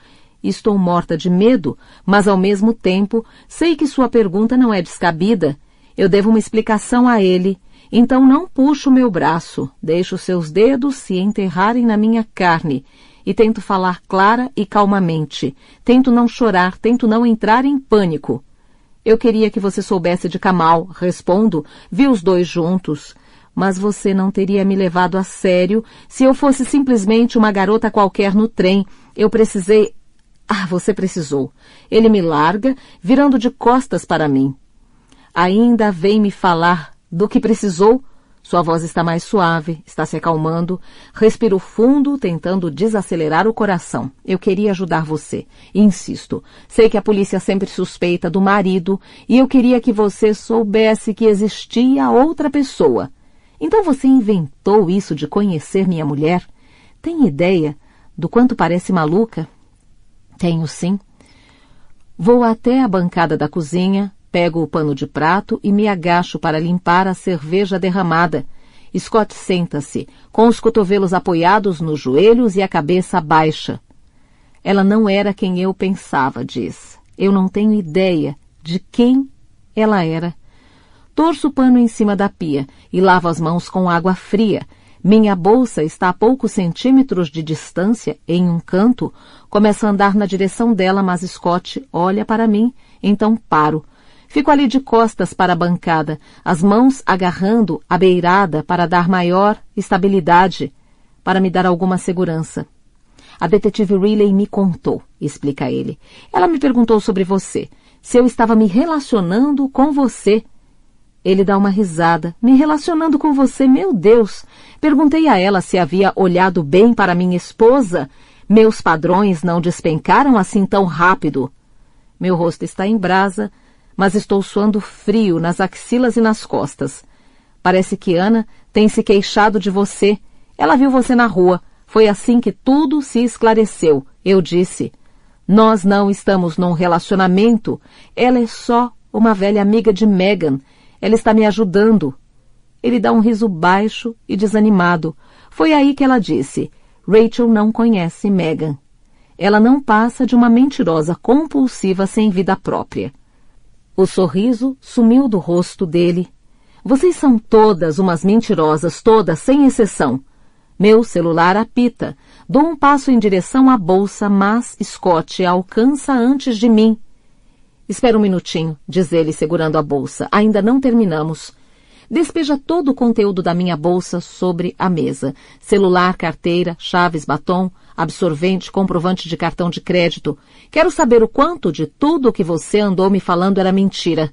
Estou morta de medo, mas ao mesmo tempo sei que sua pergunta não é descabida. Eu devo uma explicação a ele. Então não puxo o meu braço, deixo seus dedos se enterrarem na minha carne e tento falar clara e calmamente. Tento não chorar, tento não entrar em pânico. Eu queria que você soubesse de Kamal, respondo, vi os dois juntos. Mas você não teria me levado a sério se eu fosse simplesmente uma garota qualquer no trem. Eu precisei... você precisou. Ele me larga, virando de costas para mim. Ainda vem me falar do que precisou? Sua voz está mais suave, está se acalmando. Respiro fundo, tentando desacelerar o coração. Eu queria ajudar você. Insisto. Sei que a polícia sempre suspeita do marido e eu queria que você soubesse que existia outra pessoa. Então você inventou isso de conhecer minha mulher? Tem ideia do quanto parece maluca? Tenho sim. Vou até a bancada da cozinha, pego o pano de prato e me agacho para limpar a cerveja derramada. Scott senta-se, com os cotovelos apoiados nos joelhos e a cabeça baixa. Ela não era quem eu pensava, diz. Eu não tenho ideia de quem ela era. Torço o pano em cima da pia e lavo as mãos com água fria. Minha bolsa está a poucos centímetros de distância, em um canto. Começo a andar na direção dela, mas Scott olha para mim, então paro. Fico ali de costas para a bancada, as mãos agarrando a beirada para dar maior estabilidade, para me dar alguma segurança. A detetive Riley me contou, explica ele. Ela me perguntou sobre você, se eu estava me relacionando com você. Ele dá uma risada. Me relacionando com você, meu Deus! Perguntei a ela se havia olhado bem para minha esposa. Meus padrões não despencaram assim tão rápido. Meu rosto está em brasa, mas estou suando frio nas axilas e nas costas. Parece que Ana tem se queixado de você. Ela viu você na rua. Foi assim que tudo se esclareceu. Eu disse, nós não estamos num relacionamento. Ela é só uma velha amiga de Megan. Ela está me ajudando. Ele dá um riso baixo e desanimado. Foi aí que ela disse, Rachel não conhece Megan. Ela não passa de uma mentirosa compulsiva sem vida própria. O sorriso sumiu do rosto dele. Vocês são todas umas mentirosas, todas, sem exceção. Meu celular apita. Dou um passo em direção à bolsa, mas Scott a alcança antes de mim. Espera um minutinho, diz ele segurando a bolsa. Ainda não terminamos. Despeja todo o conteúdo da minha bolsa sobre a mesa. Celular, carteira, chaves, batom, absorvente, comprovante de cartão de crédito. Quero saber o quanto de tudo o que você andou me falando era mentira.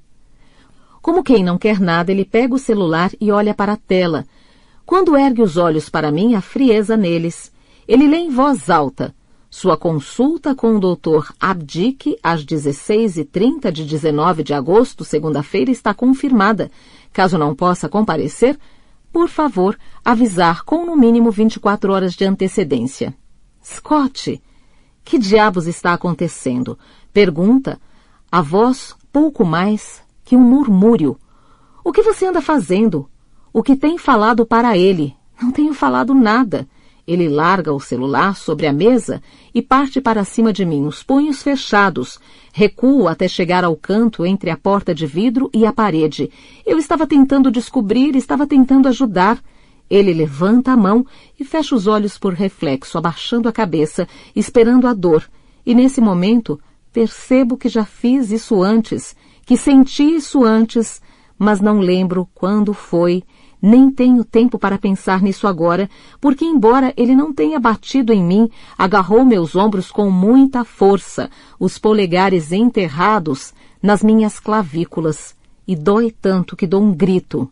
Como quem não quer nada, ele pega o celular e olha para a tela. Quando ergue os olhos para mim, há frieza neles. Ele lê em voz alta. Sua consulta com o Dr. Abdick, às 16h30 de 19 de agosto, segunda-feira, está confirmada. Caso não possa comparecer, por favor, avisar com no mínimo 24 horas de antecedência. Scott, que diabos está acontecendo? Pergunta, a voz pouco mais que um murmúrio. O que você anda fazendo? O que tem falado para ele? Não tenho falado nada. Ele larga o celular sobre a mesa e parte para cima de mim, os punhos fechados. Recuo até chegar ao canto entre a porta de vidro e a parede. Eu estava tentando descobrir, estava tentando ajudar. Ele levanta a mão e fecha os olhos por reflexo, abaixando a cabeça, esperando a dor. E nesse momento, percebo que já fiz isso antes, que senti isso antes, mas não lembro quando foi. Nem tenho tempo para pensar nisso agora, porque embora ele não tenha batido em mim, agarrou meus ombros com muita força, os polegares enterrados nas minhas clavículas, e dói tanto que dou um grito.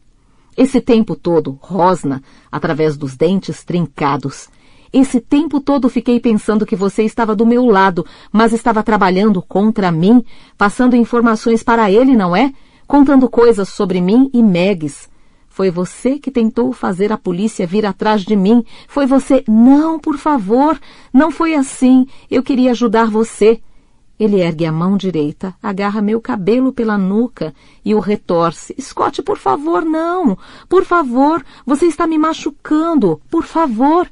Esse tempo todo, rosna, através dos dentes trincados. Esse tempo todo fiquei pensando que você estava do meu lado, mas estava trabalhando contra mim, passando informações para ele, não é? Contando coisas sobre mim e Megs. Foi você que tentou fazer a polícia vir atrás de mim. Foi você... Não, por favor, não foi assim. Eu queria ajudar você. Ele ergue a mão direita, agarra meu cabelo pela nuca e o retorce. Scott, por favor, não. Por favor, você está me machucando. Por favor.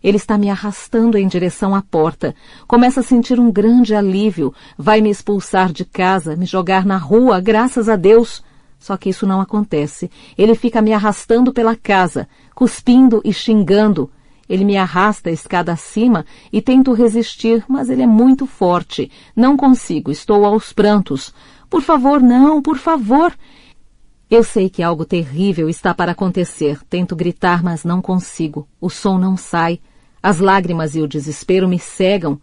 Ele está me arrastando em direção à porta. Começa a sentir um grande alívio. Vai me expulsar de casa, me jogar na rua, graças a Deus. Só que isso não acontece. Ele fica me arrastando pela casa, cuspindo e xingando. Ele me arrasta a escada acima e tento resistir, mas ele é muito forte. Não consigo, estou aos prantos. Por favor, não, por favor. Eu sei que algo terrível está para acontecer. Tento gritar, mas não consigo. O som não sai. As lágrimas e o desespero me cegam.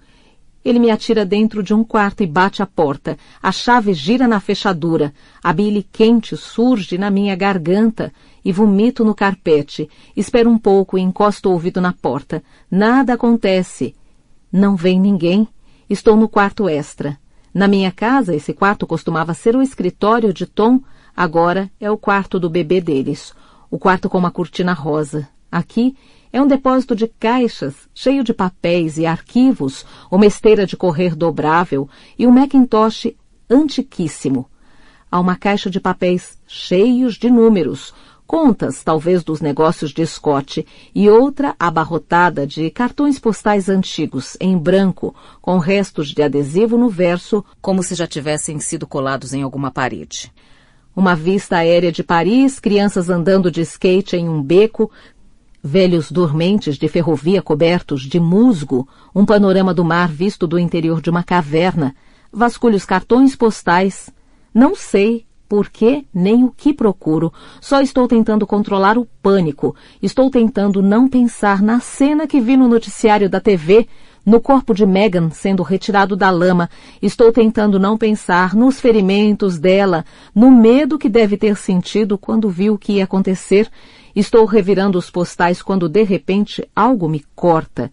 Ele me atira dentro de um quarto e bate a porta. A chave gira na fechadura. A bile quente surge na minha garganta e vomito no carpete. Espero um pouco e encosto o ouvido na porta. Nada acontece. Não vem ninguém. Estou no quarto extra. Na minha casa, esse quarto costumava ser o escritório de Tom. Agora é o quarto do bebê deles. O quarto com uma cortina rosa. Aqui é um depósito de caixas, cheio de papéis e arquivos, uma esteira de correr dobrável e um Macintosh antiquíssimo. Há uma caixa de papéis cheios de números, contas, talvez, dos negócios de Scott, e outra abarrotada de cartões postais antigos, em branco, com restos de adesivo no verso, como se já tivessem sido colados em alguma parede. Uma vista aérea de Paris, crianças andando de skate em um beco, velhos dormentes de ferrovia cobertos de musgo, um panorama do mar visto do interior de uma caverna, vasculho os cartões postais. Não sei por que nem o que procuro, só estou tentando controlar o pânico, estou tentando não pensar na cena que vi no noticiário da TV, no corpo de Megan sendo retirado da lama, estou tentando não pensar nos ferimentos dela, no medo que deve ter sentido quando viu o que ia acontecer. Estou revirando os postais quando de repente algo me corta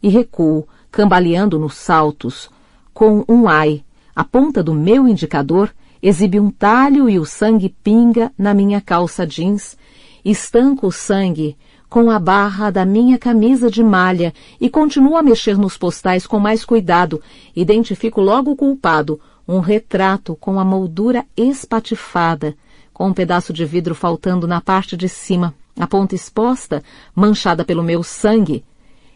e recuo, cambaleando nos saltos. Com um ai, a ponta do meu indicador exibe um talho e o sangue pinga na minha calça jeans. Estanco o sangue com a barra da minha camisa de malha e continuo a mexer nos postais com mais cuidado. Identifico logo o culpado, um retrato com a moldura espatifada, com um pedaço de vidro faltando na parte de cima, a ponta exposta, manchada pelo meu sangue.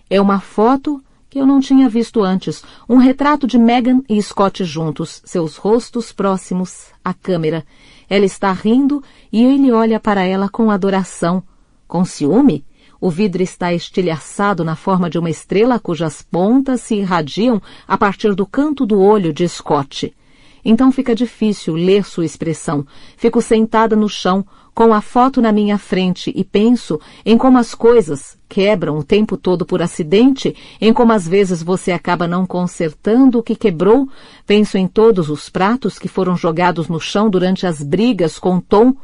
É uma foto que eu não tinha visto antes, um retrato de Megan e Scott juntos, seus rostos próximos à câmera. Ela está rindo e ele olha para ela com adoração. Com ciúme? O vidro está estilhaçado na forma de uma estrela cujas pontas se irradiam a partir do canto do olho de Scott. Então fica difícil ler sua expressão. Fico sentada no chão, com a foto na minha frente e penso em como as coisas quebram o tempo todo por acidente, em como às vezes você acaba não consertando o que quebrou. Penso em todos os pratos que foram jogados no chão durante as brigas com Tom,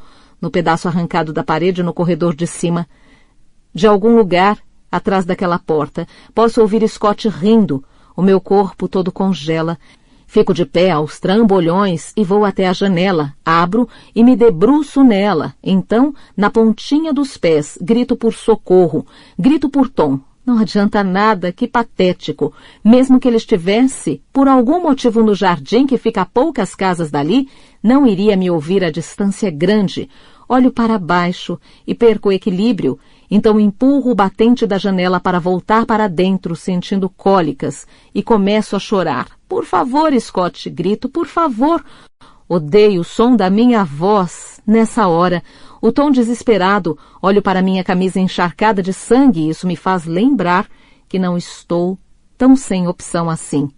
no pedaço arrancado da parede no corredor de cima. De algum lugar, atrás daquela porta, posso ouvir Scott rindo. O meu corpo todo congela. Fico de pé aos trambolhões e vou até a janela, abro e me debruço nela. Então, na pontinha dos pés, grito por socorro, grito por Tom. Não adianta nada, que patético. Mesmo que ele estivesse, por algum motivo no jardim que fica a poucas casas dali, não iria me ouvir a distância grande. Olho para baixo e perco o equilíbrio. Então empurro o batente da janela para voltar para dentro, sentindo cólicas, e começo a chorar. Por favor, Scott, grito, por favor. Odeio o som da minha voz nessa hora. O tom desesperado, olho para minha camisa encharcada de sangue e isso me faz lembrar que não estou tão sem opção assim.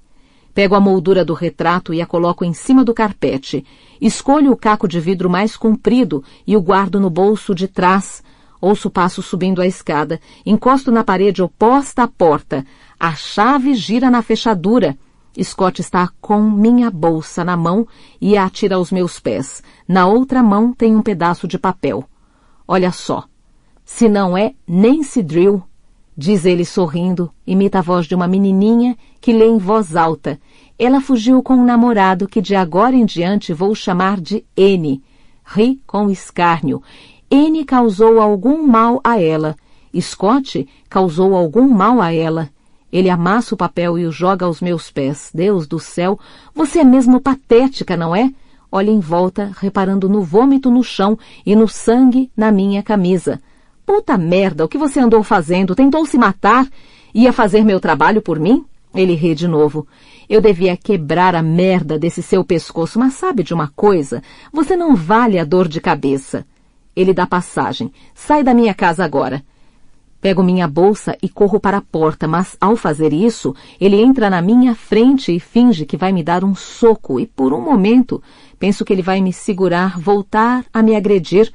Pego a moldura do retrato e a coloco em cima do carpete. Escolho o caco de vidro mais comprido e o guardo no bolso de trás. Ouço o passo subindo a escada. Encosto na parede oposta à porta. A chave gira na fechadura. Scott está com minha bolsa na mão e a atira aos meus pés. Na outra mão tem um pedaço de papel. Olha só. Se não é Nancy Drew, diz ele sorrindo, imita a voz de uma menininha que lê em voz alta. Ela fugiu com um namorado que de agora em diante vou chamar de N. Ri com escárnio. N causou algum mal a ela. Scott causou algum mal a ela. Ele amassa o papel e o joga aos meus pés. Deus do céu, você é mesmo patética, não é? Olha em volta, reparando no vômito no chão e no sangue na minha camisa. Puta merda, o que você andou fazendo? Tentou se matar? Ia fazer meu trabalho por mim? Ele ri de novo. Eu devia quebrar a merda desse seu pescoço, mas sabe de uma coisa? Você não vale a dor de cabeça. Ele dá passagem. Sai da minha casa agora. Pego minha bolsa e corro para a porta, mas ao fazer isso, ele entra na minha frente e finge que vai me dar um soco e por um momento penso que ele vai me segurar, voltar a me agredir.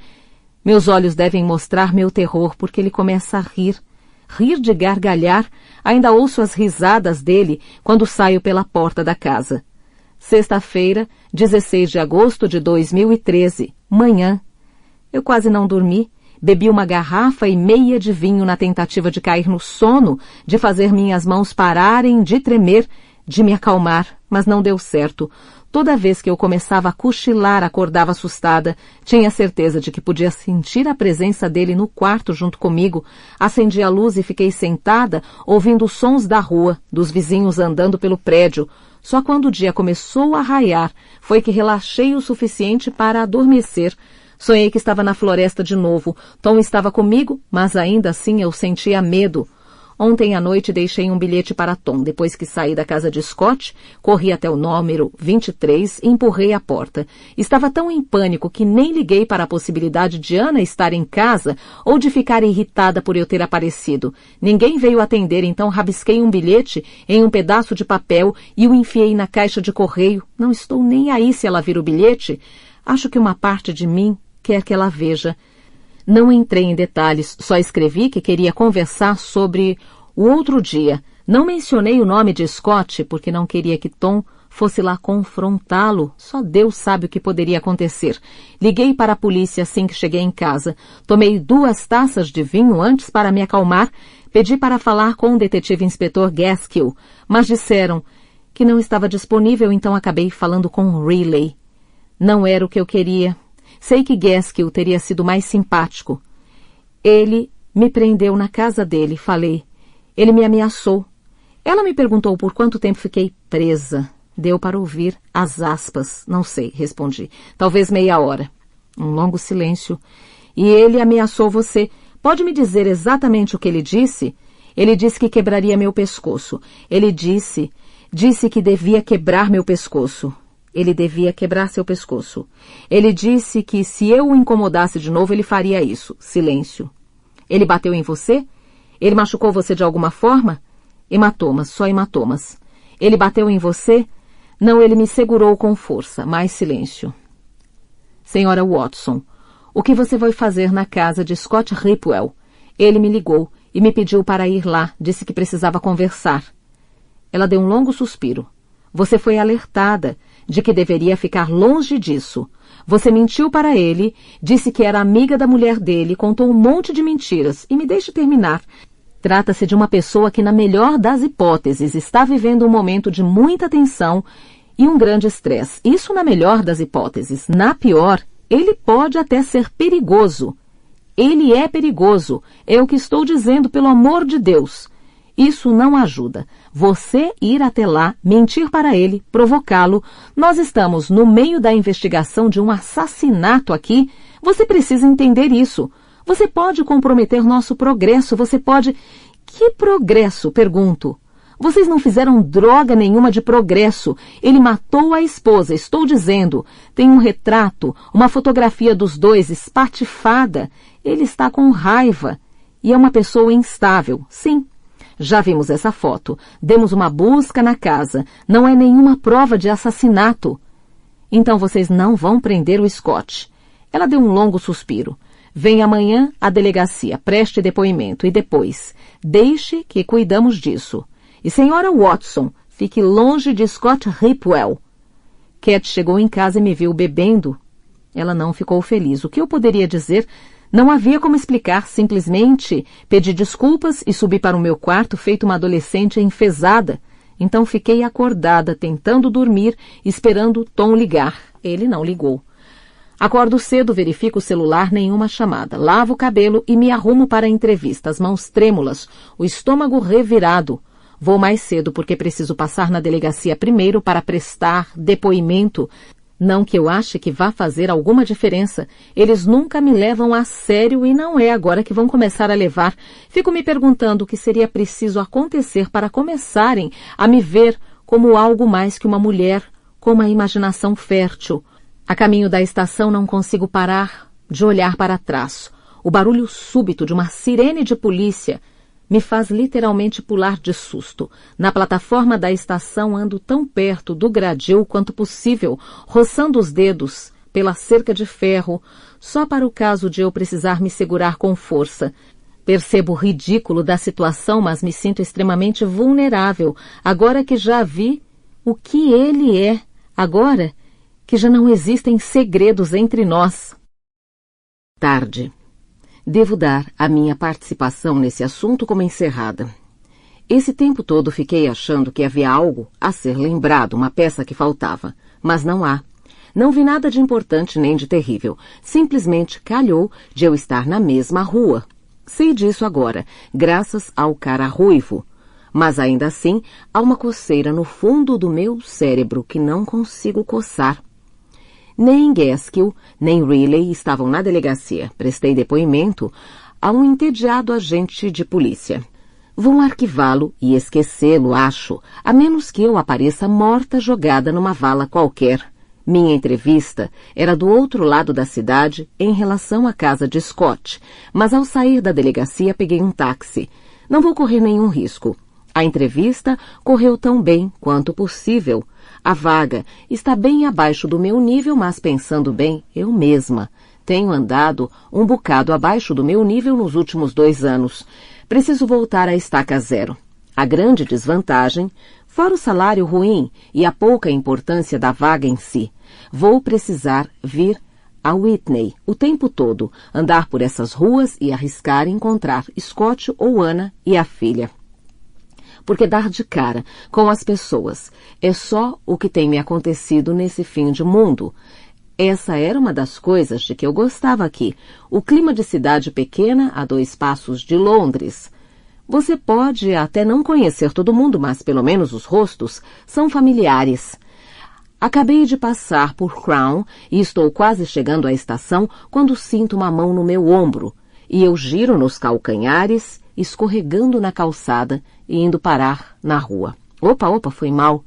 Meus olhos devem mostrar meu terror porque ele começa a rir. Rir de gargalhar, ainda ouço as risadas dele quando saio pela porta da casa. Sexta-feira, 16 de agosto de 2013, manhã. Eu quase não dormi. Bebi uma garrafa e meia de vinho na tentativa de cair no sono, de fazer minhas mãos pararem, de tremer, de me acalmar, mas não deu certo. Toda vez que eu começava a cochilar, acordava assustada. Tinha certeza de que podia sentir a presença dele no quarto junto comigo. Acendi a luz e fiquei sentada, ouvindo os sons da rua, dos vizinhos andando pelo prédio. Só quando o dia começou a raiar, foi que relaxei o suficiente para adormecer. Sonhei que estava na floresta de novo. Tom estava comigo, mas ainda assim eu sentia medo. Ontem à noite deixei um bilhete para Tom. Depois que saí da casa de Scott, corri até o número 23 e empurrei a porta. Estava tão em pânico que nem liguei para a possibilidade de Ana estar em casa ou de ficar irritada por eu ter aparecido. Ninguém veio atender, então rabisquei um bilhete em um pedaço de papel e o enfiei na caixa de correio. Não estou nem aí se ela vir o bilhete. Acho que uma parte de mim quer que ela veja. Não entrei em detalhes, só escrevi que queria conversar sobre o outro dia. Não mencionei o nome de Scott, porque não queria que Tom fosse lá confrontá-lo. Só Deus sabe o que poderia acontecer. Liguei para a polícia assim que cheguei em casa. Tomei 2 taças de vinho antes para me acalmar. Pedi para falar com o detetive inspetor Gaskill, mas disseram que não estava disponível, então acabei falando com Riley. Não era o que eu queria. Sei que Gaskill teria sido mais simpático. Ele me prendeu na casa dele, falei. Ele me ameaçou. Ela me perguntou por quanto tempo fiquei presa. Deu para ouvir as aspas. Não sei, respondi. Talvez meia hora. Um longo silêncio. E ele ameaçou você. Pode me dizer exatamente o que ele disse? Ele disse que quebraria meu pescoço. Ele disse que devia quebrar meu pescoço. Ele devia quebrar seu pescoço. Ele disse que se eu o incomodasse de novo, ele faria isso. Silêncio. Ele bateu em você? Ele machucou você de alguma forma? Hematomas, só hematomas. Ele bateu em você? Não, ele me segurou com força. Mais silêncio. Senhora Watson, o que você vai fazer na casa de Scott Ripwell? Ele me ligou e me pediu para ir lá. Disse que precisava conversar. Ela deu um longo suspiro. Você foi alertada de que deveria ficar longe disso. Você mentiu para ele, disse que era amiga da mulher dele, contou um monte de mentiras. E me deixe terminar. Trata-se de uma pessoa que, na melhor das hipóteses, está vivendo um momento de muita tensão e um grande estresse. Isso na melhor das hipóteses. Na pior, ele pode até ser perigoso. Ele é perigoso. É o que estou dizendo, pelo amor de Deus. Isso não ajuda. Você ir até lá, mentir para ele, provocá-lo. Nós estamos no meio da investigação de um assassinato aqui. Você precisa entender isso. Você pode comprometer nosso progresso. Você pode... Que progresso? Pergunto. Vocês não fizeram droga nenhuma de progresso. Ele matou a esposa, estou dizendo. Tem um retrato, uma fotografia dos dois espatifada. Ele está com raiva. E é uma pessoa instável, sim. Já vimos essa foto. Demos uma busca na casa. Não é nenhuma prova de assassinato. Então vocês não vão prender o Scott. Ela deu um longo suspiro. Vem amanhã à delegacia, preste depoimento e depois, deixe que cuidamos disso. E senhora Watson, fique longe de Scott Ripwell. Cat chegou em casa e me viu bebendo. Ela não ficou feliz. O que eu poderia dizer? Não havia como explicar, simplesmente pedi desculpas e subi para o meu quarto feito uma adolescente enfesada. Então fiquei acordada, tentando dormir, esperando Tom ligar. Ele não ligou. Acordo cedo, verifico o celular, nenhuma chamada. Lavo o cabelo e me arrumo para a entrevista, as mãos trêmulas, o estômago revirado. Vou mais cedo porque preciso passar na delegacia primeiro para prestar depoimento. Não que eu ache que vá fazer alguma diferença. Eles nunca me levam a sério e não é agora que vão começar a levar. Fico me perguntando o que seria preciso acontecer para começarem a me ver como algo mais que uma mulher, com uma imaginação fértil. A caminho da estação não consigo parar de olhar para trás. O barulho súbito de uma sirene de polícia me faz literalmente pular de susto. Na plataforma da estação ando tão perto do gradil quanto possível, roçando os dedos pela cerca de ferro, só para o caso de eu precisar me segurar com força. Percebo o ridículo da situação, mas me sinto extremamente vulnerável, agora que já vi o que ele é, agora que já não existem segredos entre nós. Tarde. Devo dar a minha participação nesse assunto como encerrada. Esse tempo todo fiquei achando que havia algo a ser lembrado, uma peça que faltava, mas não há. Não vi nada de importante nem de terrível. Simplesmente calhou de eu estar na mesma rua. Sei disso agora, graças ao cara ruivo. Mas ainda assim, há uma coceira no fundo do meu cérebro que não consigo coçar. Nem Gaskill, nem Riley estavam na delegacia. Prestei depoimento a um entediado agente de polícia. Vou arquivá-lo e esquecê-lo, acho, a menos que eu apareça morta jogada numa vala qualquer. Minha entrevista era do outro lado da cidade, em relação à casa de Scott, mas ao sair da delegacia peguei um táxi. Não vou correr nenhum risco. A entrevista correu tão bem quanto possível. A vaga está bem abaixo do meu nível, mas pensando bem, eu mesma tenho andado um bocado abaixo do meu nível nos últimos 2 anos. Preciso voltar à estaca zero. A grande desvantagem, fora o salário ruim e a pouca importância da vaga em si, vou precisar vir a Whitney o tempo todo, andar por essas ruas e arriscar encontrar Scott ou Anna e a filha. Porque dar de cara com as pessoas é só o que tem me acontecido nesse fim de mundo. Essa era uma das coisas de que eu gostava aqui. O clima de cidade pequena a 2 passos de Londres. Você pode até não conhecer todo mundo, mas pelo menos os rostos são familiares. Acabei de passar por Crown e estou quase chegando à estação quando sinto uma mão no meu ombro. E eu giro nos calcanhares, escorregando na calçada e indo parar na rua. Opa, foi mal.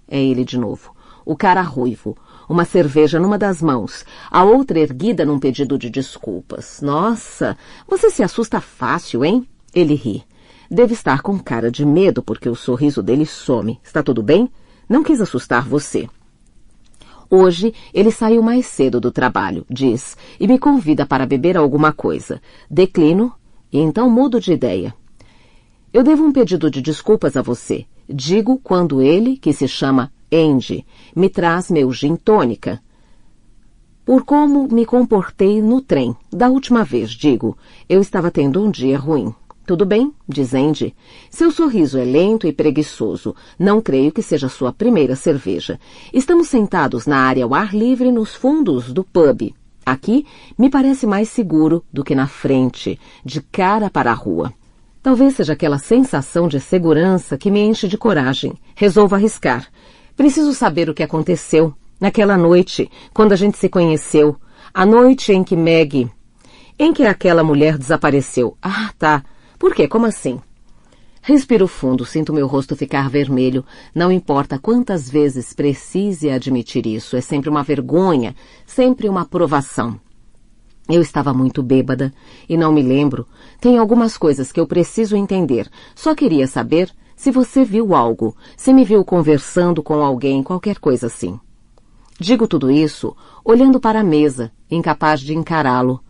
É ele de novo. O cara ruivo. Uma cerveja numa das mãos, a outra erguida num pedido de desculpas. Nossa, você se assusta fácil, hein? Ele ri. Deve estar com cara de medo porque o sorriso dele some. Está tudo bem? Não quis assustar você. Hoje ele saiu mais cedo do trabalho, diz, e me convida para beber alguma coisa. Declino e então mudo de ideia. Eu devo um pedido de desculpas a você. Digo quando ele, que se chama Andy, me traz meu gin tônica. Por como me comportei no trem. Da última vez, digo, eu estava tendo um dia ruim. Tudo bem, diz Andy. Seu sorriso é lento e preguiçoso. Não creio que seja sua primeira cerveja. Estamos sentados na área ao ar livre nos fundos do pub. Aqui me parece mais seguro do que na frente, de cara para a rua. Talvez seja aquela sensação de segurança que me enche de coragem. Resolvo arriscar. Preciso saber o que aconteceu naquela noite, quando a gente se conheceu. A noite em que Maggie... Em que aquela mulher desapareceu. Ah, tá. Por quê? Como assim? Respiro fundo, sinto meu rosto ficar vermelho. Não importa quantas vezes precise admitir isso. É sempre uma vergonha, sempre uma provação. Eu estava muito bêbada e não me lembro. Tem algumas coisas que eu preciso entender. Só queria saber se você viu algo, se me viu conversando com alguém, qualquer coisa assim. Digo tudo isso olhando para a mesa, incapaz de encará-lo.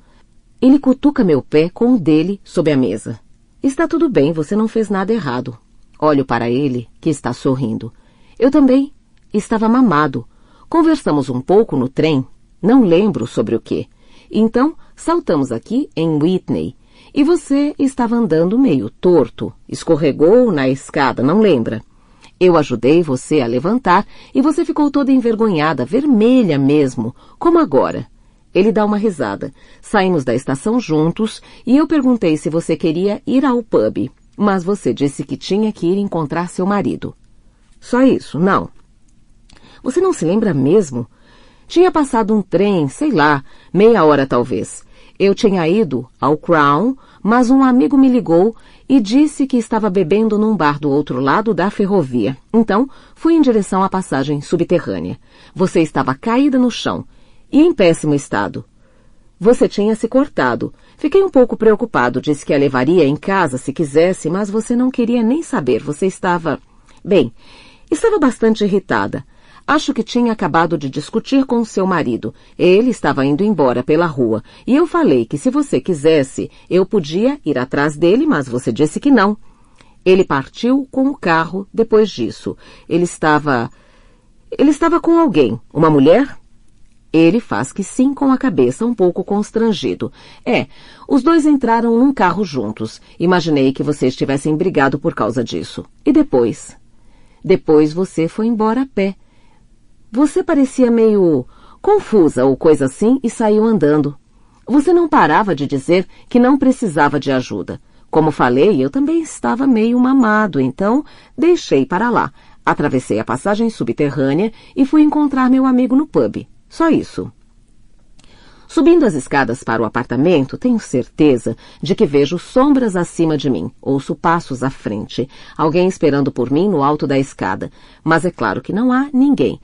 Ele cutuca meu pé com o dele sob a mesa. Está tudo bem, você não fez nada errado. Olho para ele, que está sorrindo. Eu também. Estava mamado. Conversamos um pouco no trem. Não lembro sobre o quê. Então, saltamos aqui em Whitney. E você estava andando meio torto. Escorregou na escada, não lembra? Eu ajudei você a levantar e você ficou toda envergonhada, vermelha mesmo, como agora. Ele dá uma risada. Saímos da estação juntos e eu perguntei se você queria ir ao pub, mas você disse que tinha que ir encontrar seu marido. Só isso, não. Você não se lembra mesmo? Tinha passado um trem, sei lá, meia hora talvez. Eu tinha ido ao Crown, mas um amigo me ligou e disse que estava bebendo num bar do outro lado da ferrovia. Então, fui em direção à passagem subterrânea. Você estava caída no chão e em péssimo estado. Você tinha se cortado. Fiquei um pouco preocupado, disse que a levaria em casa se quisesse, mas você não queria nem saber. Você estava... Bem, estava bastante irritada. Acho que tinha acabado de discutir com seu marido. Ele estava indo embora pela rua e eu falei que se você quisesse, eu podia ir atrás dele, mas você disse que não. Ele partiu com o carro depois disso. Ele estava com alguém. Uma mulher? Ele faz que sim com a cabeça, um pouco constrangido. Os dois entraram num carro juntos. Imaginei que vocês tivessem brigado por causa disso. E depois? Depois você foi embora a pé. Você parecia meio confusa ou coisa assim e saiu andando. Você não parava de dizer que não precisava de ajuda. Como falei, eu também estava meio mamado, então deixei para lá. Atravessei a passagem subterrânea e fui encontrar meu amigo no pub. Só isso. Subindo as escadas para o apartamento, tenho certeza de que vejo sombras acima de mim. Ouço passos à frente. Alguém esperando por mim no alto da escada. Mas é claro que não há ninguém.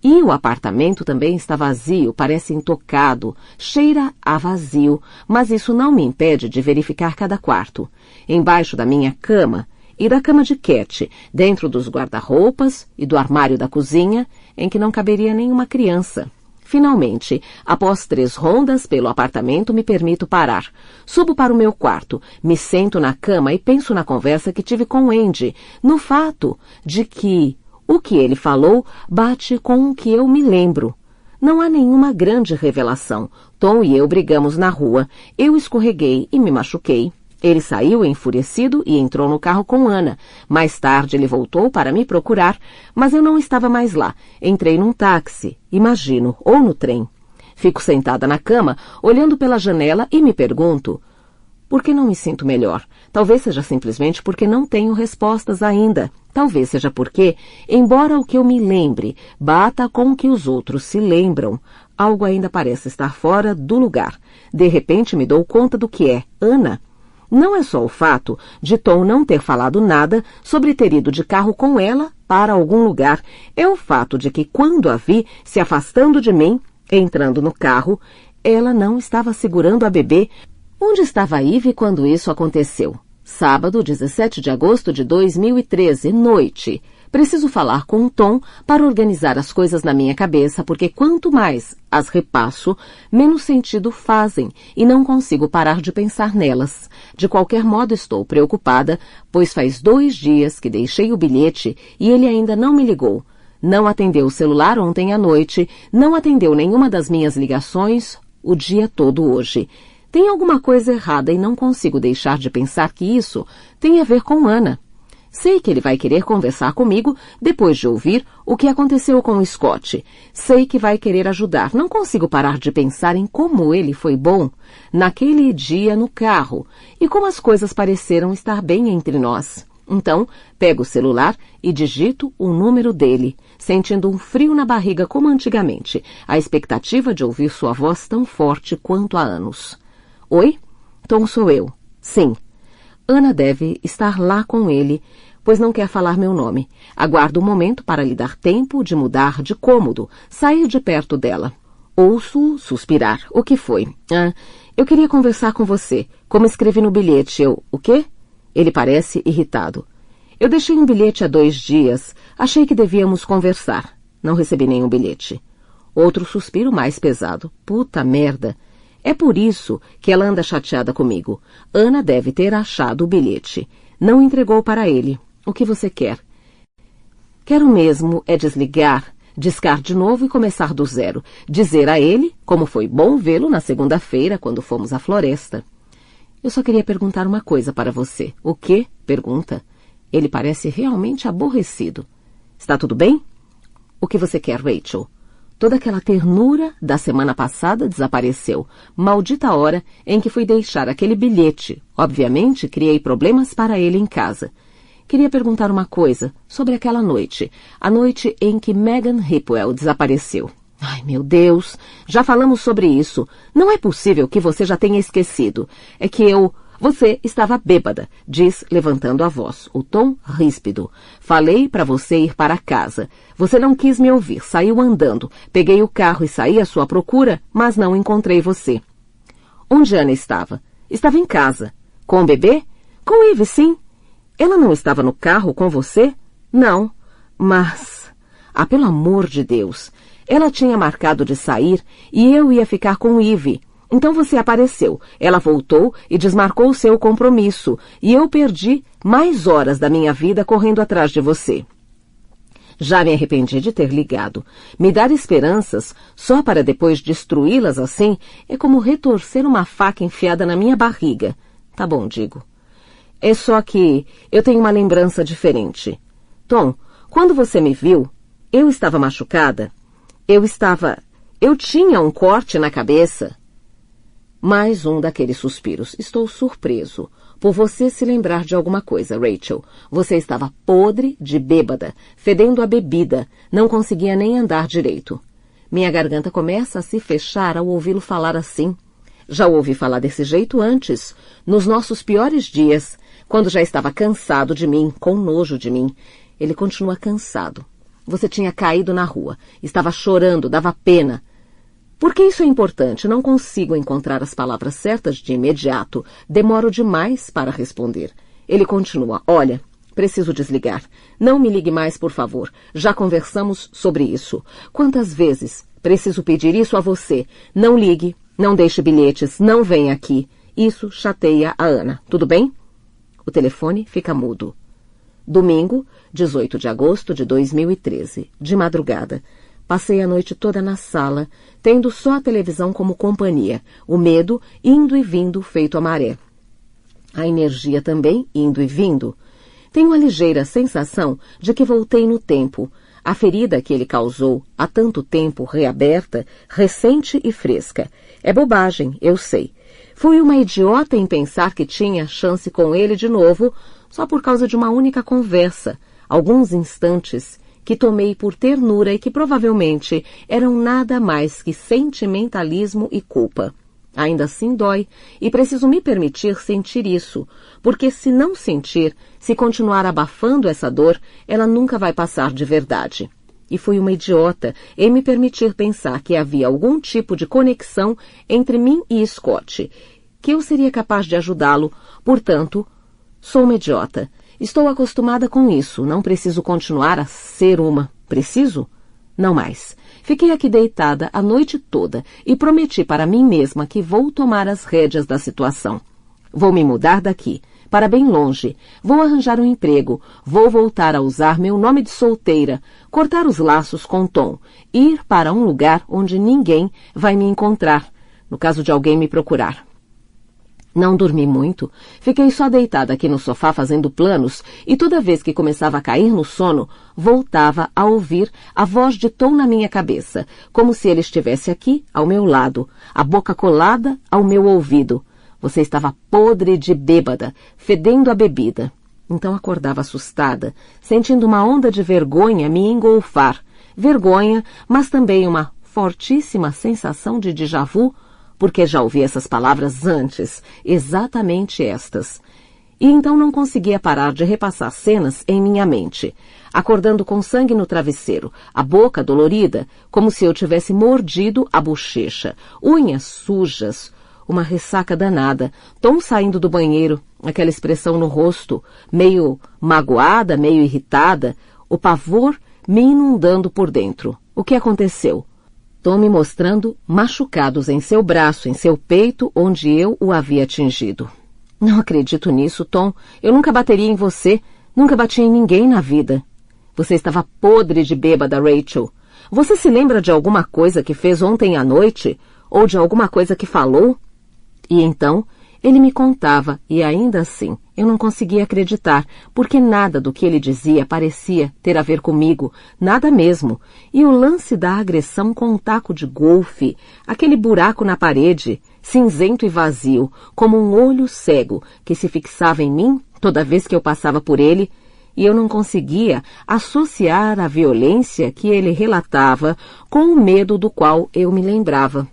E o apartamento também está vazio, parece intocado, cheira a vazio, mas isso não me impede de verificar cada quarto. Embaixo da minha cama e da cama de Cat, dentro dos guarda-roupas e do armário da cozinha, em que não caberia nenhuma criança. Finalmente, após 3 rondas pelo apartamento, me permito parar. Subo para o meu quarto, me sento na cama e penso na conversa que tive com Andy, no fato de que o que ele falou bate com o que eu me lembro. Não há nenhuma grande revelação. Tom e eu brigamos na rua. Eu escorreguei e me machuquei. Ele saiu enfurecido e entrou no carro com Ana. Mais tarde ele voltou para me procurar, mas eu não estava mais lá. Entrei num táxi, imagino, ou no trem. Fico sentada na cama, olhando pela janela e me pergunto: por que não me sinto melhor? Talvez seja simplesmente porque não tenho respostas ainda. Talvez seja porque, embora o que eu me lembre bata com o que os outros se lembram, algo ainda parece estar fora do lugar. De repente me dou conta do que é Ana. Não é só o fato de Tom não ter falado nada sobre ter ido de carro com ela para algum lugar. É o fato de que quando a vi se afastando de mim, entrando no carro, ela não estava segurando a bebê. Onde estava a Ivy quando isso aconteceu? Sábado, 17 de agosto de 2013, noite. Preciso falar com o Tom para organizar as coisas na minha cabeça, porque quanto mais as repasso, menos sentido fazem e não consigo parar de pensar nelas. De qualquer modo, estou preocupada, pois faz 2 dias que deixei o bilhete e ele ainda não me ligou. Não atendeu o celular ontem à noite, não atendeu nenhuma das minhas ligações o dia todo hoje. Tem alguma coisa errada e não consigo deixar de pensar que isso tem a ver com Ana. Sei que ele vai querer conversar comigo depois de ouvir o que aconteceu com o Scott. Sei que vai querer ajudar. Não consigo parar de pensar em como ele foi bom naquele dia no carro e como as coisas pareceram estar bem entre nós. Então, pego o celular e digito o número dele, sentindo um frio na barriga como antigamente, a expectativa de ouvir sua voz tão forte quanto há anos. Oi? Tom, sou eu. Sim. Ana deve estar lá com ele, pois não quer falar meu nome. Aguardo um momento para lhe dar tempo de mudar de cômodo, sair de perto dela. Ouço suspirar. O que foi? Eu queria conversar com você. Como escrevi no bilhete, O quê? Ele parece irritado. Eu deixei um bilhete há 2 dias. Achei que devíamos conversar. Não recebi nenhum bilhete. Outro suspiro mais pesado. Puta merda. É por isso que ela anda chateada comigo. Ana deve ter achado o bilhete. Não entregou para ele. O que você quer? Quero mesmo é desligar, discar de novo e começar do zero. Dizer a ele como foi bom vê-lo na segunda-feira quando fomos à floresta. Eu só queria perguntar uma coisa para você. O quê? Pergunta. Ele parece realmente aborrecido. Está tudo bem? O que você quer, Rachel? Toda aquela ternura da semana passada desapareceu. Maldita hora em que fui deixar aquele bilhete. Obviamente, criei problemas para ele em casa. Queria perguntar uma coisa sobre aquela noite. A noite em que Megan Hipwell desapareceu. Ai, meu Deus, já falamos sobre isso. Não é possível que você já tenha esquecido. É que Você estava bêbada, diz, levantando a voz, o tom ríspido. Falei para você ir para casa. Você não quis me ouvir, saiu andando. Peguei o carro e saí à sua procura, mas não encontrei você. Onde Ana estava? Estava em casa. Com o bebê? Com Eve, sim. Ela não estava no carro com você? Não. Mas... Ah, pelo amor de Deus. Ela tinha marcado de sair e eu ia ficar com Eve. Então você apareceu. Ela voltou e desmarcou o seu compromisso. E eu perdi mais horas da minha vida correndo atrás de você. Já me arrependi de ter ligado. Me dar esperanças só para depois destruí-las assim é como retorcer uma faca enfiada na minha barriga. Tá bom, digo. É só que eu tenho uma lembrança diferente. Tom, quando você me viu, eu estava machucada. Eu tinha um corte na cabeça. Mais um daqueles suspiros. Estou surpreso por você se lembrar de alguma coisa, Rachel. Você estava podre de bêbada, fedendo a bebida. Não conseguia nem andar direito. Minha garganta começa a se fechar ao ouvi-lo falar assim. Já ouvi falar desse jeito antes, nos nossos piores dias, quando já estava cansado de mim, com nojo de mim. Ele continua cansado. Você tinha caído na rua. Estava chorando, dava pena. Por que isso é importante? Não consigo encontrar as palavras certas de imediato. Demoro demais para responder. Ele continua. Olha, preciso desligar. Não me ligue mais, por favor. Já conversamos sobre isso. Quantas vezes preciso pedir isso a você? Não ligue, não deixe bilhetes, não venha aqui. Isso chateia a Ana. Tudo bem? O telefone fica mudo. Domingo, 18 de agosto de 2013, de madrugada. Passei a noite toda na sala, tendo só a televisão como companhia, o medo indo e vindo feito a maré. A energia também indo e vindo. Tenho a ligeira sensação de que voltei no tempo. A ferida que ele causou, há tanto tempo reaberta, recente e fresca. É bobagem, eu sei. Fui uma idiota em pensar que tinha chance com ele de novo, só por causa de uma única conversa, alguns instantes, que tomei por ternura e que provavelmente eram nada mais que sentimentalismo e culpa. Ainda assim dói, e preciso me permitir sentir isso, porque se não sentir, se continuar abafando essa dor, ela nunca vai passar de verdade. E fui uma idiota em me permitir pensar que havia algum tipo de conexão entre mim e Scott, que eu seria capaz de ajudá-lo, portanto, sou uma idiota. Estou acostumada com isso, não preciso continuar a ser uma. Preciso? Não mais. Fiquei aqui deitada a noite toda e prometi para mim mesma que vou tomar as rédeas da situação. Vou me mudar daqui, para bem longe. Vou arranjar um emprego. Vou voltar a usar meu nome de solteira, cortar os laços com Tom, ir para um lugar onde ninguém vai me encontrar, no caso de alguém me procurar. Não dormi muito, fiquei só deitada aqui no sofá fazendo planos e toda vez que começava a cair no sono, voltava a ouvir a voz de Tom na minha cabeça, como se ele estivesse aqui, ao meu lado, a boca colada ao meu ouvido. Você estava podre de bêbada, fedendo a bebida. Então acordava assustada, sentindo uma onda de vergonha me engolfar. Vergonha, mas também uma fortíssima sensação de déjà vu, porque já ouvi essas palavras antes, exatamente estas. E então não conseguia parar de repassar cenas em minha mente, acordando com sangue no travesseiro, a boca dolorida, como se eu tivesse mordido a bochecha, unhas sujas, uma ressaca danada, Tom saindo do banheiro, aquela expressão no rosto, meio magoada, meio irritada, o pavor me inundando por dentro. O que aconteceu? Tom me mostrando machucados em seu braço, em seu peito, onde eu o havia atingido. Não acredito nisso, Tom. Eu nunca bateria em você. Nunca bati em ninguém na vida. Você estava podre de bêbada, Rachel. Você se lembra de alguma coisa que fez ontem à noite? Ou de alguma coisa que falou? E então, ele me contava, e ainda assim, eu não conseguia acreditar, porque nada do que ele dizia parecia ter a ver comigo, nada mesmo. E o lance da agressão com um taco de golfe, aquele buraco na parede, cinzento e vazio, como um olho cego que se fixava em mim toda vez que eu passava por ele, e eu não conseguia associar a violência que ele relatava com o medo do qual eu me lembrava.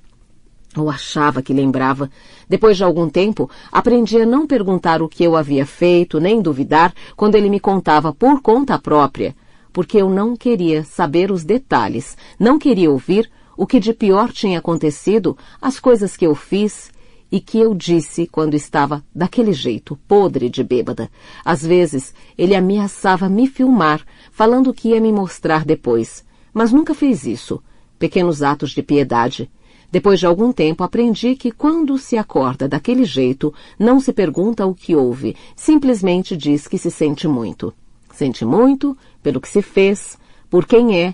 Ou achava que lembrava. Depois de algum tempo, aprendi a não perguntar o que eu havia feito, nem duvidar quando ele me contava por conta própria, porque eu não queria saber os detalhes, não queria ouvir o que de pior tinha acontecido, as coisas que eu fiz e que eu disse quando estava daquele jeito, podre de bêbada. Às vezes, ele ameaçava me filmar, falando que ia me mostrar depois, mas nunca fez isso. Pequenos atos de piedade. Depois de algum tempo, aprendi que quando se acorda daquele jeito, não se pergunta o que houve, simplesmente diz que se sente muito. Sente muito pelo que se fez, por quem é,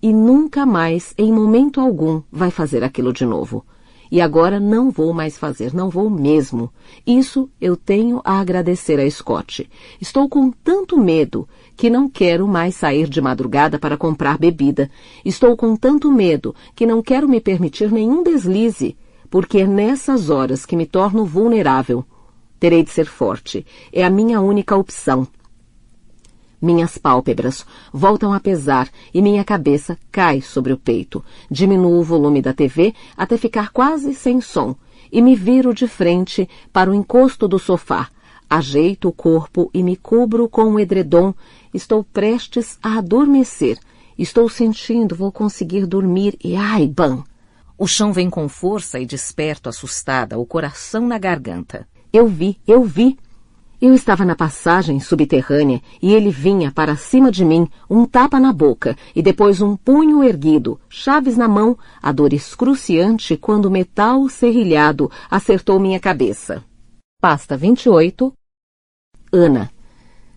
e nunca mais, em momento algum, vai fazer aquilo de novo. E agora não vou mais fazer, não vou mesmo. Isso eu tenho a agradecer a Scott. Estou com tanto medo que não quero mais sair de madrugada para comprar bebida. Estou com tanto medo que não quero me permitir nenhum deslize, porque é nessas horas que me torno vulnerável. Terei de ser forte. É a minha única opção. Minhas pálpebras voltam a pesar e minha cabeça cai sobre o peito. Diminuo o volume da TV até ficar quase sem som e me viro de frente para o encosto do sofá. Ajeito o corpo e me cubro com um edredom. Estou prestes a adormecer. Estou sentindo, vou conseguir dormir e ai, bam! O chão vem com força e desperto assustada, o coração na garganta. Eu vi! Eu estava na passagem subterrânea e ele vinha para cima de mim, um tapa na boca e depois um punho erguido, chaves na mão, a dor excruciante quando o metal serrilhado acertou minha cabeça. Pasta 28. Ana.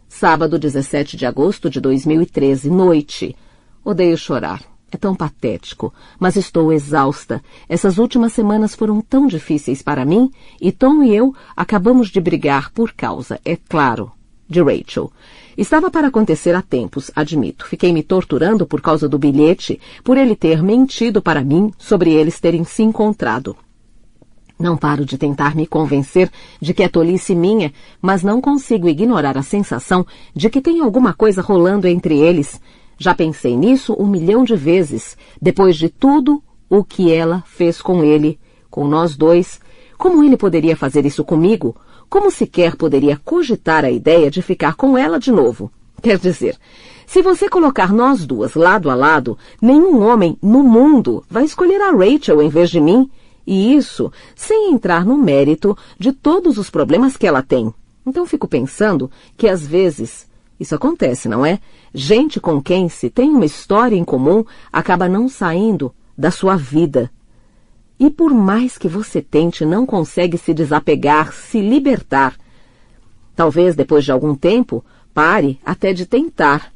Sábado, 17 de agosto de 2013, noite. Odeio chorar. É tão patético, mas estou exausta. Essas últimas semanas foram tão difíceis para mim e Tom e eu acabamos de brigar por causa, é claro, de Rachel. Estava para acontecer há tempos, admito. Fiquei me torturando por causa do bilhete, por ele ter mentido para mim sobre eles terem se encontrado. Não paro de tentar me convencer de que é tolice minha, mas não consigo ignorar a sensação de que tem alguma coisa rolando entre eles. Já pensei nisso 1 milhão de vezes, depois de tudo o que ela fez com ele, com nós dois. Como ele poderia fazer isso comigo? Como sequer poderia cogitar a ideia de ficar com ela de novo? Quer dizer, se você colocar nós duas lado a lado, nenhum homem no mundo vai escolher a Rachel em vez de mim, e isso sem entrar no mérito de todos os problemas que ela tem. Então fico pensando que às vezes isso acontece, não é? Gente com quem se tem uma história em comum acaba não saindo da sua vida. E por mais que você tente, não consegue se desapegar, se libertar. Talvez depois de algum tempo, pare até de tentar.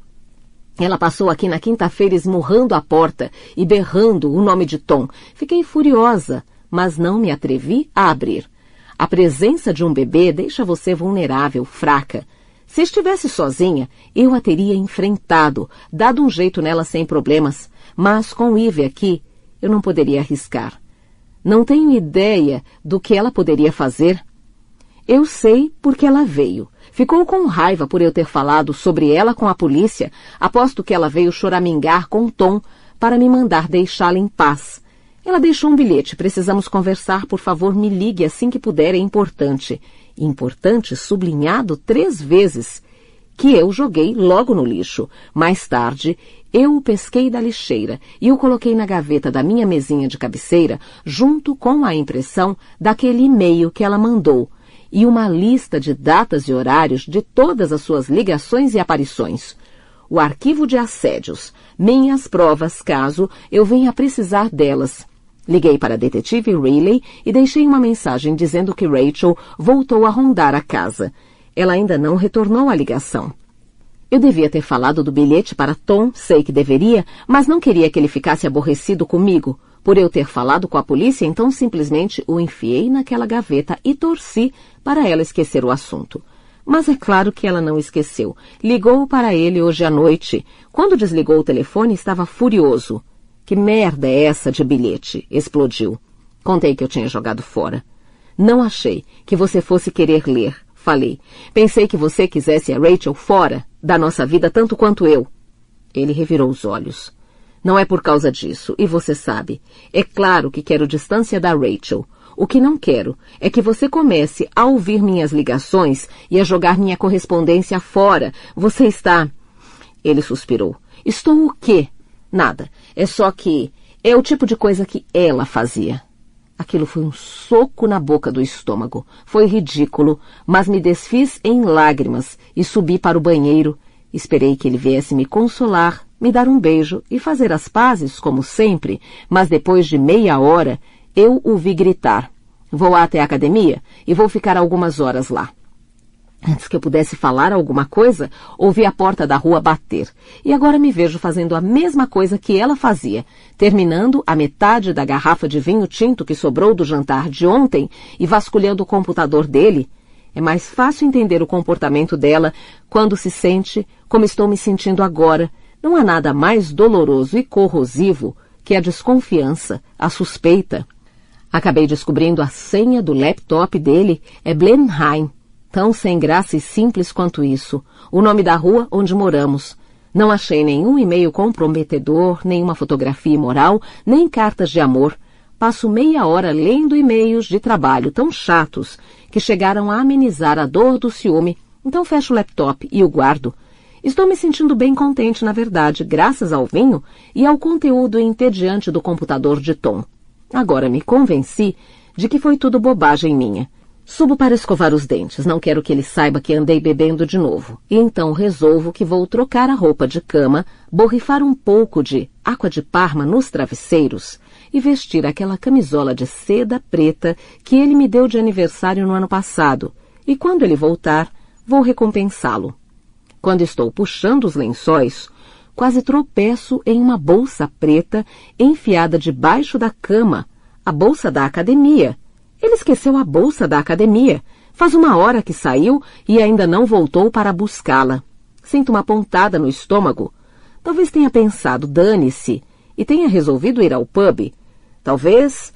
Ela passou aqui na quinta-feira esmurrando a porta e berrando o nome de Tom. Fiquei furiosa, mas não me atrevi a abrir. A presença de um bebê deixa você vulnerável, fraca. Se estivesse sozinha, eu a teria enfrentado, dado um jeito nela sem problemas, mas com Ivy aqui, eu não poderia arriscar. Não tenho ideia do que ela poderia fazer. Eu sei porque ela veio. Ficou com raiva por eu ter falado sobre ela com a polícia. Aposto que ela veio choramingar com Tom para me mandar deixá-la em paz. Ela deixou um bilhete. Precisamos conversar. Por favor, me ligue assim que puder. É importante. Importante sublinhado 3 vezes, que eu joguei logo no lixo. Mais tarde, eu o pesquei da lixeira e o coloquei na gaveta da minha mesinha de cabeceira, junto com a impressão daquele e-mail que ela mandou e uma lista de datas e horários de todas as suas ligações e aparições. O arquivo de assédios, minhas provas caso eu venha a precisar delas. Liguei para a detetive Riley e deixei uma mensagem dizendo que Rachel voltou a rondar a casa. Ela ainda não retornou a ligação. Eu devia ter falado do bilhete para Tom, sei que deveria, mas não queria que ele ficasse aborrecido comigo. Por eu ter falado com a polícia, então simplesmente o enfiei naquela gaveta e torci para ela esquecer o assunto. Mas é claro que ela não esqueceu. Ligou para ele hoje à noite. Quando desligou o telefone, estava furioso. Que merda é essa de bilhete? Explodiu. Contei que eu tinha jogado fora. Não achei que você fosse querer ler. Falei. Pensei que você quisesse a Rachel fora. da nossa vida tanto quanto eu. Ele revirou os olhos. Não é por causa disso, e você sabe. É claro que quero distância da Rachel. O que não quero é que você comece a ouvir minhas ligações e a jogar minha correspondência fora. Você está... Ele suspirou. Estou o quê? Nada. É só que é o tipo de coisa que ela fazia. Aquilo foi um soco na boca do estômago. Foi ridículo, mas me desfiz em lágrimas e subi para o banheiro. Esperei que ele viesse me consolar, me dar um beijo e fazer as pazes, como sempre, mas depois de meia hora, eu o vi gritar. Vou até a academia e vou ficar algumas horas lá. Antes que eu pudesse falar alguma coisa, ouvi a porta da rua bater. E agora me vejo fazendo a mesma coisa que ela fazia, terminando a metade da garrafa de vinho tinto que sobrou do jantar de ontem e vasculhando o computador dele. É mais fácil entender o comportamento dela quando se sente como estou me sentindo agora. Não há nada mais doloroso e corrosivo que a desconfiança, a suspeita. Acabei descobrindo a senha do laptop dele é Blenheim. Tão sem graça e simples quanto isso. O nome da rua onde moramos. Não achei nenhum e-mail comprometedor, nenhuma fotografia imoral, nem cartas de amor. Passo meia hora lendo e-mails de trabalho tão chatos que chegaram a amenizar a dor do ciúme. Então fecho o laptop e o guardo. Estou me sentindo bem contente, na verdade, graças ao vinho e ao conteúdo entediante do computador de Tom. Agora me convenci de que foi tudo bobagem minha. Subo para escovar os dentes, não quero que ele saiba que andei bebendo de novo. E então resolvo que vou trocar a roupa de cama, borrifar um pouco de água de Parma nos travesseiros e vestir aquela camisola de seda preta que ele me deu de aniversário no ano passado. E quando ele voltar, vou recompensá-lo. Quando estou puxando os lençóis, quase tropeço em uma bolsa preta enfiada debaixo da cama, a bolsa da academia. Ele esqueceu a bolsa da academia. Faz uma hora que saiu e ainda não voltou para buscá-la. Sinto uma pontada no estômago. Talvez tenha pensado, dane-se, e tenha resolvido ir ao pub. Talvez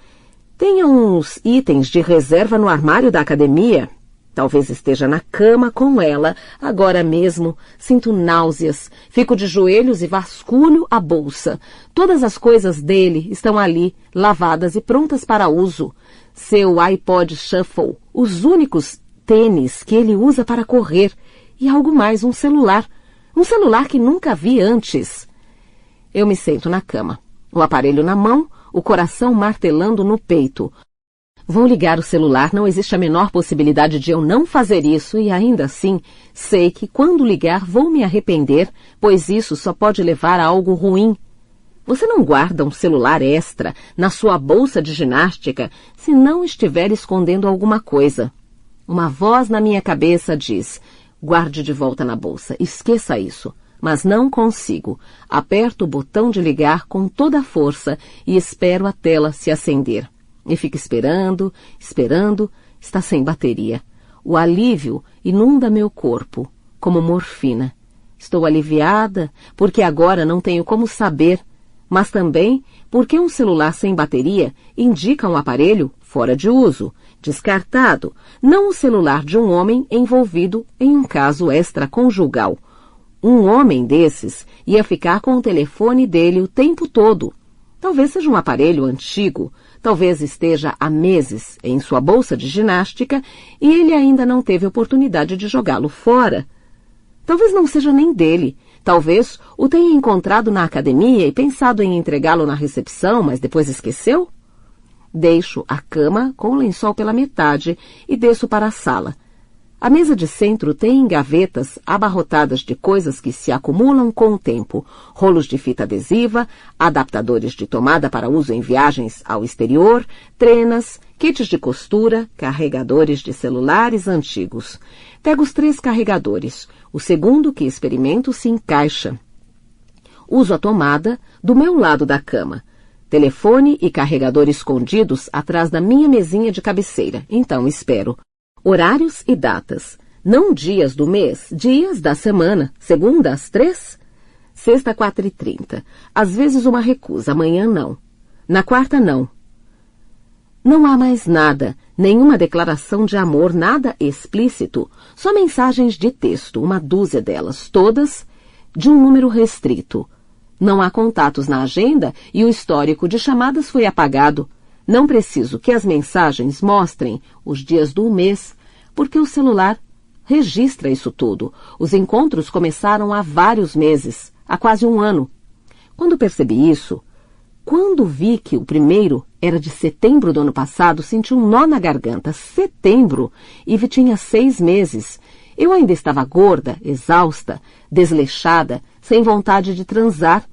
tenha uns itens de reserva no armário da academia. Talvez esteja na cama com ela, agora mesmo. Sinto náuseas, fico de joelhos e vasculho a bolsa. Todas as coisas dele estão ali, lavadas e prontas para uso. Seu iPod Shuffle, os únicos tênis que ele usa para correr, e algo mais, um celular que nunca vi antes. Eu me sento na cama, o aparelho na mão, o coração martelando no peito. Vou ligar o celular, não existe a menor possibilidade de eu não fazer isso, e ainda assim, sei que quando ligar vou me arrepender, pois isso só pode levar a algo ruim. Você não guarda um celular extra na sua bolsa de ginástica se não estiver escondendo alguma coisa. Uma voz na minha cabeça diz, guarde de volta na bolsa, esqueça isso. Mas não consigo. Aperto o botão de ligar com toda a força e espero a tela se acender. E fico esperando, está sem bateria. O alívio inunda meu corpo, como morfina. Estou aliviada porque agora não tenho como saber, mas também porque um celular sem bateria indica um aparelho fora de uso, descartado, não o celular de um homem envolvido em um caso extraconjugal. Um homem desses ia ficar com o telefone dele o tempo todo. Talvez seja um aparelho antigo, talvez esteja há meses em sua bolsa de ginástica e ele ainda não teve oportunidade de jogá-lo fora. Talvez não seja nem dele. Talvez o tenha encontrado na academia e pensado em entregá-lo na recepção, mas depois esqueceu? Deixo a cama com o lençol pela metade e desço para a sala. A mesa de centro tem gavetas abarrotadas de coisas que se acumulam com o tempo. Rolos de fita adesiva, adaptadores de tomada para uso em viagens ao exterior, trenas, kits de costura, carregadores de celulares antigos. Pego os 3 carregadores. O segundo que experimento se encaixa. Uso a tomada do meu lado da cama. Telefone e carregador escondidos atrás da minha mesinha de cabeceira. Então espero. Horários e datas. Não dias do mês, dias da semana. Segunda às 3? Sexta, 4h30. Às vezes uma recusa, amanhã não. Na quarta, não. Não há mais nada, nenhuma declaração de amor, nada explícito. Só mensagens de texto, 12 delas, todas de um número restrito. Não há contatos na agenda e o histórico de chamadas foi apagado. Não preciso que as mensagens mostrem os dias do mês, porque o celular registra isso tudo. Os encontros começaram há vários meses, há quase um ano. Quando percebi isso, quando vi que o primeiro era de setembro do ano passado, senti um nó na garganta. Setembro! Eve tinha 6 meses. Eu ainda estava gorda, exausta, desleixada, sem vontade de transar.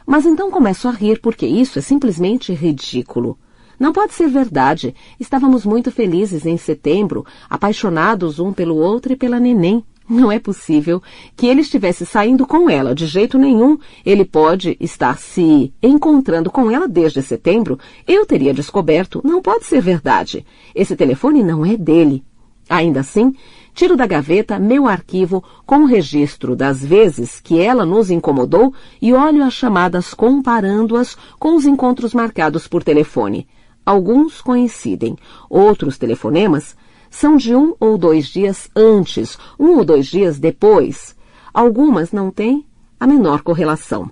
Mas então começo a rir porque isso é simplesmente ridículo. Não pode ser verdade. Estávamos muito felizes em setembro, apaixonados um pelo outro e pela neném. Não é possível que ele estivesse saindo com ela, de jeito nenhum. Ele pode estar se encontrando com ela desde setembro. Eu teria descoberto. Não pode ser verdade. Esse telefone não é dele. Ainda assim, tiro da gaveta meu arquivo com o registro das vezes que ela nos incomodou e olho as chamadas comparando-as com os encontros marcados por telefone. Alguns coincidem. Outros telefonemas são de 1 ou 2 dias antes, 1 ou 2 dias depois. Algumas não têm a menor correlação.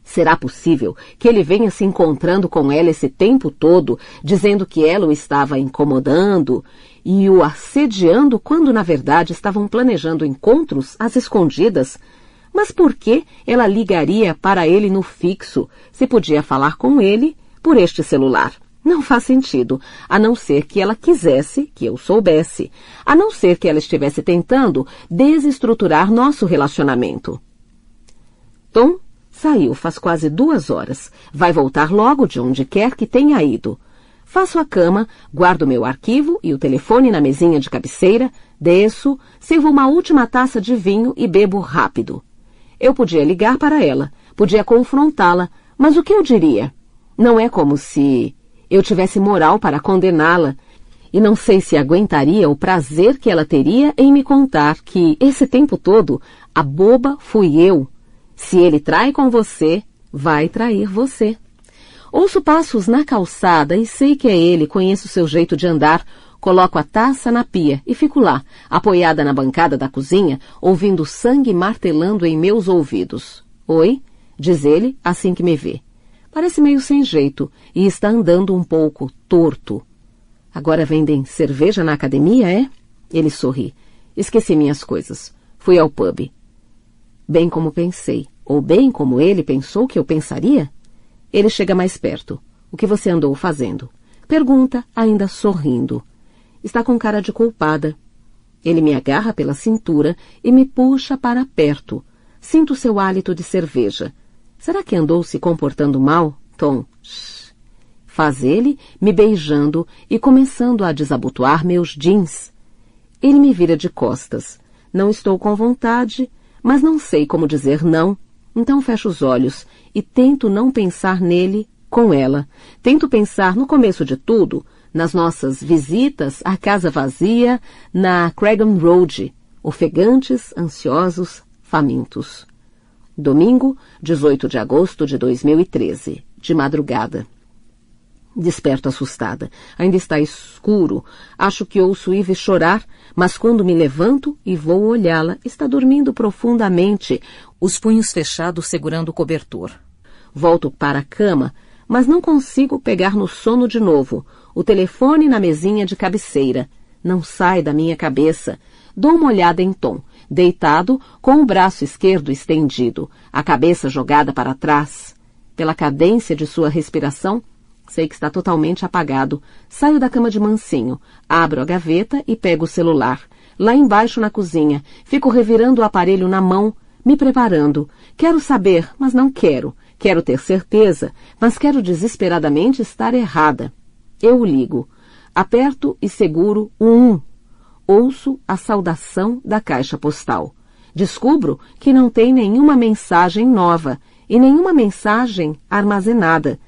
Será possível que ele venha se encontrando com ela esse tempo todo, dizendo que ela o estava incomodando e o assediando quando, na verdade, estavam planejando encontros às escondidas? Mas por que ela ligaria para ele no fixo, se podia falar com ele por este celular? Não faz sentido, a não ser que ela quisesse que eu soubesse, a não ser que ela estivesse tentando desestruturar nosso relacionamento. Tom saiu faz quase 2 horas. Vai voltar logo de onde quer que tenha ido. Faço a cama, guardo meu arquivo e o telefone na mesinha de cabeceira, desço, sirvo uma última taça de vinho e bebo rápido. Eu podia ligar para ela, podia confrontá-la, mas o que eu diria? Não é como se eu tivesse moral para condená-la, e não sei se aguentaria o prazer que ela teria em me contar que, esse tempo todo, a boba fui eu. Se ele trai com você, vai trair você. Ouço passos na calçada e sei que é ele, conheço seu jeito de andar. Coloco a taça na pia e fico lá, apoiada na bancada da cozinha, ouvindo sangue martelando em meus ouvidos. Oi, diz ele assim que me vê. Parece meio sem jeito e está andando um pouco torto. Agora vendem cerveja na academia, é? Ele sorri. Esqueci minhas coisas. Fui ao pub. Bem como pensei, ou bem como ele pensou que eu pensaria? Ele chega mais perto. O que você andou fazendo? Pergunta, ainda sorrindo. Está com cara de culpada. Ele me agarra pela cintura e me puxa para perto. Sinto seu hálito de cerveja. Será que andou se comportando mal, Tom? Shhh. Faz ele, me beijando e começando a desabotoar meus jeans. Ele me vira de costas. Não estou com vontade, mas não sei como dizer não. Então fecho os olhos e tento não pensar nele com ela. Tento pensar no começo de tudo, nas nossas visitas à casa vazia na Cragham Road, ofegantes, ansiosos, famintos. Domingo, 18 de agosto de 2013, de madrugada. Desperto assustada. Ainda está escuro. Acho que ouço Eve chorar, mas quando me levanto e vou olhá-la, está dormindo profundamente, os punhos fechados segurando o cobertor. Volto para a cama, mas não consigo pegar no sono de novo. O telefone na mesinha de cabeceira. Não sai da minha cabeça. Dou uma olhada em Tom, deitado, com o braço esquerdo estendido, a cabeça jogada para trás. Pela cadência de sua respiração, sei que está totalmente apagado. Saio da cama de mansinho, abro a gaveta e pego o celular. Lá embaixo na cozinha, fico revirando o aparelho na mão, me preparando. Quero saber, mas não quero. Quero ter certeza, mas quero desesperadamente estar errada. Eu o ligo. Aperto e seguro o 1. Ouço a saudação da caixa postal. Descubro que não tem nenhuma mensagem nova e nenhuma mensagem armazenada.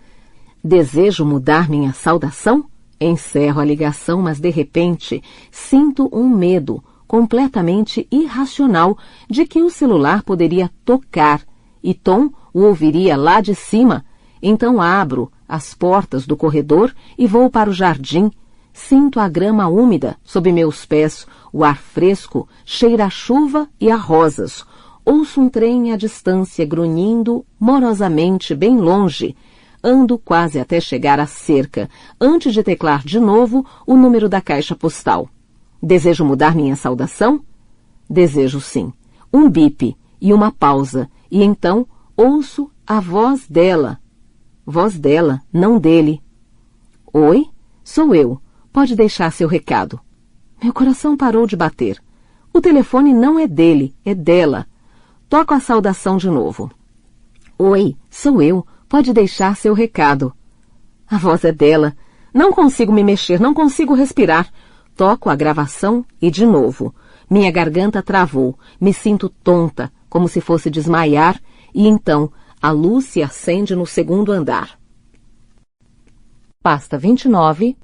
Desejo mudar minha saudação? Encerro a ligação, mas de repente sinto um medo completamente irracional de que o celular poderia tocar e Tom o ouviria lá de cima. Então abro as portas do corredor e vou para o jardim. Sinto a grama úmida sob meus pés, o ar fresco cheira a chuva e a rosas. Ouço um trem à distância grunhindo morosamente bem longe. Ando quase até chegar à cerca, antes de teclar de novo o número da caixa postal. Desejo mudar minha saudação? Desejo sim. Um bip e uma pausa, e então ouço a voz dela. Voz dela, não dele. Oi? Sou eu. Pode deixar seu recado. Meu coração parou de bater. O telefone não é dele, é dela. Toco a saudação de novo. Oi, sou eu. Pode deixar seu recado. A voz é dela. Não consigo me mexer, não consigo respirar. Toco a gravação e de novo. Minha garganta travou. Me sinto tonta, como se fosse desmaiar, e então a luz se acende no segundo andar. Pasta 29.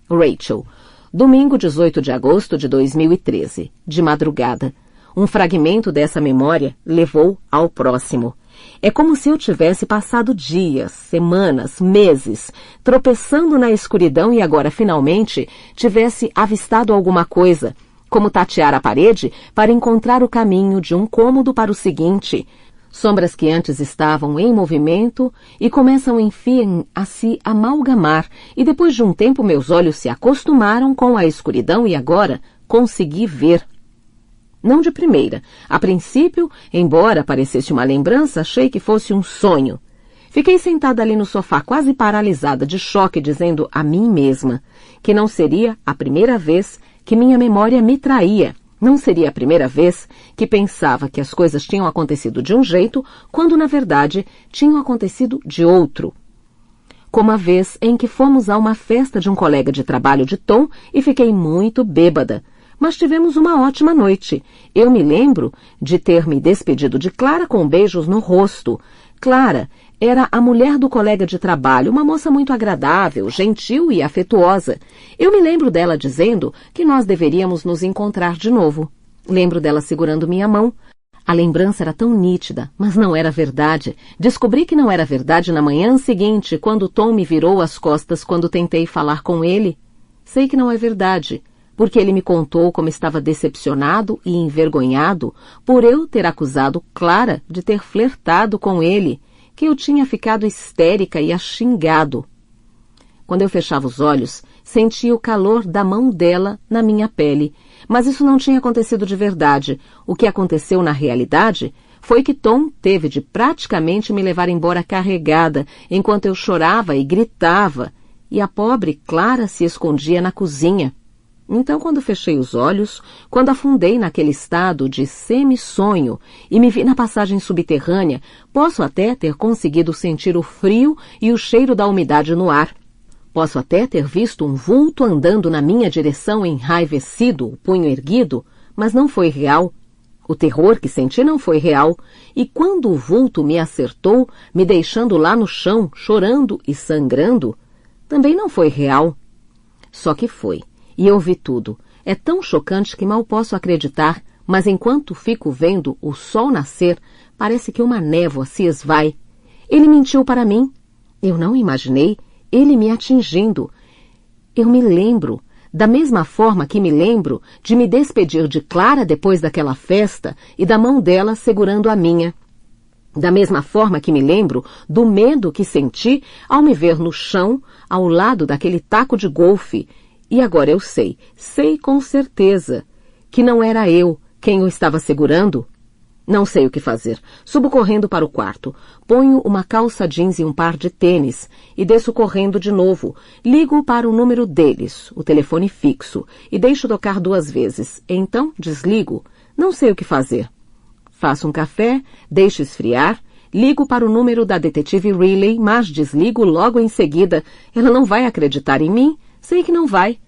Rachel. Domingo 18 de agosto de 2013. De madrugada. Um fragmento dessa memória levou ao próximo. É como se eu tivesse passado dias, semanas, meses, tropeçando na escuridão e agora, finalmente, tivesse avistado alguma coisa, como tatear a parede para encontrar o caminho de um cômodo para o seguinte. Sombras que antes estavam em movimento e começam, enfim, a se amalgamar, e depois de um tempo meus olhos se acostumaram com a escuridão e agora consegui ver. Não de primeira. A princípio, embora parecesse uma lembrança, achei que fosse um sonho. Fiquei sentada ali no sofá, quase paralisada de choque, dizendo a mim mesma que não seria a primeira vez que minha memória me traía. Não seria a primeira vez que pensava que as coisas tinham acontecido de um jeito, quando, na verdade, tinham acontecido de outro. Como a vez em que fomos a uma festa de um colega de trabalho de Tom e fiquei muito bêbada. Mas tivemos uma ótima noite. Eu me lembro de ter me despedido de Clara com beijos no rosto. Clara era a mulher do colega de trabalho, uma moça muito agradável, gentil e afetuosa. Eu me lembro dela dizendo que nós deveríamos nos encontrar de novo. Lembro dela segurando minha mão. A lembrança era tão nítida, mas não era verdade. Descobri que não era verdade na manhã seguinte, quando Tom me virou as costas quando tentei falar com ele. Sei que não é verdade, porque ele me contou como estava decepcionado e envergonhado por eu ter acusado Clara de ter flertado com ele, que eu tinha ficado histérica e a xingado. Quando eu fechava os olhos, sentia o calor da mão dela na minha pele, mas isso não tinha acontecido de verdade. O que aconteceu na realidade foi que Tom teve de praticamente me levar embora carregada, enquanto eu chorava e gritava, e a pobre Clara se escondia na cozinha. Então, quando fechei os olhos, quando afundei naquele estado de semi-sonho e me vi na passagem subterrânea, posso até ter conseguido sentir o frio e o cheiro da umidade no ar. Posso até ter visto um vulto andando na minha direção enraivecido, o punho erguido, mas não foi real. O terror que senti não foi real, e quando o vulto me acertou, me deixando lá no chão, chorando e sangrando, também não foi real. Só que foi. E eu vi tudo. É tão chocante que mal posso acreditar, mas enquanto fico vendo o sol nascer, parece que uma névoa se esvai. Ele mentiu para mim. Eu não imaginei ele me atingindo. Eu me lembro, da mesma forma que me lembro de me despedir de Clara depois daquela festa e da mão dela segurando a minha. Da mesma forma que me lembro do medo que senti ao me ver no chão, ao lado daquele taco de golfe. E agora eu sei com certeza, que não era eu quem o estava segurando. Não sei o que fazer. Subo correndo para o quarto. Ponho uma calça jeans e um par de tênis e desço correndo de novo. Ligo para o número deles, o telefone fixo, e deixo tocar 2 vezes. Então desligo. Não sei o que fazer. Faço um café, deixo esfriar, ligo para o número da detetive Riley, mas desligo logo em seguida. Ela não vai acreditar em mim? Sei que não vai.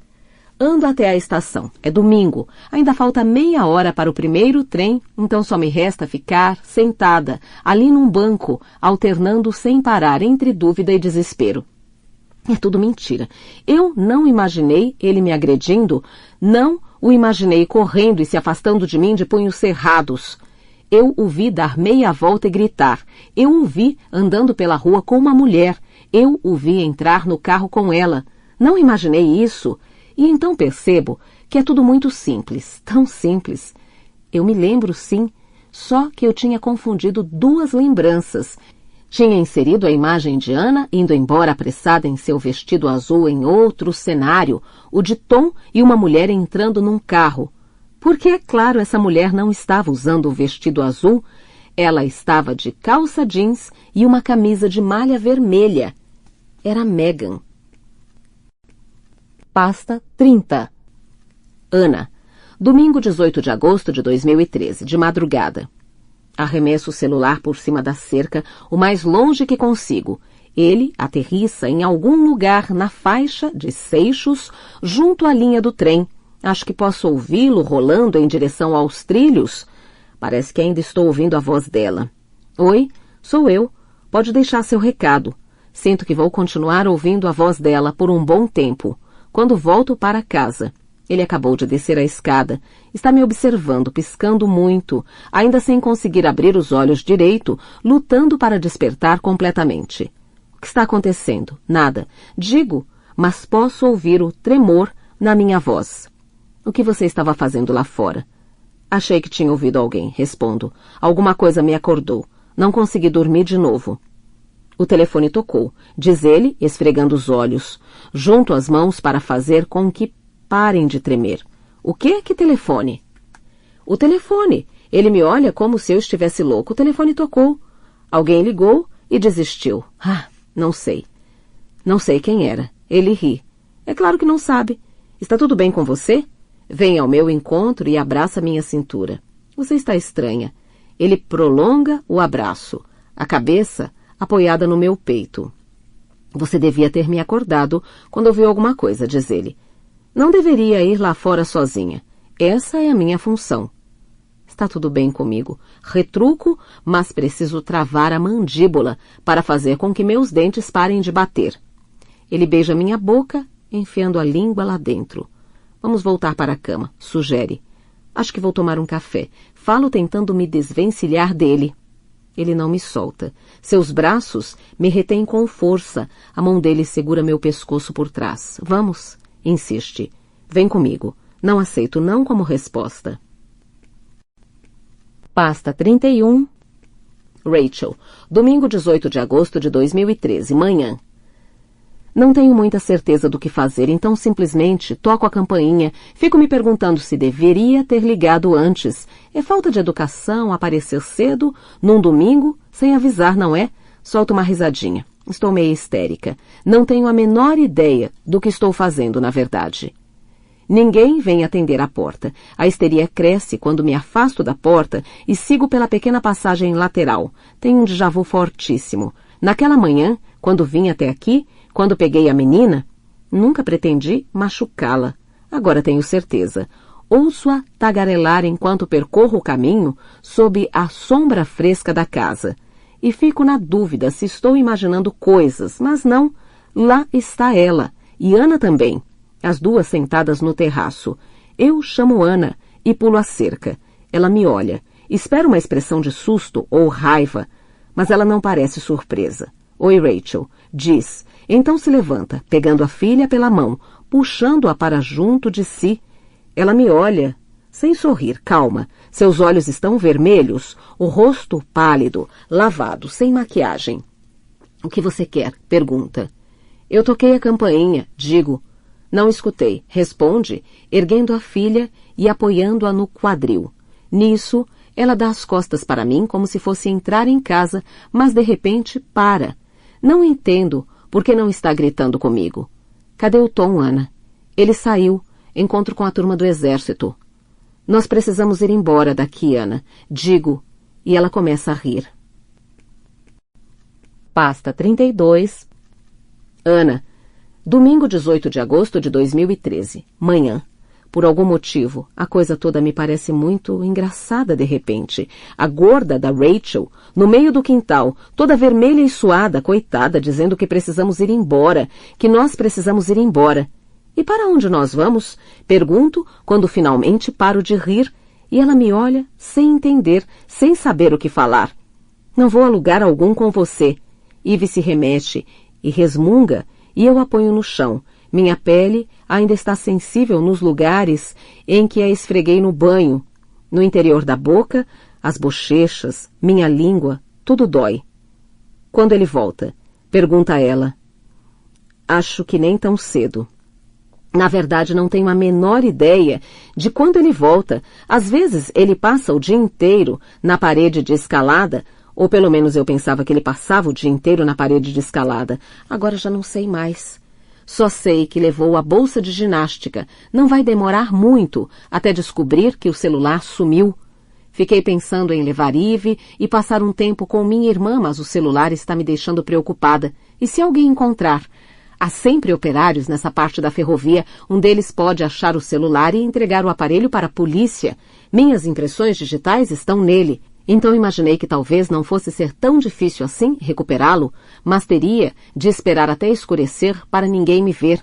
Ando até a estação. É domingo. Ainda falta meia hora para o primeiro trem, então só me resta ficar sentada, ali num banco, alternando sem parar entre dúvida e desespero. É tudo mentira. Eu não imaginei ele me agredindo, não o imaginei correndo e se afastando de mim de punhos cerrados. Eu o vi dar meia volta e gritar. Eu o vi andando pela rua com uma mulher. Eu o vi entrar no carro com ela. Não imaginei isso. E então percebo que é tudo muito simples, tão simples. Eu me lembro, sim, só que eu tinha confundido duas lembranças. Tinha inserido a imagem de Ana indo embora apressada em seu vestido azul em outro cenário, o de Tom e uma mulher entrando num carro. Porque, é claro, essa mulher não estava usando o vestido azul, ela estava de calça jeans e uma camisa de malha vermelha. Era Megan. Pasta 30. Ana. Domingo 18 de agosto de 2013, de madrugada. Arremesso o celular por cima da cerca, o mais longe que consigo. Ele aterrissa em algum lugar na faixa de Seixos, junto à linha do trem. Acho que posso ouvi-lo rolando em direção aos trilhos. Parece que ainda estou ouvindo a voz dela. Oi, sou eu. Pode deixar seu recado. Sinto que vou continuar ouvindo a voz dela por um bom tempo. Quando volto para casa. Ele acabou de descer a escada. Está me observando, piscando muito, ainda sem conseguir abrir os olhos direito, lutando para despertar completamente. O que está acontecendo? Nada. Digo, mas posso ouvir o tremor na minha voz. O que você estava fazendo lá fora? Achei que tinha ouvido alguém, respondo. Alguma coisa me acordou. Não consegui dormir de novo. O telefone tocou, diz ele, esfregando os olhos. Junto as mãos para fazer com que parem de tremer. O quê? Que telefone? O telefone. Ele me olha como se eu estivesse louco. O telefone tocou. Alguém ligou e desistiu. Ah, não sei. Não sei quem era. Ele ri. É claro que não sabe. Está tudo bem com você? Vem ao meu encontro e abraça minha cintura. Você está estranha. Ele prolonga o abraço, a cabeça apoiada no meu peito. Você devia ter me acordado quando ouviu alguma coisa, diz ele. Não deveria ir lá fora sozinha. Essa é a minha função. Está tudo bem comigo. Retruco, mas preciso travar a mandíbula para fazer com que meus dentes parem de bater. Ele beija minha boca, enfiando a língua lá dentro. Vamos voltar para a cama, sugere. Acho que vou tomar um café. Falo tentando me desvencilhar dele. Ele não me solta. Seus braços me retêm com força. A mão dele segura meu pescoço por trás. Vamos, insiste. Vem comigo. Não aceito não como resposta. Pasta 31. Rachel. Domingo 18 de agosto de 2013, manhã. Não tenho muita certeza do que fazer, então simplesmente toco a campainha, fico me perguntando se deveria ter ligado antes. É falta de educação aparecer cedo, num domingo, sem avisar, não é? Solto uma risadinha. Estou meio histérica. Não tenho a menor ideia do que estou fazendo, na verdade. Ninguém vem atender a porta. A histeria cresce quando me afasto da porta e sigo pela pequena passagem lateral. Tenho um déjà vu fortíssimo. Naquela manhã, quando vim até aqui, quando peguei a menina, nunca pretendi machucá-la. Agora tenho certeza. Ouço-a tagarelar enquanto percorro o caminho sob a sombra fresca da casa. E fico na dúvida se estou imaginando coisas, mas não. Lá está ela. E Ana também. As duas sentadas no terraço. Eu chamo Ana e pulo a cerca. Ela me olha. Espero uma expressão de susto ou raiva, mas ela não parece surpresa. Oi, Rachel, diz. Então se levanta, pegando a filha pela mão, puxando-a para junto de si. Ela me olha, sem sorrir, calma. Seus olhos estão vermelhos, o rosto pálido, lavado, sem maquiagem. O que você quer? Pergunta. Eu toquei a campainha, digo. Não escutei, responde, erguendo a filha e apoiando-a no quadril. Nisso, ela dá as costas para mim como se fosse entrar em casa, mas de repente para. Não entendo por que não está gritando comigo. Cadê o Tom, Ana? Ele saiu. Encontro com a turma do exército. Nós precisamos ir embora daqui, Ana. Digo. E ela começa a rir. Pasta 32. Ana. Domingo 18 de agosto de 2013. Manhã. Por algum motivo, a coisa toda me parece muito engraçada de repente. A gorda da Rachel, no meio do quintal, toda vermelha e suada, coitada, dizendo que precisamos ir embora, que nós precisamos ir embora. E para onde nós vamos? Pergunto quando finalmente paro de rir e ela me olha sem entender, sem saber o que falar. Não vou a lugar algum com você. Ivy se remexe e resmunga e eu a ponho no chão. Minha pele ainda está sensível nos lugares em que a esfreguei no banho. No interior da boca, as bochechas, minha língua, tudo dói. Quando ele volta? Pergunta ela. Acho que nem tão cedo. Na verdade, não tenho a menor ideia de quando ele volta. Às vezes, ele passa o dia inteiro na parede de escalada, ou pelo menos eu pensava que ele passava o dia inteiro na parede de escalada. Agora já não sei mais. Só sei que levou a bolsa de ginástica. Não vai demorar muito até descobrir que o celular sumiu. Fiquei pensando em levar Ivy e passar um tempo com minha irmã, mas o celular está me deixando preocupada. E se alguém encontrar? Há sempre operários nessa parte da ferrovia. Um deles pode achar o celular e entregar o aparelho para a polícia. Minhas impressões digitais estão nele. Então imaginei que talvez não fosse ser tão difícil assim recuperá-lo, mas teria de esperar até escurecer para ninguém me ver.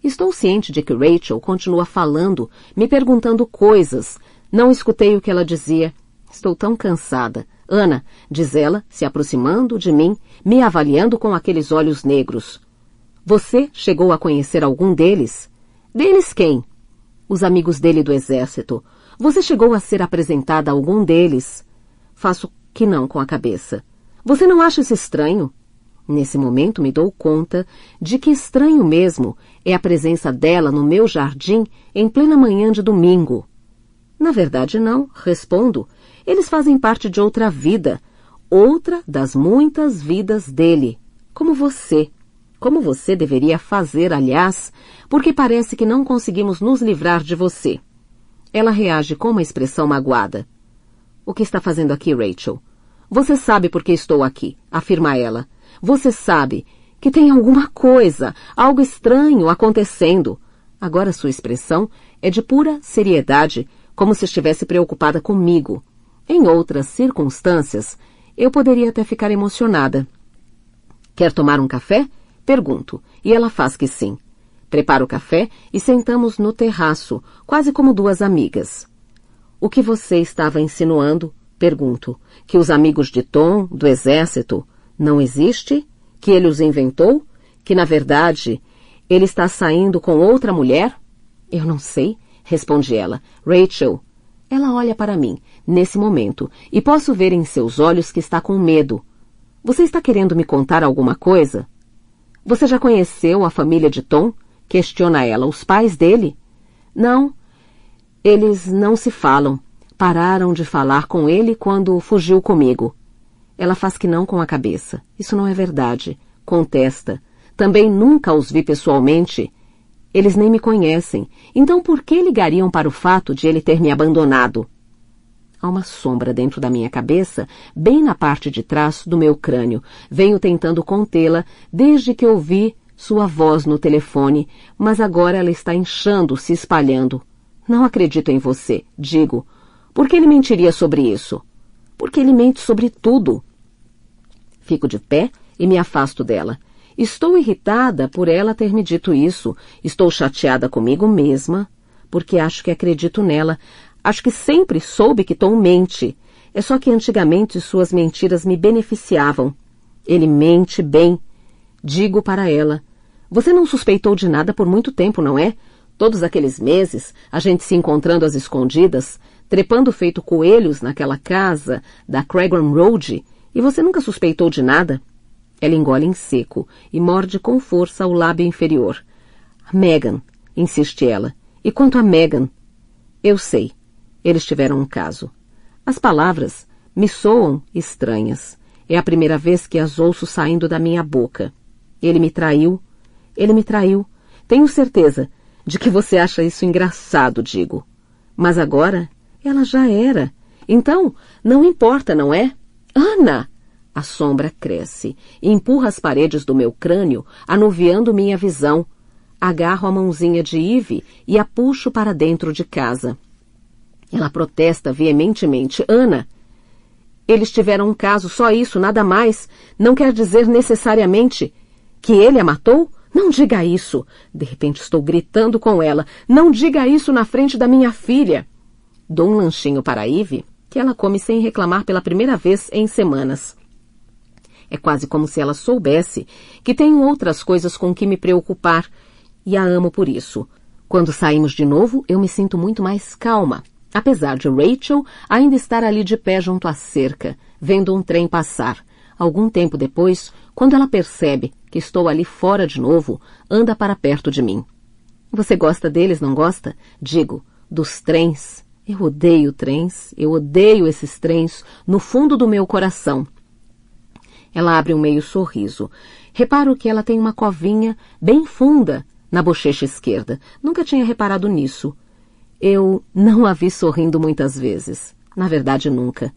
Estou ciente de que Rachel continua falando, me perguntando coisas. Não escutei o que ela dizia. Estou tão cansada. Ana, diz ela, se aproximando de mim, me avaliando com aqueles olhos negros. Você chegou a conhecer algum deles? Deles quem? Os amigos dele do exército. Você chegou a ser apresentada a algum deles? Faço que não com a cabeça. Você não acha isso estranho? Nesse momento me dou conta de que estranho mesmo é a presença dela no meu jardim em plena manhã de domingo. Na verdade não, respondo. Eles fazem parte de outra vida, outra das muitas vidas dele, como você. Como você deveria fazer, aliás, porque parece que não conseguimos nos livrar de você. Ela reage com uma expressão magoada. O que está fazendo aqui, Rachel? Você sabe por que estou aqui, afirma ela. Você sabe que tem alguma coisa, algo estranho acontecendo. Agora sua expressão é de pura seriedade, como se estivesse preocupada comigo. Em outras circunstâncias, eu poderia até ficar emocionada. Quer tomar um café? Pergunto, e ela faz que sim. Preparo o café e sentamos no terraço, quase como duas amigas. O que você estava insinuando? Pergunto. Que os amigos de Tom, do exército, não existe? Que ele os inventou? Que, na verdade, ele está saindo com outra mulher? Eu não sei, responde ela. Rachel. Ela olha para mim, nesse momento, e posso ver em seus olhos que está com medo. Você está querendo me contar alguma coisa? Você já conheceu a família de Tom? Questiona ela. Os pais dele? Não. Eles não se falam. Pararam de falar com ele quando fugiu comigo. Ela faz que não com a cabeça. Isso não é verdade. Contesta. Também nunca os vi pessoalmente. Eles nem me conhecem. Então por que ligariam para o fato de ele ter me abandonado? Há uma sombra dentro da minha cabeça, bem na parte de trás do meu crânio. Venho tentando contê-la desde que ouvi sua voz no telefone, mas agora ela está inchando, se espalhando. Não acredito em você, digo. Por que ele mentiria sobre isso? Porque ele mente sobre tudo. Fico de pé e me afasto dela. Estou irritada por ela ter me dito isso. Estou chateada comigo mesma, porque acho que acredito nela. Acho que sempre soube que Tom mente. É só que antigamente suas mentiras me beneficiavam. Ele mente bem. Digo para ela. Você não suspeitou de nada por muito tempo, não é? Todos aqueles meses, a gente se encontrando às escondidas, trepando feito coelhos naquela casa da Cragram Road, e você nunca suspeitou de nada? Ela engole em seco e morde com força o lábio inferior. Megan, insiste ela. E quanto a Megan? Eu sei. Eles tiveram um caso. As palavras me soam estranhas. É a primeira vez que as ouço saindo da minha boca. Ele me traiu. Ele me traiu. Tenho certeza de que você acha isso engraçado, digo. Mas agora ela já era. Então, não importa, não é? Ana! A sombra cresce e empurra as paredes do meu crânio, anuviando minha visão. Agarro a mãozinha de Ivy e a puxo para dentro de casa. Ela protesta veementemente. Ana, eles tiveram um caso, só isso, nada mais. Não quer dizer necessariamente que ele a matou? Não diga isso. De repente estou gritando com ela. Não diga isso na frente da minha filha. Dou um lanchinho para a Ivy, que ela come sem reclamar pela primeira vez em semanas. É quase como se ela soubesse que tenho outras coisas com que me preocupar e a amo por isso. Quando saímos de novo, eu me sinto muito mais calma, apesar de Rachel ainda estar ali de pé junto à cerca, vendo um trem passar. Algum tempo depois, quando ela percebe que estou ali fora de novo, anda para perto de mim. Você gosta deles, não gosta? Digo, dos trens. Eu odeio trens, eu odeio esses trens no fundo do meu coração. Ela abre um meio sorriso. Reparo que ela tem uma covinha bem funda na bochecha esquerda. Nunca tinha reparado nisso. Eu não a vi sorrindo muitas vezes. Na verdade, nunca.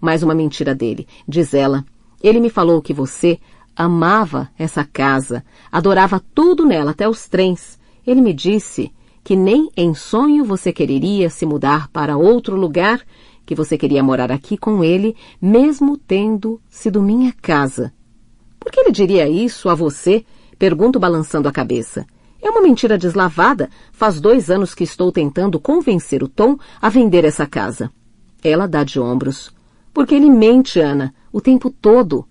Mais uma mentira dele, diz ela. Ele me falou que você amava essa casa, adorava tudo nela, até os trens. Ele me disse que nem em sonho você quereria se mudar para outro lugar, que você queria morar aqui com ele, mesmo tendo sido minha casa. Por que ele diria isso a você? Pergunto balançando a cabeça. É uma mentira deslavada. Faz 2 anos que estou tentando convencer o Tom a vender essa casa. Ela dá de ombros. Porque ele mente, Ana, o tempo todo.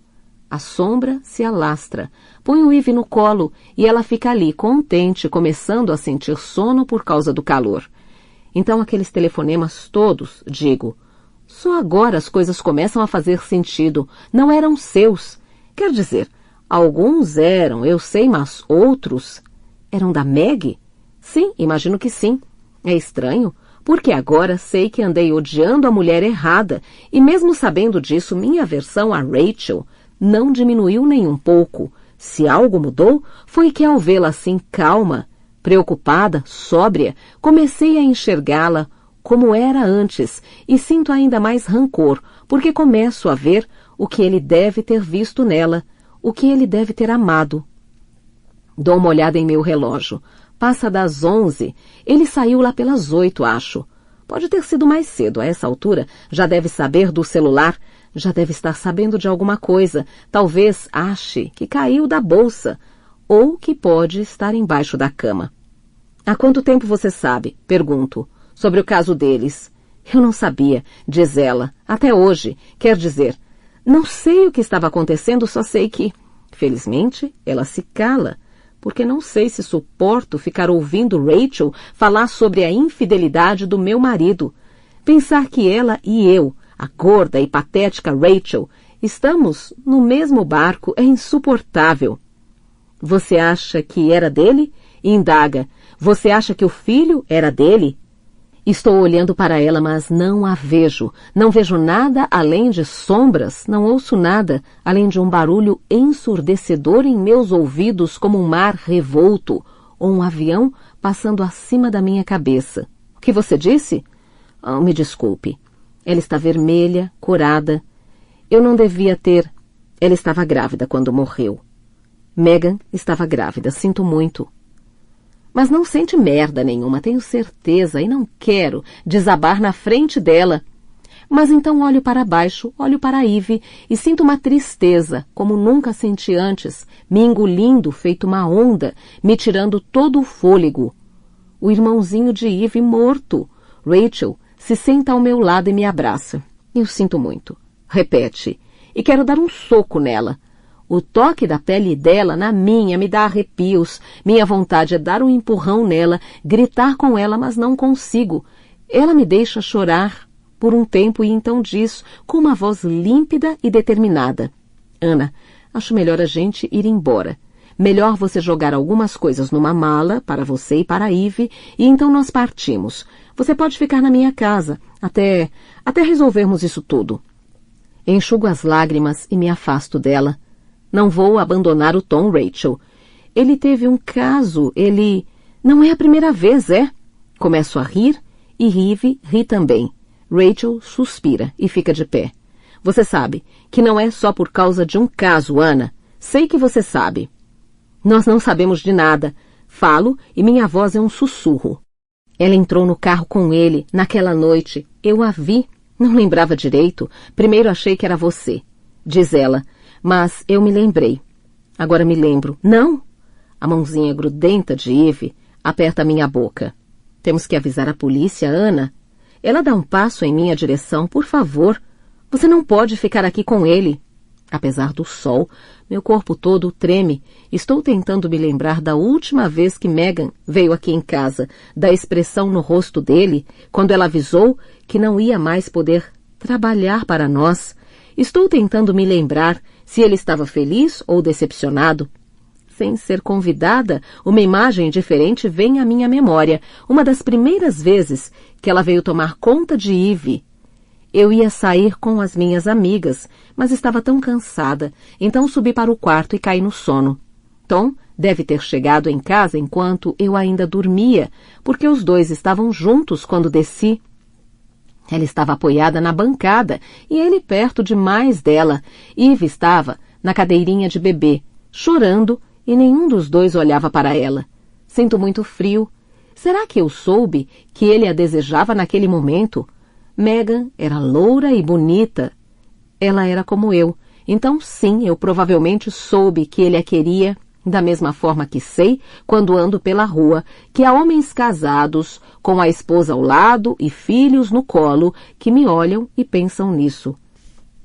A sombra se alastra. Põe o Ivy no colo e ela fica ali, contente, começando a sentir sono por causa do calor. Então aqueles telefonemas todos, digo, só agora as coisas começam a fazer sentido. Não eram seus. Quer dizer, alguns eram, eu sei, mas outros... Eram da Meg? Sim, imagino que sim. É estranho, porque agora sei que andei odiando a mulher errada e mesmo sabendo disso, minha aversão a Rachel não diminuiu nem um pouco. Se algo mudou, foi que ao vê-la assim calma, preocupada, sóbria, comecei a enxergá-la como era antes e sinto ainda mais rancor, porque começo a ver o que ele deve ter visto nela, o que ele deve ter amado. Dou uma olhada em meu relógio. Passa das 11. Ele saiu lá pelas 8, acho. Pode ter sido mais cedo. A essa altura, já deve saber do celular. Já deve estar sabendo de alguma coisa. Talvez ache que caiu da bolsa. Ou que pode estar embaixo da cama. Há quanto tempo você sabe? Pergunto. Sobre o caso deles. Eu não sabia, diz ela. Até hoje. Quer dizer, não sei o que estava acontecendo, só sei que... Felizmente, ela se cala. Porque não sei se suporto ficar ouvindo Rachel falar sobre a infidelidade do meu marido. Pensar que ela e eu, a gorda e patética Rachel, estamos no mesmo barco é insuportável. Você acha que era dele? Indaga. Você acha que o filho era dele? Estou olhando para ela, mas não a vejo. Não vejo nada além de sombras, não ouço nada além de um barulho ensurdecedor em meus ouvidos como um mar revolto ou um avião passando acima da minha cabeça. O que você disse? Oh, me desculpe. Ela está vermelha, corada. Eu não devia ter... Ela estava grávida quando morreu. Megan estava grávida, sinto muito. Mas não sente merda nenhuma, tenho certeza, e não quero desabar na frente dela. Mas então olho para baixo, olho para a Ivy e sinto uma tristeza, como nunca senti antes, me engolindo feito uma onda, me tirando todo o fôlego. O irmãozinho de Ivy morto. Rachel se senta ao meu lado e me abraça. Eu sinto muito. Repete. E quero dar um soco nela. O toque da pele dela na minha me dá arrepios. Minha vontade é dar um empurrão nela, gritar com ela, mas não consigo. Ela me deixa chorar por um tempo e então diz, com uma voz límpida e determinada. Ana, acho melhor a gente ir embora. Melhor você jogar algumas coisas numa mala para você e para a Ivy e então nós partimos. Você pode ficar na minha casa até resolvermos isso tudo. Enxugo as lágrimas e me afasto dela. Não vou abandonar o Tom, Rachel. Ele teve um caso, ele... Não é a primeira vez, é? Começo a rir e Ivy ri também. Rachel suspira e fica de pé. Você sabe que não é só por causa de um caso, Ana. Sei que você sabe. Nós não sabemos de nada. Falo e minha voz é um sussurro. Ela entrou no carro com ele naquela noite. Eu a vi. Não lembrava direito. Primeiro achei que era você. Diz ela. Mas eu me lembrei. Agora me lembro. Não! A mãozinha grudenta de Ivy aperta minha boca. Temos que avisar a polícia, Ana? Ela dá um passo em minha direção. Por favor, você não pode ficar aqui com ele. Apesar do sol, meu corpo todo treme. Estou tentando me lembrar da última vez que Megan veio aqui em casa, da expressão no rosto dele, quando ela avisou que não ia mais poder trabalhar para nós. Estou tentando me lembrar se ele estava feliz ou decepcionado. Sem ser convidada, uma imagem diferente vem à minha memória. Uma das primeiras vezes que ela veio tomar conta de Ivy. Eu ia sair com as minhas amigas, mas estava tão cansada, então subi para o quarto e caí no sono. Tom deve ter chegado em casa enquanto eu ainda dormia, porque os dois estavam juntos quando desci. Ela estava apoiada na bancada e ele perto demais dela. Ivy estava na cadeirinha de bebê, chorando, e nenhum dos dois olhava para ela. Sinto muito frio. Será que eu soube que ele a desejava naquele momento? Megan era loura e bonita. Ela era como eu. Então, sim, eu provavelmente soube que ele a queria, da mesma forma que sei, quando ando pela rua, que há homens casados, com a esposa ao lado e filhos no colo, que me olham e pensam nisso.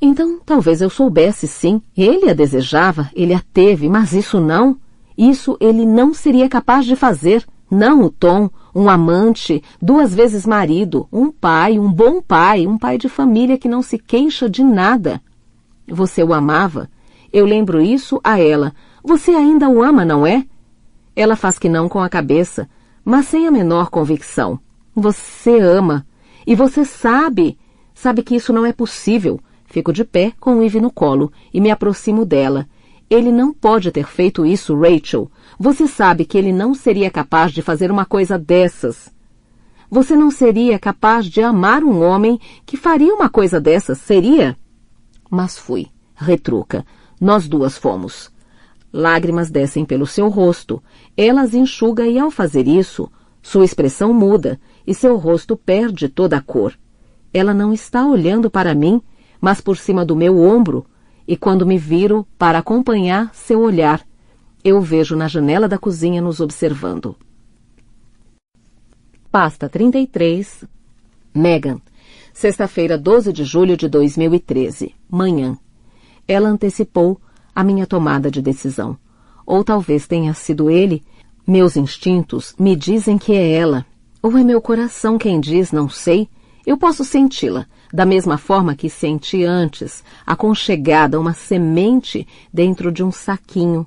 Então, talvez eu soubesse, sim. Ele a desejava, ele a teve, mas isso não. Isso ele não seria capaz de fazer. Não o Tom, um amante, 2 vezes marido, um pai, um bom pai, um pai de família que não se queixa de nada. Você o amava? Eu lembro isso a ela. Você ainda o ama, não é? Ela faz que não com a cabeça, mas sem a menor convicção. Você ama. E você sabe que isso não é possível. Fico de pé com Ivy no colo e me aproximo dela. Ele não pode ter feito isso, Rachel. Você sabe que ele não seria capaz de fazer uma coisa dessas. Você não seria capaz de amar um homem que faria uma coisa dessas, seria? Mas fui. Retruca. Nós duas fomos. Lágrimas descem pelo seu rosto. Ela as enxuga e, ao fazer isso, sua expressão muda e seu rosto perde toda a cor. Ela não está olhando para mim, mas por cima do meu ombro, e quando me viro para acompanhar seu olhar, eu vejo na janela da cozinha nos observando. Pasta 33, Megan. Sexta-feira, 12 de julho de 2013, manhã. Ela antecipou a minha tomada de decisão. Ou talvez tenha sido ele. Meus instintos me dizem que é ela. Ou é meu coração quem diz, não sei. Eu posso senti-la, da mesma forma que senti antes, aconchegada uma semente dentro de um saquinho.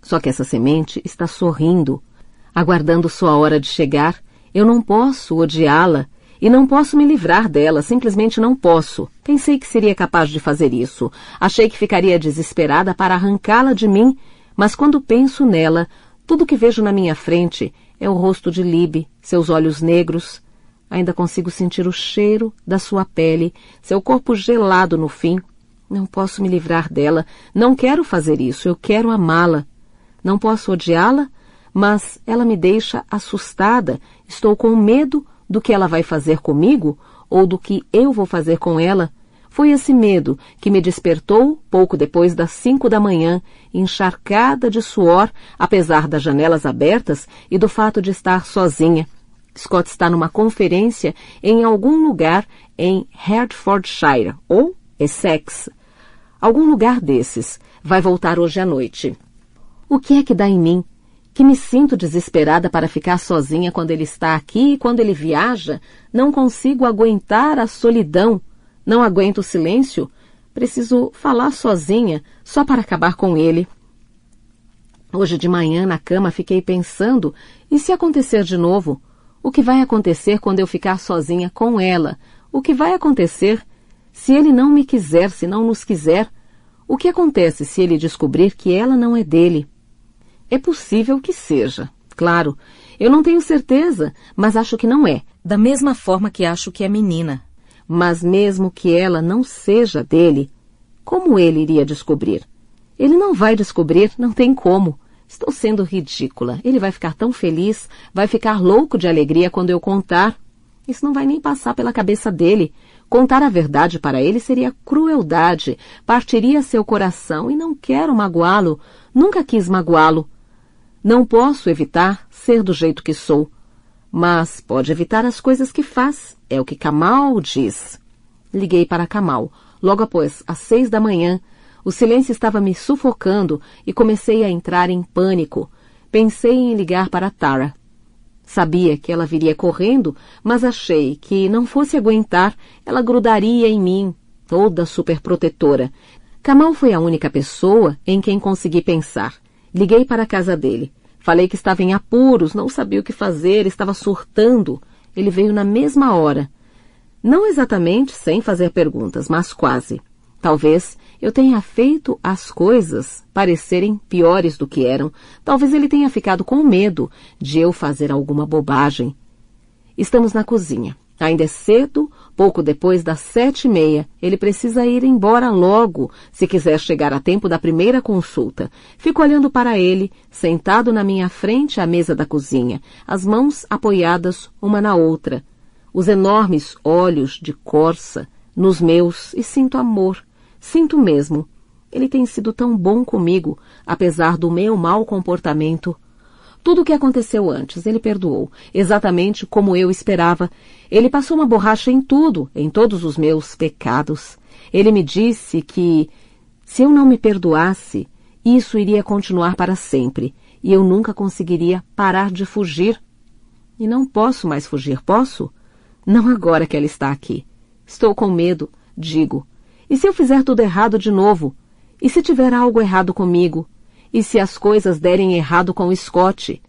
Só que essa semente está sorrindo, aguardando sua hora de chegar. Eu não posso odiá-la e não posso me livrar dela, simplesmente não posso. Pensei que seria capaz de fazer isso. Achei que ficaria desesperada para arrancá-la de mim, mas quando penso nela, tudo que vejo na minha frente é o rosto de Libby, seus olhos negros. Ainda consigo sentir o cheiro da sua pele, seu corpo gelado no fim. Não posso me livrar dela. Não quero fazer isso. Eu quero amá-la. Não posso odiá-la, mas ela me deixa assustada. Estou com medo do que ela vai fazer comigo ou do que eu vou fazer com ela. Foi esse medo que me despertou pouco depois das 5 da manhã, encharcada de suor, apesar das janelas abertas e do fato de estar sozinha. Scott está numa conferência em algum lugar em Hertfordshire, ou Essex. Algum lugar desses. Vai voltar hoje à noite. O que é que dá em mim? Que me sinto desesperada para ficar sozinha quando ele está aqui e quando ele viaja. Não consigo aguentar a solidão. Não aguento o silêncio. Preciso falar sozinha, só para acabar com ele. Hoje de manhã, na cama, fiquei pensando, e se acontecer de novo? O que vai acontecer quando eu ficar sozinha com ela? O que vai acontecer se ele não me quiser, se não nos quiser? O que acontece se ele descobrir que ela não é dele? É possível que seja. Claro, eu não tenho certeza, mas acho que não é. Da mesma forma que acho que é menina. Mas mesmo que ela não seja dele, como ele iria descobrir? Ele não vai descobrir, não tem como. Estou sendo ridícula. Ele vai ficar tão feliz, vai ficar louco de alegria quando eu contar. Isso não vai nem passar pela cabeça dele. Contar a verdade para ele seria crueldade, partiria seu coração e não quero magoá-lo. Nunca quis magoá-lo. Não posso evitar ser do jeito que sou. mas pode evitar as coisas que faz, é o que Kamal diz. Liguei para Kamal, logo após as 6 da manhã. O silêncio estava me sufocando e comecei a entrar em pânico. Pensei em ligar para Tara. Sabia que ela viria correndo, mas achei que não fosse aguentar, ela grudaria em mim, toda superprotetora. Kamal foi a única pessoa em quem consegui pensar. Liguei para a casa dele. Falei que estava em apuros, não sabia o que fazer, estava surtando. Ele veio na mesma hora. Não exatamente sem fazer perguntas, mas quase. Talvez eu tenha feito as coisas parecerem piores do que eram. Talvez ele tenha ficado com medo de eu fazer alguma bobagem. Estamos na cozinha. Ainda é cedo, pouco depois das 7h30. Ele precisa ir embora logo, se quiser chegar a tempo da primeira consulta. Fico olhando para ele, sentado na minha frente à mesa da cozinha, as mãos apoiadas uma na outra. Os enormes olhos de corça nos meus, e sinto amor. Sinto mesmo. Ele tem sido tão bom comigo, apesar do meu mau comportamento. Tudo o que aconteceu antes, ele perdoou, exatamente como eu esperava. Ele passou uma borracha em tudo, em todos os meus pecados. Ele me disse que, se eu não me perdoasse, isso iria continuar para sempre, e eu nunca conseguiria parar de fugir. E não posso mais fugir, posso? Não agora que ela está aqui. Estou com medo, digo. E se eu fizer tudo errado de novo? E se tiver algo errado comigo? E se as coisas derem errado com o Scott?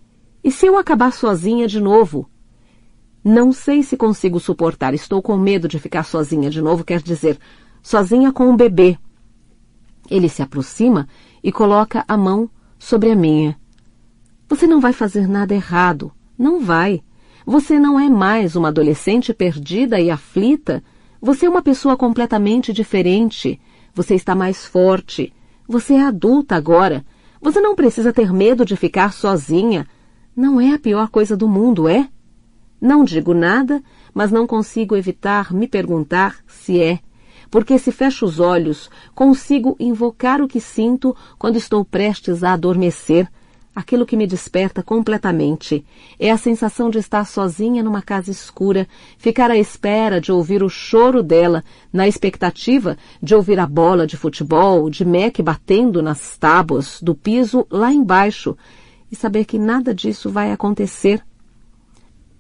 E se eu acabar sozinha de novo? Não sei se consigo suportar. Estou com medo de ficar sozinha de novo, quer dizer, sozinha com um bebê. Ele se aproxima e coloca a mão sobre a minha. Você não vai fazer nada errado. Não vai. Você não é mais uma adolescente perdida e aflita. Você é uma pessoa completamente diferente. Você está mais forte. Você é adulta agora. Você não precisa ter medo de ficar sozinha. Não é a pior coisa do mundo, é? Não digo nada, mas não consigo evitar me perguntar se é. Porque se fecho os olhos, consigo invocar o que sinto quando estou prestes a adormecer. Aquilo que me desperta completamente é a sensação de estar sozinha numa casa escura, ficar à espera de ouvir o choro dela, na expectativa de ouvir a bola de futebol, de Mac batendo nas tábuas do piso lá embaixo, e saber que nada disso vai acontecer.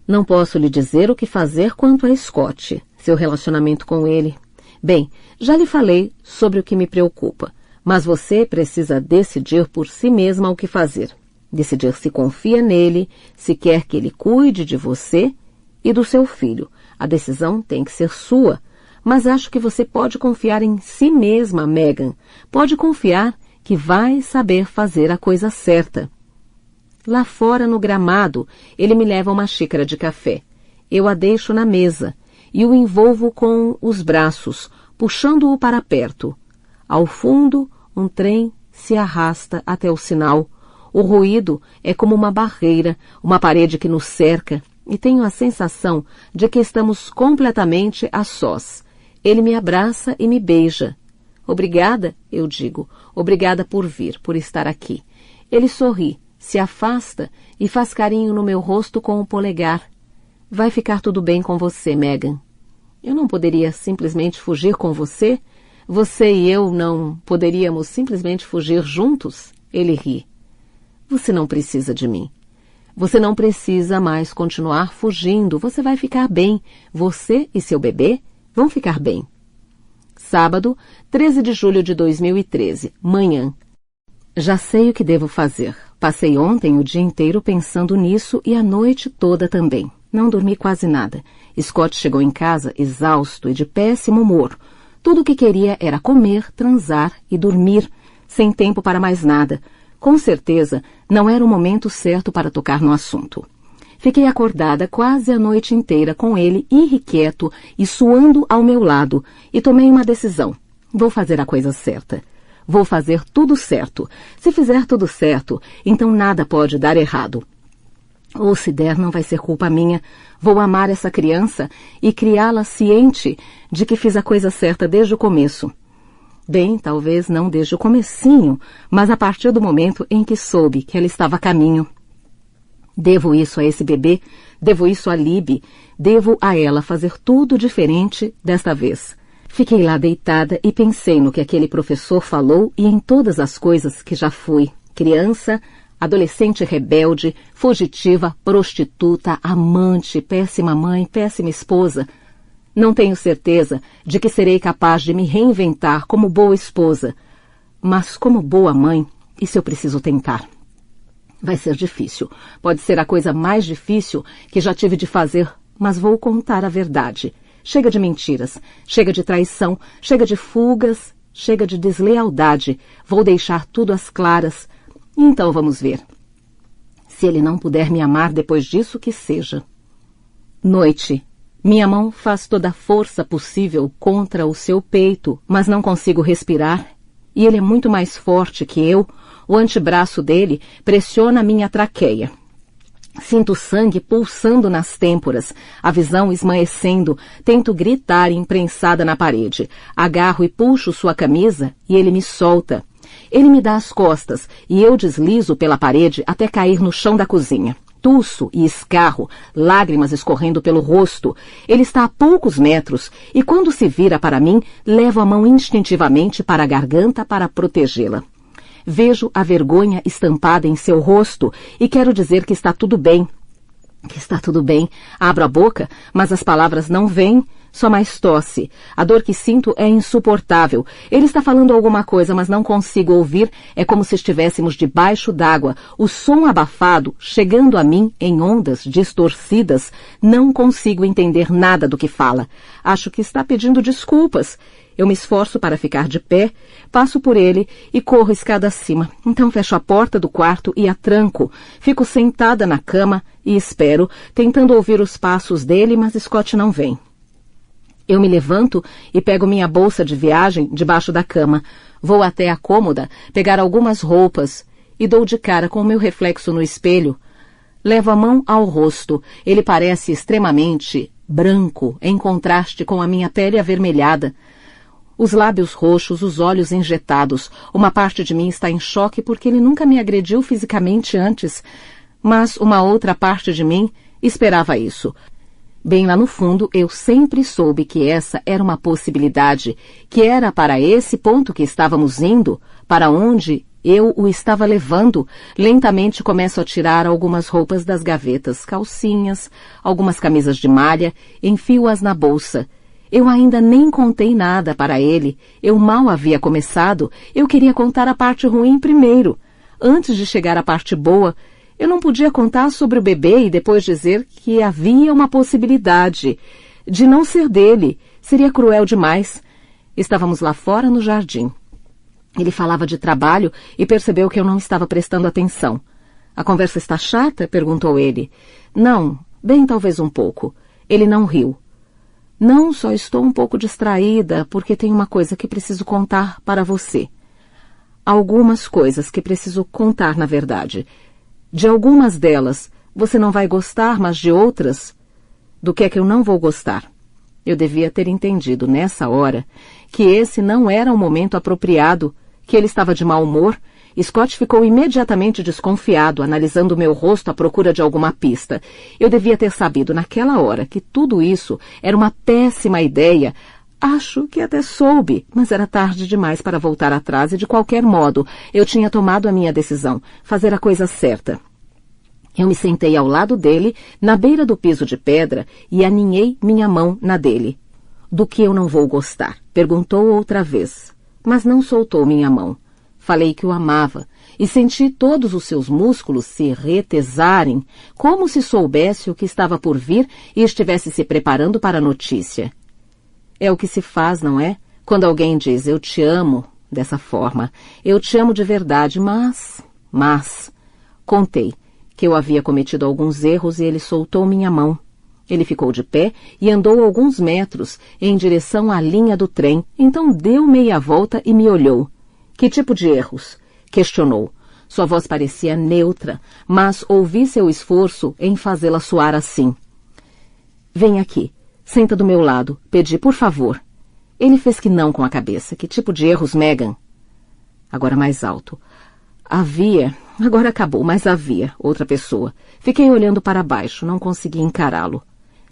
Não posso lhe dizer o que fazer quanto a Scott, seu relacionamento com ele. Bem, já lhe falei sobre o que me preocupa, mas você precisa decidir por si mesma o que fazer. Decidir se confia nele, se quer que ele cuide de você e do seu filho. A decisão tem que ser sua, mas acho que você pode confiar em si mesma, Megan. Pode confiar que vai saber fazer a coisa certa. Lá fora, no gramado, ele me leva uma xícara de café. Eu a deixo na mesa e o envolvo com os braços, puxando-o para perto. Ao fundo, um trem se arrasta até o sinal. O ruído é como uma barreira, uma parede que nos cerca, e tenho a sensação de que estamos completamente a sós. Ele me abraça e me beija. Obrigada, eu digo. Obrigada por vir, por estar aqui. Ele sorri, se afasta e faz carinho no meu rosto com o polegar. Vai ficar tudo bem com você, Megan. Eu não poderia simplesmente fugir com você? Você e eu não poderíamos simplesmente fugir juntos? Ele ri. Você não precisa de mim. Você não precisa mais continuar fugindo. Você vai ficar bem. Você e seu bebê vão ficar bem. Sábado, 13 de julho de 2013, manhã. Já sei o que devo fazer. Passei ontem o dia inteiro pensando nisso e a noite toda também. Não dormi quase nada. Scott chegou em casa exausto e de péssimo humor. Tudo o que queria era comer, transar e dormir, sem tempo para mais nada. Com certeza, não era o momento certo para tocar no assunto. Fiquei acordada quase a noite inteira com ele irrequieto e suando ao meu lado, e tomei uma decisão. Vou fazer a coisa certa. Vou fazer tudo certo. Se fizer tudo certo, então nada pode dar errado. Ou se der, não vai ser culpa minha. Vou amar essa criança e criá-la ciente de que fiz a coisa certa desde o começo. Bem, talvez não desde o comecinho, mas a partir do momento em que soube que ela estava a caminho. Devo isso a esse bebê, devo isso a Libby, devo a ela fazer tudo diferente desta vez. Fiquei lá deitada e pensei no que aquele professor falou e em todas as coisas que já fui. Criança, adolescente rebelde, fugitiva, prostituta, amante, péssima mãe, péssima esposa. Não tenho certeza de que serei capaz de me reinventar como boa esposa, mas como boa mãe, isso eu preciso tentar. Vai ser difícil. Pode ser a coisa mais difícil que já tive de fazer, mas vou contar a verdade. Chega de mentiras, chega de traição, chega de fugas, chega de deslealdade. Vou deixar tudo às claras. E então vamos ver. Se ele não puder me amar depois disso, que seja. Noite. Minha mão faz toda a força possível contra o seu peito, mas não consigo respirar. E ele é muito mais forte que eu. O antebraço dele pressiona minha traqueia. Sinto sangue pulsando nas têmporas, a visão esmaecendo, tento gritar imprensada na parede. Agarro e puxo sua camisa e ele me solta. Ele me dá as costas e eu deslizo pela parede até cair no chão da cozinha. Tuço e escarro, lágrimas escorrendo pelo rosto. Ele está a poucos metros e quando se vira para mim, levo a mão instintivamente para a garganta para protegê-la. Vejo a vergonha estampada em seu rosto e quero dizer que está tudo bem. Que está tudo bem. Abro a boca, mas as palavras não vêm, só mais tosse. A dor que sinto é insuportável. Ele está falando alguma coisa, mas não consigo ouvir. É como se estivéssemos debaixo d'água. O som abafado, chegando a mim em ondas distorcidas, não consigo entender nada do que fala. Acho que está pedindo desculpas. Eu me esforço para ficar de pé, passo por ele e corro escada acima. Então fecho a porta do quarto e a tranco. Fico sentada na cama e espero, tentando ouvir os passos dele, mas Scott não vem. Eu me levanto e pego minha bolsa de viagem debaixo da cama. Vou até a cômoda, pegar algumas roupas e dou de cara com o meu reflexo no espelho. Levo a mão ao rosto. Ele parece extremamente branco, em contraste com a minha pele avermelhada. Os lábios roxos, os olhos injetados. Uma parte de mim está em choque porque ele nunca me agrediu fisicamente antes, mas uma outra parte de mim esperava isso. Bem lá no fundo, eu sempre soube que essa era uma possibilidade, que era para esse ponto que estávamos indo, para onde eu o estava levando. Lentamente começo a tirar algumas roupas das gavetas, calcinhas, algumas camisas de malha, enfio-as na bolsa. Eu ainda nem contei nada para ele. Eu mal havia começado. Eu queria contar a parte ruim primeiro. Antes de chegar à parte boa, eu não podia contar sobre o bebê e depois dizer que havia uma possibilidade de não ser dele. Seria cruel demais. Estávamos lá fora no jardim. Ele falava de trabalho e percebeu que eu não estava prestando atenção. A conversa está chata? Perguntou ele. Não, bem talvez um pouco. Ele não riu. Não, só estou um pouco distraída porque tem uma coisa que preciso contar para você. Algumas coisas que preciso contar, na verdade. De algumas delas você não vai gostar, mas de outras, do que é que eu não vou gostar? Eu devia ter entendido nessa hora que esse não era o momento apropriado, que ele estava de mau humor. Scott ficou imediatamente desconfiado, analisando meu rosto à procura de alguma pista. Eu devia ter sabido naquela hora que tudo isso era uma péssima ideia. Acho que até soube, mas era tarde demais para voltar atrás e, de qualquer modo, eu tinha tomado a minha decisão, fazer a coisa certa. Eu me sentei ao lado dele, na beira do piso de pedra, e aninhei minha mão na dele. Do que eu não vou gostar? Perguntou outra vez, mas não soltou minha mão. Falei que o amava e senti todos os seus músculos se retesarem, como se soubesse o que estava por vir e estivesse se preparando para a notícia. É o que se faz, não é? Quando alguém diz, eu te amo, dessa forma. Eu te amo de verdade, mas... Contei que eu havia cometido alguns erros e ele soltou minha mão. Ele ficou de pé e andou alguns metros em direção à linha do trem, então deu meia volta e me olhou. Que tipo de erros? Questionou. Sua voz parecia neutra, mas ouvi seu esforço em fazê-la soar assim. Vem aqui. Senta do meu lado. Pedi, por favor. Ele fez que não com a cabeça. Que tipo de erros, Megan? Agora mais alto. Havia, agora acabou, mas havia outra pessoa. Fiquei olhando para baixo, não consegui encará-lo.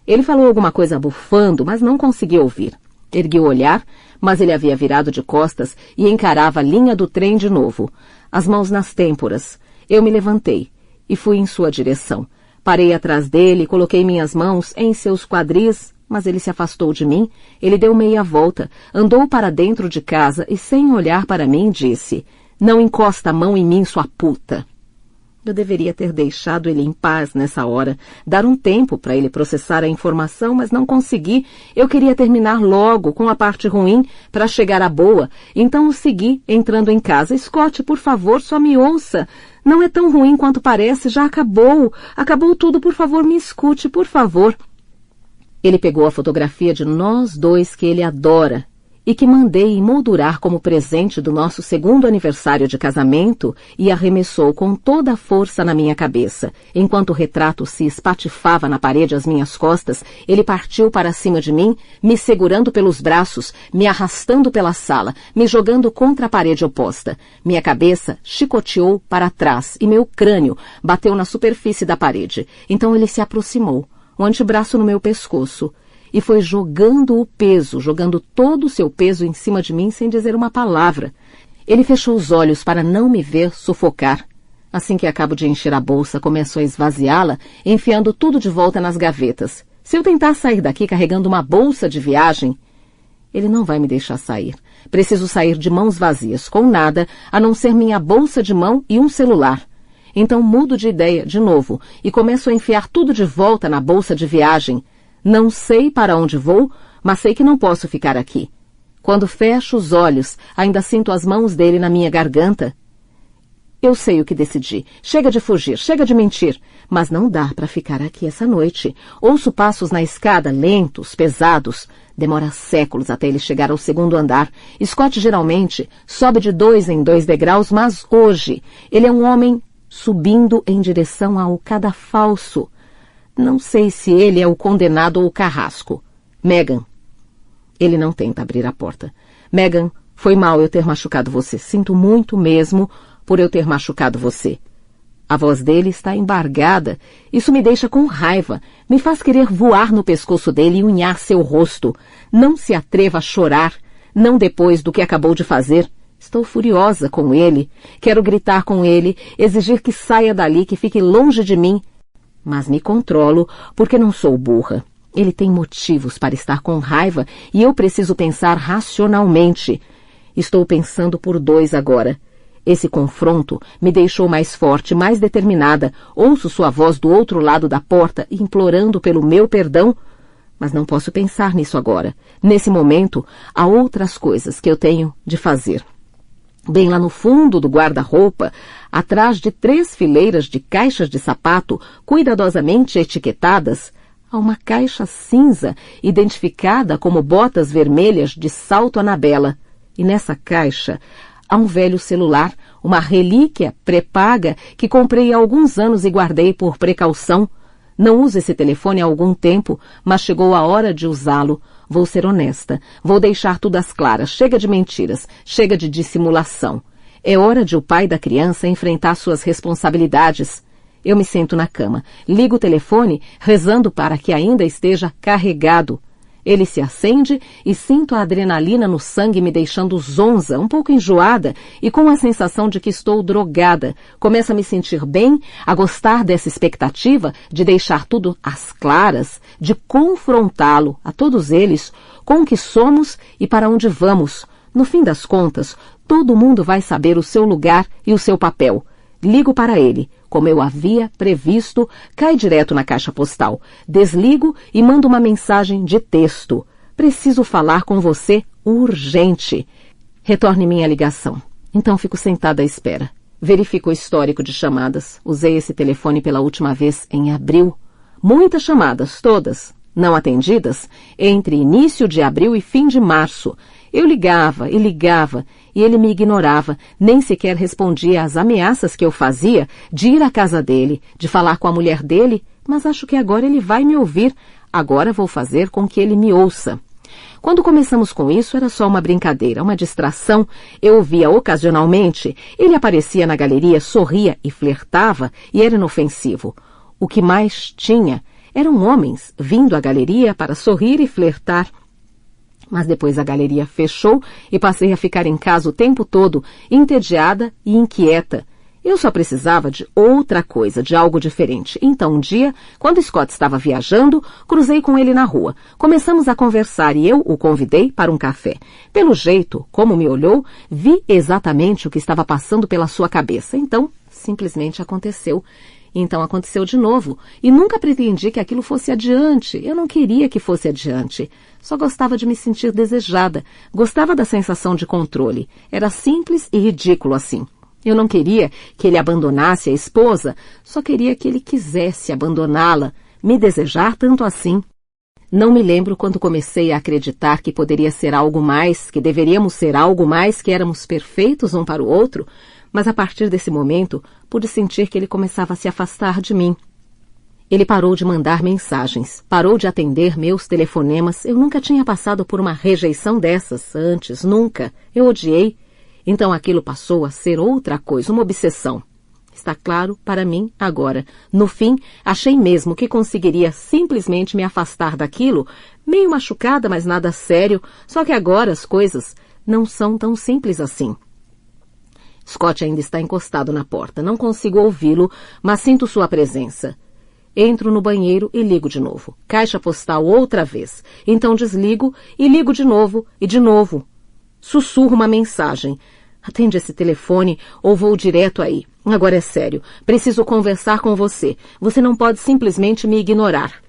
Ele falou alguma coisa bufando, mas não consegui ouvir. Ergui o olhar, mas ele havia virado de costas e encarava a linha do trem de novo, as mãos nas têmporas. Eu me levantei e fui em sua direção. Parei atrás dele, coloquei minhas mãos em seus quadris, mas ele se afastou de mim. Ele deu meia volta, andou para dentro de casa e, sem olhar para mim, disse: "Não encosta a mão em mim, sua puta." Eu deveria ter deixado ele em paz nessa hora, dar um tempo para ele processar a informação, mas não consegui. Eu queria terminar logo com a parte ruim para chegar à boa. Então o segui, entrando em casa. "Scott, por favor, só me ouça. Não é tão ruim quanto parece, já acabou. Acabou tudo, por favor, me escute, por favor." Ele pegou a fotografia de nós dois que ele adora e que mandei emoldurar como presente do nosso 2º aniversário de casamento e arremessou com toda a força na minha cabeça. Enquanto o retrato se espatifava na parede às minhas costas, ele partiu para cima de mim, me segurando pelos braços, me arrastando pela sala, me jogando contra a parede oposta. Minha cabeça chicoteou para trás e meu crânio bateu na superfície da parede. Então ele se aproximou, o antebraço no meu pescoço, e foi jogando o peso, jogando todo o seu peso em cima de mim sem dizer uma palavra. Ele fechou os olhos para não me ver sufocar. Assim que acabo de encher a bolsa, começou a esvaziá-la, enfiando tudo de volta nas gavetas. Se eu tentar sair daqui carregando uma bolsa de viagem, ele não vai me deixar sair. Preciso sair de mãos vazias, com nada, a não ser minha bolsa de mão e um celular. Então mudo de ideia de novo e começo a enfiar tudo de volta na bolsa de viagem. Não sei para onde vou, mas sei que não posso ficar aqui. Quando fecho os olhos, ainda sinto as mãos dele na minha garganta. Eu sei o que decidi. Chega de fugir, chega de mentir. Mas não dá para ficar aqui essa noite. Ouço passos na escada, lentos, pesados. Demora séculos até ele chegar ao 2º andar. Scott geralmente sobe de 2 em 2 degraus, mas hoje ele é um homem subindo em direção ao cadafalso. Não sei se ele é o condenado ou o carrasco. Megan. Ele não tenta abrir a porta. Megan, foi mal eu ter machucado você. Sinto muito mesmo por eu ter machucado você. A voz dele está embargada. Isso me deixa com raiva. Me faz querer voar no pescoço dele e unhar seu rosto. Não se atreva a chorar. Não depois do que acabou de fazer. Estou furiosa com ele. Quero gritar com ele, exigir que saia dali, que fique longe de mim. Mas me controlo, porque não sou burra. Ele tem motivos para estar com raiva e eu preciso pensar racionalmente. Estou pensando por 2 agora. Esse confronto me deixou mais forte, mais determinada. Ouço sua voz do outro lado da porta, implorando pelo meu perdão. Mas não posso pensar nisso agora. Nesse momento, há outras coisas que eu tenho de fazer. Bem lá no fundo do guarda-roupa, atrás de 3 fileiras de caixas de sapato cuidadosamente etiquetadas, há uma caixa cinza identificada como botas vermelhas de salto Anabela. E nessa caixa há um velho celular, uma relíquia pré-paga que comprei há alguns anos e guardei por precaução. Não uso esse telefone há algum tempo, mas chegou a hora de usá-lo. Vou ser honesta. Vou deixar tudo às claras. Chega de mentiras. Chega de dissimulação. É hora de o pai da criança enfrentar suas responsabilidades. Eu me sento na cama. Ligo o telefone, rezando para que ainda esteja carregado. Ele se acende e sinto a adrenalina no sangue me deixando zonza, um pouco enjoada e com a sensação de que estou drogada. Começo a me sentir bem, a gostar dessa expectativa de deixar tudo às claras, de confrontá-lo, a todos eles, com o que somos e para onde vamos. No fim das contas, todo mundo vai saber o seu lugar e o seu papel. Ligo para ele. Como eu havia previsto, cai direto na caixa postal. Desligo e mando uma mensagem de texto. Preciso falar com você urgente. Retorne minha ligação. Então fico sentada à espera. Verifico o histórico de chamadas. Usei esse telefone pela última vez em abril. Muitas chamadas, todas não atendidas, entre início de abril e fim de março. Eu ligava e ele me ignorava, nem sequer respondia às ameaças que eu fazia de ir à casa dele, de falar com a mulher dele, mas acho que agora ele vai me ouvir. Agora vou fazer com que ele me ouça. Quando começamos com isso, era só uma brincadeira, uma distração. Eu o via ocasionalmente, ele aparecia na galeria, sorria e flertava, e era inofensivo. O que mais tinha eram homens vindo à galeria para sorrir e flertar. Mas depois a galeria fechou e passei a ficar em casa o tempo todo, entediada e inquieta. Eu só precisava de outra coisa, de algo diferente. Então, um dia, quando Scott estava viajando, cruzei com ele na rua. Começamos a conversar e eu o convidei para um café. Pelo jeito, como me olhou, vi exatamente o que estava passando pela sua cabeça. Então, simplesmente aconteceu. Então aconteceu de novo, e nunca pretendi que aquilo fosse adiante. Eu não queria que fosse adiante. Só gostava de me sentir desejada. Gostava da sensação de controle. Era simples e ridículo assim. Eu não queria que ele abandonasse a esposa, só queria que ele quisesse abandoná-la, me desejar tanto assim. Não me lembro quando comecei a acreditar que poderia ser algo mais, que deveríamos ser algo mais, que éramos perfeitos um para o outro, mas a partir desse momento pude sentir que ele começava a se afastar de mim. Ele parou de mandar mensagens, parou de atender meus telefonemas. Eu nunca tinha passado por uma rejeição dessas antes, nunca. Eu odiei. Então aquilo passou a ser outra coisa, uma obsessão. Está claro para mim agora. No fim, achei mesmo que conseguiria simplesmente me afastar daquilo, meio machucada, mas nada sério, só que agora as coisas não são tão simples assim. Scott ainda está encostado na porta. Não consigo ouvi-lo, mas sinto sua presença. Entro no banheiro e ligo de novo. Caixa postal outra vez. Então desligo e ligo de novo e de novo. Sussurro uma mensagem. Atende esse telefone ou vou direto aí. Agora é sério. Preciso conversar com você. Você não pode simplesmente me ignorar.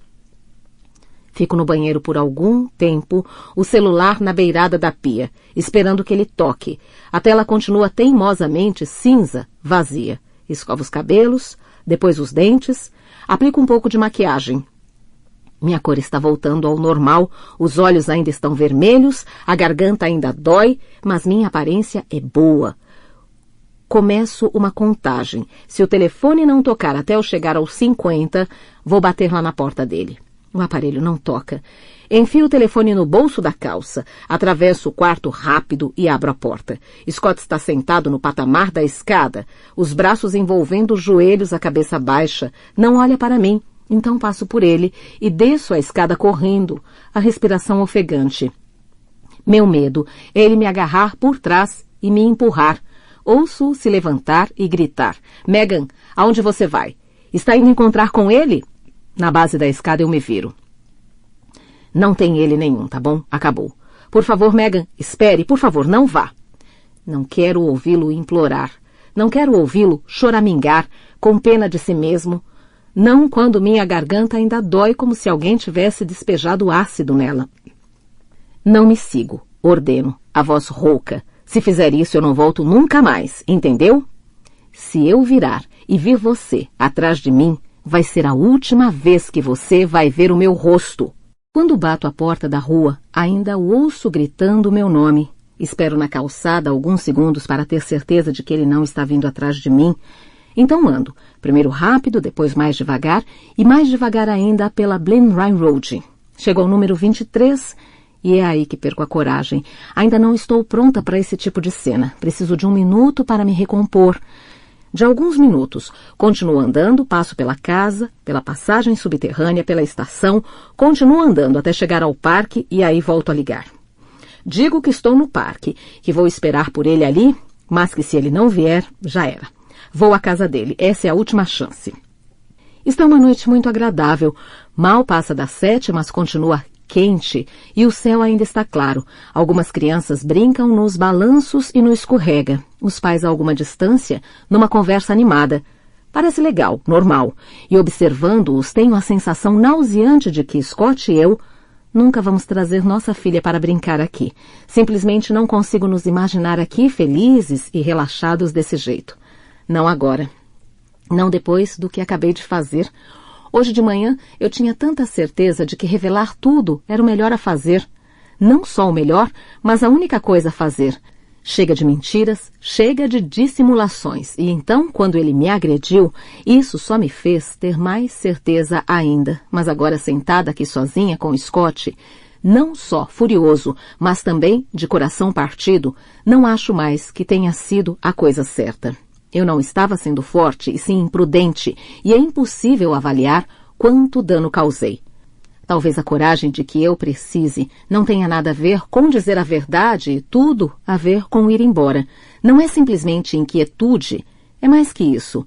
Fico no banheiro por algum tempo, o celular na beirada da pia, esperando que ele toque. A tela continua teimosamente cinza, vazia. Escovo os cabelos, depois os dentes, aplico um pouco de maquiagem. Minha cor está voltando ao normal, os olhos ainda estão vermelhos, a garganta ainda dói, mas minha aparência é boa. Começo uma contagem. Se o telefone não tocar até eu chegar aos 50, vou bater lá na porta dele. O aparelho não toca. Enfio o telefone no bolso da calça, atravesso o quarto rápido e abro a porta. Scott está sentado no patamar da escada, os braços envolvendo os joelhos, a cabeça baixa. Não olha para mim. Então passo por ele e desço a escada correndo, a respiração ofegante. Meu medo é ele me agarrar por trás e me empurrar. Ouço-o se levantar e gritar. Megan, aonde você vai? Está indo encontrar com ele? Na base da escada eu me viro. Não tem ele nenhum, tá bom? Acabou. Por favor, Megan, espere, por favor, não vá. Não quero ouvi-lo implorar. Não quero ouvi-lo choramingar, com pena de si mesmo. Não quando minha garganta ainda dói como se alguém tivesse despejado ácido nela. Não me sigo, ordeno, a voz rouca. Se fizer isso eu não volto nunca mais, entendeu? Se eu virar e vir você atrás de mim, vai ser a última vez que você vai ver o meu rosto. Quando bato a porta da rua, ainda o ouço gritando o meu nome. Espero na calçada alguns segundos para ter certeza de que ele não está vindo atrás de mim. Então ando, primeiro rápido, depois mais devagar e mais devagar ainda pela Blenheim Road. Chego ao número 23 e é aí que perco a coragem. Ainda não estou pronta para esse tipo de cena. Preciso de 1 minuto para me recompor. De alguns minutos, continuo andando, passo pela casa, pela passagem subterrânea, pela estação, continuo andando até chegar ao parque e aí volto a ligar. Digo que estou no parque, que vou esperar por ele ali, mas que se ele não vier, já era. Vou à casa dele, essa é a última chance. Está uma noite muito agradável, mal passa das 7, mas continua quente e o céu ainda está claro. Algumas crianças brincam nos balanços e no escorrega. Os pais a alguma distância, numa conversa animada. Parece legal, normal. E observando-os tenho a sensação nauseante de que Scott e eu nunca vamos trazer nossa filha para brincar aqui. Simplesmente não consigo nos imaginar aqui felizes e relaxados desse jeito. Não agora. Não depois do que acabei de fazer. Hoje de manhã eu tinha tanta certeza de que revelar tudo era o melhor a fazer. Não só o melhor, mas a única coisa a fazer. Chega de mentiras, chega de dissimulações. E então, quando ele me agrediu, isso só me fez ter mais certeza ainda. Mas agora sentada aqui sozinha com Scott, não só furioso, mas também de coração partido, não acho mais que tenha sido a coisa certa. Eu não estava sendo forte e sim imprudente, e é impossível avaliar quanto dano causei. Talvez a coragem de que eu precise não tenha nada a ver com dizer a verdade e tudo a ver com ir embora. Não é simplesmente inquietude, é mais que isso.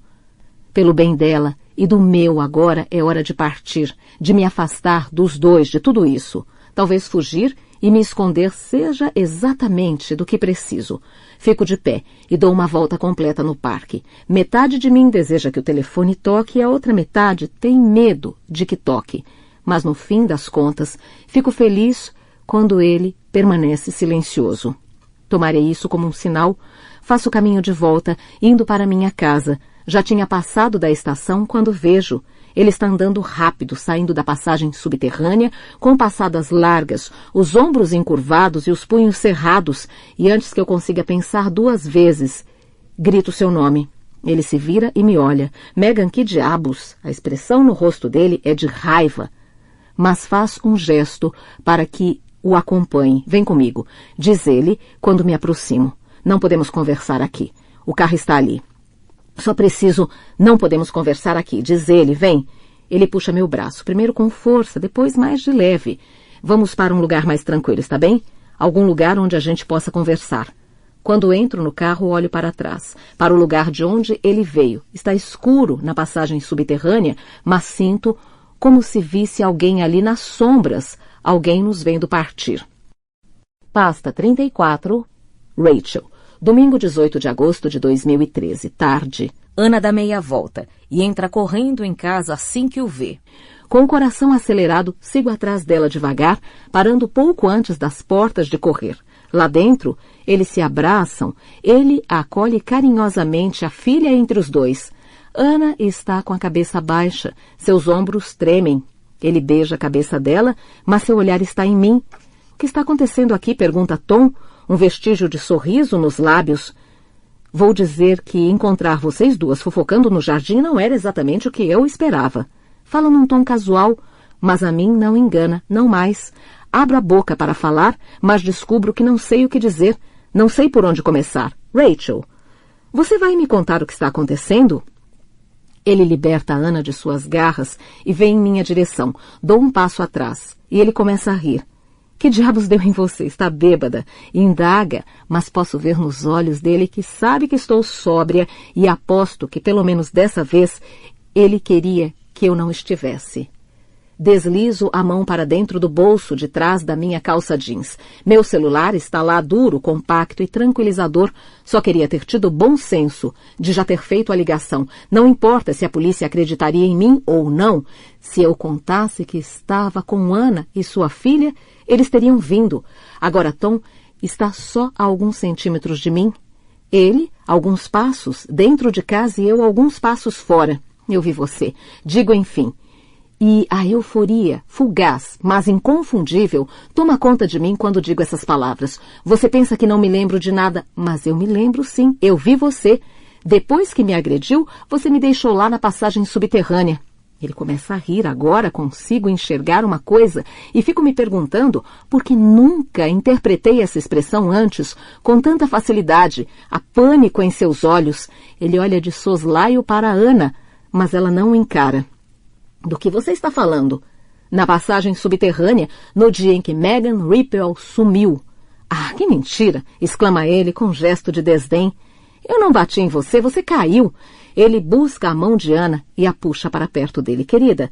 Pelo bem dela e do meu agora é hora de partir, de me afastar dos dois, de tudo isso. Talvez fugir e me esconder seja exatamente do que preciso. Fico de pé e dou uma volta completa no parque. Metade de mim deseja que o telefone toque e a outra metade tem medo de que toque. Mas no fim das contas, fico feliz quando ele permanece silencioso. Tomarei isso como um sinal. Faço o caminho de volta, indo para minha casa. Já tinha passado da estação quando vejo. Ele está andando rápido, saindo da passagem subterrânea, com passadas largas, os ombros encurvados e os punhos cerrados, e antes que eu consiga pensar 2 vezes, grito seu nome. Ele se vira e me olha. Megan, que diabos? A expressão no rosto dele é de raiva. Mas faz um gesto para que o acompanhe. Vem comigo, diz ele quando me aproximo. Não podemos conversar aqui. O carro está ali. Só preciso... Não podemos conversar aqui, diz ele. Vem. Ele puxa meu braço, primeiro com força, depois mais de leve. Vamos para um lugar mais tranquilo, está bem? Algum lugar onde a gente possa conversar. Quando entro no carro, olho para trás, para o lugar de onde ele veio. Está escuro na passagem subterrânea, mas sinto como se visse alguém ali nas sombras, alguém nos vendo partir. Pasta 34, Rachel. Domingo 18 de agosto de 2013, tarde. Ana dá meia volta e entra correndo em casa assim que o vê. Com o coração acelerado, sigo atrás dela devagar, parando pouco antes das portas de correr. Lá dentro, eles se abraçam, ele acolhe carinhosamente a filha entre os dois. Ana está com a cabeça baixa, seus ombros tremem. Ele beija a cabeça dela, mas seu olhar está em mim. O que está acontecendo aqui? Pergunta Tom, um vestígio de sorriso nos lábios. Vou dizer que encontrar vocês duas fofocando no jardim não era exatamente o que eu esperava. Fala num tom casual, mas a mim não engana, não mais. Abro a boca para falar, mas descubro que não sei o que dizer, não sei por onde começar. Rachel, você vai me contar o que está acontecendo? Ele liberta a Ana de suas garras e vem em minha direção. Dou um passo atrás e ele começa a rir. Que diabos deu em você? Está bêbada? Indaga, mas posso ver nos olhos dele que sabe que estou sóbria e aposto que, pelo menos dessa vez, ele queria que eu não estivesse. Deslizo a mão para dentro do bolso de trás da minha calça jeans. Meu celular está lá duro, compacto e tranquilizador. Só queria ter tido bom senso de já ter feito a ligação. Não importa se a polícia acreditaria em mim ou não. Se eu contasse que estava com Ana e sua filha, eles teriam vindo. Agora Tom está só a alguns centímetros de mim. Ele, alguns passos dentro de casa e eu alguns passos fora. Eu vi você. Digo enfim. E a euforia, fugaz, mas inconfundível, toma conta de mim quando digo essas palavras. Você pensa que não me lembro de nada, mas eu me lembro sim. Eu vi você. Depois que me agrediu, você me deixou lá na passagem subterrânea. Ele começa a rir. Agora consigo enxergar uma coisa e fico me perguntando por que nunca interpretei essa expressão antes com tanta facilidade. Há pânico em seus olhos. Ele olha de soslaio para Ana, mas ela não o encara. Do que você está falando? Na passagem subterrânea, no dia em que Megan Ripple sumiu. Ah, que mentira! Exclama ele com um gesto de desdém. Eu não bati em você, você caiu. Ele busca a mão de Ana e a puxa para perto dele. Querida,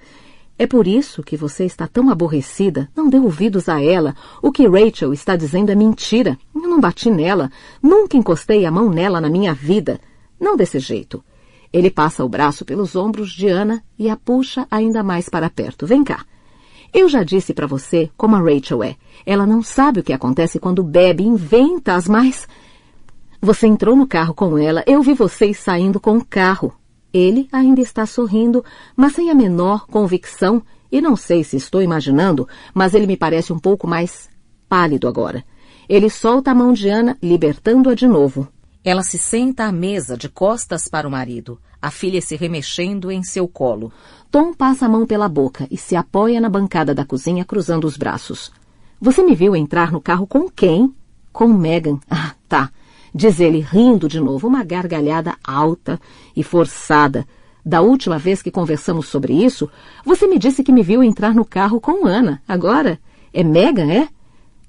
é por isso que você está tão aborrecida. Não dê ouvidos a ela. O que Rachel está dizendo é mentira. Eu não bati nela. Nunca encostei a mão nela na minha vida. Não desse jeito. Ele passa o braço pelos ombros de Ana e a puxa ainda mais para perto. Vem cá. Eu já disse para você como a Rachel é. Ela não sabe o que acontece quando bebe, inventa as mais... Você entrou no carro com ela, eu vi vocês saindo com o carro. Ele ainda está sorrindo, mas sem a menor convicção, e não sei se estou imaginando, mas ele me parece um pouco mais pálido agora. Ele solta a mão de Ana, libertando-a de novo. Ela se senta à mesa, de costas para o marido, a filha se remexendo em seu colo. Tom passa a mão pela boca e se apoia na bancada da cozinha, cruzando os braços. Você me viu entrar no carro com quem? Com Megan. Ah, tá. Diz ele, rindo de novo, uma gargalhada alta e forçada. Da última vez que conversamos sobre isso, você me disse que me viu entrar no carro com Ana. Agora, é Megan, é?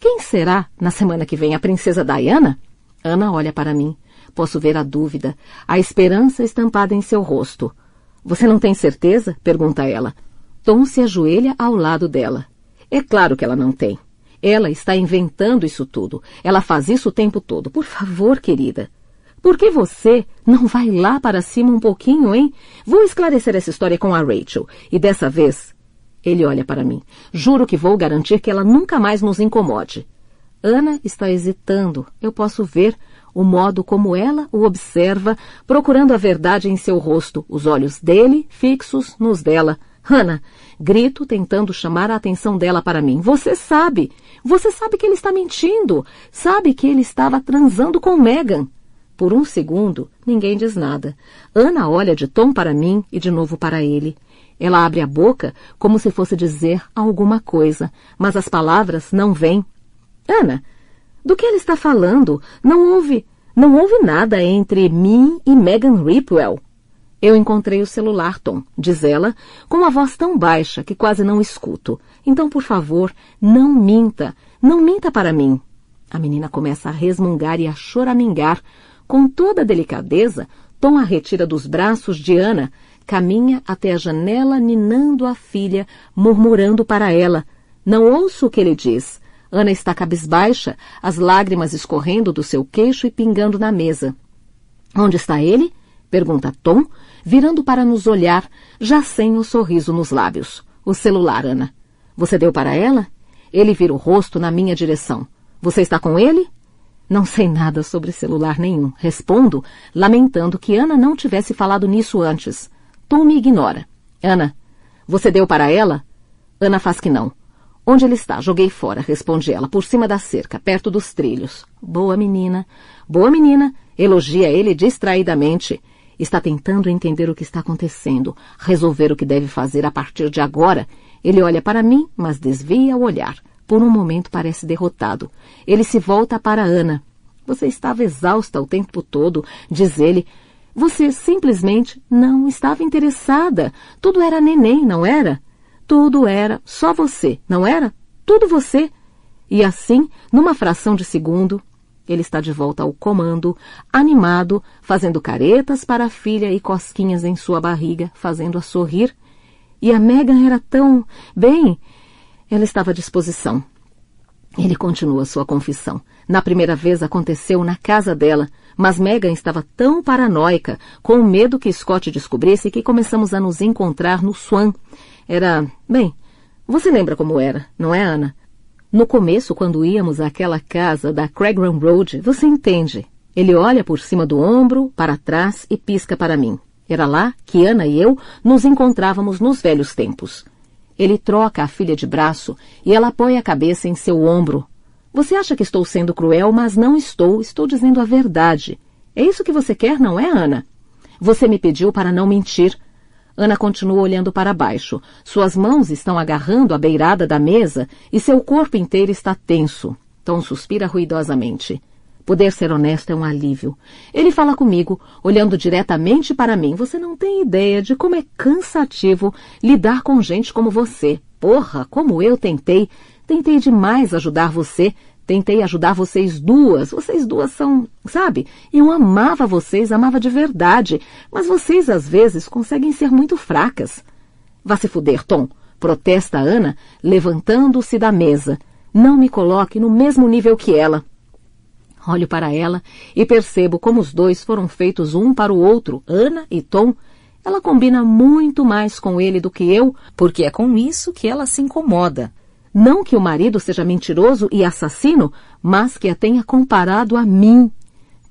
Quem será na semana que vem, a princesa Diana? Ana olha para mim. Posso ver a dúvida, a esperança estampada em seu rosto. Você não tem certeza? Pergunta ela. Tom se ajoelha ao lado dela. É claro que ela não tem. Ela está inventando isso tudo. Ela faz isso o tempo todo. Por favor, querida. Por que você não vai lá para cima um pouquinho, hein? Vou esclarecer essa história com a Rachel. E dessa vez, ele olha para mim. Juro que vou garantir que ela nunca mais nos incomode. Ana está hesitando. Eu posso ver o modo como ela o observa, procurando a verdade em seu rosto, os olhos dele fixos nos dela. Ana, grito tentando chamar a atenção dela para mim. Você sabe que ele está mentindo. Sabe que ele estava transando com Megan. Por um segundo, ninguém diz nada. Ana olha de Tom para mim e de novo para ele. Ela abre a boca como se fosse dizer alguma coisa, mas as palavras não vêm. Ana, do que ele está falando? Não houve nada entre mim e Megan Ripwell. Eu encontrei o celular, Tom, diz ela, com uma voz tão baixa que quase não escuto. Então, por favor, não minta para mim. A menina começa a resmungar e a choramingar. Com toda a delicadeza, Tom a retira dos braços de Ana, caminha até a janela ninando a filha, murmurando para ela. Não ouço o que ele diz. Ana está cabisbaixa, as lágrimas escorrendo do seu queixo e pingando na mesa. Onde está ele? Pergunta Tom, virando para nos olhar, já sem o sorriso nos lábios. O celular, Ana. Você deu para ela? Ele vira o rosto na minha direção. Você está com ele? Não sei nada sobre celular nenhum. Respondo, lamentando que Ana não tivesse falado nisso antes. Tom me ignora. Ana, você deu para ela? Ana faz que não. Onde ele está? Joguei fora, responde ela, por cima da cerca, perto dos trilhos. Boa menina, elogia ele distraidamente. Está tentando entender o que está acontecendo, resolver o que deve fazer a partir de agora. Ele olha para mim, mas desvia o olhar. Por um momento parece derrotado. Ele se volta para Ana. Você estava exausta o tempo todo, diz ele. Você simplesmente não estava interessada. Tudo era neném, não era? Tudo era só você, não era? Tudo você. E assim, numa fração de segundo, ele está de volta ao comando, animado, fazendo caretas para a filha e cosquinhas em sua barriga, fazendo-a sorrir. E a Megan era tão... Bem, ela estava à disposição. Ele continua sua confissão. Na primeira vez aconteceu na casa dela, mas Megan estava tão paranoica, com medo que Scott descobrisse, que começamos a nos encontrar no Swan. Bem, você lembra como era, não é, Ana? No começo, quando íamos àquela casa da Craigran Road, você entende. Ele olha por cima do ombro, para trás e pisca para mim. Era lá que Ana e eu nos encontrávamos nos velhos tempos. Ele troca a filha de braço e ela apoia a cabeça em seu ombro. Você acha que estou sendo cruel, mas não estou dizendo a verdade. É isso que você quer, não é, Ana? Você me pediu para não mentir. Ana continua olhando para baixo. Suas mãos estão agarrando a beirada da mesa e seu corpo inteiro está tenso. Tom suspira ruidosamente. Poder ser honesto é um alívio. Ele fala comigo, olhando diretamente para mim. Você não tem ideia de como é cansativo lidar com gente como você. Porra, como eu tentei. Tentei demais ajudar você. Tentei ajudar vocês duas. Vocês duas são, sabe? Eu amava vocês, amava de verdade. Mas vocês, às vezes, conseguem ser muito fracas. Vá se fuder, Tom. Protesta Ana, levantando-se da mesa. Não me coloque no mesmo nível que ela. Olho para ela e percebo como os dois foram feitos um para o outro, Ana e Tom. Ela combina muito mais com ele do que eu, porque é com isso que ela se incomoda. Não que o marido seja mentiroso e assassino, mas que a tenha comparado a mim.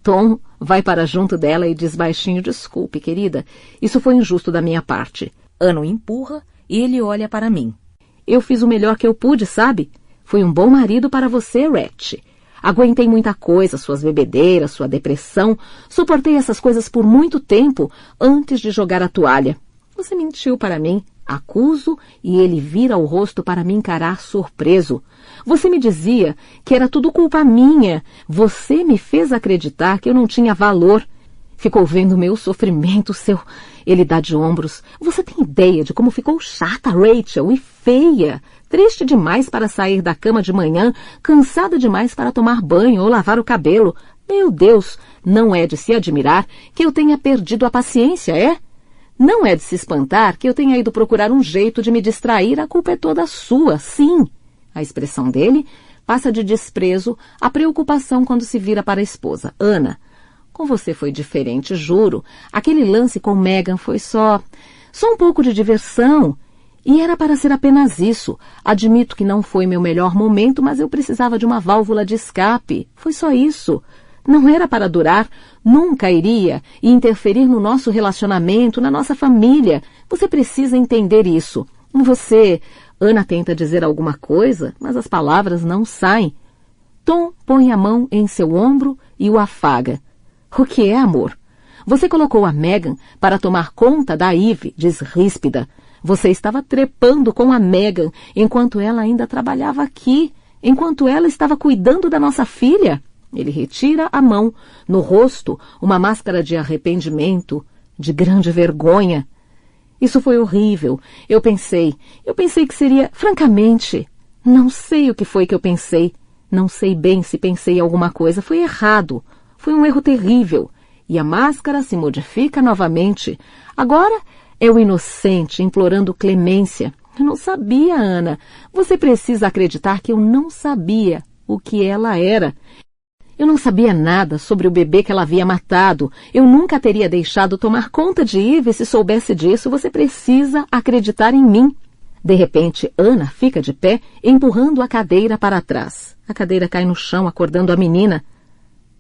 Tom vai para junto dela e diz baixinho, desculpe, querida, isso foi injusto da minha parte. Ana o empurra e ele olha para mim. Eu fiz o melhor que eu pude, sabe? Fui um bom marido para você, Rhett. Aguentei muita coisa, suas bebedeiras, sua depressão. Suportei essas coisas por muito tempo antes de jogar a toalha. Você mentiu para mim. Acuso e ele vira o rosto para me encarar surpreso. Você me dizia que era tudo culpa minha. Você me fez acreditar que eu não tinha valor. Ficou vendo meu sofrimento, seu... Ele dá de ombros. Você tem ideia de como ficou chata, Rachel, e feia? Triste demais para sair da cama de manhã, cansada demais para tomar banho ou lavar o cabelo. Meu Deus, não é de se admirar que eu tenha perdido a paciência, é? Não é de se espantar que eu tenha ido procurar um jeito de me distrair, a culpa é toda sua, sim. A expressão dele passa de desprezo a preocupação quando se vira para a esposa. Ana, com você foi diferente, juro. Aquele lance com Megan foi só um pouco de diversão. E era para ser apenas isso. Admito que não foi meu melhor momento, mas eu precisava de uma válvula de escape. Foi só isso. Não era para durar, nunca iria e interferir no nosso relacionamento, na nossa família. Você precisa entender isso. Você... Ana tenta dizer alguma coisa, mas as palavras não saem. Tom põe a mão em seu ombro e o afaga. O que é, amor? Você colocou a Megan para tomar conta da Ivy, diz ríspida. Você estava trepando com a Megan enquanto ela ainda trabalhava aqui, enquanto ela estava cuidando da nossa filha. Ele retira a mão, no rosto, uma máscara de arrependimento, de grande vergonha. Isso foi horrível. Eu pensei que seria, francamente, não sei o que foi que eu pensei. Não sei bem se pensei alguma coisa. Foi errado. Foi um erro terrível. E a máscara se modifica novamente. Agora é o inocente implorando clemência. Eu não sabia, Ana. Você precisa acreditar que eu não sabia o que ela era. Eu não sabia nada sobre o bebê que ela havia matado. Eu nunca teria deixado tomar conta de Ivy se soubesse disso. Você precisa acreditar em mim. De repente, Ana fica de pé, empurrando a cadeira para trás. A cadeira cai no chão, acordando a menina.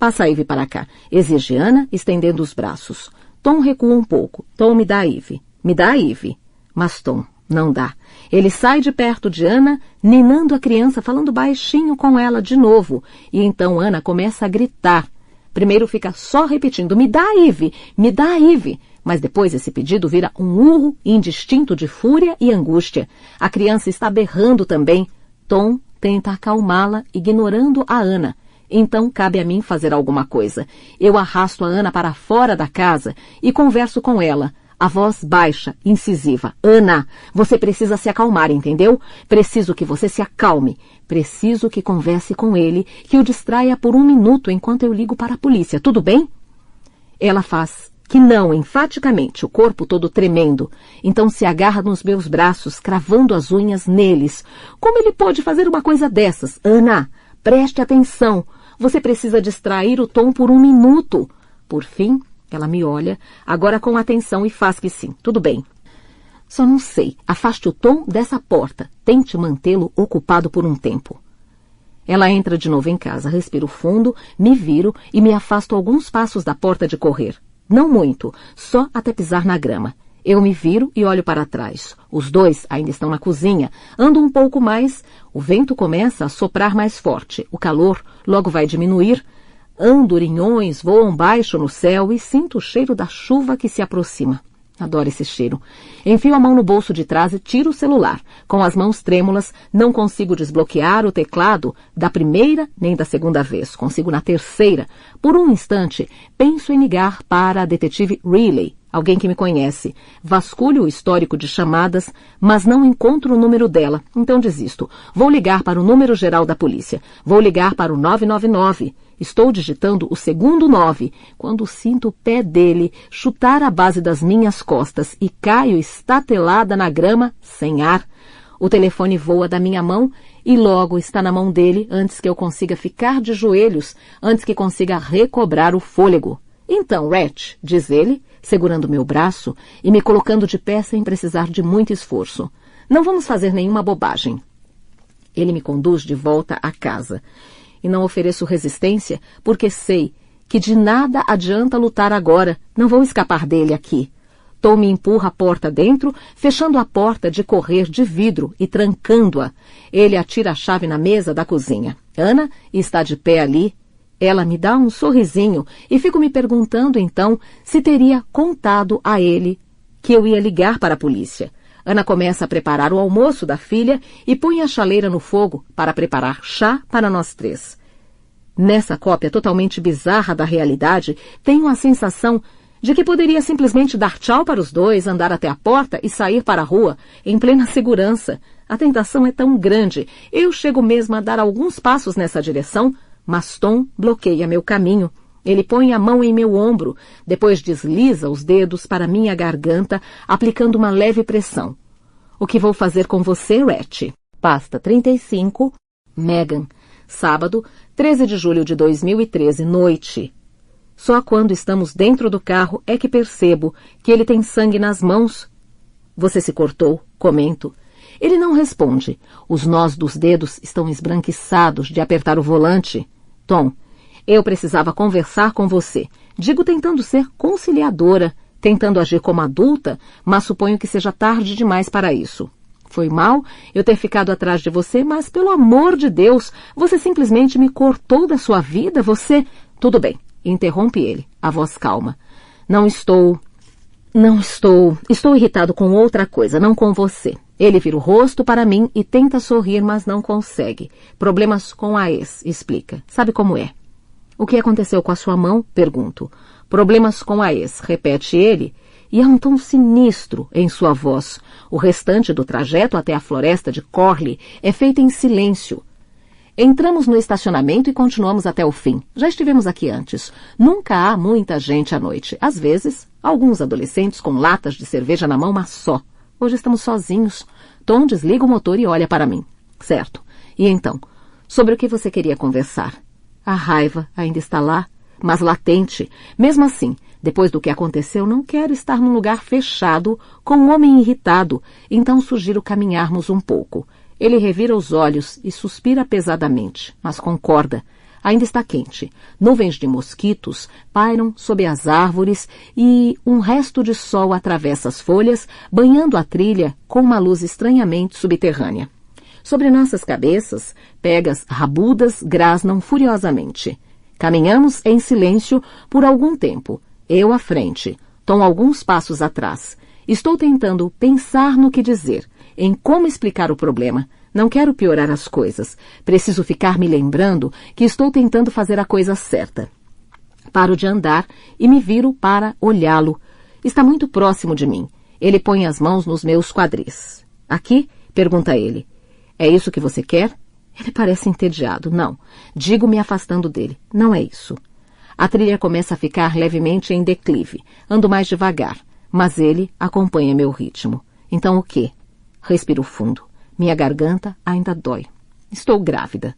Passa a Ivy para cá, exige Ana, estendendo os braços. Tom recua um pouco. Tom, me dá a Ivy. Me dá a Ivy. Mas Tom, não dá. Ele sai de perto de Ana, ninando a criança, falando baixinho com ela de novo. E então Ana começa a gritar. Primeiro fica só repetindo, me dá a Ivy, me dá a Ivy. Mas depois esse pedido vira um urro indistinto de fúria e angústia. A criança está berrando também. Tom tenta acalmá-la, ignorando a Ana. Então cabe a mim fazer alguma coisa. Eu arrasto a Ana para fora da casa e converso com ela. A voz baixa, incisiva. Ana, você precisa se acalmar, entendeu? Preciso que você se acalme. Preciso que converse com ele, que o distraia por 1 minuto enquanto eu ligo para a polícia. Tudo bem? Ela faz que não, enfaticamente, o corpo todo tremendo. Então se agarra nos meus braços, cravando as unhas neles. Como ele pode fazer uma coisa dessas? Ana, preste atenção. Você precisa distrair o Tom por 1 minuto. Por fim, ela me olha, agora com atenção, e faz que sim. Tudo bem. Só não sei. Afaste o Tom dessa porta. Tente mantê-lo ocupado por um tempo. Ela entra de novo em casa, respiro fundo, me viro e me afasto alguns passos da porta de correr. Não muito, só até pisar na grama. Eu me viro e olho para trás. Os dois ainda estão na cozinha. Ando um pouco mais. O vento começa a soprar mais forte. O calor logo vai diminuir. Andorinhões voam baixo no céu e sinto o cheiro da chuva que se aproxima. Adoro esse cheiro. Enfio a mão no bolso de trás e tiro o celular. Com as mãos trêmulas, não consigo desbloquear o teclado da primeira nem da segunda vez. Consigo na terceira. Por um instante, penso em ligar para a detetive Riley, alguém que me conhece. Vasculho o histórico de chamadas, mas não encontro o número dela. Então desisto. Vou ligar para o número geral da polícia. Vou ligar para o 999. Estou digitando o segundo 9, quando sinto o pé dele chutar a base das minhas costas e caio estatelada na grama, sem ar. O telefone voa da minha mão e logo está na mão dele antes que eu consiga ficar de joelhos, antes que consiga recobrar o fôlego. Então, Rhett, diz ele, segurando meu braço e me colocando de pé sem precisar de muito esforço. Não vamos fazer nenhuma bobagem. Ele me conduz de volta à casa. E não ofereço resistência porque sei que de nada adianta lutar agora. Não vou escapar dele aqui. Tom me empurra a porta dentro, fechando a porta de correr de vidro e trancando-a. Ele atira a chave na mesa da cozinha. Ana está de pé ali. Ela me dá um sorrisinho e fico me perguntando então se teria contado a ele que eu ia ligar para a polícia. Ana começa a preparar o almoço da filha e põe a chaleira no fogo para preparar chá para nós 3. Nessa cópia totalmente bizarra da realidade, tenho a sensação de que poderia simplesmente dar tchau para os dois, andar até a porta e sair para a rua, em plena segurança. A tentação é tão grande. Eu chego mesmo a dar alguns passos nessa direção, mas Tom bloqueia meu caminho. Ele põe a mão em meu ombro, depois desliza os dedos para minha garganta, aplicando uma leve pressão. O que vou fazer com você, Rhett? Pasta 35, Megan. Sábado, 13 de julho de 2013, noite. Só quando estamos dentro do carro é que percebo que ele tem sangue nas mãos. Você se cortou? Comento. Ele não responde. Os nós dos dedos estão esbranquiçados de apertar o volante. Tom, eu precisava conversar com você. Digo tentando ser conciliadora, tentando agir como adulta, mas suponho que seja tarde demais para isso. Foi mal eu ter ficado atrás de você, mas pelo amor de Deus, você simplesmente me cortou da sua vida, você... Tudo bem, interrompe ele, a voz calma. Estou irritado com outra coisa, não com você. Ele vira o rosto para mim e tenta sorrir, mas não consegue. Problemas com a ex, explica. Sabe como é? O que aconteceu com a sua mão? Pergunto. Problemas com a ex, repete ele, e há um tom sinistro em sua voz. O restante do trajeto até a floresta de Corley é feito em silêncio. Entramos no estacionamento e continuamos até o fim. Já estivemos aqui antes. Nunca há muita gente à noite. Às vezes, alguns adolescentes com latas de cerveja na mão, mas só. Hoje estamos sozinhos. Tom desliga o motor e olha para mim. Certo. E então, sobre o que você queria conversar? A raiva ainda está lá, mas latente. Mesmo assim, depois do que aconteceu, não quero estar num lugar fechado com um homem irritado, então sugiro caminharmos um pouco. Ele revira os olhos e suspira pesadamente, mas concorda. Ainda está quente. Nuvens de mosquitos pairam sob as árvores e um resto de sol atravessa as folhas, banhando a trilha com uma luz estranhamente subterrânea. Sobre nossas cabeças, pegas rabudas grasnam furiosamente. Caminhamos em silêncio por algum tempo. Eu à frente, Tom alguns passos atrás. Estou tentando pensar no que dizer, em como explicar o problema. Não quero piorar as coisas. Preciso ficar me lembrando que estou tentando fazer a coisa certa. Paro de andar e me viro para olhá-lo. Está muito próximo de mim. Ele põe as mãos nos meus quadris. Aqui? Pergunta ele. É isso que você quer? Ele parece entediado. Não. Digo me afastando dele. Não é isso. A trilha começa a ficar levemente em declive. Ando mais devagar, mas ele acompanha meu ritmo. Então o quê? Respiro fundo. Minha garganta ainda dói. Estou grávida.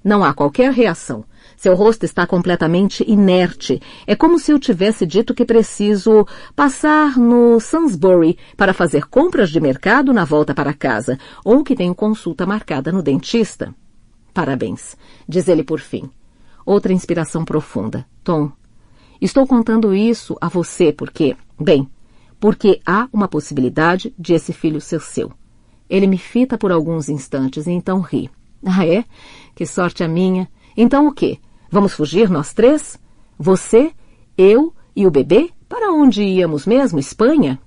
Não há qualquer reação. Seu rosto está completamente inerte. É como se eu tivesse dito que preciso passar no Sainsbury para fazer compras de mercado na volta para casa, ou que tenho consulta marcada no dentista. Parabéns, diz ele por fim. Outra inspiração profunda. Tom, estou contando isso a você porque há uma possibilidade de esse filho ser seu. Ele me fita por alguns instantes e então ri. Ah, é? Que sorte a minha. Então o quê? Vamos fugir nós 3? Você, eu e o bebê? Para onde íamos mesmo? Espanha?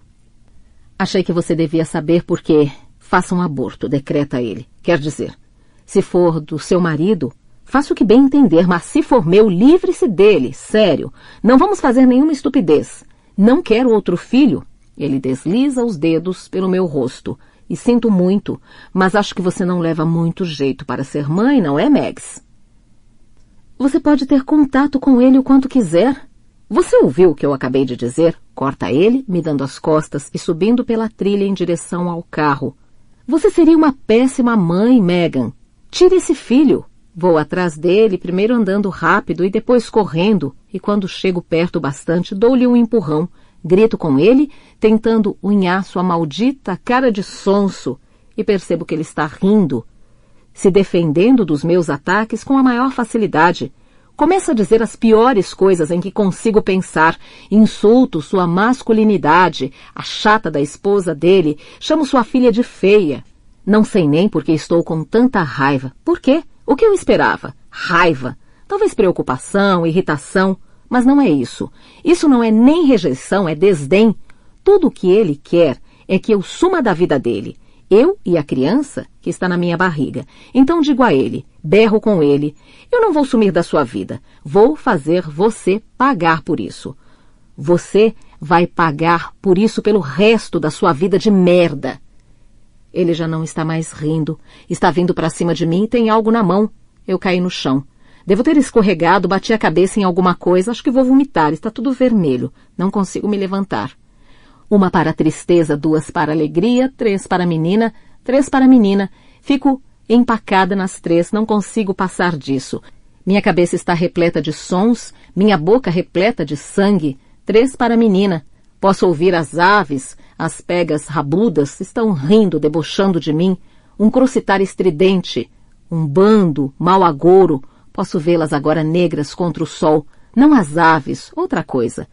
Achei que você devia saber porque... Faça um aborto, decreta ele. Quer dizer, se for do seu marido, faça o que bem entender, mas se for meu, livre-se dele, sério. Não vamos fazer nenhuma estupidez. Não quero outro filho. Ele desliza os dedos pelo meu rosto. E sinto muito, mas acho que você não leva muito jeito para ser mãe, não é, Megs? Você pode ter contato com ele o quanto quiser. Você ouviu o que eu acabei de dizer? Corta ele, me dando as costas e subindo pela trilha em direção ao carro. Você seria uma péssima mãe, Megan. Tire esse filho. Vou atrás dele, primeiro andando rápido e depois correndo, e quando chego perto bastante, dou-lhe um empurrão. Grito com ele, tentando unhar sua maldita cara de sonso, e percebo que ele está rindo, se defendendo dos meus ataques com a maior facilidade. Começa a dizer as piores coisas em que consigo pensar. Insulto sua masculinidade, a chata da esposa dele, chamo sua filha de feia. Não sei nem por que estou com tanta raiva. Por quê? O que eu esperava? Raiva. Talvez preocupação, irritação. Mas não é isso. Isso não é nem rejeição, é desdém. Tudo o que ele quer é que eu suma da vida dele. Eu e a criança que está na minha barriga. Então digo a ele, berro com ele, eu não vou sumir da sua vida. Vou fazer você pagar por isso. Você vai pagar por isso pelo resto da sua vida de merda. Ele já não está mais rindo. Está vindo para cima de mim e tem algo na mão. Eu caí no chão. Devo ter escorregado, bati a cabeça em alguma coisa. Acho que vou vomitar. Está tudo vermelho. Não consigo me levantar. 1 para a tristeza, 2 para a alegria, 3 para a menina, 3 para a menina. Fico empacada nas 3. Não consigo passar disso. Minha cabeça está repleta de sons. Minha boca repleta de sangue. 3 para a menina. Posso ouvir as aves, as pegas rabudas, estão rindo, debochando de mim. Um crocitar estridente, um bando, mau agouro. Posso vê-las agora negras contra o sol. Não as aves, outra coisa.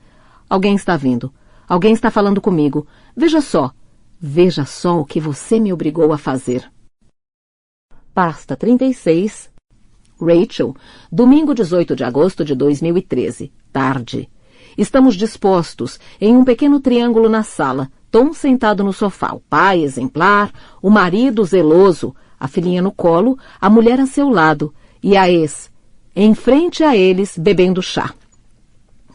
Alguém está vindo. Alguém está falando comigo. Veja só o que você me obrigou a fazer. Pasta 36. Rachel, domingo 18 de agosto de 2013, tarde. Estamos dispostos em um pequeno triângulo na sala. Tom sentado no sofá, o pai exemplar, o marido zeloso, a filhinha no colo, a mulher a seu lado e a ex, em frente a eles, bebendo chá.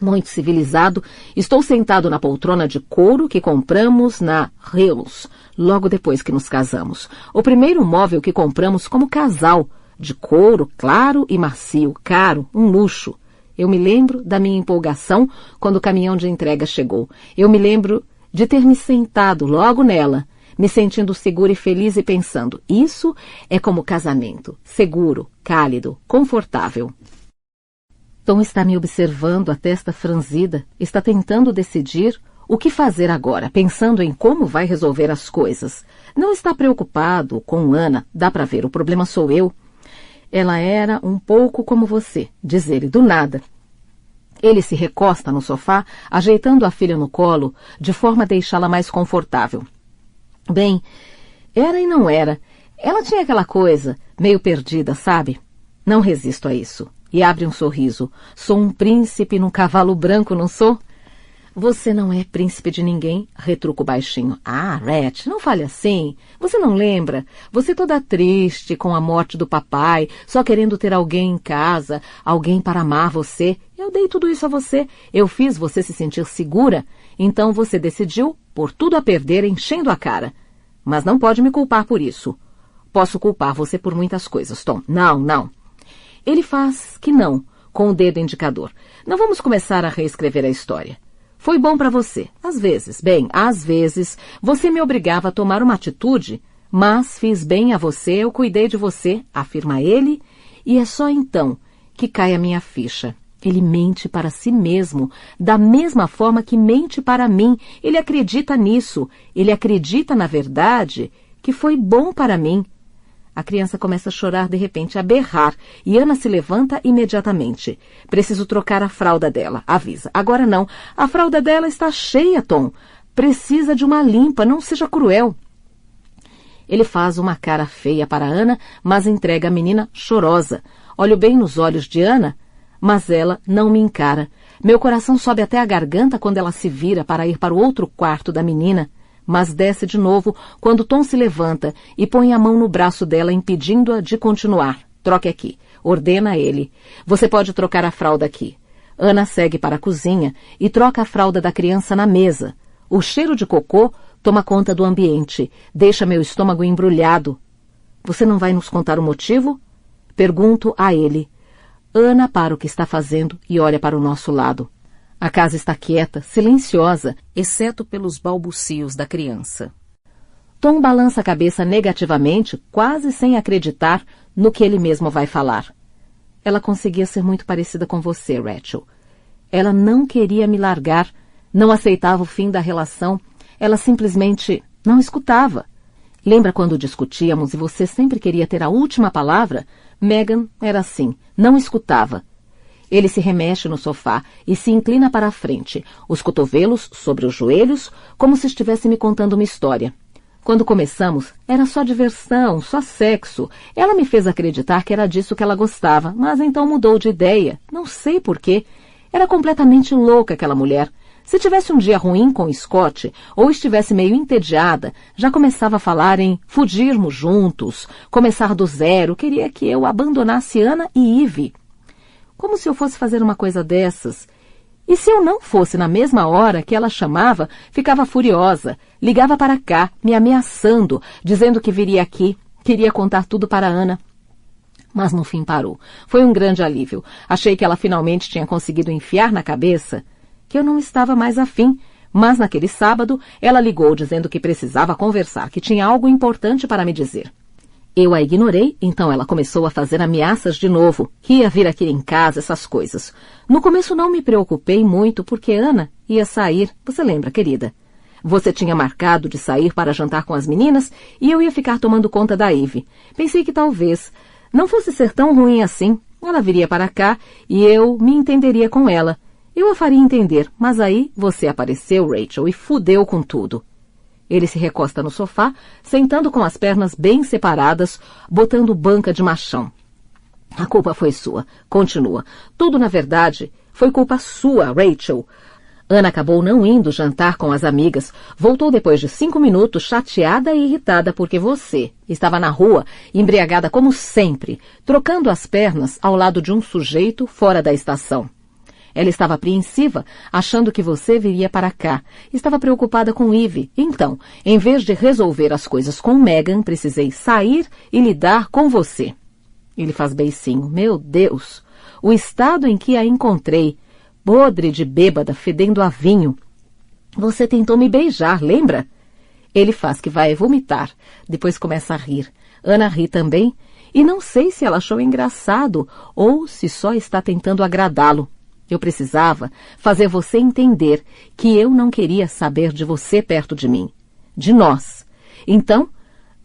Muito civilizado, estou sentado na poltrona de couro que compramos na Hills, logo depois que nos casamos. O primeiro móvel que compramos como casal, de couro claro e macio, caro, um luxo. Eu me lembro da minha empolgação quando o caminhão de entrega chegou. Eu me lembro de ter me sentado logo nela, me sentindo segura e feliz e pensando, isso é como casamento, seguro, cálido, confortável. Tom está me observando, a testa franzida, está tentando decidir o que fazer agora, pensando em como vai resolver as coisas. Não está preocupado com Ana, dá para ver, o problema sou eu. Ela era um pouco como você, diz ele, do nada. Ele se recosta no sofá, ajeitando a filha no colo, de forma a deixá-la mais confortável. Bem, era e não era. Ela tinha aquela coisa, meio perdida, sabe? Não resisto a isso. E abre um sorriso. Sou um príncipe num cavalo branco, não sou? Você não é príncipe de ninguém, retruco baixinho. Ah, Rhett, não fale assim. Você não lembra? Você toda triste com a morte do papai, só querendo ter alguém em casa, alguém para amar você. Eu dei tudo isso a você. Eu fiz você se sentir segura. Então você decidiu pôr tudo a perder enchendo a cara. Mas não pode me culpar por isso. Posso culpar você por muitas coisas, Tom. Não. Ele faz que não, com o dedo indicador. Não vamos começar a reescrever a história. Foi bom para você. Às vezes, você me obrigava a tomar uma atitude, mas fiz bem a você, eu cuidei de você, afirma ele, e é só então que cai a minha ficha. Ele mente para si mesmo, da mesma forma que mente para mim. Ele acredita nisso. Ele acredita, na verdade, que foi bom para mim. A criança começa a chorar de repente, a berrar, e Ana se levanta imediatamente. Preciso trocar a fralda dela, avisa. Agora não, a fralda dela está cheia, Tom. Precisa de uma limpa, não seja cruel. Ele faz uma cara feia para Ana, mas entrega a menina chorosa. Olho bem nos olhos de Ana, mas ela não me encara. Meu coração sobe até a garganta quando ela se vira para ir para o outro quarto da menina, mas desce de novo quando Tom se levanta e põe a mão no braço dela, impedindo-a de continuar. Troque aqui, ordena ele. Você pode trocar a fralda aqui. Ana segue para a cozinha e troca a fralda da criança na mesa. O cheiro de cocô toma conta do ambiente, deixa meu estômago embrulhado. Você não vai nos contar o motivo? Pergunto a ele. Ana para o que está fazendo e olha para o nosso lado. A casa está quieta, silenciosa, exceto pelos balbucios da criança. Tom balança a cabeça negativamente, quase sem acreditar no que ele mesmo vai falar. Ela conseguia ser muito parecida com você, Rachel. Ela não queria me largar, não aceitava o fim da relação, ela simplesmente não escutava. Lembra quando discutíamos e você sempre queria ter a última palavra? Megan era assim, não escutava. Ele se remexe no sofá e se inclina para a frente, os cotovelos sobre os joelhos, como se estivesse me contando uma história. Quando começamos, era só diversão, só sexo. Ela me fez acreditar que era disso que ela gostava, mas então mudou de ideia. Não sei por quê. Era completamente louca aquela mulher. Se tivesse um dia ruim com Scott, ou estivesse meio entediada, já começava a falar em fugirmos juntos, começar do zero, queria que eu abandonasse Ana e Ivy. Como se eu fosse fazer uma coisa dessas. E se eu não fosse na mesma hora que ela chamava, ficava furiosa, ligava para cá, me ameaçando, dizendo que viria aqui, queria contar tudo para Ana. Mas no fim parou. Foi um grande alívio. Achei que ela finalmente tinha conseguido enfiar na cabeça que eu não estava mais afim, mas naquele sábado ela ligou dizendo que precisava conversar, que tinha algo importante para me dizer. Eu a ignorei, então ela começou a fazer ameaças de novo, que ia vir aqui em casa, essas coisas. No começo não me preocupei muito porque Ana ia sair, você lembra, querida? Você tinha marcado de sair para jantar com as meninas e eu ia ficar tomando conta da Ivy. Pensei que talvez não fosse ser tão ruim assim. Ela viria para cá e eu me entenderia com ela. Eu a faria entender, mas aí você apareceu, Rachel, e fudeu com tudo. Ele se recosta no sofá, sentando com as pernas bem separadas, botando banca de machão. A culpa foi sua. Continua. Tudo, na verdade, foi culpa sua, Rachel. Ana acabou não indo jantar com as amigas. Voltou depois de 5 minutos, chateada e irritada, porque você estava na rua, embriagada como sempre, trocando as pernas ao lado de um sujeito fora da estação. Ela estava apreensiva, achando que você viria para cá. Estava preocupada com Ivy. Então, em vez de resolver as coisas com Megan, precisei sair e lidar com você. Ele faz beicinho. Meu Deus! O estado em que a encontrei, podre de bêbada, fedendo a vinho. Você tentou me beijar, lembra? Ele faz que vai vomitar. Depois começa a rir. Ana ri também. E não sei se ela achou engraçado ou se só está tentando agradá-lo. Eu precisava fazer você entender que eu não queria saber de você perto de mim. De nós. Então,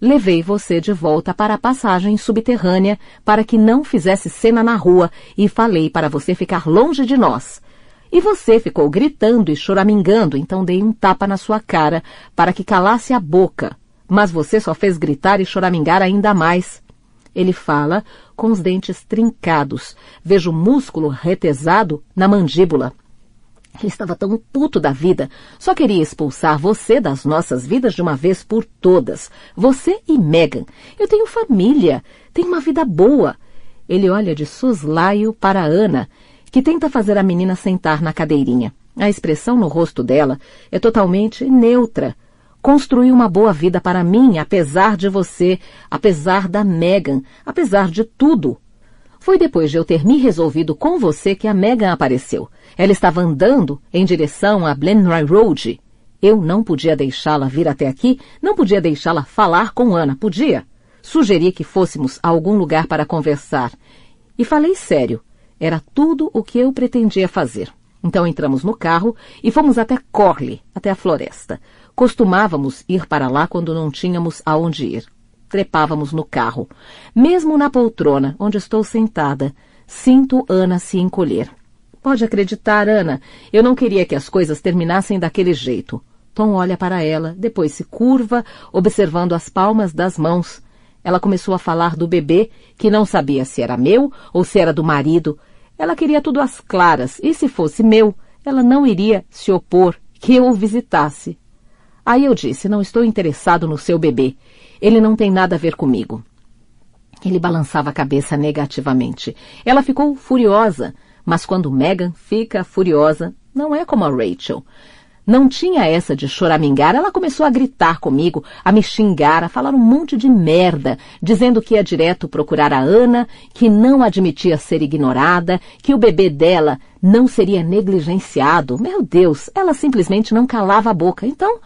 levei você de volta para a passagem subterrânea para que não fizesse cena na rua e falei para você ficar longe de nós. E você ficou gritando e choramingando, então dei um tapa na sua cara para que calasse a boca. Mas você só fez gritar e choramingar ainda mais. Ele fala com os dentes trincados. Vejo músculo retesado na mandíbula. Ele estava tão puto da vida. Só queria expulsar você das nossas vidas de uma vez por todas. Você e Megan. Eu tenho família. Tenho uma vida boa. Ele olha de soslaio para Ana, que tenta fazer a menina sentar na cadeirinha. A expressão no rosto dela é totalmente neutra. Construí uma boa vida para mim, apesar de você, apesar da Megan, apesar de tudo. Foi depois de eu ter me resolvido com você que a Megan apareceu. Ela estava andando em direção a Blenheim Road. Eu não podia deixá-la vir até aqui, não podia deixá-la falar com Ana, podia? Sugeri que fôssemos a algum lugar para conversar. E falei sério, era tudo o que eu pretendia fazer. Então entramos no carro e fomos até Corley, até a floresta. Costumávamos ir para lá quando não tínhamos aonde ir. Trepávamos no carro. Mesmo na poltrona, onde estou sentada, sinto Ana se encolher. Pode acreditar, Ana, eu não queria que as coisas terminassem daquele jeito. Tom olha para ela, depois se curva, observando as palmas das mãos. Ela começou a falar do bebê, que não sabia se era meu ou se era do marido. Ela queria tudo às claras, e se fosse meu, ela não iria se opor que eu o visitasse. Aí eu disse, não estou interessado no seu bebê. Ele não tem nada a ver comigo. Ele balançava a cabeça negativamente. Ela ficou furiosa, mas quando Megan fica furiosa, não é como a Rachel. Não tinha essa de choramingar, ela começou a gritar comigo, a me xingar, a falar um monte de merda, dizendo que ia direto procurar a Ana, que não admitia ser ignorada, que o bebê dela não seria negligenciado. Meu Deus, ela simplesmente não calava a boca. Então,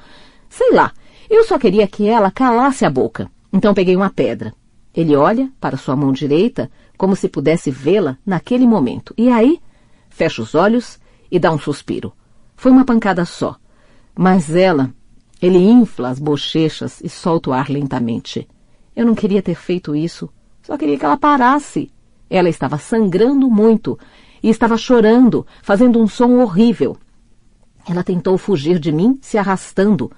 sei lá, eu só queria que ela calasse a boca. Então peguei uma pedra. Ele olha para sua mão direita, como se pudesse vê-la naquele momento. E aí, fecha os olhos e dá um suspiro. Foi uma pancada só. Mas ele infla as bochechas e solta o ar lentamente. Eu não queria ter feito isso. Só queria que ela parasse. Ela estava sangrando muito e estava chorando, fazendo um som horrível. Ela tentou fugir de mim, se arrastando.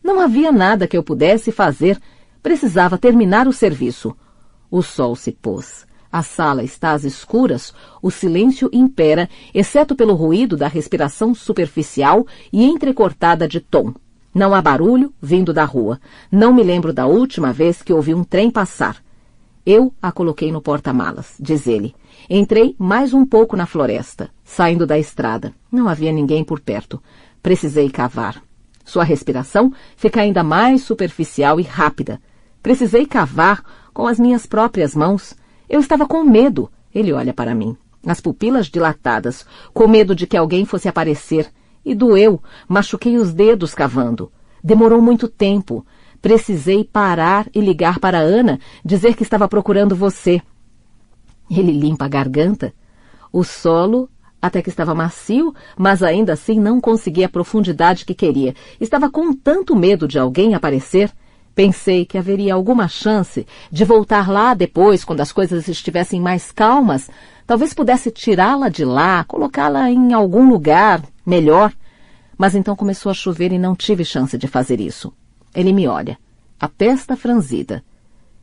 Não havia nada que eu pudesse fazer. Precisava terminar o serviço. O sol se pôs. A sala está às escuras, o silêncio impera, exceto pelo ruído da respiração superficial e entrecortada de Tom. Não há barulho vindo da rua. Não me lembro da última vez que ouvi um trem passar. Eu a coloquei no porta-malas, diz ele. Entrei mais um pouco na floresta, saindo da estrada. Não havia ninguém por perto. Precisei cavar. Sua respiração fica ainda mais superficial e rápida. Precisei cavar com as minhas próprias mãos. Eu estava com medo. Ele olha para mim, as pupilas dilatadas, com medo de que alguém fosse aparecer. E doeu. Machuquei os dedos cavando. Demorou muito tempo. Precisei parar e ligar para Ana, dizer que estava procurando você. Ele limpa a garganta. O solo até que estava macio, mas ainda assim não conseguia a profundidade que queria. Estava com tanto medo de alguém aparecer. Pensei que haveria alguma chance de voltar lá depois, quando as coisas estivessem mais calmas. Talvez pudesse tirá-la de lá, colocá-la em algum lugar melhor. Mas então começou a chover e não tive chance de fazer isso. Ele me olha, a testa franzida.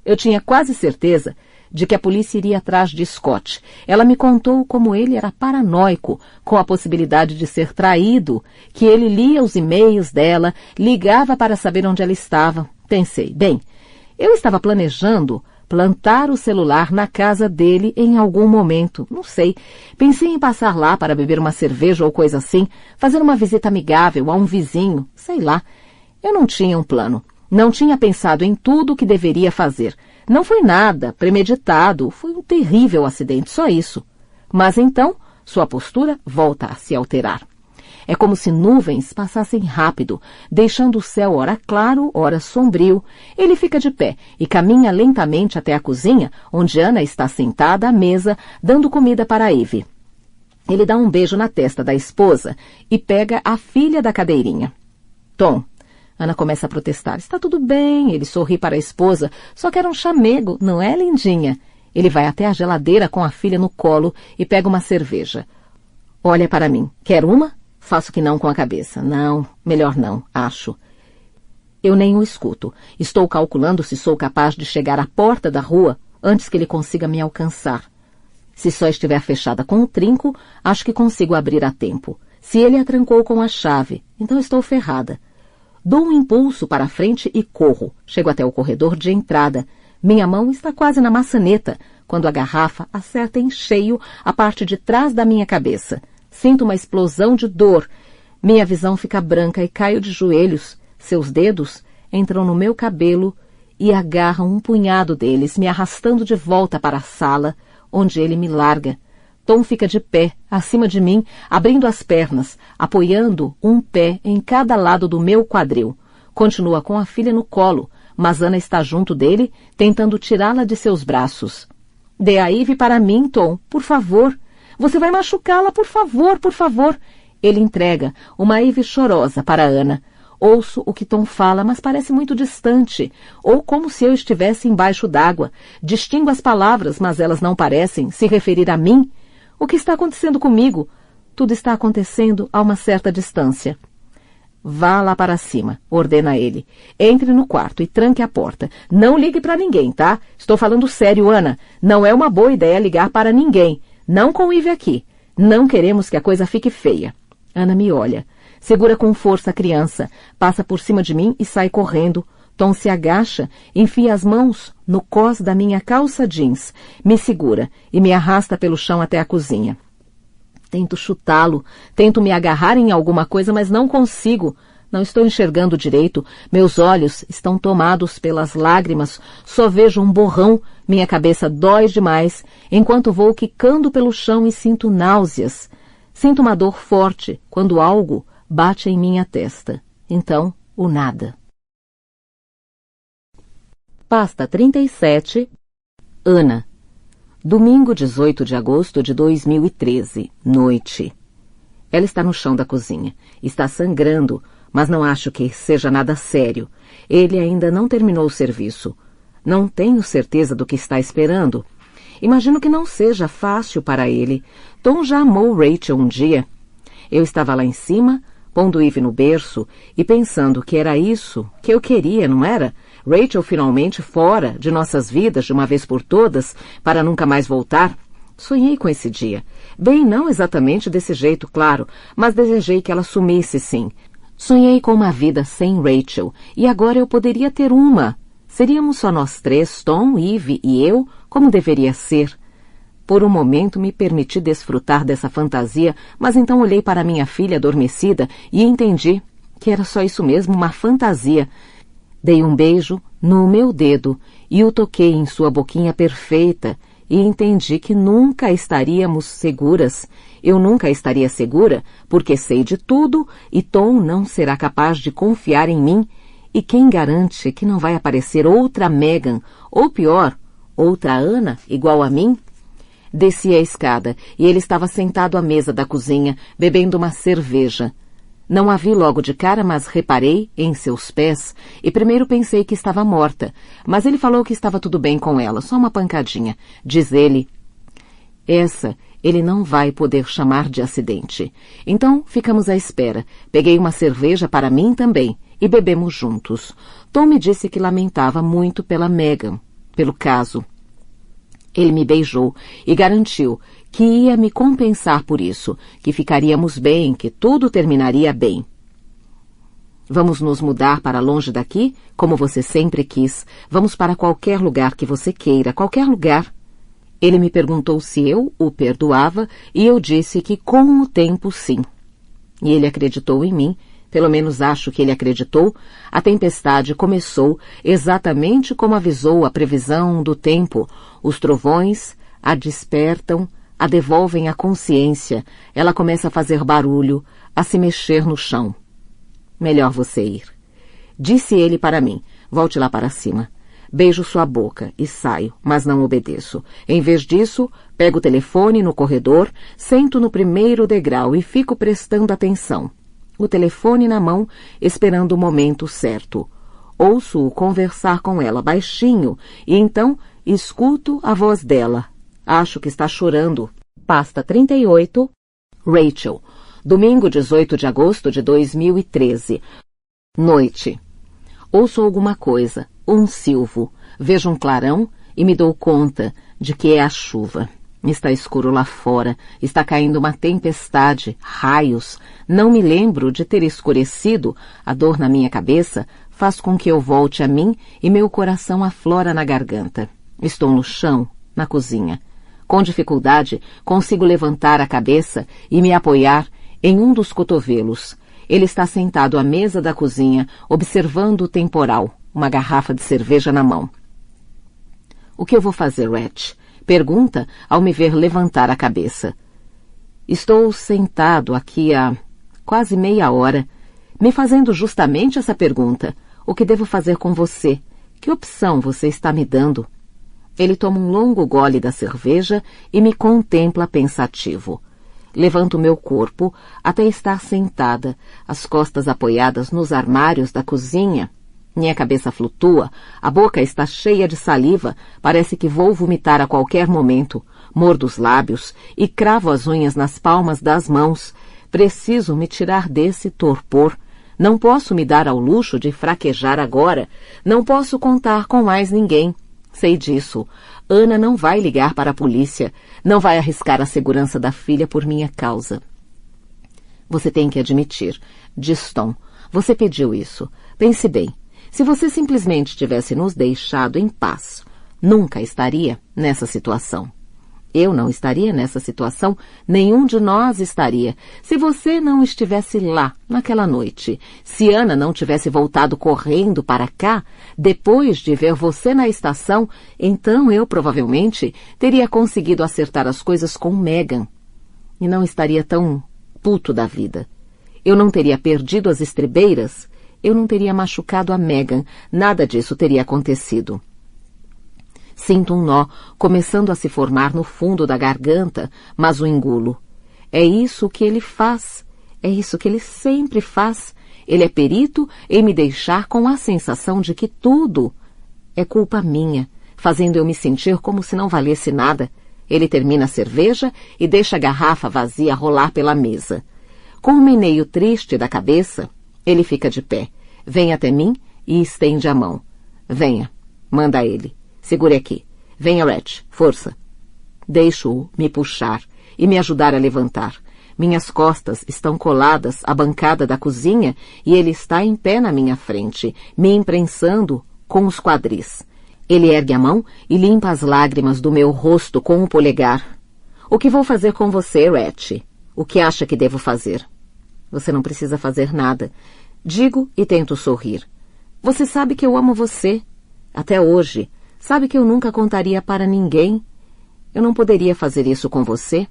Eu tinha quase certeza de que a polícia iria atrás de Scott. Ela me contou como ele era paranoico com a possibilidade de ser traído, que ele lia os e-mails dela, ligava para saber onde ela estava. Pensei, bem, eu estava planejando plantar o celular na casa dele em algum momento, não sei. Pensei em passar lá para beber uma cerveja ou coisa assim, fazer uma visita amigável a um vizinho, sei lá. Eu não tinha um plano, não tinha pensado em tudo o que deveria fazer. Não foi nada premeditado, foi um terrível acidente, só isso. Mas então, sua postura volta a se alterar. É como se nuvens passassem rápido, deixando o céu ora claro, ora sombrio. Ele fica de pé e caminha lentamente até a cozinha, onde Ana está sentada à mesa, dando comida para Ivy. Ele dá um beijo na testa da esposa e pega a filha da cadeirinha. Tom. Ana começa a protestar. Está tudo bem, ele sorri para a esposa. Só quer um chamego, não é, lindinha? Ele vai até a geladeira com a filha no colo e pega uma cerveja. Olha para mim. Quer uma? Faço que não com a cabeça. Não, melhor não, acho. Eu nem o escuto. Estou calculando se sou capaz de chegar à porta da rua antes que ele consiga me alcançar. Se só estiver fechada com o trinco, acho que consigo abrir a tempo. Se ele a trancou com a chave, então estou ferrada. Dou um impulso para a frente e corro. Chego até o corredor de entrada. Minha mão está quase na maçaneta, quando a garrafa acerta em cheio a parte de trás da minha cabeça. Sinto uma explosão de dor. Minha visão fica branca e caio de joelhos. Seus dedos entram no meu cabelo e agarram um punhado deles, me arrastando de volta para a sala, onde ele me larga. Tom fica de pé, acima de mim, abrindo as pernas, apoiando um pé em cada lado do meu quadril. Continua com a filha no colo, mas Ana está junto dele, tentando tirá-la de seus braços. Dê a Ivy para mim, Tom, por favor. Você vai machucá-la, por favor, por favor. Ele entrega uma Ivy chorosa para Ana. Ouço o que Tom fala, mas parece muito distante, ou como se eu estivesse embaixo d'água. Distingo as palavras, mas elas não parecem se referir a mim. O que está acontecendo comigo? Tudo está acontecendo a uma certa distância. Vá lá para cima, ordena ele. Entre no quarto e tranque a porta. Não ligue para ninguém, tá? Estou falando sério, Ana. Não é uma boa ideia ligar para ninguém. Não com Ivy aqui. Não queremos que a coisa fique feia. Ana me olha. Segura com força a criança. Passa por cima de mim e sai correndo. Tom se agacha, enfia as mãos no cós da minha calça jeans, me segura e me arrasta pelo chão até a cozinha. Tento chutá-lo, tento me agarrar em alguma coisa, mas não consigo. Não estou enxergando direito, meus olhos estão tomados pelas lágrimas, só vejo um borrão, minha cabeça dói demais, enquanto vou quicando pelo chão e sinto náuseas. Sinto uma dor forte quando algo bate em minha testa. Então, o nada. Pasta 37, Ana. Domingo 18 de agosto de 2013, noite. Ela está no chão da cozinha. Está sangrando, mas não acho que seja nada sério. Ele ainda não terminou o serviço. Não tenho certeza do que está esperando. Imagino que não seja fácil para ele. Tom já amou Rachel um dia. Eu estava lá em cima, pondo Ivy no berço e pensando que era isso que eu queria, não era? Rachel finalmente fora de nossas vidas de uma vez por todas, para nunca mais voltar. Sonhei com esse dia. Bem, não exatamente desse jeito, claro, mas desejei que ela sumisse, sim. Sonhei com uma vida sem Rachel, e agora eu poderia ter uma. Seríamos só nós três, Tom, Eve e eu, como deveria ser. Por um momento me permiti desfrutar dessa fantasia, mas então olhei para minha filha adormecida e entendi que era só isso mesmo, uma fantasia. Dei um beijo no meu dedo e o toquei em sua boquinha perfeita e entendi que nunca estaríamos seguras. Eu nunca estaria segura porque sei de tudo e Tom não será capaz de confiar em mim. E quem garante que não vai aparecer outra Megan, ou pior, outra Ana igual a mim? Desci a escada e ele estava sentado à mesa da cozinha, bebendo uma cerveja. Não a vi logo de cara, mas reparei em seus pés e primeiro pensei que estava morta, mas ele falou que estava tudo bem com ela, só uma pancadinha. Diz ele, essa ele não vai poder chamar de acidente. Então ficamos à espera. Peguei uma cerveja para mim também e bebemos juntos. Tom me disse que lamentava muito pela Megan, pelo caso. Ele me beijou e garantiu que ia me compensar por isso, que ficaríamos bem, que tudo terminaria bem. Vamos nos mudar para longe daqui, como você sempre quis. Vamos para qualquer lugar que você queira, qualquer lugar. Ele me perguntou se eu o perdoava e eu disse que com o tempo sim. E ele acreditou em mim, pelo menos acho que ele acreditou. A tempestade começou exatamente como avisou a previsão do tempo. Os trovões a despertam, a devolvem a consciência. Ela começa a fazer barulho, a se mexer no chão. Melhor você ir. Disse ele para mim, volte lá para cima. Beijo sua boca e saio, mas não obedeço. Em vez disso, pego o telefone no corredor, sento no primeiro degrau e fico prestando atenção. O telefone na mão, esperando o momento certo. Ouço-o conversar com ela baixinho e então escuto a voz dela. Acho que está chorando. Pasta 38, Rachel. Domingo 18 de agosto de 2013. Noite. Ouço alguma coisa, um silvo. Vejo um clarão e me dou conta de que é a chuva. Está escuro lá fora, está caindo uma tempestade, raios. Não me lembro de ter escurecido. A dor na minha cabeça faz com que eu volte a mim e meu coração aflora na garganta. Estou no chão, na cozinha. Com dificuldade, consigo levantar a cabeça e me apoiar em um dos cotovelos. Ele está sentado à mesa da cozinha, observando o temporal, uma garrafa de cerveja na mão. O que eu vou fazer, Rhett? Pergunta ao me ver levantar a cabeça. Estou sentado aqui há quase meia hora, me fazendo justamente essa pergunta. O que devo fazer com você? Que opção você está me dando? Ele toma um longo gole da cerveja e me contempla pensativo. Levanto meu corpo até estar sentada, as costas apoiadas nos armários da cozinha. Minha cabeça flutua, a boca está cheia de saliva, parece que vou vomitar a qualquer momento. Mordo os lábios e cravo as unhas nas palmas das mãos. Preciso me tirar desse torpor. Não posso me dar ao luxo de fraquejar agora. Não posso contar com mais ninguém. Sei disso. Ana não vai ligar para a polícia. Não vai arriscar a segurança da filha por minha causa. Você tem que admitir, diz Tom. Você pediu isso. Pense bem. Se você simplesmente tivesse nos deixado em paz, nunca estaria nessa situação. Eu não estaria nessa situação, nenhum de nós estaria. Se você não estivesse lá naquela noite, se Ana não tivesse voltado correndo para cá, depois de ver você na estação, então eu provavelmente teria conseguido acertar as coisas com Megan. E não estaria tão puto da vida. Eu não teria perdido as estribeiras, eu não teria machucado a Megan, nada disso teria acontecido. Sinto um nó começando a se formar no fundo da garganta, mas o engulo. É isso que ele faz. É isso que ele sempre faz. Ele é perito em me deixar com a sensação de que tudo é culpa minha, fazendo eu me sentir como se não valesse nada. Ele termina a cerveja e deixa a garrafa vazia rolar pela mesa. Com um meneio triste da cabeça, ele fica de pé, vem até mim e estende a mão. Venha, manda ele. Segure aqui. Venha, Rhett, força. Deixo-o me puxar e me ajudar a levantar. Minhas costas estão coladas à bancada da cozinha e ele está em pé na minha frente, me imprensando com os quadris. Ele ergue a mão e limpa as lágrimas do meu rosto com o polegar. O que vou fazer com você, Rhett? O que acha que devo fazer? Você não precisa fazer nada. Digo e tento sorrir. Você sabe que eu amo você. Até hoje. Sabe que eu nunca contaria para ninguém. Eu não poderia fazer isso com você?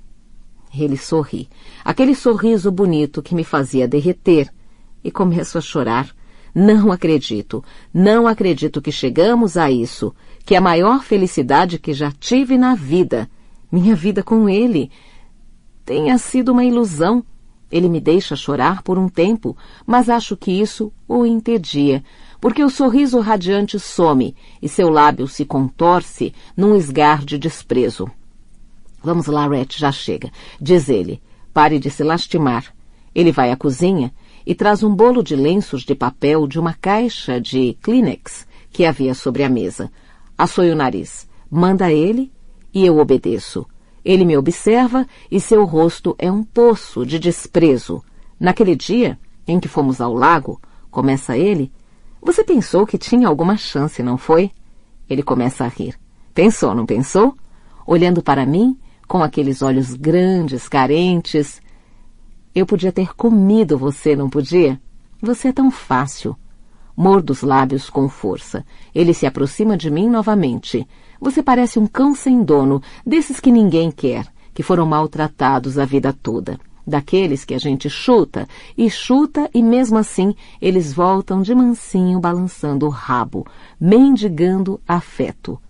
Ele sorri. Aquele sorriso bonito que me fazia derreter. E começo a chorar. Não acredito. Não acredito que chegamos a isso. Que é a maior felicidade que já tive na vida. Minha vida com ele. Tenha sido uma ilusão. Ele me deixa chorar por um tempo, mas acho que isso o impedia, porque o sorriso radiante some e seu lábio se contorce num esgar de desprezo. Vamos lá, Rhett, já chega, diz ele. Pare de se lastimar. Ele vai à cozinha e traz um bolo de lenços de papel de uma caixa de Kleenex que havia sobre a mesa. Assoia o nariz. Manda ele e eu obedeço. Ele me observa e seu rosto é um poço de desprezo. Naquele dia em que fomos ao lago, começa ele, você pensou que tinha alguma chance, não foi? Ele começa a rir. Pensou, não pensou? Olhando para mim, com aqueles olhos grandes, carentes. Eu podia ter comido você, não podia? Você é tão fácil. Mordo os lábios com força. Ele se aproxima de mim novamente. Você parece um cão sem dono, desses que ninguém quer, que foram maltratados a vida toda. Daqueles que a gente chuta e mesmo assim eles voltam de mansinho balançando o rabo, mendigando afeto.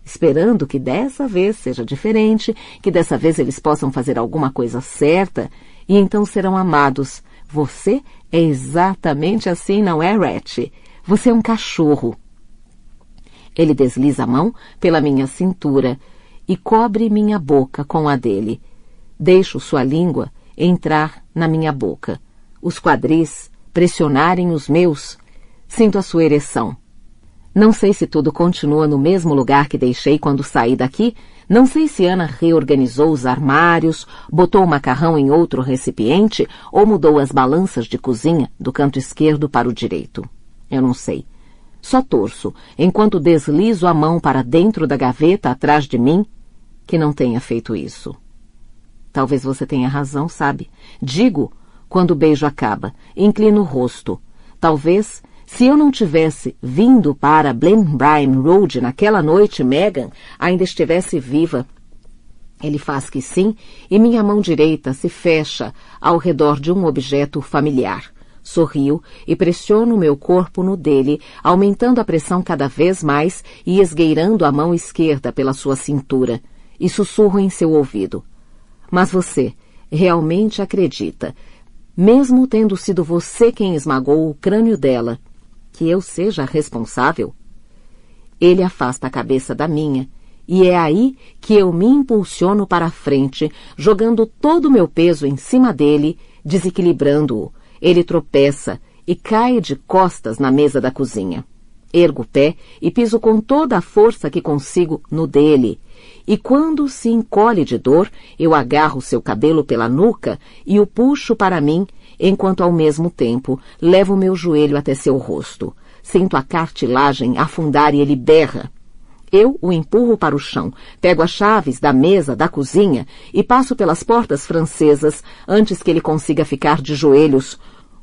Esperando que dessa vez seja diferente, que dessa vez eles possam fazer alguma coisa certa e então serão amados. Você é exatamente assim, não é, Rhett? Você é um cachorro. Ele desliza a mão pela minha cintura e cobre minha boca com a dele. Deixo sua língua entrar na minha boca. Os quadris pressionarem os meus. Sinto a sua ereção. Não sei se tudo continua no mesmo lugar que deixei quando saí daqui. Não sei se Ana reorganizou os armários, botou o macarrão em outro recipiente ou mudou as balanças de cozinha do canto esquerdo para o direito. Eu não sei. Só torço, enquanto deslizo a mão para dentro da gaveta atrás de mim, que não tenha feito isso. Talvez você tenha razão, sabe? Digo, quando o beijo acaba, inclino o rosto. Talvez, se eu não tivesse vindo para Blenheim Road naquela noite, Megan ainda estivesse viva. Ele faz que sim, e minha mão direita se fecha ao redor de um objeto familiar. Sorrio e pressiono meu corpo no dele, aumentando a pressão cada vez mais e esgueirando a mão esquerda pela sua cintura, e sussurro em seu ouvido. Mas você realmente acredita, mesmo tendo sido você quem esmagou o crânio dela, que eu seja responsável? Ele afasta a cabeça da minha, e é aí que eu me impulsiono para a frente, jogando todo o meu peso em cima dele, desequilibrando-o. Ele tropeça e cai de costas na mesa da cozinha. Ergo o pé e piso com toda a força que consigo no dele. E quando se encolhe de dor, eu agarro seu cabelo pela nuca e o puxo para mim, enquanto ao mesmo tempo levo meu joelho até seu rosto. Sinto a cartilagem afundar e ele berra. Eu o empurro para o chão, pego as chaves da mesa da cozinha e passo pelas portas francesas antes que ele consiga ficar de joelhos.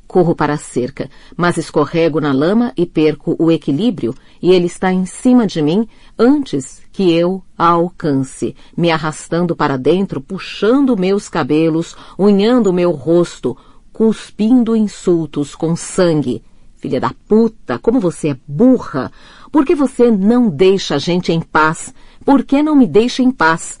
Corro para a cerca, mas escorrego na lama e perco o equilíbrio e ele está em cima de mim antes que eu a alcance, me arrastando para dentro, puxando meus cabelos, unhando meu rosto, cuspindo insultos com sangue. Filha da puta, como você é burra! Por que você não deixa a gente em paz? Por que não me deixa em paz?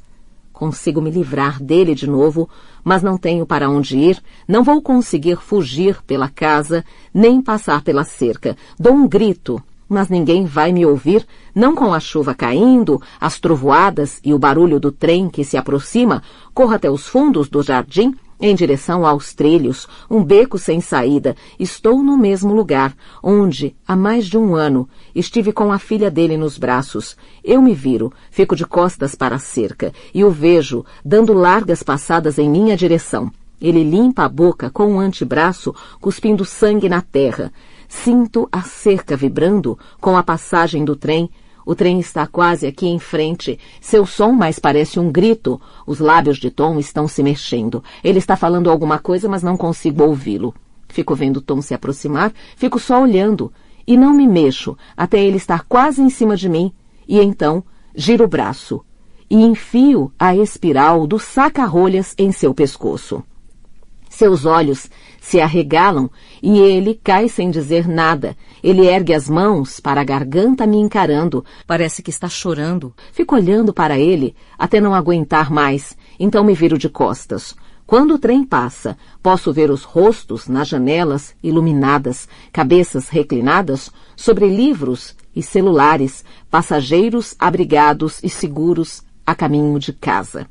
Consigo me livrar dele de novo, mas não tenho para onde ir, não vou conseguir fugir pela casa, nem passar pela cerca. Dou um grito, mas ninguém vai me ouvir, não com a chuva caindo, as trovoadas e o barulho do trem que se aproxima. Corro até os fundos do jardim em direção aos trilhos, um beco sem saída. Estou no mesmo lugar, onde, há mais de um ano, estive com a filha dele nos braços. Eu me viro, fico de costas para a cerca, e o vejo, dando largas passadas em minha direção. Ele limpa a boca com um antebraço, cuspindo sangue na terra. Sinto a cerca vibrando com a passagem do trem. O trem está quase aqui em frente. Seu som mais parece um grito. Os lábios de Tom estão se mexendo. Ele está falando alguma coisa, mas não consigo ouvi-lo. Fico vendo Tom se aproximar, fico só olhando. E não me mexo, até ele estar quase em cima de mim. E então, giro o braço. E enfio a espiral do saca-rolhas em seu pescoço. Seus olhos se arregalam e ele cai sem dizer nada. Ele ergue as mãos para a garganta me encarando. Parece que está chorando. Fico olhando para ele até não aguentar mais. Então me viro de costas. Quando o trem passa, posso ver os rostos nas janelas iluminadas, cabeças reclinadas sobre livros e celulares, passageiros abrigados e seguros a caminho de casa.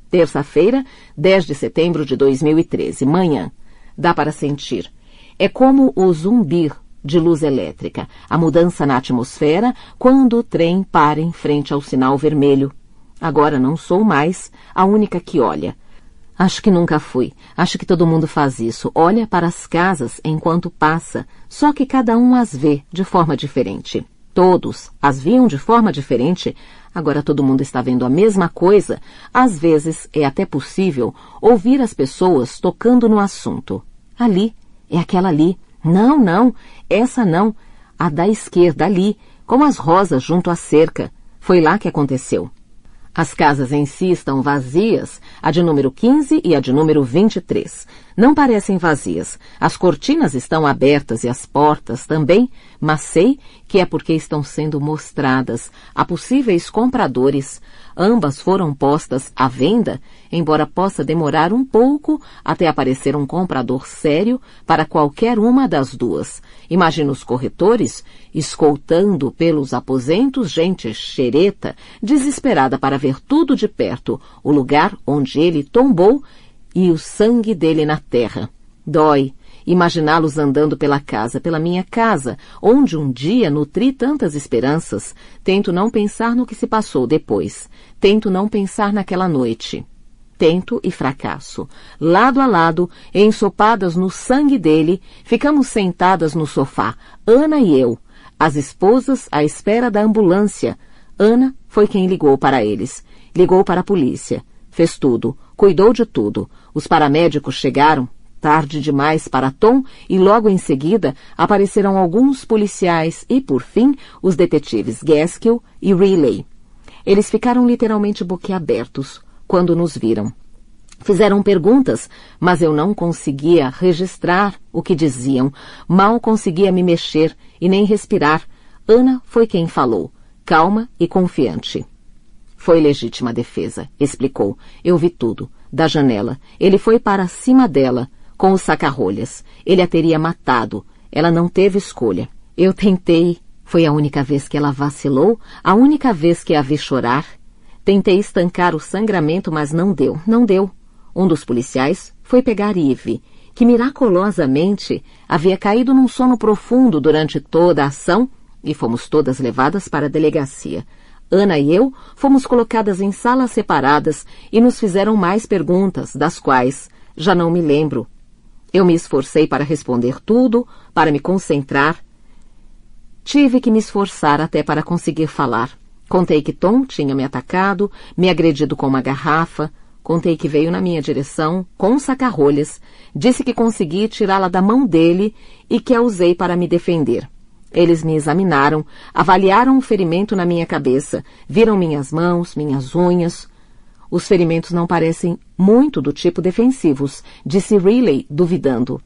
Terça-feira, 10 de setembro de 2013, manhã. Dá para sentir. É como o zumbir de luz elétrica, a mudança na atmosfera quando o trem para em frente ao sinal vermelho. Agora não sou mais a única que olha. Acho que nunca fui. Acho que todo mundo faz isso. Olha para as casas enquanto passa, só que cada um as vê de forma diferente. Todos as viam de forma diferente. Agora todo mundo está vendo a mesma coisa. Às vezes é até possível ouvir as pessoas tocando no assunto. Ali, é aquela ali. Não, essa não. A da esquerda ali, com as rosas junto à cerca. Foi lá que aconteceu. As casas em si estão vazias, a de número 15 e a de número 23. Não parecem vazias. As cortinas estão abertas e as portas também, mas sei que é porque estão sendo mostradas a possíveis compradores. Ambas foram postas à venda, embora possa demorar um pouco até aparecer um comprador sério para qualquer uma das duas. Imagino os corretores escoltando pelos aposentos gente xereta, desesperada para ver tudo de perto, o lugar onde ele tombou e o sangue dele na terra. Dói imaginá-los andando pela casa, pela minha casa, onde um dia nutri tantas esperanças. Tento não pensar no que se passou depois. Tento não pensar naquela noite. Tento e fracasso. Lado a lado, ensopadas no sangue dele, ficamos sentadas no sofá, Ana e eu, as esposas à espera da ambulância. Ana foi quem ligou para eles. Ligou para a polícia. Fez tudo. Cuidou de tudo. Os paramédicos chegaram, tarde demais para Tom, e logo em seguida apareceram alguns policiais e, por fim, os detetives Gaskill e Riley. Eles ficaram literalmente boquiabertos quando nos viram. Fizeram perguntas, mas eu não conseguia registrar o que diziam. Mal conseguia me mexer e nem respirar. Ana foi quem falou, calma e confiante. Foi legítima defesa, explicou. Eu vi tudo, da janela. Ele foi para cima dela, com o saca-rolhas. Ele a teria matado. Ela não teve escolha. Eu tentei. Foi a única vez que ela vacilou, a única vez que a vi chorar. Tentei estancar o sangramento, mas não deu. Um dos policiais foi pegar Eve, que miraculosamente havia caído num sono profundo durante toda a ação, e fomos todas levadas para a delegacia. Ana e eu fomos colocadas em salas separadas e nos fizeram mais perguntas, das quais já não me lembro. Eu me esforcei para responder tudo, para me concentrar. Tive que me esforçar até para conseguir falar. Contei que Tom tinha me atacado, me agredido com uma garrafa. Contei que veio na minha direção com um saca-rolhas. Disse que consegui tirá-la da mão dele e que a usei para me defender. Eles me examinaram, avaliaram o ferimento na minha cabeça, viram minhas mãos, minhas unhas. Os ferimentos não parecem muito do tipo defensivos, disse Riley, duvidando.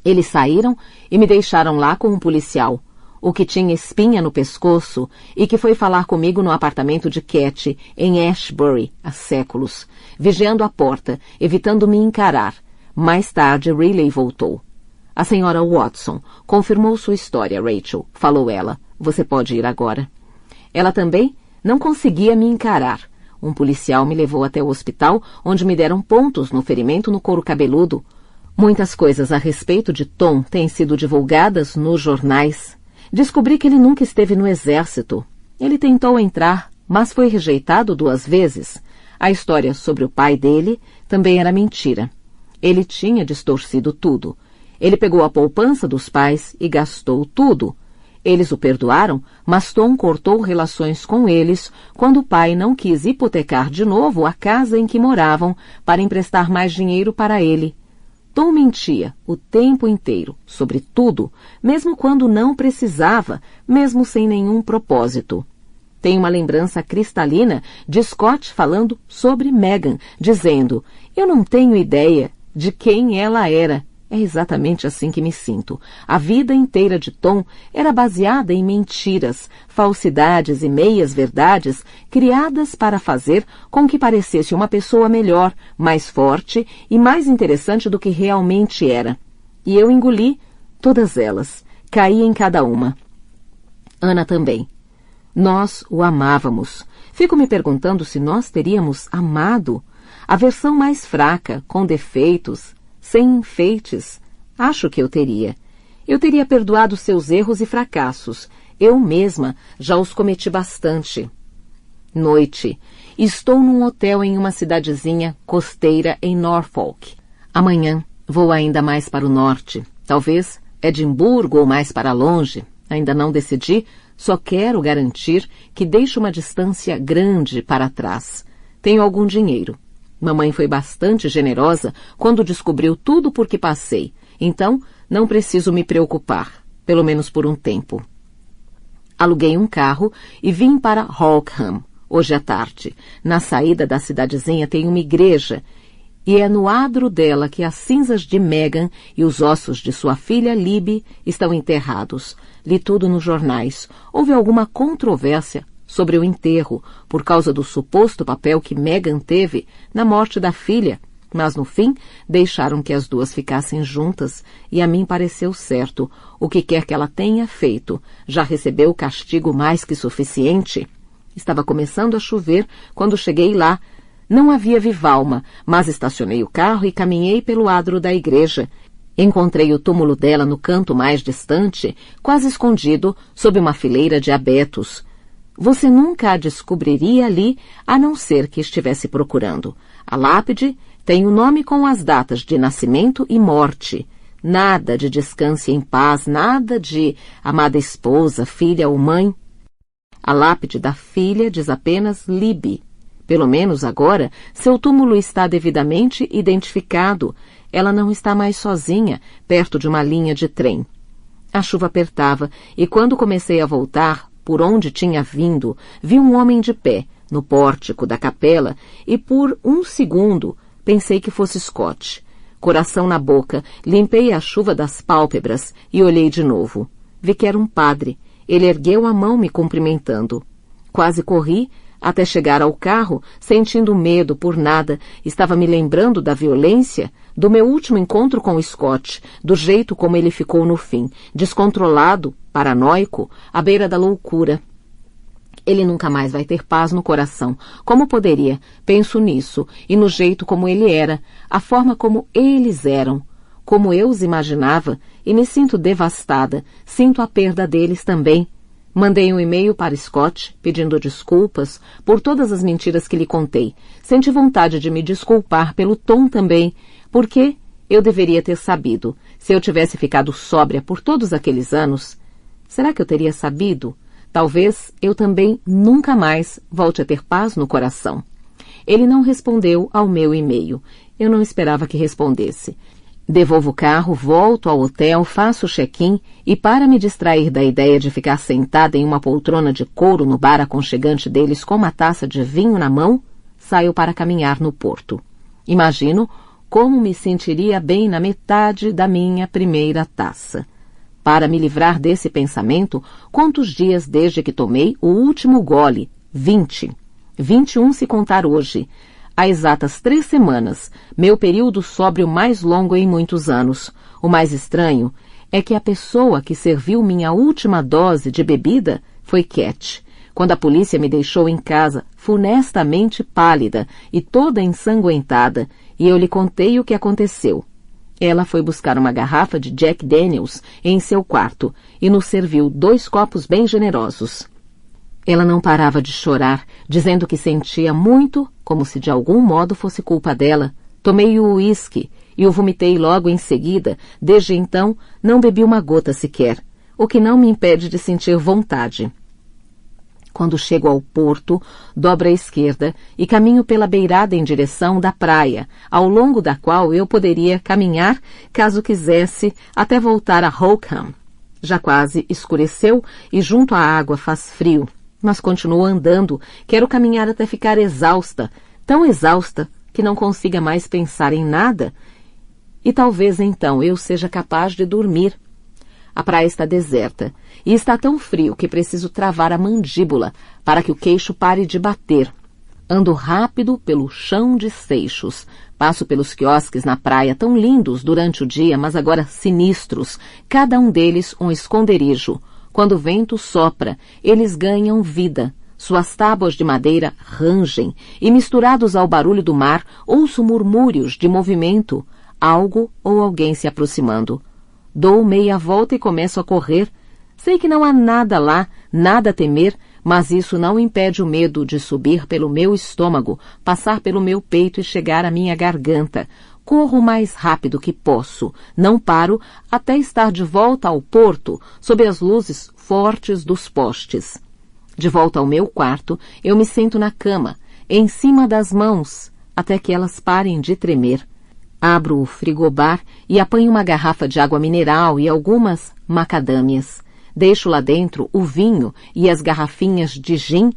Eles saíram e me deixaram lá com um policial, o que tinha espinha no pescoço e que foi falar comigo no apartamento de Cat, em Ashbury, há séculos, vigiando a porta, evitando me encarar. Mais tarde, Riley voltou. A senhora Watson confirmou sua história, Rachel, falou ela. Você pode ir agora. Ela também não conseguia me encarar. Um policial me levou até o hospital, onde me deram pontos no ferimento no couro cabeludo. Muitas coisas a respeito de Tom têm sido divulgadas nos jornais. Descobri que ele nunca esteve no exército. Ele tentou entrar, mas foi rejeitado 2 vezes. A história sobre o pai dele também era mentira. Ele tinha distorcido tudo. Ele pegou a poupança dos pais e gastou tudo. Eles o perdoaram, mas Tom cortou relações com eles quando o pai não quis hipotecar de novo a casa em que moravam para emprestar mais dinheiro para ele. Tom mentia o tempo inteiro, sobre tudo, mesmo quando não precisava, mesmo sem nenhum propósito. Tenho uma lembrança cristalina de Scott falando sobre Megan, dizendo: "Eu não tenho ideia de quem ela era." É exatamente assim que me sinto. A vida inteira de Tom era baseada em mentiras, falsidades e meias-verdades criadas para fazer com que parecesse uma pessoa melhor, mais forte e mais interessante do que realmente era. E eu engoli todas elas. Caí em cada uma. Ana também. Nós o amávamos. Fico me perguntando se nós teríamos amado. A versão mais fraca, com defeitos, sem enfeites. Acho que eu teria. Eu teria perdoado seus erros e fracassos. Eu mesma já os cometi bastante. Noite. Estou num hotel em uma cidadezinha costeira em Norfolk. Amanhã vou ainda mais para o norte. Talvez Edimburgo ou mais para longe. Ainda não decidi, só quero garantir que deixo uma distância grande para trás. Tenho algum dinheiro. Mamãe foi bastante generosa quando descobriu tudo por que passei, então não preciso me preocupar, pelo menos por um tempo. Aluguei um carro e vim para Holkham, hoje à tarde. Na saída da cidadezinha tem uma igreja, e é no adro dela que as cinzas de Megan e os ossos de sua filha Libby estão enterrados. Li tudo nos jornais. Houve alguma controvérsia sobre o enterro, por causa do suposto papel que Megan teve na morte da filha, mas no fim deixaram que as duas ficassem juntas e a mim pareceu certo. O que quer que ela tenha feito, já recebeu castigo mais que suficiente. Estava começando a chover quando cheguei lá. Não havia viva alma, mas estacionei o carro e caminhei pelo adro da igreja. Encontrei o túmulo dela no canto mais distante, quase escondido, sob uma fileira de abetos. Você nunca a descobriria ali, a não ser que estivesse procurando. A lápide tem o nome com as datas de nascimento e morte. Nada de descanse em paz, nada de amada esposa, filha ou mãe. A lápide da filha diz apenas Libby. Pelo menos agora, seu túmulo está devidamente identificado. Ela não está mais sozinha, perto de uma linha de trem. A chuva apertava, e quando comecei a voltar, por onde tinha vindo, vi um homem de pé, no pórtico da capela, e por um segundo pensei que fosse Scott. Coração na boca, limpei a chuva das pálpebras e olhei de novo. Vi que era um padre. Ele ergueu a mão me cumprimentando. Quase corri até chegar ao carro, sentindo medo por nada. Estava me lembrando da violência, do meu último encontro com o Scott, do jeito como ele ficou no fim, descontrolado, paranoico, à beira da loucura. Ele nunca mais vai ter paz no coração. Como poderia? Penso nisso, e no jeito como ele era, a forma como eles eram, como eu os imaginava, e me sinto devastada, sinto a perda deles também. Mandei um e-mail para Scott, pedindo desculpas por todas as mentiras que lhe contei. Senti vontade de me desculpar pelo Tom também, porque eu deveria ter sabido. Se eu tivesse ficado sóbria por todos aqueles anos, será que eu teria sabido? Talvez eu também nunca mais volte a ter paz no coração. Ele não respondeu ao meu e-mail. Eu não esperava que respondesse. Devolvo o carro, volto ao hotel, faço o check-in e, para me distrair da ideia de ficar sentada em uma poltrona de couro no bar aconchegante deles com uma taça de vinho na mão, saio para caminhar no porto. Imagino como me sentiria bem na metade da minha primeira taça. Para me livrar desse pensamento, conto os dias desde que tomei o último gole, 20. 21 se contar hoje. Há exatas 3 semanas, meu período sóbrio mais longo em muitos anos. O mais estranho é que a pessoa que serviu minha última dose de bebida foi Cat. quando a polícia me deixou em casa, funestamente pálida e toda ensanguentada, e eu lhe contei o que aconteceu. Ela foi buscar uma garrafa de Jack Daniels em seu quarto e nos serviu 2 copos bem generosos. Ela não parava de chorar, dizendo que sentia muito, como se de algum modo fosse culpa dela. Tomei o uísque e o vomitei logo em seguida. Desde então, não bebi uma gota sequer, o que não me impede de sentir vontade. Quando chego ao porto, dobro à esquerda e caminho pela beirada em direção da praia, ao longo da qual eu poderia caminhar, caso quisesse, até voltar a Holkham. Já quase escureceu e junto à água faz frio, mas continuo andando, quero caminhar até ficar exausta, tão exausta que não consiga mais pensar em nada, e talvez então eu seja capaz de dormir. A praia está deserta e está tão frio que preciso travar a mandíbula para que o queixo pare de bater. Ando rápido pelo chão de seixos. Passo pelos quiosques na praia, tão lindos durante o dia, mas agora sinistros, cada um deles um esconderijo. Quando o vento sopra, eles ganham vida. Suas tábuas de madeira rangem e, misturados ao barulho do mar, ouço murmúrios de movimento, algo ou alguém se aproximando. Dou meia volta e começo a correr. Sei que não há nada lá, nada a temer, mas isso não impede o medo de subir pelo meu estômago, passar pelo meu peito e chegar à minha garganta. Corro o mais rápido que posso, não paro até estar de volta ao porto, sob as luzes fortes dos postes. De volta ao meu quarto, eu me sento na cama, em cima das mãos, até que elas parem de tremer. Abro o frigobar e apanho uma garrafa de água mineral e algumas macadâmias. Deixo lá dentro o vinho e as garrafinhas de gin,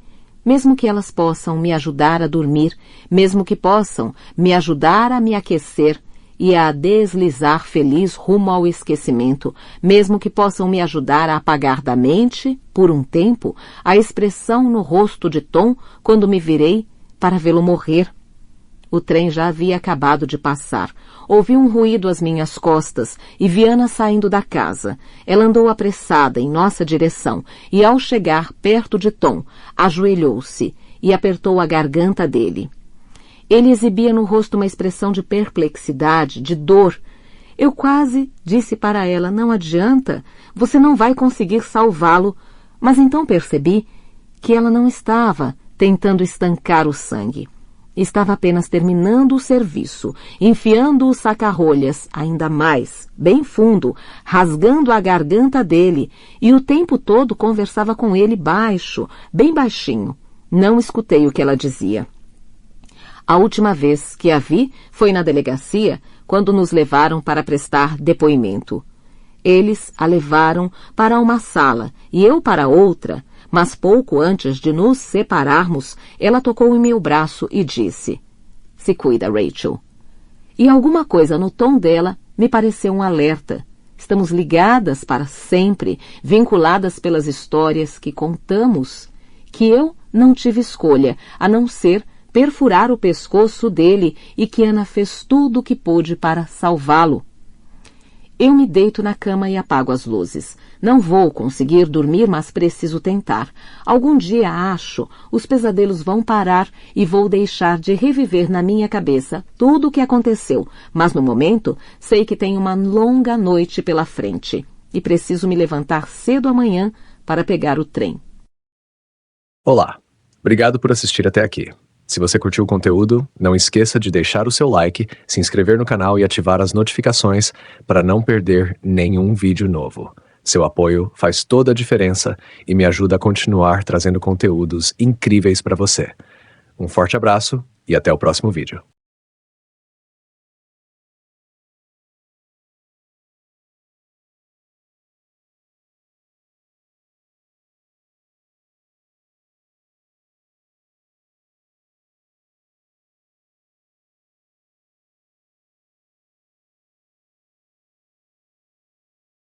mesmo que elas possam me ajudar a dormir, mesmo que possam me ajudar a me aquecer e a deslizar feliz rumo ao esquecimento, mesmo que possam me ajudar a apagar da mente, por um tempo, a expressão no rosto de Tom quando me virei para vê-lo morrer. O trem já havia acabado de passar. Ouvi um ruído às minhas costas e vi Ana saindo da casa. Ela andou apressada em nossa direção e, ao chegar perto de Tom, ajoelhou-se e apertou a garganta dele. Ele exibia no rosto uma expressão de perplexidade, de dor. Eu quase disse para ela, não adianta, você não vai conseguir salvá-lo. Mas então percebi que ela não estava tentando estancar o sangue. Estava apenas terminando o serviço, enfiando o saca-rolhas ainda mais, bem fundo, rasgando a garganta dele, e o tempo todo conversava com ele baixo, bem baixinho. Não escutei o que ela dizia. A última vez que a vi foi na delegacia, quando nos levaram para prestar depoimento. Eles a levaram para uma sala e eu para outra, mas pouco antes de nos separarmos, ela tocou em meu braço e disse, "Se cuida, Rachel." E alguma coisa no tom dela me pareceu um alerta. Estamos ligadas para sempre, vinculadas pelas histórias que contamos, que eu não tive escolha, a não ser perfurar o pescoço dele e que Ana fez tudo o que pôde para salvá-lo. Eu me deito na cama e apago as luzes. Não vou conseguir dormir, mas preciso tentar. Algum dia, acho, os pesadelos vão parar e vou deixar de reviver na minha cabeça tudo o que aconteceu, mas no momento sei que tenho uma longa noite pela frente e preciso me levantar cedo amanhã para pegar o trem. Olá, obrigado por assistir até aqui. Se você curtiu o conteúdo, não esqueça de deixar o seu like, se inscrever no canal e ativar as notificações para não perder nenhum vídeo novo. Seu apoio faz toda a diferença e me ajuda a continuar trazendo conteúdos incríveis para você. Um forte abraço e até o próximo vídeo.